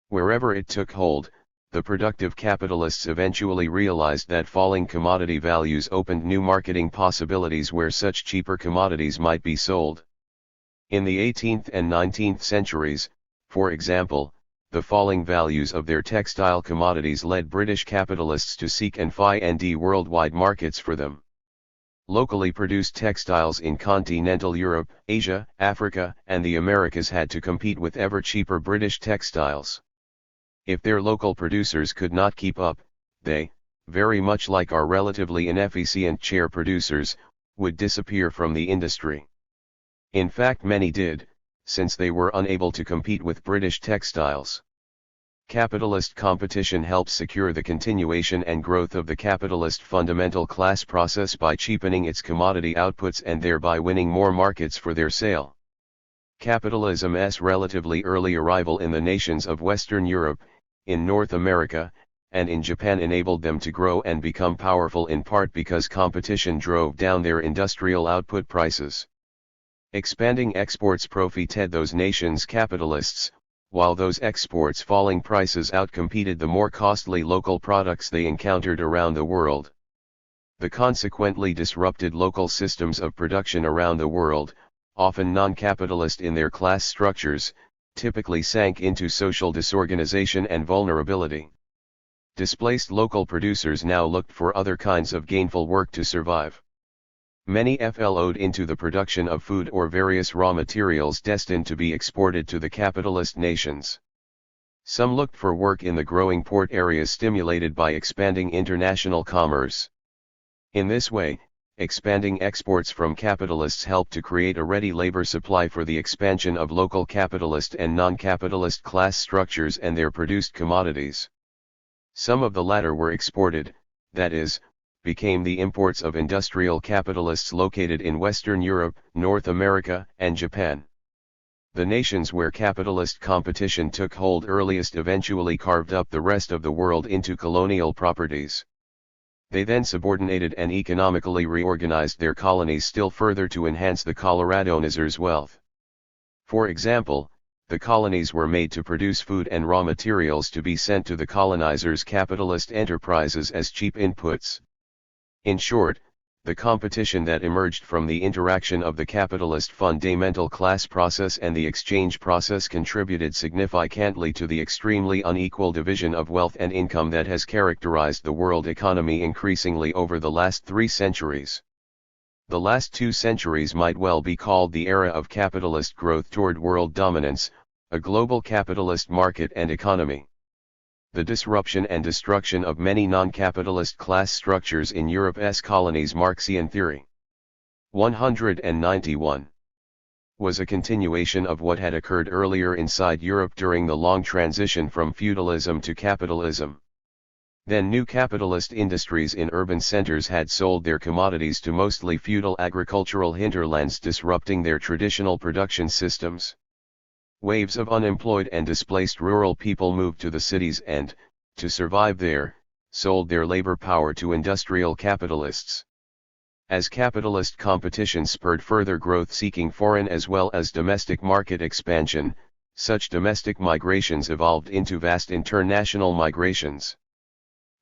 Wherever it took hold, the productive capitalists eventually realized that falling commodity values opened new marketing possibilities where such cheaper commodities might be sold. In the 18th and 19th centuries, for example, the falling values of their textile commodities led British capitalists to seek and find worldwide markets for them. Locally produced textiles in continental Europe, Asia, Africa, and the Americas had to compete with ever cheaper British textiles. If their local producers could not keep up, they, very much like our relatively inefficient chair producers, would disappear from the industry. In fact, many did, since they were unable to compete with British textiles. Capitalist competition helps secure the continuation and growth of the capitalist fundamental class process by cheapening its commodity outputs and thereby winning more markets for their sale. Capitalism's relatively early arrival in the nations of Western Europe, in North America, and in Japan enabled them to grow and become powerful in part because competition drove down their industrial output prices. Expanding exports profited those nations' capitalists, while those exports' falling prices outcompeted the more costly local products they encountered around the world. The consequently disrupted local systems of production around the world, often non-capitalist in their class structures, typically sank into social disorganization and vulnerability. Displaced local producers now looked for other kinds of gainful work to survive. Many flowed into the production of food or various raw materials destined to be exported to the capitalist nations. Some looked for work in the growing port areas stimulated by expanding international commerce. In this way, expanding exports from capitalists helped to create a ready labor supply for the expansion of local capitalist and non-capitalist class structures and their produced commodities. Some of the latter were exported, that is, became the imports of industrial capitalists located in Western Europe, North America, and Japan. The nations where capitalist competition took hold earliest eventually carved up the rest of the world into colonial properties. They then subordinated and economically reorganized their colonies still further to enhance the colonizers' wealth. For example, the colonies were made to produce food and raw materials to be sent to the colonizers' capitalist enterprises as cheap inputs. In short, the competition that emerged from the interaction of the capitalist fundamental class process and the exchange process contributed significantly to the extremely unequal division of wealth and income that has characterized the world economy increasingly over the last 3 centuries. The last 2 centuries might well be called the era of capitalist growth toward world dominance, a global capitalist market and economy. The disruption and destruction of many non-capitalist class structures in Europe's colonies. Marxian theory 191 was a continuation of what had occurred earlier inside Europe during the long transition from feudalism to capitalism. Then new capitalist industries in urban centers had sold their commodities to mostly feudal agricultural hinterlands, disrupting their traditional production systems. Waves of unemployed and displaced rural people moved to the cities and, to survive there, sold their labor power to industrial capitalists. As capitalist competition spurred further growth-seeking foreign as well as domestic market expansion, such domestic migrations evolved into vast international migrations.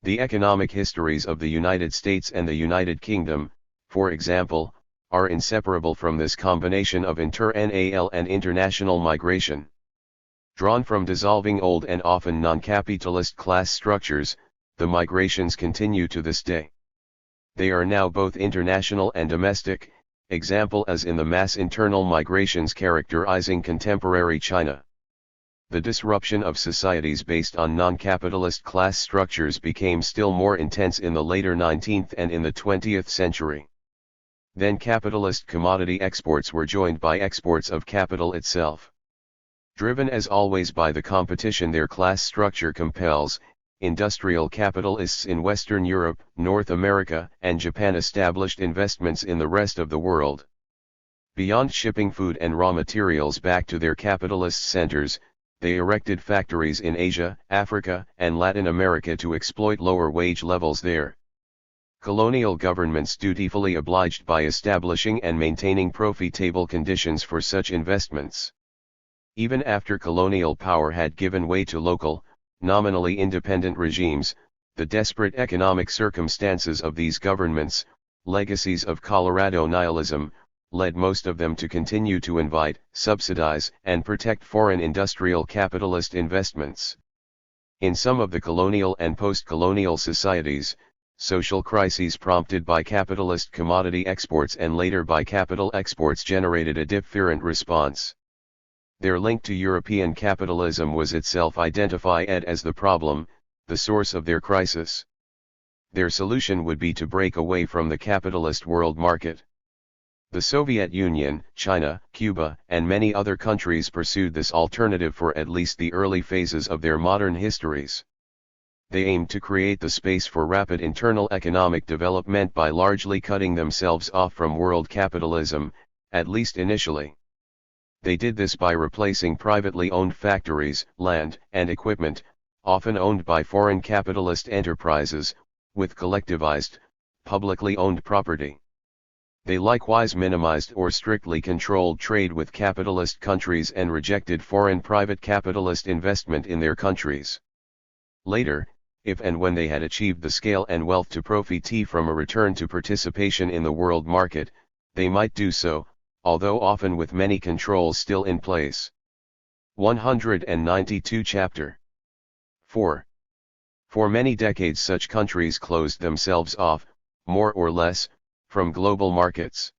The economic histories of the United States and the United Kingdom, for example, are inseparable from this combination of inter-NAL and international migration. Drawn from dissolving old and often non-capitalist class structures, the migrations continue to this day. They are now both international and domestic, example as in the mass internal migrations characterizing contemporary China. The disruption of societies based on non-capitalist class structures became still more intense in the later 19th and in the 20th century. Then capitalist commodity exports were joined by exports of capital itself. Driven as always by the competition their class structure compels, industrial capitalists in Western Europe, North America, and Japan established investments in the rest of the world. Beyond shipping food and raw materials back to their capitalist centers, they erected factories in Asia, Africa, and Latin America to exploit lower wage levels there. Colonial governments dutifully obliged by establishing and maintaining profitable conditions for such investments. Even after colonial power had given way to local, nominally independent regimes, the desperate economic circumstances of these governments, legacies of Colorado nihilism, led most of them to continue to invite, subsidize, and protect foreign industrial capitalist investments. In some of the colonial and post-colonial societies, social crises prompted by capitalist commodity exports and later by capital exports generated a different response. Their link to European capitalism was itself identified as the problem, the source of their crisis. Their solution would be to break away from the capitalist world market. The Soviet Union, China, Cuba, and many other countries pursued this alternative for at least the early phases of their modern histories. They aimed to create the space for rapid internal economic development by largely cutting themselves off from world capitalism, at least initially. They did this by replacing privately owned factories, land, and equipment, often owned by foreign capitalist enterprises, with collectivized, publicly owned property. They likewise minimized or strictly controlled trade with capitalist countries and rejected foreign private capitalist investment in their countries. Later, if and when they had achieved the scale and wealth to profit from a return to participation in the world market, they might do so, although often with many controls still in place. 192 Chapter 4. For many decades such countries closed themselves off, more or less, from global markets.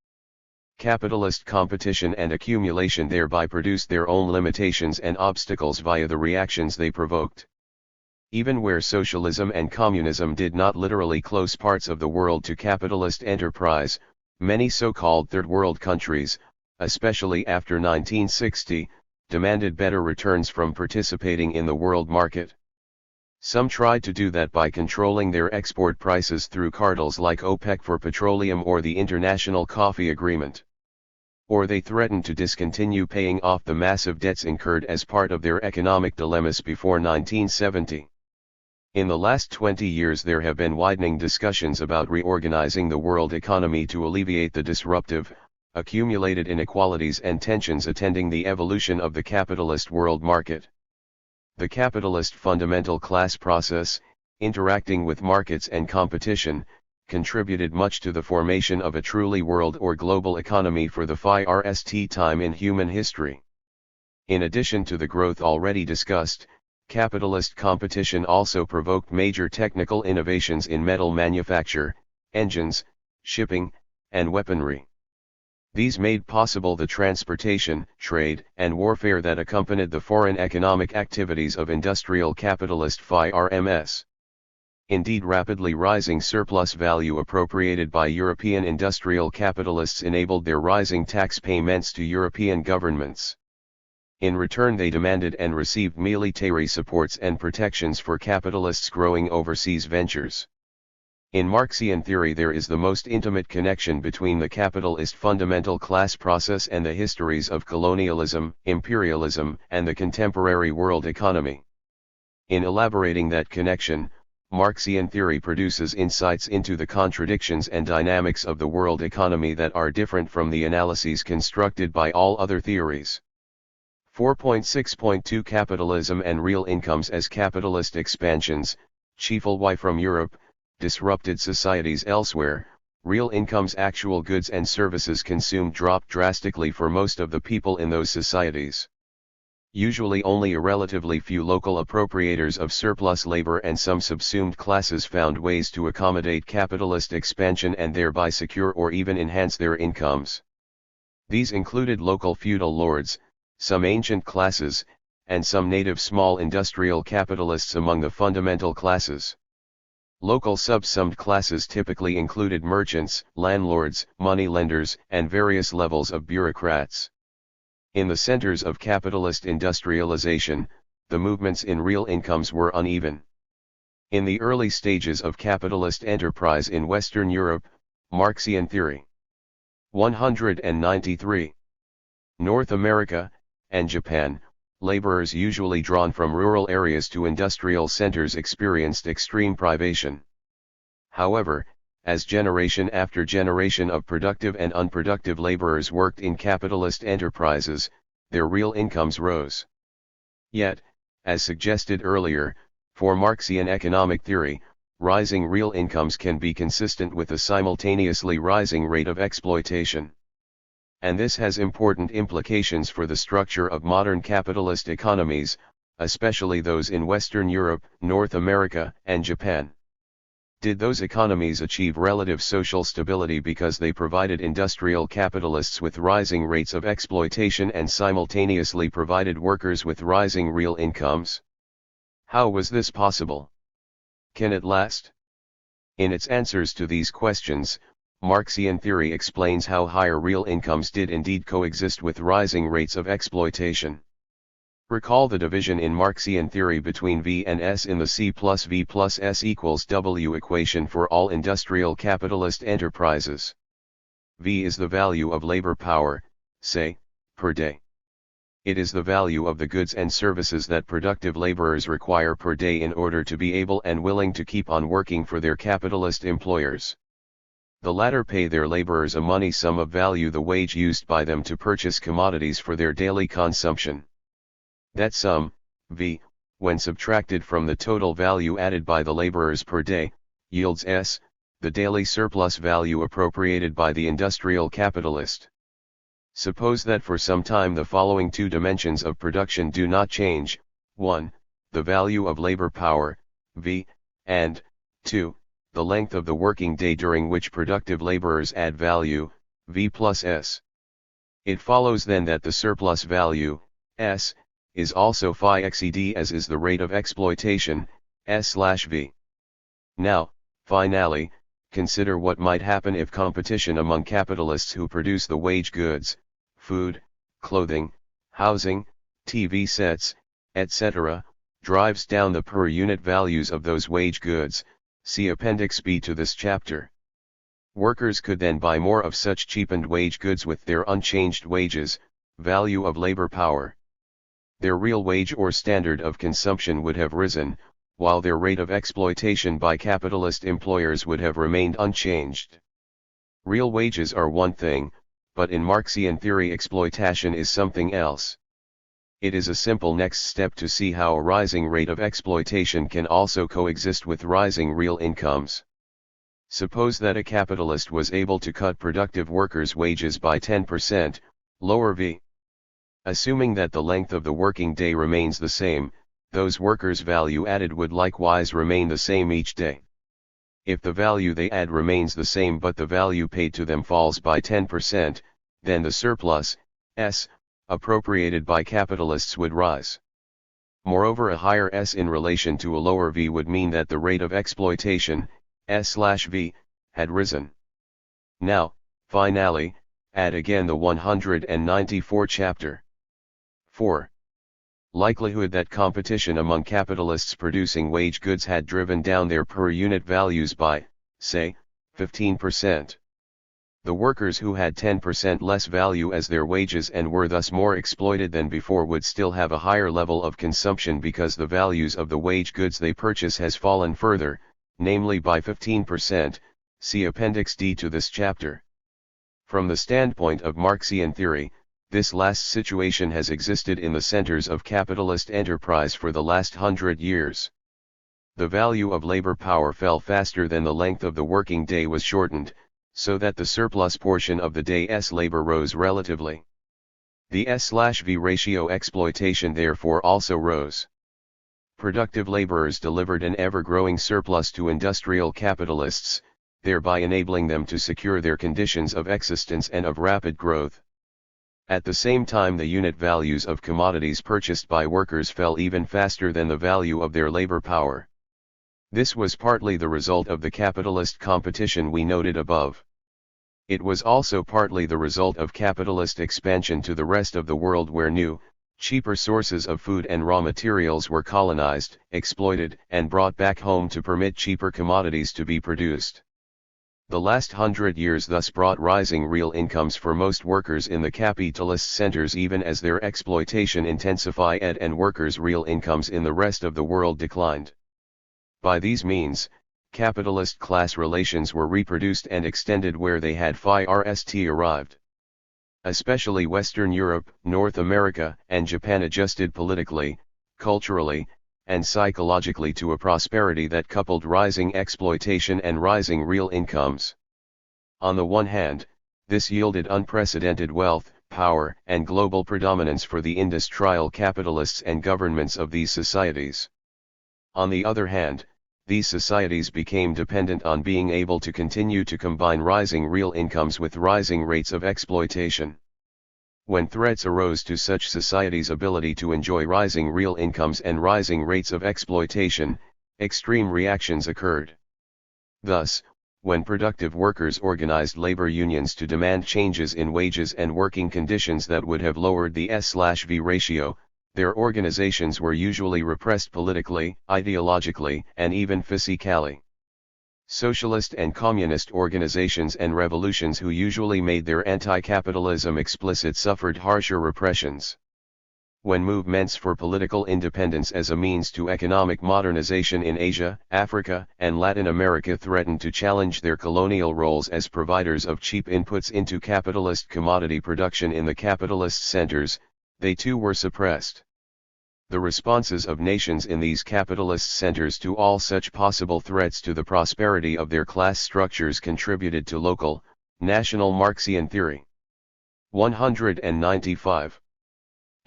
Capitalist competition and accumulation thereby produced their own limitations and obstacles via the reactions they provoked. Even where socialism and communism did not literally close parts of the world to capitalist enterprise, Many so-called third world countries, especially after 1960, demanded better returns from participating in the world market. Some tried to do that by controlling their export prices through cartels like OPEC for petroleum or the International Coffee Agreement. Or they threatened to discontinue paying off the massive debts incurred as part of their economic dilemmas before 1970. In the last 20 years there have been widening discussions about reorganizing the world economy to alleviate the disruptive, accumulated inequalities and tensions attending the evolution of the capitalist world market. The capitalist fundamental class process, interacting with markets and competition, contributed much to the formation of a truly world or global economy for the first time in human history. In addition to the growth already discussed, capitalist competition also provoked major technical innovations in metal manufacture, engines, shipping, and weaponry. These made possible the transportation, trade, and warfare that accompanied the foreign economic activities of industrial capitalist firms. Indeed, rapidly rising surplus value appropriated by European industrial capitalists enabled their rising tax payments to European governments. In return they demanded and received military supports and protections for capitalists' growing overseas ventures. In Marxian theory there is the most intimate connection between the capitalist fundamental class process and the histories of colonialism, imperialism, and the contemporary world economy. In elaborating that connection, Marxian theory produces insights into the contradictions and dynamics of the world economy that are different from the analyses constructed by all other theories. 4.6.2 Capitalism and real incomes as capitalist expansions, chiefly from Europe, disrupted societies elsewhere. Real incomes, actual goods and services consumed, dropped drastically for most of the people in those societies. Usually only a relatively few local appropriators of surplus labor and some subsumed classes found ways to accommodate capitalist expansion and thereby secure or even enhance their incomes. These included local feudal lords, some ancient classes, and some native small industrial capitalists among the fundamental classes. Local subsumed classes typically included merchants, landlords, moneylenders, and various levels of bureaucrats. In the centers of capitalist industrialization, the movements in real incomes were uneven. In the early stages of capitalist enterprise in Western Europe, Marxian theory. 193. North America, and Japan, laborers usually drawn from rural areas to industrial centers experienced extreme privation. However, as generation after generation of productive and unproductive laborers worked in capitalist enterprises, their real incomes rose. Yet, as suggested earlier, for Marxian economic theory, rising real incomes can be consistent with a simultaneously rising rate of exploitation. And this has important implications for the structure of modern capitalist economies, especially those in Western Europe, North America, and Japan. Did those economies achieve relative social stability because they provided industrial capitalists with rising rates of exploitation and simultaneously provided workers with rising real incomes? How was this possible? Can it last? In its answers to these questions, Marxian theory explains how higher real incomes did indeed coexist with rising rates of exploitation. Recall the division in Marxian theory between V and S in the C plus V plus S equals W equation for all industrial capitalist enterprises. V is the value of labor power, say, per day. It is the value of the goods and services that productive laborers require per day in order to be able and willing to keep on working for their capitalist employers. The latter pay their laborers a money sum of value, the wage used by them to purchase commodities for their daily consumption. That sum, V, when subtracted from the total value added by the laborers per day, yields S, the daily surplus value appropriated by the industrial capitalist. Suppose that for some time the following two dimensions of production do not change: 1, the value of labor power, V, and 2, the length of the working day during which productive laborers add value, V plus S. It follows then that the surplus value, S, is also phi xed, as is the rate of exploitation, S/V. Now, finally, consider what might happen if competition among capitalists who produce the wage goods, food, clothing, housing, TV sets, etc., drives down the per unit values of those wage goods. See Appendix B to this chapter. Workers could then buy more of such cheapened wage goods with their unchanged wages, value of labor power. Their real wage or standard of consumption would have risen, while their rate of exploitation by capitalist employers would have remained unchanged. Real wages are one thing, but in Marxian theory exploitation is something else. It is a simple next step to see how a rising rate of exploitation can also coexist with rising real incomes. Suppose that a capitalist was able to cut productive workers' wages by 10%, lower V. Assuming that the length of the working day remains the same, those workers' value added would likewise remain the same each day. If the value they add remains the same but the value paid to them falls by 10%, then the surplus, S, appropriated by capitalists would rise. Moreover, a higher S in relation to a lower V would mean that the rate of exploitation, S/V, had risen. Now, finally, add again the 194 chapter. 4. Likelihood that competition among capitalists producing wage goods had driven down their per unit values by, say, 15%. The workers who had 10% less value as their wages and were thus more exploited than before would still have a higher level of consumption because the values of the wage goods they purchase has fallen further, namely by 15%, see Appendix D to this chapter. From the standpoint of Marxian theory, this last situation has existed in the centers of capitalist enterprise for the last 100 years. The value of labor power fell faster than the length of the working day was shortened, so that the surplus portion of the day's labor rose relatively. The S/V ratio exploitation therefore also rose. Productive laborers delivered an ever-growing surplus to industrial capitalists, thereby enabling them to secure their conditions of existence and of rapid growth. At the same time, the unit values of commodities purchased by workers fell even faster than the value of their labor power. This was partly the result of the capitalist competition we noted above. It was also partly the result of capitalist expansion to the rest of the world where new, cheaper sources of food and raw materials were colonized, exploited, and brought back home to permit cheaper commodities to be produced. The last 100 years thus brought rising real incomes for most workers in the capitalist centers even as their exploitation intensified and workers' real incomes in the rest of the world declined. By these means, capitalist class relations were reproduced and extended where they had first arrived. Especially Western Europe, North America, and Japan adjusted politically, culturally, and psychologically to a prosperity that coupled rising exploitation and rising real incomes. On the one hand, this yielded unprecedented wealth, power, and global predominance for the industrial capitalists and governments of these societies. On the other hand, these societies became dependent on being able to continue to combine rising real incomes with rising rates of exploitation. When threats arose to such societies' ability to enjoy rising real incomes and rising rates of exploitation, extreme reactions occurred. Thus, when productive workers organized labor unions to demand changes in wages and working conditions that would have lowered the S/V ratio, their organizations were usually repressed politically, ideologically, and even physically. Socialist and communist organizations and revolutions who usually made their anti-capitalism explicit suffered harsher repressions. When movements for political independence as a means to economic modernization in Asia, Africa, and Latin America threatened to challenge their colonial roles as providers of cheap inputs into capitalist commodity production in the capitalist centers, they too were suppressed. The responses of nations in these capitalist centers to all such possible threats to the prosperity of their class structures contributed to local, national Marxian theory. 195.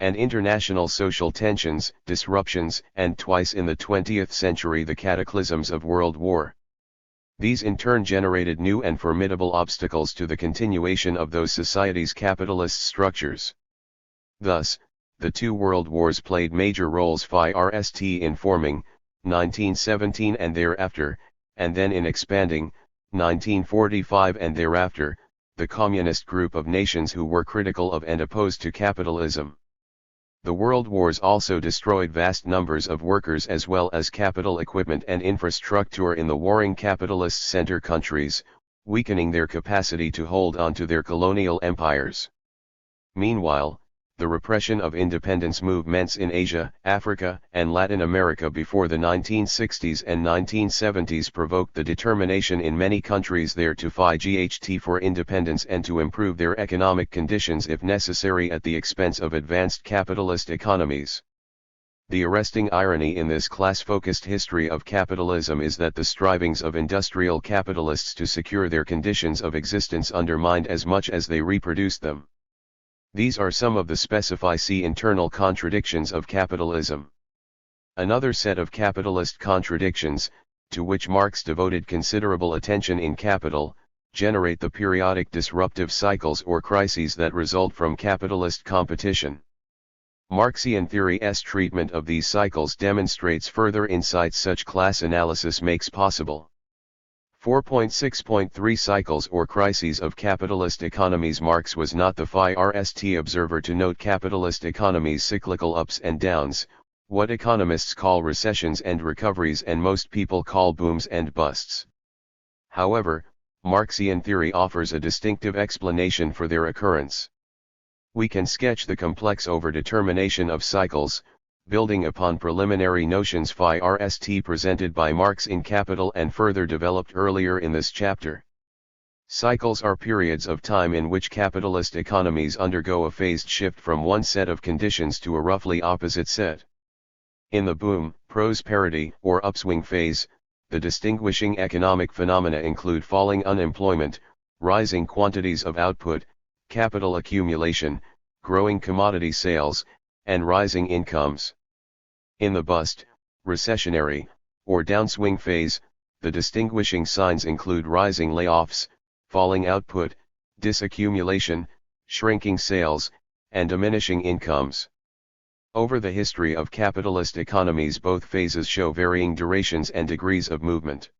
And international social tensions, disruptions, and twice in the 20th century the cataclysms of World War. These in turn generated new and formidable obstacles to the continuation of those societies' capitalist structures. Thus, the two world wars played major roles first in forming, 1917 and thereafter, and then in expanding, 1945 and thereafter, the communist group of nations who were critical of and opposed to capitalism. The world wars also destroyed vast numbers of workers as well as capital equipment and infrastructure in the warring capitalist center countries, weakening their capacity to hold on to their colonial empires. Meanwhile, the repression of independence movements in Asia, Africa, and Latin America before the 1960s and 1970s provoked the determination in many countries there to fight for independence and to improve their economic conditions if necessary at the expense of advanced capitalist economies. The arresting irony in this class-focused history of capitalism is that the strivings of industrial capitalists to secure their conditions of existence undermined as much as they reproduced them. These are some of the internal contradictions of capitalism. Another set of capitalist contradictions, to which Marx devoted considerable attention in Capital, generate the periodic disruptive cycles or crises that result from capitalist competition. Marxian theory's treatment of these cycles demonstrates further insights such class analysis makes possible. 4.6.3 Cycles or Crises of Capitalist Economies. Marx was not the first observer to note capitalist economies' cyclical ups and downs, what economists call recessions and recoveries and most people call booms and busts. However, Marxian theory offers a distinctive explanation for their occurrence. We can sketch the complex overdetermination of cycles, building upon preliminary notions presented by Marx in Capital and further developed earlier in this chapter. Cycles are periods of time in which capitalist economies undergo a phased shift from one set of conditions to a roughly opposite set. In the boom, prosperity, or upswing phase, the distinguishing economic phenomena include falling unemployment, rising quantities of output, capital accumulation, growing commodity sales, and rising incomes. In the bust, recessionary, or downswing phase, the distinguishing signs include rising layoffs, falling output, disaccumulation, shrinking sales, and diminishing incomes. Over the history of capitalist economies, both phases show varying durations and degrees of movement.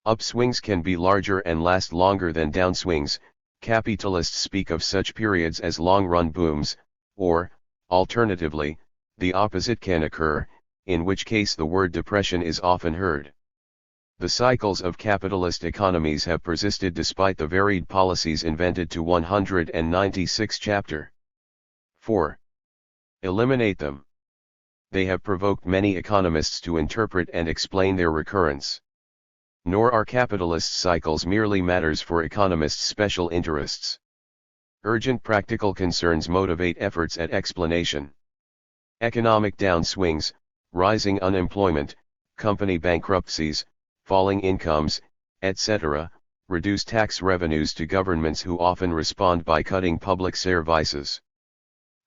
Upswings can be larger and last longer than downswings. Capitalists speak of such periods as long-run booms, or, alternatively, the opposite can occur, in which case the word depression is often heard. The cycles of capitalist economies have persisted despite the varied policies invented to 196 Chapter 4. Eliminate them. They have provoked many economists to interpret and explain their recurrence. Nor are capitalist cycles merely matters for economists' special interests. Urgent practical concerns motivate efforts at explanation. Economic downswings, rising unemployment, company bankruptcies, falling incomes, etc., reduce tax revenues to governments who often respond by cutting public services.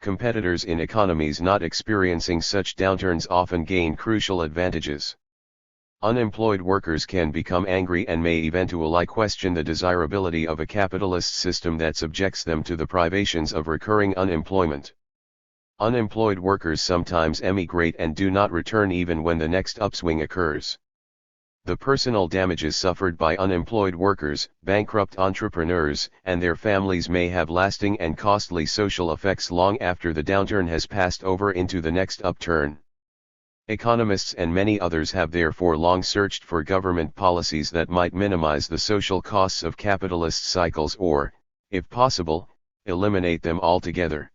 Competitors in economies not experiencing such downturns often gain crucial advantages. Unemployed workers can become angry and may eventually question the desirability of a capitalist system that subjects them to the privations of recurring unemployment. Unemployed workers sometimes emigrate and do not return even when the next upswing occurs. The personal damages suffered by unemployed workers, bankrupt entrepreneurs, and their families may have lasting and costly social effects long after the downturn has passed over into the next upturn. Economists and many others have therefore long searched for government policies that might minimize the social costs of capitalist cycles or, if possible, eliminate them altogether.